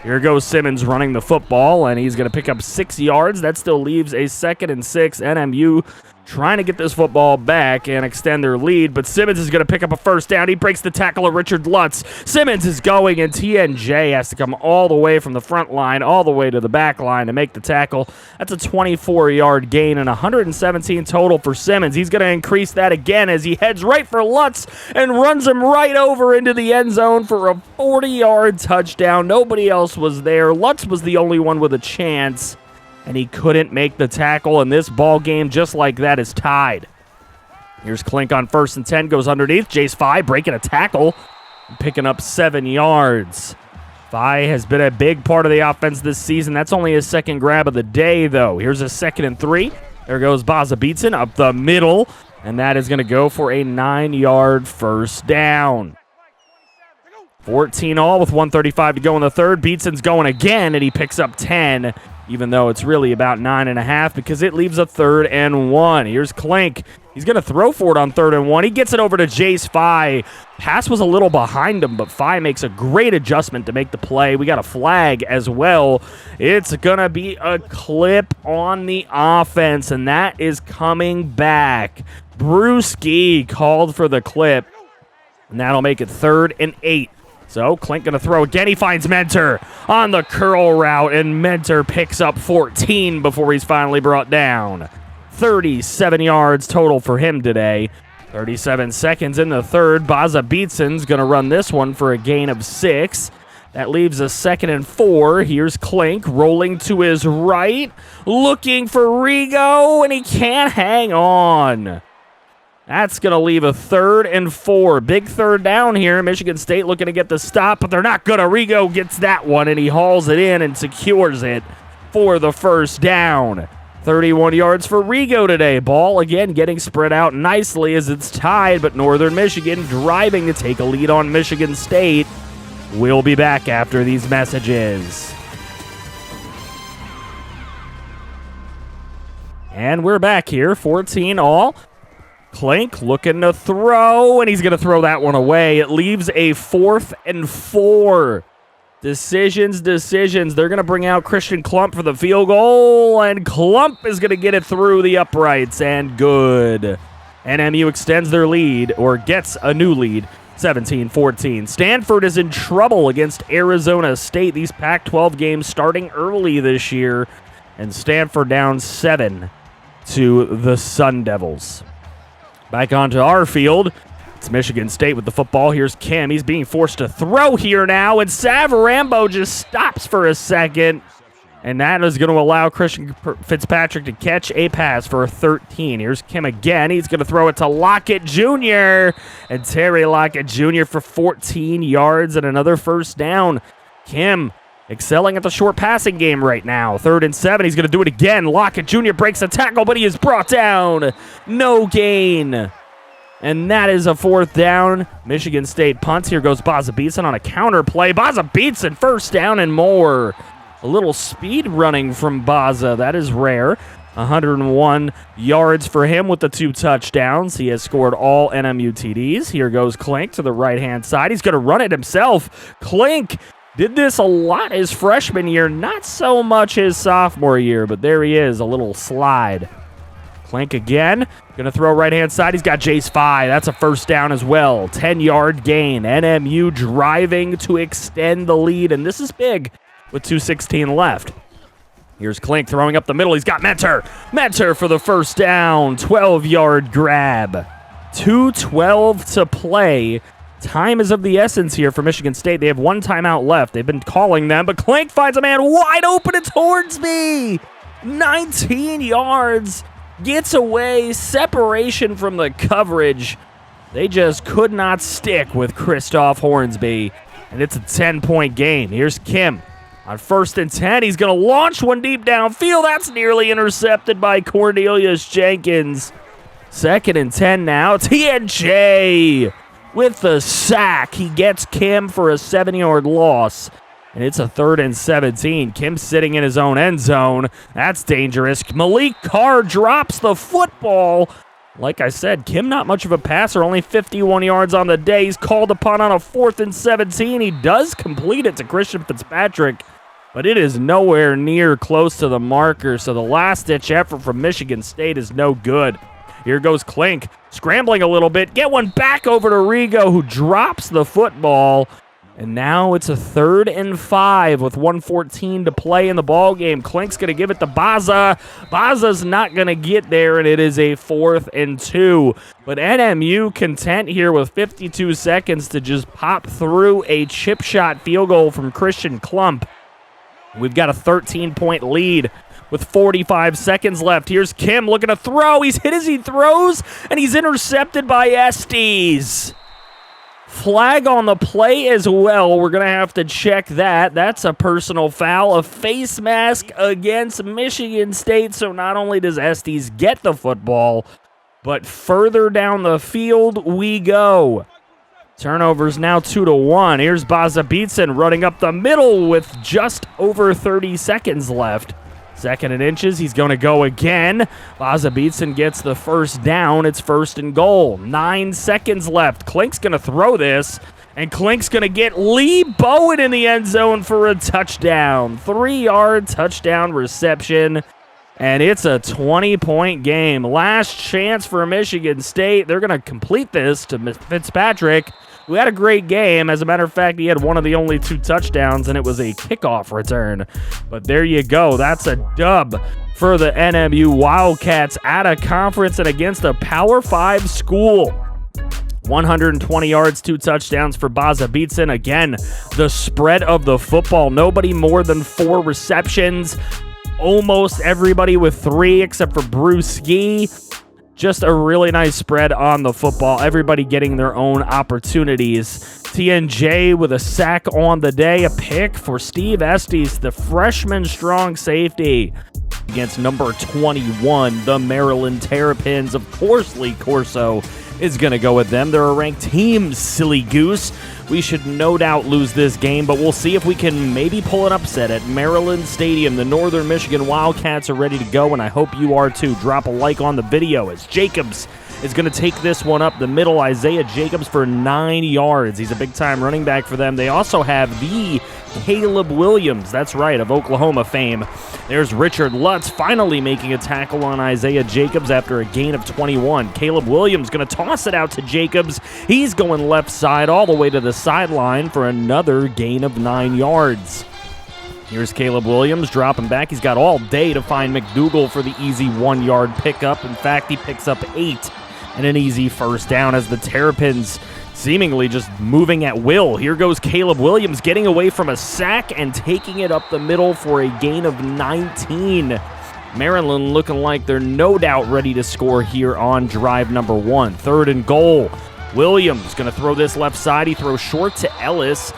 Here goes Simmons running the football, and he's going to pick up 6 yards. That still leaves a 2nd and 6. NMU trying to get this football back and extend their lead, but Simmons is going to pick up a first down. He breaks the tackle of Richard Lutz. Simmons is going, and TNJ has to come all the way from the front line, all the way to the back line to make the tackle. That's a 24-yard gain and 117 total for Simmons. He's going to increase that again as he heads right for Lutz and runs him right over into the end zone for a 40-yard touchdown. Nobody else was there. Lutz was the only one with a chance, and he couldn't make the tackle, and this ball game, just like that, is tied. Here's Klink on 1st and 10, goes underneath. Jace Fye breaking a tackle, picking up 7 yards. Fye has been a big part of the offense this season. That's only his 2nd grab of the day, though. Here's a 2nd and 3. There goes Baza Beatson up the middle, and that is going to go for a 9-yard first down. 14 all with 1:35 to go in the third. Beatson's going again, and he picks up 10, even though it's really about 9.5 because it leaves a 3rd and 1. Here's Klink. He's going to throw for it on 3rd and 1. He gets it over to Jace Fye. Pass was a little behind him, but Fye makes a great adjustment to make the play. We got a flag as well. It's going to be a clip on the offense, and that is coming back. Brewski called for the clip, and that'll make it 3rd and 8. So Klink going to throw again. He finds Mentor on the curl route, and Mentor picks up 14 before he's finally brought down. 37 yards total for him today. 37 seconds in the third. Baza Beatson's going to run this one for a gain of 6. That leaves a 2nd and 4. Here's Klink rolling to his right, looking for Rigo, and he can't hang on. That's going to leave a 3rd and 4. Big 3rd down here. Michigan State looking to get the stop, but they're not going to. Rigo gets that one, and he hauls it in and secures it for the first down. 31 yards for Rigo today. Ball, again, getting spread out nicely as it's tied, but Northern Michigan driving to take a lead on Michigan State. We'll be back after these messages. And we're back here, 14 all. Klink looking to throw, and he's going to throw that one away. It leaves a 4th and 4. Decisions. They're going to bring out Christian Klump for the field goal, and Klump is going to get it through the uprights, and good. NMU extends their lead, or gets a new lead, 17-14. Stanford is in trouble against Arizona State. These Pac-12 games starting early this year, and Stanford down 7 to the Sun Devils. Back onto our field. It's Michigan State with the football. Here's Kim. He's being forced to throw here now, and Savarambo just stops for a second. And that is going to allow Christian Fitzpatrick to catch a pass for a 13. Here's Kim again. He's going to throw it to Lockett Jr. And Terry Lockett Jr. for 14 yards and another first down. Kim
excelling at the short passing game right now. 3rd and 7. He's going to do it again. Lockett Jr. breaks a tackle, but he is brought down. No gain. And that is a 4th down. Michigan State punts. Here goes Baza Beatson on a counter play. Baza Beatson, 1st down and more. A little speed running from Baza. That is rare. 101 yards for him with the 2 touchdowns. He has scored all NMU TDs. Here goes Klink to the right-hand side. He's going to run it himself. Klink did this a lot his freshman year, not so much his sophomore year, but there he is, a little slide. Klink again, going to throw right-hand side. He's got Jace 5. That's a 1st down as well. 10-yard gain. NMU driving to extend the lead, and this is big with 2:16 left. Here's Klink throwing up the middle. He's got Mentor. Mentor for the 1st down. 12-yard grab. 2:12 to play. Time is of the essence here for Michigan State. They have 1 timeout left. They've been calling them, but Klink finds a man wide open. It's Hornsby. 19 yards. Gets away. Separation from the coverage. They just could not stick with Christoph Hornsby. And it's a 10-point game. Here's Kim. On 1st and 10, he's going to launch one deep downfield. That's nearly intercepted by Cornelius Jenkins. 2nd and 10 now. TNJ with the sack. He gets Kim for a 7-yard loss. And it's a 3rd and 17. Kim sitting in his own end zone. That's dangerous. Malik Carr drops the football. Like I said, Kim not much of a passer, only 51 yards on the day. He's called upon on a 4th and 17. He does complete it to Christian Fitzpatrick, but it is nowhere near close to the marker, so the last-ditch effort from Michigan State is no good. Here goes Klink, scrambling a little bit. Get one back over to Rigo, who drops the football. And now it's a 3rd and 5 with 1:14 to play in the ball game. Klink's going to give it to Baza. Baza's not going to get there, and it is a 4th and 2. But NMU content here with 52 seconds to just pop through a chip shot field goal from Christian Klump. We've got a 13-point lead with 45 seconds left. Here's Kim looking to throw. He's hit as he throws, and he's intercepted by Estes. Flag on the play as well. We're going to have to check that. That's a personal foul. A face mask against Michigan State. So not only does Estes get the football, but further down the field we go. Turnovers now 2-1. Here's Baza Beatson running up the middle with just over 30 seconds left. 2nd and inches, he's going to go again. Baza Beatson gets the 1st down. It's 1st and goal. 9 seconds left. Klink's going to throw this, and Klink's going to get Lee Bowen in the end zone for a touchdown. 3-yard touchdown reception, and it's a 20-point game. Last chance for Michigan State. They're going to complete this to Fitzpatrick, who had a great game. As a matter of fact, he had one of the only 2 touchdowns, and it was a kickoff return. But there you go. That's a dub for the NMU Wildcats at a conference and against a Power 5 school. 120 yards, 2 touchdowns for Baza Beatson. Again, the spread of the football. Nobody more than 4 receptions. Almost everybody with 3 except for Bruce Ski. Just a really nice spread on the football. Everybody getting their own opportunities. TNJ with a sack on the day. A pick for Steve Estes, the freshman strong safety. Against number 21, the Maryland Terrapins. Of course, Lee Corso is going to go with them. They're a ranked team, silly goose. We should no doubt lose this game, but we'll see if we can maybe pull an upset at Maryland Stadium. The Northern Michigan Wildcats are ready to go, and I hope you are too. Drop a like on the video as Jacobs is going to take this one up the middle. Isaiah Jacobs for 9 yards. He's a big-time running back for them. They also have the Caleb Williams, that's right, of Oklahoma fame. There's Richard Lutz finally making a tackle on Isaiah Jacobs after a gain of 21. Caleb Williams going to toss it out to Jacobs. He's going left side all the way to the sideline for another gain of 9 yards. Here's Caleb Williams dropping back. He's got all day to find McDougal for the easy 1-yard pickup. In fact, he picks up 8 and an easy 1st down as the Terrapins seemingly just moving at will. Here goes Caleb Williams getting away from a sack and taking it up the middle for a gain of 19. Maryland looking like they're no doubt ready to score here on drive number 1. 3rd and goal. Williams going to throw this left side. He throws short to Ellis.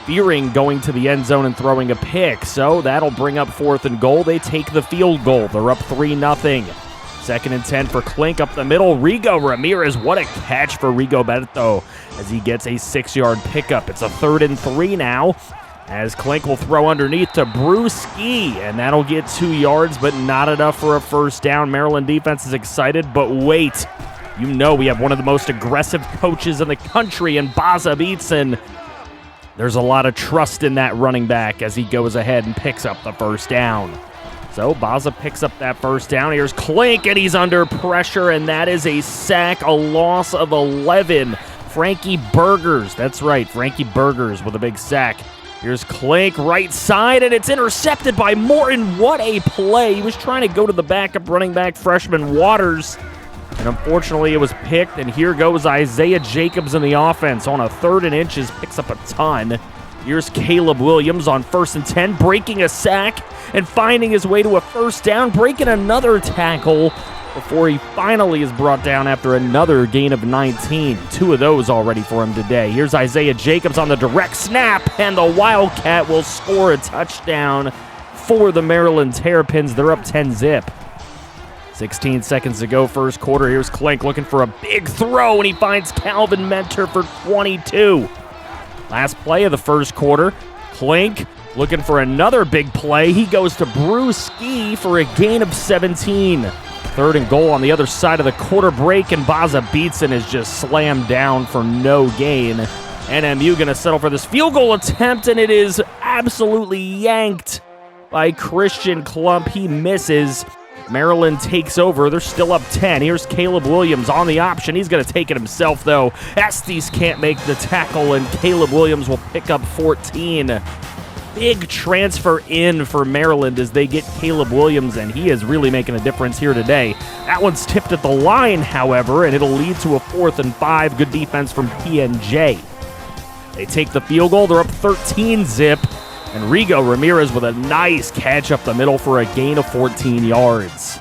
fearing going to the end zone and throwing a pick. So that'll bring up 4th and goal. They take the field goal. They're up 3-0. 2nd and 10 for Klink up the middle. Rigo Ramirez, what a catch for Rigoberto as he gets a 6-yard pickup. It's a 3rd and 3 now as Klink will throw underneath to Brewski, and that'll get 2 yards, but not enough for a first down. Maryland defense is excited, but wait. You know we have one of the most aggressive coaches in the country in Baza Beatson. There's a lot of trust in that running back as he goes ahead and picks up the first down. So Baza picks up that first down. Here's Klink, and he's under pressure, and that is a sack, a loss of 11. Frankie Burgers, that's right, Frankie Burgers with a big sack. Here's Klink, right side, and it's intercepted by Morton. What a play. He was trying to go to the backup running back, freshman Waters, and unfortunately it was picked, and here goes Isaiah Jacobs in the offense on a 3rd and inches, picks up a ton. Here's Caleb Williams on 1st and 10, breaking a sack and finding his way to a first down, breaking another tackle before he finally is brought down after another gain of 19. 2 of those already for him today. Here's Isaiah Jacobs on the direct snap, and the Wildcat will score a touchdown for the Maryland Terrapins. They're up 10-zip. 16 seconds to go, first quarter. Here's Klink looking for a big throw, and he finds Calvin Mentor for 22. Last play of the first quarter. Klink looking for another big play. He goes to Brewski for a gain of 17. 3rd and goal on the other side of the quarter break, and Baza Beatson is just slammed down for no gain. NMU going to settle for this field goal attempt, and it is absolutely yanked by Christian Klump. He misses. Maryland takes over. They're still up 10. Here's Caleb Williams on the option. He's going to take it himself, though. Estes can't make the tackle, and Caleb Williams will pick up 14. Big transfer in for Maryland as they get Caleb Williams, and he is really making a difference here today. That one's tipped at the line, however, and it'll lead to a 4th and 5. Good defense from PNJ. They take the field goal. They're up 13-zip. And Rigo Ramirez with a nice catch up the middle for a gain of 14 yards.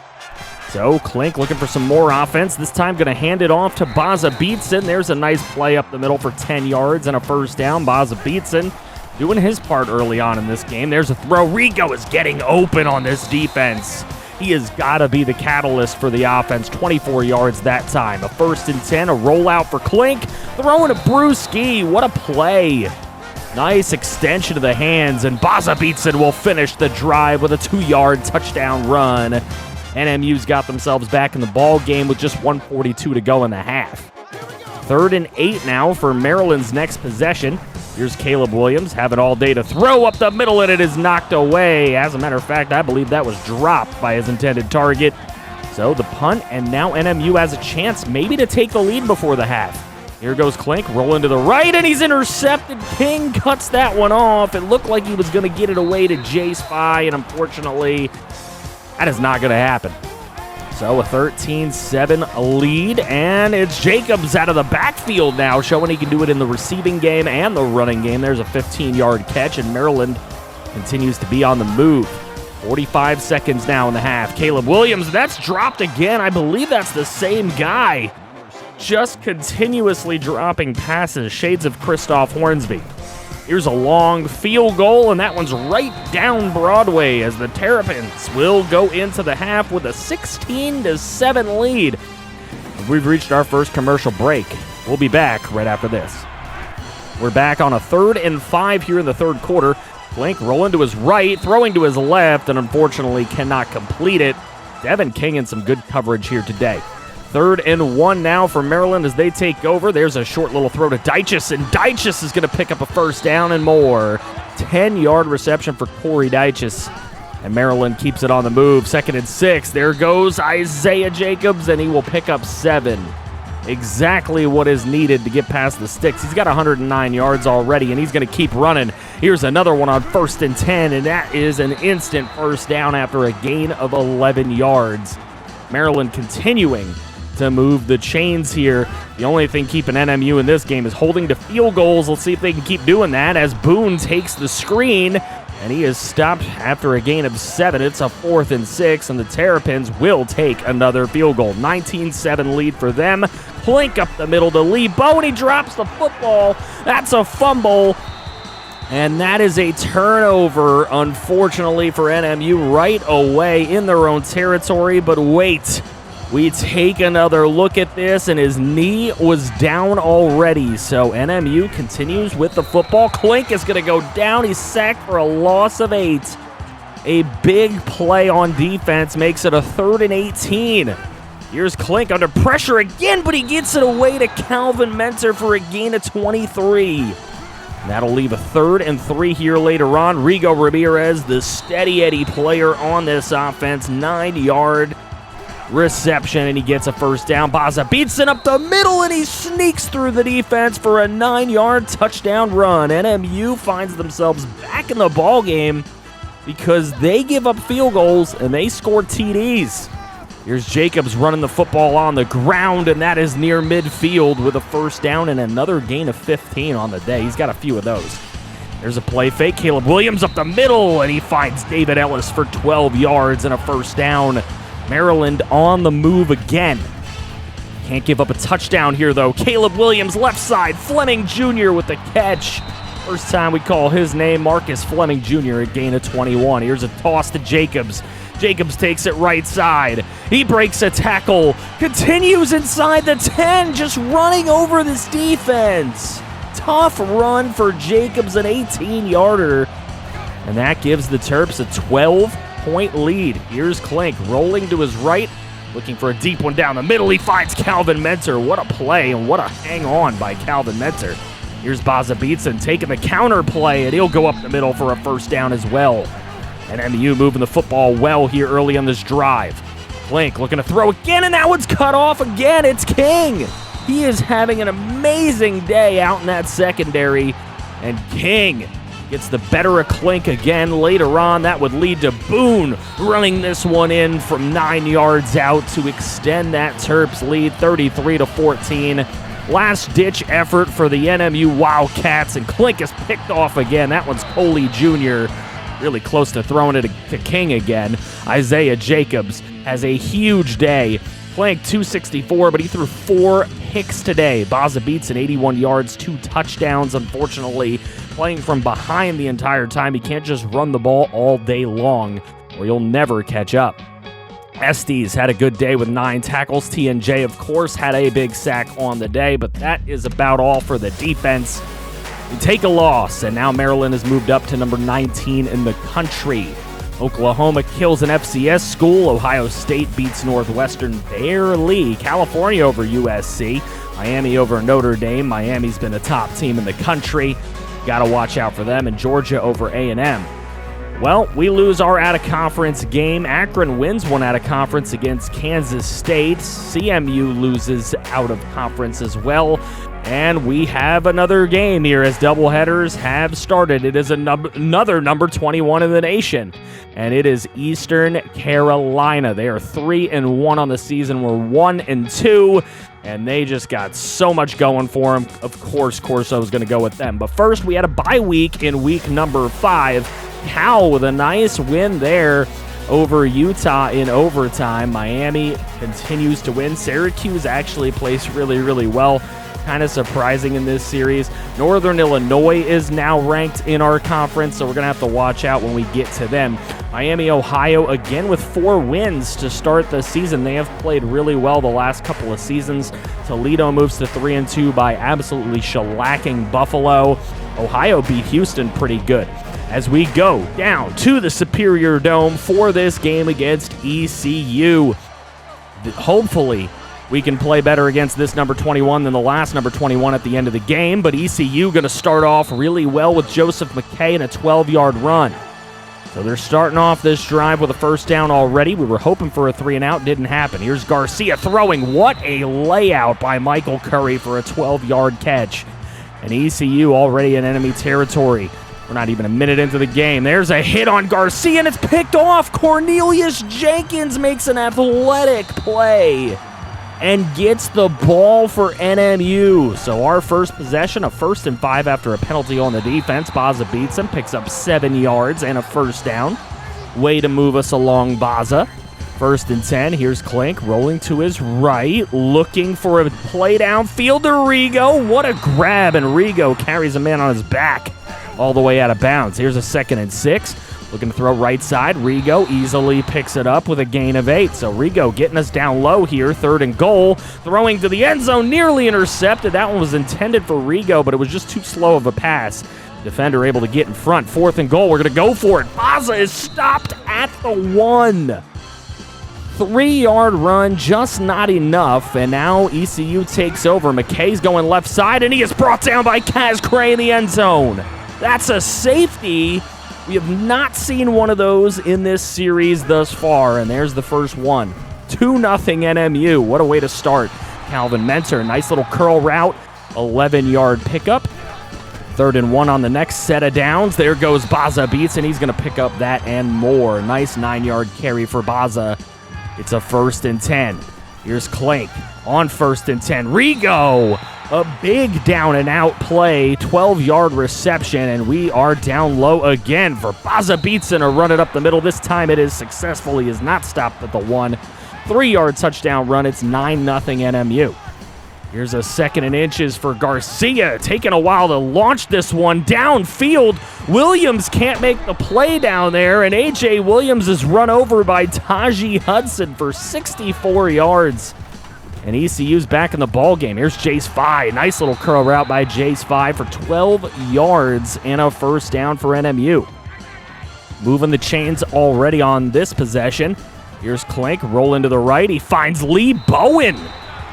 So Klink looking for some more offense. This time going to hand it off to Baza Beatson. There's a nice play up the middle for 10 yards and a first down. Baza Beatson doing his part early on in this game. There's a throw. Rigo is getting open on this defense. He has got to be the catalyst for the offense. 24 yards that time. A 1st and 10, a rollout for Klink. Throwing to Brewski. What a play. Nice extension of the hands, and Baza Beatson will finish the drive with a 2-yard touchdown run. NMU's got themselves back in the ball game with just 1:42 to go in the half. 3rd and 8 now for Maryland's next possession. Here's Caleb Williams, have it all day to throw up the middle, and it is knocked away. As a matter of fact, I believe that was dropped by his intended target. So the punt, and now NMU has a chance maybe to take the lead before the half. Here goes Klink, rolling to the right, and he's intercepted. King cuts that one off. It looked like he was going to get it away to Jay Spy, and unfortunately, that is not going to happen. So a 13-7 lead, and it's Jacobs out of the backfield now, showing he can do it in the receiving game and the running game. There's a 15-yard catch, and Maryland continues to be on the move. 45 seconds now in the half. Caleb Williams, that's dropped again. I believe that's the same guy. Just continuously dropping passes. Shades of Christoph Hornsby. Here's a long field goal, and that one's right down Broadway as the Terrapins will go into the half with a 16-7 lead. We've reached our first commercial break. We'll be back right after this. We're back on a 3rd and 5 here in the third quarter. Klink rolling to his right, throwing to his left, and unfortunately cannot complete it. Devin King in some good coverage here today. 3rd and 1 now for Maryland as they take over. There's a short little throw to Dyches, and Dyches is going to pick up a first down and more. 10-yard reception for Corey Dyches, and Maryland keeps it on the move. 2nd and 6. There goes Isaiah Jacobs, and he will pick up 7. Exactly what is needed to get past the sticks. He's got 109 yards already, and he's going to keep running. Here's another one on 1st and 10, and that is an instant first down after a gain of 11 yards. Maryland continuing to move the chains here. The only thing keeping NMU in this game is holding to field goals. Let's see if they can keep doing that as Boone takes the screen, and he is stopped after a gain of 7. It's a 4th and 6, and the Terrapins will take another field goal. 19-7 lead for them. Klink up the middle to Lee Bowe, and he drops the football. That's a fumble.
And that is a turnover, unfortunately, for NMU right away in their own territory. But wait, we take another look at this, and his knee was down already. So NMU continues with the football. Klink is going to go down. He's sacked for a loss of 8. A big play on defense makes it a 3rd and 18. Here's Klink under pressure again, but he gets it away to Calvin Mentor for a gain of 23. That'll leave a 3rd and 3 here later on. Rigo Ramirez, the steady Eddie player on this offense, 9-yard reception, and he gets a first down. Baza beats it up the middle, and he sneaks through the defense for a 9-yard touchdown run. NMU finds themselves back in the ball game because they give up field goals and they score TDs. Here's Jacobs running the football on the ground, and that is near midfield with a first down and another gain of 15 on the day. He's got a few of those. There's a play fake. Caleb Williams up the middle, and he finds David Ellis for 12 yards and a first down. Maryland on the move again. Can't give up a touchdown here, though. Caleb Williams, left side. Fleming Jr. with the catch. First time we call his name, Marcus Fleming Jr., a gain of 21. Here's a toss to Jacobs. Jacobs takes it right side. He breaks a tackle. Continues inside the 10, just running over this defense. Tough run for Jacobs, an 18-yarder. And that gives the Terps a 12-point lead. Here's Klink rolling to his right, looking for a deep one down the middle. He finds Calvin Mentor. What a play and what a hang-on by Calvin Mentor. Here's Baza Beatson taking the counter play, and he'll go up the middle for a first down as well. And NMU moving the football well here early on this drive. Klink looking to throw again, and that one's cut off again. It's King. He is having an amazing day out in that secondary. And King gets the better of Klink again later on. That would lead to Boone running this one in from 9 yards out to extend that Terps lead 33-14. Last-ditch effort for the NMU Wildcats, and Klink is picked off again. That one's Coley Jr., really close to throwing it to King again. Isaiah Jacobs has a huge day. Playing 264, but he threw 4 picks today. Baza beats an 81 yards, 2 touchdowns. Unfortunately, playing from behind the entire time. He can't just run the ball all day long, or you'll never catch up. Estes had a good day with 9 tackles. TNJ, of course, had a big sack on the day, but that is about all for the defense. We take a loss, and now Maryland has moved up to number 19 in the country. Oklahoma kills an FCS school. Ohio State beats Northwestern barely. California over USC. Miami over Notre Dame. Miami's been a top team in the country. Got to watch out for them. And Georgia over A&M. Well, we lose our out-of-conference game. Akron wins one out-of-conference against Kansas State. CMU loses out-of-conference as well. And we have another game here as doubleheaders have started. It is another number 21 in the nation, and it is Eastern Carolina. They are 3-1 on the season. We're 1-2, and they just got so much going for them. Of course, Corso was going to go with them. But first, we had a bye week in week number 5. Cal with a nice win there over Utah in overtime. Miami continues to win. Syracuse actually plays really, really well. Kind of surprising in this series. Northern Illinois is now ranked in our conference, so we're going to have to watch out when we get to them. Miami, Ohio, again with 4 wins to start the season. They have played really well the last couple of seasons. Toledo moves to 3-2 by absolutely shellacking Buffalo. Ohio beat Houston pretty good. As we go down to the Superior Dome for this game against ECU. Hopefully, we can play better against this number 21 than the last number 21 at the end of the game, but ECU going to start off really well with Joseph McKay and a 12-yard run. So they're starting off this drive with a first down already. We were hoping for a 3-and-out. Didn't happen. Here's Garcia throwing. What a layout by Michael Curry for a 12-yard catch. And ECU already in enemy territory. We're not even a minute into the game. There's a hit on Garcia, and it's picked off. Cornelius Jenkins makes an athletic play and gets the ball for NMU. So our first possession, a 1st and 5 after a penalty on the defense. Baza beats him, picks up 7 yards and a first down. Way to move us along, Baza. 1st and 10. Here's Klink rolling to his right, looking for a play downfield to Rigo. What a grab, and Rigo carries a man on his back all the way out of bounds. Here's a 2nd and 6. Looking to throw right side. Rigo easily picks it up with a gain of 8. So Rigo getting us down low here. 3rd and goal. Throwing to the end zone. Nearly intercepted. That one was intended for Rigo, but it was just too slow of a pass. Defender able to get in front. 4th and goal. We're going to go for it. Baza is stopped at the 1. 3-yard run, just not enough. And now ECU takes over. McKay's going left side, and he is brought down by Kaz Cray in the end zone. That's a safety. We have not seen one of those in this series thus far, and there's the first one. 2-0 NMU. What a way to start. Calvin Mentor, nice little curl route, 11-yard pickup. 3rd and 1 on the next set of downs. There goes Baza Beats, and he's going to pick up that and more. Nice 9-yard carry for Baza. It's a 1st and 10. Here's Clank on 1st and 10. Rigo, a big down and out play, 12-yard reception, and we are down low again for Baza Beatson to run it up the middle. This time it is successful. He is not stopped at the 1. 3-yard touchdown run. It's 9-0 NMU. Here's a 2nd and inches for Garcia. Taking a while to launch this one downfield. Williams can't make the play down there, and A.J. Williams is run over by Taji Hudson for 64 yards. And ECU's back in the ball game. Here's Jace Fye. Nice little curl route by Jace Fye for 12 yards and a 1st down for NMU. Moving the chains already on this possession. Here's Clink, rolling to the right. He finds Lee Bowen,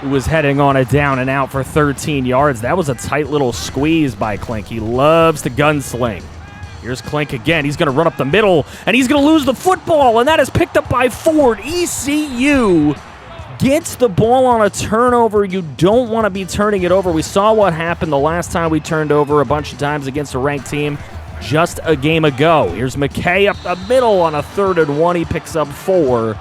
who was heading on a down and out for 13 yards. That was a tight little squeeze by Clink. He loves to gunsling. Here's Clink again. He's going to run up the middle, and he's going to lose the football, and that is picked up by Ford. ECU gets the ball on a turnover. You don't want to be turning it over. We saw what happened the last time we turned over a bunch of times against a ranked team just a game ago. Here's McKay up the middle on a 3rd and 1. He picks up 4.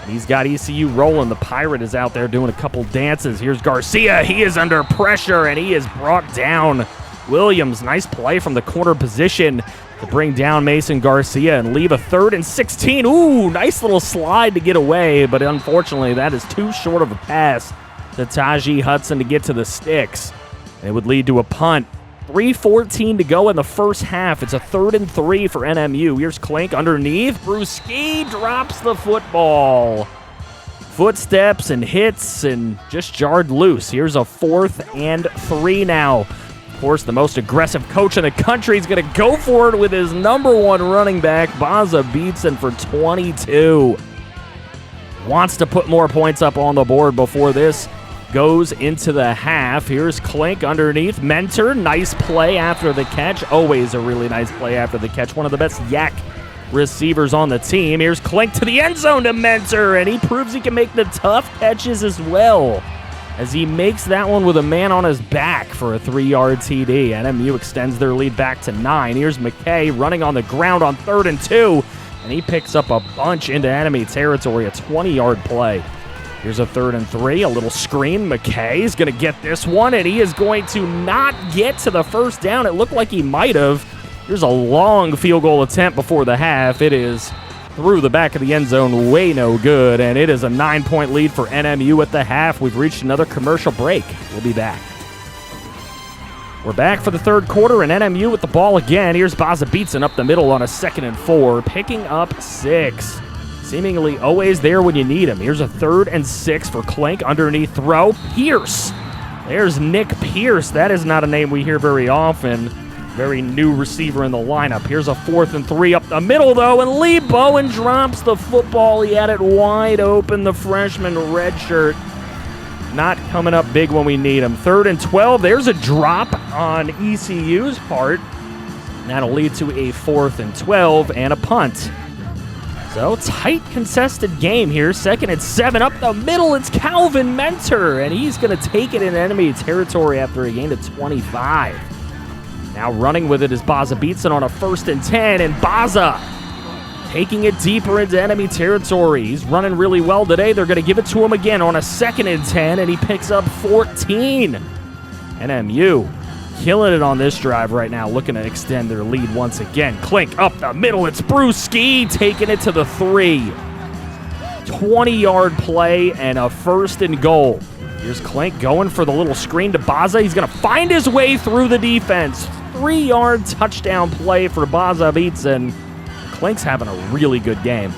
And he's got ECU rolling. The Pirate is out there doing a couple dances. Here's Garcia. He is under pressure, and he is brought down. Williams, nice play from the corner position to bring down Mason Garcia and leave a 3rd and 16. Ooh, nice little slide to get away, but unfortunately that is too short of a pass to Taji Hudson to get to the sticks. It would lead to a punt. 3:14 to go in the first half. It's a 3rd and 3 for NMU. Here's Clink underneath. Brewski drops the football. Footsteps and hits and just jarred loose. Here's a 4th and 3 now. Of course, the most aggressive coach in the country is going to go for it with his number 1 running back. Baza Beatson for 22. Wants to put more points up on the board before this goes into the half. Here's Clink underneath. Mentor, nice play after the catch. Always a really nice play after the catch. One of the best yak receivers on the team. Here's Clink to the end zone to Mentor, and he proves he can make the tough catches as well, as he makes that one with a man on his back for a 3-yard TD. NMU extends their lead back to 9. Here's McKay running on the ground on 3rd and 2, and he picks up a bunch into enemy territory, a 20-yard play. Here's a 3rd and 3, a little screen. McKay is going to get this one, and he is going to not get to the 1st down. It looked like he might have. Here's a long field goal attempt before the half. It is through the back of the end zone, way no good, and it is a 9-point lead for NMU at the half. We've reached another commercial break. We'll be back. We're back for the 3rd quarter, and NMU with the ball again. Here's Baza Beatson up the middle on a 2nd and 4, picking up 6. Seemingly always there when you need him. Here's a 3rd and 6 for Clink. Underneath throw. Pierce. There's Nick Pierce. That is not a name we hear very often. Very new receiver in the lineup. Here's a 4th and 3 up the middle, though, and Lee Bowen drops the football. He had it wide open, the freshman redshirt. Not coming up big when we need him. 3rd and 12. There's a drop on ECU's part. That'll lead to a 4th and 12 and a punt. So, tight, contested game here. 2nd and 7 up the middle. It's Calvin Mentor, and he's going to take it in enemy territory after a gain of 25. Now running with it is Baza Beatson on a 1st and 10, and Baza taking it deeper into enemy territory. He's running really well today. They're going to give it to him again on a 2nd and 10, and he picks up 14. NMU killing it on this drive right now, looking to extend their lead once again. Clink up the middle. It's Brewski taking it to the 3. 20-yard play and a 1st and goal. Here's Clink going for the little screen to Baza. He's going to find his way through the defense. 23-yard touchdown play for Baza Beatson. Klink's having a really good game.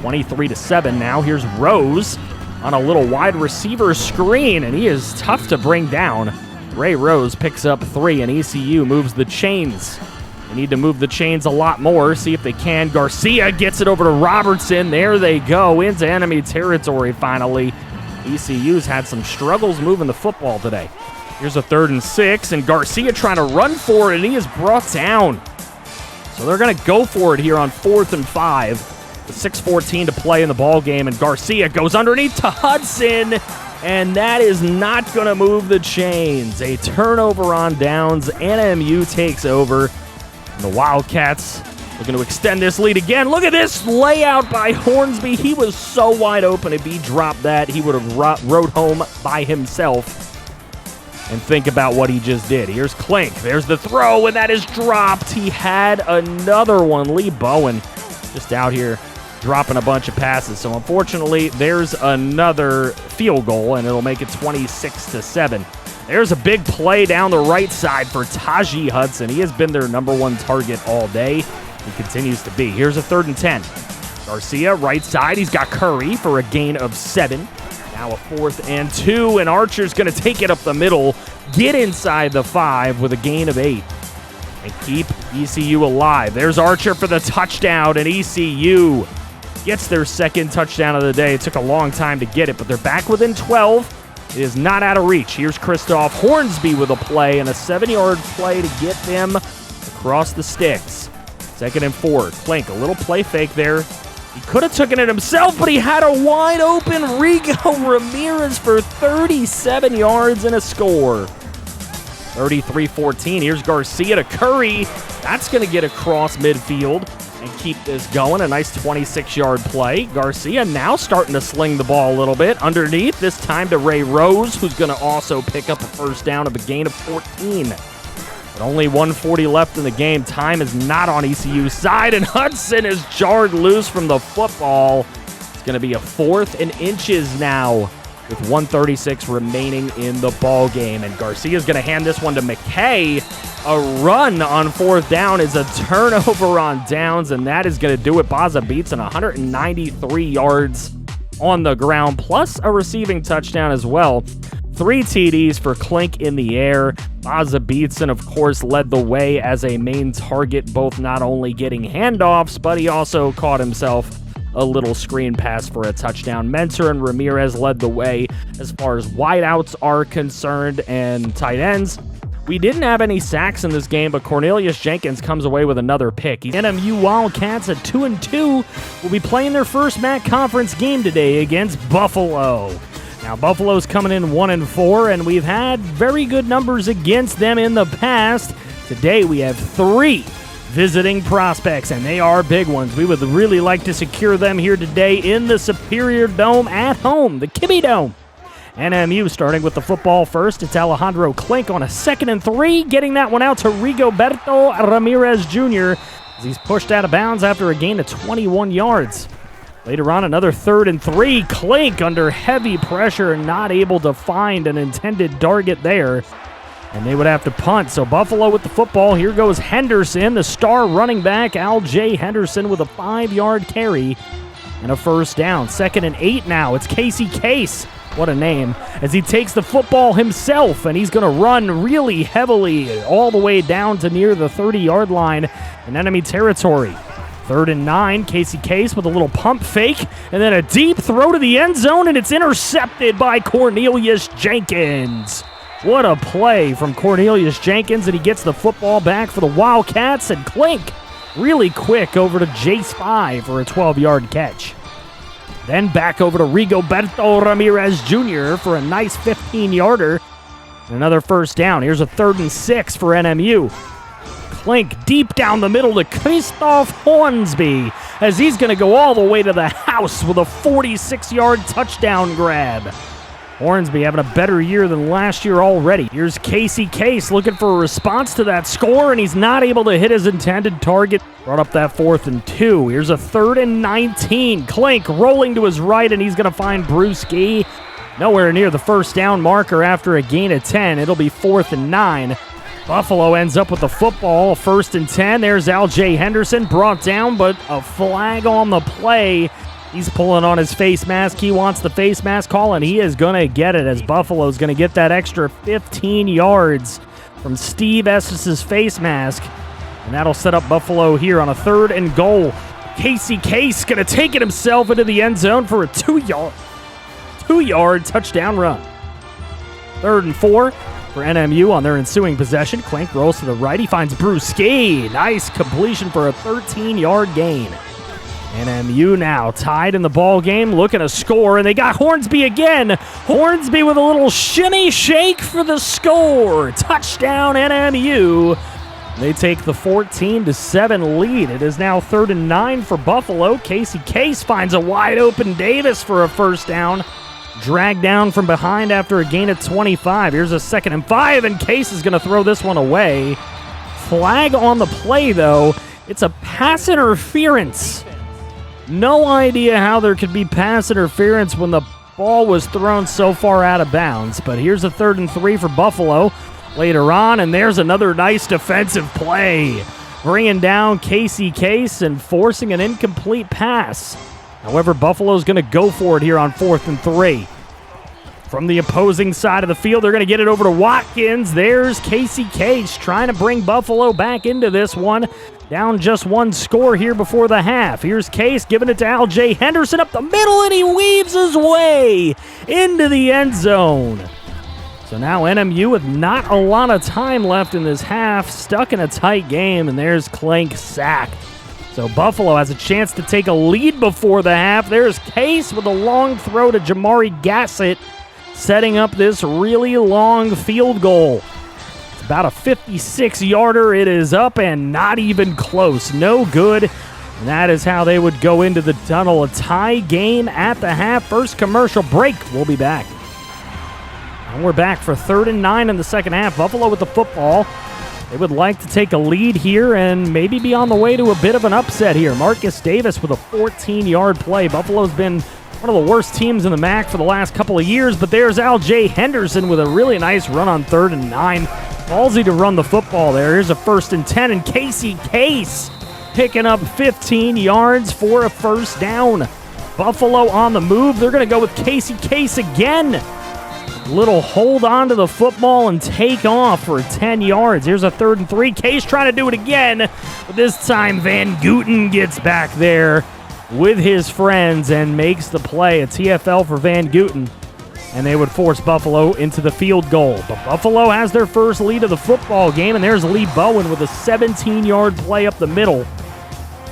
23-7 now. Here's Rose on a little wide receiver screen, and he is tough to bring down. Ray Rose picks up 3, and ECU moves the chains. They need to move the chains a lot more, see if they can. Garcia gets it over to Robertson. There they go, into enemy territory finally. ECU's had some struggles moving the football today. Here's a 3rd and 6, and Garcia trying to run for it, and he is brought down. So they're going to go for it here on 4th and 5. With 6:14 to play in the ball game, and Garcia goes underneath to Hudson, and that is not going to move the chains. A turnover on downs. NMU takes over. And the Wildcats looking to extend this lead again. Look at this layout by Hornsby. He was so wide open. If he dropped that, he would have rode home by himself. And think about what he just did. Here's Klink. There's the throw, and that is dropped. He had another one. Lee Bowen just out here dropping a bunch of passes. So unfortunately, there's another field goal, and it'll make it 26-7. There's a big play down the right side for Tajee Hudson. He has been their #1 target all day. He continues to be. Here's a 3rd and 10. Garcia, right side. He's got Curry for a gain of 7. Now a 4th and 2, and Archer's going to take it up the middle, get inside the 5 with a gain of 8, and keep ECU alive. There's Archer for the touchdown, and ECU gets their 2nd touchdown of the day. It took a long time to get it, but they're back within 12. It is not out of reach. Here's Christoph Hornsby with a play, and a 7-yard play to get them across the sticks. 2nd and 4. Klink, a little play fake there. He could have taken it himself, but he had a wide open Rigo Ramirez for 37 yards and a score. 33-14. Here's Garcia to Curry. That's going to get across midfield and keep this going. A nice 26-yard play. Garcia now starting to sling the ball a little bit. Underneath, this time to Ray Rose, who's going to also pick up a 1st down of a gain of 14. But only 1:40 left in the game. Time is not on ECU's side, and Hudson is jarred loose from the football. It's going to be a 4th and inches now with 1:36 remaining in the ball game. And Garcia's going to hand this one to McKay. A run on 4th down is a turnover on downs, and that is going to do it. Baza Beatson 193 yards on the ground, plus a receiving touchdown as well. 3 TDs for Klink in the air. Baza Beatson, of course, led the way as a main target, both not only getting handoffs, but he also caught himself a little screen pass for a touchdown. Mentor and Ramirez led the way as far as wideouts are concerned and tight ends. We didn't have any sacks in this game, but Cornelius Jenkins comes away with another pick. NMU Wildcats at 2-2 will be playing their first MAC conference game today against Buffalo. Now, Buffalo's coming in 1-4, and we've had very good numbers against them in the past. Today, we have 3 visiting prospects, and they are big ones. We would really like to secure them here today in the Superior Dome at home, the Kibbe Dome. NMU starting with the football first. It's Alejandro Klink on a 2nd and 3, getting that one out to Rigoberto Ramirez Jr. as he's pushed out of bounds after a gain of 21 yards. Later on, another 3rd and 3. Klink under heavy pressure, not able to find an intended target there. And they would have to punt. So Buffalo with the football. Here goes Henderson, the star running back. Al J. Henderson with a 5-yard carry and a 1st down. 2nd and 8 now. It's Casey Case. What a name. As he takes the football himself, and he's going to run really heavily all the way down to near the 30-yard line in enemy territory. 3rd and 9, Casey Case with a little pump fake, and then a deep throw to the end zone, and it's intercepted by Cornelius Jenkins. What a play from Cornelius Jenkins, and he gets the football back for the Wildcats, and Klink really quick over to Jace 5 for a 12-yard catch. Then back over to Rigoberto Ramirez Jr. for a nice 15-yarder, and another 1st down. Here's a 3rd and 6 for NMU. Klink deep down the middle to Christoph Hornsby as he's going to go all the way to the house with a 46-yard touchdown grab. Hornsby having a better year than last year already. Here's Casey Case looking for a response to that score, and he's not able to hit his intended target. Brought up that 4th and 2. Here's a 3rd and 19. Klink rolling to his right, and he's going to find Brewski. Nowhere near the 1st down marker after a gain of 10. It'll be 4th and 9. Buffalo ends up with the football, 1st and 10. There's L.J. Henderson brought down, but a flag on the play. He's pulling on his face mask. He wants the face mask call, and he is going to get it as Buffalo's going to get that extra 15 yards from Steve Estes' face mask. And that'll set up Buffalo here on a 3rd and goal. Casey Case going to take it himself into the end zone for a 2-yard touchdown run. 3rd and 4 for NMU on their ensuing possession. Clink rolls to the right. He finds Brewski. Nice completion for a 13-yard gain. NMU now tied in the ball game, looking to score, and they got Hornsby again. Hornsby with a little shimmy shake for the score. Touchdown NMU. They take the 14-7 lead. It is now 3rd and 9 for Buffalo. Casey Case finds a wide open Davis for a 1st down. Dragged down from behind after a gain of 25. Here's a 2nd and 5, and Case is going to throw this one away. Flag on the play, though. It's a pass interference. No idea how there could be pass interference when the ball was thrown so far out of bounds. But here's a 3rd and 3 for Buffalo later on, and there's another nice defensive play. Bringing down Casey Case and forcing an incomplete pass. However, Buffalo's going to go for it here on 4th and 3. From the opposing side of the field, they're going to get it over to Watkins. There's Casey Case trying to bring Buffalo back into this one. Down just 1 score here before the half. Here's Case giving it to L.J. Henderson up the middle, and he weaves his way into the end zone. So now NMU with not a lot of time left in this half, stuck in a tight game, and there's Clink sacked. So Buffalo has a chance to take a lead before the half. There's Case with a long throw to Jamari Gassett, setting up this really long field goal. It's about a 56-yarder. It is up and not even close. No good. And that is how they would go into the tunnel. A tie game at the half. First commercial break. We'll be back. And we're back for 3rd and 9 in the second half. Buffalo with the football. They would like to take a lead here and maybe be on the way to a bit of an upset here. Marcus Davis with a 14-yard play. Buffalo's been one of the worst teams in the MAC for the last couple of years, but there's L.J. Henderson with a really nice run on 3rd and 9. Ballsy to run the football there. Here's a 1st and 10, and Casey Case picking up 15 yards for a 1st down. Buffalo on the move. They're going to go with Casey Case again. Little hold on to the football and take off for 10 yards. Here's a 3rd and 3. Case trying to do it again. But this time Van Gooten gets back there with his friends and makes the play. A TFL for Van Gooten. And they would force Buffalo into the field goal. But Buffalo has their first lead of the football game. And there's Lee Bowen with a 17-yard play up the middle.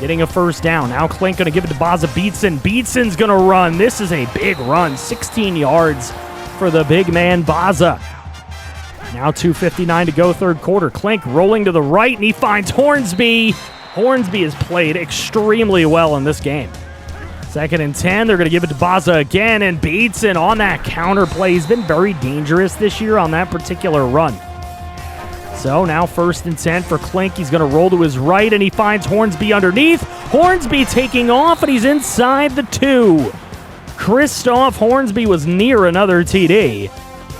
Getting a 1st down. Now Clink going to give it to Baza Beatson. Beatson's going to run. This is a big run. 16 yards. For the big man, Baza. Now 2:59 to go, 3rd quarter. Clink rolling to the right, and he finds Hornsby. Hornsby has played extremely well in this game. 2nd and 10, they're going to give it to Baza again, and Beatson on that counter play. He's been very dangerous this year on that particular run. So now 1st and 10 for Clink. He's going to roll to his right, and he finds Hornsby underneath. Hornsby taking off, and he's inside the 2. Christoph Hornsby was near another TD.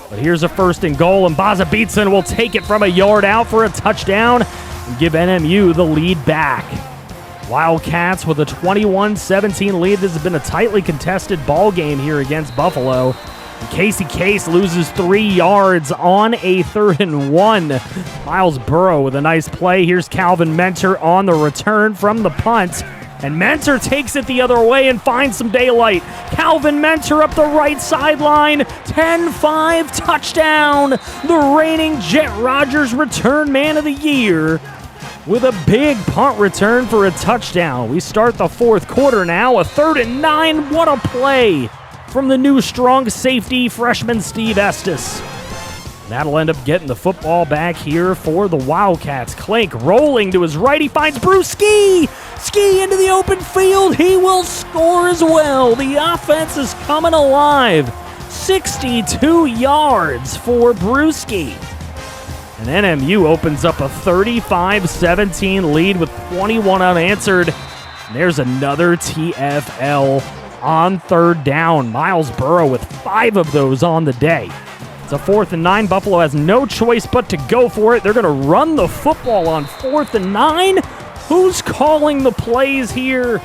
But here's a 1st and goal, and Baza Beatson will take it from a yard out for a touchdown and give NMU the lead back. Wildcats with a 21-17 lead. This has been a tightly contested ball game here against Buffalo. And Casey Case loses 3 yards on a 3rd and 1. Miles Burrow with a nice play. Here's Calvin Mentor on the return from the punt. And Mentor takes it the other way and finds some daylight. Calvin Mentor up the right sideline. 10-5 touchdown. The reigning Jet Rogers return man of the year with a big punt return for a touchdown. We start the 4th quarter now. A 3rd and 9. What a play from the new strong safety freshman Steve Estes. That'll end up getting the football back here for the Wildcats. Clink rolling to his right. He finds Brewski. Ski into the open field. He will score as well. The offense is coming alive. 62 yards for Brewski. And NMU opens up a 35-17 lead with 21 unanswered. And there's another TFL on 3rd down. Miles Burrow with 5 of those on the day. It's a 4th and 9. Buffalo has no choice but to go for it. They're going to run the football on 4th and 9. Who's calling the plays here?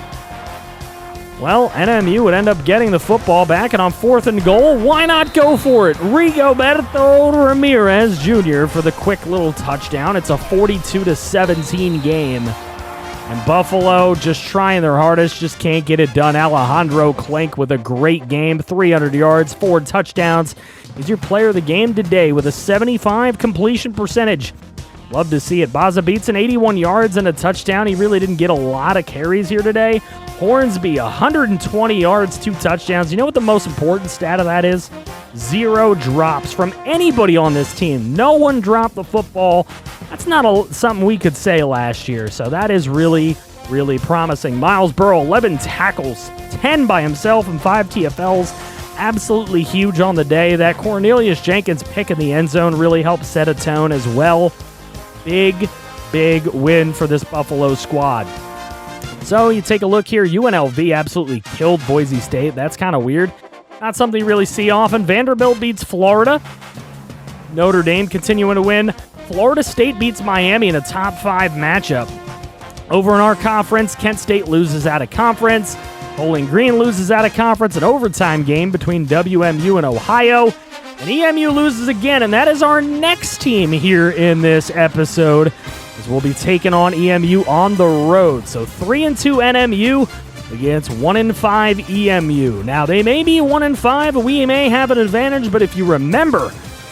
Well, NMU would end up getting the football back, and on 4th and goal, why not go for it? Rigoberto Ramirez Jr. for the quick little touchdown. It's a 42-17 game. And Buffalo just trying their hardest, just can't get it done. Alejandro Clink with a great game, 300 yards, 4 touchdowns. He's your player of the game today with a 75 completion percentage. Love to see it. Baza Beatson, 81 yards and a touchdown. He really didn't get a lot of carries here today. Hornsby, 120 yards, 2 touchdowns. You know what the most important stat of that is? 0 drops from anybody on this team. No one dropped the football. That's not something we could say last year, so that is really, really promising. Miles Burrow, 11 tackles, 10 by himself and 5 TFLs. Absolutely huge on the day. That Cornelius Jenkins pick in the end zone really helped set a tone as well. Big, big win for this Buffalo squad. So you take a look here. UNLV absolutely killed Boise State. That's kind of weird. Not something you really see often. Vanderbilt beats Florida. Notre Dame continuing to win. Florida State beats Miami in a top 5 matchup. Over in our conference, Kent State loses out of conference. Bowling Green loses out of conference. An overtime game between WMU and Ohio. And EMU loses again, and that is our next team here in this episode, as we'll be taking on EMU on the road. So 3-2 NMU against 1-5 EMU. Now, they may be 1-5, we may have an advantage, but if you remember,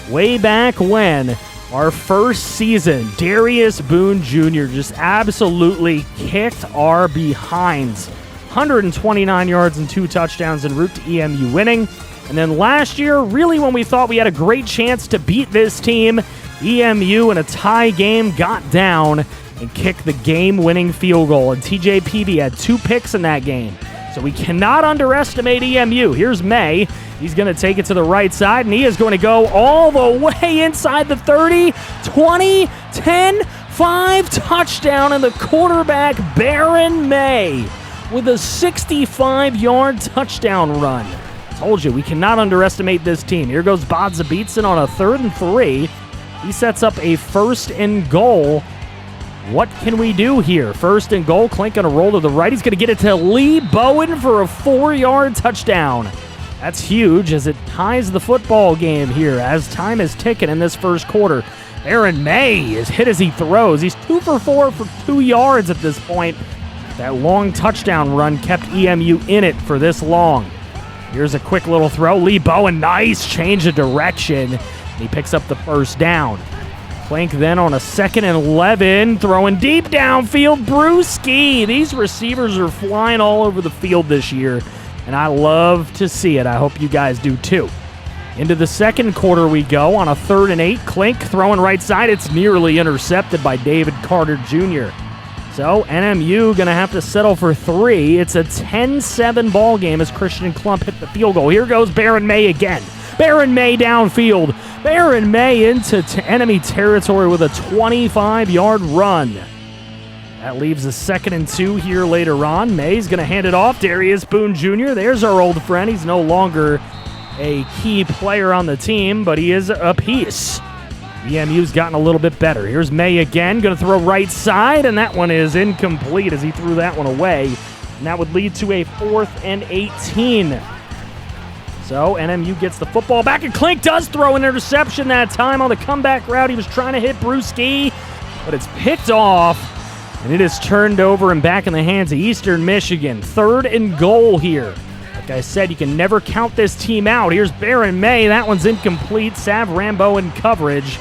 way back when, our first season, Darius Boone Jr. just absolutely kicked our behinds. 129 yards and 2 touchdowns en route to EMU winning. And then last year, really when we thought we had a great chance to beat this team, EMU in a tie game got down and kicked the game-winning field goal. And TJ Peavy had 2 picks in that game. So we cannot underestimate EMU. Here's May. He's going to take it to the right side, and he is going to go all the way inside the 30, 20, 10, 5 touchdown, and the quarterback, Baron May, with a 65-yard touchdown run. Told you, we cannot underestimate this team. Here goes Baza Beatson on a 3rd and 3. He sets up a 1st and goal. What can we do here? 1st and goal. Clink going to roll to the right. He's going to get it to Lee Bowen for a 4-yard touchdown. That's huge as it ties the football game here as time is ticking in this first quarter. Aaron May is hit as he throws. He's 2 for 4 for 2 yards at this point. That long touchdown run kept EMU in it for this long. Here's a quick little throw. Lee Bowen, nice change of direction. He picks up the 1st down. Clink then on a 2nd and 11, throwing deep downfield. Brewski. These receivers are flying all over the field this year, and I love to see it. I hope you guys do too. Into the second quarter we go on a 3rd and 8. Clink throwing right side. It's nearly intercepted by David Carter Jr. So NMU going to have to settle for 3. It's a 10-7 ball game as Christian Klump hit the field goal. Here goes Baron May again. Baron May downfield. Baron May into enemy territory with a 25-yard run. That leaves a 2nd and 2 here later on. May's going to hand it off. Darius Boone Jr. There's our old friend. He's no longer a key player on the team, but he is a piece. EMU's gotten a little bit better. Here's May again, going to throw right side, and that one is incomplete as he threw that one away. And that would lead to a 4th and 18. So NMU gets the football back, and Clink does throw an interception that time on the comeback route. He was trying to hit Brewski, but it's picked off, and it is turned over and back in the hands of Eastern Michigan. 3rd and goal here. Like I said, you can never count this team out. Here's Baron May. That one's incomplete. Sav Rambo in coverage.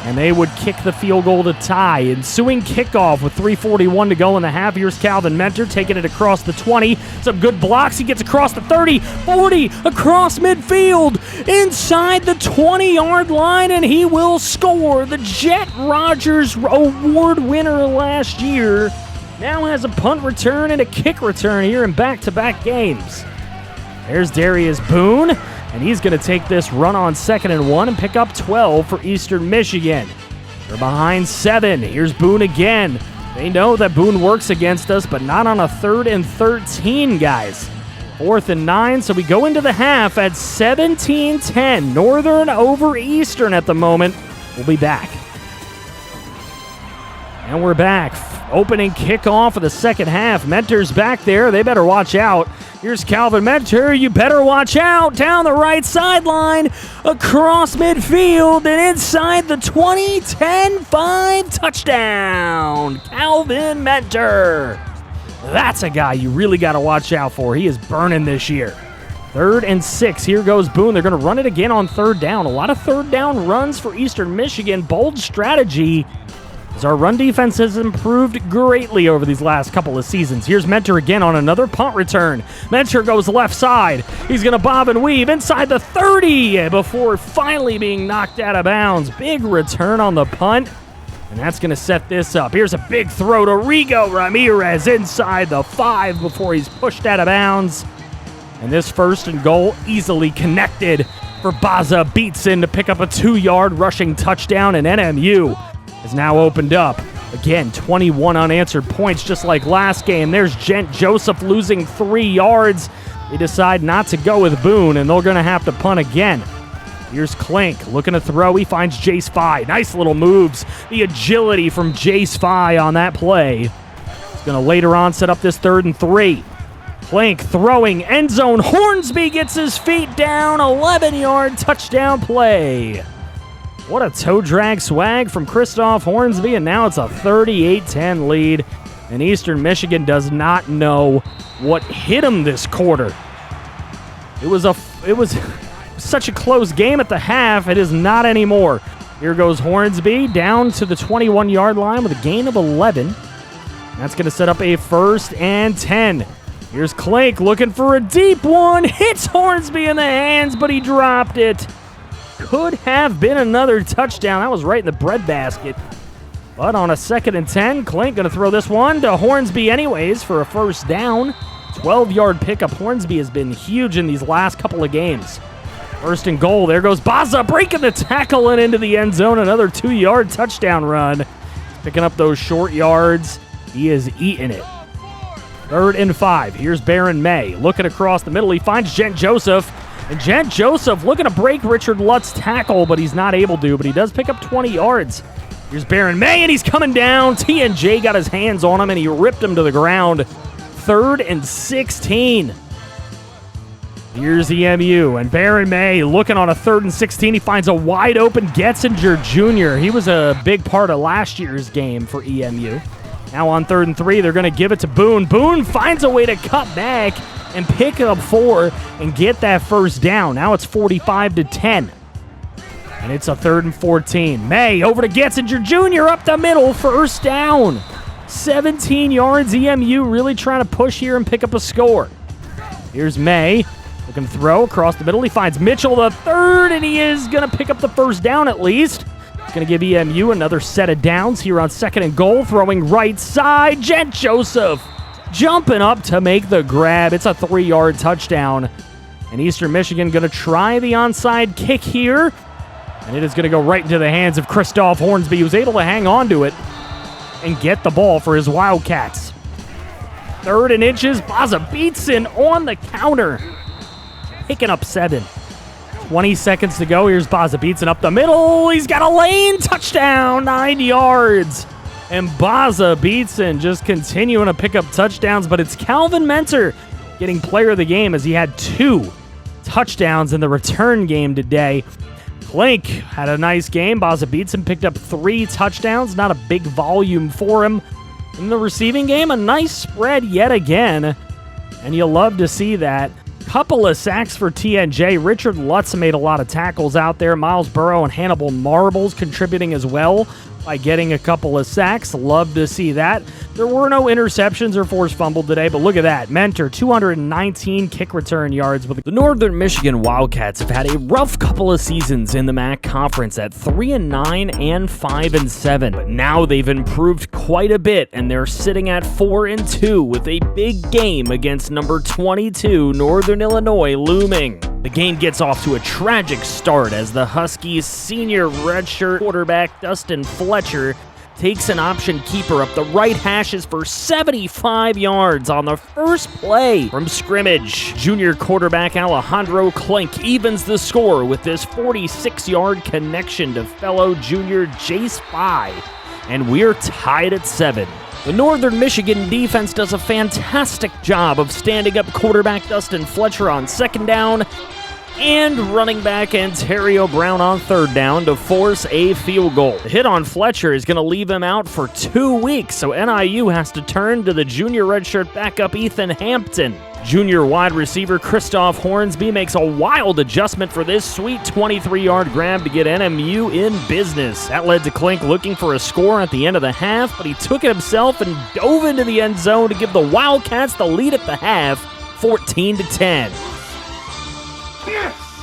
And they would kick the field goal to tie. Ensuing kickoff with 3:41 to go in the half. Here's Calvin Mentor taking it across the 20. Some good blocks. He gets across the 30, 40, across midfield, inside the 20-yard line, and he will score. The Jet Rogers Award winner last year now has a punt return and a kick return here in back-to-back games. There's Darius Boone. And he's going to take this run on 2nd and 1 and pick up 12 for Eastern Michigan. They're behind 7. Here's Boone again. They know that Boone works against us, but not on a 3rd and 13, guys. 4th and 9, so we go into the half at 17-10. Northern over Eastern at the moment. We'll be back. And we're back. Opening kickoff of the second half. Mentor's back there. They better watch out. Here's Calvin Mentor. You better watch out. Down the right sideline. Across midfield and inside the 20. 10-5 touchdown. Calvin Mentor. That's a guy you really got to watch out for. He is burning this year. 3rd and 6. Here goes Boone. They're going to run it again on 3rd down. A lot of 3rd down runs for Eastern Michigan. Bold strategy, as our run defense has improved greatly over these last couple of seasons. Here's Mentor again on another punt return. Mentor goes left side. He's going to bob and weave inside the 30 before finally being knocked out of bounds. Big return on the punt, and that's going to set this up. Here's a big throw to Rigo Ramirez inside the 5 before he's pushed out of bounds. And this 1st and goal easily connected for Baza Beatson to pick up a 2-yard rushing touchdown, and NMU is now opened up. Again, 21 unanswered points just like last game. There's Gent Joseph losing 3 yards. They decide not to go with Boone, and they're going to have to punt again. Here's Klink looking to throw. He finds Jace Fye. Nice little moves. The agility from Jace Fye on that play. He's going to later on set up this 3rd and 3. Klink throwing, end zone. Hornsby gets his feet down. 11-yard touchdown play. What a toe drag swag from Christoph Hornsby, and now it's a 38-10 lead. And Eastern Michigan does not know what hit him this quarter. It was such a close game at the half. It is not anymore. Here goes Hornsby down to the 21-yard line with a gain of 11. That's going to set up a 1st and 10. Here's Klink looking for a deep one. Hits Hornsby in the hands, but he dropped it. Could have been another touchdown. That was right in the breadbasket. But on a 2nd and 10, Klink going to throw this one to Hornsby anyways for a 1st down. 12-yard pickup. Hornsby has been huge in these last couple of games. 1st and goal. There goes Baza breaking the tackle and into the end zone. Another 2-yard touchdown run. Picking up those short yards. He is eating it. 3rd and 5. Here's Baron May looking across the middle. He finds Gent Joseph. And Gent Joseph looking to break Richard Lutz's tackle, but he's not able to. But he does pick up 20 yards. Here's Baron May, and he's coming down. TNJ got his hands on him, and he ripped him to the ground. 3rd and 16. Here's EMU, and Baron May looking on a 3rd and 16. He finds a wide-open Getzinger Jr. He was a big part of last year's game for EMU. Now on 3rd and 3, they're going to give it to Boone. Boone finds a way to cut back and pick up 4 and get that 1st down. Now it's 45-10. And it's a 3rd and 14. May over to Getzinger Jr. up the middle. 1st down. 17 yards. EMU really trying to push here and pick up a score. Here's May. Looking to throw across the middle. He finds Mitchell the 3rd, and he is going to pick up the 1st down at least. It's going to give EMU another set of downs here on 2nd and goal. Throwing right side. Gent Joseph jumping up to make the grab. It's a 3-yard touchdown. And Eastern Michigan going to try the onside kick here. And it is going to go right into the hands of Christoph Hornsby, who's able to hang on to it and get the ball for his Wildcats. 3rd and inches. Baza Beatson on the counter. Picking up 7. 20 seconds to go. Here's Baza Beatson up the middle. He's got a lane. Touchdown. 9 yards. And Baza Beatson just continuing to pick up touchdowns, but it's Calvin Mentor getting player of the game as he had 2 touchdowns in the return game today. Klink had a nice game. Baza Beatson picked up 3 touchdowns. Not a big volume for him. In the receiving game, a nice spread yet again. And you'll love to see that. Couple of sacks for TNJ. Richard Lutz made a lot of tackles out there. Miles Burrow and Hannibal Marbles contributing as well by getting a couple of sacks. Love to see that. There were no interceptions or forced fumble today, but look at that. Mentor, 219 kick return yards. With the Northern Michigan Wildcats have had a rough couple of seasons in the MAC Conference at 3-9 and 5-7. But now they've improved quite a bit, and they're sitting at 4-2 with a big game against number 22 Northern Illinois looming. The game gets off to a tragic start as the Huskies' senior redshirt quarterback Dustin Fletcher takes an option keeper up the right hashes for 75 yards on the first play from scrimmage. Junior quarterback Alejandro Klink evens the score with this 46-yard connection to fellow junior Jace Pye, and we're tied at 7. The Northern Michigan defense does a fantastic job of standing up quarterback Dustin Fletcher on second down and running back Ontario Brown on third down to force a field goal. The hit on Fletcher is going to leave him out for 2 weeks, so NIU has to turn to the junior redshirt backup Ethan Hampton. Junior wide receiver Christoph Hornsby makes a wild adjustment for this sweet 23-yard grab to get NMU in business. That led to Klink looking for a score at the end of the half, but he took it himself and dove into the end zone to give the Wildcats the lead at the half, 14-10.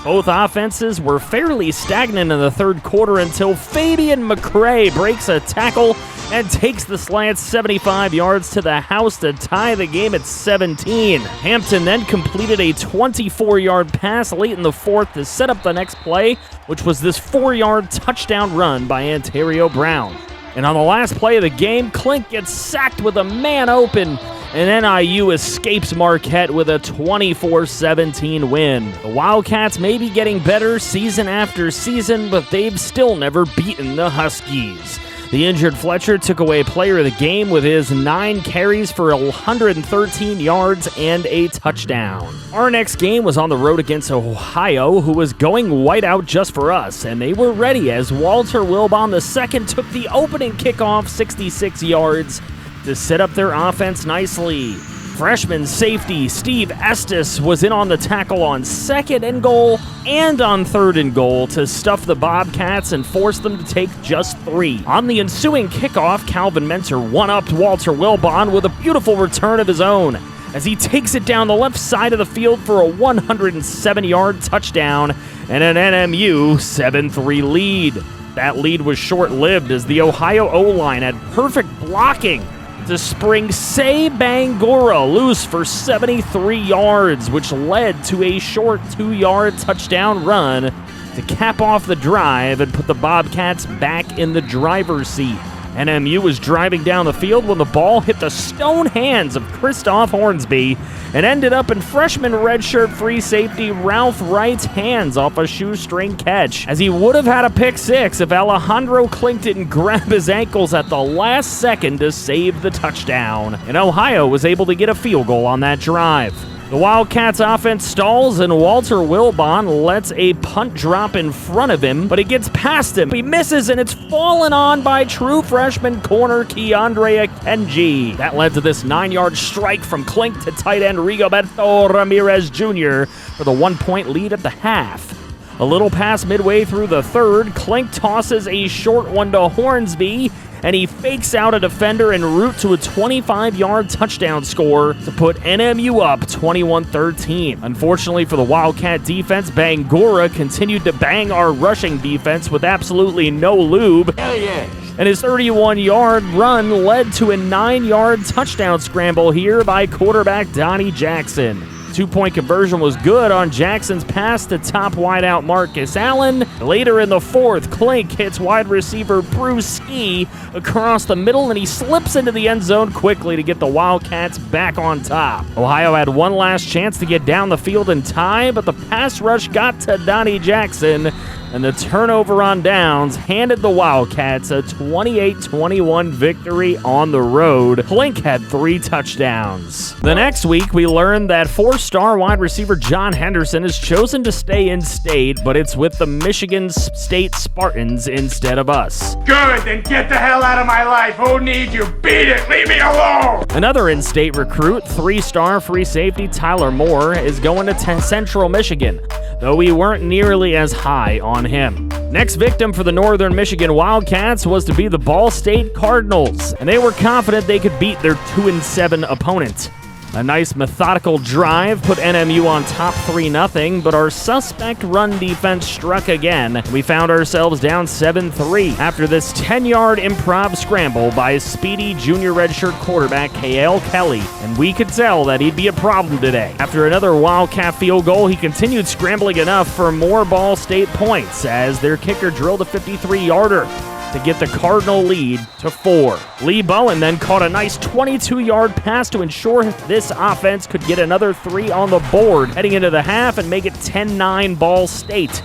Both offenses were fairly stagnant in the third quarter until Fabian McCray breaks a tackle and takes the slant 75 yards to the house to tie the game at 17. Hampton then completed a 24-yard pass late in the fourth to set up the next play, which was this 4-yard touchdown run by Ontario Brown. And on the last play of the game, Klink gets sacked with a man open, and NIU escapes Marquette with a 24-17 win. The Wildcats may be getting better season after season, but they've still never beaten the Huskies. The injured Fletcher took away player of the game with his 9 carries for 113 yards and a touchdown. Our next game was on the road against Ohio, who was going white out just for us, and they were ready as Walter Wilbon II took the opening kickoff 66 yards to set up their offense nicely. Freshman safety Steve Estes was in on the tackle on 2nd and goal and on 3rd and goal to stuff the Bobcats and force them to take just 3. On the ensuing kickoff, Calvin Mentor one-upped Walter Wilbon with a beautiful return of his own as he takes it down the left side of the field for a 107-yard touchdown and an NMU 7-3 lead. That lead was short-lived as the Ohio O-line had perfect blocking to spring Say Bangura loose for 73 yards, which led to a short 2-yard touchdown run to cap off the drive and put the Bobcats back in the driver's seat. NMU was driving down the field when the ball hit the stone hands of Christoph Hornsby and ended up in freshman redshirt free safety Ralph Wright's hands off a shoestring catch, as he would have had a pick six if Alejandro Klink didn't grab his ankles at the last second to save the touchdown. And Ohio was able to get a field goal on that drive. The Wildcats offense stalls and Walter Wilbon lets a punt drop in front of him, but it gets past him. He misses and it's fallen on by true freshman corner Keandre Akenji. That led to this 9-yard strike from Klink to tight end Rigoberto Ramirez Jr. for the 1-point lead at the half. A little past midway through the third, Klink tosses a short one to Hornsby, and he fakes out a defender en route to a 25-yard touchdown score to put NMU up 21-13. Unfortunately for the Wildcat defense, Bangura continued to bang our rushing defense with absolutely no lube.
Hell yeah.
And his 31-yard run led to a 9-yard touchdown scramble here by quarterback Donnie Jackson. 2-point conversion was good on Jackson's pass to top wideout Marcus Allen. Later in the fourth, Klink hits wide receiver Bruce Ski across the middle, and he slips into the end zone quickly to get the Wildcats back on top. Ohio had one last chance to get down the field and tie, but the pass rush got to Donnie Jackson, and the turnover on downs handed the Wildcats a 28-21 victory on the road. Klink had 3 touchdowns. The next week, we learned that 4-star wide receiver John Henderson has chosen to stay in state, but it's with the Michigan State Spartans instead of us.
Good, then get the hell out of my life. Who needs you? Beat it. Leave me alone.
Another in-state recruit, 3-star free safety Tyler Moore, is going to Central Michigan, though we weren't nearly as high on him. Next victim for the Northern Michigan Wildcats was to be the Ball State Cardinals, and they were confident they could beat their 2-7 opponent. A nice methodical drive put NMU on top 3-0, but our suspect run defense struck again. We found ourselves down 7-3 after this 10-yard improv scramble by speedy junior redshirt quarterback Kael Kelly, and we could tell that he'd be a problem today. After another Wildcat field goal, he continued scrambling enough for more Ball State points as their kicker drilled a 53-yarder.
to get the Cardinal lead to 4. Lee Bowen then caught a nice 22-yard pass to ensure this offense could get another 3 on the board heading into the half and make it 10-9 Ball State.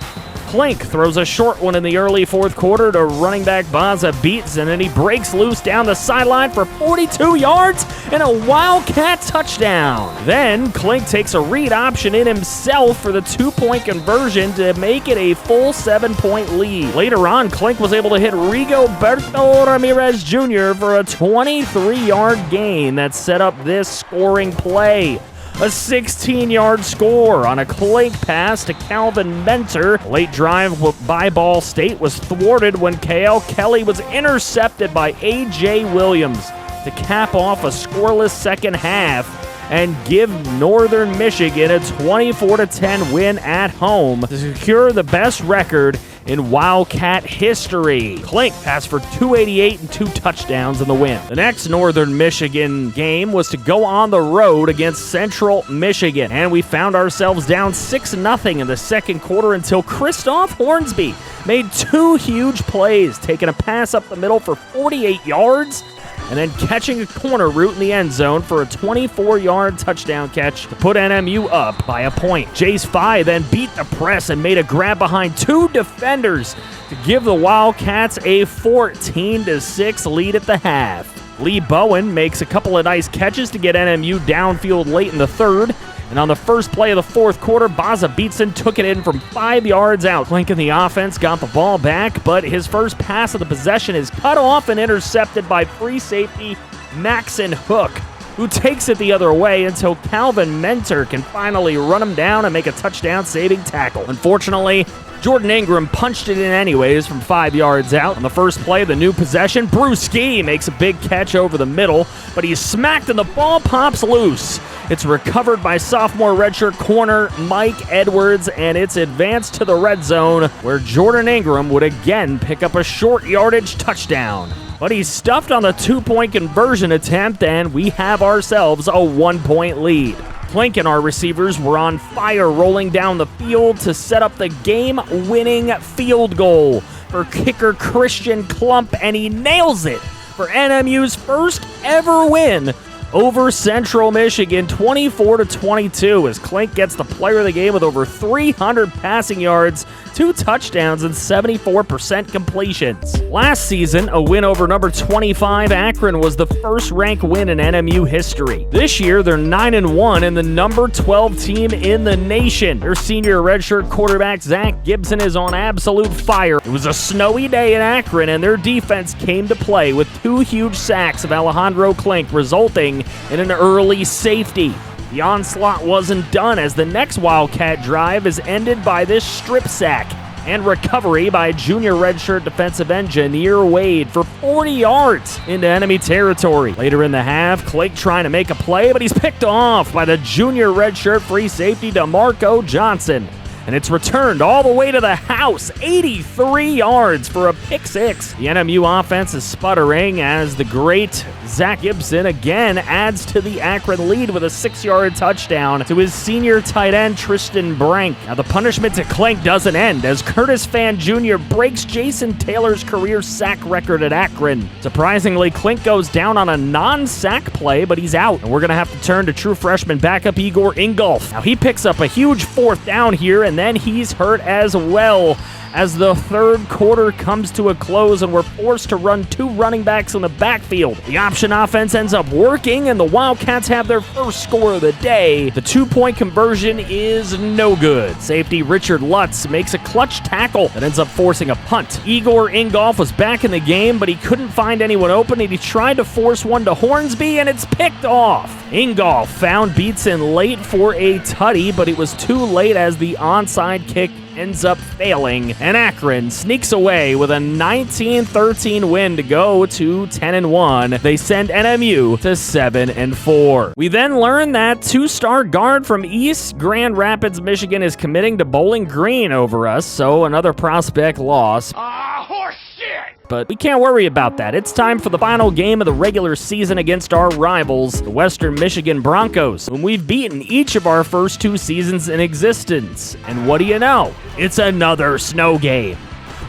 Klink throws a short one in the early fourth quarter to running back Baza Beats, and then he breaks loose down the sideline for 42 yards and a Wildcat touchdown. Then Klink takes a read option in himself for the 2-point conversion to make it a full 7-point lead. Later on, Klink was able to hit Rigoberto Ramirez Jr. for a 23-yard gain that set up this scoring play. A 16-yard score on a Klink pass to Calvin Mentor. A late drive by Ball State was thwarted when K.L. Kelly was intercepted by A.J. Williams to cap off a scoreless second half and give Northern Michigan a 24-10 win at home to secure the best record in Wildcat history. Klink passed for 288 and 2 touchdowns in the win. The next Northern Michigan game was to go on the road against Central Michigan, and we found ourselves down 6-0 in the second quarter until Christoph Hornsby made 2 huge plays, taking a pass up the middle for 48 yards and then catching a corner route in the end zone for a 24-yard touchdown catch to put NMU up by a point. Jace Fye then beat the press and made a grab behind 2 defenders to give the Wildcats a 14-6 lead at the half. Lee Bowen makes a couple of nice catches to get NMU downfield late in the third. And on the first play of the fourth quarter, Baza Beatson took it in from 5 yards out. Klink in the offense got the ball back, but his first pass of the possession is cut off and intercepted by free safety Maxon Hook, who takes it the other way until Calvin Mentor can finally run him down and make a touchdown-saving tackle. Unfortunately, Jordan Ingram punched it in anyways from 5 yards out. On the first play of the new possession, Brewski makes a big catch over the middle, but he's smacked and the ball pops loose. It's recovered by sophomore redshirt corner Mike Edwards, and it's advanced to the red zone where Jordan Ingram would again pick up a short yardage touchdown. But he's stuffed on the 2-point conversion attempt, and we have ourselves a 1-point lead. Klink and our receivers were on fire rolling down the field to set up the game-winning field goal for kicker Christian Klump, and he nails it for NMU's first ever win over Central Michigan, 24-22, as Klink gets the player of the game with over 300 passing yards, 2 touchdowns, and 74% completions. Last season, a win over number 25 Akron was the first-ranked win in NMU history. This year, they're 9-1 and the number 12 team in the nation. Their senior redshirt quarterback Zach Gibson is on absolute fire. It was a snowy day in Akron, and their defense came to play with 2 huge sacks of Alejandro Klink, resulting in an early safety. The onslaught wasn't done, as the next Wildcat drive is ended by this strip sack and recovery by junior redshirt defensive end Janier Wade for 40 yards into enemy territory. Later in the half, Klink trying to make a play, but he's picked off by the junior redshirt free safety DeMarco Johnson. And it's returned all the way to the house, 83 yards for a pick 6. The NMU offense is sputtering as the great Zach Gibson again adds to the Akron lead with a 6-yard touchdown to his senior tight end Tristan Brank. Now the punishment to Klink doesn't end as Curtis Fan Jr. breaks Jason Taylor's career sack record at Akron. Surprisingly, Klink goes down on a non-sack play, but he's out. And we're going to have to turn to true freshman backup Igor Ingolf. Now he picks up a huge 4th down here, and then he's hurt as well as the third quarter comes to a close and we're forced to run 2 running backs in the backfield. The option offense ends up working and the Wildcats have their first score of the day. The 2-point conversion is no good. Safety Richard Lutz makes a clutch tackle that ends up forcing a punt. Igor Ingolf was back in the game, but he couldn't find anyone open, and he tried to force one to Hornsby, and it's picked off. Ingolf found Beatson late for a tutty, but it was too late as the onside kick ends up failing, and Akron sneaks away with a 19-13 win to go to 10-1. They send NMU to 7-4. We then learn that 2-star guard from East Grand Rapids, Michigan is committing to Bowling Green over us, so another prospect loss.
Horse shit!
But we can't worry about that. It's time for the final game of the regular season against our rivals, the Western Michigan Broncos, whom we've beaten each of our first 2 seasons in existence. And what do you know? It's another snow game.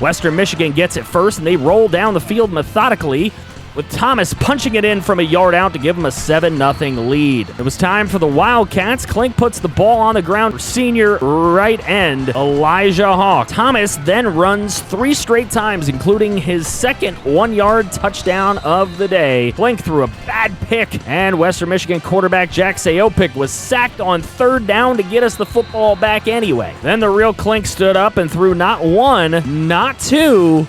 Western Michigan gets it first, and they roll down the field methodically, with Thomas punching it in from a yard out to give him a 7-0 lead. It was time for the Wildcats. Klink puts the ball on the ground for senior right end Elijah Hawk. Thomas then runs 3 straight times, including his second 1-yard touchdown of the day. Klink threw a bad pick, and Western Michigan quarterback Jack Sayopik was sacked on 3rd down to get us the football back anyway. Then the real Klink stood up and threw not 1, not 2,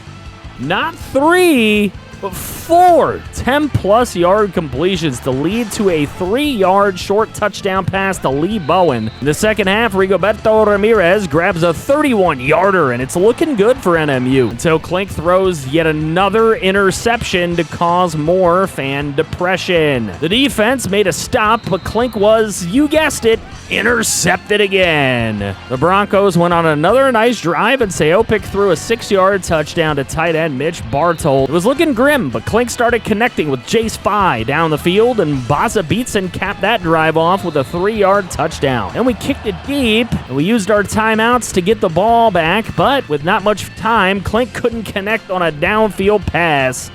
not 3, but 4 10-plus yard completions to lead to a 3-yard short touchdown pass to Lee Bowen. In the second half, Rigoberto Ramirez grabs a 31-yarder, and it's looking good for NMU until Klink throws yet another interception to cause more fan depression. The defense made a stop, but Klink was, you guessed it, intercepted again. The Broncos went on another nice drive, and Sayopik threw a 6-yard touchdown to tight end Mitch Bartold. It was looking grim, but Klink started connecting with Jace Fye down the field, and Baza Beatson capped that drive off with a 3-yard touchdown. Then we kicked it deep, and we used our timeouts to get the ball back, but with not much time, Klink couldn't connect on a downfield pass,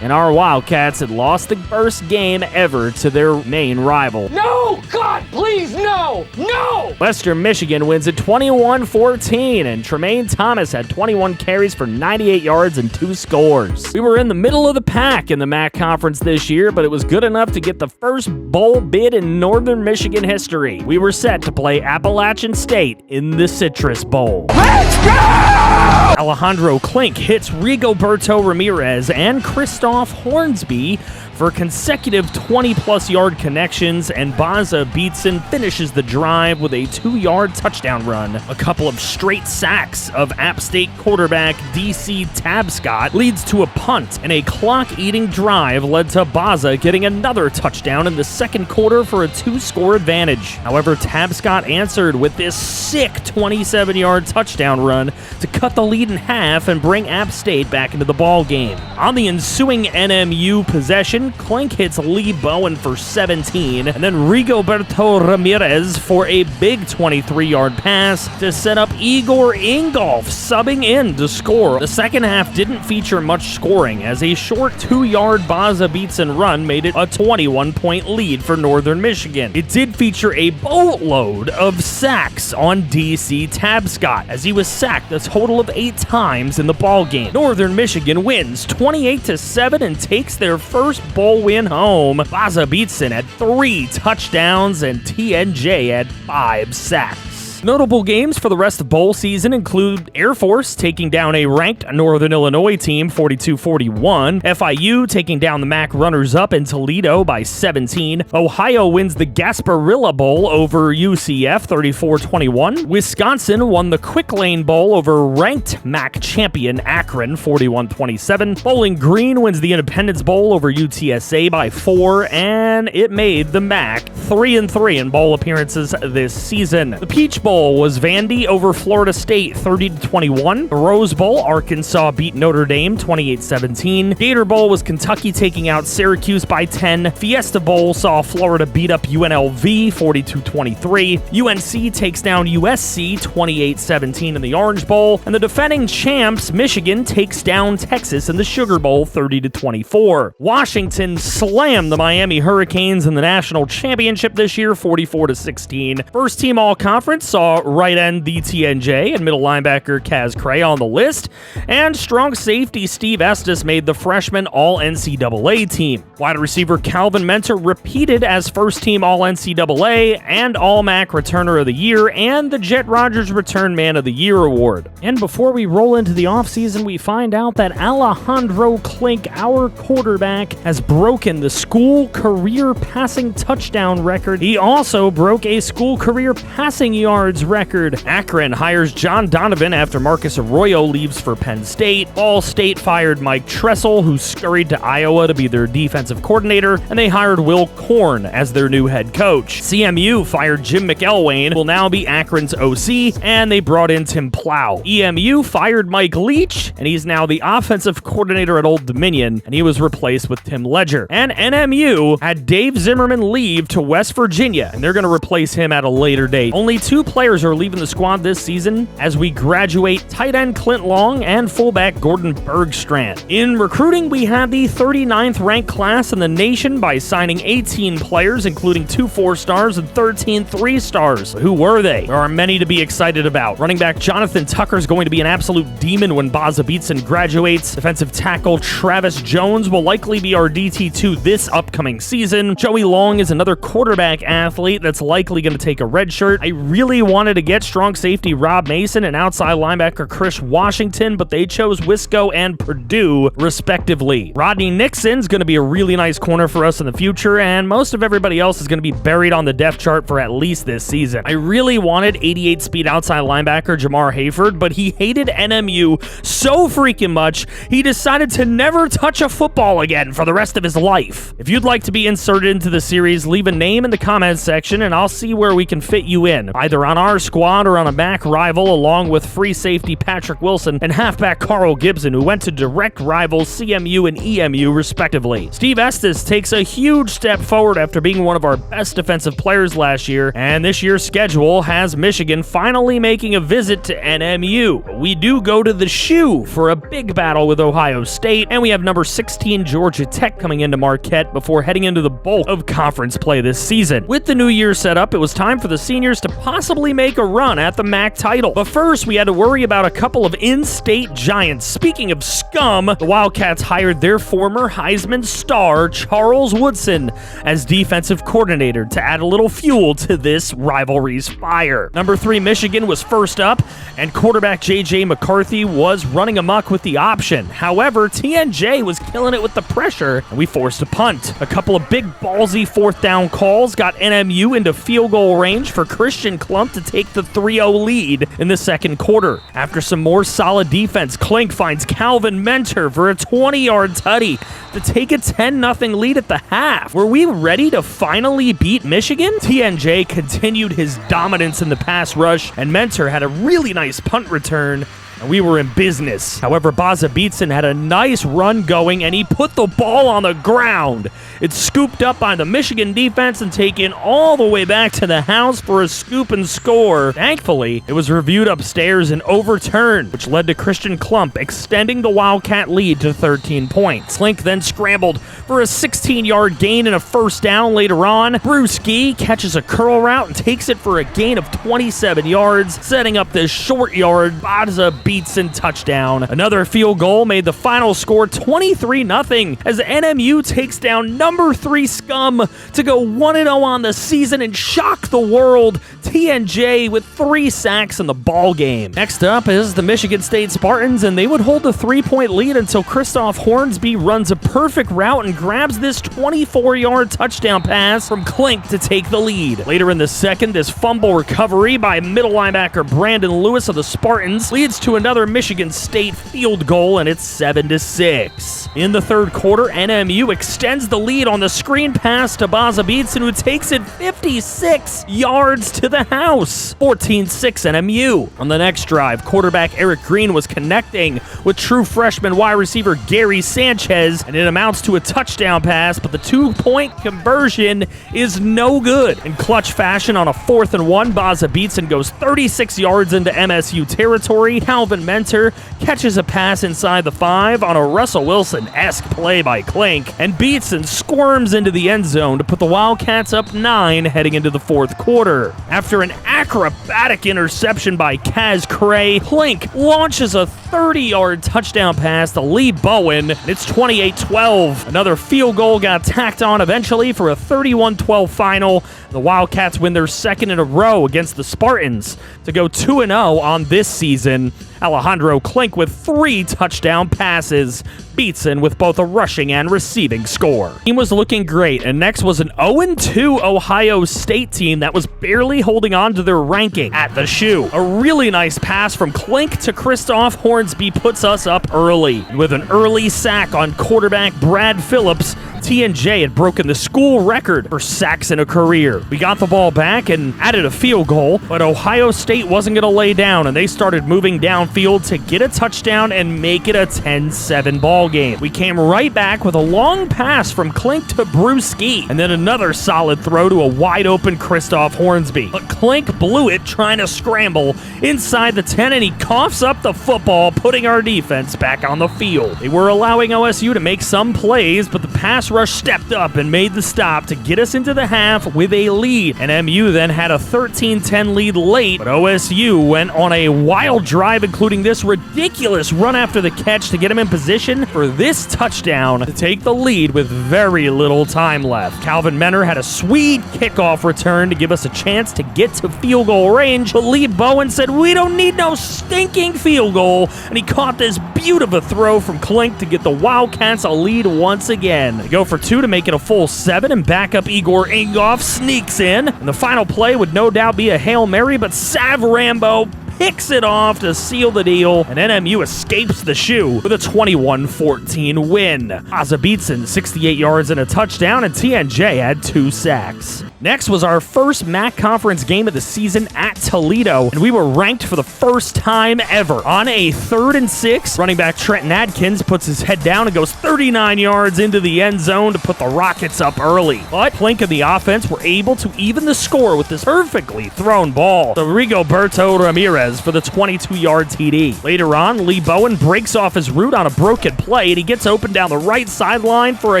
and our Wildcats had lost the first game ever to their main rival.
No! God, please, no! No!
Western Michigan wins at 21-14, and Tremaine Thomas had 21 carries for 98 yards and 2 scores. We were in the middle of the pack in the MAC Conference this year, but it was good enough to get the first bowl bid in Northern Michigan history. We were set to play Appalachian State in the Citrus Bowl.
Let's go!
Alejandro Klink hits Rigoberto Ramirez and Christoph Hornsby for consecutive 20-plus yard connections, and Baza Beatson finishes the drive with a 2-yard touchdown run. A couple of straight sacks of App State quarterback DC Tabscott leads to a punt, and a clock-eating drive led to Baza getting another touchdown in the second quarter for a 2-score advantage. However, Tabscott answered with this sick 27-yard touchdown run to cut the lead in half and bring App State back into the ballgame. On the ensuing NMU possession, Klink hits Lee Bowen for 17, and then Rigoberto Ramirez for a big 23-yard pass to set up Igor Ingolf subbing in to score. The second half didn't feature much scoring, as a short 2-yard Baza Beatson run made it a 21-point lead for Northern Michigan. It did feature a boatload of sacks on DC Tabscott, as he was sacked a total of 8 times in the ballgame. Northern Michigan wins 28-7 and takes their first bowl win home. Baza Beatson had 3 touchdowns, and TNJ had 5 sacks. Notable games for the rest of bowl season include Air Force taking down a ranked Northern Illinois team 42-41, FIU taking down the MAC runners-up in Toledo by 17, Ohio wins the Gasparilla Bowl over UCF 34-21, Wisconsin won the Quick Lane Bowl over ranked MAC champion Akron 41-27, Bowling Green wins the Independence Bowl over UTSA by 4, and it made the MAC 3-3 in bowl appearances this season. The Peach Bowl was Vandy over Florida State 30-21. The Rose Bowl, Arkansas beat Notre Dame 28-17. Gator Bowl was Kentucky taking out Syracuse by 10. Fiesta Bowl saw Florida beat up UNLV 42-23. UNC takes down USC 28-17 in the Orange Bowl. And the defending champs, Michigan, takes down Texas in the Sugar Bowl 30-24. Washington slammed the Miami Hurricanes in the national championship this year 44-16. First team all-conference saw right end DTNJ and middle linebacker Kaz Cray on the list, and strong safety Steve Estes made the freshman All-NCAA team. Wide receiver Calvin Mentor repeated as first team All-NCAA and All-MAC Returner of the Year and the Jet Rogers Return Man of the Year award. And before we roll into the offseason, we find out that Alejandro Klink, our quarterback, has broken the school career passing touchdown record. He also broke a school career passing yards record. Akron hires John Donovan after Marcus Arroyo leaves for Penn State. Ball State fired Mike Tressel, who scurried to Iowa to be their defensive coordinator, and they hired Will Korn as their new head coach. CMU fired Jim McElwain, who will now be Akron's OC, and they brought in Tim Plow. EMU fired Mike Leach, and he's now the offensive coordinator at Old Dominion, and he was replaced with Tim Ledger. And NMU had Dave Zimmerman leave to West Virginia, and they're going to replace him at a later date. Only 2 players are leaving the squad this season as we graduate tight end Clint Long and fullback Gordon Bergstrand. In recruiting, we had the 39th ranked class in the nation by signing 18 players, including 2 4-stars and 13 3-stars. Who were they? There are many to be excited about. Running back Jonathan Tucker is going to be an absolute demon when Baza Beatson graduates. Defensive tackle Travis Jones will likely be our DT2 this upcoming season. Joey Long is another quarterback athlete that's likely going to take a red shirt. I really wanted to get strong safety Rob Mason and outside linebacker Chris Washington, but they chose Wisco and Purdue, respectively. Rodney Nixon's going to be a really nice corner for us in the future, and most of everybody else is going to be buried on the depth chart for at least this season. I really wanted 88 speed outside linebacker Jamar Hayford, but he hated NMU so freaking much, he decided to never touch a football again for the rest of his life. If you'd like to be inserted into the series, leave a name in the comments section and I'll see where we can fit you in, either on our squad or on a MAC rival, along with free safety Patrick Wilson and halfback Carl Gibson, who went to direct rivals CMU and EMU, respectively. Steve Estes takes a huge step forward after being one of our best defensive players last year, and this year's schedule has Michigan finally making a visit to NMU. We do go to the Shoe for a big battle with Ohio State, and we have number 16 Georgia Tech coming into Marquette before heading into the bulk of conference play this season. With the new year set up, it was time for the seniors to possibly make a run at the MAC title. But first, we had to worry about a couple of in-state giants. Speaking of scum, the Wildcats hired their former Heisman star, Charles Woodson, as defensive coordinator to add a little fuel to this rivalry's fire. Number 3 Michigan was first up, and quarterback J.J. McCarthy was running amok with the option. However, TNJ was killing it with the pressure, and we forced a punt. A couple of big ballsy 4th down calls got NMU into field goal range for Christian Klump to take the 3-0 lead in the second quarter. After some more solid defense, Klink finds Calvin Mentor for a 20-yard tutty to take a 10-0 lead at the half. Were we ready to finally beat Michigan? TNJ continued his dominance in the pass rush, and Mentor had a really nice punt return, and we were in business. However, Baza Beatson had a nice run going, and he put the ball on the ground. It's scooped up by the Michigan defense and taken all the way back to the house for a scoop and score. Thankfully, it was reviewed upstairs and overturned, which led to Christian Klump extending the Wildcat lead to 13 points. Slink then scrambled for a 16-yard gain and a first down later on. Brewski catches a curl route and takes it for a gain of 27 yards, setting up this short yard Baza Beatson touchdown. Another field goal made the final score 23-0 as NMU takes down number 3 scum to go 1-0 on the season and shock the world. TNJ with 3 sacks in the ball game. Next up is the Michigan State Spartans, and they would hold the 3-point lead until Christoph Hornsby runs a perfect route and grabs this 24-yard touchdown pass from Klink to take the lead. Later in the second, this fumble recovery by middle linebacker Brandon Lewis of the Spartans leads to another Michigan State field goal, and it's 7-6. In the third quarter, NMU extends the lead on the screen pass to Baza Beatson, who takes it 56 yards to the house. 14-6 NMU. On the next drive, quarterback Eric Green was connecting with true freshman wide receiver Gary Sanchez, and it amounts to a touchdown pass, but the 2-point conversion is no good. In clutch fashion on a 4th and 1, Baza Beatson goes 36 yards into MSU territory. Calvin Mentor catches a pass inside the 5 on a Russell Wilson-esque play by Klink, and Beatson squirms into the end zone to put the Wildcats up 9 heading into the fourth quarter. After an acrobatic interception by Kaz Cray, Klink launches a 30-yard touchdown pass to Lee Bowen, and it's 28-12. Another field goal got tacked on eventually for a 31-12 final. The Wildcats win their second in a row against the Spartans to go 2-0 on this season. Alejandro Klink with 3 touchdown passes. Beatson with both a rushing and receiving score. Team was looking great, and next was an 0-2 Ohio State team that was barely holding on to their ranking at the Shoe. A really nice pass from Klink to Christoph Hornsby puts us up early. With an early sack on quarterback Brad Phillips, TNJ had broken the school record for sacks in a career. We got the ball back and added a field goal, but Ohio State wasn't going to lay down, and they started moving downfield to get a touchdown and make it a 10-7 ball
ball game. We came right back with a long pass from Klink to Brewski, and then another solid throw to a wide-open Christoph Hornsby. But Klink blew it trying to scramble inside the 10, and he coughs up the football, putting our defense back on the field. They were allowing OSU to make some plays, but the pass rush stepped up and made the stop to get us into the half with a lead. And MU then had a 13-10 lead late, but OSU went on a wild drive, including this ridiculous run after the catch to get him in position for this touchdown to take the lead with very little time left. Calvin Mentor had a sweet kickoff return to give us a chance to get to field goal range, but Lee Bowen said, "We don't need no stinking field goal," and he caught this beautiful throw from Klink to get the Wildcats a lead once again. They go for two to make it a full 7, and backup Igor Ingolf sneaks in, and the final play would no doubt be a Hail Mary, but Sav Rambo picks it off to seal the deal, and NMU escapes the shoe with a 21-14 win. Ozza Beatson, 68 yards and a touchdown, and TNJ had 2 sacks. Next was our first MAC Conference game of the season at Toledo, and we were ranked for the first time ever. On a 3rd and 6, running back Trenton Adkins puts his head down and goes 39 yards into the end zone to put the Rockets up early. But Klink and the offense were able to even the score with this perfectly thrown ball to Rigoberto Ramirez for the 22-yard TD. Later on, Lee Bowen breaks off his route on a broken play, and he gets open down the right sideline for a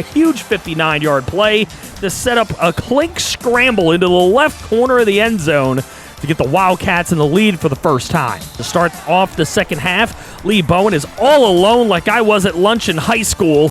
huge 59-yard play to set up a Klink scramble into the left corner of the end zone to get the Wildcats in the lead for the first time. To start off the second half, Lee Bowen is all alone like I was at lunch in high school.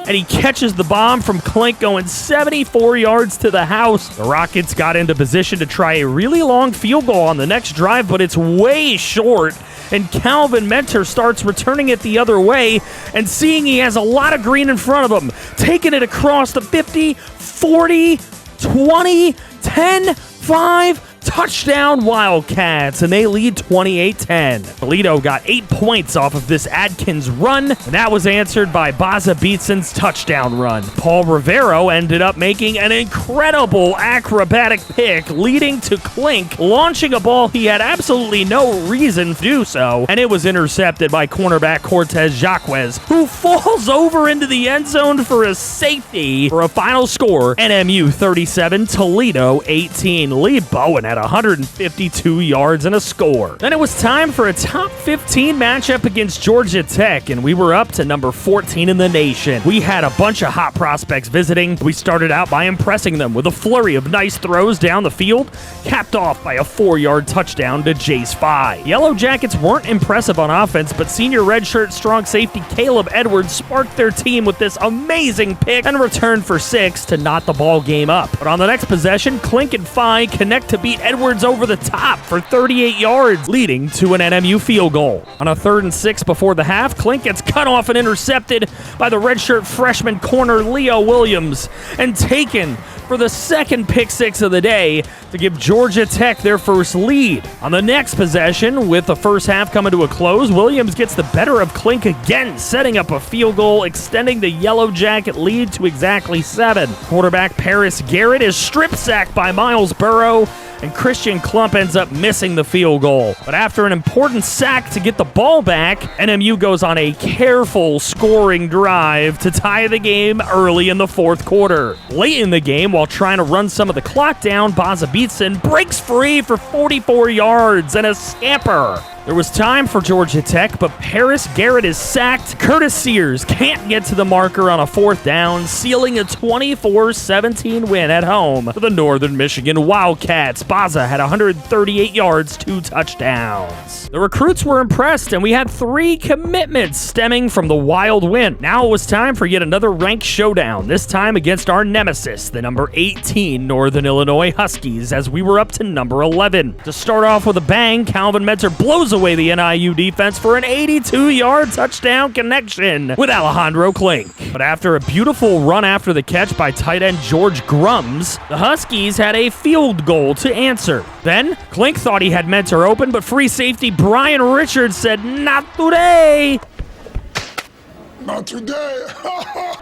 And he catches the bomb from Klink going 74 yards to the house. The Rockets got into position to try a really long field goal on the next drive, but it's way short. And Calvin Mentor starts returning it the other way and seeing he has a lot of green in front of him, taking it across the 50, 40, 20, 10, 5, touchdown Wildcats, and they lead 28-10. Toledo got 8 points off of this Adkins run, and that was answered by Baza Beatson's touchdown run. Paul Rivero ended up making an incredible acrobatic pick, leading to Klink launching a ball he had absolutely no reason to do so, and it was intercepted by cornerback Cortez Jacques, who falls over into the end zone for a safety for a final score, NMU 37, Toledo 18. Lee Bowen had 152 yards and a score. Then it was time for a top 15 matchup against Georgia Tech, and we were up to number 14 in the nation. We had a bunch of hot prospects visiting. We started out by impressing them with a flurry of nice throws down the field, capped off by a 4-yard touchdown to Jace Fye. Yellow Jackets weren't impressive on offense, but senior redshirt strong safety Caleb Edwards sparked their team with this amazing pick and returned for 6 to knot the ball game up. But on the next possession, Klink and Fye connect to beat Edwards over the top for 38 yards, leading to an NMU field goal. On a 3rd and 6 before the half, Klink gets cut off and intercepted by the redshirt freshman corner Leo Williams and taken for the second pick 6 of the day to give Georgia Tech their first lead. On the next possession, with the first half coming to a close, Williams gets the better of Klink again, setting up a field goal, extending the Yellow Jacket lead to exactly 7. Quarterback Paris Garrett is strip sacked by Miles Burrow, and Christian Klump ends up missing the field goal. But after an important sack to get the ball back, NMU goes on a careful scoring drive to tie the game early in the 4th quarter. Late in the game, while trying to run some of the clock down, Baza Beatson breaks free for 44 yards and a scamper. There was time for Georgia Tech, but Paris Garrett is sacked. Curtis Sears can't get to the marker on a 4th down, sealing a 24-17 win at home for the Northern Michigan Wildcats. Baza had 138 yards, 2 touchdowns. The recruits were impressed, and we had 3 commitments stemming from the Wild win. Now it was time for yet another ranked showdown, this time against our nemesis, the number 18 Northern Illinois Huskies, as we were up to number 11. To start off with a bang, Calvin Mentor blows away the NIU defense for an 82-yard touchdown connection with Alejandro Klink. But after a beautiful run after the catch by tight end George Grums, the Huskies had a field goal to answer. Then, Klink thought he had Mentor open, but free safety Brian Richards said, "Not today!"
Not today.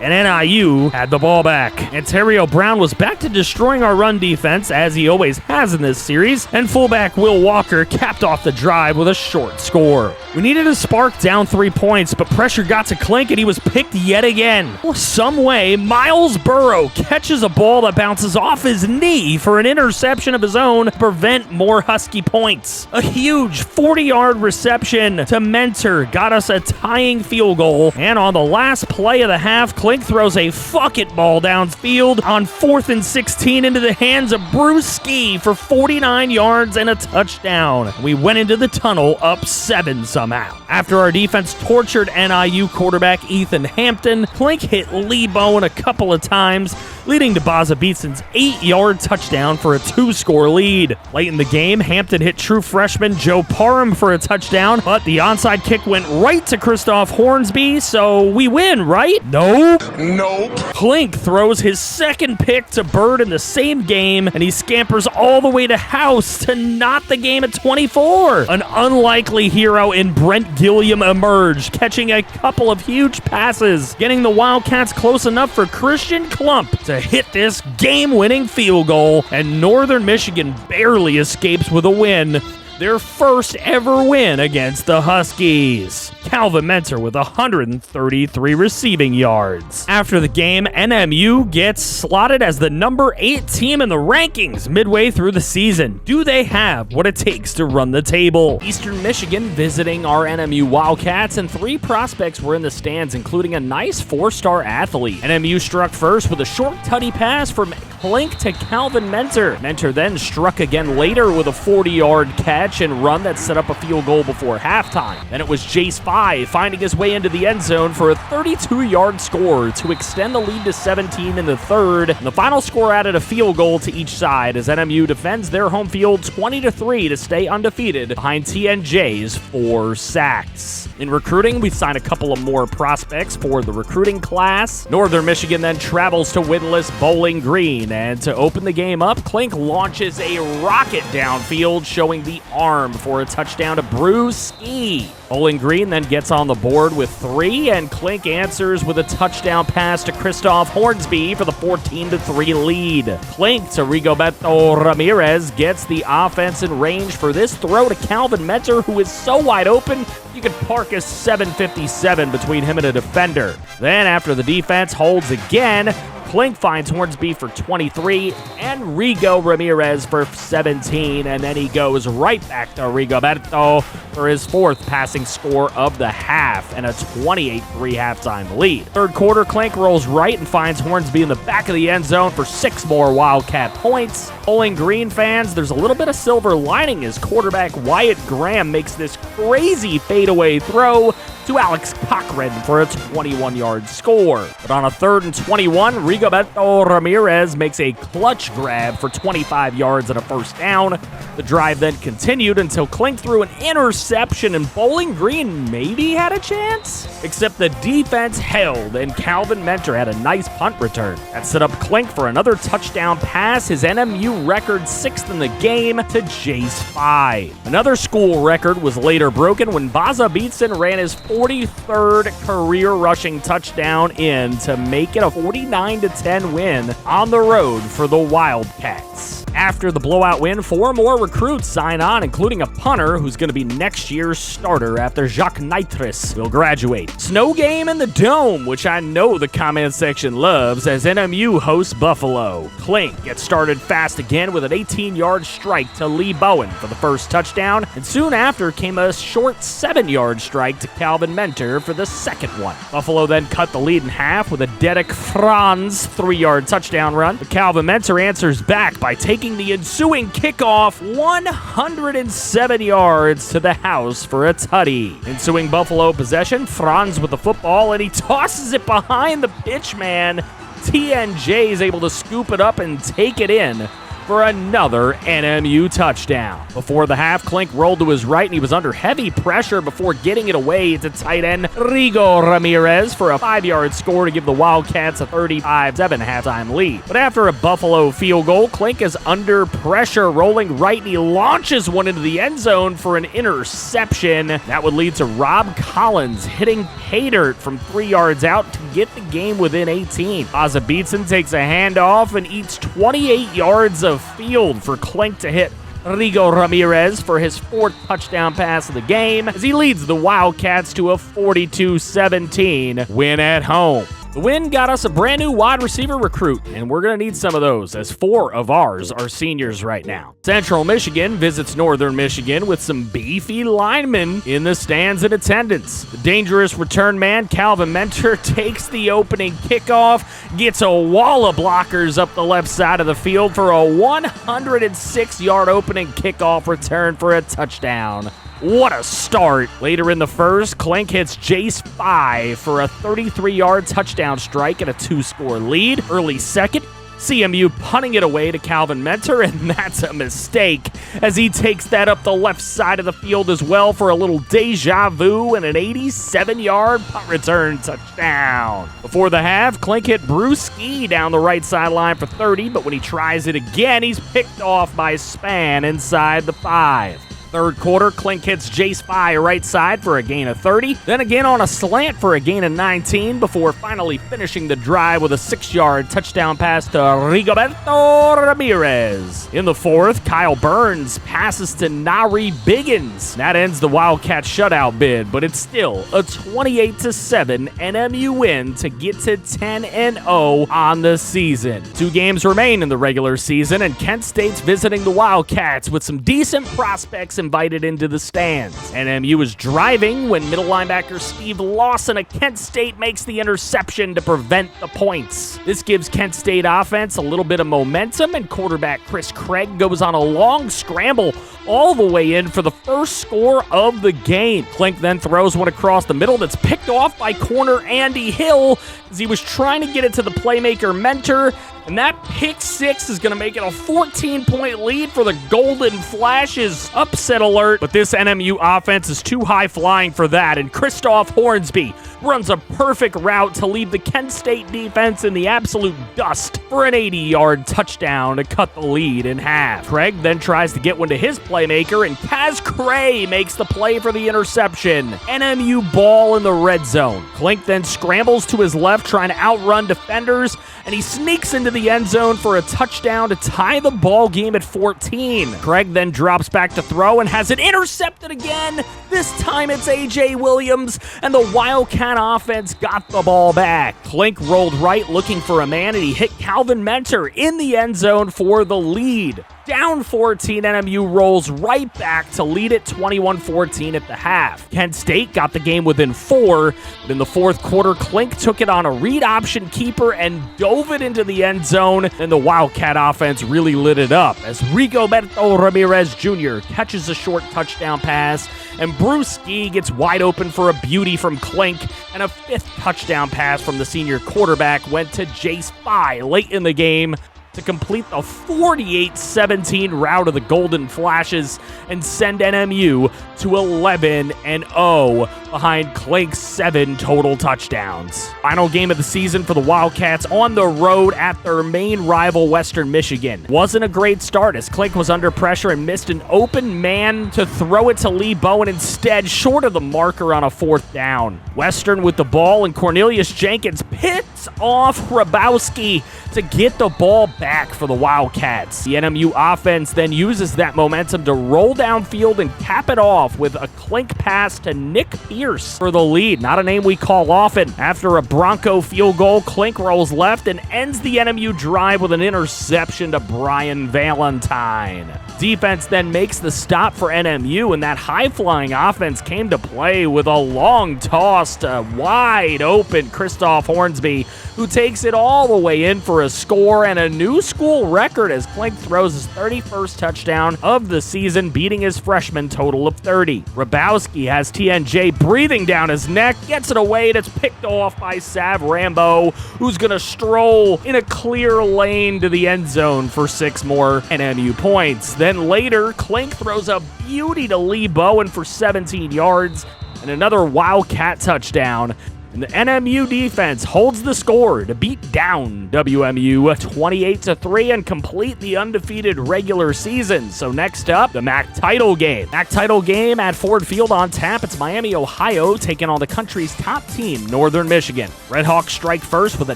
and NIU had the ball back. Ontario Brown was back to destroying our run defense, as he always has in this series, and fullback Will Walker capped off the drive with a short score. We needed a spark down 3 points, but pressure got to Klink, and he was picked yet again. Some way, Miles Burrow catches a ball that bounces off his knee for an interception of his own to prevent more Husky points. A huge 40-yard reception to Mentor got us a tying field goal, and on the last play of the half, Klink throws a fuck-it ball downfield on 4th and 16 into the hands of Brewski for 49 yards and a touchdown. We went into the tunnel up 7 somehow. After our defense tortured NIU quarterback Ethan Hampton, Klink hit Lee Bowen a couple of times, leading to Baza Beatson's 8-yard touchdown for a 2-score lead. Late in the game, Hampton hit true freshman Joe Parham for a touchdown, but the onside kick went right to Christoph Hornsby, so we win, right? Nope. Klink throws his second pick to Bird in the same game, and he scampers all the way to House to knot the game at 24. An unlikely hero in Brent Gilliam emerged, catching a couple of huge passes, getting the Wildcats close enough for Christian Klump to hit this game-winning field goal, and Northern Michigan barely escapes with a win. Their first ever win against the Huskies. Calvin Mentor with 133 receiving yards. After the game, NMU gets slotted as the number 8 team in the rankings midway through the season. Do they have what it takes to run the table? Eastern Michigan visiting our NMU Wildcats, and 3 prospects were in the stands, including a nice 4-star athlete. NMU struck first with a short tutty pass from Klink to Calvin Mentor. Mentor then struck again later with a 40-yard catch and run that set up a field goal before halftime. Then it was Jace 5 finding his way into the end zone for a 32-yard score to extend the lead to 17 in the third. And the final score added a field goal to each side as NMU defends their home field 20-3 to stay undefeated behind TNJ's 4 sacks. In recruiting, we signed a couple of more prospects for the recruiting class. Northern Michigan then travels to winless Bowling Green, and to open the game up, Klink launches a rocket downfield, showing the arm for a touchdown to Brewski. Bowling Green then gets on the board with 3, and Klink answers with a touchdown pass to Christoph Hornsby for the 14-3 lead. Klink to Rigoberto Ramirez gets the offense in range for this throw to Calvin Mentor, who is so wide open, you could park a 757 between him and a defender. Then after the defense holds again, Klink finds Hornsby for 23 and Rigo Ramirez for 17, and then he goes right back to Rigoberto for his 4th passing score of the half and a 28-3 halftime lead. Third quarter, Klink rolls right and finds Hornsby in the back of the end zone for 6 more Wildcat points. Bowling Green fans, there's a little bit of silver lining as quarterback Wyatt Graham makes this crazy fadeaway throw to Alex Cochran for a 21-yard score. But on a 3rd and 21, Rigoberto Ramirez makes a clutch grab for 25 yards and a first down. The drive then continued until Klink threw an interception, and Bowling Green maybe had a chance? Except the defense held, and Calvin Mentor had a nice punt return. That set up Klink for another touchdown pass, his NMU record 6th in the game, to Jace 5. Another school record was later broken when Baza Beatson ran his 43rd career rushing touchdown in to make it a 49-10 win on the road for the Wildcats. After the blowout win, 4 more recruits sign on, including a punter who's going to be next year's starter after Jacques Nitris will graduate. Snow game in the Dome, which I know the comment section loves, as NMU hosts Buffalo. Klink gets started fast again with an 18-yard strike to Lee Bowen for the first touchdown, and soon after came a short 7-yard strike to Calvin Mentor for the second one. Buffalo then cut the lead in half with a Derek Franz 3-yard touchdown run, but Calvin Mentor answers back by taking the ensuing kickoff 107 yards to the house for a tutty. Ensuing Buffalo possession, Franz with the football, and he tosses it behind the pitchman. TNJ is able to scoop it up and take it in
for another NMU touchdown. Before the half, Klink rolled to his right and he was under heavy pressure before getting it away to tight end Rigo Ramirez for a 5-yard score to give the Wildcats a 35-7 halftime lead. But after a Buffalo field goal, Klink is under pressure, rolling right, and he launches one into the end zone for an interception. That would lead to Rob Collins hitting pay dirt from 3 yards out to get the game within 18. Ozabitson takes a handoff and eats 28 yards of field for Klink to hit Rigo Ramirez for his 4th touchdown pass of the game as he leads the Wildcats to a 42-17 win at home. The win got us a brand new wide receiver recruit, and we're going to need some of those as 4 of ours are seniors right now. Central Michigan visits Northern Michigan with some beefy linemen in the stands in attendance. The dangerous return man, Calvin Mentor, takes the opening kickoff, gets a wall of blockers up the left side of the field for a 106-yard opening kickoff return for a touchdown. What a start. Later in the first, Klink hits Jace 5 for a 33-yard touchdown strike and a 2-score lead. Early second, CMU punting it away to Calvin Mentor, and that's a mistake as he takes that up the left side of the field as well for a little deja vu and an 87-yard punt return touchdown. Before the half, Klink hit Brewski down the right sideline for 30, but when he tries it again, he's picked off by Span inside the 5. Third quarter, Klink hits Jace 5 right side for a gain of 30, then again on a slant for a gain of 19 before finally finishing the drive with a 6-yard touchdown pass to Rigoberto Ramirez. In the fourth, Kyle Burns passes to Nari Biggins. That ends the Wildcat shutout bid, but it's still a 28-7 NMU win to get to 10-0 on the season. 2 games remain in the regular season, and Kent State's visiting the Wildcats with some decent prospects invited into the stands. NMU is driving when middle linebacker Steve Lawson of Kent State makes the interception to prevent the points. This gives Kent State offense a little bit of momentum, and quarterback Chris Craig goes on a long scramble all the way in for the first score of the game. Klink then throws one across the middle that's picked off by corner Andy Hill as he was trying to get it to the playmaker Mentor, and that pick 6 is going to make it a 14-point lead for the Golden Flashes. Upset alert, but this NMU offense is too high flying for that, and Christoph Hornsby runs a perfect route to leave the Kent State defense in the absolute dust for an 80-yard touchdown to cut the lead in half. Craig then tries to get one to his playmaker, and Kaz Cray makes the play for the interception. NMU ball in the red zone. Klink then scrambles to his left, trying to outrun defenders, and he sneaks into the end zone for a touchdown to tie the ball game at 14. Craig then drops back to throw and has it intercepted again. This time it's A.J. Williams, and the Wildcat offense got the ball back. Klink rolled right looking for a man, and he hit Calvin Mentor in the end zone for the lead. Down 14, NMU rolls right back to lead it 21-14 at the half. Kent State got the game within 4, but in the fourth quarter, Klink took it on a read option keeper and dove it into the end zone, and the Wildcat offense really lit it up as Rigoberto Ramirez Jr. catches a short touchdown pass, and Brewski gets wide open for a beauty from Klink, and a 5th touchdown pass from the senior quarterback went to Jace 5 late in the game to complete the 48-17 rout of the Golden Flashes and send NMU to 11-0 behind Klink's 7 total touchdowns. Final game of the season for the Wildcats on the road at their main rival, Western Michigan. Wasn't a great start as Klink was under pressure and missed an open man to throw it to Lee Bowen instead, short of the marker on a 4th down. Western with the ball, and Cornelius Jenkins picks off Hrabowski to get the ball back for the Wildcats. The NMU offense then uses that momentum to roll downfield and cap it off with a Klink pass to Nick Pierce for the lead. Not a name we call often. After a Bronco field goal, Klink rolls left and ends the NMU drive with an interception to Brian Valentine. Defense then makes the stop for NMU, and that high-flying offense came to play with a long toss to wide open Christoph Hornsby, who takes it all the way in for a score and a new school record as Klink throws his 31st touchdown of the season, beating his freshman total of 30. Rabowski has TNJ breathing down his neck, gets it away, and it's picked off by Sav Rambo, who's going to stroll in a clear lane to the end zone for 6 more NMU points. Then later, Klink throws a beauty to Lee Bowen for 17 yards and another Wildcat touchdown. And the NMU defense holds the score to beat down WMU 28-3 and complete the undefeated regular season. So next up, the MAC title game. MAC title game at Ford Field on tap. It's Miami, Ohio, taking on the country's top team, Northern Michigan. Redhawks strike first with a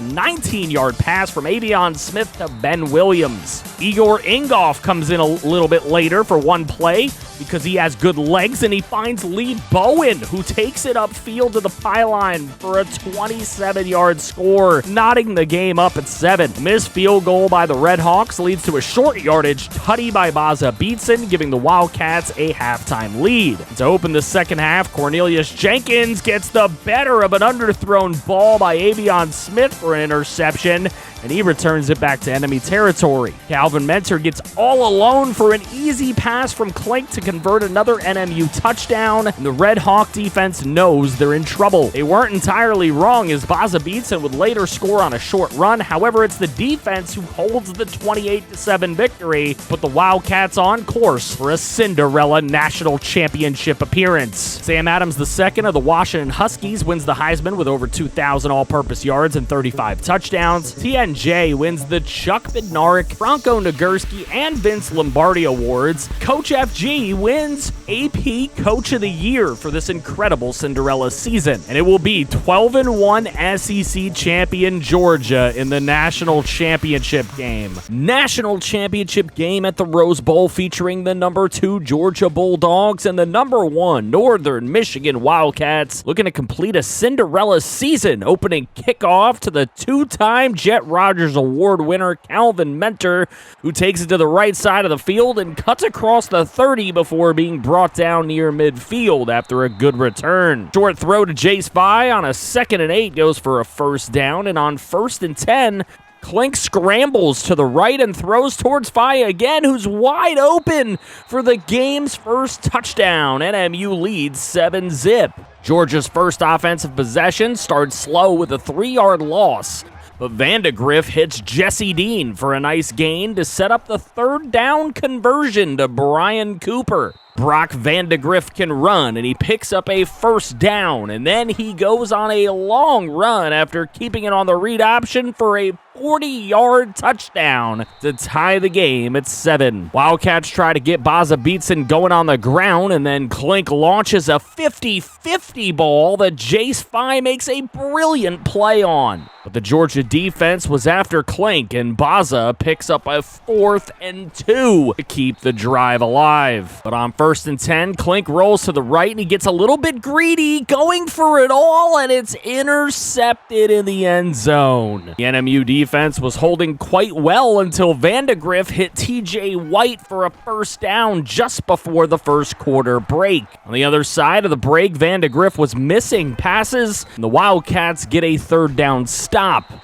19-yard pass from Avion Smith to Ben Williams. Igor Ingoff comes in a little bit later for one play because he has good legs, and he finds Lee Bowen, who takes it upfield to the pylon for a 27-yard score, knotting the game up at 7. Missed field goal by the Redhawks leads to a short yardage tutty by Baza Beatson, giving the Wildcats a halftime lead. To open the second half, Cornelius Jenkins gets the better of an underthrown ball by Avion Smith for an interception, and he returns it back to enemy territory. Calvin Mentor gets all alone for an easy pass from Klink to convert another NMU touchdown, and the Red Hawk defense knows they're in trouble. They weren't entirely wrong, as Baza Beatson would later score on a short run. However, it's the defense who holds the 28-7 victory, put the Wildcats on course for a Cinderella National Championship appearance. Sam Adams II of the Washington Huskies wins the Heisman with over 2,000 all-purpose yards and 35 touchdowns. TNJ wins the Chuck Bednarik, Bronco Nagurski, and Vince Lombardi awards. Coach FG wins AP Coach of the Year for this incredible Cinderella season, and it will be 12-1 SEC champion Georgia in the national championship game. National championship game at the Rose Bowl featuring the number 2 Georgia Bulldogs and the number 1 Northern Michigan Wildcats, looking to complete a Cinderella season, opening kickoff to the 2-time Jet Rogers Award winner Calvin Mentor, who takes it to the right side of the field and cuts across the 30 before being brought down near midfield after a good return. Short throw to Jace Fye on a 2nd and 8 goes for a first down, and on 1st and 10, Klink scrambles to the right and throws towards Fye again, who's wide open for the game's first touchdown. NMU leads 7-zip. Georgia's first offensive possession starts slow with a 3-yard loss, but Vandegrift hits Jesse Dean for a nice gain to set up the 3rd down conversion to Brian Cooper. Brock Vandegrift can run, and he picks up a 1st down, and then he goes on a long run after keeping it on the read option for a 40-yard touchdown to tie the game at 7. Wildcats try to get Baza Beatson going on the ground, and then Klink launches a 50-50 ball that Jace Fye makes a brilliant play on. But the Georgia defense was after Klink, and Baza picks up a 4th and 2 to keep the drive alive. But on 1st and 10, Klink rolls to the right, and he gets a little bit greedy, going for it all, and it's intercepted in the end zone. The NMU defense was holding quite well until Vandegrift hit TJ White for a 1st down just before the first quarter break. On the other side of the break, Vandegrift was missing passes, and the Wildcats get a 3rd down stop.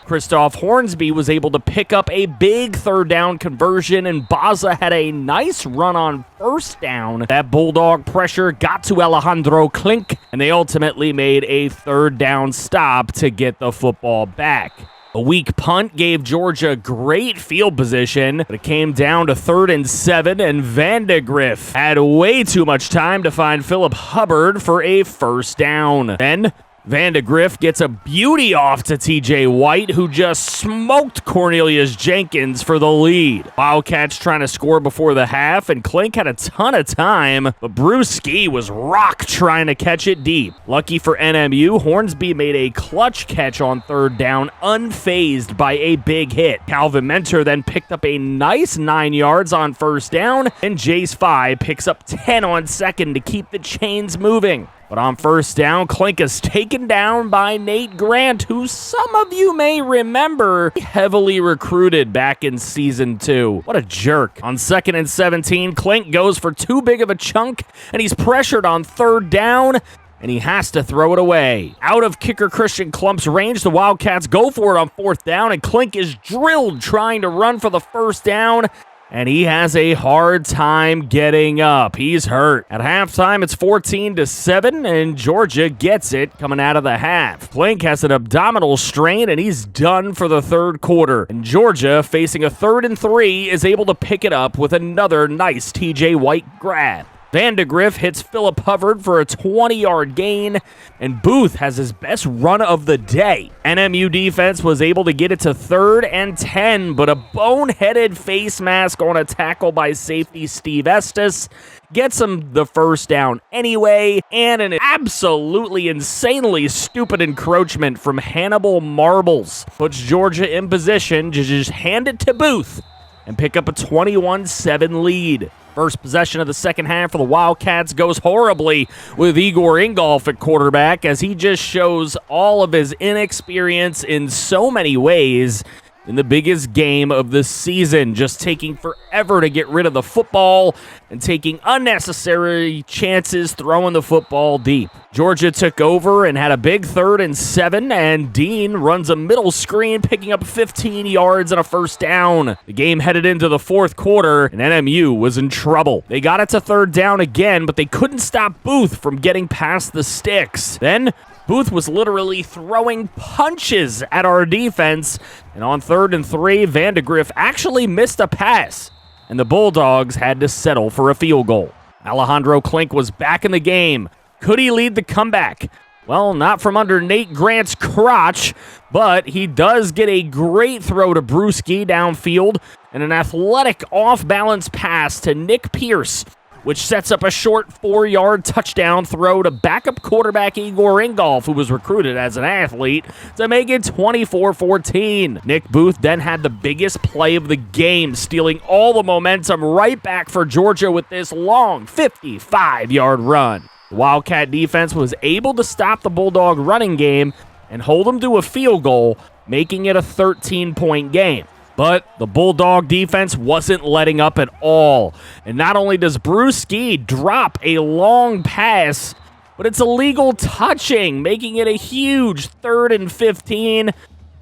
Christoph Hornsby was able to pick up a big 3rd down conversion, and Baza had a nice run on 1st down. That Bulldog pressure got to Alejandro Klink, and they ultimately made a 3rd down stop to get the football back. A weak punt gave Georgia great field position, but it came down to 3rd and 7, and Vandegrift had way too much time to find Philip Hubbard for a 1st down. Then Vandegrift gets a beauty off to TJ White, who just smoked Cornelius Jenkins for the lead. Wildcats trying to score before the half, and Klink had a ton of time, but Bruce Ski was rock trying to catch it deep. Lucky for NMU, Hornsby made a clutch catch on 3rd down, unfazed by a big hit. Calvin Mentor then picked up a nice 9 yards on 1st down, and Jace Fye picks up 10 on 2nd to keep the chains moving. But on 1st down, Klink is taken down by Nate Grant, who some of you may remember heavily recruited back in Season 2. What a jerk. On 2nd and 17, Klink goes for too big of a chunk, and he's pressured on 3rd down. and he has to throw it away. Out of kicker Christian Klump's range, the Wildcats go for it on 4th down, and Klink is drilled trying to run for the 1st down, and he has a hard time getting up. He's hurt. At halftime, it's 14-7, and Georgia gets it coming out of the half. Klink has an abdominal strain, and he's done for the 3rd quarter. And Georgia, facing a 3rd and 3, is able to pick it up with another nice TJ White grab. Vandegrift hits Phillip Hubbard for a 20-yard gain, and Booth has his best run of the day. NMU defense was able to get it to 3rd and 10, but a boneheaded face mask on a tackle by safety Steve Estes gets him the 1st down anyway, and an absolutely insanely stupid encroachment from Hannibal Marbles puts Georgia in position to just hand it to Booth and pick up a 21-7 lead. First possession of the second half for the Wildcats goes horribly with Igor Ingolf at quarterback, as he just shows all of his inexperience in so many ways in the biggest game of the season, just taking forever to get rid of the football and taking unnecessary chances throwing the football deep. Georgia took over and had a big 3rd and 7, and Dean runs a middle screen, picking up 15 yards and a 1st down. The game headed into the 4th quarter, and NMU was in trouble. They got it to 3rd down again, but they couldn't stop Booth from getting past the sticks. Then Booth was literally throwing punches at our defense, and on 3rd and 3, Vandegrift actually missed a pass, and the Bulldogs had to settle for a field goal. Alejandro Klink was back in the game. Could he lead the comeback? Well, not from under Nate Grant's crotch, but he does get a great throw to Brewski downfield and an athletic off-balance pass to Nick Pierce, which sets up a short 4-yard touchdown throw to backup quarterback Igor Ingolf, who was recruited as an athlete, to make it 24-14. Nick Booth then had the biggest play of the game, stealing all the momentum right back for Georgia with this long 55-yard run. The Wildcat defense was able to stop the Bulldog running game and hold them to a field goal, making it a 13-point game. But the Bulldog defense wasn't letting up at all. And not only does Brewski drop a long pass, but it's illegal touching, making it a huge 3rd and 15.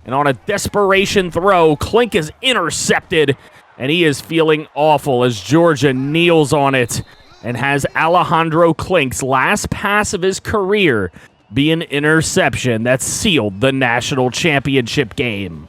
And on a desperation throw, Klink is intercepted, and he is feeling awful as Georgia kneels on it and has Alejandro Klink's last pass of his career be an interception that sealed the national championship game.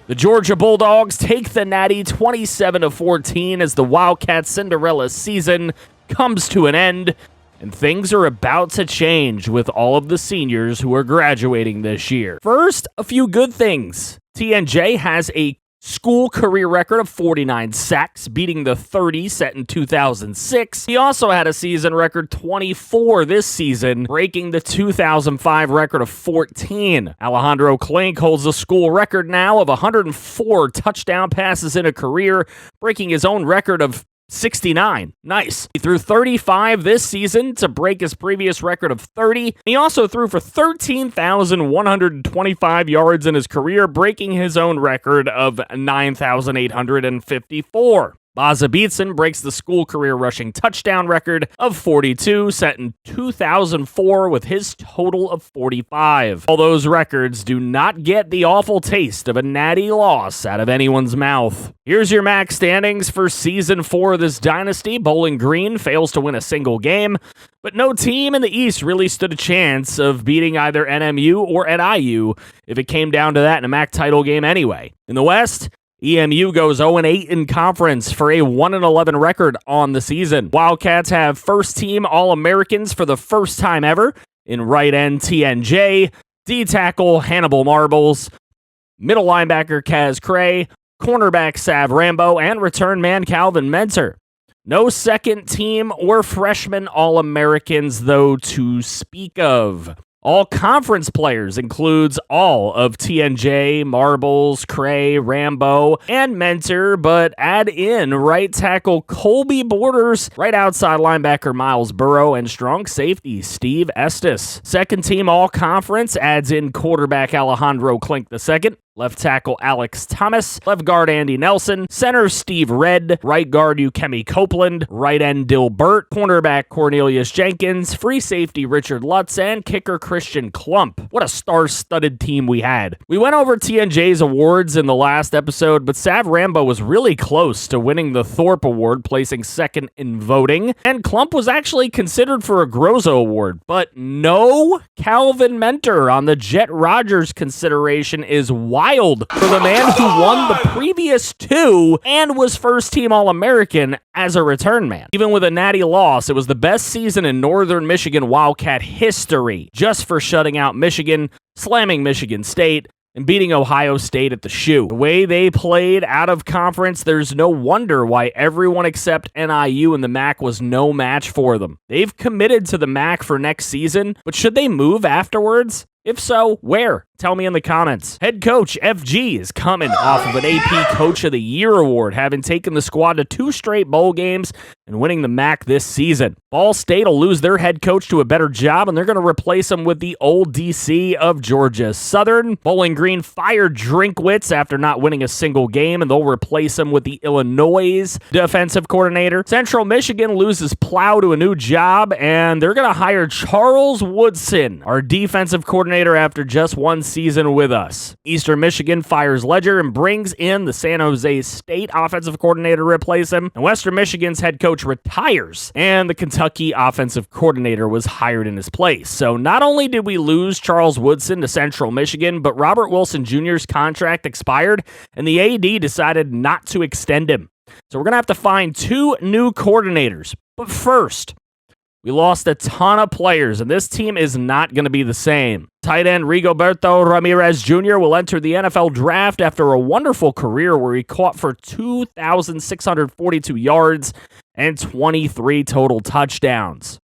The Georgia Bulldogs take the Natty 27-14 as the Wildcats Cinderella season comes to an end, and things are about to change with all of the seniors who are graduating this year. First, a few good things. TNJ has a school career record of 49 sacks, beating the 30 set in 2006. He also had a season record 24 this season, breaking the 2005 record of 14. Alejandro Klink holds the school record now of 104 touchdown passes in a career, breaking his own record of 69. Nice. He threw 35 this season to break his previous record of 30. He also threw for 13,125 yards in his career, breaking his own record of 9,854. Baza Beatson breaks the school career rushing touchdown record of 42, set in 2004 with his total of 45. All those records do not get the awful taste of a natty loss out of anyone's mouth. Here's your MAC standings for Season 4 of this dynasty. Bowling Green fails to win a single game, but no team in the East really stood a chance of beating either NMU or NIU if it came down to that in a MAC title game anyway. In the West, EMU goes 0-8 in conference for a 1-11 record on the season. Wildcats have first-team All-Americans for the first time ever in right end TNJ, D-tackle Hannibal Marbles, middle linebacker Kaz Cray, cornerback Sav Rambo, and return man Calvin Mentor. No second-team or freshman All-Americans, though, to speak of. All conference players includes all of TNJ, Marbles, Cray, Rambo, and Mentor, but add in right tackle Colby Borders, right outside linebacker Miles Burrow, and strong safety Steve Estes. Second team all conference adds in quarterback Alejandro Klink II, left tackle Alex Thomas, left guard Andy Nelson, center Steve Redd, right guard Ukemi Copeland, right end Dill Burt, cornerback Cornelius Jenkins, free safety Richard Lutz, and kicker Christian Klump. What a star-studded team we had. We went over TNJ's awards in the last episode, but Sav Rambo was really close to winning the Thorpe Award, placing second in voting, and Klump was actually considered for a Grozo Award, but no Calvin Mentor on the Jet Rogers consideration is wild for the man who won the previous two and was first-team All-American as a return man. Even with a natty loss, it was the best season in Northern Michigan Wildcat history, just for shutting out Michigan, slamming Michigan State, and beating Ohio State at the shoe. The way they played out of conference, there's no wonder why everyone except NIU in the MAC was no match for them. They've committed to the MAC for next season, but should they move afterwards? If so, where? Tell me in the comments. Head coach FG is coming off of an AP Coach of the Year award, having taken the squad to 2 straight bowl games and winning the MAC this season. Ball State will lose their head coach to a better job, and they're going to replace him with the old DC of Georgia Southern. Bowling Green fired Drinkwitz after not winning a single game, and they'll replace him with the Illinois defensive coordinator. Central Michigan loses Plow to a new job, and they're going to hire Charles Woodson, our defensive coordinator, after just one season with us. Eastern Michigan fires Ledger and brings in the San Jose State offensive coordinator to replace him. And Western Michigan's head coach retires, and the Kentucky offensive coordinator was hired in his place. So not only did we lose Charles Woodson to Central Michigan, but Robert Wilson Jr.'s contract expired, and the AD decided not to extend him. So we're going to have to find 2 new coordinators. But first, we lost a ton of players, and this team is not going to be the same. Tight end Rigoberto Ramirez Jr. will enter the NFL draft after a wonderful career where he caught for 2,642 yards and 23 total touchdowns.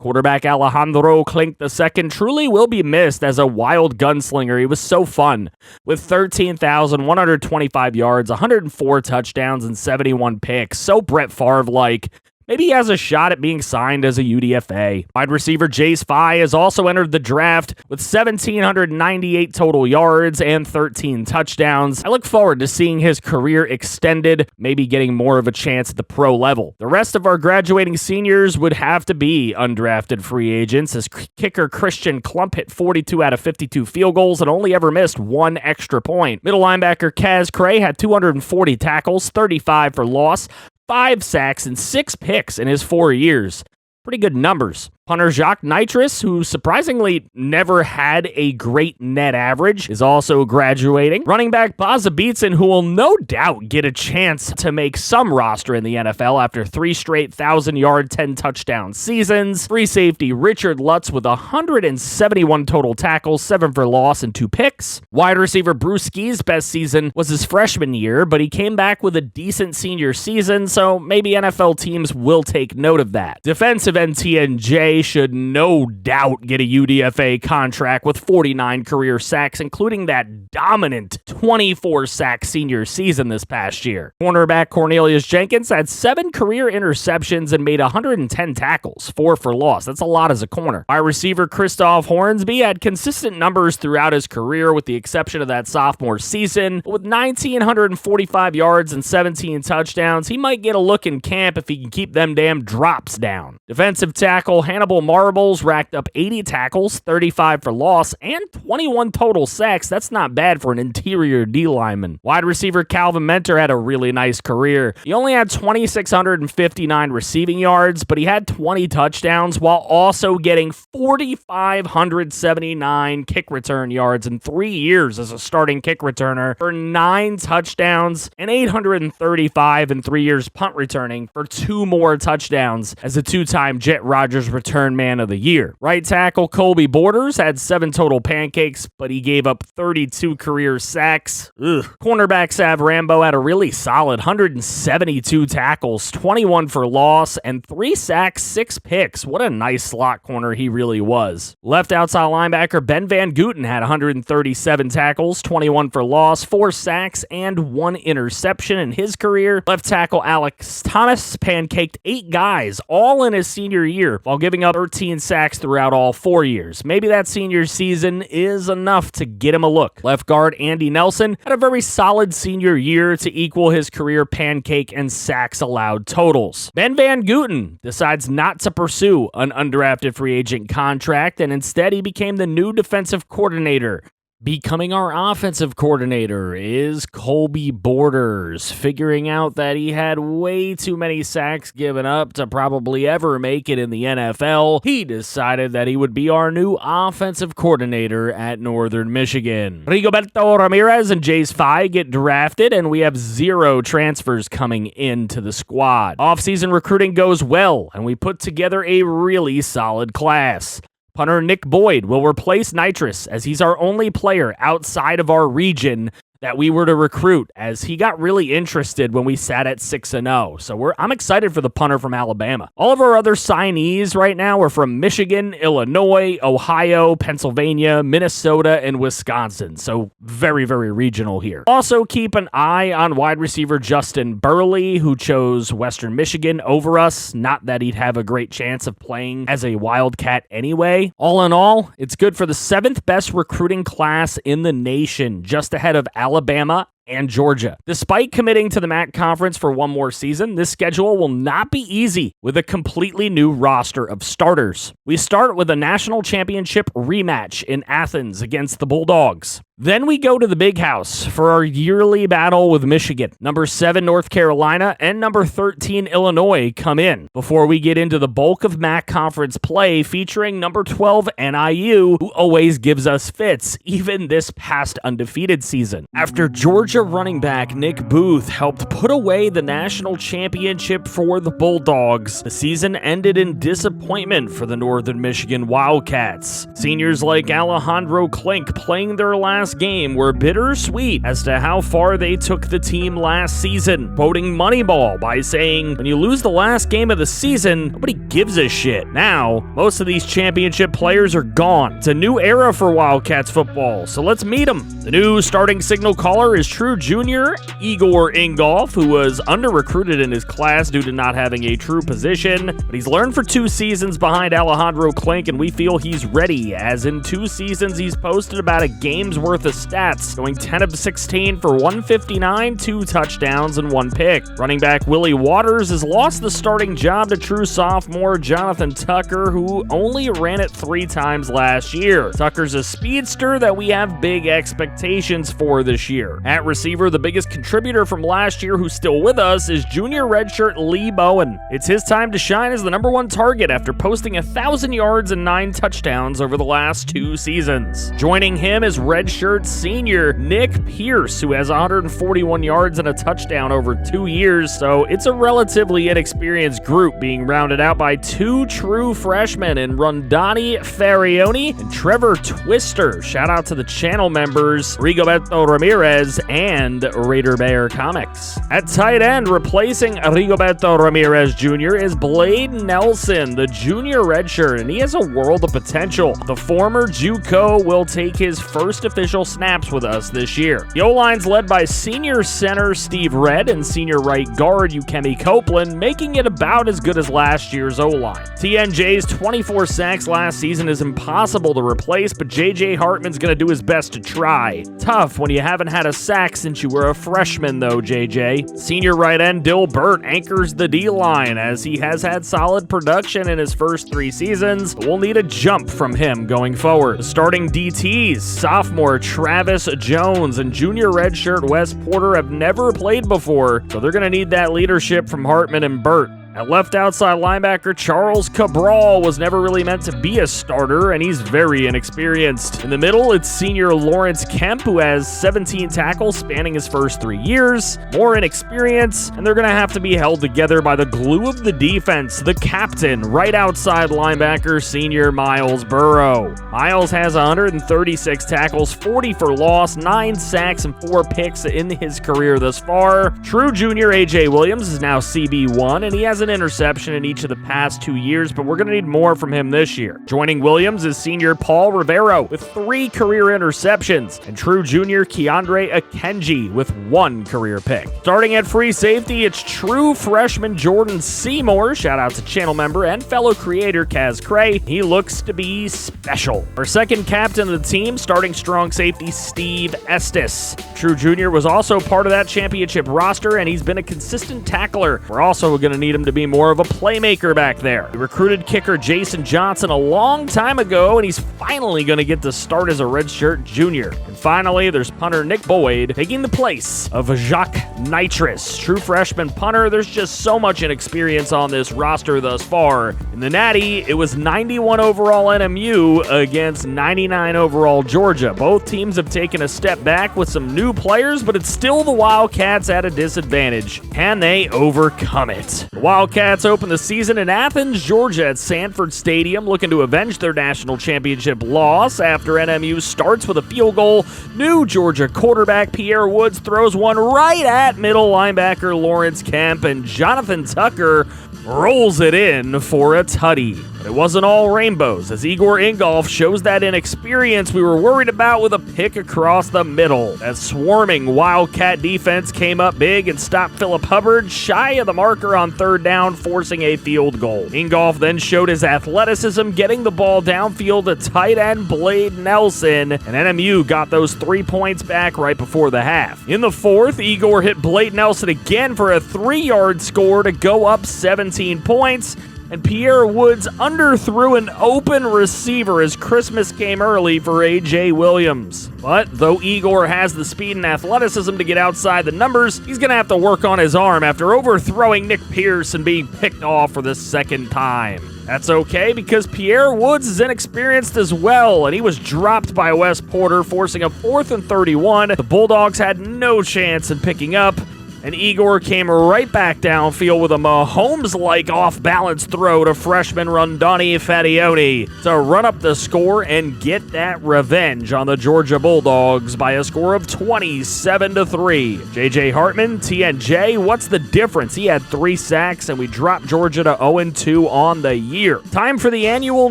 Quarterback Alejandro Klink II truly will be missed as a wild gunslinger. He was so fun with 13,125 yards, 104 touchdowns, and 71 picks. So Brett Favre-like. Maybe he has a shot at being signed as a UDFA. Wide receiver Jace Fye has also entered the draft with 1,798 total yards and 13 touchdowns. I look forward to seeing his career extended, maybe getting more of a chance at the pro level. The rest of our graduating seniors would have to be undrafted free agents, as kicker Christian Klump hit 42 out of 52 field goals and only ever missed 1 extra point. Middle linebacker Kaz Cray had 240 tackles, 35 for loss, 5 sacks, and 6 picks in his 4 years. Pretty good numbers. Punter Jacques Nitrous, who surprisingly never had a great net average, is also graduating. Running back Baza Beatson, who will no doubt get a chance to make some roster in the NFL after 3 straight 1,000-yard, 10-touchdown seasons. Free safety Richard Lutz with 171 total tackles, 7 for loss, and 2 picks. Wide receiver Bruce Ski's best season was his freshman year, but he came back with a decent senior season, so maybe NFL teams will take note of that. Defensive end TNJ should no doubt get a UDFA contract with 49 career sacks, including that dominant 24-sack senior season this past year. Cornerback Cornelius Jenkins had 7 career interceptions and made 110 tackles, 4 for loss. That's a lot as a corner. Wide receiver Christoph Hornsby had consistent numbers throughout his career with the exception of that sophomore season. With 1,945 yards and 17 touchdowns, he might get a look in camp if he can keep them damn drops down. Defensive tackle Hannibal Marbles racked up 80 tackles, 35 for loss, and 21 total sacks. That's not bad for an interior D lineman. Wide receiver Calvin Mentor had a really nice career. He only had 2,659 receiving yards, but he had 20 touchdowns while also getting 4,579 kick return yards in 3 years as a starting kick returner for 9 touchdowns and 835 in 3 years punt returning for 2 more touchdowns as a 2-time Jet Rogers return man of the year. Right tackle Colby Borders had 7 total pancakes, but he gave up 32 career sacks. Cornerback Sav Rambo had a really solid 172 tackles, 21 for loss, and 3 sacks, 6 picks. What a nice slot corner he really was. Left outside linebacker Ben Van Gooten had 137 tackles, 21 for loss, 4 sacks, and 1 interception in his career. Left tackle Alex Thomas pancaked 8 guys, all in his senior year, while giving up 13 sacks throughout all 4 years. Maybe that senior season is enough to get him a look. Left guard Andy Nelson had a very solid senior year to equal his career pancake and sacks allowed totals. Ben Van Gooten decides not to pursue an undrafted free agent contract, and instead he became the new defensive coordinator. Becoming our offensive coordinator is Colby Borders, figuring out that he had way too many sacks given up to probably ever make it in the NFL. He decided that he would be our new offensive coordinator at Northern Michigan. Rigoberto Ramirez and Jace Fye get drafted, and we have 0 transfers coming into the squad. Offseason recruiting goes well, and we put together a really solid class. Punter Nick Boyd will replace Nitrous, as he's our only player outside of our region that we were to recruit, as he got really interested when we sat at 6-0. So I'm excited for the punter from Alabama. All of our other signees right now are from Michigan, Illinois, Ohio, Pennsylvania, Minnesota, and Wisconsin. So very, very regional here. Also keep an eye on wide receiver Justin Burley, who chose Western Michigan over us. Not that he'd have a great chance of playing as a Wildcat anyway. All in all, it's good for the 7th best recruiting class in the nation, just ahead of Alabama and Georgia. Despite committing to the MAC Conference for one more season, this schedule will not be easy with a completely new roster of starters. We start with a national championship rematch in Athens against the Bulldogs. Then we go to the Big House for our yearly battle with Michigan. Number 7 North Carolina and number 13 Illinois come in before we get into the bulk of MAC Conference play featuring number 12 NIU, who always gives us fits, even this past undefeated season. After Georgia running back Nick Booth helped put away the national championship for the Bulldogs, the season ended in disappointment for the Northern Michigan Wildcats. Seniors like Alejandro Klink playing their last game were bittersweet as to how far they took the team last season, quoting Moneyball by saying, "When you lose the last game of the season, nobody gives a shit." Now, most of these championship players are gone. It's a new era for Wildcats football, so let's meet them. The new starting signal caller is true junior Igor Ingolf, who was under-recruited in his class due to not having a true position, but he's learned for 2 seasons behind Alejandro Klink, and we feel he's ready, as in 2 seasons he's posted about a game's worth of stats, going 10 of 16 for 159, 2 touchdowns, and 1 pick. Running back Willie Waters has lost the starting job to true sophomore Jonathan Tucker, who only ran it 3 times last year. Tucker's a speedster that we have big expectations for this year. At receiver, the biggest contributor from last year who's still with us is junior redshirt Lee Bowen. It's his time to shine as the number 1 target after posting 1,000 yards and 9 touchdowns over the last 2 seasons. Joining him is redshirt senior Nick Pierce, who has 141 yards and a touchdown over 2 years, so it's a relatively inexperienced group being rounded out by 2 true freshmen in Rondani Farioni and Trevor Twister. Shout out to the channel members Rigoberto Ramirez and Raider Bear Comics. At tight end, replacing Rigoberto Ramirez Jr. is Blade Nelson, the junior redshirt, and he has a world of potential. The former JUCO will take his first official snaps with us this year. The O-line's led by senior center Steve Redd and senior right guard Ukemi Copeland, making it about as good as last year's O-line. TNJ's 24 sacks last season is impossible to replace, but JJ Hartman's going to do his best to try. Tough when you haven't had a sack since you were a freshman, though, JJ. Senior right end Dill Burt anchors the D-line, as he has had solid production in his first 3 seasons, but we'll need a jump from him going forward. The starting DTs, sophomore Travis Jones and junior redshirt Wes Porter have never played before, so they're going to need that leadership from Hartman and Burt. At left outside linebacker, Charles Cabral was never really meant to be a starter, and he's very inexperienced. In the middle, it's senior Lawrence Kemp, who has 17 tackles spanning his first 3 years. More inexperience, and they're going to have to be held together by the glue of the defense, the captain, right outside linebacker, senior Miles Burrow. Miles has 136 tackles, 40 for loss, 9 sacks, and 4 picks in his career thus far. True junior A.J. Williams is now CB1, and he has an an interception in each of the past 2 years, but we're going to need more from him this year. Joining Williams is senior Paul Rivero with 3 career interceptions, and true junior Keandre Akenji with 1 career pick. Starting at free safety, it's true freshman Jordan Seymour. Shout out to channel member and fellow creator Kaz Cray. He looks to be special. Our second captain of the team, starting strong safety Steve Estes. True junior was also part of that championship roster, and he's been a consistent tackler. We're also going to need him to be more of a playmaker back there. We recruited kicker Jason Johnson a long time ago, and he's finally going to get to start as a redshirt junior. And finally, there's punter Nick Boyd taking the place of Jacques Nitrous. True freshman punter. There's just so much inexperience on this roster thus far. In the Natty, it was 91 overall NMU against 99 overall Georgia. Both teams have taken a step back with some new players, but it's still the Wildcats at a disadvantage. Can they overcome it? The Wildcats open the season in Athens, Georgia at Sanford Stadium, looking to avenge their national championship loss after NMU starts with a field goal. New Georgia quarterback Pierre Woods throws one right at middle linebacker Lawrence Kemp, and Jonathan Tucker rolls it in for a tutty. But it wasn't all rainbows, as Igor Ingolf shows that inexperience we were worried about with a pick across the middle. That swarming Wildcat defense came up big and stopped Phillip Hubbard shy of the marker on third down, forcing a field goal. Ingolf then showed his athleticism, getting the ball downfield to tight end Blade Nelson, and NMU got those 3 points back right before the half. In the fourth, Igor hit Blade Nelson again for a 3-yard score to go up 17 points, and Pierre Woods underthrew an open receiver as Christmas came early for A.J. Williams. But though Igor has the speed and athleticism to get outside the numbers, he's going to have to work on his arm after overthrowing Nick Pierce and being picked off for the second time. That's okay, because Pierre Woods is inexperienced as well, and he was dropped by Wes Porter, forcing a 4th and 31. The Bulldogs had no chance in picking up, and Igor came right back downfield with a Mahomes-like off-balance throw to freshman Rondani Fadioni to run up the score and get that revenge on the Georgia Bulldogs by a score of 27-3. J.J. Hartman, TNJ, what's the difference? He had 3 sacks, and we dropped Georgia to 0-2 on the year. Time for the annual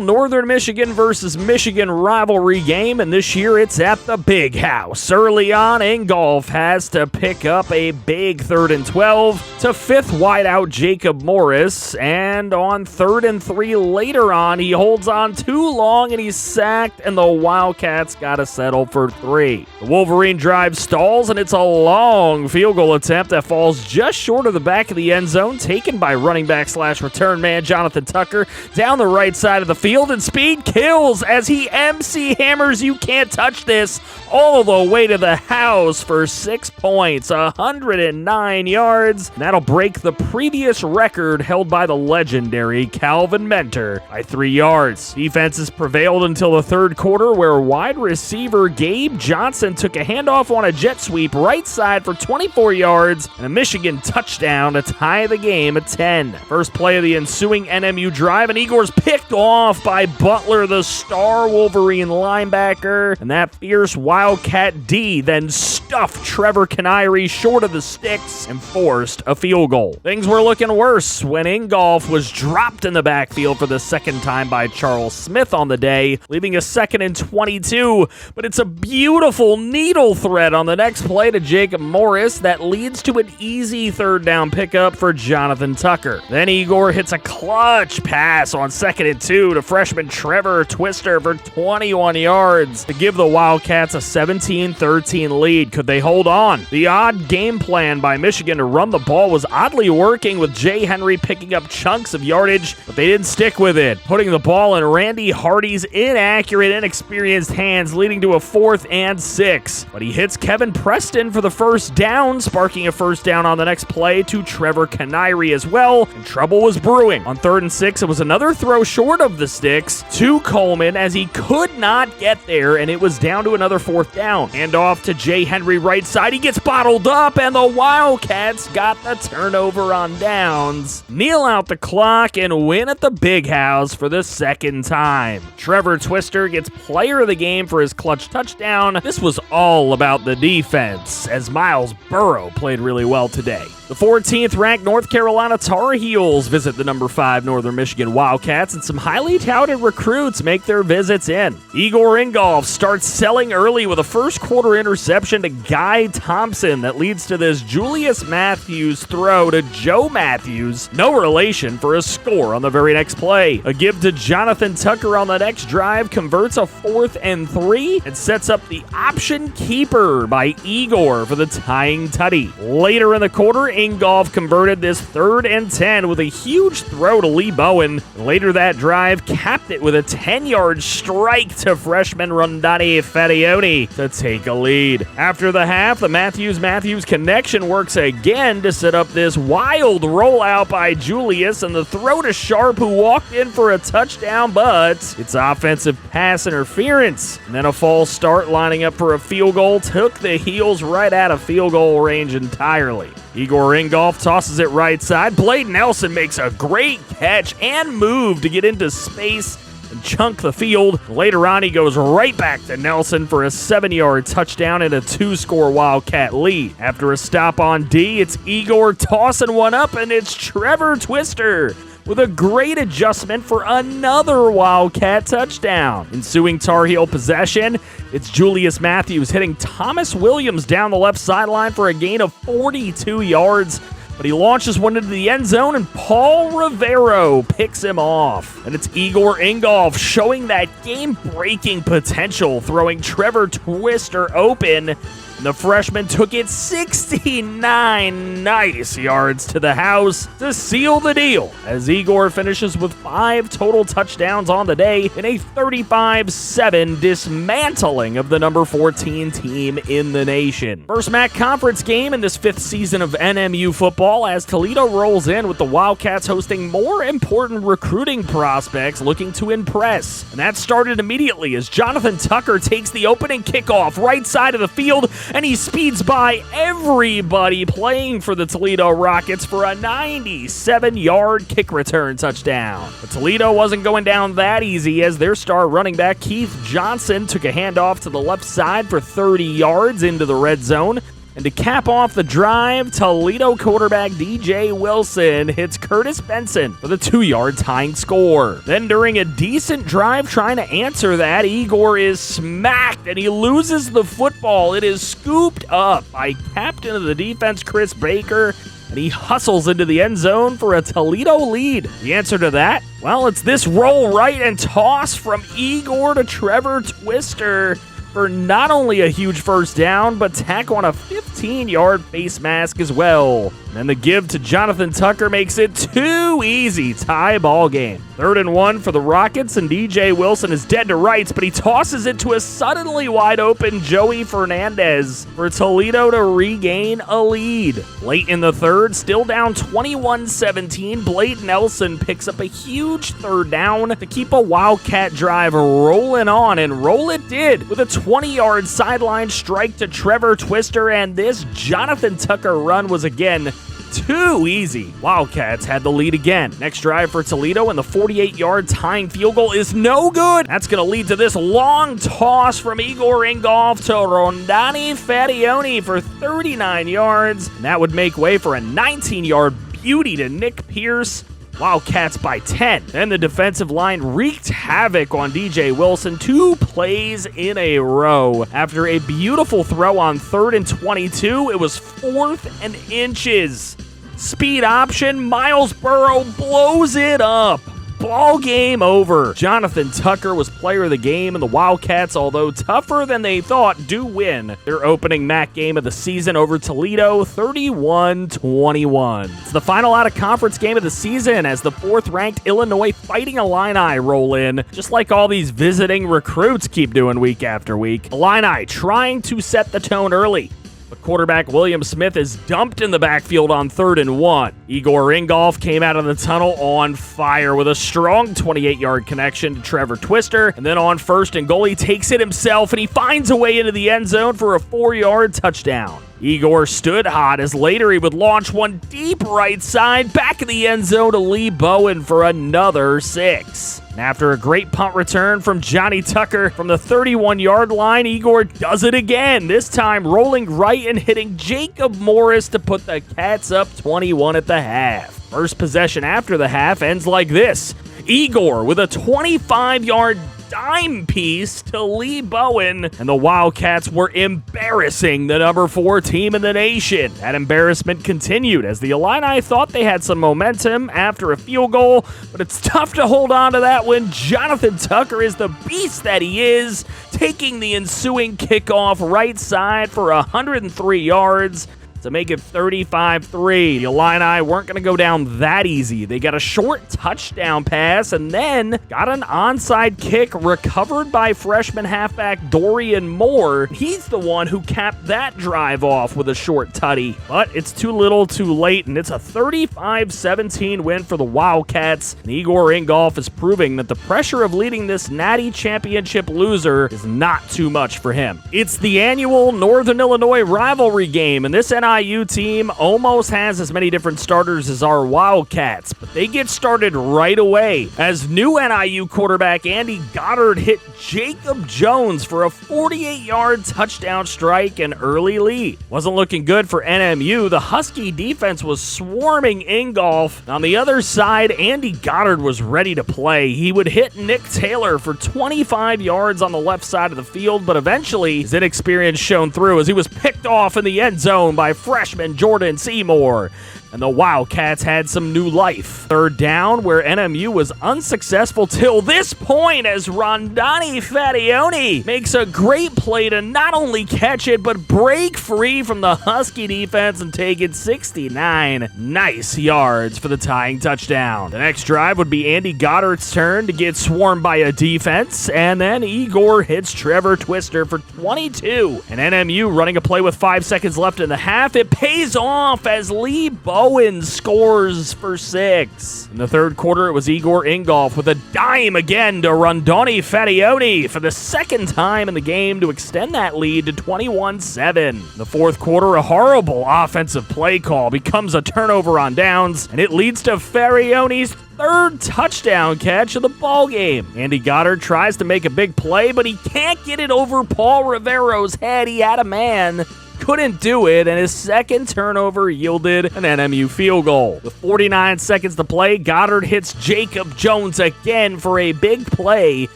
Northern Michigan versus Michigan rivalry game, and this year it's at the Big House. Early on, Ingolf has to pick up a big 3rd and 12 to 5th wideout Jacob Morris, and on 3rd and 3 later on, he holds on too long and he's sacked, and the Wildcats got to settle for 3. The Wolverine drive stalls, and it's a long field goal attempt that falls just short of the back of the end zone, taken by running back / return man Jonathan Tucker down the right side of the field, and speed kills as he MC hammers "You can't touch this" all the way to the house for 6 points, 109 yards, and that'll break the previous record held by the legendary Calvin Mentor by 3 yards. Defenses prevailed until the 3rd quarter, where wide receiver Gabe Johnson took a handoff on a jet sweep right side for 24 yards and a Michigan touchdown to tie the game at 10. First play of the ensuing NMU drive, and Igor's picked off by Butler, the star Wolverine linebacker, and that fierce Wildcat D then stuffed Trevor Canary short of the sticks and forced a field goal. Things were looking worse when Ingolf was dropped in the backfield for the second time by Charles Smith on the day, leaving a 2nd and 22, but it's a beautiful needle thread on the next play to Jacob Morris that leads to an easy 3rd down pickup for Jonathan Tucker. Then Igor hits a clutch pass on 2nd and 2 to freshman Trevor Twister for 21 yards to give the Wildcats a 17-13 lead. Could they hold on? The odd game plan by Michigan to run the ball was oddly working, with Jay Henry picking up chunks of yardage, but they didn't stick with it, putting the ball in Randy Hardy's inaccurate, inexperienced hands, leading to a 4th and 6. But he hits Kevin Preston for the 1st down, sparking a 1st down on the next play to Trevor Canary as well, and trouble was brewing. On 3rd and 6, it was another throw short of the sticks to Coleman as he could not get there, and it was down to another 4th down. Hand off to Jay Henry right side. He gets bottled up, and the
Wildcats got the turnover on downs, kneel out the clock, and win at the Big House for the second time. Trevor Twister gets player of the game for his clutch touchdown. This was all about the defense, as Miles Burrow played really well today. The 14th ranked North Carolina Tar Heels visit the number 5 Northern Michigan Wildcats, and some highly touted recruits make their visits in. Igor Ingolf starts selling early with a first quarter interception to Guy Thompson that leads to this Julius Matthews throw to Joe Matthews, no relation, for a score on the very next play. A give to Jonathan Tucker on the next drive converts a 4th and 3 and sets up the option keeper by Igor for the tying tutty. Later in the quarter, Ingolf converted this 3rd and 10 with a huge throw to Lee Bowen. Later that drive capped it with a 10-yard strike to freshman Rondani Fedioni to take a lead. After the half, the Matthews connection works again to set up this wild rollout by Julius and the throw to Sharp, who walked in for a touchdown, but it's offensive pass interference. And then a false start lining up for a field goal took the Heels right out of field goal range entirely. Igor Ingolf tosses it right side. Blade Nelson makes a great catch and move to get into space and chunk the field. Later on, he goes right back to Nelson for a 7-yard touchdown and a 2-score Wildcat lead. After a stop on D, it's Igor tossing one up, and it's Trevor Twister with a great adjustment for another Wildcat touchdown. Ensuing Tar Heel possession, it's Julius Matthews hitting Thomas Williams down the left sideline for a gain of 42 yards. But he launches one into the end zone, and Paul Rivero picks him off. And it's Igor Ingolf showing that game-breaking potential, throwing Trevor Twister open. And the freshman took it 69 nice yards to the house to seal the deal, as Igor finishes with 5 total touchdowns on the day in a 35-7 dismantling of the number 14 team in the nation. First MAC conference game in this 5th season of NMU football, as Toledo rolls in with the Wildcats hosting more important recruiting prospects looking to impress. And that started immediately as Jonathan Tucker takes the opening kickoff right side of the field, and he speeds by everybody playing for the Toledo Rockets for a 97-yard kick return touchdown. But Toledo wasn't going down that easy, as their star running back Keith Johnson took a handoff to the left side for 30 yards into the red zone. And to cap off the drive, Toledo quarterback DJ Wilson hits Curtis Benson for the 2-yard tying score. Then during a decent drive trying to answer that, Igor is smacked and he loses the football. It is scooped up by captain of the defense, Chris Baker, and he hustles into the end zone for a Toledo lead. The answer to that? Well, it's this roll right and toss from Igor to Trevor Twister for not only a huge first down, but tack on a 15-yard face mask as well. And the give to Jonathan Tucker makes it too easy. Tie ball game. 3rd and 1 for the Rockets, and DJ Wilson is dead to rights, but he tosses it to a suddenly wide open Joey Fernandez for Toledo to regain a lead. Late in the 3rd, still down 21-17, Blade Nelson picks up a huge 3rd down to keep a Wildcat drive rolling on, and roll it did with a 20-yard sideline strike to Trevor Twister, and this Jonathan Tucker run was again too easy. Wildcats had the lead again. Next drive for Toledo, and the 48-yard tying field goal is no good. That's going to lead to this long toss from Igor Ingolf to Rondani Fedioni for 39 yards, and that would make way for a 19-yard beauty to Nick Pierce. Wildcats by 10. Then the defensive line wreaked havoc on DJ Wilson 2 plays in a row. After a beautiful throw on 3rd and 22, it was 4th and inches. Speed option, Miles Burrow blows it up. Ball game over. Jonathan Tucker was player of the game, and the Wildcats, although tougher than they thought, do win their opening MAC game of the season over Toledo, 31-21. It's the final out-of-conference game of the season as the 4th-ranked Illinois Fighting Illini roll in, just like all these visiting recruits keep doing week after week. Illini trying to set the tone early. But quarterback William Smith is dumped in the backfield on 3rd and 1. Igor Ingolf came out of the tunnel on fire with a strong 28-yard connection to Trevor Twister. And then on 1st and goal, he takes it himself and he finds a way into the end zone for a 4-yard touchdown. Igor stood hot as later he would launch one deep right side back in the end zone to Lee Bowen for another 6. And after a great punt return from Johnny Tucker from the 31-yard line, Igor does it again, this time rolling right and hitting Jacob Morris to put the Cats up 21 at the half. First possession after the half ends like this. Igor with a 25-yard dime piece to Lee Bowen, and the Wildcats were embarrassing the number 4 team in the nation. That embarrassment continued as the Illini thought they had some momentum after a field goal, but it's tough to hold on to that when Jonathan Tucker is the beast that he is, taking the ensuing kickoff right side for 103 yards. To make it 35-3. The Illini weren't going to go down that easy. They got a short touchdown pass and then got an onside kick recovered by freshman halfback Dorian Moore. He's the one who capped that drive off with a short tutty. But it's too little too late, and it's a 35-17 win for the Wildcats. And Igor Ingolf is proving that the pressure of leading this Natty Championship loser is not too much for him. It's the annual Northern Illinois rivalry game, and this NIU team almost has as many different starters as our Wildcats, but they get started right away as new NIU quarterback Andy Goddard hit Jacob Jones for a 48-yard touchdown strike and early lead. Wasn't looking good for NMU. The Husky defense was swarming Ingolf. On the other side, Andy Goddard was ready to play. He would hit Nick Taylor for 25 yards on the left side of the field, but eventually his inexperience shone through as he was picked off in the end zone by freshman Jordan Seymour. And the Wildcats had some new life. Third down, where NMU was unsuccessful till this point as Rondani Fadione makes a great play to not only catch it, but break free from the Husky defense and take it 69 nice yards for the tying touchdown. The next drive would be Andy Goddard's turn to get swarmed by a defense, and then Igor hits Trevor Twister for 22. And NMU running a play with 5 seconds left in the half. It pays off as Lee Bowen scores for 6. In the third quarter, it was Igor Ingolf with a dime again to Rondani Fadione for the second time in the game to extend that lead to 21-7. In the fourth quarter, a horrible offensive play call becomes a turnover on downs, and it leads to Farione's third touchdown catch of the ballgame. Andy Goddard tries to make a big play, but he can't get it over Paul Rivero's head. He had a man. Couldn't do it, and his second turnover yielded an NMU field goal. With 49 seconds to play, Goddard hits Jacob Jones again for a big play.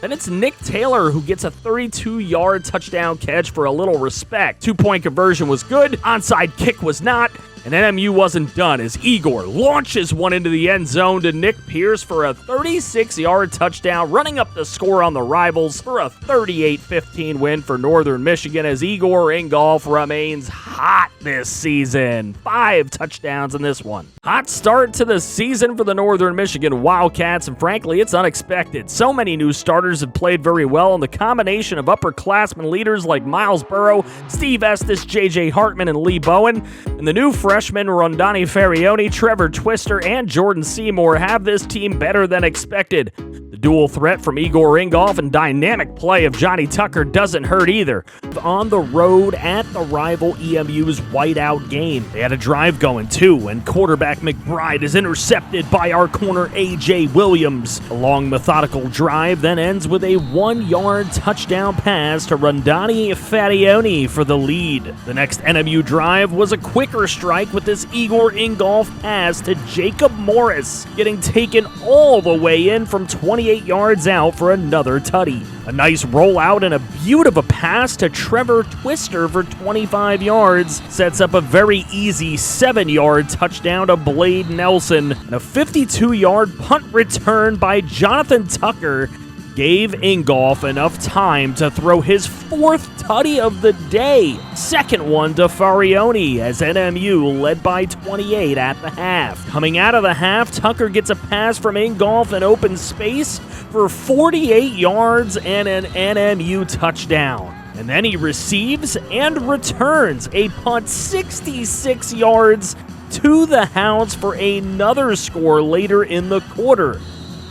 Then it's Nick Taylor who gets a 32-yard touchdown catch for a little respect. 2-point conversion was good, onside kick was not, and NMU wasn't done as Igor launches one into the end zone to Nick Pierce for a 36-yard touchdown, running up the score on the Rivals for a 38-15 win for Northern Michigan as Igor Ingolf remains hot this season. 5 touchdowns in this one. Hot start to the season for the Northern Michigan Wildcats, and frankly, it's unexpected. So many new starters have played very well, and the combination of upperclassmen leaders like Miles Burrow, Steve Estes, J.J. Hartman, and Lee Bowen, and the new freshmen Rondani Farione, Trevor Twister, and Jordan Seymour have this team better than expected. The dual threat from Igor Ingolf and dynamic play of Johnny Tucker doesn't hurt either. On the road at the rival EMU's whiteout game, they had a drive going too, and quarterback McBride is intercepted by our corner A.J. Williams. A long methodical drive then ends with a 1-yard touchdown pass to Rondani Farione for the lead. The next NMU drive was a quicker strike with this Igor Ingolf pass to Jacob Morris, getting taken all the way in from 28 yards out for another tutty. A nice rollout and a beaut of a pass to Trevor Twister for 25 yards sets up a very easy 7-yard touchdown to Blade Nelson, and a 52-yard punt return by Jonathan Tucker gave Ingolf enough time to throw his 4th tutty of the day. Second one to Farione as NMU led by 28 at the half. Coming out of the half, Tucker gets a pass from Ingolf in open space for 48 yards and an NMU touchdown. And then he receives and returns a punt 66 yards to the Hounds for another score later in the quarter,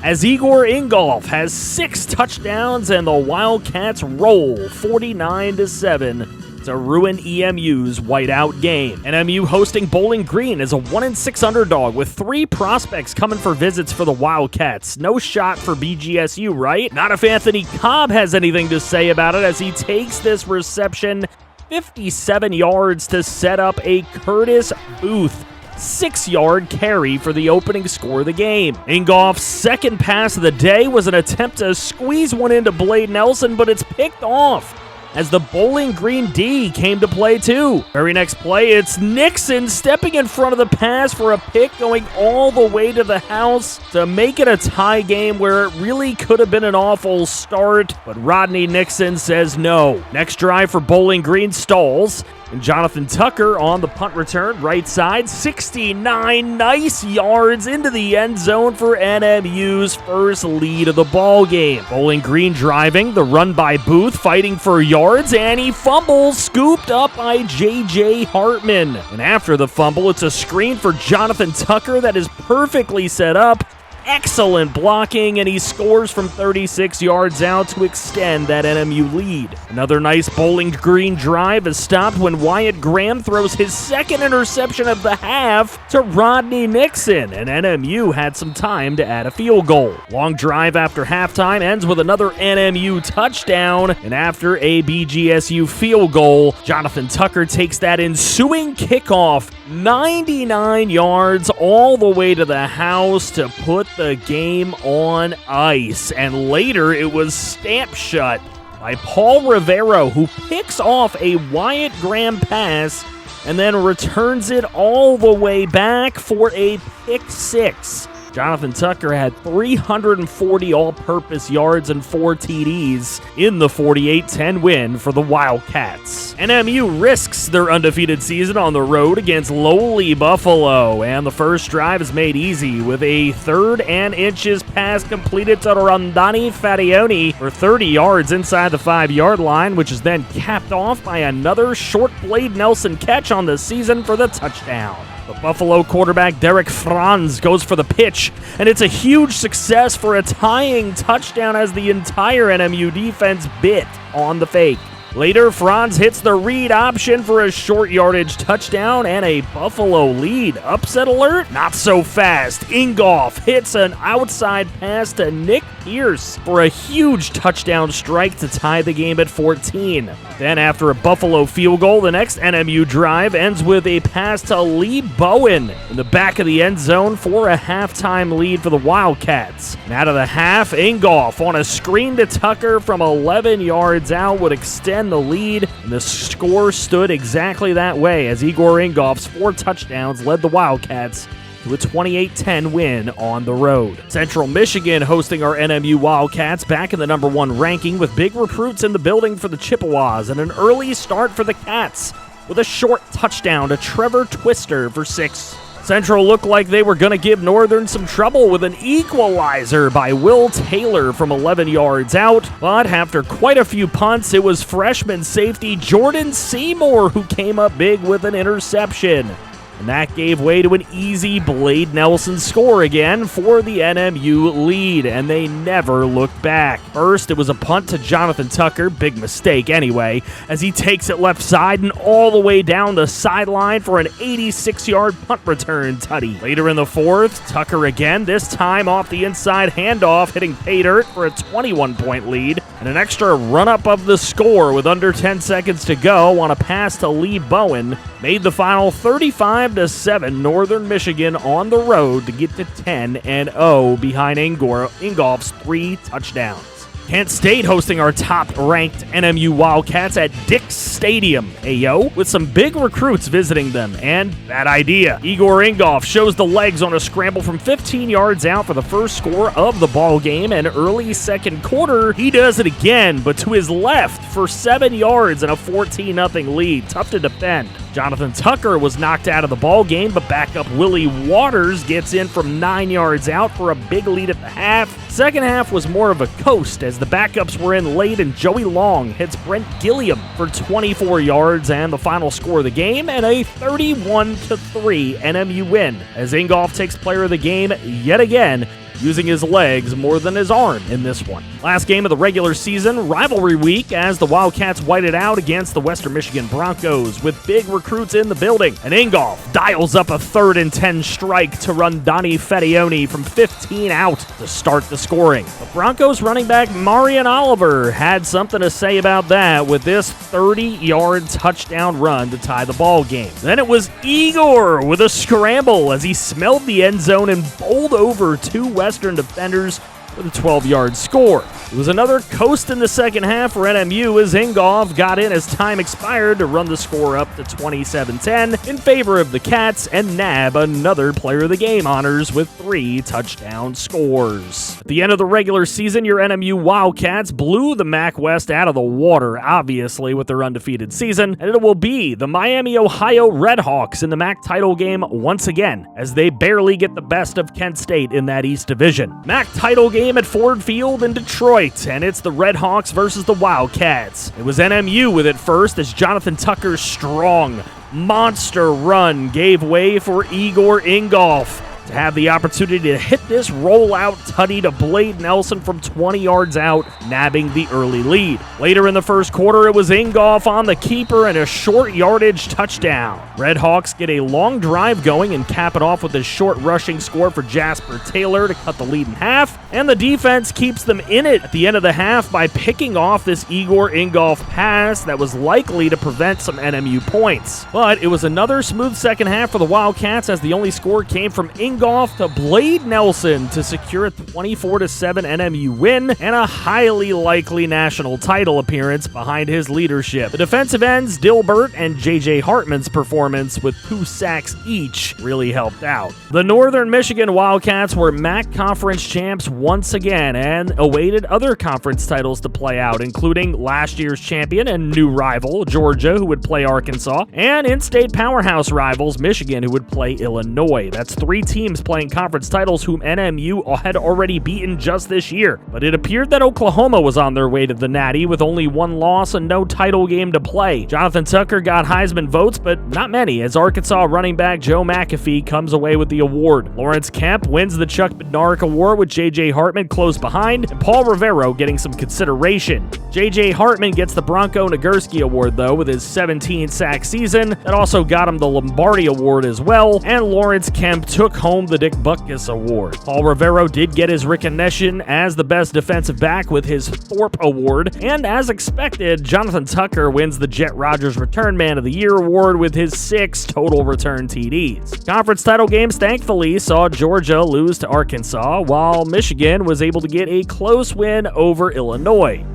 as Igor Ingolf has 6 touchdowns and the Wildcats roll 49-7 to ruin EMU's whiteout game. NMU hosting Bowling Green is a 1-6 underdog with 3 prospects coming for visits for the Wildcats. No shot for BGSU, right? Not if Anthony Cobb has anything to say about it as he takes this reception 57 yards to set up a Curtis Booth 6-yard carry for the opening score of the game. Ingolf's second pass of the day was an attempt to squeeze one into Blade Nelson, but it's picked off as the Bowling Green D came to play too. Very next play, it's Nixon stepping in front of the pass for a pick going all the way to the house to make it a tie game where it really could have been an awful start, but Rodney Nixon says no. Next drive for Bowling Green stalls, and Jonathan Tucker on the punt return, right side, 69 nice yards into the end zone for NMU's first lead of the ball game. Bowling Green driving, the run by Booth, fighting for yards, and he fumbles, scooped up by J.J. Hartman. And after the fumble, it's a screen for Jonathan Tucker that is perfectly set up. Excellent blocking, and he scores from 36 yards out to extend that NMU lead. Another nice Bowling Green drive is stopped when Wyatt Graham throws his second interception of the half to Rodney Nixon, and NMU had some time to add a field goal. Long drive after halftime ends with another NMU touchdown, and after a BGSU field goal, Jonathan Tucker takes that ensuing kickoff 99 yards all the way to the house to put the game on ice, and later it was stamped shut by Paul Rivero, who picks off a Wyatt Graham pass and then returns it all the way back for a pick 6. Jonathan Tucker had 340 all-purpose yards and 4 TDs in the 48-10 win for the Wildcats. NMU risks their undefeated season on the road against lowly Buffalo, and the first drive is made easy with a 3rd and inches pass completed to Rondani Fadioni for 30 yards inside the 5-yard line, which is then capped off by another short Blade Nelson catch on the season for the touchdown. The Buffalo quarterback Derek Franz goes for the pitch, and it's a huge success for a tying touchdown as the entire NMU defense bit on the fake. Later, Franz hits the read option for a short yardage touchdown and a Buffalo lead. Upset alert? Not so fast. Ingolf hits an outside pass to Nick Pierce for a huge touchdown strike to tie the game at 14. Then after a Buffalo field goal, the next NMU drive ends with a pass to Lee Bowen in the back of the end zone for a halftime lead for the Wildcats. And out of the half, Ingolf on a screen to Tucker from 11 yards out would extend the lead, and the score stood exactly that way as Igor Ingolf's 4 touchdowns led the Wildcats to a 28-10 win on the road. Central Michigan hosting our NMU Wildcats back in the number 1 ranking with big recruits in the building for the Chippewas and an early start for the Cats with a short touchdown to Trevor Twister for 6. Central looked like they were going to give Northern some trouble with an equalizer by Will Taylor from 11 yards out, but after quite a few punts, it was freshman safety Jordan Seymour who came up big with an interception. And that gave way to an easy Blade Nelson score again for the NMU lead, and they never looked back. First, it was a punt to Jonathan Tucker, big mistake anyway, as he takes it left side and all the way down the sideline for an 86-yard punt return tutty. Later in the fourth, Tucker again, this time off the inside handoff, hitting pay dirt for a 21-point lead, and an extra run-up of the score with under 10 seconds to go on a pass to Lee Bowen made the final 35-7 Northern Michigan on the road to get to 10-0 behind Ingolf's 3 touchdowns. Kent State hosting our top-ranked NMU Wildcats at Dick's Stadium, Ayo, with some big recruits visiting them, and bad idea. Igor Ingolf shows the legs on a scramble from 15 yards out for the first score of the ball game, and early second quarter, he does it again, but to his left for 7 yards and a 14-0 lead. Tough to defend. Jonathan Tucker was knocked out of the ball game, but backup Willie Waters gets in from 9 yards out for a big lead at the half. Second half was more of a coast as the backups were in late, and Joey Long hits Brent Gilliam for 24 yards and the final score of the game, and a 31-3 NMU win as Ingolf takes player of the game yet again
using his legs more than his arm in this one. Last game of the regular season, rivalry week, as the Wildcats whited out against the Western Michigan Broncos with big recruits in the building. And Ingolf dials up a 3rd and 10 strike to run Donnie Fettione from 15 out to start the scoring. The Broncos running back Marion Oliver had something to say about that with this 30-yard touchdown run to tie the ball game. Then it was Igor with a scramble as he smelled the end zone and bowled over 2 Western defenders with a 12-yard score. It was another coast in the second half for NMU as Ingolf got in as time expired to run the score up to 27-10 in favor of the Cats and nab another Player of the Game honors with 3 touchdown scores. At the end of the regular season, your NMU Wildcats blew the MAC West out of the water, obviously, with their undefeated season, and it will be the Miami, Ohio Redhawks in the MAC title game once again, as they barely get the best of Kent State in that East Division. MAC title game at Ford Field in Detroit, and it's the Redhawks versus the Wildcats. It was NMU with it first as Jonathan Tucker's strong monster run gave way for Igor Ingolf to have the opportunity to hit this rollout tutty to Blade Nelson from 20 yards out, nabbing the early lead. Later in the first quarter, it was Ingolf on the keeper and a short yardage touchdown. Redhawks get a long drive going and cap it off with a short rushing score for Jasper Taylor to cut the lead in half, and the defense keeps them in it at the end of the half by picking off this Igor Ingolf pass that was likely to prevent some NMU points. But it was another smooth second half for the Wildcats as the only score came from Ingolf to Blade Nelson to secure a 24-7 NMU win and a highly likely national title appearance behind his leadership. The defensive ends, Dilbert and J.J. Hartman's performance with 2 sacks each really helped out. The Northern Michigan Wildcats were MAC Conference champs once again and awaited other conference titles to play out, including last year's champion and new rival, Georgia, who would play Arkansas, and in-state powerhouse rivals, Michigan, who would play Illinois. That's 3 teams playing conference titles whom NMU had already beaten just this year. But it appeared that Oklahoma was on their way to the Natty with only 1 loss and no title game to play. Jonathan Tucker got Heisman votes, but not many, as Arkansas running back Joe McAfee comes away with the award. Lawrence Kemp wins the Chuck Bednarik Award with J.J. Hartman close behind, and Paul Rivero getting some consideration. J.J. Hartman gets the Bronco Nagurski Award, though, with his 17-sack season. That also got him the Lombardi Award as well, and Lawrence Kemp took home the Dick Butkus Award. Paul Rivero did get his recognition as the best defensive back with his Thorpe Award, and as expected, Jonathan Tucker wins the Jet Rogers Return Man of the Year Award with his 6 total return TDs. Conference title games, thankfully, saw Georgia lose to Arkansas, while Michigan was able to get a close win over Illinois.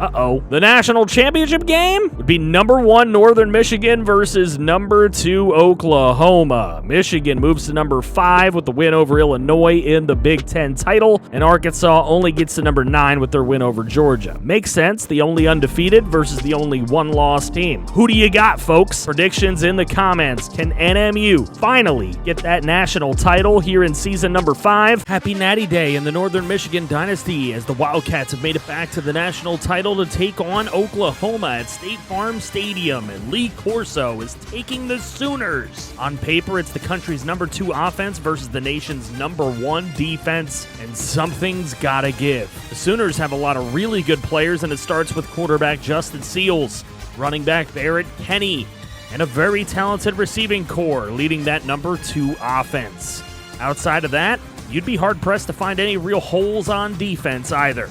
The national championship game would be number 1 Northern Michigan versus number 2 Oklahoma. Michigan moves to number 5 with the win over Illinois in the Big Ten title, and Arkansas only gets to number 9 with their win over Georgia. Makes sense, the only undefeated versus the only 1-loss team. Who do you got, folks? Predictions in the comments. Can NMU finally get that national title here in season number 5? Happy Natty Day in the Northern Michigan Dynasty as the Wildcats have made it back to the national title to take on Oklahoma at State Farm Stadium, and Lee Corso is taking the Sooners. On paper, it's the country's number 2 offense versus the nation's number 1 defense, and something's gotta give. The Sooners have a lot of really good players, and it starts with quarterback Justin Seals, running back Barrett Kenny, and a very talented receiving core leading that number 2 offense. Outside of that, you'd be hard-pressed to find any real holes on defense either.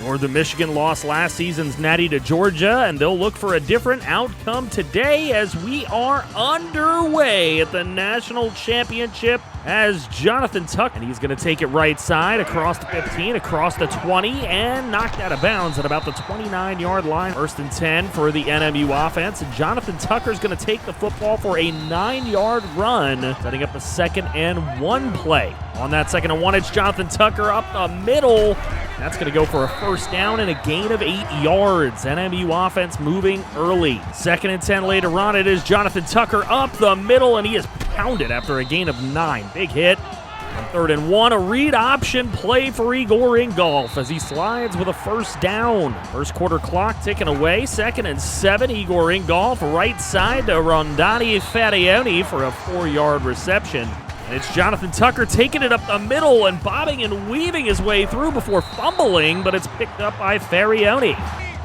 Northern Michigan lost last season's Natty to Georgia, and they'll look for a different outcome today as we are underway at the national championship as Jonathan Tucker, and he's going to take it right side across the 15, across the 20, and knocked out of bounds at about the 29-yard line. 1st and 10 for the NMU offense, and Jonathan Tucker's going to take the football for a 9-yard run, setting up a 2nd and 1 play. On that 2nd and 1, it's Jonathan Tucker up the middle. That's going to go for a 1st down and a gain of 8 yards. NMU offense moving early. 2nd and 10 later on, it is Jonathan Tucker up the middle, and he is pounded after a gain of 9. Big hit. On 3rd and 1, a read option play for Igor Ingolf as he slides with a 1st down. First quarter clock ticking away. 2nd and 7, Igor Ingolf right side to Rondani Fettione for a 4-yard reception.
And it's Jonathan Tucker taking it up the middle and bobbing and weaving his way through before fumbling, but it's picked up by Farioni.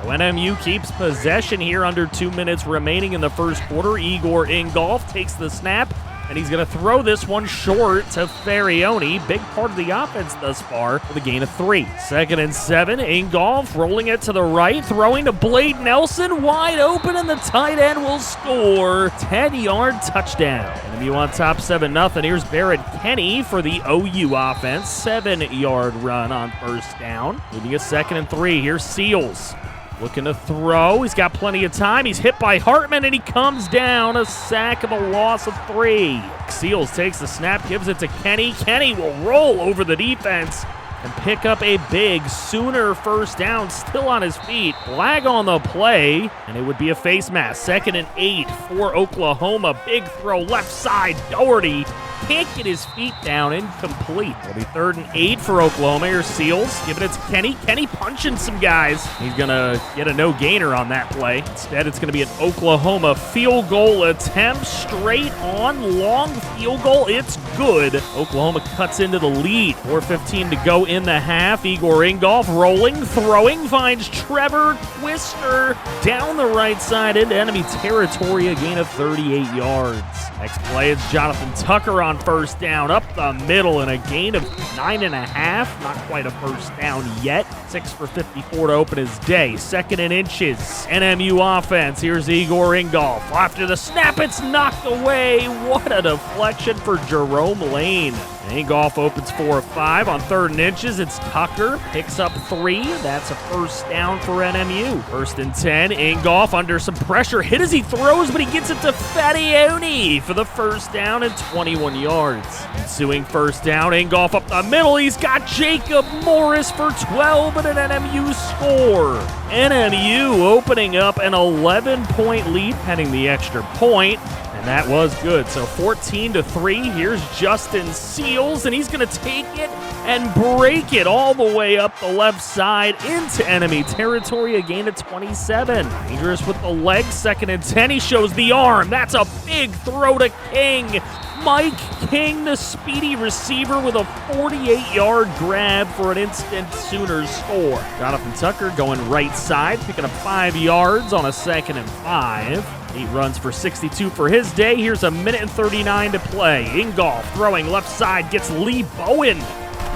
So NMU keeps possession here, under 2 minutes remaining in the first quarter. Igor Ingolf takes the snap, and he's going to throw this one short to Farioni. Big part of the offense thus far with a gain of 3. 2nd and 7. Ingolf rolling it to the right, throwing to Blade Nelson, wide open, and the tight end will score. 10-yard touchdown. NMU on top 7-0. Here's Barrett Kenny for the OU offense. 7-yard run on first down. Leaving a 2nd and 3. Here's Seals. Looking to throw. He's got plenty of time. He's hit by Hartman, and he comes down. A sack of a loss of 3. Seals takes the snap, gives it to Kenny. Kenny will roll over the defense and pick up a big Sooner first down, still on his feet. Flag on the play, and it would be a face mask. 2nd and 8 for Oklahoma. Big throw left side. Doherty can't get his feet down, incomplete. It'll be 3rd and 8 for Oklahoma. Here's Seals, giving it to Kenny. Kenny punching some guys. He's gonna get a no-gainer on that play. Instead, it's gonna be an Oklahoma field goal attempt. Straight on, long field goal. It's good. Oklahoma cuts into the lead. 4:15 to go in the half. Igor Ingolf rolling, throwing, finds Trevor Twister down the right side into enemy territory. A gain of 38 yards. Next play is Jonathan Tucker on first down, up the middle, and a gain of 9.5. Not quite a first down yet. 6 for 54 to open his day. 2nd and inches. NMU offense. Here's Igor Ingolf. After the snap, it's knocked away. What a deflection for Jerome Lane. Ingolf opens 4 of 5 on 3rd and inches. It's Tucker, picks up 3. That's a first down for NMU. 1st and 10. Ingolf under some pressure, hit as he throws, but he gets it to Farioni for the first down and 21 yards. Ensuing first down, Ingolf up the middle. He's got Jacob Morris for 12 and an NMU score. NMU opening up an 11-point lead, heading the extra point. And that was good. So 14-3. Here's Justin Seals, and he's going to take it and break it all the way up the left side into enemy territory. A gain of 27. Dangerous with the legs. 2nd and 10. He shows the arm. That's a big throw to King. Mike King, the speedy receiver, with a 48-yard grab for an instant Sooners score. Jonathan Tucker going right side, picking up 5 yards on a 2nd and 5. 8 runs for 62 for his day. Here's a 1:39 to play. Ingolf throwing left side, gets Lee Bowen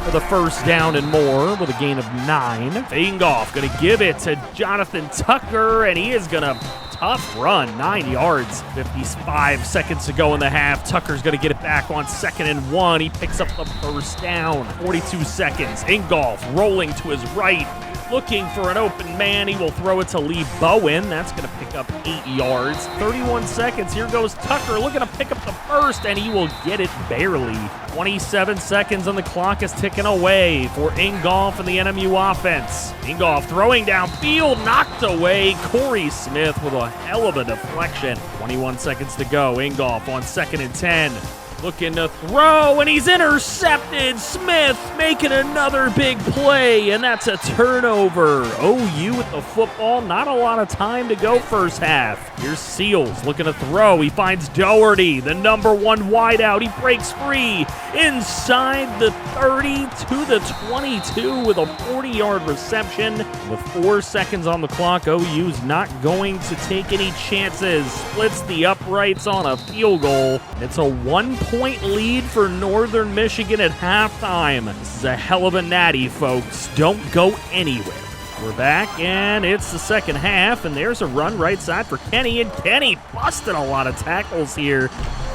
for the first down and more with a gain of 9. Ingolf going to give it to Jonathan Tucker, and he is going to tough run, 9 yards. 55 seconds to go in the half. Tucker's going to get it back on 2nd and 1. He picks up the first down. 42 seconds. Ingolf rolling to his right, looking for an open man. He will throw it to Lee Bowen. That's going to pick up 8 yards. 31 seconds. Here goes Tucker looking to pick up the first, and he will get it barely. 27 seconds on the clock is ticking away for Ingolf and the NMU offense. Ingolf throwing downfield, knocked away. Corey Smith with a hell of a deflection. 21 seconds to go. Ingolf on 2nd and 10. Looking to throw, and he's intercepted. Smith making another big play, and that's a turnover. OU with the football. Not a lot of time to go first half. Here's Seals looking to throw. He finds Doherty, the number 1 wideout. He breaks free inside the 30 to the 22 with a 40-yard reception. With 4 seconds on the clock, OU's not going to take any chances. Splits the uprights on a field goal. It's a 1-point lead for Northern Michigan at halftime. This is a hell of a natty, folks. Don't go anywhere. We're back, and it's the second half, and there's a run right side for Kenny, and Kenny busted a lot of tackles here.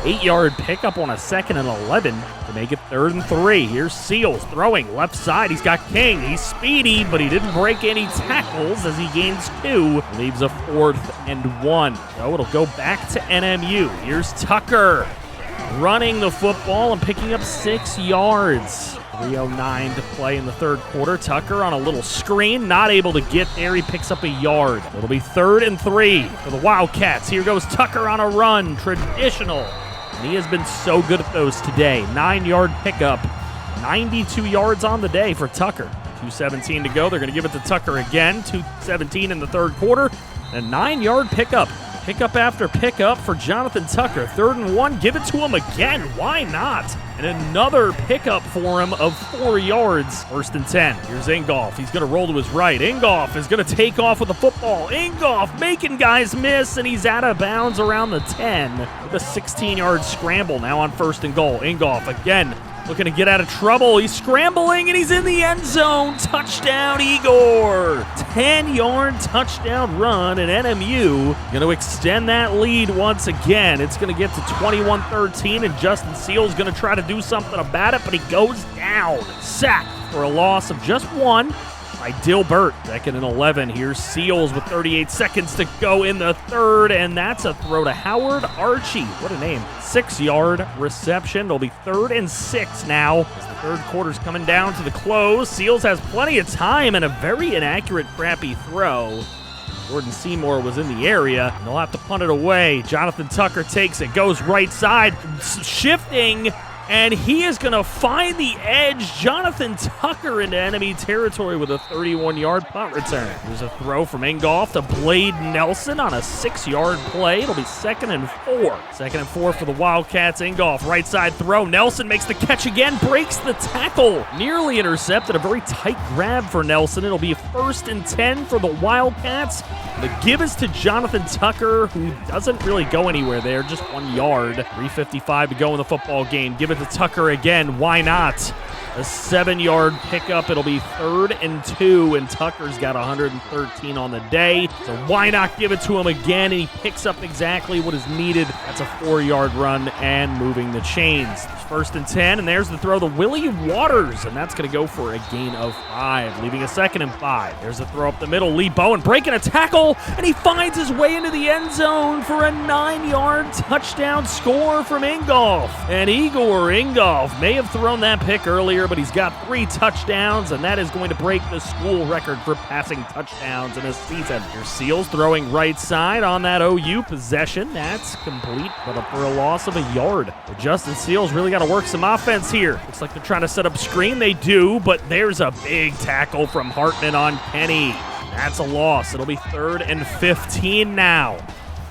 8-yard pickup on a 2nd and 11 to make it 3rd and 3. Here's Seals throwing left side. He's got King. He's speedy, but he didn't break any tackles as he gains 2. Leaves a 4th and 1. So it'll go back to NMU. Here's Tucker running the football and picking up 6 yards. 3:09 to play in the third quarter. Tucker on a little screen, not able to get there. He picks up a yard. It'll be 3rd and 3 for the Wildcats. Here goes Tucker on a run, traditional. And he has been so good at those today. 9-yard pickup, 92 yards on the day for Tucker. 2:17 to go. They're going to give it to Tucker again. 2:17 in the third quarter. A 9-yard pickup. Pickup after pickup for Jonathan Tucker. 3rd and 1. Give it to him again. Why not? And another pickup for him of 4 yards. 1st and 10. Here's Ingolf. He's going to roll to his right. Ingolf is going to take off with the football. Ingolf making guys miss, and he's out of bounds around the 10 with a 16-yard scramble now on 1st and goal. Ingolf again looking to get out of trouble. He's scrambling, and he's in the end zone. Touchdown, Igor. 10-yard touchdown run, and NMU going to extend that lead once again. It's going to get to 21-13, and Justin Seals going to try to do something about it, but he goes down. Sacked for a loss of just 1 by Dilbert. 2nd and 11. Here's Seals with 38 seconds to go in the 3rd, and that's a throw to Howard Archie. What a name. 6-yard reception. It'll be 3rd and 6 now as the 3rd quarter's coming down to the close. Seals has plenty of time and a very inaccurate, crappy throw. Jordan Seymour was in the area, and they'll have to punt it away. Jonathan Tucker takes it, goes right side, shifting, and he is going to find the edge. Jonathan Tucker into enemy territory with a 31-yard punt return. There's a throw from Ingolf to Blade Nelson on a 6-yard play. It'll be 2nd and 4. 2nd and 4 for the Wildcats. Ingolf, right side throw. Nelson makes the catch again, breaks the tackle. Nearly intercepted, a very tight grab for Nelson. It'll be 1st and 10 for the Wildcats. The give is to Jonathan Tucker, who doesn't really go anywhere there, just 1 yard. 3:55 to go in the football game. Give it to Tucker again. Why not? A 7-yard pickup. It'll be 3rd and 2, and Tucker's got 113 on the day. So why not give it to him again? And he picks up exactly what is needed. That's a 4-yard run and moving the chains. 1st and 10, and there's the throw to Willie Waters, and that's going to go for a gain of 5, leaving a 2nd and 5. There's a throw up the middle. Lee Bowen breaking a tackle, and he finds his way into the end zone for a 9-yard touchdown score from Ingolf. And Igor Ingolf may have thrown that pick earlier, but he's got 3 touchdowns, and that is going to break the school record for passing touchdowns in a season. Here's Seals throwing right side on that OU possession. That's complete, but for a loss of a yard. But Justin Seals really got to work some offense here. Looks like they're trying to set up screen. They do, but there's a big tackle from Hartman on Kenny. That's a loss. It'll be 3rd and 15 now.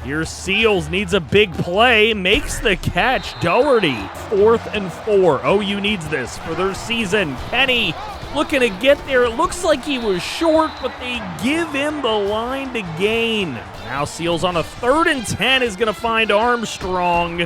Here's Seals, needs a big play, makes the catch. Doherty, 4th and 4. OU needs this for their season. Kenny looking to get there. It looks like he was short, but they give him the line to gain. Now Seals on a 3rd and 10 is going to find Armstrong.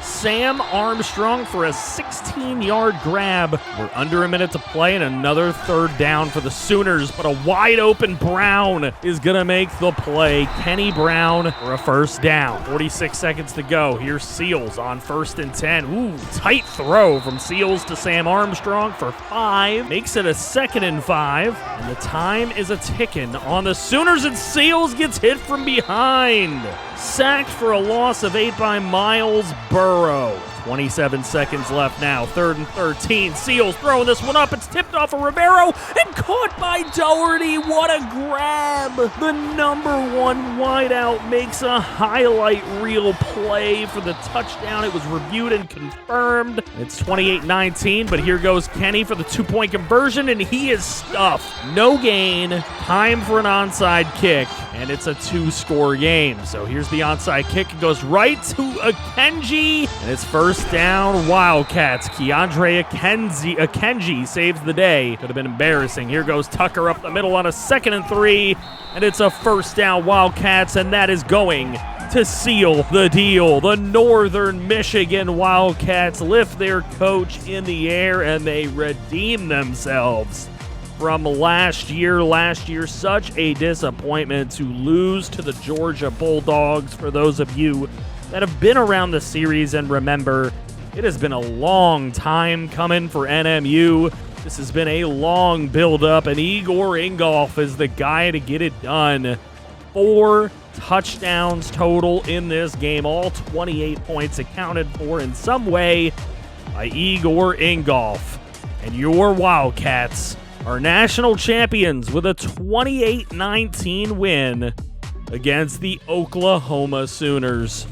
Sam Armstrong for a 16-yard grab. We're under a minute to play and another 3rd down for the Sooners, but a wide-open Brown is going to make the play. Kenny Brown for a 1st down. 46 seconds to go. Here's Seals on 1st and 10. Ooh, tight throw from Seals to Sam Armstrong for 5. Makes it a 2nd and 5, and the time is a-ticking on the Sooners, and Seals gets hit from behind. Sacked for a loss of 8 by Miles Burrow. 27 seconds left now. 3rd and 13. Seals throwing this one up. It's tipped off of Rivero and caught by Doherty. What a grab. The number 1 wideout makes a highlight reel play for the touchdown. It was reviewed and confirmed. It's 28-19, but here goes Kenny for the 2-point conversion, and he is stuffed. No gain. Time for an onside kick, and it's a 2-score game. So here's the onside kick. It goes right to Akenji, and it's 1st down, Wildcats. Keandre Akenji saves the day. Could have been embarrassing. Here goes Tucker up the middle on a 2nd and 3, and it's a 1st down, Wildcats, and that is going to seal the deal. The Northern Michigan Wildcats lift their coach in the air, and they redeem themselves from last year. Last year, such a disappointment to lose to the Georgia Bulldogs. For those of you that have been around the series and remember, it has been a long time coming for NMU. This has been a long build-up, and Igor Ingolf is the guy to get it done. 4 touchdowns total in this game, all 28 points accounted for in some way by Igor Ingolf. And your Wildcats are national champions with a 28-19 win against the Oklahoma Sooners.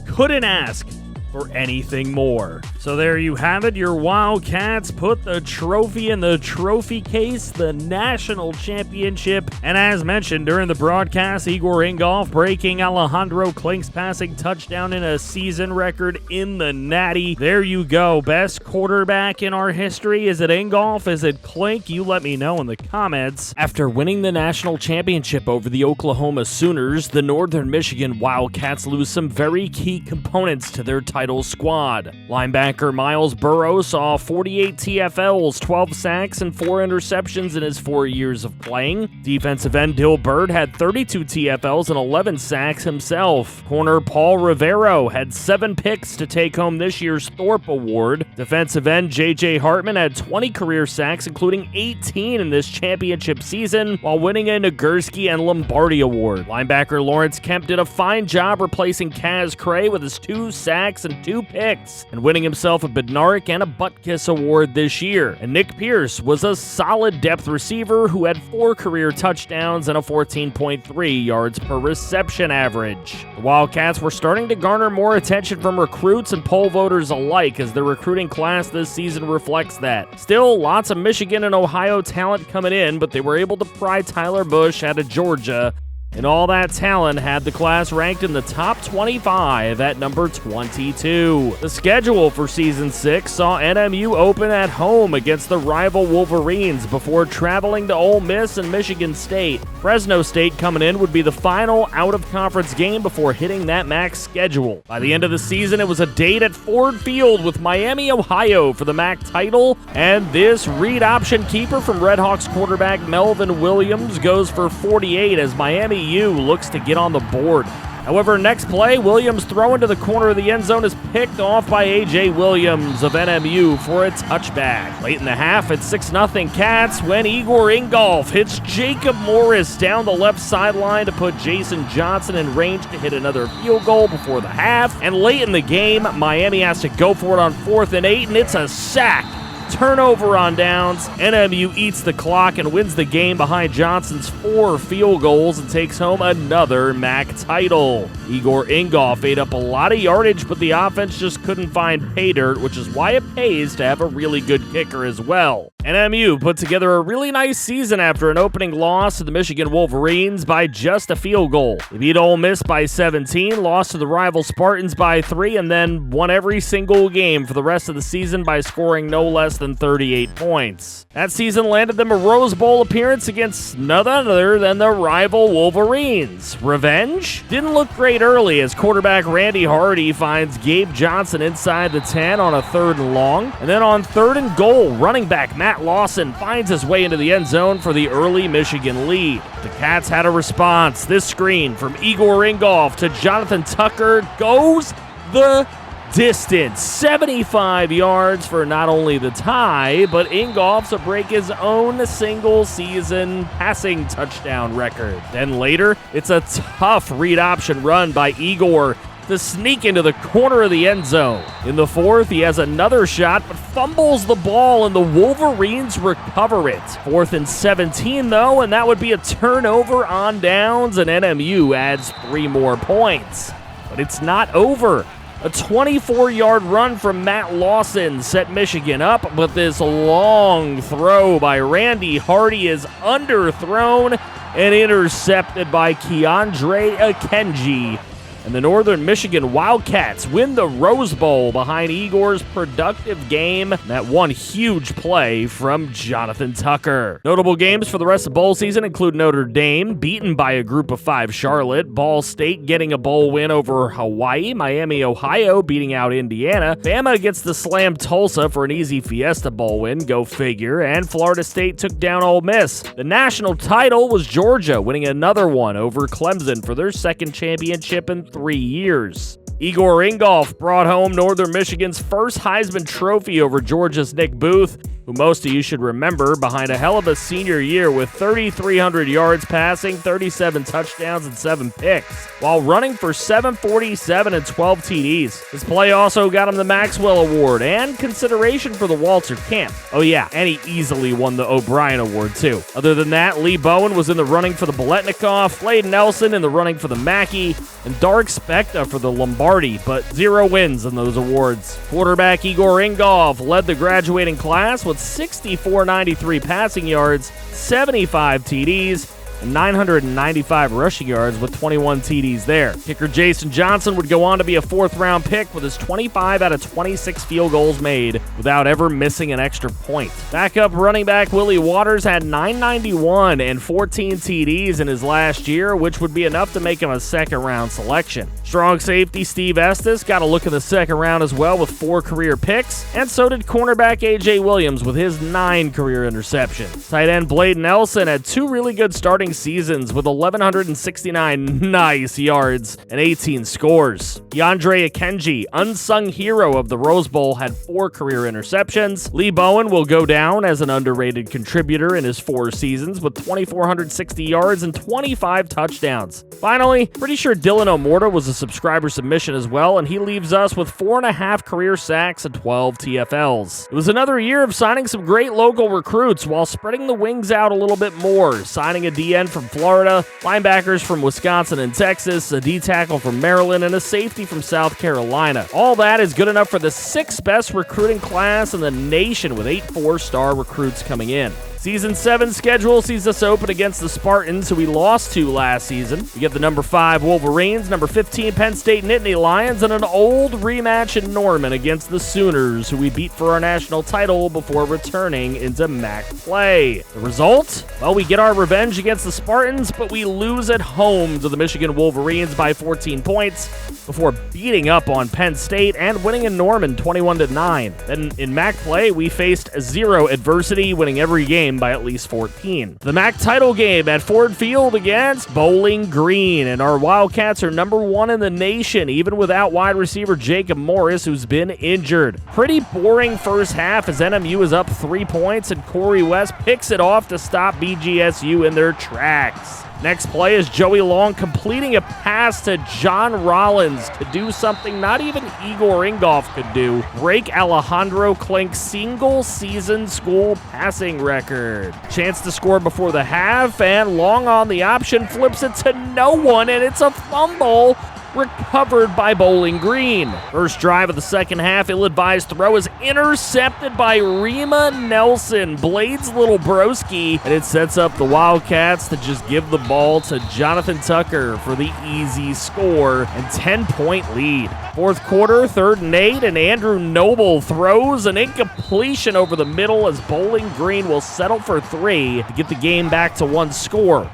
Couldn't ask for anything more. So there you have it. Your Wildcats put the trophy in the trophy case, the national championship. And as mentioned during the broadcast, Igor Ingolf breaking Alejandro Klink's passing touchdown in a season record in the Natty. There you go. Best quarterback in our history. Is it Ingolf? Is it Klink? You let me know in the comments. After winning the national championship over the Oklahoma Sooners, the Northern Michigan Wildcats lose some very key components to their title squad. Linebacker Miles Burrows saw 48 TFLs, 12 sacks, and 4 interceptions in his 4 years of playing. Defensive end Dill Bird had 32 TFLs and 11 sacks himself. Corner Paul Rivero had 7 picks to take home this year's Thorpe Award. Defensive end J.J. Hartman had 20 career sacks, including 18 in this championship season, while winning a Nagurski and Lombardi Award. Linebacker Lawrence Kemp did a fine job replacing Kaz Cray with his 2 sacks and 2 picks, and winning himself a Bednarik and a Butkus Award this year. And Nick Pierce was a solid depth receiver who had 4 career touchdowns and a 14.3 yards per reception average. The Wildcats were starting to garner more attention from recruits and poll voters alike, as their recruiting class this season reflects that. Still, lots of Michigan and Ohio talent coming in, but they were able to pry Tyler Bush out of Georgia. And all that talent had the class ranked in the top 25 at number 22. The schedule for Season 6 saw NMU open at home against the rival Wolverines before traveling to Ole Miss and Michigan State. Fresno State coming in would be the final out-of-conference game before hitting that MAC schedule. By the end of the season, it was a date at Ford Field with Miami, Ohio for the MAC title. And this read option keeper from Redhawks quarterback Melvin Williams goes for 48 as Miami U looks to get on the board. However, next play, Williams' throw into the corner of the end zone is picked off by A.J. Williams of NMU for a touchback. Late in the half, it's 6-0 Cats when Igor Ingolf hits Jacob Morris down the left sideline to put Jason Johnson in range to hit another field goal before the half. And late in the game, Miami has to go for it on 4th and 8, and it's a sack. Turnover on downs. NMU eats the clock and wins the game behind Johnson's 4 field goals and takes home another MAC title. Igor Ingolf ate up a lot of yardage, but the offense just couldn't find pay dirt, which is why it pays to have a really good kicker as well. NMU put together a really nice season after an opening loss to the Michigan Wolverines by just a field goal. They beat Ole Miss by 17, lost to the rival Spartans by 3, and then won every single game for the rest of the season by scoring no less than 38 points. That season landed them a Rose Bowl appearance against none other than the rival Wolverines. Revenge? Didn't look great early as quarterback Randy Hardy finds Gabe Johnson inside the 10 on a 3rd and long. And then on 3rd and goal, running back Matt Lawson finds his way into the end zone for the early Michigan lead. The Cats had a response. This screen from Igor Ingolf to Jonathan Tucker goes the distance. 75 yards for not only the tie, but Ingolf to break his own single-season passing touchdown record. Then later, it's a tough read option run by Igor to sneak into the corner of the end zone. In the 4th, he has another shot, but fumbles the ball, and the Wolverines recover it. 4th and 17, though, and that would be a turnover on downs, and NMU adds 3 more points. But it's not over. A 24-yard run from Matt Lawson set Michigan up, but this long throw by Randy Hardy is underthrown and intercepted by Keandre Akenji. And the Northern Michigan Wildcats win the Rose Bowl behind Igor's productive game. That one huge play from Jonathan Tucker. Notable games for the rest of bowl season include Notre Dame, beaten by a group of 5 Charlotte, Ball State getting a bowl win over Hawaii, Miami, Ohio beating out Indiana, Bama gets the slam Tulsa for an easy Fiesta Bowl win, go figure, and Florida State took down Ole Miss. The national title was Georgia, winning another one over Clemson for their 2nd championship in 3 years. Igor Ingolf brought home Northern Michigan's first Heisman Trophy over Georgia's Nick Booth, who most of you should remember behind a hell of a senior year with 3,300 yards passing, 37 touchdowns, and 7 picks, while running for 747 and 12 TDs. His play also got him the Maxwell Award and consideration for the Walter Camp. Oh yeah, and he easily won the O'Brien Award too. Other than that, Lee Bowen was in the running for the Biletnikoff, Slade Nelson in the running for the Mackey, and Dark Specta for the Lombardi Lombardi, but 0 wins in those awards. Quarterback Igor Ingolf led the graduating class with 6,493 passing yards, 75 TDs, and 995 rushing yards with 21 TDs there. Kicker Jason Johnson would go on to be a 4th-round pick with his 25 out of 26 field goals made without ever missing an extra point. Backup running back Willie Waters had 991 and 14 TDs in his last year, which would be enough to make him a 2nd-round selection. Strong safety Steve Estes got a look in the 2nd round as well with 4 career picks, and so did cornerback A.J. Williams with his 9 career interceptions. Tight end Blade Nelson had 2 really good starting seasons with 1,169 nice yards and 18 scores. DeAndre Akenji, unsung hero of the Rose Bowl, had 4 career interceptions. Lee Bowen will go down as an underrated contributor in his 4 seasons with 2,460 yards and 25 touchdowns. Finally, pretty sure Dylan O'Morta was a subscriber submission as well, and he leaves us with 4.5 career sacks and 12 TFLs. It was another year of signing some great local recruits while spreading the wings out a little bit more, signing a DN from Florida, linebackers from Wisconsin and Texas, a D-tackle from Maryland, and a safety from South Carolina. All that is good enough for the 6th best recruiting class in the nation with 8 4-star recruits coming in. Season 7 schedule sees us open against the Spartans, who we lost to last season. We get the number 5 Wolverines, number 15 Penn State Nittany Lions, and an old rematch in Norman against the Sooners, who we beat for our national title before returning into MAC play. The result? Well, we get our revenge against the Spartans, but we lose at home to the Michigan Wolverines by 14 points before beating up on Penn State and winning in Norman 21-9. Then in MAC play, we faced 0 adversity, winning every game by at least 14. The MAC title game at Ford Field against Bowling Green, and our Wildcats are number 1 in the nation, even without wide receiver Jacob Morris, who's been injured. Pretty boring first half as NMU is up 3 points, and Corey West picks it off to stop BGSU in their tracks. Next play is Joey Long completing a pass to John Rollins to do something not even Igor Ingolf could do: break Alejandro Klink's single-season school passing record. Chance to score before the half, and Long on the option flips it to no one, and it's a fumble recovered by Bowling Green. First drive of the second half, ill-advised throw is intercepted by Rima Nelson, Blade's little broski, and it sets up the Wildcats to just give the ball to Jonathan Tucker for the easy score and 10-point lead. Fourth quarter, 3rd and 8, and Andrew Noble throws an incompletion over the middle as Bowling Green will settle for 3 to get the game back to 1 score.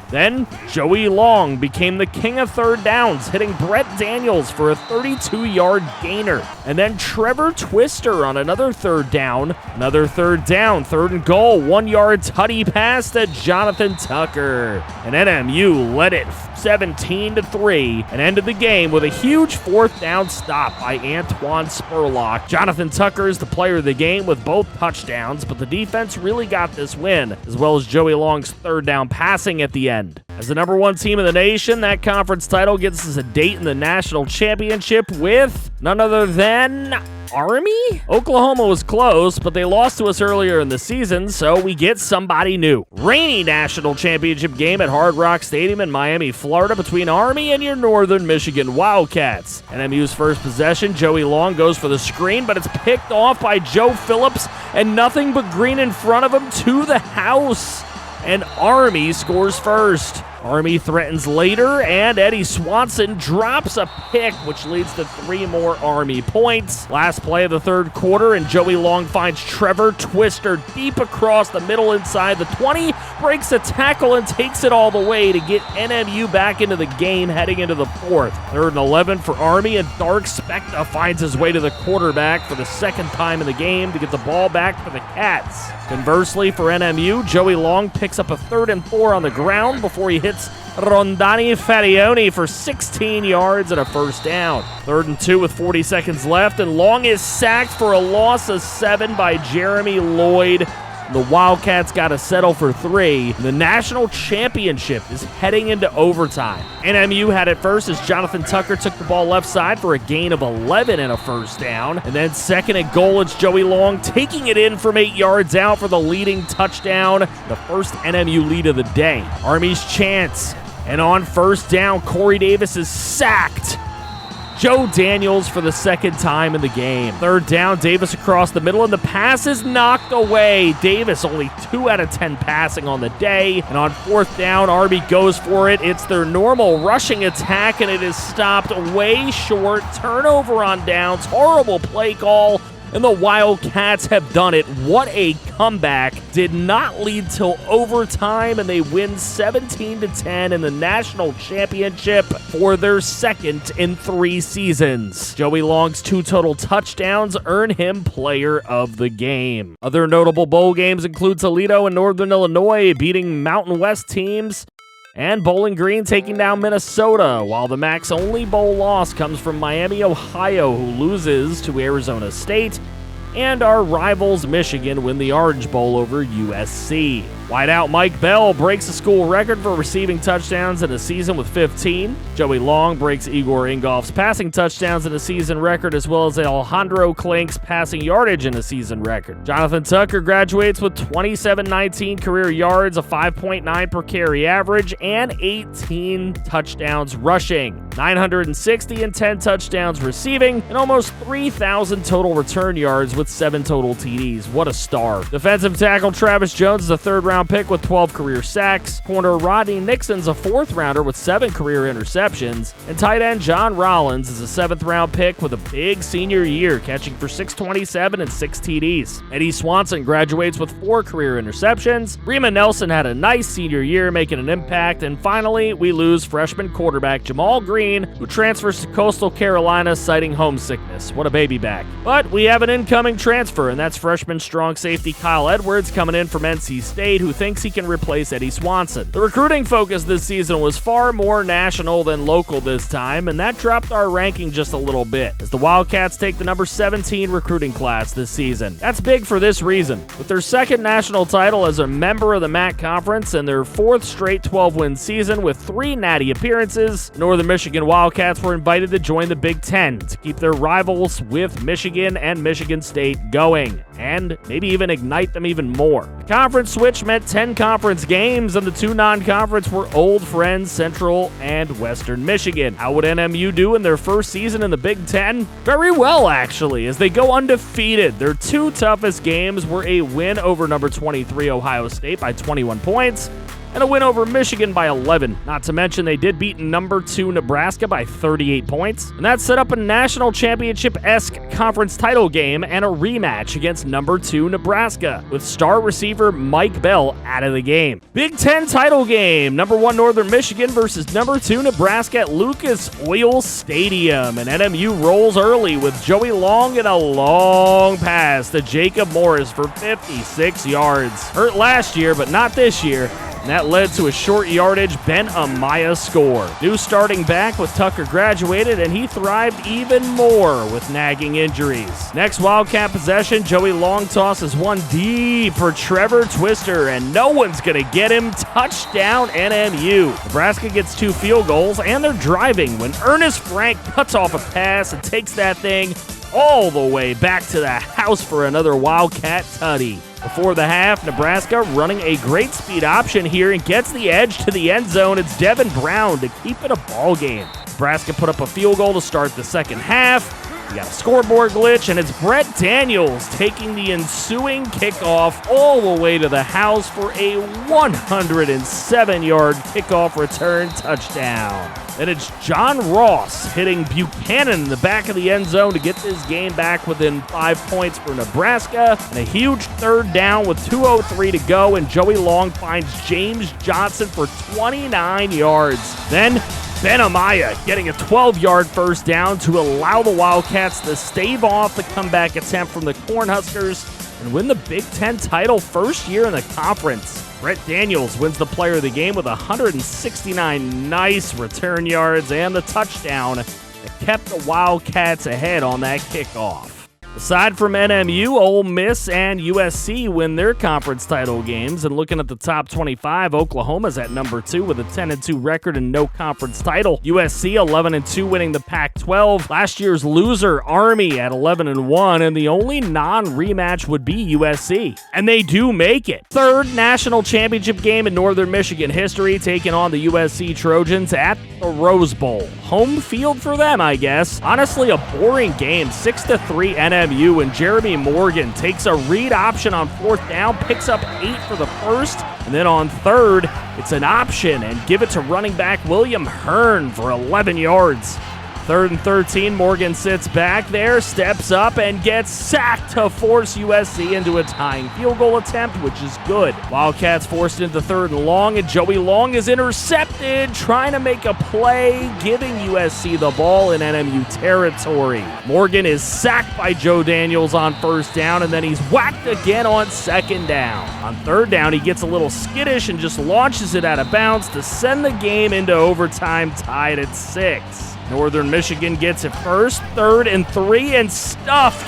Then, Joey Long became the king of 3rd downs, hitting Brett Daniels for a 32-yard gainer. And then Trevor Twister on another 3rd down. Another 3rd down, 3rd and goal, 1-yard tutty pass to Jonathan Tucker. And NMU led it 17-3 and ended the game with a huge 4th down stop by Antoine Spurlock. Jonathan Tucker is the player of the game with both touchdowns, but the defense really got this win, as well as Joey Long's 3rd down passing at the end. As the number 1 team in the nation, that conference title gets us a date in the national championship with none other than Army? Oklahoma was close, but they lost to us earlier in the season, so we get somebody new. Rainy national championship game at Hard Rock Stadium in Miami, Florida, between Army and your Northern Michigan Wildcats. NMU's first possession, Joey Long goes for the screen, but it's picked off by Joe Phillips, and nothing but green in front of him to the house. And Army scores first. Army threatens later, and Eddie Swanson drops a pick, which leads to 3 more Army points. Last play of the 3rd quarter, and Joey Long finds Trevor Twister deep across the middle inside the 20, breaks a tackle, and takes it all the way to get NMU back into the game heading into the 4th. 3rd and 11 for Army, and Dark Specta finds his way to the quarterback for the 2nd time in the game to get the ball back for the Cats. Conversely, for NMU, Joey Long picks up a 3rd and 4 on the ground before he hits Rondani Farioni for 16 yards and a 1st down. 3rd and 2 with 40 seconds left, and Long is sacked for a loss of 7 by Jeremy Lloyd. The Wildcats got to settle for 3. The national championship is heading into overtime. NMU had it first as Jonathan Tucker took the ball left side for a gain of 11 and a 1st down. And then 2nd and goal, it's Joey Long taking it in from 8 yards out for the leading touchdown. The first NMU lead of the day. Army's chance. And on 1st down, Corey Davis is sacked. Joe Daniels for the second time in the game. Third down, Davis across the middle, and the pass is knocked away. Davis only 2 out of 10 passing on the day. And on fourth down, Army goes for it. It's their normal rushing attack, and it is stopped way short. Turnover on downs. Horrible play call. And the Wildcats have done it. What a comeback. Did not lead till overtime, and they win 17-10 in the national championship for their second in 3 seasons. Joey Long's 2 total touchdowns earn him player of the game. Other notable bowl games include Toledo and Northern Illinois beating Mountain West teams, and Bowling Green taking down Minnesota, while the MAC's only bowl loss comes from Miami, Ohio, who loses to Arizona State, and our rivals Michigan win the Orange Bowl over USC. Wideout Mike Bell breaks the school record for receiving touchdowns in a season with 15. Joey Long breaks Igor Ingolf's passing touchdowns in a season record, as well as Alejandro Klink's passing yardage in a season record. Jonathan Tucker graduates with 27-19 career yards, a 5.9 per carry average, and 18 touchdowns rushing. 960 and 10 touchdowns receiving, and almost 3,000 total return yards with 7 total TDs. What a star. Defensive tackle Travis Jones is a third-round pick with 12 career sacks. Corner Rodney Nixon's a fourth-rounder with 7 career interceptions. And tight end John Rollins is a 7th-round pick with a big senior year, catching for 627 and 6 TDs. Eddie Swanson graduates with 4 career interceptions. Rima Nelson had a nice senior year, making an impact. And finally, we lose freshman quarterback Jamal Green, who transfers to Coastal Carolina citing homesickness. What a baby back. But we have an incoming transfer, and that's freshman strong safety Kyle Edwards coming in from NC State, who thinks he can replace Eddie Swanson. The recruiting focus this season was far more national than local this time, and that dropped our ranking just a little bit, as the Wildcats take the number 17 recruiting class this season. That's big for this reason. With their second national title as a member of the MAC Conference and their 4th straight 12-win season with 3 natty appearances, Northern Michigan Wildcats were invited to join the Big Ten to keep their rivals with Michigan and Michigan State going, and maybe even ignite them even more. The conference switch meant 10 conference games, and the 2 non-conference were old friends Central and Western Michigan. How would NMU do in their first season in the Big Ten? Very well, actually, as they go undefeated. Their 2 toughest games were a win over number 23 Ohio State by 21 points, and a win over Michigan by 11. Not to mention they did beat number 2 Nebraska by 38 points, and that set up a national championship-esque conference title game and a rematch against number 2 Nebraska, with star receiver Mike Bell out of the game. Big Ten title game, number 1 Northern Michigan versus number 2 Nebraska at Lucas Oil Stadium, and NMU rolls early with Joey Long and a long pass to Jacob Morris for 56 yards. Hurt last year, but not this year. And that led to a short yardage Ben Amaya score. New starting back with Tucker graduated, and he thrived even more with nagging injuries. Next Wildcat possession, Joey Long tosses one deep for Trevor Twister, and no one's going to get him. Touchdown NMU. Nebraska gets 2 field goals, and they're driving when Ernest Frank cuts off a pass and takes that thing all the way back to the house for another Wildcat tutty. Before the half, Nebraska running a great speed option here and gets the edge to the end zone. It's Devin Brown to keep it a ball game. Nebraska put up a field goal to start the second half. We got a scoreboard glitch, and it's Brett Daniels taking the ensuing kickoff all the way to the house for a 107-yard kickoff return touchdown. Then it's John Ross hitting Buchanan in the back of the end zone to get this game back within 5 points for Nebraska. And a huge third down with 2:03 to go, and Joey Long finds James Johnson for 29 yards. Then Ben Amaya getting a 12-yard first down to allow the Wildcats to stave off the comeback attempt from the Cornhuskers and win the Big Ten title first year in the conference. Brett Daniels wins the player of the game with 169 nice return yards and the touchdown that kept the Wildcats ahead on that kickoff. Aside from NMU, Ole Miss and USC win their conference title games. And looking at the top 25, Oklahoma's at number 2 with a 10-2 record and no conference title. USC 11-2 winning the Pac-12. Last year's loser, Army, at 11-1, and the only non-rematch would be USC. And they do make it. Third national championship game in Northern Michigan history, taking on the USC Trojans at the Rose Bowl. Home field for them, I guess. Honestly, a boring game. 6-3 NMU, and Jeremy Morgan takes a read option on 4th down, picks up 8 for the first, and then on 3rd, it's an option, and give it to running back William Hearn for 11 yards. 3rd and 13, Morgan sits back there, steps up, and gets sacked to force USC into a tying field goal attempt, which is good. Wildcats forced into 3rd and long, and Joey Long is intercepted, trying to make a play, giving USC the ball in NMU territory. Morgan is sacked by Joe Daniels on 1st down, and then he's whacked again on 2nd down. On 3rd down, he gets a little skittish and just launches it out of bounds to send the game into overtime, tied at 6. Northern Michigan gets it first, 3rd and 3, and stuffed,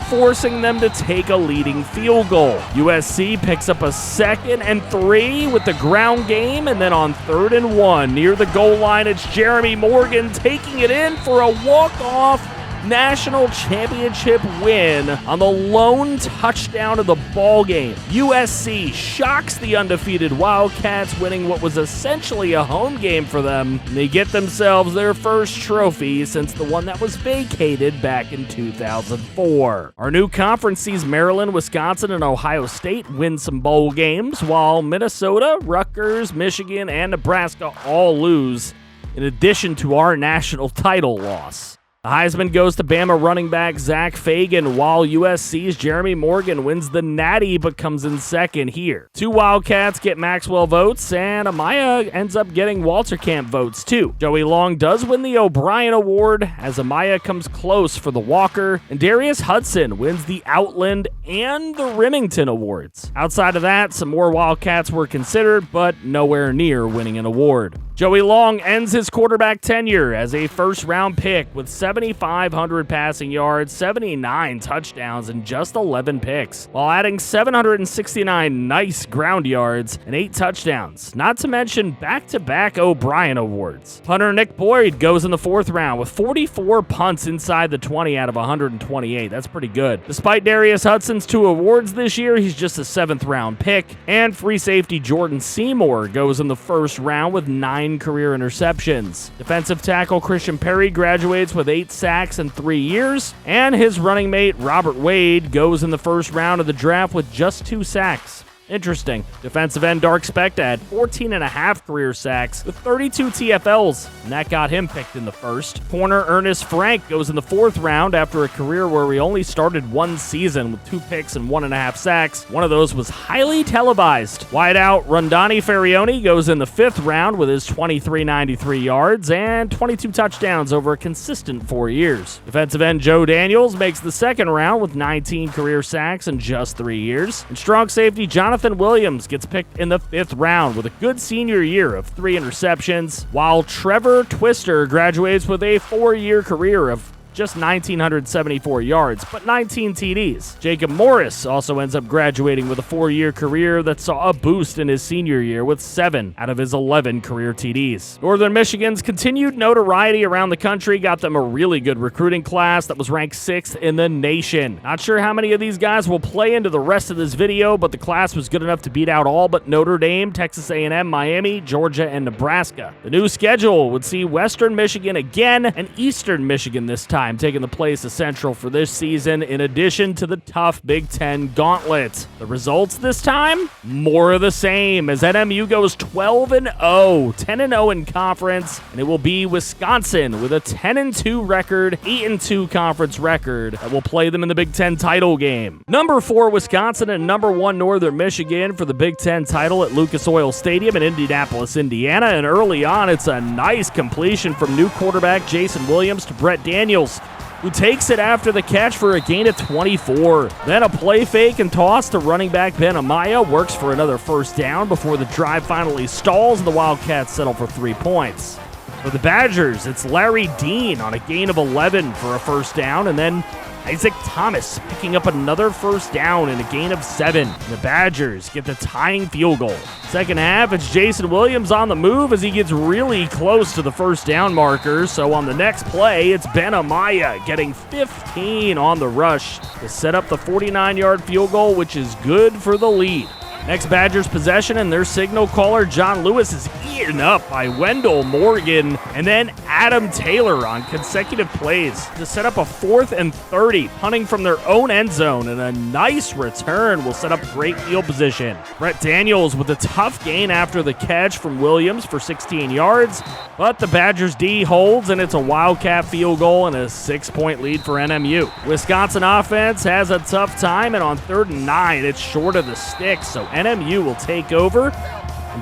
forcing them to take a leading field goal. USC picks up a 2nd and 3 with the ground game, and then on 3rd and 1, near the goal line, it's Jeremy Morgan taking it in for a walk-off national championship win on the lone touchdown of the ball game. USC shocks the undefeated Wildcats, winning what was essentially a home game for them. They get themselves their first trophy since the one that was vacated back in 2004. Our new conference sees Maryland, Wisconsin, and Ohio State win some bowl games, while Minnesota, Rutgers, Michigan, and Nebraska all lose, in addition to our national title loss. The Heisman goes to Bama running back Zach Fagan, while USC's Jeremy Morgan wins the Natty but comes in 2nd here. 2 Wildcats get Maxwell votes, and Amaya ends up getting Walter Camp votes too. Joey Long does win the O'Brien Award, as Amaya comes close for the Walker, and Darius Hudson wins the Outland and the Remington Awards. Outside of that, some more Wildcats were considered, but nowhere near winning an award. Joey Long ends his quarterback tenure as a first-round pick with 7,500 passing yards, 79 touchdowns, and just 11 picks, while adding 769 nice ground yards and 8 touchdowns, not to mention back-to-back O'Brien Awards. Punter Nick Boyd goes in the 4th round with 44 punts inside the 20 out of 128. That's pretty good. Despite Darius Hudson's 2 awards this year, he's just a 7th-round pick, and free safety Jordan Seymour goes in the 1st round with 9 career interceptions. Defensive tackle Christian Perry graduates with 8 sacks in 3 years, and his running mate Robert Wade goes in the 1st round of the draft with just 2 sacks. Interesting. Defensive end Dark Specta had 14.5 career sacks with 32 TFLs, and that got him picked in the 1st. Corner Ernest Frank goes in the 4th round after a career where he only started 1 season with 2 picks and 1.5 sacks. One of those was highly televised. Wideout Rondani Ferrioni goes in the 5th round with his 23.93 yards and 22 touchdowns over a consistent 4 years. Defensive end Joe Daniels makes the 2nd round with 19 career sacks in just 3 years. And strong safety Jonathan Williams gets picked in the 5th round with a good senior year of 3 interceptions, while Trevor Twister graduates with a 4-year career of just 1,974 yards, but 19 TDs. Jacob Morris also ends up graduating with a 4-year career that saw a boost in his senior year with 7 out of his 11 career TDs. Northern Michigan's continued notoriety around the country got them a really good recruiting class that was ranked 6th in the nation. Not sure how many of these guys will play into the rest of this video, but the class was good enough to beat out all but Notre Dame, Texas A&M, Miami, Georgia, and Nebraska. The new schedule would see Western Michigan again and Eastern Michigan this time, taking the place of Central for this season, in addition to the tough Big Ten gauntlet. The results this time? More of the same, as NMU goes 12-0, 10-0 in conference, and it will be Wisconsin with a 10-2 record, 8-2 conference record that will play them in the Big Ten title game. Number 4 Wisconsin and number 1 Northern Michigan for the Big Ten title at Lucas Oil Stadium in Indianapolis, Indiana, and early on it's a nice completion from new quarterback Jason Williams to Brett Daniels, who takes it after the catch for a gain of 24. Then a play fake and toss to running back Ben Amaya works for another 1st down before the drive finally stalls and the Wildcats settle for 3 points. For the Badgers, it's Larry Dean on a gain of 11 for a 1st down, and then
Isaac Thomas picking up another first down and a gain of 7. The Badgers get the tying field goal. Second half, it's Jason Williams on the move as he gets really close to the first down marker. So on the next play, it's Ben Amaya getting 15 on the rush to set up the 49-yard field goal, which is good for the lead. Next Badgers possession, and their signal caller, John Lewis, is eaten up by Wendell Morgan and then Adam Taylor on consecutive plays to set up a 4th and 30, punting from their own end zone, and a nice return will set up great field position. Brett Daniels with a tough gain after the catch from Williams for 16 yards, but the Badgers D holds, and it's a Wildcat field goal and a 6-point lead for NMU. Wisconsin offense has a tough time, and on 3rd and 9, it's short of the stick, so NMU will take over.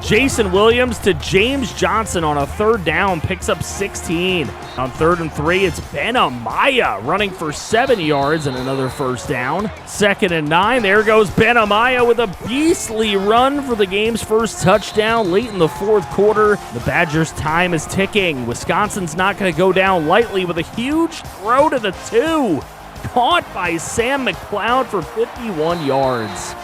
Jason Williams to James Johnson on a 3rd down, picks up 16. On 3rd and 3, it's Ben Amaya running for 7 yards and another first down. 2nd and 9, there goes Ben Amaya with a beastly run for the game's first touchdown late in the 4th quarter. The Badgers' time is ticking. Wisconsin's not going to go down lightly with a huge throw to the 2. Caught by Sam McLeod for 51 yards.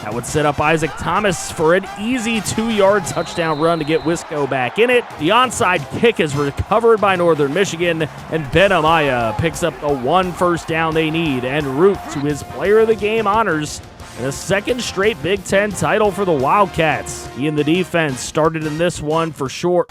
That would set up Isaac Thomas for an easy 2-yard touchdown run to get Wisco back in it. The onside kick is recovered by Northern Michigan, and Ben Amaya picks up the 1 first down they need en route to his Player of the Game honors and a 2nd straight Big Ten title for the Wildcats. He and the defense started in this one for sure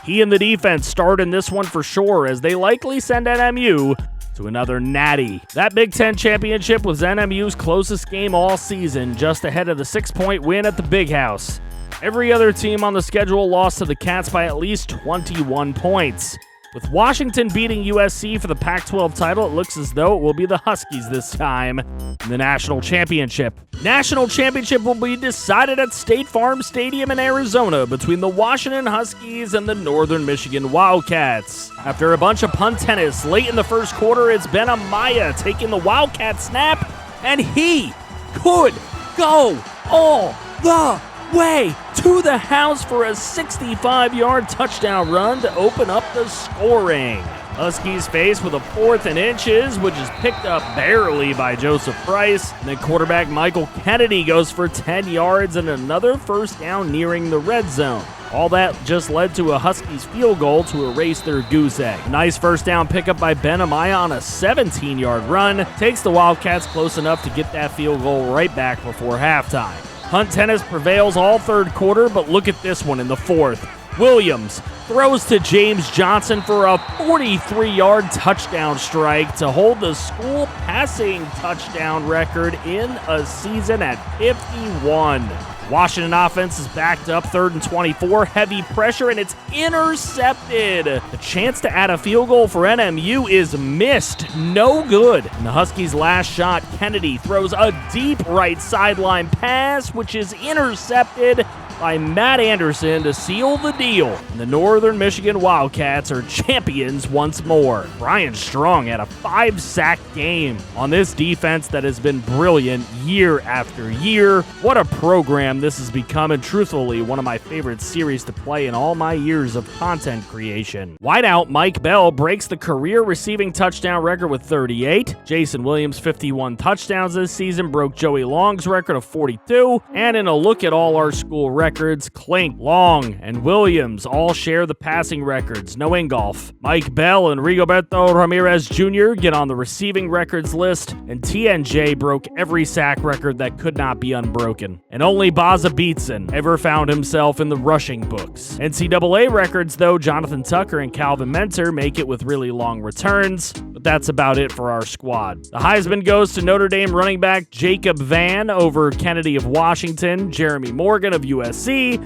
as they likely send NMU to another natty. That Big Ten championship was NMU's closest game all season, just ahead of the 6-point win at the Big House. Every other team on the schedule lost to the Cats by at least 21 points. With Washington beating USC for the Pac-12 title, it looks as though it will be the Huskies this time in the national championship. National championship will be decided at State Farm Stadium in Arizona between the Washington Huskies and the Northern Michigan Wildcats. After a bunch of punt tennis late in the first quarter, it's Ben Amaya taking the Wildcat snap, and he could go all the way to the house for a 65-yard touchdown run to open up the scoring. Huskies faced with a 4th and inches, which is picked up barely by Joseph Price. And then quarterback Michael Kennedy goes for 10 yards and another first down nearing the red zone. All that just led to a Huskies field goal to erase their goose egg. Nice first down pickup by Ben Amaya on a 17-yard run. Takes the Wildcats close enough to get that field goal right back before halftime. Punt tennis prevails all 3rd quarter, but look at this one in the 4th. Williams throws to James Johnson for a 43-yard touchdown strike to hold the school passing touchdown record in a season at 51. Washington offense is backed up 3rd and 24, heavy pressure, and it's intercepted. The chance to add a field goal for NMU is missed. No good. And the Huskies' last shot, Kennedy throws a deep right sideline pass, which is intercepted by Matt Anderson to seal the deal. And the Northern Michigan Wildcats are champions once more. Brian Strong had a 5-sack game on this defense that has been brilliant year after year. What a program this has become, and truthfully, one of my favorite series to play in all my years of content creation. Wideout Mike Bell breaks the career receiving touchdown record with 38. Jason Williams' 51 touchdowns this season broke Joey Long's record of 42. And in a look at all our school records, Klink, Long, and Williams all share the passing records, no Ingolf. Mike Bell and Rigoberto Ramirez Jr. get on the receiving records list, and TNJ broke every sack record that could not be unbroken. And only Baza Beatson ever found himself in the rushing books. NCAA records, though, Jonathan Tucker and Calvin Mentor make it with really long returns, but that's about it for our squad. The Heisman goes to Notre Dame running back Jacob Van over Kennedy of Washington, Jeremy Morgan of USC,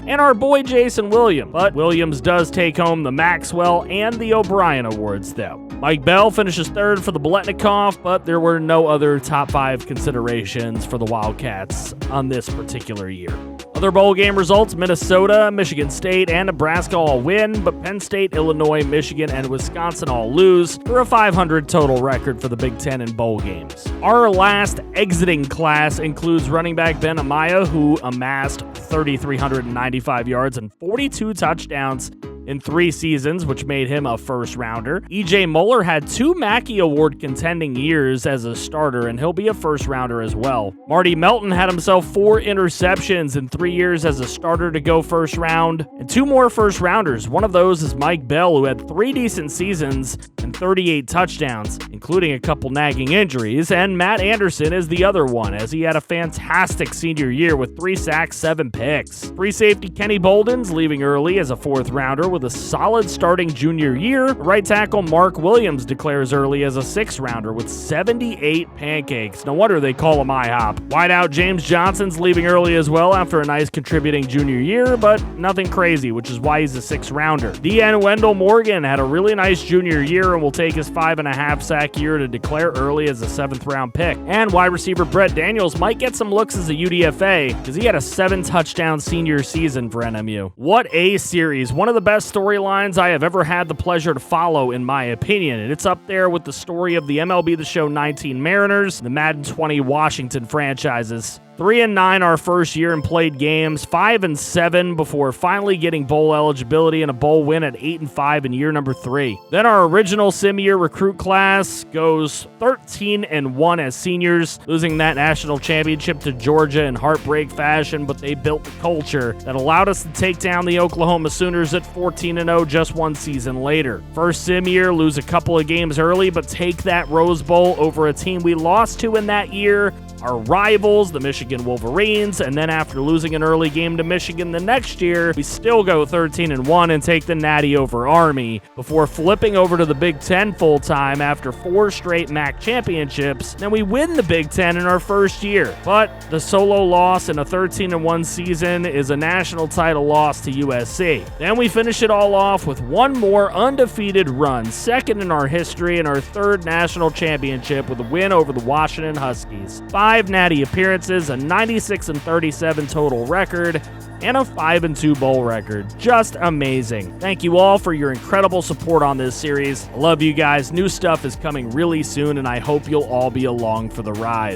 and our boy Jason Williams. But Williams does take home the Maxwell and the O'Brien Awards, though. Mike Bell finishes 3rd for the Biletnikoff, but there were no other top 5 considerations for the Wildcats on this particular year. Other bowl game results, Minnesota, Michigan State, and Nebraska all win, but Penn State, Illinois, Michigan, and Wisconsin all lose for a 500 total record for the Big Ten in bowl games. Our last exiting class includes running back Ben Amaya, who amassed 3,395 yards and 42 touchdowns in 3 seasons, which made him a first-rounder. E.J. Moeller had 2 Mackey Award contending years as a starter, and he'll be a first-rounder as well. Marty Melton had himself 4 interceptions in 3 years as a starter to go first round, and 2 more first-rounders. One of those is Mike Bell, who had 3 decent seasons and 38 touchdowns, including a couple nagging injuries, and Matt Anderson is the other one, as he had a fantastic senior year with 3 sacks, 7 picks. Free safety Kenny Bolden's leaving early as a 4th-rounder with a solid starting junior year. Right tackle Mark Williams declares early as a 6th-rounder with 78 pancakes. No wonder they call him IHOP. Wideout James Johnson's leaving early as well after a nice contributing junior year, but nothing crazy, which is why he's a 6th-rounder. DN Wendell Morgan had a really nice junior year and will take his 5.5 sack year to declare early as a 7th-round pick. And wide receiver Brett Daniels might get some looks as a UDFA because he had a 7-touchdown senior season for NMU. What a series. One of the best storylines I have ever had the pleasure to follow, in my opinion, and it's up there with the story of the MLB The Show 19 Mariners, the Madden 20 Washington franchises. 3-9 our first year and played games, 5-7 before finally getting bowl eligibility and a bowl win at 8-5 in year number 3. Then our original sim-year recruit class goes 13-1 as seniors, losing that national championship to Georgia in heartbreak fashion, but they built the culture that allowed us to take down the Oklahoma Sooners at 14-0 just 1 season later. First sim-year, lose a couple of games early, but take that Rose Bowl over a team we lost to in that year, our rivals, the Michigan Wolverines, and then after losing an early game to Michigan the next year, we still go 13-1 and take the Natty over Army before flipping over to the Big Ten full-time after 4 straight MAC championships. Then we win the Big Ten in our first year. But the solo loss in a 13-1 season is a national title loss to USC. Then we finish it all off with one more undefeated run, 2nd in our history, and our 3rd national championship with a win over the Washington Huskies. 5 Natty appearances, a 96-37 total record, and a 5-2 bowl record. Just amazing. Thank you all for your incredible support on this series. I love you guys. New stuff is coming really soon, and I hope you'll all be along for the ride.